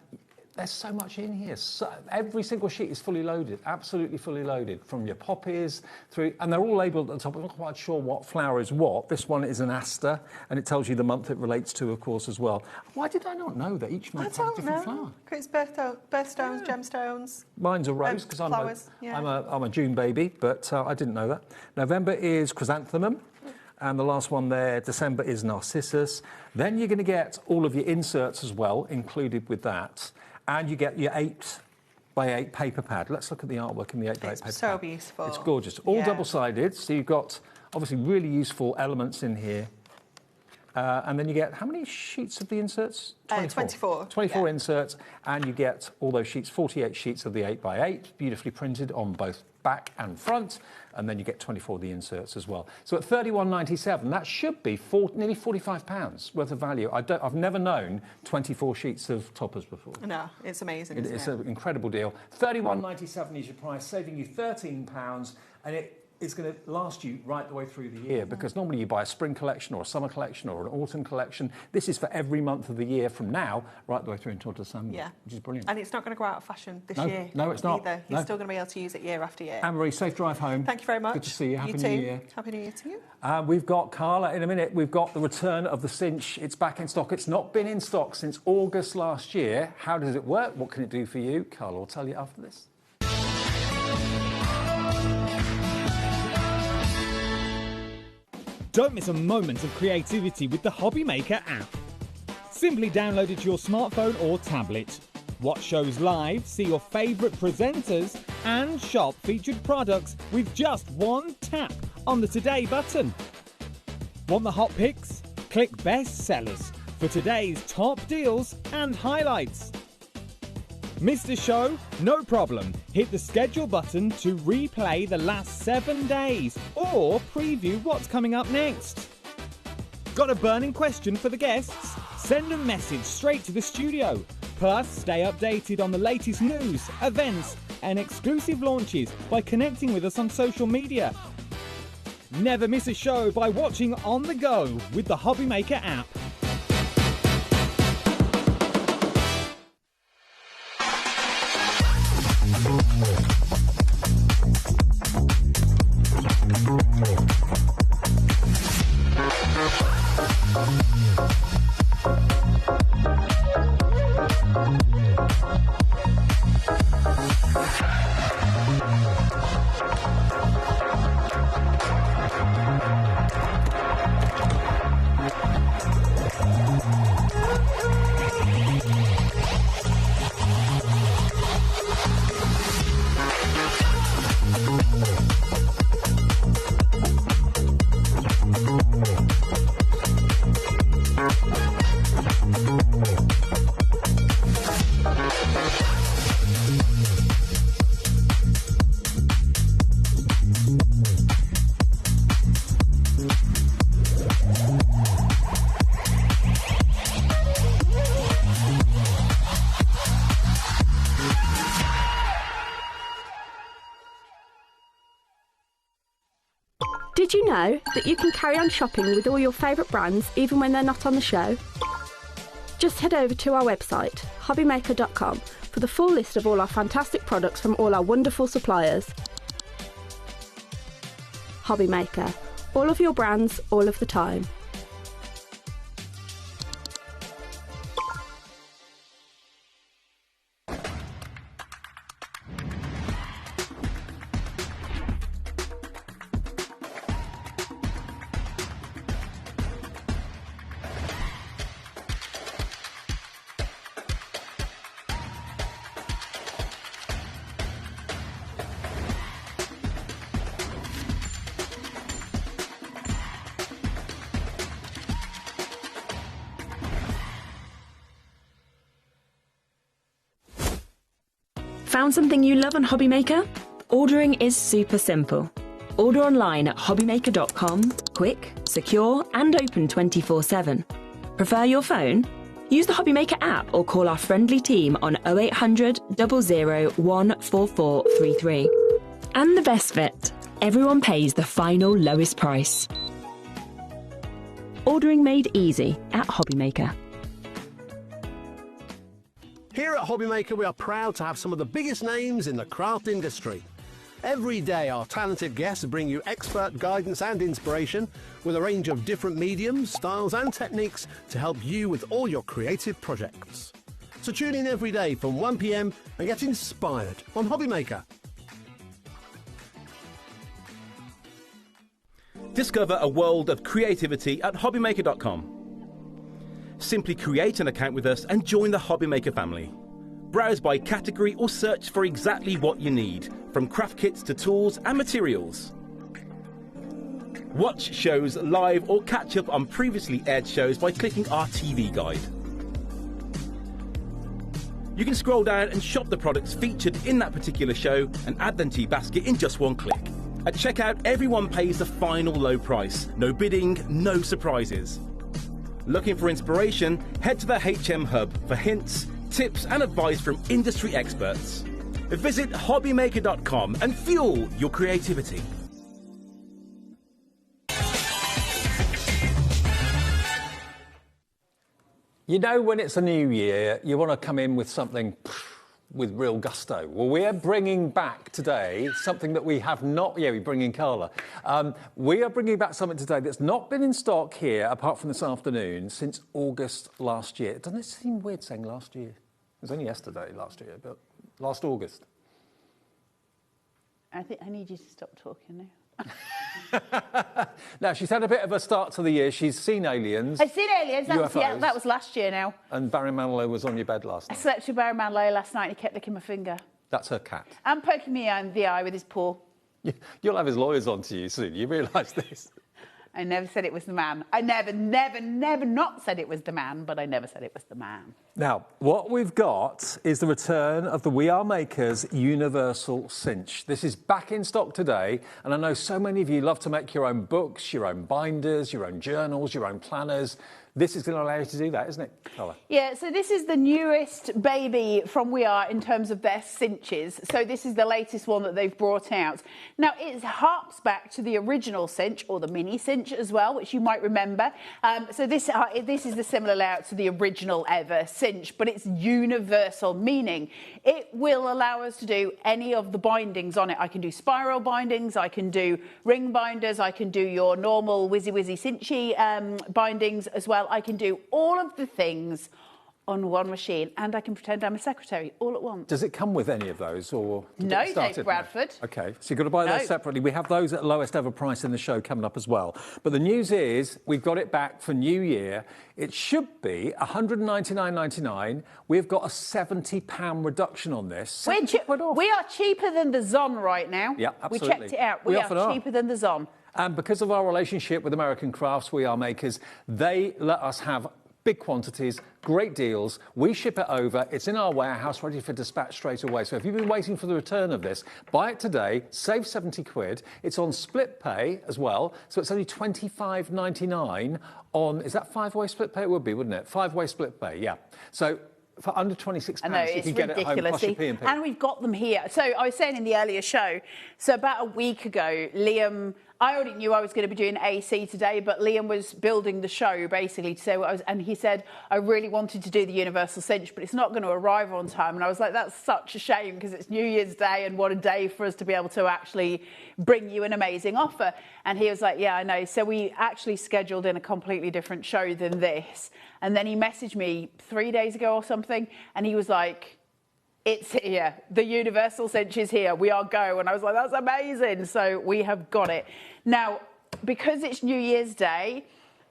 Speaker 17: there's so much in here. So, every single sheet is fully loaded, absolutely fully loaded, from your poppies through, and they're all labelled at the top. I'm not quite sure what flower is what. This one is an aster, and it tells you the month it relates to, of course, as well. Why did I not know that each month has a different flower?
Speaker 9: It's birthstones, gemstones.
Speaker 17: Mine's a rose, because I'm a June baby, but I didn't know that. November is chrysanthemum. And the last one there, December, is narcissus. Then you're going to get all of your inserts as well, included with that. And you get your 8x8 paper pad. Let's look at the artwork in the 8x8 paper pad.
Speaker 9: It's so beautiful.
Speaker 17: It's gorgeous. All double-sided, so you've got, obviously, really useful elements in here. And then you get, how many sheets of the inserts?
Speaker 9: 24.
Speaker 17: 24 inserts, and you get all those sheets, 48 sheets of the 8x8, beautifully printed on both back and front, and then you get 24 of the inserts as well. So at £31.97, that should be nearly £45 worth of value. I've never known 24 sheets of toppers before.
Speaker 9: No, it's amazing,
Speaker 17: It's an incredible deal. £31.97 is your price, saving you £13, and it's going to last you right the way through the year, because normally you buy a spring collection or a summer collection or an autumn collection. This is for every month of the year from now right the way through until December, which is brilliant.
Speaker 9: And it's not going to go out of fashion this year.
Speaker 17: No, it's not.
Speaker 9: Either. You're still going to be able to use it year after year.
Speaker 17: Anne-Marie, safe drive home.
Speaker 9: Thank you very much.
Speaker 17: Good to see you. Happy
Speaker 9: You
Speaker 17: New
Speaker 9: too.
Speaker 17: Year.
Speaker 9: Happy New Year to you.
Speaker 17: We've got, Carla, in a minute, we've got the return of the Cinch. It's back in stock. It's not been in stock since August last year. How does it work? What can it do for you? Carla will tell you after this.
Speaker 10: Don't miss a moment of creativity with the HobbyMaker app. Simply download it to your smartphone or tablet. Watch shows live, see your favourite presenters, and shop featured products with just one tap on the Today button. Want the hot picks? Click Best Sellers for today's top deals and highlights. Missed a show? No problem. Hit the schedule button to replay the last 7 days or preview what's coming up next. Got a burning question for the guests? Send a message straight to the studio. Plus, stay updated on the latest news, events and exclusive launches by connecting with us on social media. Never miss a show by watching on the go with the HobbyMaker app.
Speaker 21: Did you know that you can carry on shopping with all your favourite brands even when they're not on the show? Just head over to our website, HobbyMaker.com, for the full list of all our fantastic products from all our wonderful suppliers. HobbyMaker. All of your brands, all of the time.
Speaker 16: Found something you love on HobbyMaker? Ordering is super simple. Order online at hobbymaker.com, quick, secure and open 24/7. Prefer your phone? Use the HobbyMaker app or call our friendly team on 0800 00 14433. And the best bit, everyone pays the final lowest price. Ordering made easy at HobbyMaker.
Speaker 4: Here at HobbyMaker, we are proud to have some of the biggest names in the craft industry. Every day, our talented guests bring you expert guidance and inspiration with a range of different mediums, styles and techniques to help you with all your creative projects. So tune in every day from 1 p.m. and get inspired on HobbyMaker.
Speaker 3: Discover a world of creativity at HobbyMaker.com. Simply create an account with us and join the HobbyMaker family. Browse by category or search for exactly what you need, from craft kits to tools and materials. Watch shows live or catch up on previously aired shows by clicking our TV guide. You can scroll down and shop the products featured in that particular show and add them to your basket in just one click. At checkout, everyone pays the final low price. No bidding, no surprises. Looking for inspiration? Head to the HM Hub for hints, tips and advice from industry experts. Visit hobbymaker.com and fuel your creativity.
Speaker 17: You know, when it's a new year, you want to come in with something with real gusto. Well, we're bringing back today something that we have not... Yeah, we're bringing Carla. We are bringing back something today that's not been in stock here, apart from this afternoon, since August last year. Doesn't it seem weird saying last year? It was only yesterday last year, but last August.
Speaker 15: I think I need you to stop talking now.
Speaker 17: Now, she's had a bit of a start to the year. She's seen aliens.
Speaker 15: I've seen aliens. That was last year now.
Speaker 17: And Barry Manilow was on your bed last night.
Speaker 15: I slept with Barry Manilow last night and he kept licking my finger.
Speaker 17: That's her cat.
Speaker 15: And poking me in the eye with his paw.
Speaker 17: You'll have his lawyers on to you soon. You realise this?
Speaker 15: I never said it was the man. I never not said it was the man, but I never said it was the man.
Speaker 17: Now, what we've got is the return of the We Are Makers Universal Cinch. This is back in stock today, and I know so many of you love to make your own books, your own binders, your own journals, your own planners. This is going to allow you to do that, isn't it, Carla?
Speaker 15: Yeah, so this is the newest baby from We Are in terms of their cinches. So this is the latest one that they've brought out. Now, it harps back to the original cinch, or the mini cinch as well, which you might remember. So this is the similar layout to the original ever cinch, but it's universal, meaning it will allow us to do any of the bindings on it. I can do spiral bindings, I can do ring binders, I can do your normal whizzy cinchy bindings as well. I can do all of the things on one machine, and I can pretend I'm a secretary all at once.
Speaker 17: Does it come with any of those, or
Speaker 15: no, Dave Bradford?
Speaker 17: Okay, so you've got to buy those separately. We have those at lowest ever price in the show coming up as well. But the news is we've got it back for New Year. It should be £199.99. We've got a £70 reduction on this.
Speaker 15: We are cheaper than the Zon right now.
Speaker 17: Yeah, absolutely.
Speaker 15: We checked it out. We are cheaper than the Zon.
Speaker 17: And because of our relationship with American Crafts, We Are Makers, they let us have big quantities, great deals. We ship it over. It's in our warehouse, ready for dispatch straight away. So if you've been waiting for the return of this, buy it today, save 70 quid. It's on split pay as well, so it's only £25.99 on... Is that five-way split pay? It would be, wouldn't it? Five-way split pay, yeah. So... for under £26,
Speaker 15: I know,
Speaker 17: you can get it home, plus your P&P.
Speaker 15: And we've got them here. So I was saying in the earlier show, so about a week ago, Liam I already knew I was going to be doing AC today, but Liam was building the show basically to say what I was, and he said, I really wanted to do the Universal Cinch, but it's not going to arrive on time. And I was like, that's such a shame because it's New Year's Day and what a day for us to be able to actually bring you an amazing offer. And he was like, yeah, I know. So we actually scheduled in a completely different show than this. And then he messaged me 3 days ago or something, and he was like, it's here. The Universal Cinch is here. We are go. And I was like, that's amazing. So we have got it. Now, because it's New Year's Day,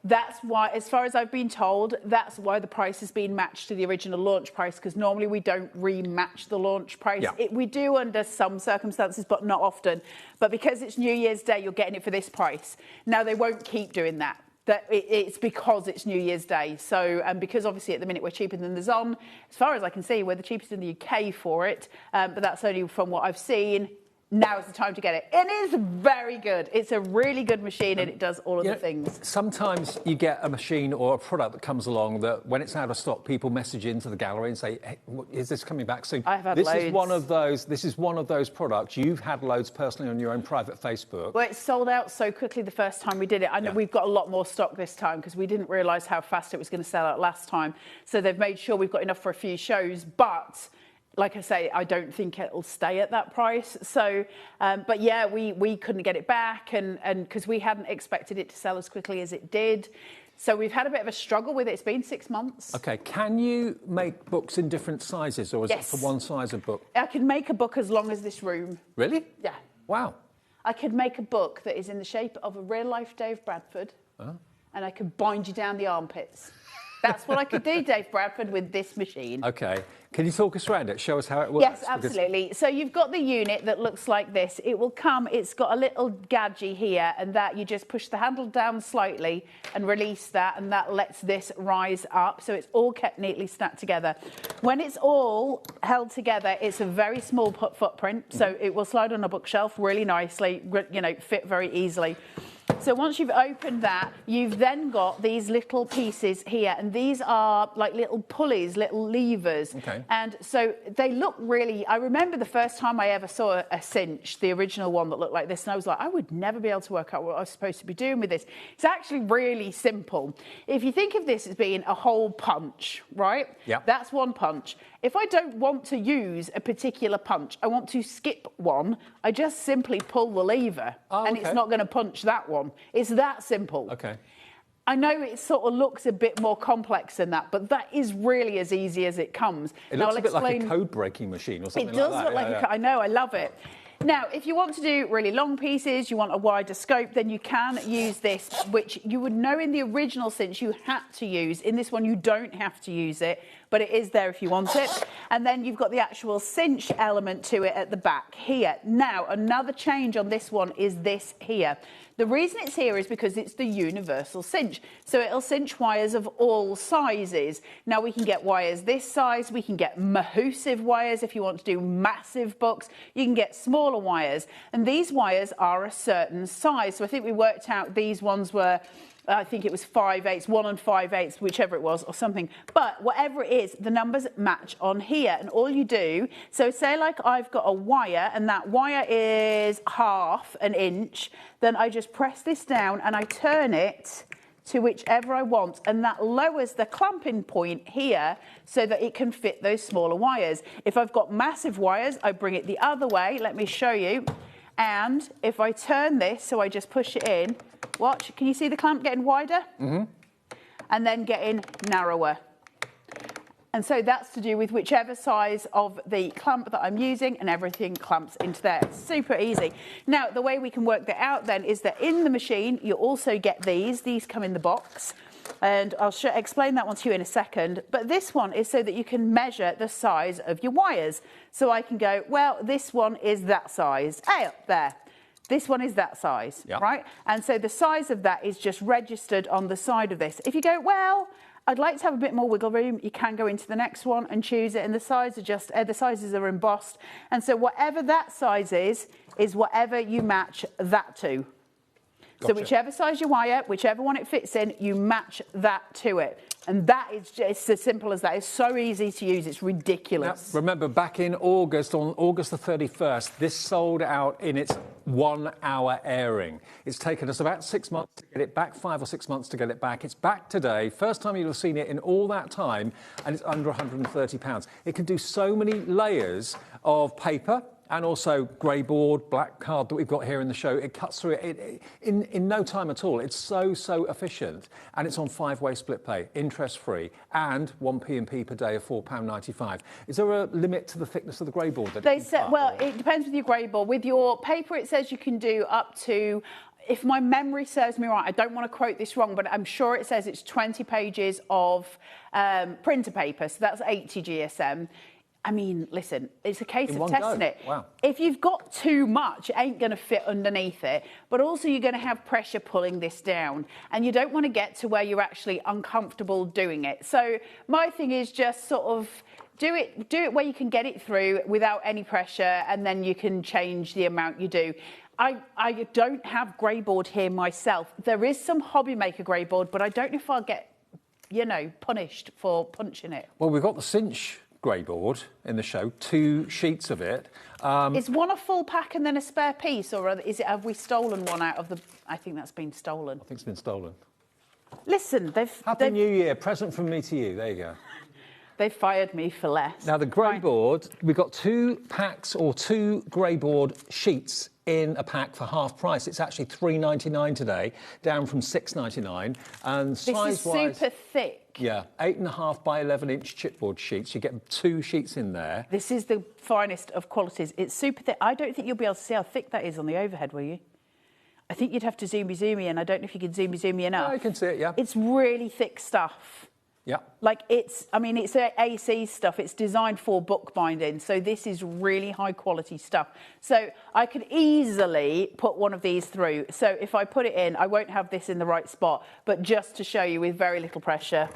Speaker 15: that's why, as far as I've been told, that's why the price has been matched to the original launch price, because normally we don't rematch the launch price.
Speaker 17: Yeah.
Speaker 15: We do under some circumstances, but not often. But because it's New Year's Day, you're getting it for this price. Now, they won't keep doing that. It's because it's New Year's Day. So, and because obviously at the minute we're cheaper than the Zon, as far as I can see, we're the cheapest in the UK for it. But that's only from what I've seen. Now is the time to get it. It is very good. It's a really good machine and it does all of the things.
Speaker 17: Sometimes you get a machine or a product that comes along that when it's out of stock, people message into the gallery and say, hey, is this coming back soon?
Speaker 15: I've had
Speaker 17: this
Speaker 15: loads.
Speaker 17: This is one of those products. You've had loads personally on your own private Facebook.
Speaker 15: Well, it sold out so quickly the first time we did it. I know we've got a lot more stock this time because we didn't realise how fast it was going to sell out last time. So they've made sure we've got enough for a few shows, but like I say, I don't think it'll stay at that price. So, but yeah, we couldn't get it back and because we hadn't expected it to sell as quickly as it did. So we've had a bit of a struggle with it. It's been 6 months.
Speaker 17: Okay, can you make books in different sizes or is it for one size of book?
Speaker 15: I can make a book as long as this room.
Speaker 17: Really?
Speaker 15: Yeah.
Speaker 17: Wow.
Speaker 15: I could make a book that is in the shape of a real-life Dave Bradford and I could bind you down the armpits. That's what I could do, Dave Bradford, with this machine.
Speaker 17: Okay. Can you talk us around it? Show us how it works.
Speaker 15: Yes, absolutely. So you've got the unit that looks like this. It will come, it's got a little gadget here, and that you just push the handle down slightly and release that, and that lets this rise up. So it's all kept neatly stacked together. When it's all held together, it's a very small footprint, so it will slide on a bookshelf really nicely, you know, fit very easily. So once you've opened that, you've then got these little pieces here, and these are like little pulleys, little levers.
Speaker 17: Okay.
Speaker 15: And so they look really, I remember the first time I ever saw a Cinch, the original one that looked like this, and I was like, I would never be able to work out what I was supposed to be doing with this. It's actually really simple. If you think of this as being a hole punch, right?
Speaker 17: Yeah.
Speaker 15: That's one punch. If I don't want to use a particular punch, I want to skip one, I just simply pull the lever and it's not going to punch that one. It's that simple.
Speaker 17: Okay.
Speaker 15: I know it sort of looks a bit more complex than that, but that is really as easy as it comes.
Speaker 17: It looks a bit like a code-breaking machine or something like that.
Speaker 15: It does look like I know, I love it. Now, if you want to do really long pieces, you want a wider scope, then you can use this, which you would know in the original Cinch you had to use. In this one, you don't have to use it, but it is there if you want it. And then you've got the actual cinch element to it at the back here. Now, another change on this one is this here. The reason it's here is because it's the universal cinch. So it'll cinch wires of all sizes. Now we can get wires this size, we can get Mortehoe wires if you want to do massive books, you can get smaller wires. And these wires are a certain size. So I think we worked out these ones were, I think it was 5/8, 1 5/8, whichever it was or something. But whatever it is, the numbers match on here. And all you do, so say like I've got a wire and that wire is 1/2 inch, then I just press this down and I turn it to whichever I want. And that lowers the clamping point here so that it can fit those smaller wires. If I've got massive wires, I bring it the other way. Let me show you. And if I turn this, so I just push it in, watch, can you see the clamp getting wider? Mm-hmm. And then getting narrower. And so that's to do with whichever size of the clamp that I'm using, and everything clamps into there. It's super easy. Now, the way we can work that out then is that in the machine, you also get these. These come in the box. And I'll explain that one to you in a second. But this one is so that you can measure the size of your wires. So I can go, well, this one is that size. Hey, up there. This one is that size, right? And so the size of that is just registered on the side of this. If you go, well, I'd like to have a bit more wiggle room, you can go into the next one and choose it, and the size are just the sizes are embossed. And so whatever that size is whatever you match that to. So whichever size you wire, whichever one it fits in, you match that to it. And that is just as simple as that. It's so easy to use, it's ridiculous.
Speaker 17: Now, remember, back in August, on August the 31st, this sold out in its 1 hour airing. It's taken us about 6 months to get it back, 5 or 6 months to get it back. It's back today, first time you'll have seen it in all that time, and it's under £130. It can do so many layers of paper, and also grey board, black card that we've got here in the show. It cuts through it in no time at all. It's so efficient. And it's on 5-way split pay, interest-free, and 1 P&P per day of £4.95. Is there a limit to the thickness of the grey board?
Speaker 15: They said, well, it depends with your grey board. With your paper, it says you can do up to, if my memory serves me right, I don't want to quote this wrong, but I'm sure it says it's 20 pages of printer paper, so that's 80 GSM. I mean, listen, it's a case of testing it.
Speaker 17: Wow.
Speaker 15: If you've got too much, it ain't going to fit underneath it. But also you're going to have pressure pulling this down. And you don't want to get to where you're actually uncomfortable doing it. So my thing is just sort of do it where you can get it through without any pressure, and then you can change the amount you do. I don't have grey board here myself. There is some HobbyMaker grey board, but I don't know if I'll get, punished for punching it.
Speaker 17: Well, we've got the Cinch grey board in the show, 2 sheets of it.
Speaker 15: Is one a full pack and then a spare piece, or have we stolen one out of the... I think that's been stolen.
Speaker 17: I think it's been stolen.
Speaker 15: Listen,
Speaker 17: Happy New Year, present from me to you. There you go.
Speaker 15: They fired me for less.
Speaker 17: Now, the grey board, we've got 2 packs or 2 grey board sheets in a pack for half price. It's actually £3.99 today, down from £6.99. And size-wise...
Speaker 15: This is super thick.
Speaker 17: Yeah, 8.5 by 11-inch chipboard sheets. You get 2 sheets in there.
Speaker 15: This is the finest of qualities. It's super thick. I don't think you'll be able to see how thick that is on the overhead, will you? I think you'd have to zoom in. I don't know if you can zoom in enough.
Speaker 17: Yeah, I can see it, yeah.
Speaker 15: It's really thick stuff.
Speaker 17: Yeah.
Speaker 15: Like it's AC stuff. It's designed for bookbinding. So this is really high quality stuff. So I could easily put one of these through. So if I put it in, I won't have this in the right spot, but just to show you with very little pressure.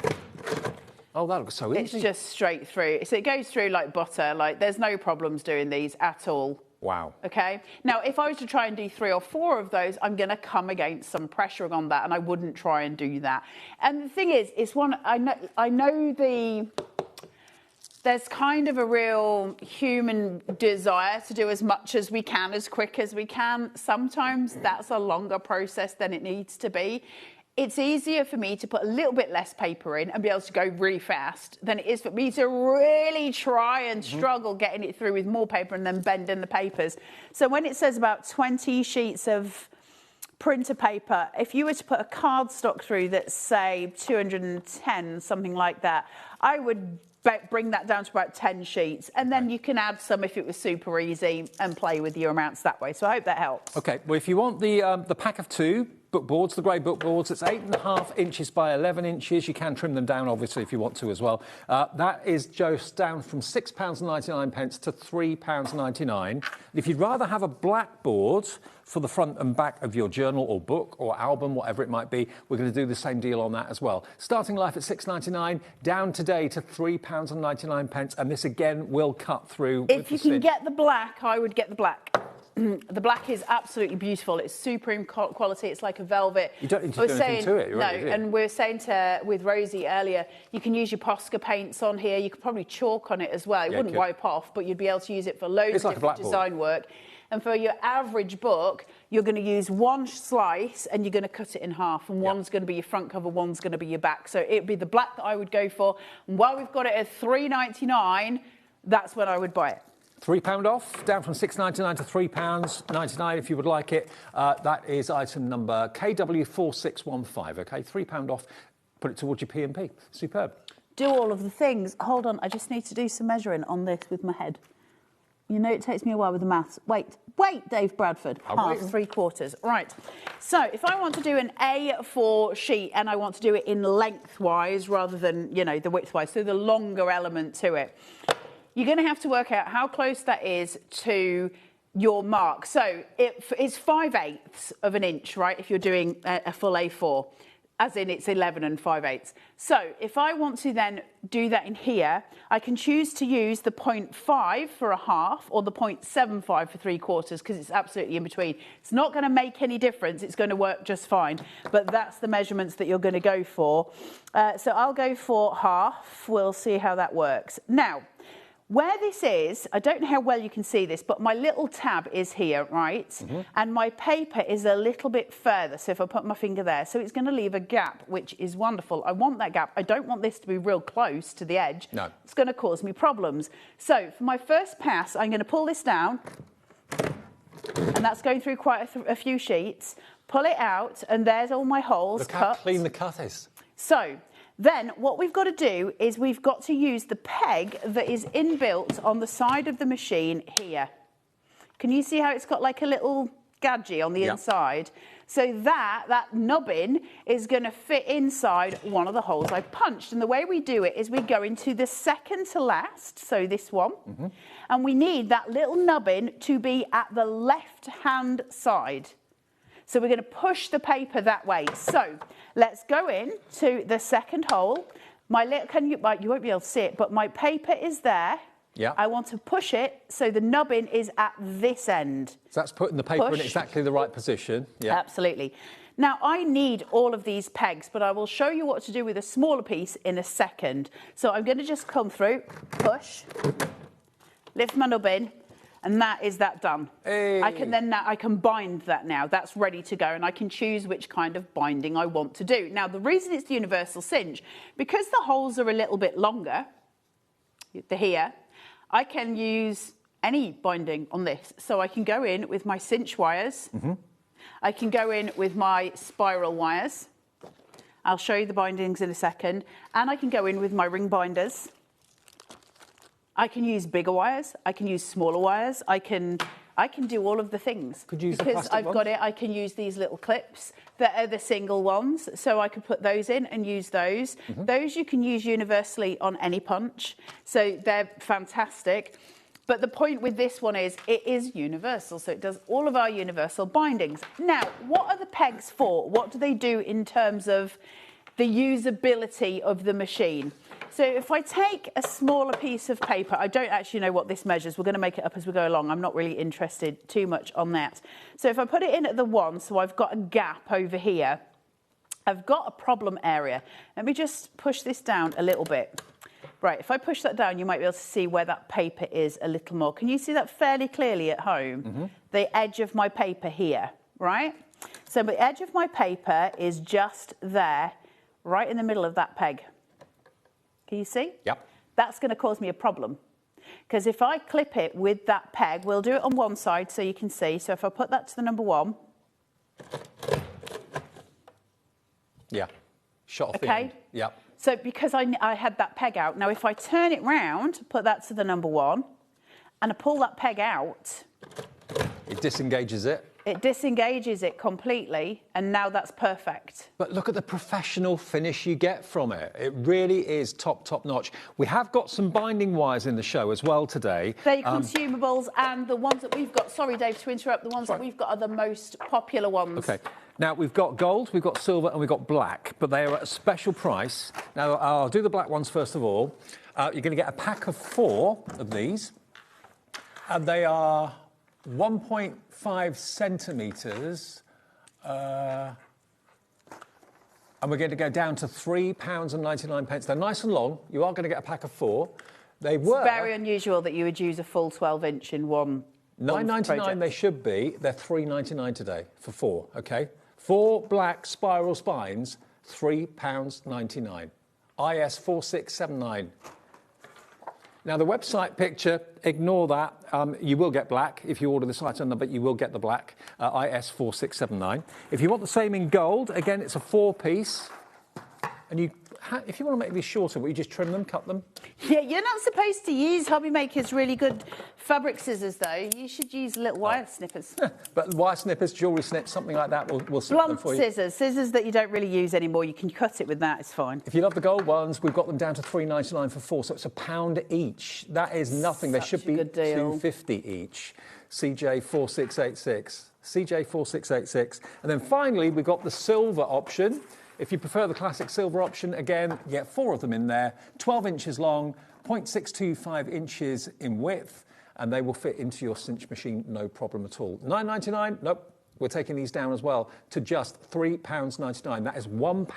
Speaker 17: Oh, that looks so easy.
Speaker 15: It's just straight through. So it goes through like butter. Like there's no problems doing these at all.
Speaker 17: Wow.
Speaker 15: Okay. Now, if I was to try and do 3 or 4 of those, I'm going to come against some pressure on that, and I wouldn't try and do that. And the thing is, it's one I know there's kind of a real human desire to do as much as we can, as quick as we can. Sometimes that's a longer process than it needs to be. It's easier for me to put a little bit less paper in and be able to go really fast than it is for me to really try and struggle getting it through with more paper and then bending the papers. So when it says about 20 sheets of printer paper, if you were to put a cardstock through that's, say, 210, something like that, I would bring that down to about 10 sheets, and then you can add some if it was super easy and play with your amounts that way. So I hope that helps.
Speaker 17: OK, well, if you want the pack of 2 book boards, the grey book boards, it's 8.5 inches by 11 inches. You can trim them down, obviously, if you want to as well. That is just down from £6.99 to £3.99. If you'd rather have a black board for the front and back of your journal or book or album, whatever it might be, we're going to do the same deal on that as well. Starting life at £6.99, down today to £3.99, and this again will cut through.
Speaker 15: If you can get the black, I would get the black. The black is absolutely beautiful. It's supreme quality. It's like a velvet.
Speaker 17: You don't need to do anything to it.
Speaker 15: And we were saying with Rosie earlier, you can use your Posca paints on here. You could probably chalk on it as well. It wouldn't wipe off, but you'd be able to use it for loads of different design work. And for your average book, you're going to use 1 slice and you're going to cut it in half. And one's going to be your front cover, one's going to be your back. So it'd be the black that I would go for. And while we've got it at £3.99, that's when I would buy it.
Speaker 17: £3 off, down from £6.99 to £3.99 if you would like it. That is item number KW4615, OK? £3 off, put it towards your P&P. Superb.
Speaker 15: Do all of the things. Hold on, I just need to do some measuring on this with my head. You know it takes me a while with the maths. Wait, Dave Bradford. Half, 3/4. Right. So if I want to do an A4 sheet and I want to do it in lengthwise rather than, the widthwise, so the longer element to it, you're going to have to work out how close that is to your mark. So it's 5/8 of an inch, right, if you're doing a full A4. as in it's 11 5/8. So if I want to then do that in here, I can choose to use the 0.5 for a half or the 0.75 for 3/4 because it's absolutely in between. It's not going to make any difference. It's going to work just fine. But that's the measurements that you're going to go for. So I'll go for half. We'll see how that works. Now, where this is, I don't know how well you can see this, but my little tab is here, right? And my paper is a little bit further. So if I put my finger there, so it's going to leave a gap, which is wonderful. I want that gap. I don't want this to be real close to the edge.
Speaker 17: No.
Speaker 15: It's going to cause me problems. So for my first pass, I'm going to pull this down. And that's going through quite a few sheets. Pull it out, and there's all my holes cut.
Speaker 17: Look how clean the cut is.
Speaker 15: So then what we've got to do is we've got to use the peg that is inbuilt on the side of the machine here. Can you see how it's got like a little gadget on the inside? So that nubbin is going to fit inside one of the holes I punched. And the way we do it is we go into the second to last, so this one, and we need that little nubbin to be at the left-hand side. So we're going to push the paper that way. So let's go in to the second hole. You won't be able to see it, but my paper is there.
Speaker 17: Yeah.
Speaker 15: I want to push it so the nubbin is at this end.
Speaker 17: So that's putting the paper in exactly the right position. Yeah.
Speaker 15: Absolutely. Now, I need all of these pegs, but I will show you what to do with a smaller piece in a second. So I'm going to just come through, push, lift my nubbin, and that is that done.
Speaker 17: Hey.
Speaker 15: I can bind that now. That's ready to go, and I can choose which kind of binding I want to do. Now, the reason it's the universal cinch, because the holes are a little bit longer, here, I can use any binding on this. So I can go in with my cinch wires. I can go in with my spiral wires. I'll show you the bindings in a second. And I can go in with my ring binders. I can use bigger wires. I can use smaller wires. I can do all of the things.
Speaker 17: Could you use
Speaker 15: because
Speaker 17: the plastic
Speaker 15: I've got it. I can use these little clips that are the single ones, so I can put those in and use those. Those you can use universally on any punch, so they're fantastic. But the point with this one is it is universal, so it does all of our universal bindings. Now, what are the pegs for? What do they do in terms of the usability of the machine? So if I take a smaller piece of paper, I don't actually know what this measures. We're going to make it up as we go along. I'm not really interested too much on that. So if I put it in at the 1, so I've got a gap over here, I've got a problem area. Let me just push this down a little bit. Right, if I push that down, you might be able to see where that paper is a little more. Can you see that fairly clearly at home? The edge of my paper here, right? So the edge of my paper is just there, right in the middle of that peg. Can you see?
Speaker 17: Yep.
Speaker 15: That's going to cause me a problem. Because if I clip it with that peg, we'll do it on one side so you can see. So if I put that to the number 1.
Speaker 17: Yeah. Shot off the
Speaker 15: Okay.
Speaker 17: end. Yep.
Speaker 15: So because I had that peg out, now if I turn it round, put that to the number 1, and I pull that peg out.
Speaker 17: It disengages it.
Speaker 15: It disengages it completely, and now that's perfect.
Speaker 17: But look at the professional finish you get from it. It really is top notch. We have got some binding wires in the show as well today.
Speaker 15: They're consumables, and the ones that we've got, sorry Dave to interrupt, the ones that we've got are the most popular ones.
Speaker 17: Okay. Now, we've got gold, we've got silver, and we've got black, but they are at a special price. Now, I'll do the black ones first of all. You're going to get a pack of 4 of these, and they are 1.5 centimetres, and we're going to go down to £3.99. They're nice and long. You are going to get a pack of 4. They were...
Speaker 15: It's very unusual that you would use a full 12-inch in one
Speaker 17: £9.99 they should be. They're £3.99 today for 4, OK? 4 black spiral spines, £3.99. IS 4679. Now, the website picture, ignore that. You will get black if you order this item, but you will get the black, IS 4679. If you want the same in gold, again, it's a 4-piece. And if you want to make these shorter, will you just trim them, cut them?
Speaker 15: Yeah, you're not supposed to use HobbyMaker's really good fabric scissors, though. You should use little wire snippers.
Speaker 17: But wire snippers, jewellery snips, something like that, we'll snip them for you.
Speaker 15: Blunt scissors that you don't really use anymore. You can cut it with that, it's fine.
Speaker 17: If you love the gold ones, we've got them down to £3.99 for 4, so it's £1 each. That is nothing. They should be £2.50 each. CJ 4686. CJ 4686. And then finally, we've got the silver option. If you prefer the classic silver option, again, you get 4 of them in there, 12 inches long, 0.625 inches in width, and they will fit into your cinch machine, no problem at all. $9.99? Nope. We're taking these down as well to just £3.99. That is £1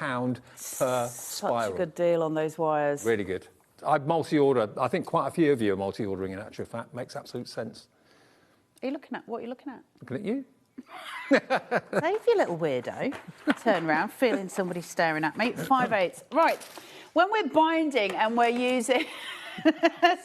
Speaker 17: per spiral.
Speaker 15: Such a good deal on those wires.
Speaker 17: Really good. I'd multi-order. I think quite a few of you are multi-ordering in actual fact. Makes absolute sense.
Speaker 15: Are you looking at what are you looking at?
Speaker 17: Looking at you.
Speaker 15: Dave, you little weirdo. Turn around, feeling somebody staring at me. 5/8. Right. When we're binding and we're using...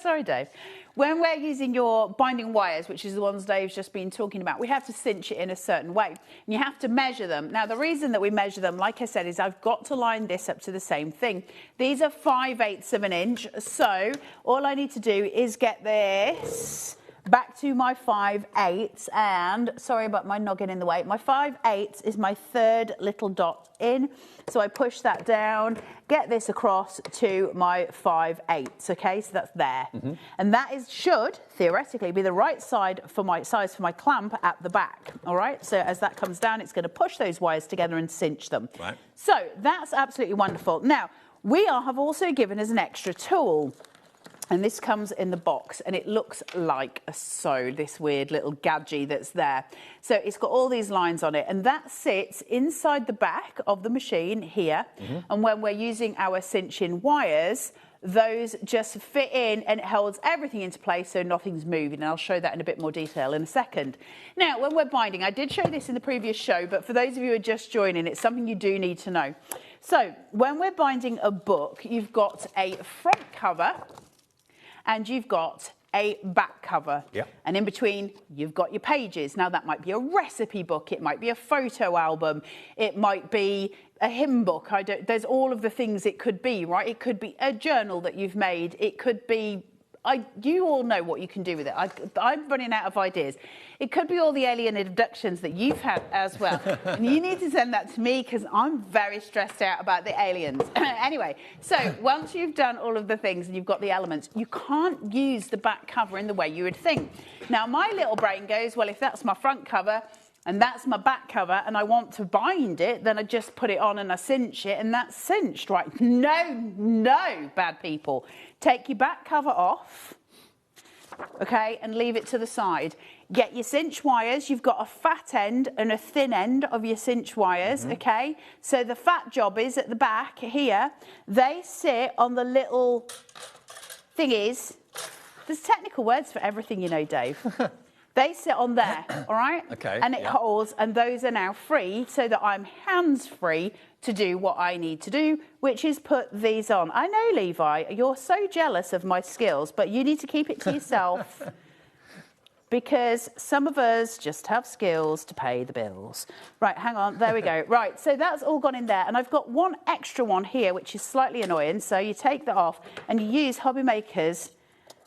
Speaker 15: Sorry, Dave. When we're using your binding wires, which is the ones Dave's just been talking about, we have to cinch it in a certain way. And you have to measure them. Now, the reason that we measure them, like I said, is I've got to line this up to the same thing. These are 5/8 of an inch. So all I need to do is get this back to my 5/8, and sorry about my noggin in the way. My 5/8 is my third little dot in. So I push that down, get this across to my 5/8, okay? So that's there. And that should, theoretically, be the right size for my clamp at the back, all right? So as that comes down, it's going to push those wires together and cinch them.
Speaker 17: Right.
Speaker 15: So that's absolutely wonderful. Now, we have also given us an extra tool. And this comes in the box, and it looks like a sew, this weird little gadget that's there. So it's got all these lines on it, and that sits inside the back of the machine here. And when we're using our cinching wires, those just fit in, and it holds everything into place so nothing's moving. And I'll show that in a bit more detail in a second. Now, when we're binding, I did show this in the previous show, but for those of you who are just joining, it's something you do need to know. So when we're binding a book, you've got a front cover, and you've got a back cover.
Speaker 17: Yep.
Speaker 15: And in between, you've got your pages. Now, that might be a recipe book. It might be a photo album. It might be a hymn book. There's all of the things it could be, right? It could be a journal that you've made. It could be... you all know what you can do with it. I'm running out of ideas. It could be all the alien abductions that you've had as well. And you need to send that to me because I'm very stressed out about the aliens. Anyway, so once you've done all of the things and you've got the elements, you can't use the back cover in the way you would think. Now, my little brain goes, well, if that's my front cover and that's my back cover and I want to bind it, then I just put it on and I cinch it and that's cinched, right? No, bad people. Take your back cover off, okay, and leave it to the side. Get your cinch wires. You've got a fat end and a thin end of your cinch wires, okay? So the fat job is at the back here. They sit on the little thingies. There's technical words for everything, you know, Dave. They sit on there, all right?
Speaker 17: Okay.
Speaker 15: And it holds, and those are now free so that I'm hands-free to do what I need to do, which is put these on. I know, Levi, you're so jealous of my skills, but you need to keep it to yourself because some of us just have skills to pay the bills. Right, hang on, there we go. Right, so that's all gone in there, and I've got one extra one here, which is slightly annoying, so you take that off, and you use HobbyMaker's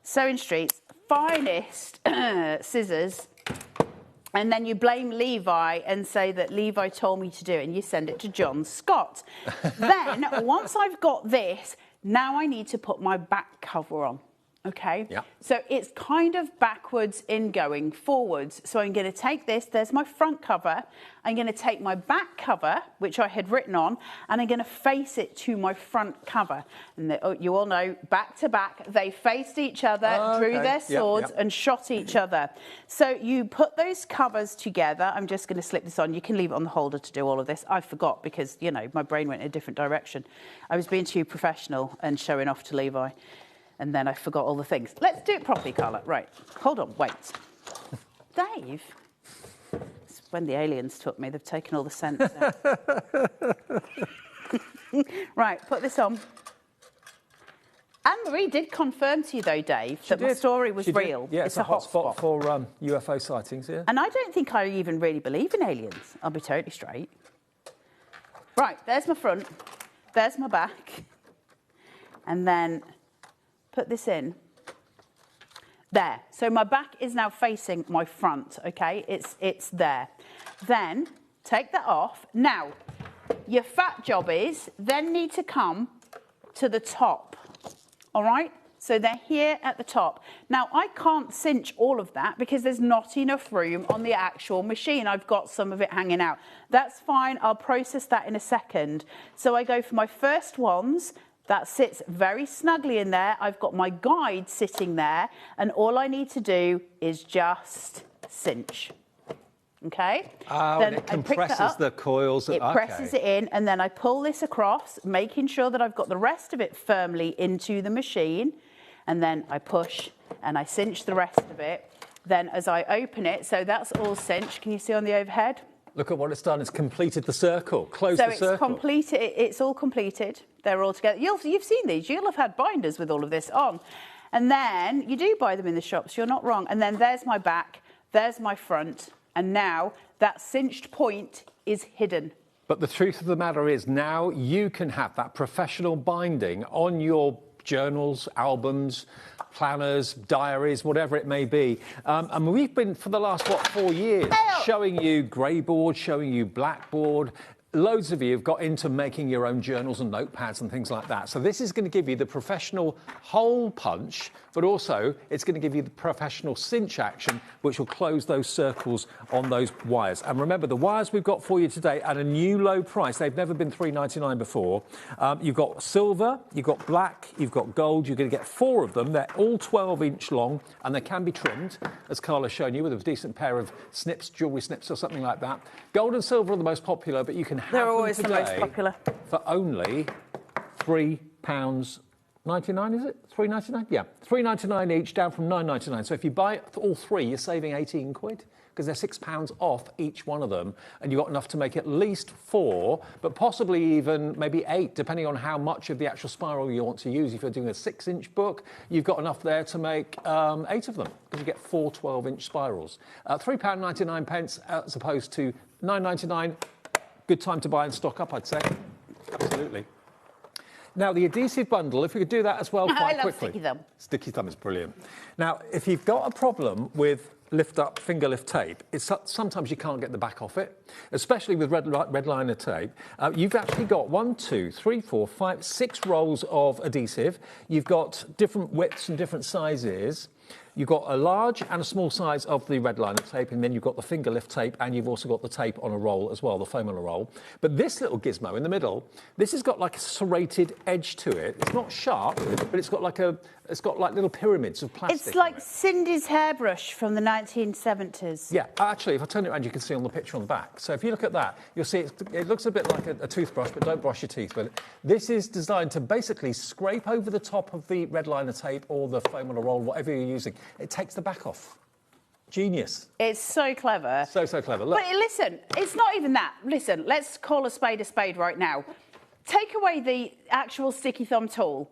Speaker 15: Sewing Street's finest scissors, and then you blame Levi and say that Levi told me to do it, and you send it to John Scott. Then, once I've got this, now I need to put my back cover on. Okay?
Speaker 17: Yeah.
Speaker 15: So it's kind of backwards in going forwards. So I'm going to take this, there's my front cover. I'm going to take my back cover, which I had written on, and I'm going to face it to my front cover. And you all know, back to back, they faced each other, drew their swords, and shot each other. So you put those covers together. I'm just going to slip this on. You can leave it on the holder to do all of this. I forgot because, you know, my brain went in a different direction. I was being too professional and showing off to Levi. And then I forgot all the things. Let's do it properly, Carla. Right. Hold on. Wait. Dave. It's when the aliens took me. They've taken all the sense out. Right. Put this on. Anne-Marie did confirm to you, though, Dave, that my story was real.
Speaker 17: Yeah, it's a hot spot for UFO sightings, yeah.
Speaker 15: And I don't think I even really believe in aliens. I'll be totally straight. Right. There's my front. There's my back. And then... put this in. There. So my back is now facing my front, okay? It's there. Then take that off. Now, your fat job is then need to come to the top, all right? So they're here at the top. Now, I can't cinch all of that because there's not enough room on the actual machine. I've got some of it hanging out. That's fine. I'll process that in a second. So I go for my first ones. That sits very snugly in there. I've got my guide sitting there, and all I need to do is just cinch. Okay?
Speaker 17: Oh,
Speaker 15: then
Speaker 17: and it compresses the coils.
Speaker 15: It presses it in, and then I pull this across, making sure that I've got the rest of it firmly into the machine, and then I push and I cinch the rest of it. Then as I open it, so that's all cinched. Can you see on the overhead?
Speaker 17: Look at what it's done. It's completed the circle, closed the circle.
Speaker 15: So it's completed. It's all completed. They're all together. You've seen these. You'll have had binders with all of this on. And then you do buy them in the shops. You're not wrong. And then there's my back. There's my front. And now that cinched point is hidden.
Speaker 17: But the truth of the matter is now you can have that professional binding on your journals, albums, planners, diaries, whatever it may be. And we've been, for the last, 4 years, showing you grey board, showing you blackboard. Loads of you have got into making your own journals and notepads and things like that. So this is going to give you the professional hole punch, but also it's going to give you the professional cinch action, which will close those circles on those wires. And remember, the wires we've got for you today at a new low price. They've never been $3.99 before. You've got silver, you've got black, you've got gold. You're going to get 4 of them. They're all 12-inch long, and they can be trimmed, as Carla's shown you, with a decent pair of snips, jewellery snips or something like that. Gold and silver are the most popular, but you can have
Speaker 15: They're
Speaker 17: them
Speaker 15: always the most popular.
Speaker 17: For only £3.99, is it? £3.99? Yeah, £3.99 each, down from £9.99. So if you buy all 3, you're saving 18 quid, because they're £6 off each one of them, and you've got enough to make at least 4, but possibly even maybe 8, depending on how much of the actual spiral you want to use. If you're doing a 6-inch book, you've got enough there to make 8 of them, because you get 4 12-inch spirals. £3.99 as opposed to £9.99. Good time to buy and stock up, I'd say. Absolutely. Now, the adhesive bundle, if we could do that as well quite quickly.
Speaker 15: Sticky Thumb.
Speaker 17: Sticky Thumb is brilliant. Now, if you've got a problem with lift-up finger lift tape, sometimes you can't get the back off it, especially with red liner tape. You've actually got 1, 2, 3, 4, 5, 6 rolls of adhesive. You've got different widths and different sizes. You've got a large and a small size of the red liner tape, and then you've got the finger lift tape, and you've also got the tape on a roll as well, the foam on a roll. But this little gizmo in the middle, this has got like a serrated edge to it. It's not sharp, but it's got like little pyramids of plastic.
Speaker 15: It's like Cindy's hairbrush from the 1970s.
Speaker 17: Yeah, actually, if I turn it around, you can see on the picture on the back. So if you look at that, you'll see it looks a bit like a toothbrush, but don't brush your teeth with it. This is designed to basically scrape over the top of the red liner tape or the foam on a roll, whatever you're using. It takes the back off. Genius.
Speaker 15: It's so clever.
Speaker 17: So clever. Look.
Speaker 15: But listen, it's not even that. Listen, let's call a spade right now. Take away the actual sticky thumb tool.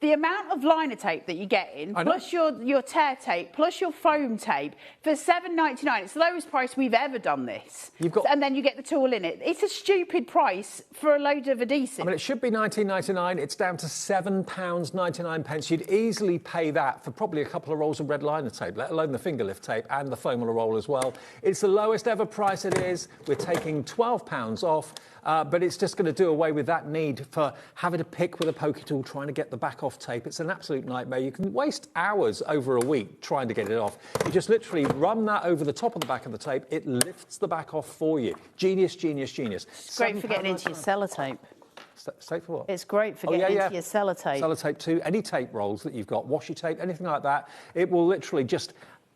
Speaker 15: The amount of liner tape that you get in, plus your tear tape, plus your foam tape, for $7.99, it's the lowest price we've ever done this. And then you get the tool in it. It's a stupid price for a load of adhesive.
Speaker 17: I mean, it should be $19.99. It's down to £7.99. You'd easily pay that for probably a couple of rolls of red liner tape, let alone the finger lift tape and the foam on a roll as well. It's the lowest ever price it is. We're taking £12 off, but it's just going to do away with that need for having to pick with a pokey tool, trying to get the back off tape. It's an absolute nightmare. You can waste hours over a week trying to get it off. You just literally run that over the top of the back of the tape. It lifts the back off for you. Genius, genius, genius.
Speaker 15: It's great for getting into your sellotape.
Speaker 17: Tape for what?
Speaker 15: It's great for getting into your sellotape.
Speaker 17: Sellotape too. Any tape rolls that you've got, washi tape, anything like that, it will literally just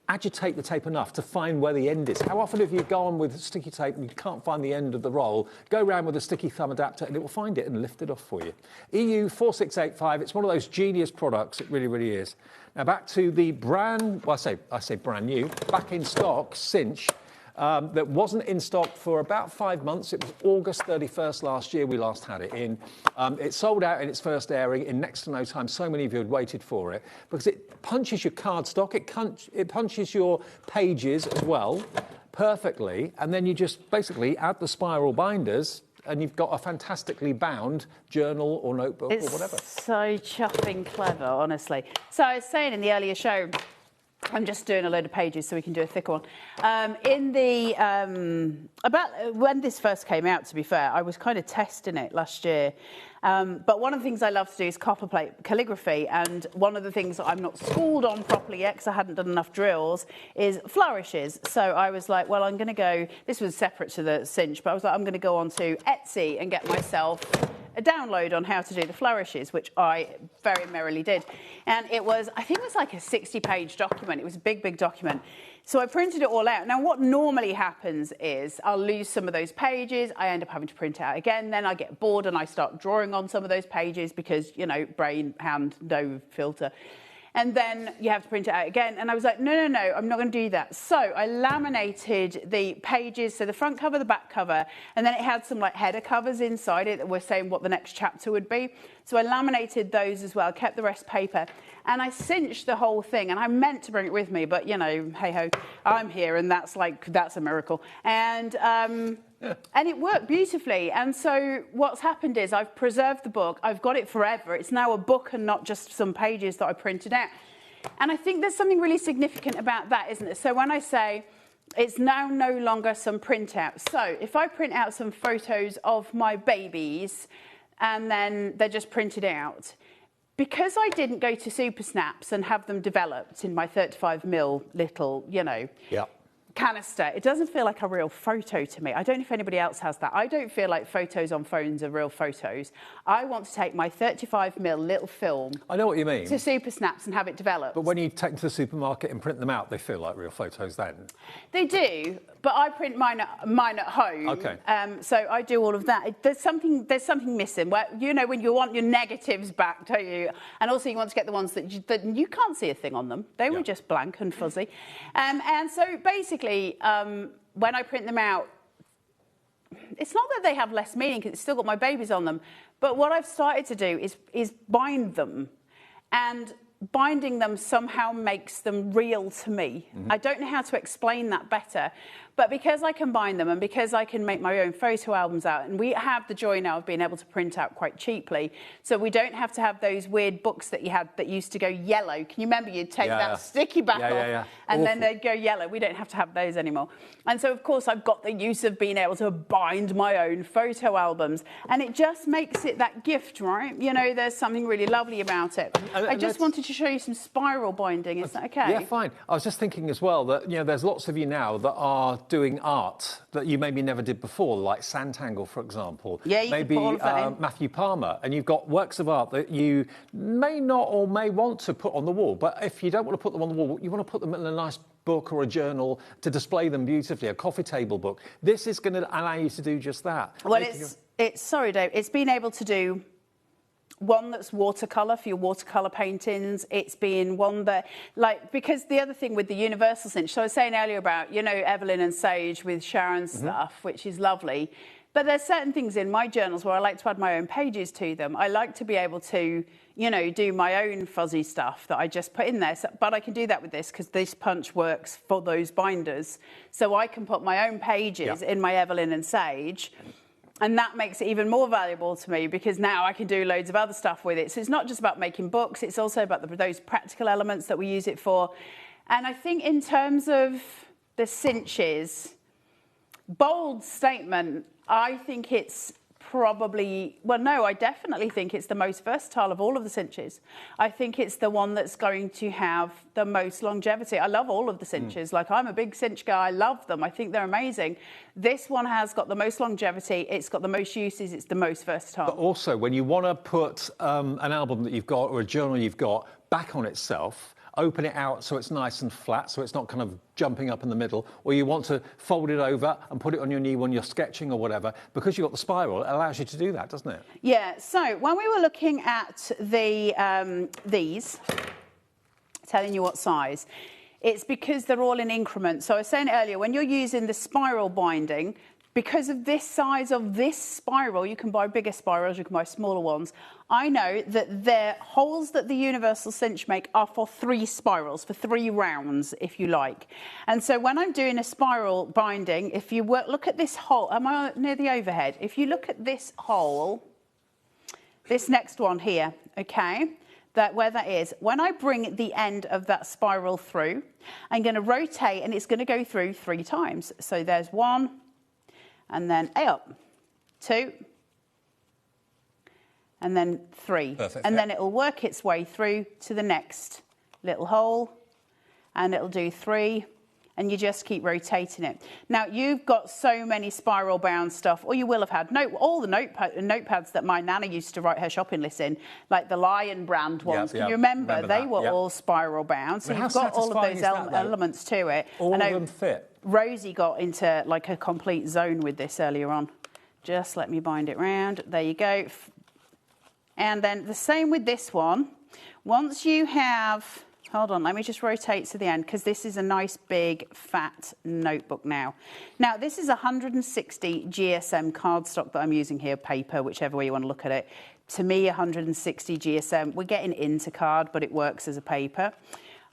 Speaker 17: agitate the tape enough to find where the end is. How often have you gone with sticky tape and you can't find the end of the roll? Go around with a sticky thumb adapter and it will find it and lift it off for you. EU 4685, it's one of those genius products, it really, really is. Now back to the brand, well I say brand new, back in stock, Cinch, that wasn't in stock for about 5 months. It was August 31st last year we last had it in. It sold out in its first airing in next to no time. So many of you had waited for it because it punches your cardstock, it punches your pages as well perfectly, and then you just basically add the spiral binders and you've got a fantastically bound journal or notebook or whatever.
Speaker 15: It's so chuffing clever, honestly. So I was saying in the earlier show, I'm just doing a load of pages so we can do a thicker one. About when this first came out, to be fair, I was kind of testing it last year. But one of the things I love to do is copper plate calligraphy, and one of the things that I'm not schooled on properly yet because I hadn't done enough drills is flourishes. So I was like, well, I'm going to go, this was separate to the Cinch, but I was like, I'm going to go on to Etsy and get myself a download on how to do the flourishes, which I very merrily did. And it was, I think it was like a 60-page document. It was a big, big document. So I printed it all out. Now, what normally happens is I'll lose some of those pages. I end up having to print it out again. Then I get bored and I start drawing on some of those pages because, you know, brain, hand, no filter. And then you have to print it out again. And I was like, no, I'm not going to do that. So I laminated the pages, so the front cover, the back cover, and then it had some like header covers inside it that were saying what the next chapter would be. So I laminated those as well, kept the rest paper, and I cinched the whole thing. And I meant to bring it with me, but, you know, hey-ho, I'm here, and that's a miracle. And it worked beautifully. And so what's happened is I've preserved the book. I've got it forever. It's now a book and not just some pages that I printed out. And I think there's something really significant about that, isn't it? So when I say it's now no longer some printout. So if I print out some photos of my babies and then they're just printed out, because I didn't go to Super Snaps and have them developed in my 35mm little, you know, canister, it doesn't feel like a real photo to me. I don't know if anybody else has that. I don't feel like photos on phones are real photos. I want to take my 35mm little film.
Speaker 17: I know what you mean.
Speaker 15: To Super Snaps and have it developed.
Speaker 17: But when you take them to the supermarket and print them out, they feel like real photos then.
Speaker 15: They do, but I print mine at home.
Speaker 17: Okay.
Speaker 15: So I do all of that. There's something missing. Where, you know, when you want your negatives back, don't you? And also you want to get the ones that you can't see a thing on them. They were just blank and fuzzy. And so basically, when I print them out, it's not that they have less meaning because it's still got my babies on them, but what I've started to do is bind them, and binding them somehow makes them real to me. I don't know how to explain that better, but because I can bind them and because I can make my own photo albums out, and we have the joy now of being able to print out quite cheaply, so we don't have to have those weird books that you had that used to go yellow. Can you remember you'd take that sticky back off and then they'd go yellow? We don't have to have those anymore. And so, of course, I've got the use of being able to bind my own photo albums, and it just makes it that gift, right? You know, there's something really lovely about it. I just wanted to show you some spiral binding. Is that okay?
Speaker 17: Yeah, fine. I was just thinking as well that, you know, there's lots of you now that are doing art that you maybe never did before, like Santangle, for example.
Speaker 15: Yeah, you
Speaker 17: maybe
Speaker 15: can put all of that in.
Speaker 17: Matthew Palmer, and you've got works of art that you may not or may want to put on the wall, but if you don't want to put them on the wall, you want to put them in a nice book or a journal to display them beautifully, a coffee table book. This is going to allow you to do just that.
Speaker 15: Well, sorry, Dave, it's being able to do one that's watercolour for your watercolour paintings. It's been one that, like, because the other thing with the universal cinch, so I was saying earlier about, you know, Evelyn and Sage with Sharon's stuff, which is lovely, but there's certain things in my journals where I like to add my own pages to them. I like to be able to, you know, do my own fuzzy stuff that I just put in there. So, but I can do that with this because this punch works for those binders. So I can put my own pages in my Evelyn and Sage, and that makes it even more valuable to me because now I can do loads of other stuff with it. So it's not just about making books, it's also about those practical elements that we use it for. And I think in terms of the cinches, bold statement, I think it's probably, well, no, I definitely think it's the most versatile of all of the cinches. I think it's the one that's going to have the most longevity. I love all of the cinches. Like, I'm a big cinch guy. I love them. I think they're amazing. This one has got the most longevity. It's got the most uses. It's the most versatile.
Speaker 17: But also, when you want to put an album that you've got or a journal you've got back on itself, open it out so it's nice and flat, so it's not kind of jumping up in the middle, or you want to fold it over and put it on your knee when you're sketching or whatever, because you've got the spiral, it allows you to do that, doesn't it?
Speaker 15: Yeah, so when we were looking at these, telling you what size, it's because they're all in increments. So I was saying earlier, when you're using the spiral binding, because of this size of this spiral, you can buy bigger spirals, you can buy smaller ones. I know that the holes that the Universal Cinch make are for 3 spirals, for 3 rounds, if you like. And so when I'm doing a spiral binding, if you look at this hole, am I near the overhead? If you look at this hole, this next one here, okay, where that is, when I bring the end of that spiral through, I'm going to rotate and it's going to go through 3 times. So there's 1, and then up, 2, and then 3.
Speaker 17: Perfect.
Speaker 15: And then it'll work its way through to the next little hole, and it'll do 3, and you just keep rotating it. Now, you've got so many spiral bound stuff, or you will have had all the notepads that my nana used to write her shopping list in, like the Lion brand ones. Can you remember? They were all spiral bound. So you've got all of those elements to it.
Speaker 17: All of them fit.
Speaker 15: Rosie got into like a complete zone with this earlier on. Just let me bind it round. There you go. And then the same with this one. Once you have... Hold on, let me just rotate to the end, because this is a nice big fat notebook now. Now, this is 160 GSM cardstock that I'm using here, paper, whichever way you want to look at it. To me, 160 GSM, we're getting into card, but it works as a paper.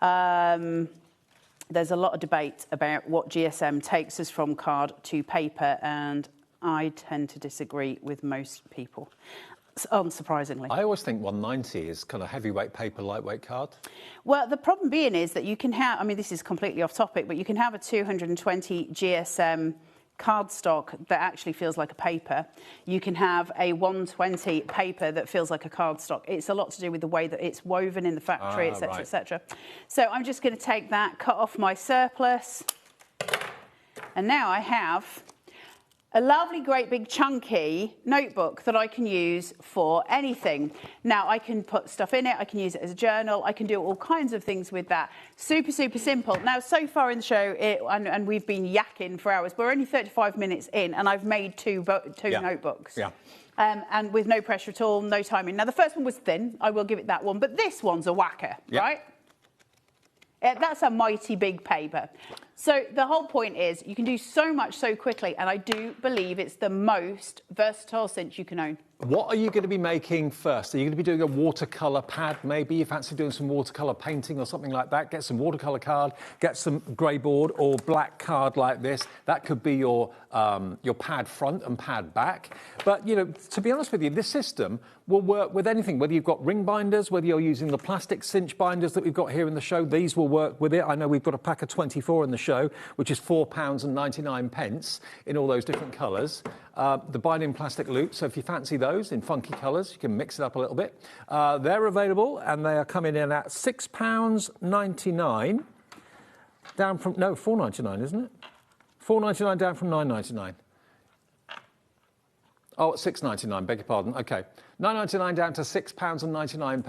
Speaker 15: There's a lot of debate about what GSM takes us from card to paper, and I tend to disagree with most people. Unsurprisingly.
Speaker 17: I always think 190 is kind of heavyweight paper, lightweight card.
Speaker 15: Well, the problem being is that you can have, I mean, this is completely off topic, but you can have a 220 GSM cardstock that actually feels like a paper. You can have a 120 paper that feels like a cardstock. It's a lot to do with the way that it's woven in the factory, etc., etc. So I'm just going to take that, cut off my surplus, and now I have a lovely, great, big, chunky notebook that I can use for anything. Now, I can put stuff in it. I can use it as a journal. I can do all kinds of things with that. Super, super simple. Now, so far in the show, and we've been yakking for hours, but we're only 35 minutes in, and I've made two notebooks.
Speaker 17: Yeah.
Speaker 15: And with no pressure at all, no timing. Now, the first one was thin. I will give it that one. But this one's a whacker, right? That's a mighty big paper. So the whole point is you can do so much so quickly, and I do believe it's the most versatile cinch you can own.
Speaker 17: What are you going to be making first? Are you going to be doing a watercolour pad, maybe? You fancy doing some watercolour painting or something like that? Get some watercolour card, get some grey board or black card like this. That could be your pad front and pad back. But, you know, to be honest with you, this system will work with anything, whether you've got ring binders, whether you're using the plastic cinch binders that we've got here in the show. These will work with it. I know we've got a pack of 24 in the show, which is £4.99 in all those different colours. The binding plastic loop, so if you fancy those in funky colours, you can mix it up a little bit. They're available, and they are coming in at £6.99, down from, no, £4.99, isn't it? £4.99 down from £9.99. Oh, it's £6.99, beg your pardon. OK. £9.99 down to £6.99,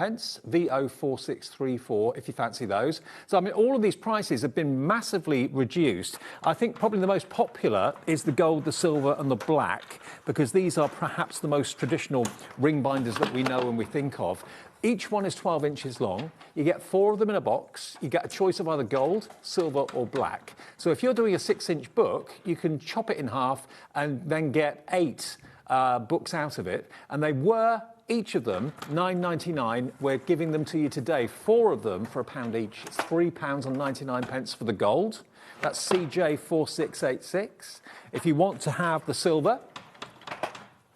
Speaker 17: VO4634, if you fancy those. So, I mean, all of these prices have been massively reduced. I think probably the most popular is the gold, the silver and the black, because these are perhaps the most traditional ring binders that we know and we think of. Each one is 12 inches long. You get 4 of them in a box. You get a choice of either gold, silver or black. So if you're doing a 6-inch book, you can chop it in half and then get 8 books out of it, and they were each of them £9.99. We're giving them to you today, 4 of them for £1 each. It's £3.99 for the gold. That's CJ4686. If you want to have the silver,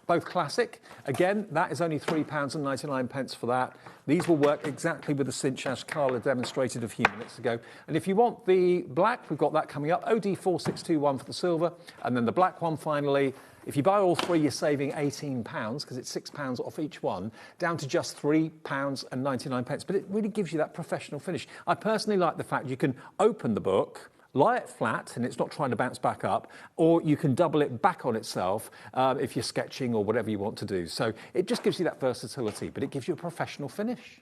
Speaker 17: both classic, again, that is only £3.99 for that. These will work exactly with the cinch as Carla demonstrated a few minutes ago. And if you want the black, we've got that coming up, OD4621 for the silver, and then the black one finally. If you buy all 3, you're saving £18, because it's £6 off each one, down to just £3.99. But it really gives you that professional finish. I personally like the fact you can open the book, lie it flat, and it's not trying to bounce back up, or you can double it back on itself if you're sketching or whatever you want to do. So it just gives you that versatility, but it gives you a professional finish.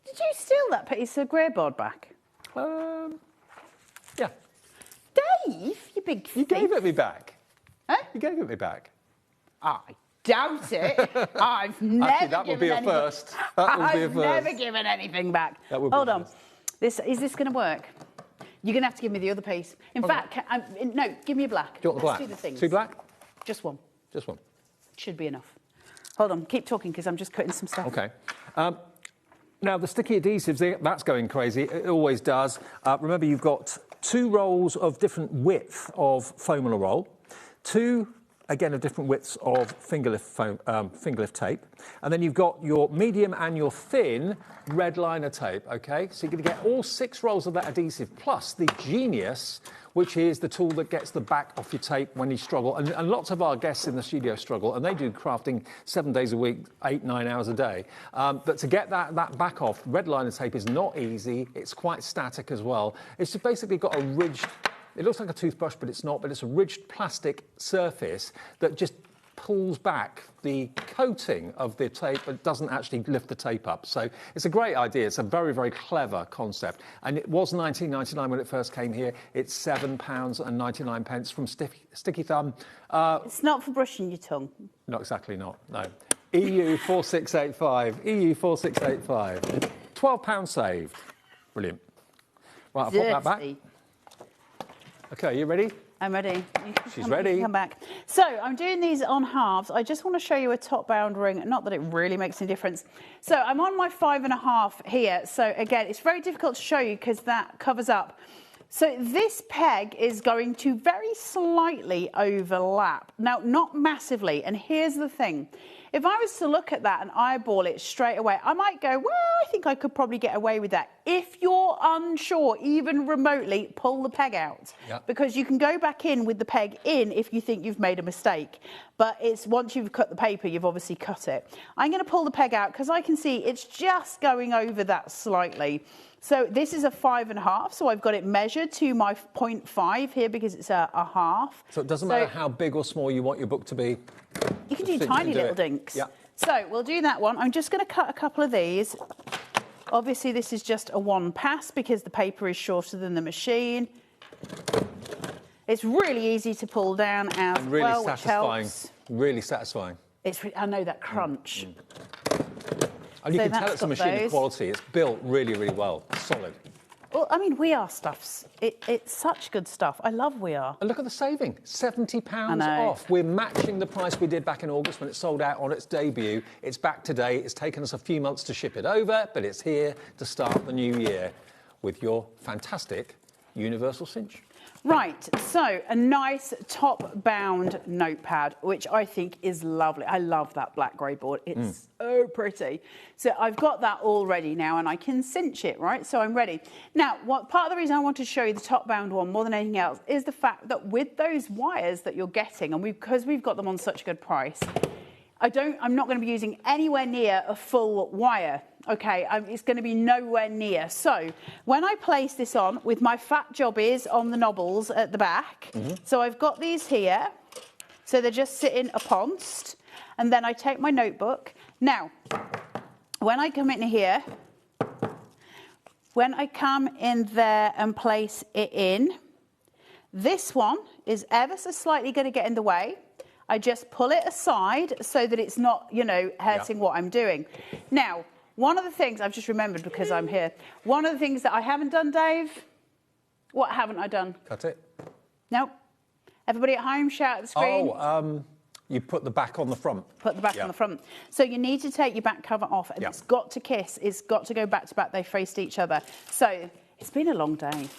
Speaker 15: Did you steal that piece of grey board back?
Speaker 17: Yeah.
Speaker 15: Dave, you big thief.
Speaker 17: You gave it me back.
Speaker 15: Huh?
Speaker 17: You gave it me back.
Speaker 15: I doubt it. I've never
Speaker 17: Actually, that would be a first. That would be a first.
Speaker 15: I've never given anything back. Hold on. Is this going to work? You're going to have to give me the other piece. In fact, no, give me a black.
Speaker 17: Do you want the black?
Speaker 15: Let's do the things.
Speaker 17: 2 black?
Speaker 15: Just one.
Speaker 17: Just one.
Speaker 15: Should be enough. Hold on, keep talking, because I'm just cutting some stuff.
Speaker 17: OK. Now, the sticky adhesives, that's going crazy. It always does. Remember, you've got 2 rolls of different width of foam on a roll, 2 again, of different widths of finger lift tape. And then you've got your medium and your thin red liner tape, okay? So you're going to get all 6 rolls of that adhesive, plus the Genius, which is the tool that gets the back off your tape when you struggle. And lots of our guests in the studio struggle, and they do crafting 7 days a week, 8, 9 hours a day. But to get that back off, red liner tape is not easy. It's quite static as well. It's just basically got a ridged, it looks like a toothbrush, but it's not, but it's a ridged plastic surface that just pulls back the coating of the tape, but doesn't actually lift the tape up. So it's a great idea. It's a very, very clever concept. And it was £19.99 when it first came here. It's £7.99 from Sticky Thumb.
Speaker 15: It's not for brushing your tongue.
Speaker 17: Not exactly not, no. EU 4685. EU 4685. £12 saved. Brilliant. Right, I'll put that back. Okay, you ready?
Speaker 15: I'm ready.
Speaker 17: She's ready.
Speaker 15: Come back. So I'm doing these on halves. I just want to show you a top bound ring. Not that it really makes any difference. So I'm on my 5.5 here. So again, it's very difficult to show you because that covers up. So this peg is going to very slightly overlap. Now, not massively. And here's the thing. If I was to look at that and eyeball it straight away, I might go, well, I think I could probably get away with that. If you're unsure, even remotely, pull the peg out. Yep. Because you can go back in with the peg in if you think you've made a mistake. But it's once you've cut the paper, you've obviously cut it. I'm going to pull the peg out because I can see it's just going over that slightly. So this is a 5.5, so I've got it measured to my 0.5 here because it's a half.
Speaker 17: So it doesn't matter how big or small you want your book to be?
Speaker 15: You can do tiny little dinks.
Speaker 17: Yeah.
Speaker 15: So we'll do that one. I'm just going to cut a couple of these. Obviously, this is just a 1 pass because the paper is shorter than the machine. It's really easy to pull down as
Speaker 17: and really
Speaker 15: well,
Speaker 17: satisfying.
Speaker 15: which helps.
Speaker 17: Really satisfying.
Speaker 15: I know that crunch.
Speaker 17: And you can tell it's a machine of quality. It's built really, really well. Solid.
Speaker 15: Well, I mean, We Are stuff's, it's such good stuff. I love We Are.
Speaker 17: And look at the saving, £70 off. We're matching the price we did back in August when it sold out on its debut. It's back today. It's taken us a few months to ship it over, but it's here to start the new year with your fantastic Universal Cinch.
Speaker 15: Right, so a nice top-bound notepad, which I think is lovely. I love that black grey board. It's so pretty. So I've got that all ready now, and I can cinch it, right? So I'm ready. Now, part of the reason I want to show you the top-bound one more than anything else is the fact that with those wires that you're getting, and because we've got them on such a good price, I'm not going to be using anywhere near a full wire. Okay, it's going to be nowhere near. So when I place this on with my fat jobbies on the knobbles at the back, so I've got these here, so they're just sitting uponst, and then I take my notebook. Now, when I come in here, when I come in there and place it in, this one is ever so slightly going to get in the way. I just pull it aside so that it's not, hurting what I'm doing. Now, one of the things I've just remembered because I'm here, one of the things that I haven't done, Dave, what haven't I done?
Speaker 17: Cut it.
Speaker 15: Nope. Everybody at home, shout at the screen.
Speaker 17: Oh, you put the back on the front.
Speaker 15: Put the back on the front. So you need to take your back cover off, and it's got to kiss. It's got to go back to back. They faced each other. So it's been a long day.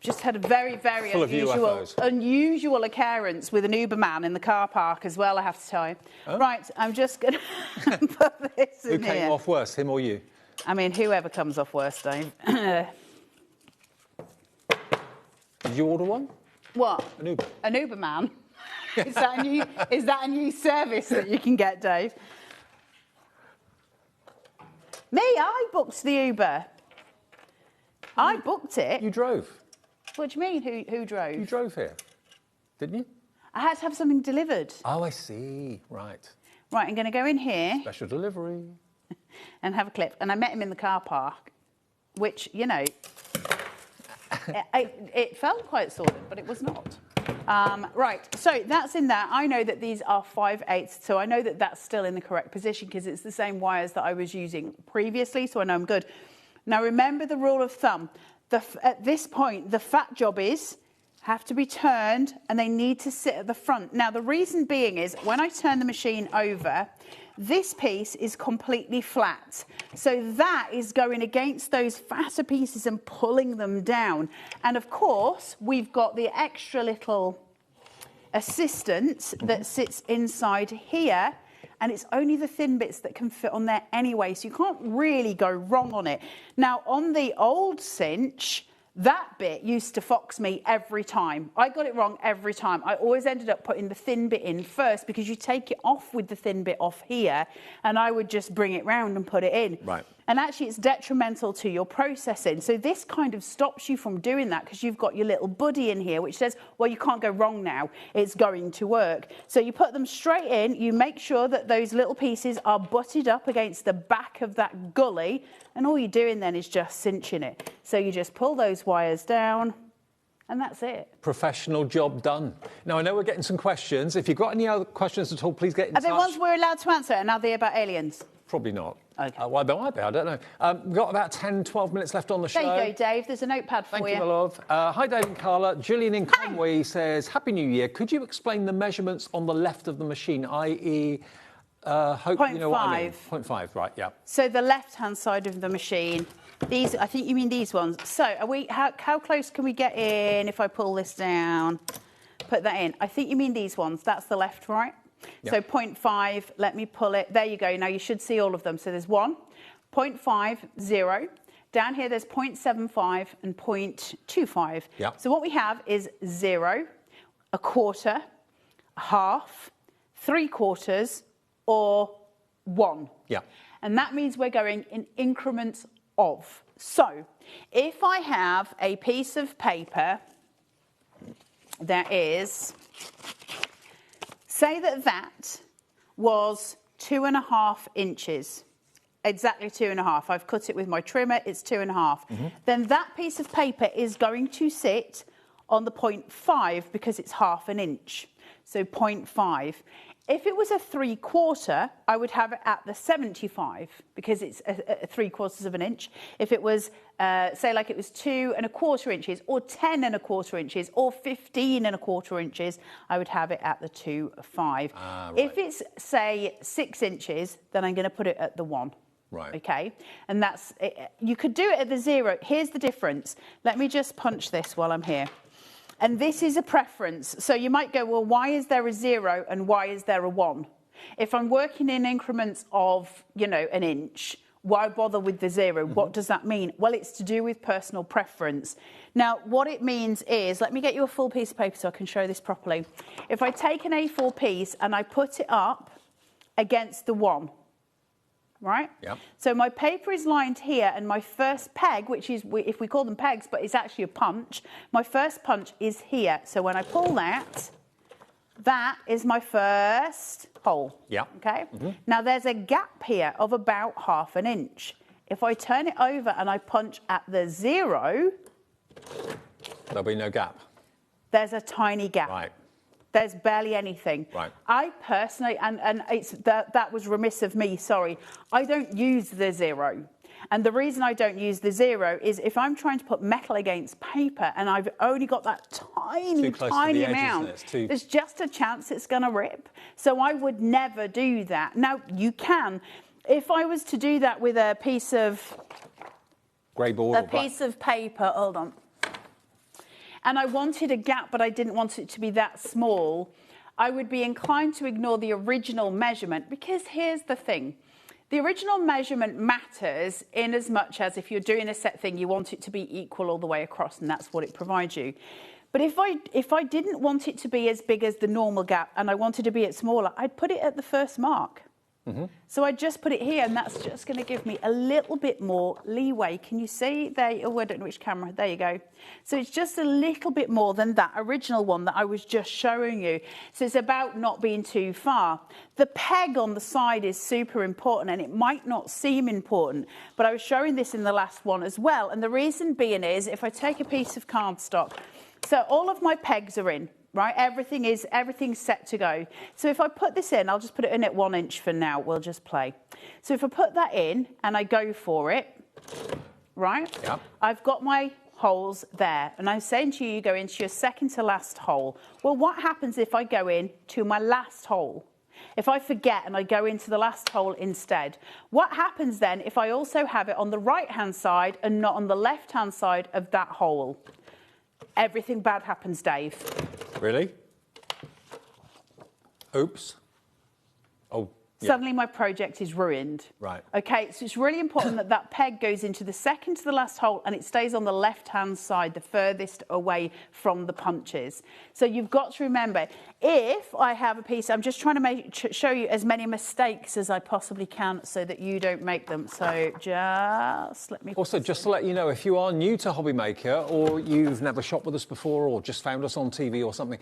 Speaker 15: Just had a very, very unusual occurrence with an Uberman in the car park as well, I have to tell you. Oh. Right, I'm just going to put this in here.
Speaker 17: Who came off worse, him or you?
Speaker 15: I mean, whoever comes off worse, Dave.
Speaker 17: Did you order one?
Speaker 15: What?
Speaker 17: An Uber.
Speaker 15: An Uberman? Is that a new service that you can get, Dave? Me, I booked the Uber. I booked it.
Speaker 17: You drove?
Speaker 15: What do you mean, who drove?
Speaker 17: You drove here, didn't you?
Speaker 15: I had to have something delivered.
Speaker 17: Oh, I see. Right.
Speaker 15: Right, I'm going to go in here.
Speaker 17: Special delivery.
Speaker 15: And have a clip. And I met him in the car park, which, it felt quite sorted, but it was not. Right, so that's in there. I know that these are 5/8, so I know that that's still in the correct position because it's the same wires that I was using previously, so I know I'm good. Now, remember the rule of thumb. At this point, the fat jobbies have to be turned and they need to sit at the front. Now, the reason being is when I turn the machine over, this piece is completely flat. So that is going against those fatter pieces and pulling them down. And of course, we've got the extra little assistant that sits inside here, and it's only the thin bits that can fit on there anyway, so you can't really go wrong on it. Now, on the old Cinch, that bit used to fox me every time. I got it wrong every time. I always ended up putting the thin bit in first because you take it off with the thin bit off here, and I would just bring it round and put it in.
Speaker 17: Right.
Speaker 15: And actually, it's detrimental to your processing. So this kind of stops you from doing that because you've got your little buddy in here, which says, well, you can't go wrong now. It's going to work. So you put them straight in. You make sure that those little pieces are butted up against the back of that gully. And all you're doing then is just cinching it. So you just pull those wires down. And that's it.
Speaker 17: Professional job done. Now, I know we're getting some questions. If you've got any other questions at all, please get in touch.
Speaker 15: Are there ones we're allowed to answer? And are they about aliens?
Speaker 17: Probably not.
Speaker 15: Okay.
Speaker 17: Well, there might be, I don't know. We've got about 10, 12 minutes left on the show.
Speaker 15: There you go, Dave. There's a notepad for you.
Speaker 17: Thank you, my love. Hi, Dave and Carla. Julian in Conway says, Happy New Year. Could you explain the measurements on the left of the machine, i.e., hope you know what I mean? 0.5, right, yeah.
Speaker 15: So the left-hand side of the machine, these, I think you mean these ones. So are we? How close can we get in if I pull this down, put that in? I think you mean these ones. That's the left, right? Yep. So 0.5, let me pull it. There you go. Now you should see all of them. So there's 1, 0.5, 0. Down here there's 0.75 and 0.25.
Speaker 17: Yep.
Speaker 15: So what we have is 0, a quarter, a half, 3/4, or 1.
Speaker 17: Yeah.
Speaker 15: And that means we're going in increments of. So if I have a piece of paper that is, say that was 2.5 inches, exactly 2.5. I've cut it with my trimmer, it's 2.5. Then that piece of paper is going to sit on the 0.5 because it's half an inch. So 0.5. If it was a 3/4, I would have it at the 75 because it's a 3/4 of an inch. If it was, say, like it was 2.25 inches, or 10.25 inches, or 15.25 inches, I would have it at the 2.5. Right. If it's, say, 6 inches, then I'm going to put it at the 1.
Speaker 17: Right.
Speaker 15: Okay. And that's you could do it at the 0. Here's the difference. Let me just punch this while I'm here. And this is a preference. So you might go, well, why is there a 0 and why is there a 1? If I'm working in increments of, you know, an inch, why bother with the 0? What does that mean? Well, it's to do with personal preference. Now, what it means is, let me get you a full piece of paper so I can show this properly. If I take an A4 piece and I put it up against the 1, right?
Speaker 17: Yep.
Speaker 15: So my paper is lined here, and my first peg, which is, if we call them pegs, but it's actually a punch, my first punch is here. So when I pull that, that is my first hole.
Speaker 17: Yeah.
Speaker 15: Okay? Now there's a gap here of about half an inch. If I turn it over and I punch at the 0...
Speaker 17: There'll be no gap.
Speaker 15: There's a tiny gap.
Speaker 17: Right.
Speaker 15: There's barely anything.
Speaker 17: Right.
Speaker 15: I personally, and it's that was remiss of me, sorry, I don't use the 0. And the reason I don't use the 0 is if I'm trying to put metal against paper and I've only got that tiny amount, there's just a chance it's going to rip. So I would never do that. Now, you can. If I was to do that with a piece of...
Speaker 17: grey board
Speaker 15: a piece of paper, hold on. And I wanted a gap, but I didn't want it to be that small, I would be inclined to ignore the original measurement, because here's the thing. The original measurement matters in as much as if you're doing a set thing, you want it to be equal all the way across, and that's what it provides you. But if I didn't want it to be as big as the normal gap and I wanted to be it smaller, I'd put it at the first mark. So I just put it here, and that's just going to give me a little bit more leeway. Can you see? There, oh, I don't know which camera. There you go. So it's just a little bit more than that original one that I was just showing you. So it's about not being too far. The peg on the side is super important, and it might not seem important, but I was showing this in the last one as well. And the reason being is, if I take a piece of cardstock, so all of my pegs are in. Right, everything's set to go. So if I put this in, I'll just put it in at 1 inch for now. We'll just play. So if I put that in and I go for it, right?
Speaker 17: Yep.
Speaker 15: I've got my holes there, and I'm saying to you, you go into your second to last hole. Well, what happens if I go in to my last hole? If I forget and I go into the last hole instead, what happens then if I also have it on the right-hand side and not on the left-hand side of that hole? Everything bad happens, Dave.
Speaker 17: Really? Oops. Oh. Yeah.
Speaker 15: Suddenly my project is ruined.
Speaker 17: Right.
Speaker 15: Okay, so it's really important that that peg goes into the second to the last hole and it stays on the left-hand side, the furthest away from the punches. So you've got to remember, if I have a piece, I'm just trying to show you as many mistakes as I possibly can so that you don't make them. So just let me...
Speaker 17: Also, just to let you know, if you are new to HobbyMaker or you've never shopped with us before or just found us on TV or something,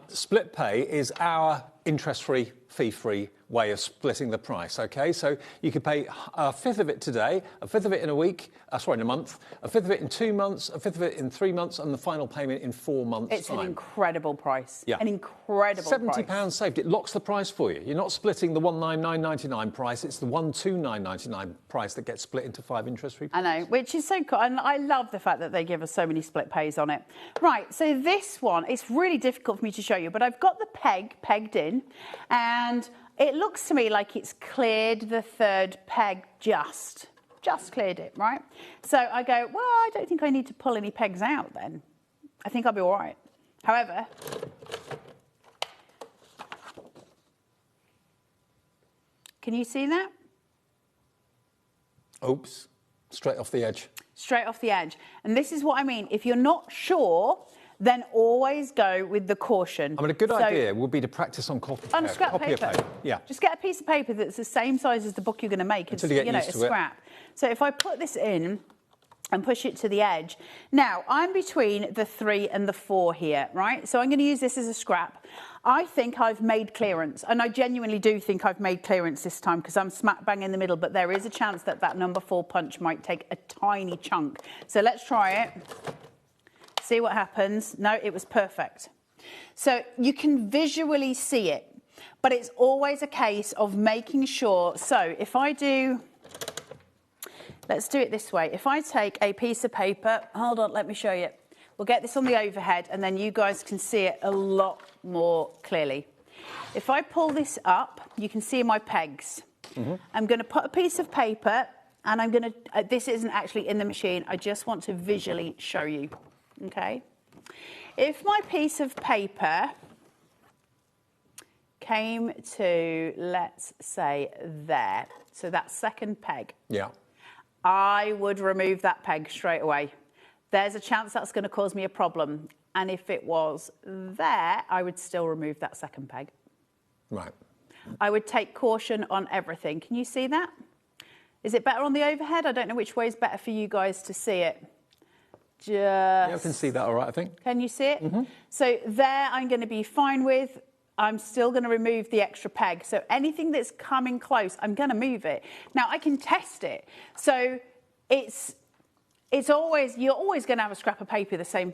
Speaker 17: split pay is our interest-free, fee-free way of splitting the price, OK? So you could pay a fifth of it today, a fifth of it in a week, in a month, a fifth of it in 2 months, a fifth of it in 3 months, and the final payment in 4 months'
Speaker 15: It's
Speaker 17: time.
Speaker 15: an incredible price.
Speaker 17: Yeah.
Speaker 15: An incredible price.
Speaker 17: £70 saved. It locks the price for you. You're not splitting the £199.99 price. It's the £129.99 price that gets split into 5 interest-free payments.
Speaker 15: I know, which is so cool. And I love the fact that they give us so many split pays on it. Right, so this one, it's really difficult for me to show you, but I've got the peg pegged in, and it looks to me like it's cleared the third peg just cleared it, right? So I go, well, I don't think I need to pull any pegs out then. I think I'll be all right. However, can you see that?
Speaker 17: Oops, straight off the edge.
Speaker 15: Straight off the edge. And this is what I mean. If you're not sure, then always go with the caution.
Speaker 17: I mean, a good idea would be to practice on copy
Speaker 15: on a scrap paper.
Speaker 17: Yeah.
Speaker 15: Just get a piece of paper that's the same size as the book you're going to make.
Speaker 17: Until you get used to
Speaker 15: scrap. So if I put this in and push it to the edge. Now, I'm between the 3 and the 4 here, right? So I'm going to use this as a scrap. I think I've made clearance, and I genuinely do think I've made clearance this time because I'm smack bang in the middle, but there is a chance that that number 4 punch might take a tiny chunk. So let's try it. See what happens. No, it was perfect. So you can visually see it, but it's always a case of making sure. So if I do, let's do it this way. If I take a piece of paper, hold on, let me show you. We'll get this on the overhead and then you guys can see it a lot more clearly. If I pull this up, you can see my pegs. Mm-hmm. I'm going to put a piece of paper and I'm going to, this isn't actually in the machine. I just want to visually show you. Okay, if my piece of paper came to, let's say, there, so that second peg,
Speaker 17: yeah,
Speaker 15: I would remove that peg straight away. There's a chance that's going to cause me a problem. And if it was there, I would still remove that second peg.
Speaker 17: Right.
Speaker 15: I would take caution on everything. Can you see that? Is it better on the overhead? I don't know which way is better for you guys to see it.
Speaker 17: Yeah, I can see that all right, I think.
Speaker 15: Can you see it?
Speaker 17: Mm-hmm.
Speaker 15: So there I'm going to be fine with. I'm still going to remove the extra peg. So anything that's coming close, I'm going to move it. Now, I can test it. So it's always, you're always going to have a scrap of paper the same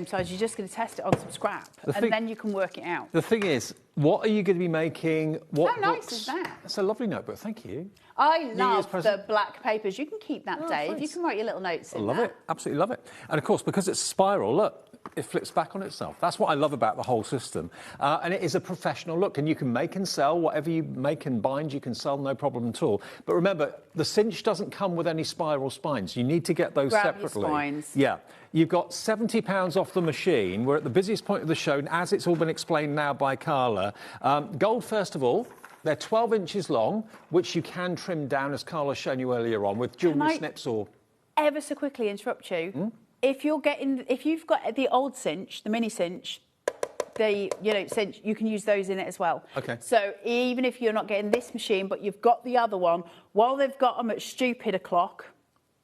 Speaker 15: size. You're just going to test it on some scrap, and then you can work it out.
Speaker 17: The thing is, what are you going to be making?
Speaker 15: How nice is that?
Speaker 17: It's a lovely notebook, thank you.
Speaker 15: I love the black papers. You can keep that, Dave.
Speaker 17: Thanks.
Speaker 15: You can write your little notes in
Speaker 17: I love it, absolutely love it. And of course, because it's spiral, look, it flips back on itself. That's what I love about the whole system. And it is a professional look, and you can make and sell whatever you make and bind, you can sell, no problem at all. But remember, the cinch doesn't come with any spiral spines. You need to get those separately.
Speaker 15: Your spines.
Speaker 17: Yeah. You've got £70 off the machine. We're at the busiest point of the show, and as it's all been explained now by Carla. Gold, first of all. They're 12 inches long, which you can trim down, as Carla's shown you earlier on, with jewellery snips or...
Speaker 15: Ever so quickly interrupt you.
Speaker 17: Hmm?
Speaker 15: If you've got the old cinch, the mini cinch, cinch, you can use those in it as well.
Speaker 17: Okay.
Speaker 15: So even if you're not getting this machine, but you've got the other one, while they've got them at stupid o'clock,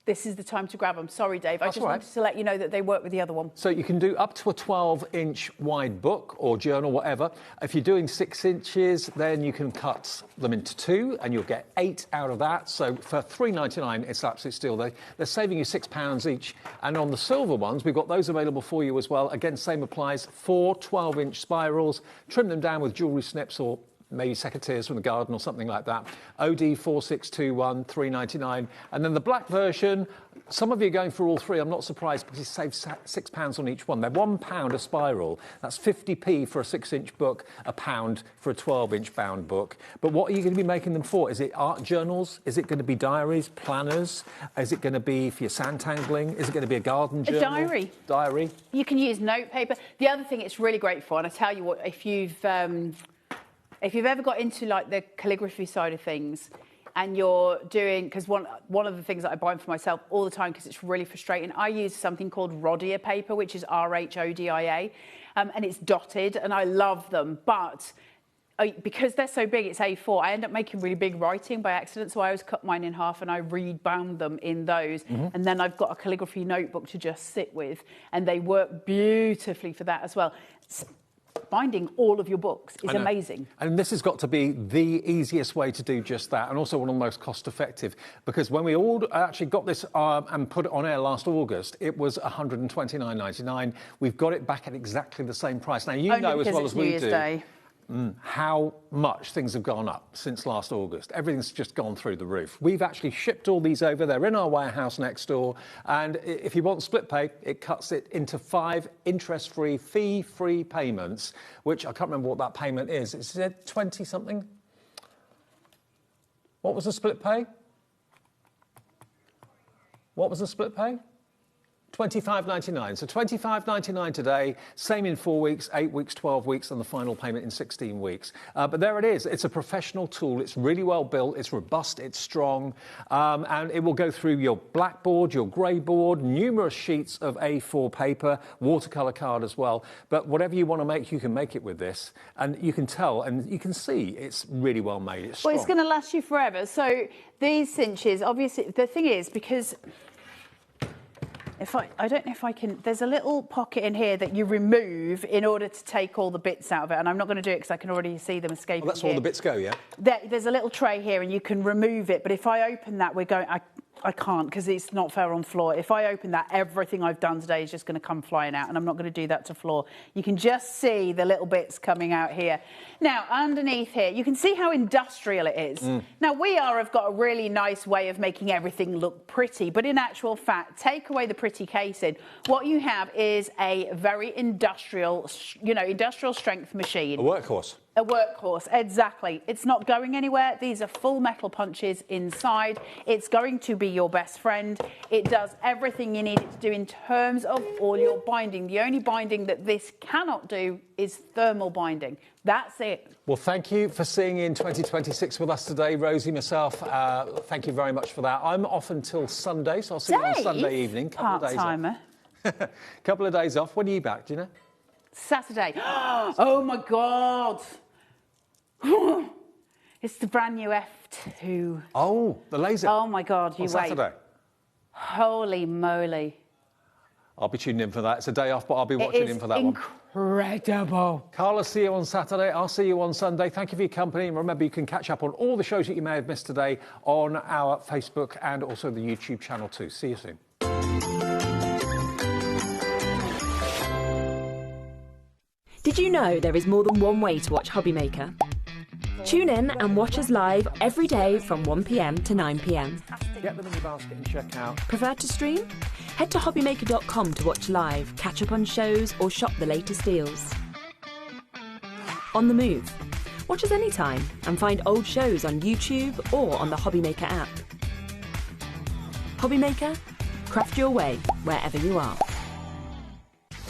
Speaker 15: this is the time to grab them. Sorry, Dave. I just wanted to let you know that they work with the other one.
Speaker 17: So you can do up to a 12-inch wide book or journal, whatever. If you're doing 6 inches, then you can cut them into 2, and you'll get 8 out of that. So for $3.99, it's absolute steal. They're saving you £6 each. And on the silver ones, we've got those available for you as well. Again, same applies. 4 12-inch spirals. Trim them down with jewellery snips or maybe secateurs from the garden or something like that. OD 4621, $3.99. And then the black version, some of you are going for all 3. I'm not surprised because you save £6 on each one. They're £1 a spiral. That's 50p for a 6-inch book, £1 for a 12-inch bound book. But what are you going to be making them for? Is it art journals? Is it going to be diaries, planners? Is it going to be for your sandtangling? Is it going to be a garden journal?
Speaker 15: A diary.
Speaker 17: Diary.
Speaker 15: You can use note paper. The other thing it's really great for, and I tell you what, if you've... if you've ever got into like the calligraphy side of things, and you're doing, because one of the things that I buy for myself all the time, because it's really frustrating, I use something called Rhodia paper, which is RHODIA, and it's dotted, and I love them, but because they're so big, it's A4, I end up making really big writing by accident, so I always cut mine in half and I rebound them in those, and then I've got a calligraphy notebook to just sit with, and they work beautifully for that as well. Binding all of your books is amazing.
Speaker 17: And this has got to be the easiest way to do just that, and also one of the most cost-effective, because when we all actually got this and put it on air last August, it was $129.99. We've got it back at exactly the same price. Now, you know as well as we do how much things have gone up since last August. Everything's just gone through the roof. We've actually shipped all these over. They're in our warehouse next door. And if you want split pay, it cuts it into 5 interest-free, fee-free payments, which I can't remember what that payment is. Is it 20-something? What was the split pay? What was the split pay? $25.99. So $25.99 today, same in 4 weeks, 8 weeks, 12 weeks, and the final payment in 16 weeks. But there it is. It's a professional tool. It's really well built. It's robust. It's strong. And it will go through your blackboard, your grey board, numerous sheets of A4 paper, watercolour card as well. But whatever you want to make, you can make it with this. And you can tell and you can see it's really well made. It's strong.
Speaker 15: Well, it's going to last you forever. So these cinches, obviously, the thing is, because I don't know if I can, there's a little pocket in here that you remove in order to take all the bits out of it, and I'm not going to do it because I can already see them escaping.
Speaker 17: Well, that's where all the bits go, yeah?
Speaker 15: There's a little tray here and you can remove it, but if I open that, I can't, because it's not fair on floor. If I open that, everything I've done today is just going to come flying out, and I'm not going to do that to floor. You can just see the little bits coming out here. Now, underneath here, you can see how industrial it is. Now, have got a really nice way of making everything look pretty, but in actual fact, take away the pretty casing, what you have is a very industrial, industrial strength machine.
Speaker 17: A workhorse.
Speaker 15: A workhorse, exactly. It's not going anywhere. These are full metal punches inside. It's going to be your best friend. It does everything you need it to do in terms of all your binding. The only binding that this cannot do is thermal binding. That's it.
Speaker 17: Well, thank you for seeing in 2026 with us today, Rosie, myself. Thank you very much for that. I'm off until Sunday, so I'll see you on Sunday evening.
Speaker 15: Part-timer.
Speaker 17: Couple of days off. When are you back, do you know?
Speaker 15: Saturday. Oh, my God. It's the brand new F2.
Speaker 17: Oh, the laser.
Speaker 15: Oh, my God, you wait.
Speaker 17: Saturday.
Speaker 15: Holy moly.
Speaker 17: I'll be tuning in for that. It's a day off, but I'll be watching in for that one.
Speaker 15: Incredible.
Speaker 17: Carla, see you on Saturday. I'll see you on Sunday. Thank you for your company. And remember, you can catch up on all the shows that you may have missed today on our Facebook and also the YouTube channel too. See you soon.
Speaker 16: Did you know there is more than one way to watch HobbyMaker? Tune in and watch us live every day from 1 p.m. to 9 p.m.
Speaker 17: Get them in your basket and check out.
Speaker 16: Prefer to stream? Head to hobbymaker.com to watch live, catch up on shows or shop the latest deals. On the move? Watch us anytime and find old shows on YouTube or on the HobbyMaker app. HobbyMaker? Craft your way wherever you are.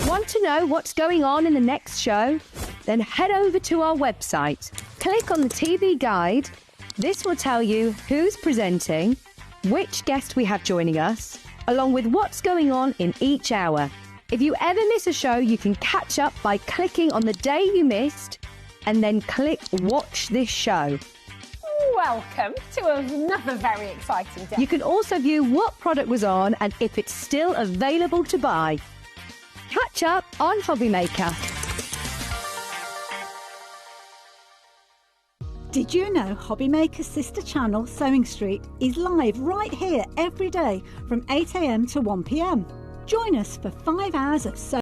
Speaker 21: Want to know what's going on in the next show? Then head over to our website. Click on the TV guide. This will tell you who's presenting, which guest we have joining us, along with what's going on in each hour. If you ever miss a show, you can catch up by clicking on the day you missed and then click Watch This Show.
Speaker 1: Welcome to another very exciting day.
Speaker 21: You can also view what product was on and if it's still available to buy. Catch up on HobbyMaker.
Speaker 6: Did you know HobbyMaker's sister channel, Sewing Street, is live right here every day from 8 a.m. to 1 p.m? Join us for 5 hours of sewing.